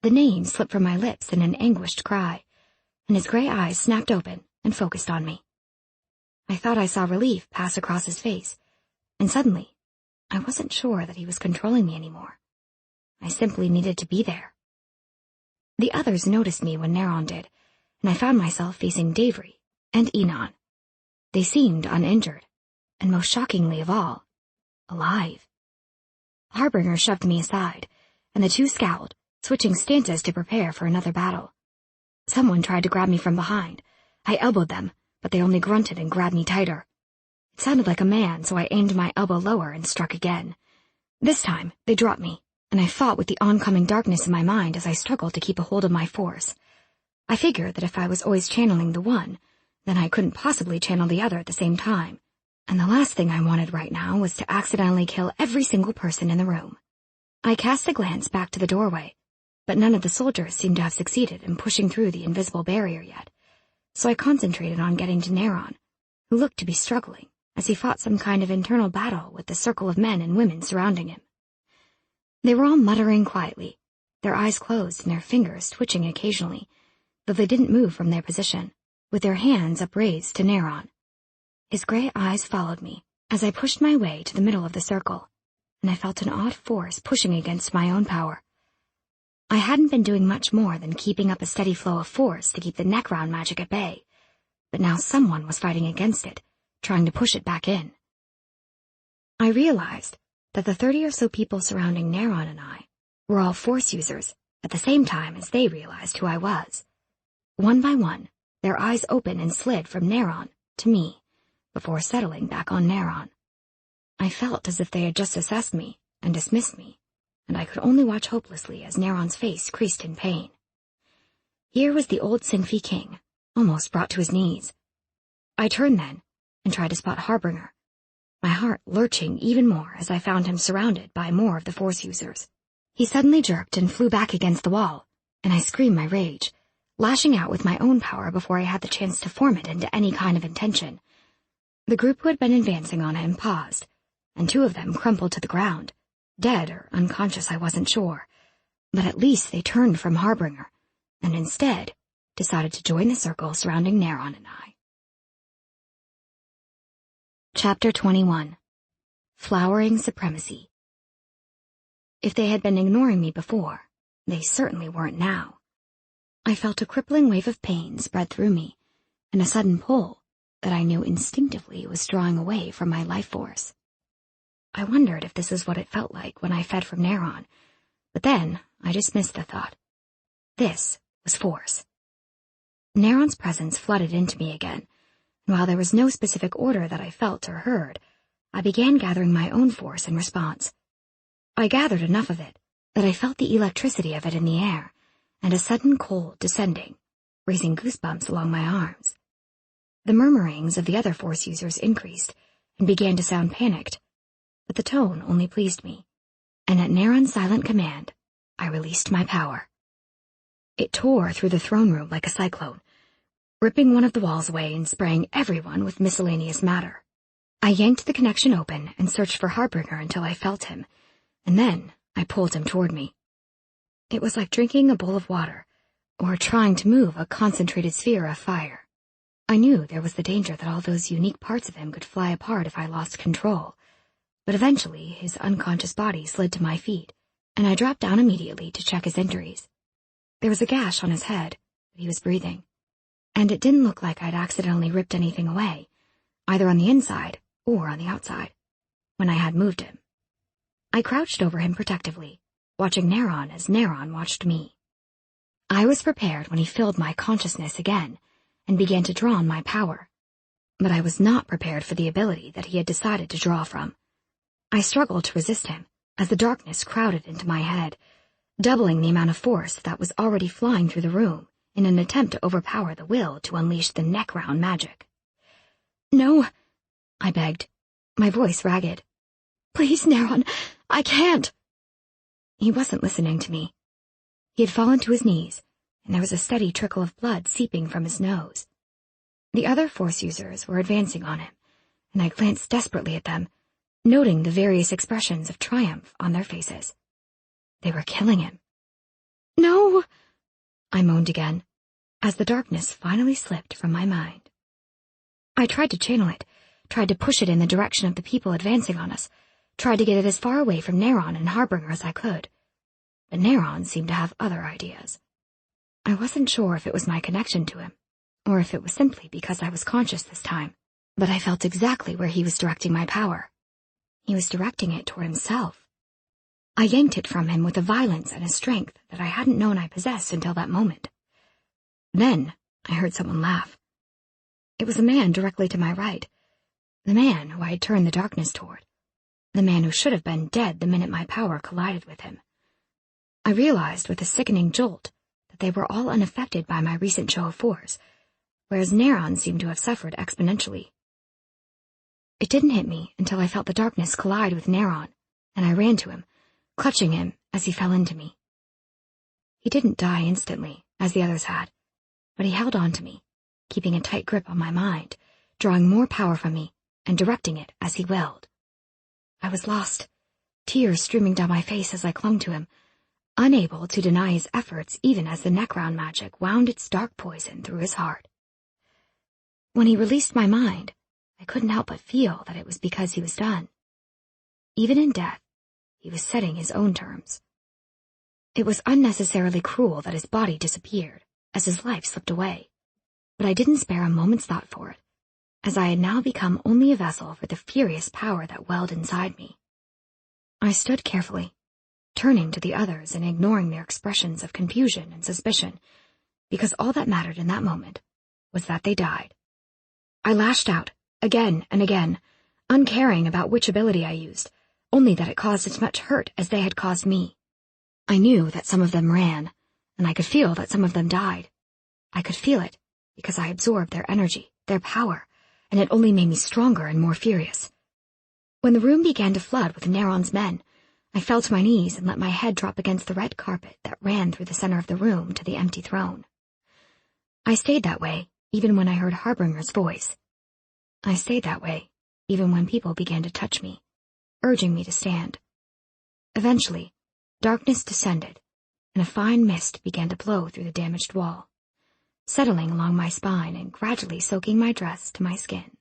The name slipped from my lips in an anguished cry, and his gray eyes snapped open and focused on me. I thought I saw relief pass across his face, and suddenly, I wasn't sure that he was controlling me anymore. I simply needed to be there. The others noticed me when Neron did, and I found myself facing Davry and Enon. They seemed uninjured, and most shockingly of all, alive. Harbinger shoved me aside, and the two scowled, switching stances to prepare for another battle. Someone tried to grab me from behind. I elbowed them, but they only grunted and grabbed me tighter. It sounded like a man, so I aimed my elbow lower and struck again. This time, they dropped me, and I fought with the oncoming darkness in my mind as I struggled to keep a hold of my force. I figured that if I was always channeling the one, then I couldn't possibly channel the other at the same time, and the last thing I wanted right now was to accidentally kill every single person in the room. I cast a glance back to the doorway, but none of the soldiers seemed to have succeeded in pushing through the invisible barrier yet, so I concentrated on getting to Neron, who looked to be struggling as he fought some kind of internal battle with the circle of men and women surrounding him. They were all muttering quietly, their eyes closed and their fingers twitching occasionally, though they didn't move from their position, with their hands upraised to Neron. His gray eyes followed me as I pushed my way to the middle of the circle, and I felt an odd force pushing against my own power. I hadn't been doing much more than keeping up a steady flow of force to keep the Necron magic at bay, but now someone was fighting against it, trying to push it back in. I realized that the 30 or so people surrounding Neron and I were all Force users at the same time as they realized who I was. One by one, their eyes opened and slid from Neron to me, before settling back on Neron. I felt as if they had just assessed me and dismissed me, and I could only watch hopelessly as Neron's face creased in pain. Here was the old Sinfi king, almost brought to his knees. I turned then and tried to spot Harbinger, my heart lurching even more as I found him surrounded by more of the Force users. He suddenly jerked and flew back against the wall, and I screamed my rage, lashing out with my own power before I had the chance to form it into any kind of intention. The group who had been advancing on him paused, and 2 of them crumpled to the ground, dead or unconscious I wasn't sure, but at least they turned from Harbinger, and instead decided to join the circle surrounding Neron and I. Chapter 21. Flowering Supremacy. If they had been ignoring me before, they certainly weren't now. I felt a crippling wave of pain spread through me, and a sudden pull that I knew instinctively was drawing away from my life force. I wondered if this is what it felt like when I fed from Neron, but then I dismissed the thought. This was force. Neron's presence flooded into me again, and while there was no specific order that I felt or heard, I began gathering my own force in response. I gathered enough of it that I felt the electricity of it in the air, and a sudden cold descending, raising goosebumps along my arms. The murmurings of the other Force users increased and began to sound panicked, but the tone only pleased me, and at Neron's silent command, I released my power. It tore through the throne room like a cyclone, ripping one of the walls away and spraying everyone with miscellaneous matter. I yanked the connection open and searched for Harbinger until I felt him, and then I pulled him toward me. It was like drinking a bowl of water, or trying to move a concentrated sphere of fire. I knew there was the danger that all those unique parts of him could fly apart if I lost control, but eventually his unconscious body slid to my feet, and I dropped down immediately to check his injuries. There was a gash on his head, but he was breathing, and it didn't look like I'd accidentally ripped anything away, either on the inside or on the outside, when I had moved him. I crouched over him protectively, watching Neron as Neron watched me. I was prepared when he filled my consciousness again and began to draw on my power, but I was not prepared for the ability that he had decided to draw from. I struggled to resist him as the darkness crowded into my head, doubling the amount of force that was already flying through the room in an attempt to overpower the will to unleash the Necron magic. "No," I begged, my voice ragged. "Please, Neron, I can't." He wasn't listening to me. He had fallen to his knees, and there was a steady trickle of blood seeping from his nose. The other Force users were advancing on him, and I glanced desperately at them, noting the various expressions of triumph on their faces. They were killing him. "No," I moaned again, as the darkness finally slipped from my mind. I tried to channel it, tried to push it in the direction of the people advancing on us, tried to get it as far away from Neron and Harbinger as I could, but Neron seemed to have other ideas. I wasn't sure if it was my connection to him, or if it was simply because I was conscious this time, but I felt exactly where he was directing my power. He was directing it toward himself. I yanked it from him with a violence and a strength that I hadn't known I possessed until that moment. Then I heard someone laugh. It was a man directly to my right, the man who I had turned the darkness toward, the man who should have been dead the minute my power collided with him. I realized with a sickening jolt that they were all unaffected by my recent show of force, whereas Neron seemed to have suffered exponentially. It didn't hit me until I felt the darkness collide with Neron, and I ran to him, clutching him as he fell into me. He didn't die instantly, as the others had, but he held on to me, keeping a tight grip on my mind, drawing more power from me and directing it as he willed. I was lost, tears streaming down my face as I clung to him, unable to deny his efforts even as the Necron magic wound its dark poison through his heart. When he released my mind, I couldn't help but feel that it was because he was done. Even in death, he was setting his own terms. It was unnecessarily cruel that his body disappeared as his life slipped away, but I didn't spare a moment's thought for it, as I had now become only a vessel for the furious power that welled inside me. I stood carefully, turning to the others and ignoring their expressions of confusion and suspicion, because all that mattered in that moment was that they died. I lashed out, again and again, uncaring about which ability I used, only that it caused as much hurt as they had caused me. I knew that some of them ran, and I could feel that some of them died. I could feel it because I absorbed their energy, their power, and it only made me stronger and more furious. When the room began to flood with Neron's men, I fell to my knees and let my head drop against the red carpet that ran through the center of the room to the empty throne. I stayed that way even when I heard Harbinger's voice. I stayed that way even when people began to touch me, urging me to stand. Eventually, darkness descended, and a fine mist began to blow through the damaged wall, settling along my spine and gradually soaking my dress to my skin.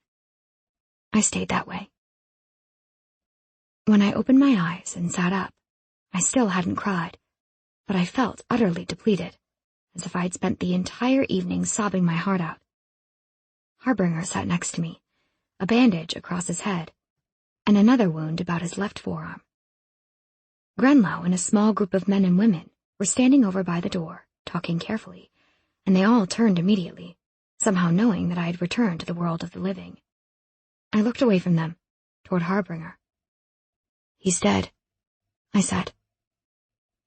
I stayed that way. When I opened my eyes and sat up, I still hadn't cried, but I felt utterly depleted, as if I had spent the entire evening sobbing my heart out. Harbinger sat next to me, a bandage across his head, and another wound about his left forearm. Grenlow and a small group of men and women were standing over by the door, talking carefully, and they all turned immediately, somehow knowing that I had returned to the world of the living. I looked away from them, toward Harbinger. "He's dead," I said.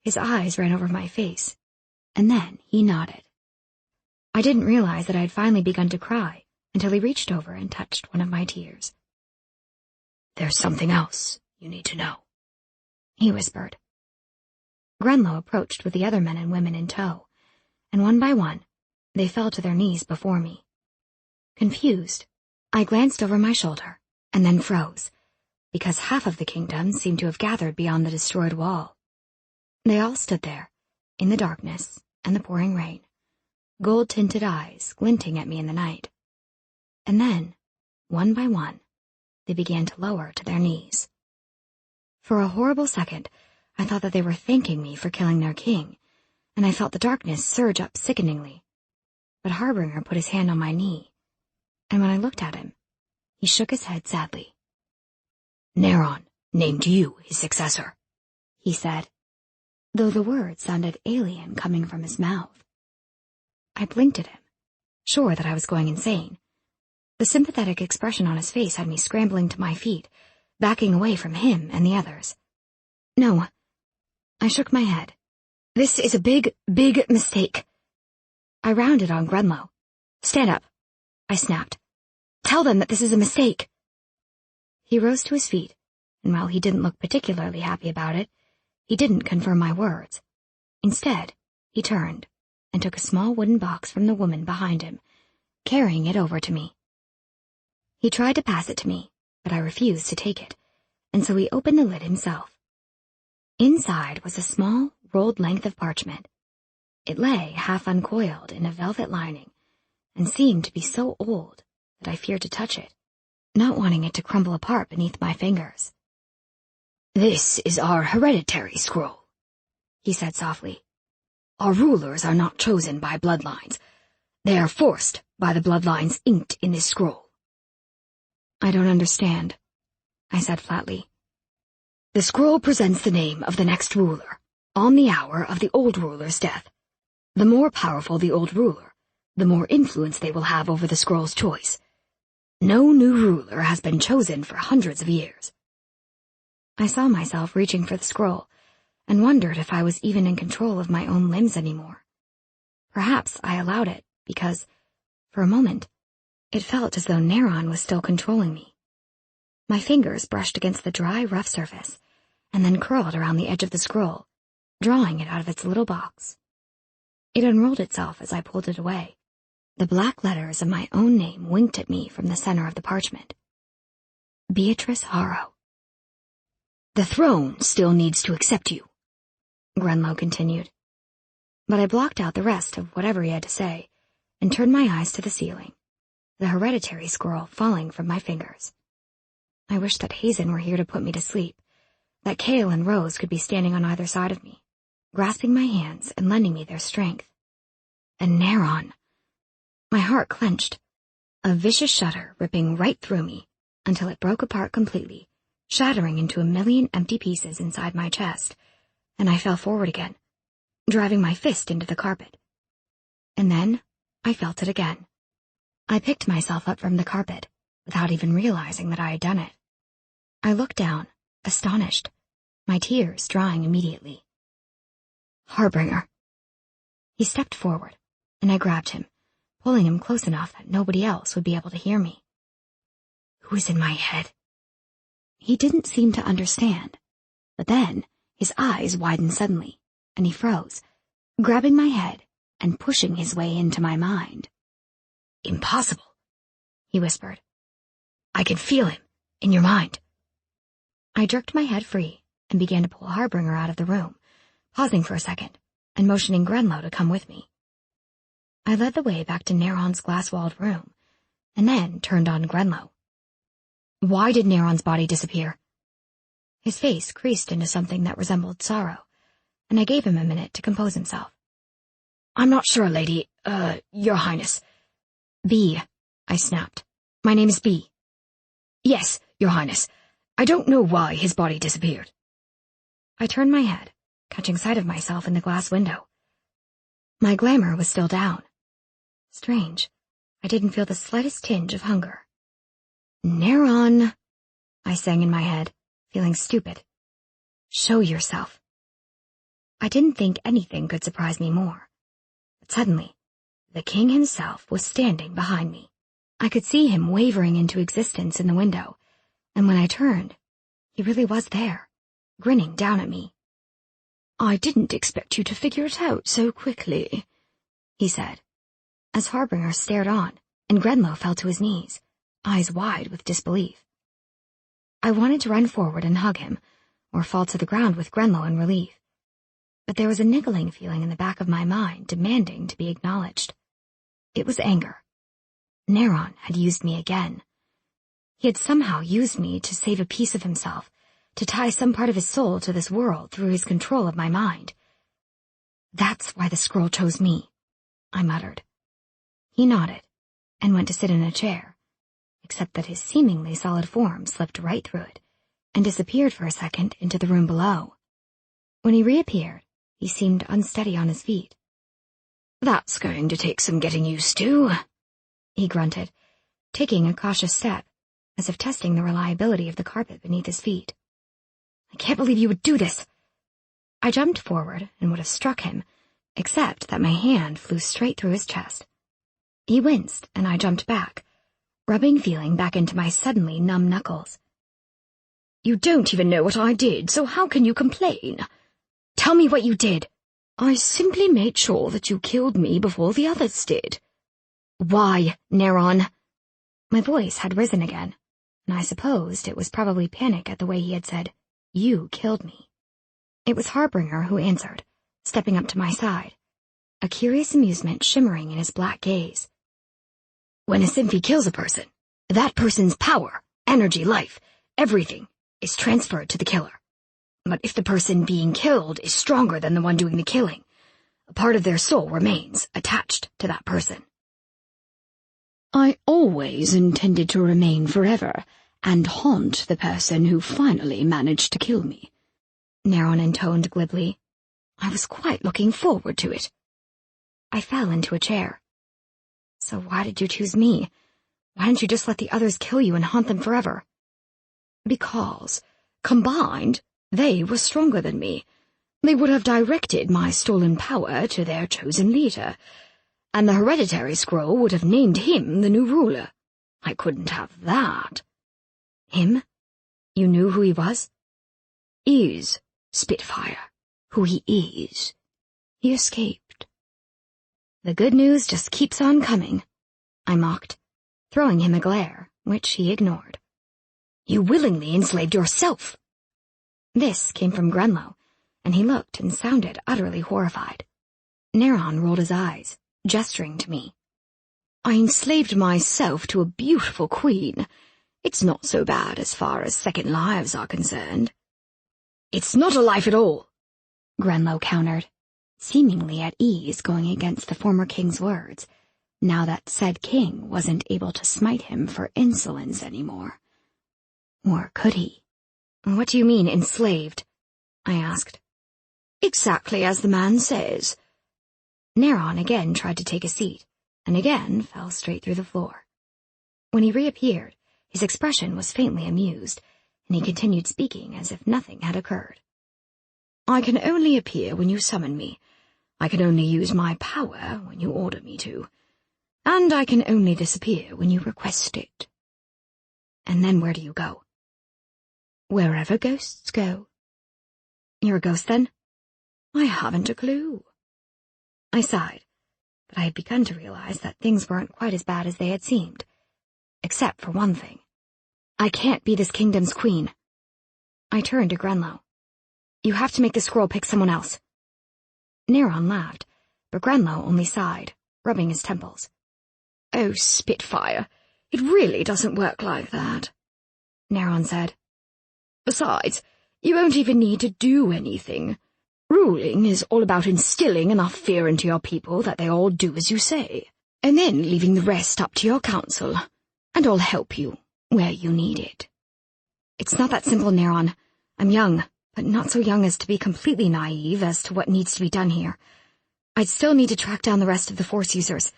His eyes ran over my face, and then he nodded. I didn't realize that I had finally begun to cry until he reached over and touched one of my tears. "There's something else you need to know," he whispered. Grenlow approached with the other men and women in tow, and one by one, they fell to their knees before me. Confused, I glanced over my shoulder, and then froze, because half of the kingdom seemed to have gathered beyond the destroyed wall. They all stood there, in the darkness and the pouring rain, gold-tinted eyes glinting at me in the night. And then, one by one, they began to lower to their knees. For a horrible second, I thought that they were thanking me for killing their king, and I felt the darkness surge up sickeningly. But Harbinger put his hand on my knee, and when I looked at him, he shook his head sadly. "Neron named you his successor," he said, though the words sounded alien coming from his mouth. I blinked at him, sure that I was going insane. The sympathetic expression on his face had me scrambling to my feet, backing away from him and the others. "No." I shook my head. "This is a big, big mistake." I rounded on Grenlow. "Stand up," I snapped. "Tell them that this is a mistake." He rose to his feet, and while he didn't look particularly happy about it, he didn't confirm my words. Instead, he turned and took a small wooden box from the woman behind him, carrying it over to me. He tried to pass it to me, but I refused to take it, and so he opened the lid himself. Inside was a small, rolled length of parchment. It lay half uncoiled in a velvet lining, and seemed to be so old that I feared to touch it, not wanting it to crumble apart beneath my fingers. "This is our hereditary scroll," he said softly. "Our rulers are not chosen by bloodlines. They are forced by the bloodlines inked in this scroll." "I don't understand," I said flatly. "The scroll presents the name of the next ruler, on the hour of the old ruler's death. The more powerful the old ruler, the more influence they will have over the scroll's choice. No new ruler has been chosen for hundreds of years." I saw myself reaching for the scroll, and wondered if I was even in control of my own limbs anymore. Perhaps I allowed it, because, for a moment, it felt as though Neron was still controlling me. My fingers brushed against the dry, rough surface, and then curled around the edge of the scroll, drawing it out of its little box. It unrolled itself as I pulled it away. The black letters of my own name winked at me from the center of the parchment. Beatrice Harrow. "The throne still needs to accept you," Grenlow continued. But I blocked out the rest of whatever he had to say and turned my eyes to the ceiling, the hereditary scroll falling from my fingers. I wished that Hazen were here to put me to sleep, that Cale and Rose could be standing on either side of me, grasping my hands and lending me their strength. And Neron. My heart clenched, a vicious shudder ripping right through me until it broke apart completely, shattering into a million empty pieces inside my chest, and I fell forward again, driving my fist into the carpet. And then I felt it again. I picked myself up from the carpet, without even realizing that I had done it. I looked down, astonished, my tears drying immediately. "Harbinger." He stepped forward, and I grabbed him, pulling him close enough that nobody else would be able to hear me. "Who is in my head?" He didn't seem to understand, but then his eyes widened suddenly, and he froze, grabbing my head and pushing his way into my mind. "Impossible," he whispered. "I can feel him, in your mind." I jerked my head free and began to pull Harbinger out of the room, pausing for a second and motioning Grenlow to come with me. I led the way back to Neron's glass-walled room, and then turned on Grenlow. "Why did Neron's body disappear?" His face creased into something that resembled sorrow, and I gave him a minute to compose himself. "I'm not sure, lady, your highness." "B," I snapped. "My name is B." "Yes, your highness. I don't know why his body disappeared." I turned my head, catching sight of myself in the glass window. My glamour was still down. Strange, I didn't feel the slightest tinge of hunger. "Neron," I sang in my head, feeling stupid. "Show yourself." I didn't think anything could surprise me more. But suddenly, the king himself was standing behind me. I could see him wavering into existence in the window, and when I turned, he really was there, grinning down at me. "I didn't expect you to figure it out so quickly," he said, as Harbinger stared on, and Grenlow fell to his knees, eyes wide with disbelief. I wanted to run forward and hug him, or fall to the ground with Grenlow in relief, but there was a niggling feeling in the back of my mind demanding to be acknowledged. It was anger. Neron had used me again. He had somehow used me to save a piece of himself, to tie some part of his soul to this world through his control of my mind. "That's why the scroll chose me," I muttered. He nodded, and went to sit in a chair, except that his seemingly solid form slipped right through it, and disappeared for a second into the room below. When he reappeared, he seemed unsteady on his feet. "That's going to take some getting used to," he grunted, taking a cautious step, as if testing the reliability of the carpet beneath his feet. "I can't believe you would do this." I jumped forward and would have struck him, except that my hand flew straight through his chest. He winced, and I jumped back, rubbing feeling back into my suddenly numb knuckles. "You don't even know what I did, so how can you complain? Tell me what you did." "I simply made sure that you killed me before the others did." "Why, Neron?" My voice had risen again, and I supposed it was probably panic at the way he had said, "You killed me." It was Harbinger who answered, stepping up to my side, a curious amusement shimmering in his black gaze. "When a Symphie kills a person, that person's power, energy, life, everything is transferred to the killer. But if the person being killed is stronger than the one doing the killing, a part of their soul remains attached to that person." "I always intended to remain forever and haunt the person who finally managed to kill me," Neron intoned glibly. "I was quite looking forward to it." I fell into a chair. "So why did you choose me? Why didn't you just let the others kill you and haunt them forever?" "Because, combined, they were stronger than me. They would have directed my stolen power to their chosen leader, and the hereditary scroll would have named him the new ruler. I couldn't have that." "Him? You knew who he was? Is Spitfire who he is? He escaped. The good news just keeps on coming, I mocked, throwing him a glare, which he ignored. You willingly enslaved yourself. This came from Grenlow, and he looked and sounded utterly horrified. Neron rolled his eyes, gesturing to me. I enslaved myself to a beautiful queen. It's not so bad as far as second lives are concerned. It's not a life at all, Grenlow countered, seemingly at ease going against the former king's words, now that said king wasn't able to smite him for insolence anymore. Or could he? What do you mean, enslaved? I asked. Exactly as the man says. Neron again tried to take a seat, and again fell straight through the floor. When he reappeared, his expression was faintly amused, and he continued speaking as if nothing had occurred. I can only appear when you summon me. I can only use my power when you order me to. And I can only disappear when you request it. And then where do you go? Wherever ghosts go. You're a ghost, then? I haven't a clue. I sighed, but I had begun to realize that things weren't quite as bad as they had seemed. Except for one thing. I can't be this kingdom's queen. I turned to Grenlow. You have to make the scroll pick someone else. Neron laughed, but Grenlow only sighed, rubbing his temples. Oh, Spitfire, it really doesn't work like that, Neron said. Besides, you won't even need to do anything. Ruling is all about instilling enough fear into your people that they all do as you say, and then leaving the rest up to your council, and I'll help you where you need it. It's not that simple, Neron. I'm young, but not so young as to be completely naive as to what needs to be done here. I'd still need to track down the rest of the Force users.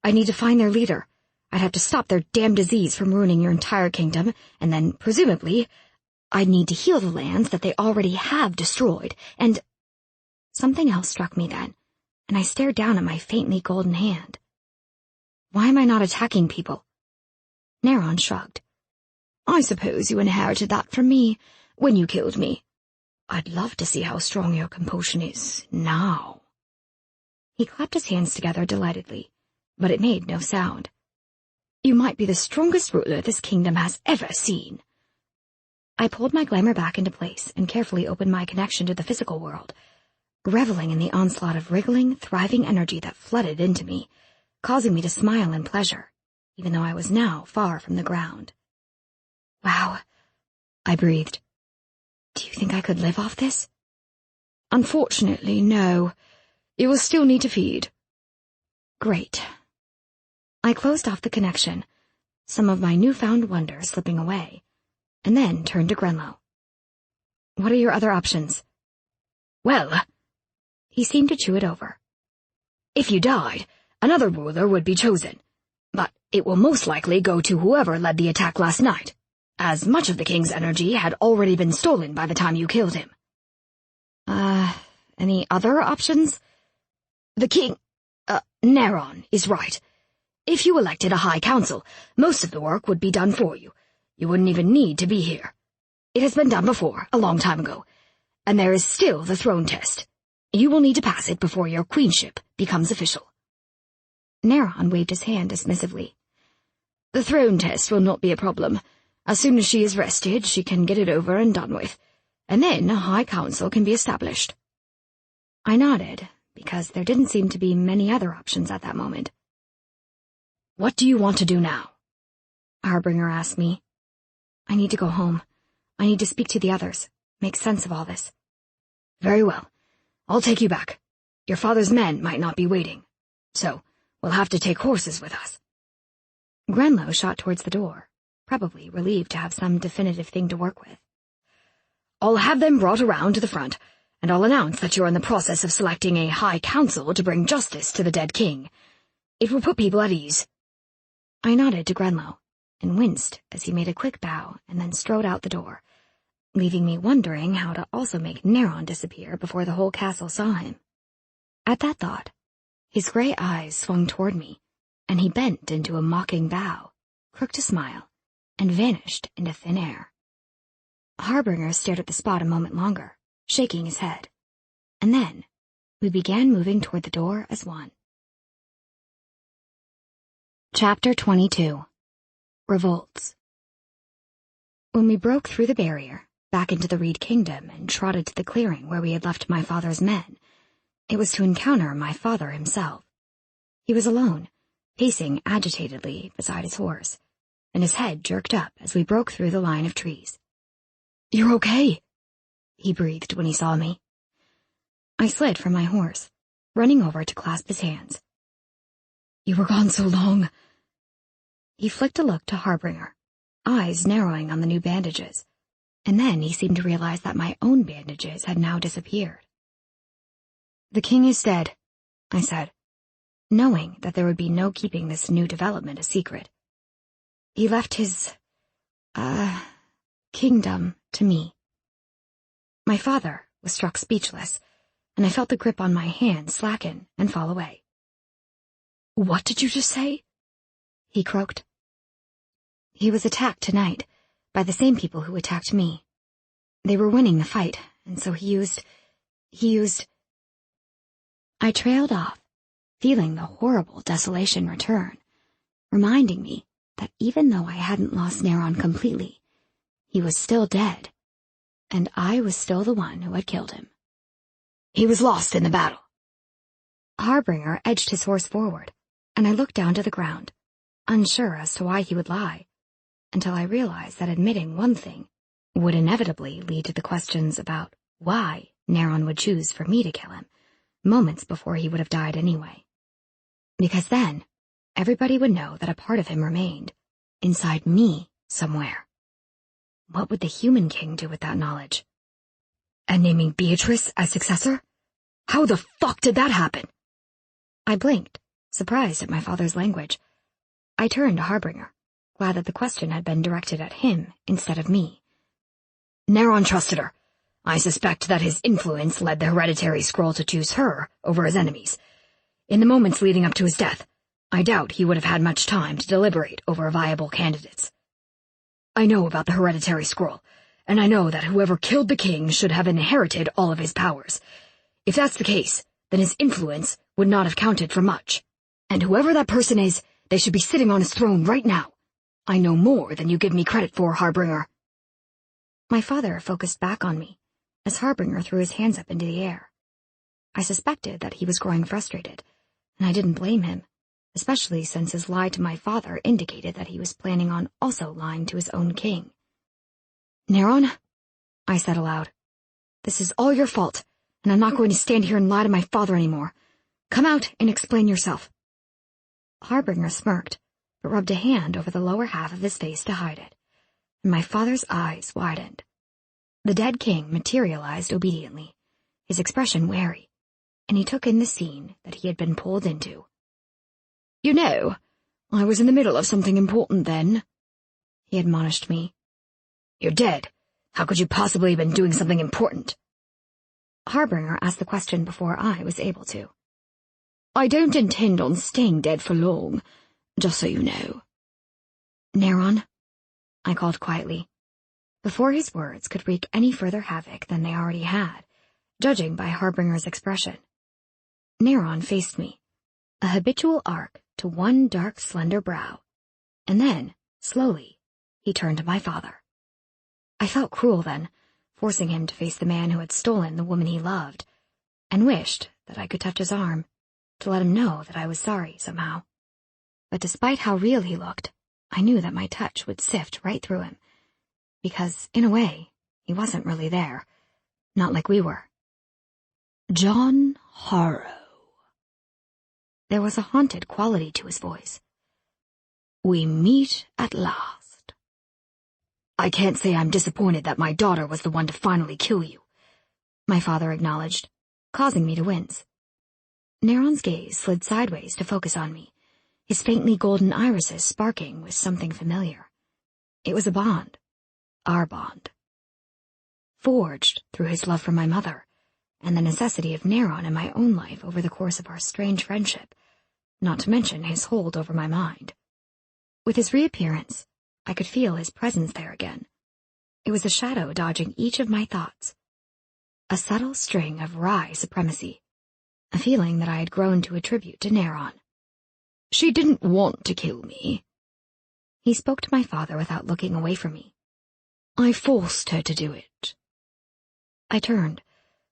I'd need to find their leader. I'd have to stop their damn disease from ruining your entire kingdom, and then, presumably, I'd need to heal the lands that they already have destroyed, and... Something else struck me then, and I stared down at my faintly golden hand. Why am I not attacking people? Neron shrugged. I suppose you inherited that from me, when you killed me. I'd love to see how strong your compulsion is, now. He clapped his hands together delightedly, but it made no sound. You might be the strongest ruler this kingdom has ever seen. I pulled my glamour back into place and carefully opened my connection to the physical world, reveling in the onslaught of wriggling, thriving energy that flooded into me, causing me to smile in pleasure, even though I was now far from the ground. Wow, I breathed. Do you think I could live off this? Unfortunately, no. You will still need to feed. Great. I closed off the connection, some of my newfound wonder slipping away, and then turned to Grenlow. What are your other options? Well, he seemed to chew it over. If you died, another ruler would be chosen, but it will most likely go to whoever led the attack last night, as much of the king's energy had already been stolen by the time you killed him. Any other options? The king, Neron is right. If you elected a high council, most of the work would be done for you. You wouldn't even need to be here. It has been done before, a long time ago, and there is still the throne test. You will need to pass it before your queenship becomes official. Neron waved his hand dismissively. The throne test will not be a problem. As soon as she is rested, she can get it over and done with, and then a high council can be established. I nodded, because there didn't seem to be many other options at that moment. What do you want to do now? Harbinger asked me. I need to go home. I need to speak to the others, make sense of all this. Very well. I'll take you back. Your father's men might not be waiting, so we'll have to take horses with us. Grenlow shot towards the door, probably relieved to have some definitive thing to work with. I'll have them brought around to the front, and I'll announce that you're in the process of selecting a high council to bring justice to the dead king. It will put people at ease. I nodded to Grenlow, and winced as he made a quick bow and then strode out the door, leaving me wondering how to also make Neron disappear before the whole castle saw him. At that thought, his gray eyes swung toward me, and he bent into a mocking bow, crooked a smile, and vanished into thin air. Harbinger stared at the spot a moment longer, shaking his head. And then, we began moving toward the door as one. Chapter 22. Revolts. When we broke through the barrier, back into the Reed Kingdom, and trotted to the clearing where we had left my father's men, it was to encounter my father himself. He was alone, pacing agitatedly beside his horse, and his head jerked up as we broke through the line of trees. "You're okay," he breathed when he saw me. I slid from my horse, running over to clasp his hands. "You were gone so long." He flicked a look to Harbinger, eyes narrowing on the new bandages, and then he seemed to realize that my own bandages had now disappeared. "The king is dead," I said, knowing that there would be no keeping this new development a secret. "He left his, kingdom to me." My father was struck speechless, and I felt the grip on my hand slacken and fall away. "What did you just say?" he croaked. "He was attacked tonight by the same people who attacked me. They were winning the fight, and so he used... I trailed off, feeling the horrible desolation return, reminding me that even though I hadn't lost Neron completely, he was still dead, and I was still the one who had killed him. "He was lost in the battle." Harbinger edged his horse forward, and I looked down to the ground, unsure as to why he would lie, until I realized that admitting one thing would inevitably lead to the questions about why Neron would choose for me to kill him, moments before he would have died anyway. Because then, everybody would know that a part of him remained, inside me somewhere. What would the human king do with that knowledge? And naming Beatrice as successor? How the fuck did that happen? I blinked, surprised at my father's language. I turned to Harbinger, glad that the question had been directed at him instead of me. "Neron trusted her. I suspect that his influence led the Hereditary scroll to choose her over his enemies. In the moments leading up to his death, I doubt he would have had much time to deliberate over viable candidates. I know about the Hereditary scroll, and I know that whoever killed the king should have inherited all of his powers. If that's the case, then his influence would not have counted for much. And whoever that person is, they should be sitting on his throne right now. I know more than you give me credit for, Harbinger." My father focused back on me, as Harbinger threw his hands up into the air. I suspected that he was growing frustrated, and I didn't blame him, especially since his lie to my father indicated that he was planning on also lying to his own king. "Neron," I said aloud, "this is all your fault, and I'm not going to stand here and lie to my father anymore. Come out and explain yourself." Harbinger smirked, but rubbed a hand over the lower half of his face to hide it, and my father's eyes widened. The dead king materialized obediently, his expression wary, and he took in the scene that he had been pulled into. "You know, I was in the middle of something important then," he admonished me. "You're dead. How could you possibly have been doing something important?" Harbinger asked the question before I was able to. "I don't intend on staying dead for long, just so you know." "Neron," I called quietly, before his words could wreak any further havoc than they already had, judging by Harbinger's expression. Neron faced me, a habitual arc to one dark, slender brow, and then, slowly, he turned to my father. I felt cruel then, forcing him to face the man who had stolen the woman he loved, and wished that I could touch his arm, to let him know that I was sorry somehow. But despite how real he looked, I knew that my touch would sift right through him, because, in a way, he wasn't really there, not like we were. "John Harrow." There was a haunted quality to his voice. "We meet at last. I can't say I'm disappointed that my daughter was the one to finally kill you," my father acknowledged, causing me to wince. Neron's gaze slid sideways to focus on me, his faintly golden irises sparking with something familiar. It was a bond, our bond. Forged through his love for my mother, and the necessity of Neron in my own life over the course of our strange friendship, not to mention his hold over my mind. With his reappearance, I could feel his presence there again, It was a shadow dodging each of my thoughts. A subtle string of wry supremacy, a feeling that I had grown to attribute to Neron. She didn't want to kill me. He spoke to my father without looking away from me. I forced her to do it. I turned,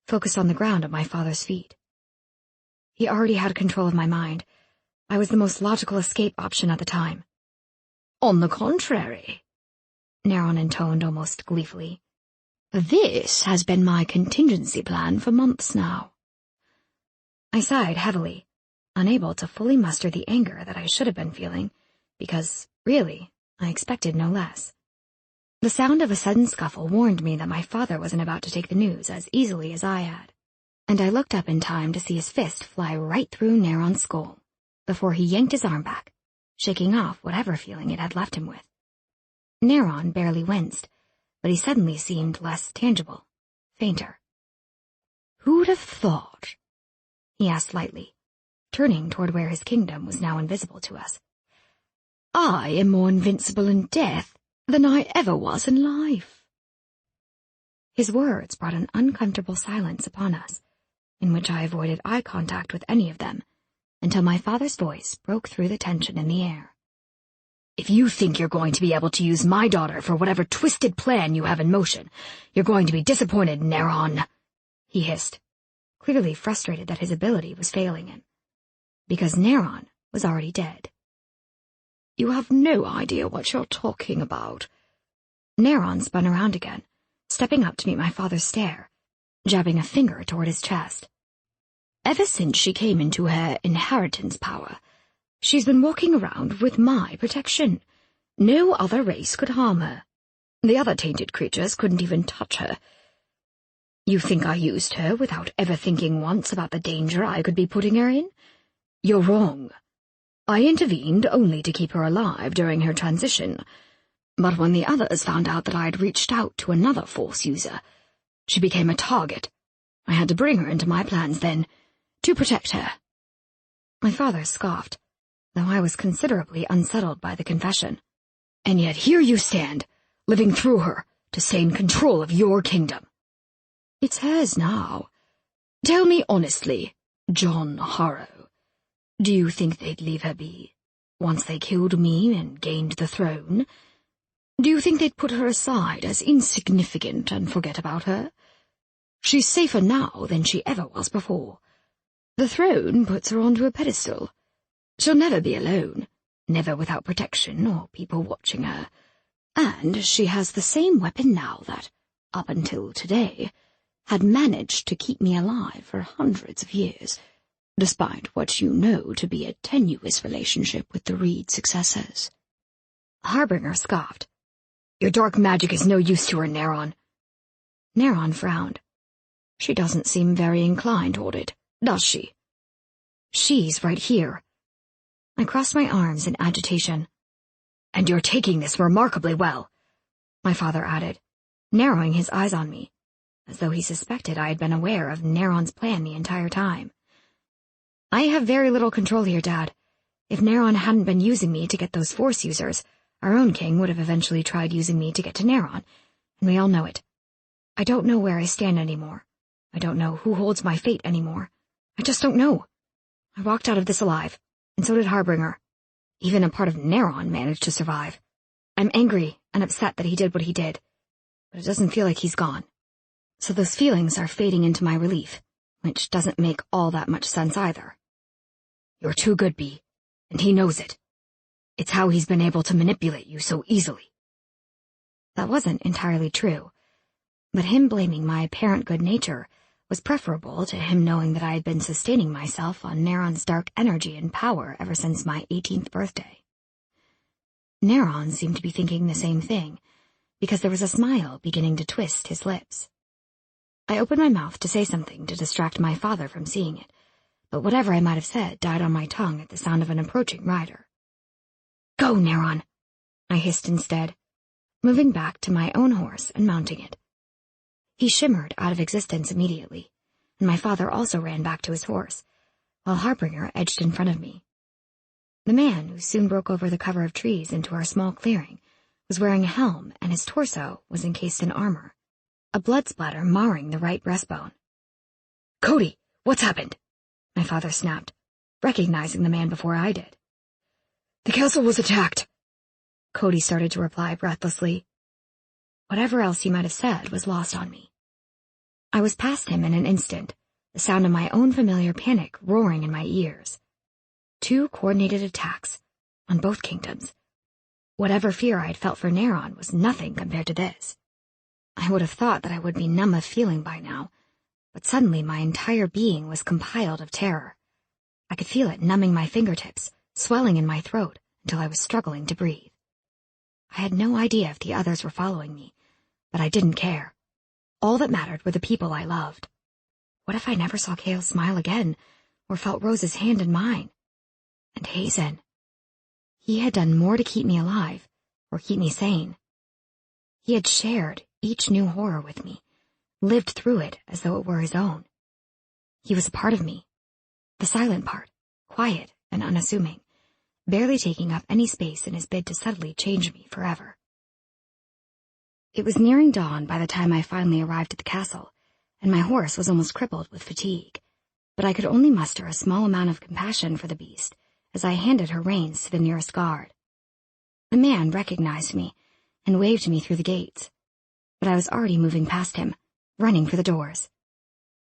focused on the ground at my father's feet. He already had control of my mind. I was the most logical escape option at the time. On the contrary, Neron intoned almost gleefully. This has been my contingency plan for months now. I sighed heavily, unable to fully muster the anger that I should have been feeling, because, really, I expected no less. The sound of a sudden scuffle warned me that my father wasn't about to take the news as easily as I had, and I looked up in time to see his fist fly right through Neron's skull, before he yanked his arm back, shaking off whatever feeling it had left him with. Neron barely winced, but he suddenly seemed less tangible, fainter. Who'd have thought? He asked lightly, turning toward where his kingdom was now invisible to us. I am more invincible in death than I ever was in life. His words brought an uncomfortable silence upon us, in which I avoided eye contact with any of them, until my father's voice broke through the tension in the air. If you think you're going to be able to use my daughter for whatever twisted plan you have in motion, you're going to be disappointed, Neron, he hissed, clearly frustrated that his ability was failing him, because Neron was already dead. You have no idea what you're talking about. Neron spun around again, stepping up to meet my father's stare, jabbing a finger toward his chest. Ever since she came into her inheritance power, she's been walking around with my protection. No other race could harm her. The other tainted creatures couldn't even touch her. You think I used her without ever thinking once about the danger I could be putting her in? You're wrong. I intervened only to keep her alive during her transition, but when the others found out that I had reached out to another Force user, she became a target. I had to bring her into my plans then, to protect her. My father scoffed, though I was considerably unsettled by the confession. And yet here you stand, living through her, to stay in control of your kingdom. It's hers now. Tell me honestly, John Harrow, do you think they'd leave her be, once they killed me and gained the throne? Do you think they'd put her aside as insignificant and forget about her? She's safer now than she ever was before. The throne puts her onto a pedestal. She'll never be alone, never without protection or people watching her. And she has the same weapon now that, up until today, had managed to keep me alive for hundreds of years, despite what you know to be a tenuous relationship with the Reed successors. Harbinger scoffed. Your dark magic is no use to her, Neron. Neron frowned. She doesn't seem very inclined toward it, does she? She's right here. I crossed my arms in agitation. And you're taking this remarkably well, my father added, narrowing his eyes on me, as though he suspected I had been aware of Neron's plan the entire time. I have very little control here, Dad. If Neron hadn't been using me to get those Force users, our own king would have eventually tried using me to get to Neron, and we all know it. I don't know where I stand anymore. I don't know who holds my fate anymore. I just don't know. I walked out of this alive, and so did Harbinger. Even a part of Neron managed to survive. I'm angry and upset that he did what he did, but it doesn't feel like he's gone. So those feelings are fading into my relief, which doesn't make all that much sense either. You're too good, Bee, and he knows it. It's how he's been able to manipulate you so easily. That wasn't entirely true, but him blaming my apparent good nature was preferable to him knowing that I had been sustaining myself on Neron's dark energy and power ever since my 18th birthday. Neron seemed to be thinking the same thing, because there was a smile beginning to twist his lips. I opened my mouth to say something to distract my father from seeing it, but whatever I might have said died on my tongue at the sound of an approaching rider. Go, Neron, I hissed instead, moving back to my own horse and mounting it. He shimmered out of existence immediately, and my father also ran back to his horse, while Harbinger edged in front of me. The man, who soon broke over the cover of trees into our small clearing, was wearing a helm and his torso was encased in armor, a blood splatter marring the right breastbone. "Cody, what's happened?" my father snapped, recognizing the man before I did. "The castle was attacked," Cody started to reply breathlessly. Whatever else he might have said was lost on me. I was past him in an instant, the sound of my own familiar panic roaring in my ears. 2 coordinated attacks on both kingdoms. Whatever fear I had felt for Neron was nothing compared to this. I would have thought that I would be numb of feeling by now, but suddenly my entire being was compiled of terror. I could feel it numbing my fingertips, swelling in my throat until I was struggling to breathe. I had no idea if the others were following me, but I didn't care. All that mattered were the people I loved. What if I never saw Cale smile again, or felt Rose's hand in mine? And Hazen. He had done more to keep me alive, or keep me sane. He had shared each new horror with me, lived through it as though it were his own. He was a part of me, the silent part, quiet and unassuming, barely taking up any space in his bid to subtly change me forever. It was nearing dawn by the time I finally arrived at the castle, and my horse was almost crippled with fatigue, but I could only muster a small amount of compassion for the beast as I handed her reins to the nearest guard. The man recognized me and waved me through the gates, but I was already moving past him, running for the doors.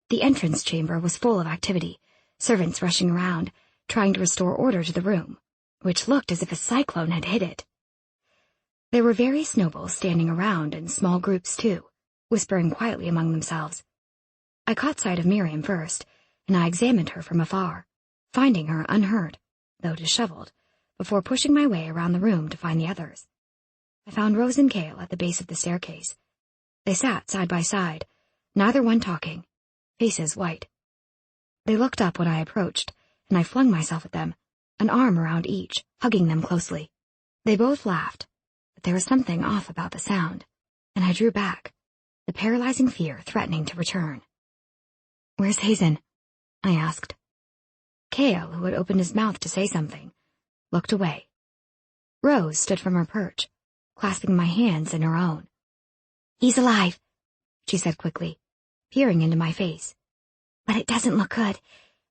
The entrance chamber was full of activity, servants rushing around, trying to restore order to the room, which looked as if a cyclone had hit it. There were various nobles standing around in small groups too, whispering quietly among themselves. I caught sight of Miriam first, and I examined her from afar, finding her unhurt, though disheveled, before pushing my way around the room to find the others. I found Rose and Cale at the base of the staircase. They sat side by side, neither one talking, faces white. They looked up when I approached, and I flung myself at them, an arm around each, hugging them closely. They both laughed, but there was something off about the sound, and I drew back, the paralyzing fear threatening to return. "Where's Hazen?" I asked. Cale, who had opened his mouth to say something, looked away. Rose stood from her perch, clasping my hands in her own. "He's alive," she said quickly, peering into my face. "But it doesn't look good.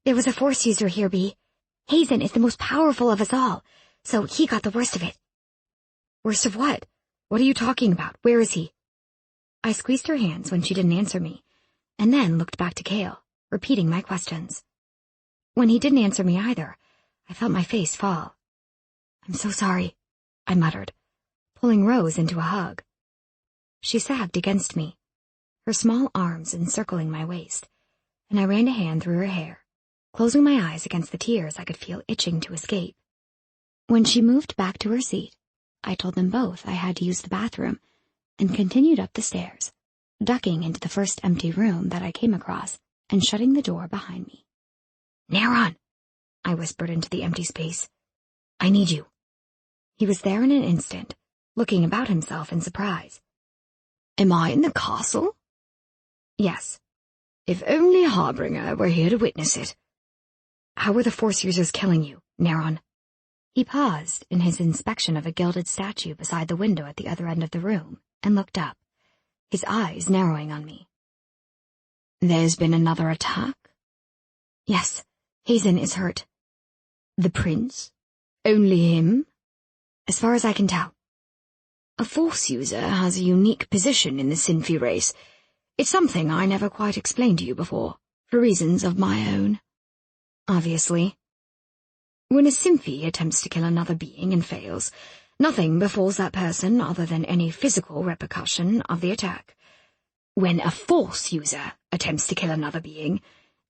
There was a Force user here, Bee. Hazen is the most powerful of us all, so he got the worst of it." "Worst of what? What are you talking about? Where is he?" I squeezed her hands when she didn't answer me, and then looked back to Cale, repeating my questions. When he didn't answer me either, I felt my face fall. "I'm so sorry," I muttered, pulling Rose into a hug. She sagged against me, her small arms encircling my waist, and I ran a hand through her hair, closing my eyes against the tears I could feel itching to escape. When she moved back to her seat, I told them both I had to use the bathroom, and continued up the stairs, ducking into the first empty room that I came across and shutting the door behind me. "Neron," I whispered into the empty space. "I need you." He was there in an instant, looking about himself in surprise. "Am I in the castle?" "Yes." "If only Harbinger were here to witness it." "How were the Force users killing you, Neron?" He paused in his inspection of a gilded statue beside the window at the other end of the room and looked up, his eyes narrowing on me. "There's been another attack?" "Yes, Hazen is hurt." "The prince? Only him?" "As far as I can tell." "A Force user has a unique position in the Sinfi race. It's something I never quite explained to you before, for reasons of my own." "Obviously." "When a Sinfi attempts to kill another being and fails, nothing befalls that person other than any physical repercussion of the attack. When a Force user attempts to kill another being,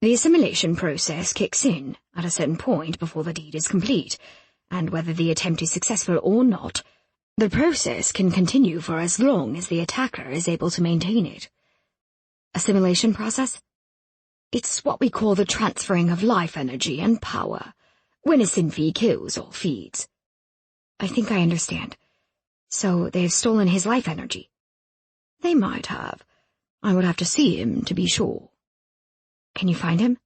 the assimilation process kicks in at a certain point before the deed is complete, and whether the attempt is successful or not, the process can continue for as long as the attacker is able to maintain it." "Assimilation process?" "It's what we call the transferring of life energy and power, when a Sinfi kills or feeds." "I think I understand. So they've stolen his life energy?" "They might have. I would have to see him to be sure." "Can you find him?"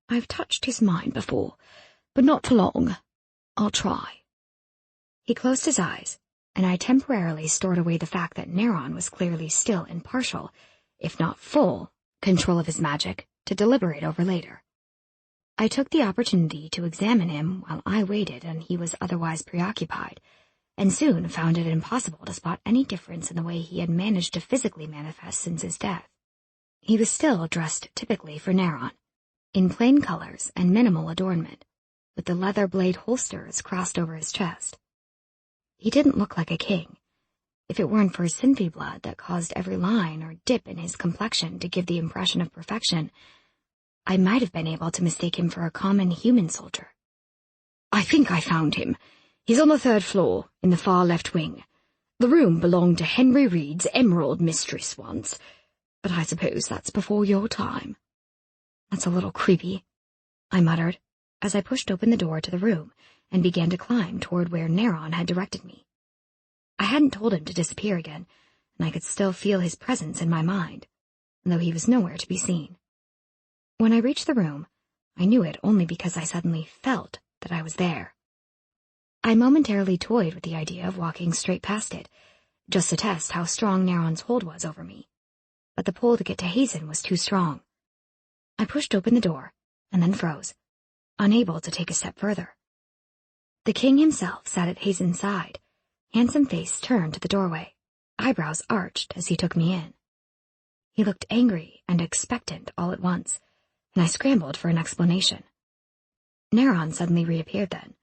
"I've touched his mind before, but not for long. I'll try." He closed his eyes, and I temporarily stored away the fact that Neron was clearly still in partial, if not full, control of his magic to deliberate over later. I took the opportunity to examine him while I waited and he was otherwise preoccupied, and soon found it impossible to spot any difference in the way he had managed to physically manifest since his death. He was still dressed typically for Neron, in plain colors and minimal adornment, with the leather blade holsters crossed over his chest. He didn't look like a king, if it weren't for his Sinfi blood that caused every line or dip in his complexion to give the impression of perfection. I might have been able to mistake him for a common human soldier. I think I found him. He's on the 3rd floor, in the far left wing. The room belonged to Henry Reed's emerald mistress once, but I suppose that's before your time. That's a little creepy, I muttered, as I pushed open the door to the room and began to climb toward where Neron had directed me. I hadn't told him to disappear again, and I could still feel his presence in my mind, though he was nowhere to be seen. When I reached the room, I knew it only because I suddenly felt that I was there. I momentarily toyed with the idea of walking straight past it, just to test how strong Neron's hold was over me, but the pull to get to Hazen was too strong. I pushed open the door, and then froze, unable to take a step further. The king himself sat at Hazen's side, handsome face turned to the doorway, eyebrows arched as he took me in. He looked angry and expectant all at once, and I scrambled for an explanation. Neron suddenly reappeared then,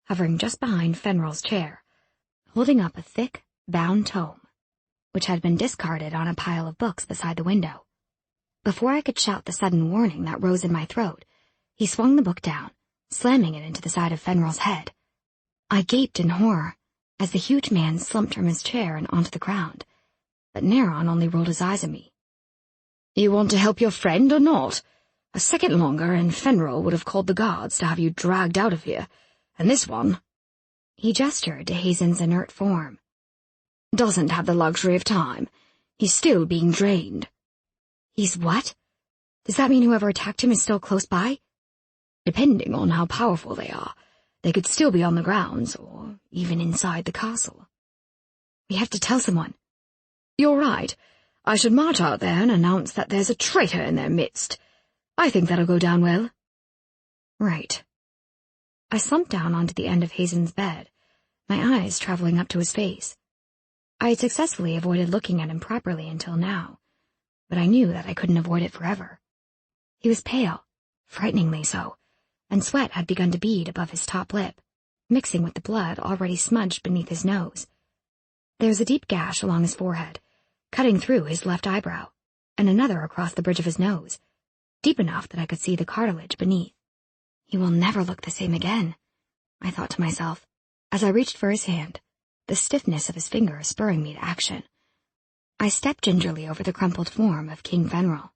hovering just behind Fenral's chair, holding up a thick, bound tome, which had been discarded on a pile of books beside the window. Before I could shout the sudden warning that rose in my throat, he swung the book down, slamming it into the side of Fenral's head. I gaped in horror as the huge man slumped from his chair and onto the ground, but Neron only rolled his eyes at me. You want to help your friend or not? A second longer and Fenral would have called the guards to have you dragged out of here, and this one— he gestured to Hazen's inert form— doesn't have the luxury of time. He's still being drained. He's what? Does that mean whoever attacked him is still close by? Depending on how powerful they are, they could still be on the grounds, or even inside the castle. We have to tell someone. You're right. I should march out there and announce that there's a traitor in their midst. I think that'll go down well. Right. I slumped down onto the end of Hazen's bed, my eyes traveling up to his face. I had successfully avoided looking at him properly until now, but I knew that I couldn't avoid it forever. He was pale, frighteningly so, and sweat had begun to bead above his top lip, mixing with the blood already smudged beneath his nose. There was a deep gash along his forehead, cutting through his left eyebrow, and another across the bridge of his nose, deep enough that I could see the cartilage beneath. He will never look the same again, I thought to myself, as I reached for his hand, the stiffness of his finger spurring me to action. I stepped gingerly over the crumpled form of King Fenral.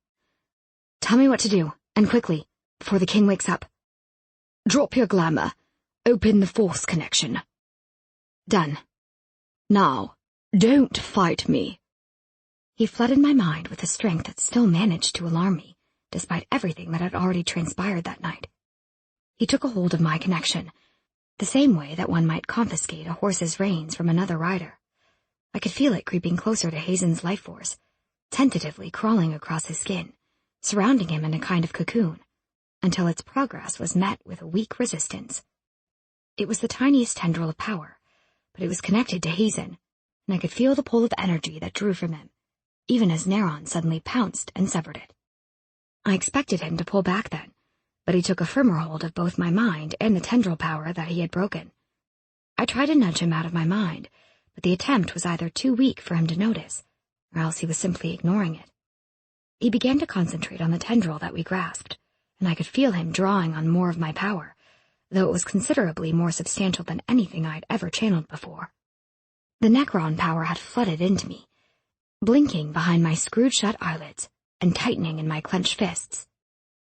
Tell me what to do, and quickly, before the king wakes up. Drop your glamour. Open the force connection. Done. Now, don't fight me. He flooded my mind with a strength that still managed to alarm me, despite everything that had already transpired that night. He took a hold of my connection, the same way that one might confiscate a horse's reins from another rider. I could feel it creeping closer to Hazen's life force, tentatively crawling across his skin, surrounding him in a kind of cocoon, until its progress was met with a weak resistance. It was the tiniest tendril of power, but it was connected to Hazen, and I could feel the pull of energy that drew from him, even as Neron suddenly pounced and severed it. I expected him to pull back then, but he took a firmer hold of both my mind and the tendril power that he had broken. I tried to nudge him out of my mind, but the attempt was either too weak for him to notice, or else he was simply ignoring it. He began to concentrate on the tendril that we grasped, and I could feel him drawing on more of my power, though it was considerably more substantial than anything I'd ever channeled before. The Necron power had flooded into me, blinking behind my screwed-shut eyelids and tightening in my clenched fists,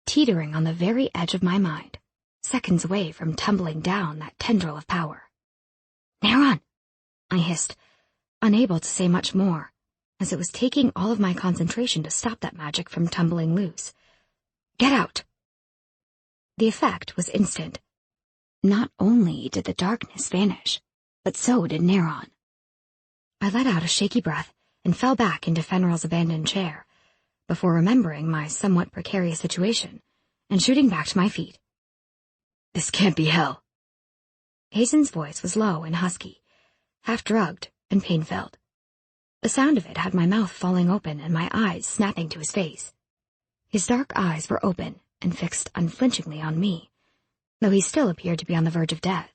teetering on the very edge of my mind, seconds away from tumbling down that tendril of power. "Neron!" I hissed, unable to say much more, as it was taking all of my concentration to stop that magic from tumbling loose. "Get out!" The effect was instant. Not only did the darkness vanish, but so did Neron. I let out a shaky breath and fell back into Fenrir's abandoned chair, before remembering my somewhat precarious situation and shooting back to my feet. This can't be hell. Hazen's voice was low and husky, half-drugged and pain-filled. The sound of it had my mouth falling open and my eyes snapping to his face. His dark eyes were open and fixed unflinchingly on me, though he still appeared to be on the verge of death.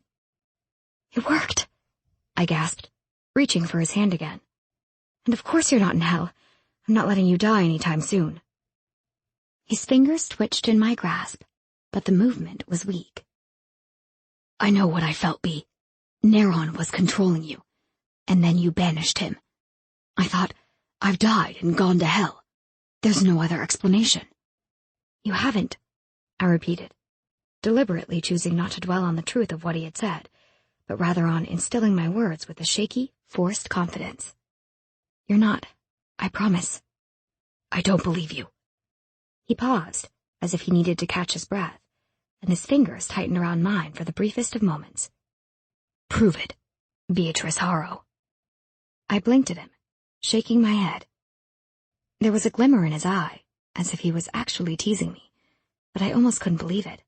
"It worked," I gasped, reaching for his hand again. "And of course you're not in hell. I'm not letting you die anytime soon." His fingers twitched in my grasp, but the movement was weak. "I know what I felt, Bee. Neron was controlling you, and then you banished him. I thought, I've died and gone to hell. There's no other explanation." "You haven't," I repeated, deliberately choosing not to dwell on the truth of what he had said, but rather on instilling my words with a shaky, forced confidence. "You're not, I promise." "I don't believe you." He paused, as if he needed to catch his breath, and his fingers tightened around mine for the briefest of moments. "Prove it, Beatrice Harrow." I blinked at him, shaking my head. There was a glimmer in his eye, as if he was actually teasing me, but I almost couldn't believe it.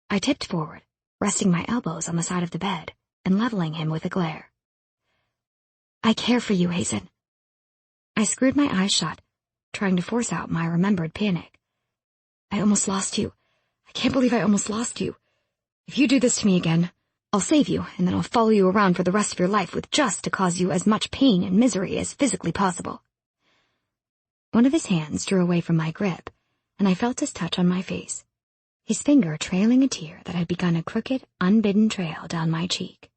I tipped forward, resting my elbows on the side of the bed and leveling him with a glare. "I care for you, Hazen." I screwed my eyes shut, trying to force out my remembered panic. "I almost lost you. I can't believe I almost lost you. If you do this to me again, I'll save you, and then I'll follow you around for the rest of your life with just to cause you as much pain and misery as physically possible." One of his hands drew away from my grip, and I felt his touch on my face, his finger trailing a tear that had begun a crooked, unbidden trail down my cheek.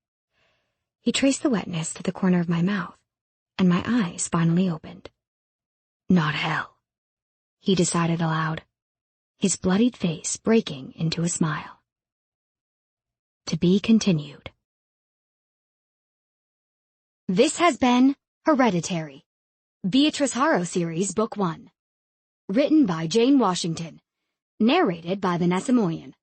He traced the wetness to the corner of my mouth, and my eyes finally opened. "Not hell," he decided aloud, his bloodied face breaking into a smile. To be continued. This has been Hereditary, Beatrice Harrow Series Book 1. Written by Jane Washington. Narrated by Vanessa Moyen.